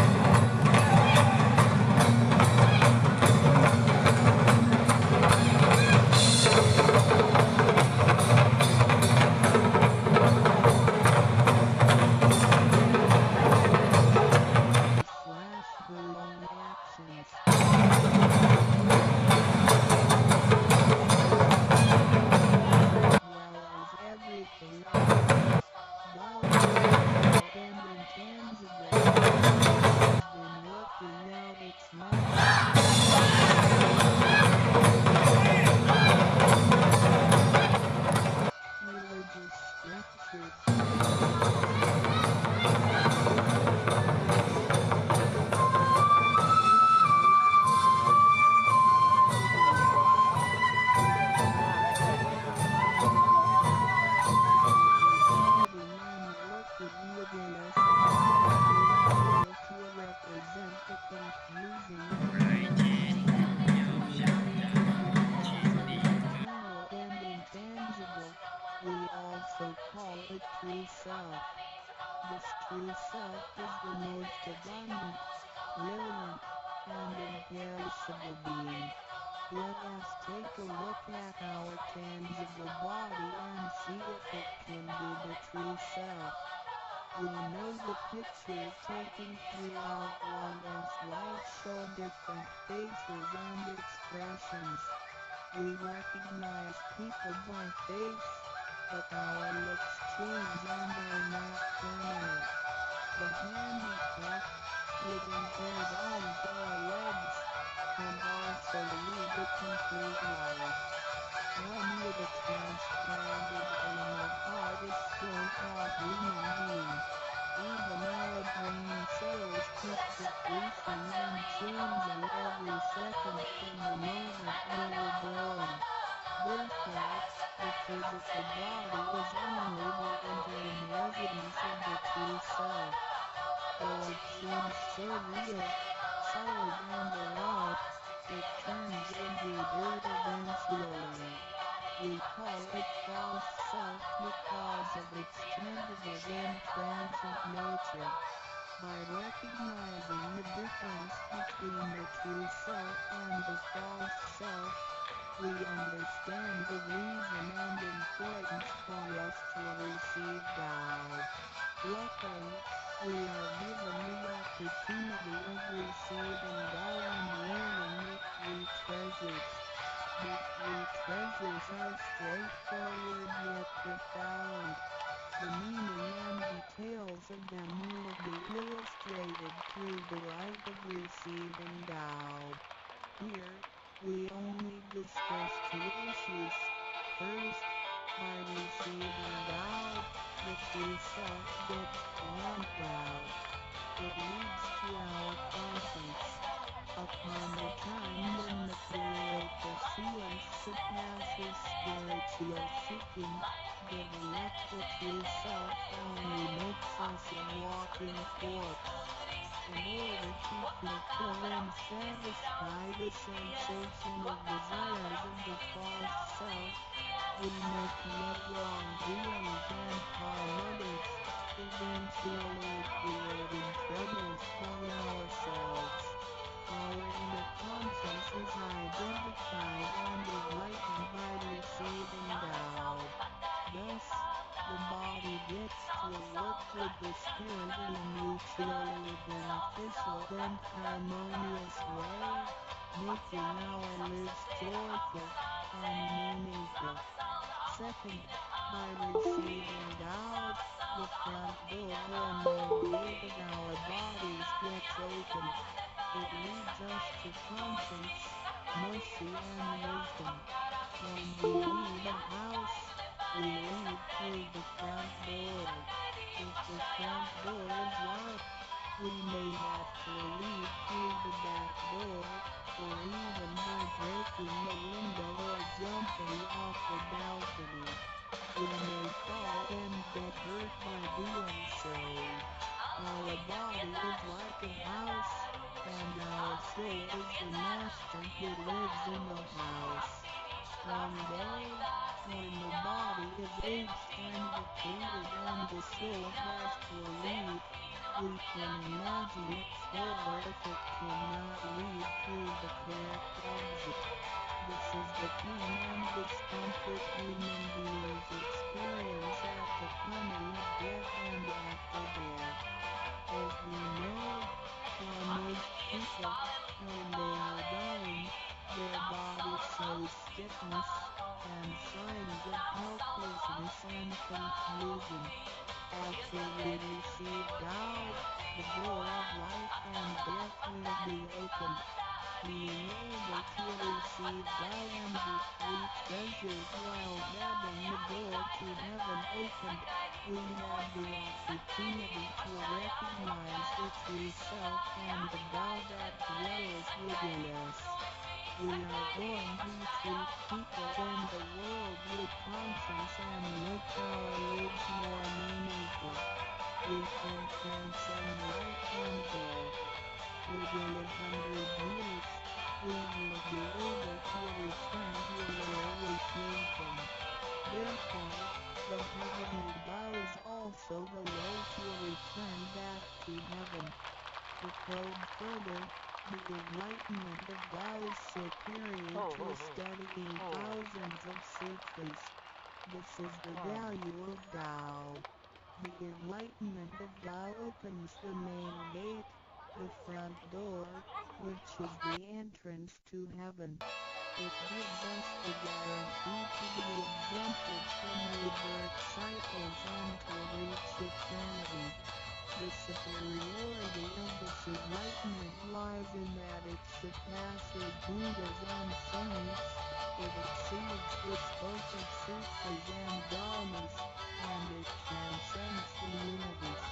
S5: This is to represent the confusing eternal and intangible. We also call it true self. This true self is the most abundant, brilliant, and imperishable being. Let us take a look at our tangible body and see if it can be the true self. We know the picture taken throughout one's life show different faces and expressions. We recognize people by face, but our looks change and are not permanent. The handicapped, with impaired arms or legs, can also lead a complete life. One with a transplanted anal heart is still a human being. Even our brain cells keep decreasing and changing every second from the moment we were born. Therefore, the physical body is only the interim residence of the true self. Though it seems so real, solid and alive, it turns into dirt eventually. We call it false self because of its tentative and transient nature. By recognizing the difference between the true self and the false self, we understand the reason and importance for us to receive God. Luckily, we are given the opportunity of receiving God and learning the three treasures. The three treasures are straightforward yet profound. The meaning and details of them will be illustrated through the light of receiving God. Here, we only discuss two issues. First, by receiving God, the true self gets stamped out. It leads to our conscience. Upon the time when material pursuance surpasses spiritual seeking, giving up the true self only makes us a walking corpse. In order to fulfill and satisfy the sensation of desires of the false self, we make lifelong dealings and harm others, eventually creating troubles for ourselves. Our inner conscience is identified and enlightened by receiving God. Thus, the body gets to work with the spirit in a mutually beneficial and harmonious way, making our lives joyful and meaningful. Second, by receiving God, the front door or main gate of our bodies gets opened. It leads us to conscience, mercy and wisdom. When we leave a house, we leave through the front door. If the front door is locked, we may have to leave through the back door, or even by breaking the window or jumping off the balcony. We may fall and get hurt by doing so. Our body is like a house, and our soul is the master who lives in the house. One day, when the body is aged and depleted and the soul has to leave, we can imagine its horror if it cannot leave through the correct exit. This is the pain and discomfort human beings experience at the coming of death and after death. As we know, for most people, when they are dying, their body shows stiffness and signs of helplessness and confusion. After we receive God, the door of life and death will be opened. Being able to receive God and the three treasures while having the door to heaven opened, we have the opportunity to recognize the the true self and the Tao that dwells within us. We are going to treat people and the world with conscience and make our lives more meaningful. We can transcend light and death. Within 100 years, we will be able to return to where we came from. Therefore, the heavenly Tao is also the way to return back to heaven. To probe further, the enlightenment of Tao is superior to studying thousands of sutras. This is the value of Tao. The enlightenment of Tao opens the main gate, the front door, which is the entrance to heaven. It gives us the guarantee to be exempted from rebirth cycles and to reach eternity. The superiority of this enlightenment lies in that it surpasses Buddhas and saints, it exceeds the scope of sutras and dharmas, and it transcends the universe.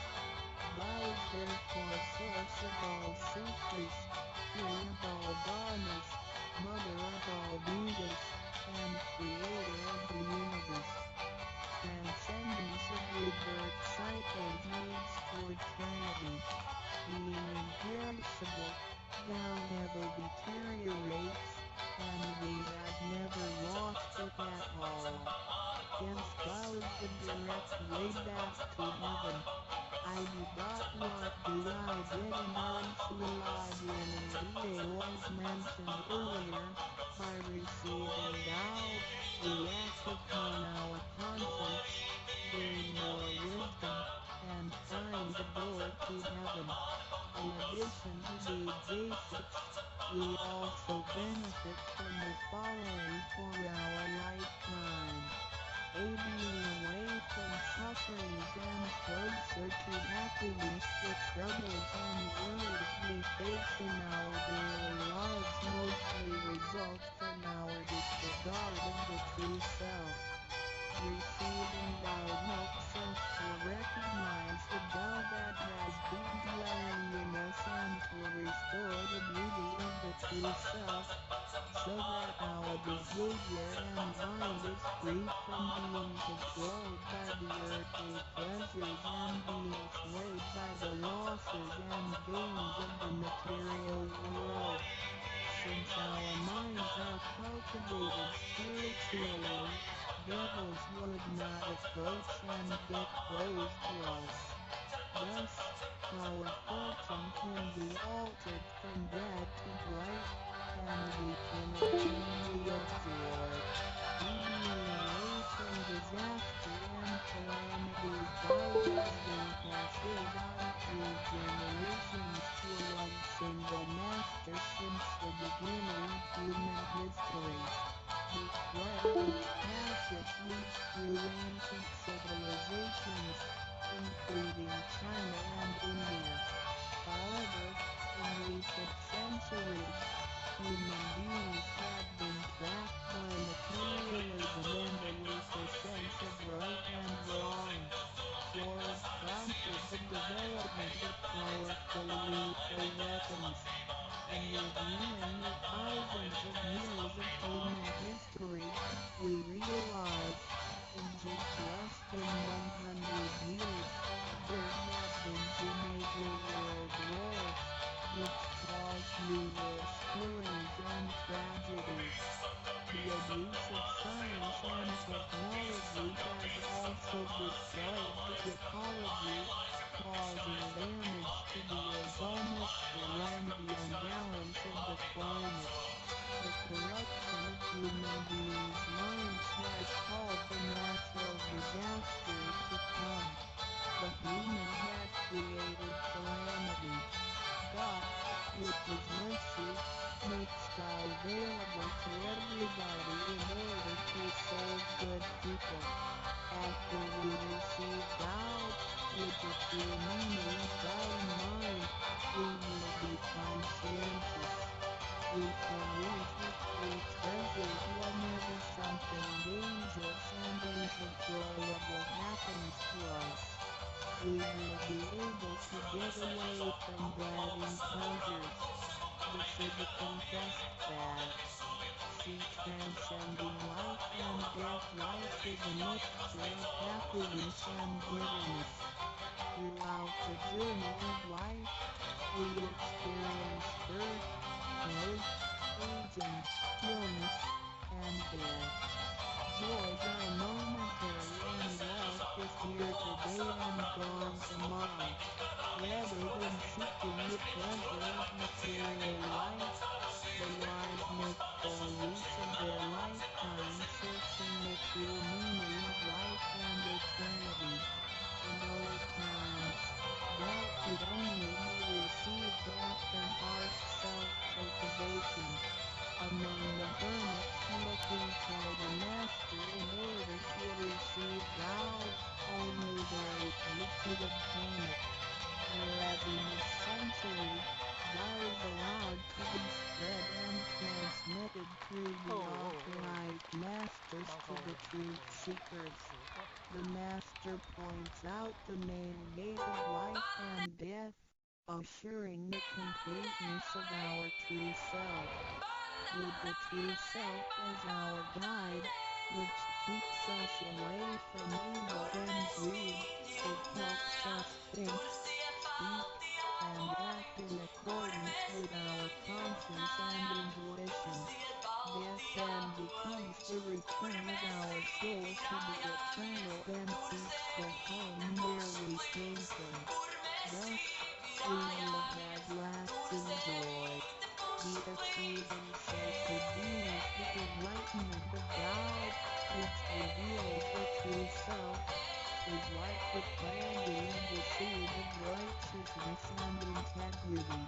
S5: Tao is therefore source of all sutras, king of all dharmas, mother of all Buddhas, and creator of the universe. Transcendence of rebirth cycles leads to eternity. Being imperishable, Tao never deteriorates, and we have never lost it at all. Hence Tao is the direct way back to heaven. What do I get in RHLIGN was mentioned earlier, by receiving Tao, we act upon our conscience, gain more wisdom, and find the door to heaven. In addition to these basics, we also benefit from the following for our lifetime. Being away from sufferings and closer to happiness. The troubles and worries we face in our daily lives mostly result from our disregard of the true self. Receiving Tao helps us to recognize the Tao that has been dwelling in us and to restore the beauty of the true self, so that our behavior and mind is free from being controlled by the earthly pleasures and being swayed by the losses and gains of the material world. Since our minds are cultivated spiritually, devils would not approach and get close to us. Thus, our fortune can be altered from bad to bright, and we can obtain the absorb. Being away from disaster and calamities. Tao has been passed down through generations to one single master since the beginning of human history. The thread which passes leads through ancient civilizations, including China and India. However, in recent centuries, human beings have been trapped by materialism and a weaker sense of right and wrong. Wars prompted the development of powerful lethal weapons. And reviewing the thousands of years of human history, we realize, in just less than 100 years, there have been two major world wars, which caused numerous killings and tragedies. The abuse of science and technology has also destroyed the ecology, causing damage to the ozone and the imbalance of the climate. The corruption of human beings' minds has caused a natural disaster to come. The human has created calamity. God, with His mercy, makes Tao available to everybody in order to save good people. After we receive Tao, with the true meaning of Tao in mind, we will be conscientious. We can use the three treasures whenever something dangerous and uncontrollable happens to us. We will be able to get away from bad encounters. The Siddha confessed that see transcending life and death. Life is a mixture of happiness and bitterness. Throughout the journey of life, we experience birth, growth, aging, illness, and death. Joys are momentary and wealth is here today and gone tomorrow. Rather than seeking the pleasure of material life, the wise make full use of their lifetime searching the true meaning of life and eternity. In old times, doubt could only be received after harsh self-cultivation. Among the hermits looking for the master in order to receive God, only there is need to obtain it. Whereas in this century, God is allowed to be spread and transmitted through the authorized masters to the truth seekers. The master points out the main gate of life and death, assuring the completeness of our true self. With the true self as our guide, which keeps us away from evil and greed, it helps us think, speak, and act in accordance with our conscience and intuition. Death then becomes the return of our soul to the eternal and peaceful home where we came from. Thus, we will have lasting joy. The achieving sacred being is the enlightenment of God, which reveals the true self, is like the planting of the seed of righteousness and integrity.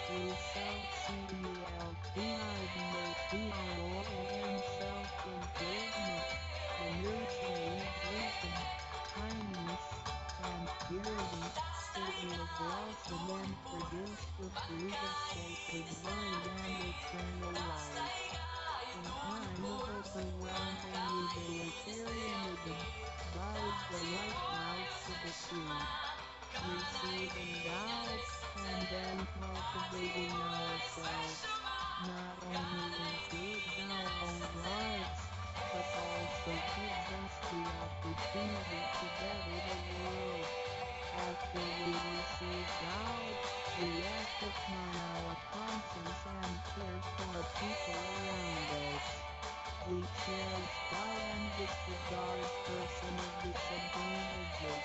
S5: Through self-CELTIDMATRIAL and self-improvement, the nurturing of wisdom, kindness, and purity, it will blossom and produce the fruit of sacred mind and eternal life. In time of overwhelming utilitarianism, God is the lighthouse to the truth. Receiving God, and then cultivating ourselves, not only improves our own lives, but also gives us the opportunity to better the world. After we receive God, we act upon our conscience and care for people around us. We cherish God and disregard personal disadvantages.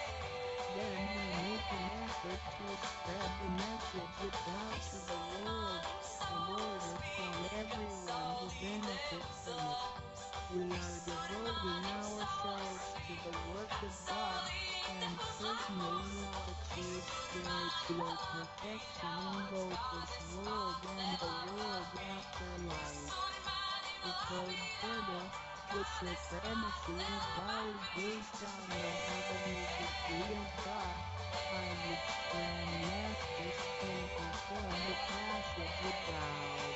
S5: Then we make an effort to spread the message of God to the world, in order for everyone to benefit from it. We are devoting ourselves to the work of God, and certainly will achieve spiritual perfection in both this world and the world after life. Decode further, the supremacy of God is based on the heavenly decree of God, by which Grand Masters can perform the passage of God.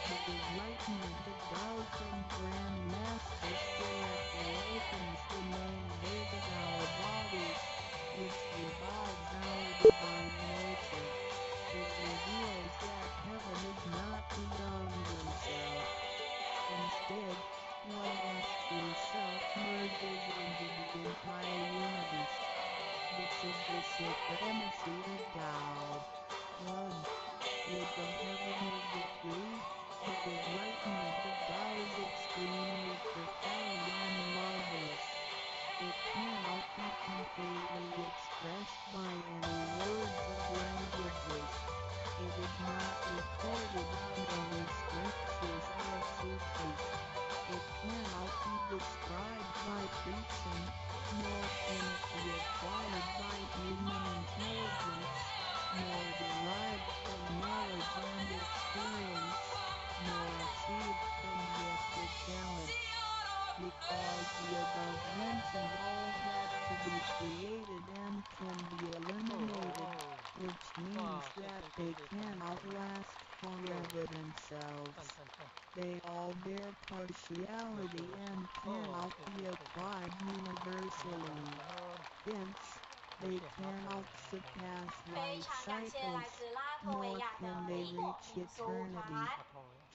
S5: The enlightenment of God from Grand Masters directly opens the main gate of our bodies, which revives our divine nature. It reveals that heaven is not beyond oneself. Instead, one's true self merges into the entire universe. This is the supremacy of God. 1. With the heavenly decree, the enlightenment of God is extremely profound and marvelous. It cannot be completely expressed by any words or languages. It is not recorded on any scriptures or sutras. It cannot be described by preaching, nor can it be acquired by human intelligence, nor derived from knowledge and experience, nor achieved from gifted talents. Because the above mentioned all have to be created and can be eliminated, which means that they cannot last forever themselves. They all bear partiality and cannot be applied universally. Hence, they
S6: 是哈佛
S5: cannot surpass
S7: 非
S5: life
S7: 常感谢来
S5: cycles,
S7: 自拉脱维
S5: nor
S7: 亚的
S5: can they
S7: 黎果
S5: reach
S7: 民俗舞
S5: eternity.
S7: 团。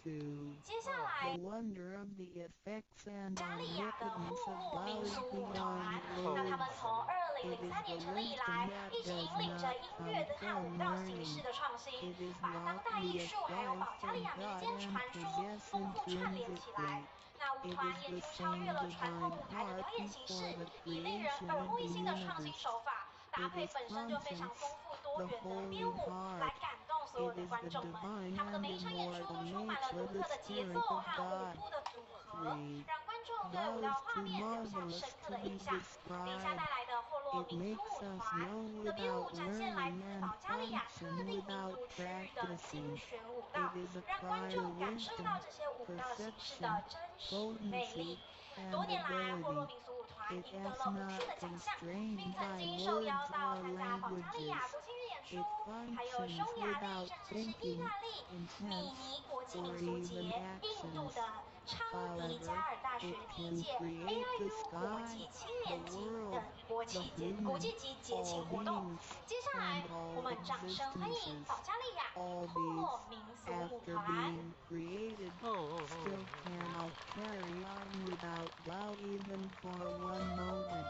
S5: 2.
S7: 接下
S5: The
S7: 来，
S5: wonder of the effects and
S7: 加利亚的霍
S5: omnipotence
S7: 洛
S5: of
S7: 民
S5: God
S7: 俗
S5: is
S7: 舞团
S5: beyond，
S7: 那他们
S5: words.
S7: 从
S5: It is
S7: 2003 年
S5: the
S7: 成立以
S5: wisdom
S7: 来，
S5: that
S7: 一直引
S5: does
S7: 领着
S5: not
S7: 音
S5: come
S7: 乐跟和舞
S5: from
S7: 蹈形式
S5: learning.
S7: 的创新，
S5: It is
S7: 把当代
S5: lofty
S7: 艺术还有
S5: acquired
S7: 保加利
S5: from
S7: 亚民
S5: God
S7: 间
S5: and
S7: 传说
S5: possess
S7: 丰富串联起来。
S5: intrinsically.
S7: 那舞
S5: It
S7: 团
S5: is
S7: 也
S5: the
S7: 就超越
S5: same
S7: 了传统
S5: divine
S7: 舞台的
S5: heart
S7: 表演形式，
S5: before the
S7: 以令人
S5: creation
S7: 耳
S5: of
S7: 目
S5: the
S7: 一新的创新
S5: universe.
S7: 手法，搭
S5: It
S7: 配
S5: is
S7: 本身就非常
S5: conscience,
S7: 丰富多
S5: the
S7: 元的
S5: holy
S7: 编舞，
S5: heart.
S7: 来感动所有
S5: It
S7: 的
S5: is
S7: 观
S5: the
S7: 众们。
S5: divine
S7: 他们的
S5: and
S7: 每一场演出
S5: immortal
S7: 都充满了
S5: nature
S7: 独
S5: of the
S7: 特的节
S5: Spirit
S7: 奏
S5: of
S7: 和舞
S5: God.
S7: 步的组合，
S5: 3.
S7: 让观众对舞
S5: Love
S7: 蹈
S5: is
S7: 画
S5: too
S7: 面留下
S5: marvelous
S7: 深刻
S5: to
S7: 的
S5: be
S7: 印象。等一下
S5: described.
S7: 带来的霍洛
S5: It
S7: 民俗
S5: makes
S7: 舞
S5: us
S7: 团
S5: know
S7: 的编舞
S5: without
S7: 展现来
S5: learning
S7: 自
S5: and
S7: 保加利亚特
S5: function
S7: 定民
S5: without
S7: 族区域的精
S5: practicing.
S7: 选舞蹈，
S5: It is a
S7: 让观
S5: cry
S7: 众
S5: of
S7: 感受到
S5: wisdom,
S7: 这些舞蹈形式的
S5: perfection,
S7: 真实魅力。
S5: potency,
S7: 多
S5: and
S7: 年来，霍洛
S5: ability.
S7: 民俗舞团
S5: It
S7: 赢得
S5: is
S7: 了无数
S5: not
S7: 的奖项，并
S5: constrained
S7: 曾
S5: by
S7: 经受邀
S5: words
S7: 到
S5: or
S7: 参加保加利
S5: languages.
S7: 亚国庆日演出
S5: It，
S7: 还有
S5: functions
S7: 匈牙利，
S5: without
S7: 甚至是意
S5: thinking,
S7: 大利、米
S5: intent,
S7: 尼国际
S5: or
S7: 民俗节、
S5: even
S7: 印度
S5: actions.
S7: 的昌迪加
S5: However,
S7: 尔大学
S5: it
S7: 第一
S5: can
S7: 届
S5: create the
S7: AIU 国
S5: sky,
S7: 际青
S5: the
S7: 年节
S5: world,
S7: 等国
S5: the
S7: 际
S5: human,
S7: 级节
S5: all
S7: 庆活动。
S5: beings,
S7: 接下来
S5: and，
S7: 我
S5: all
S7: 们掌声欢迎
S5: existences.
S7: 保加利亚
S5: All
S7: 霍
S5: these,
S7: 洛民俗舞
S5: after
S7: 团。
S5: being created, still cannot carry on without Lao even for one moment.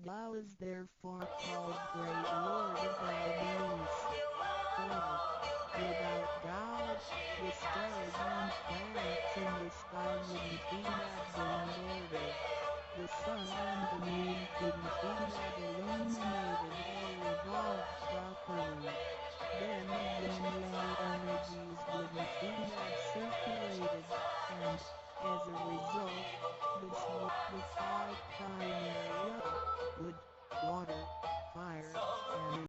S5: Lao is therefore called Great Lord of the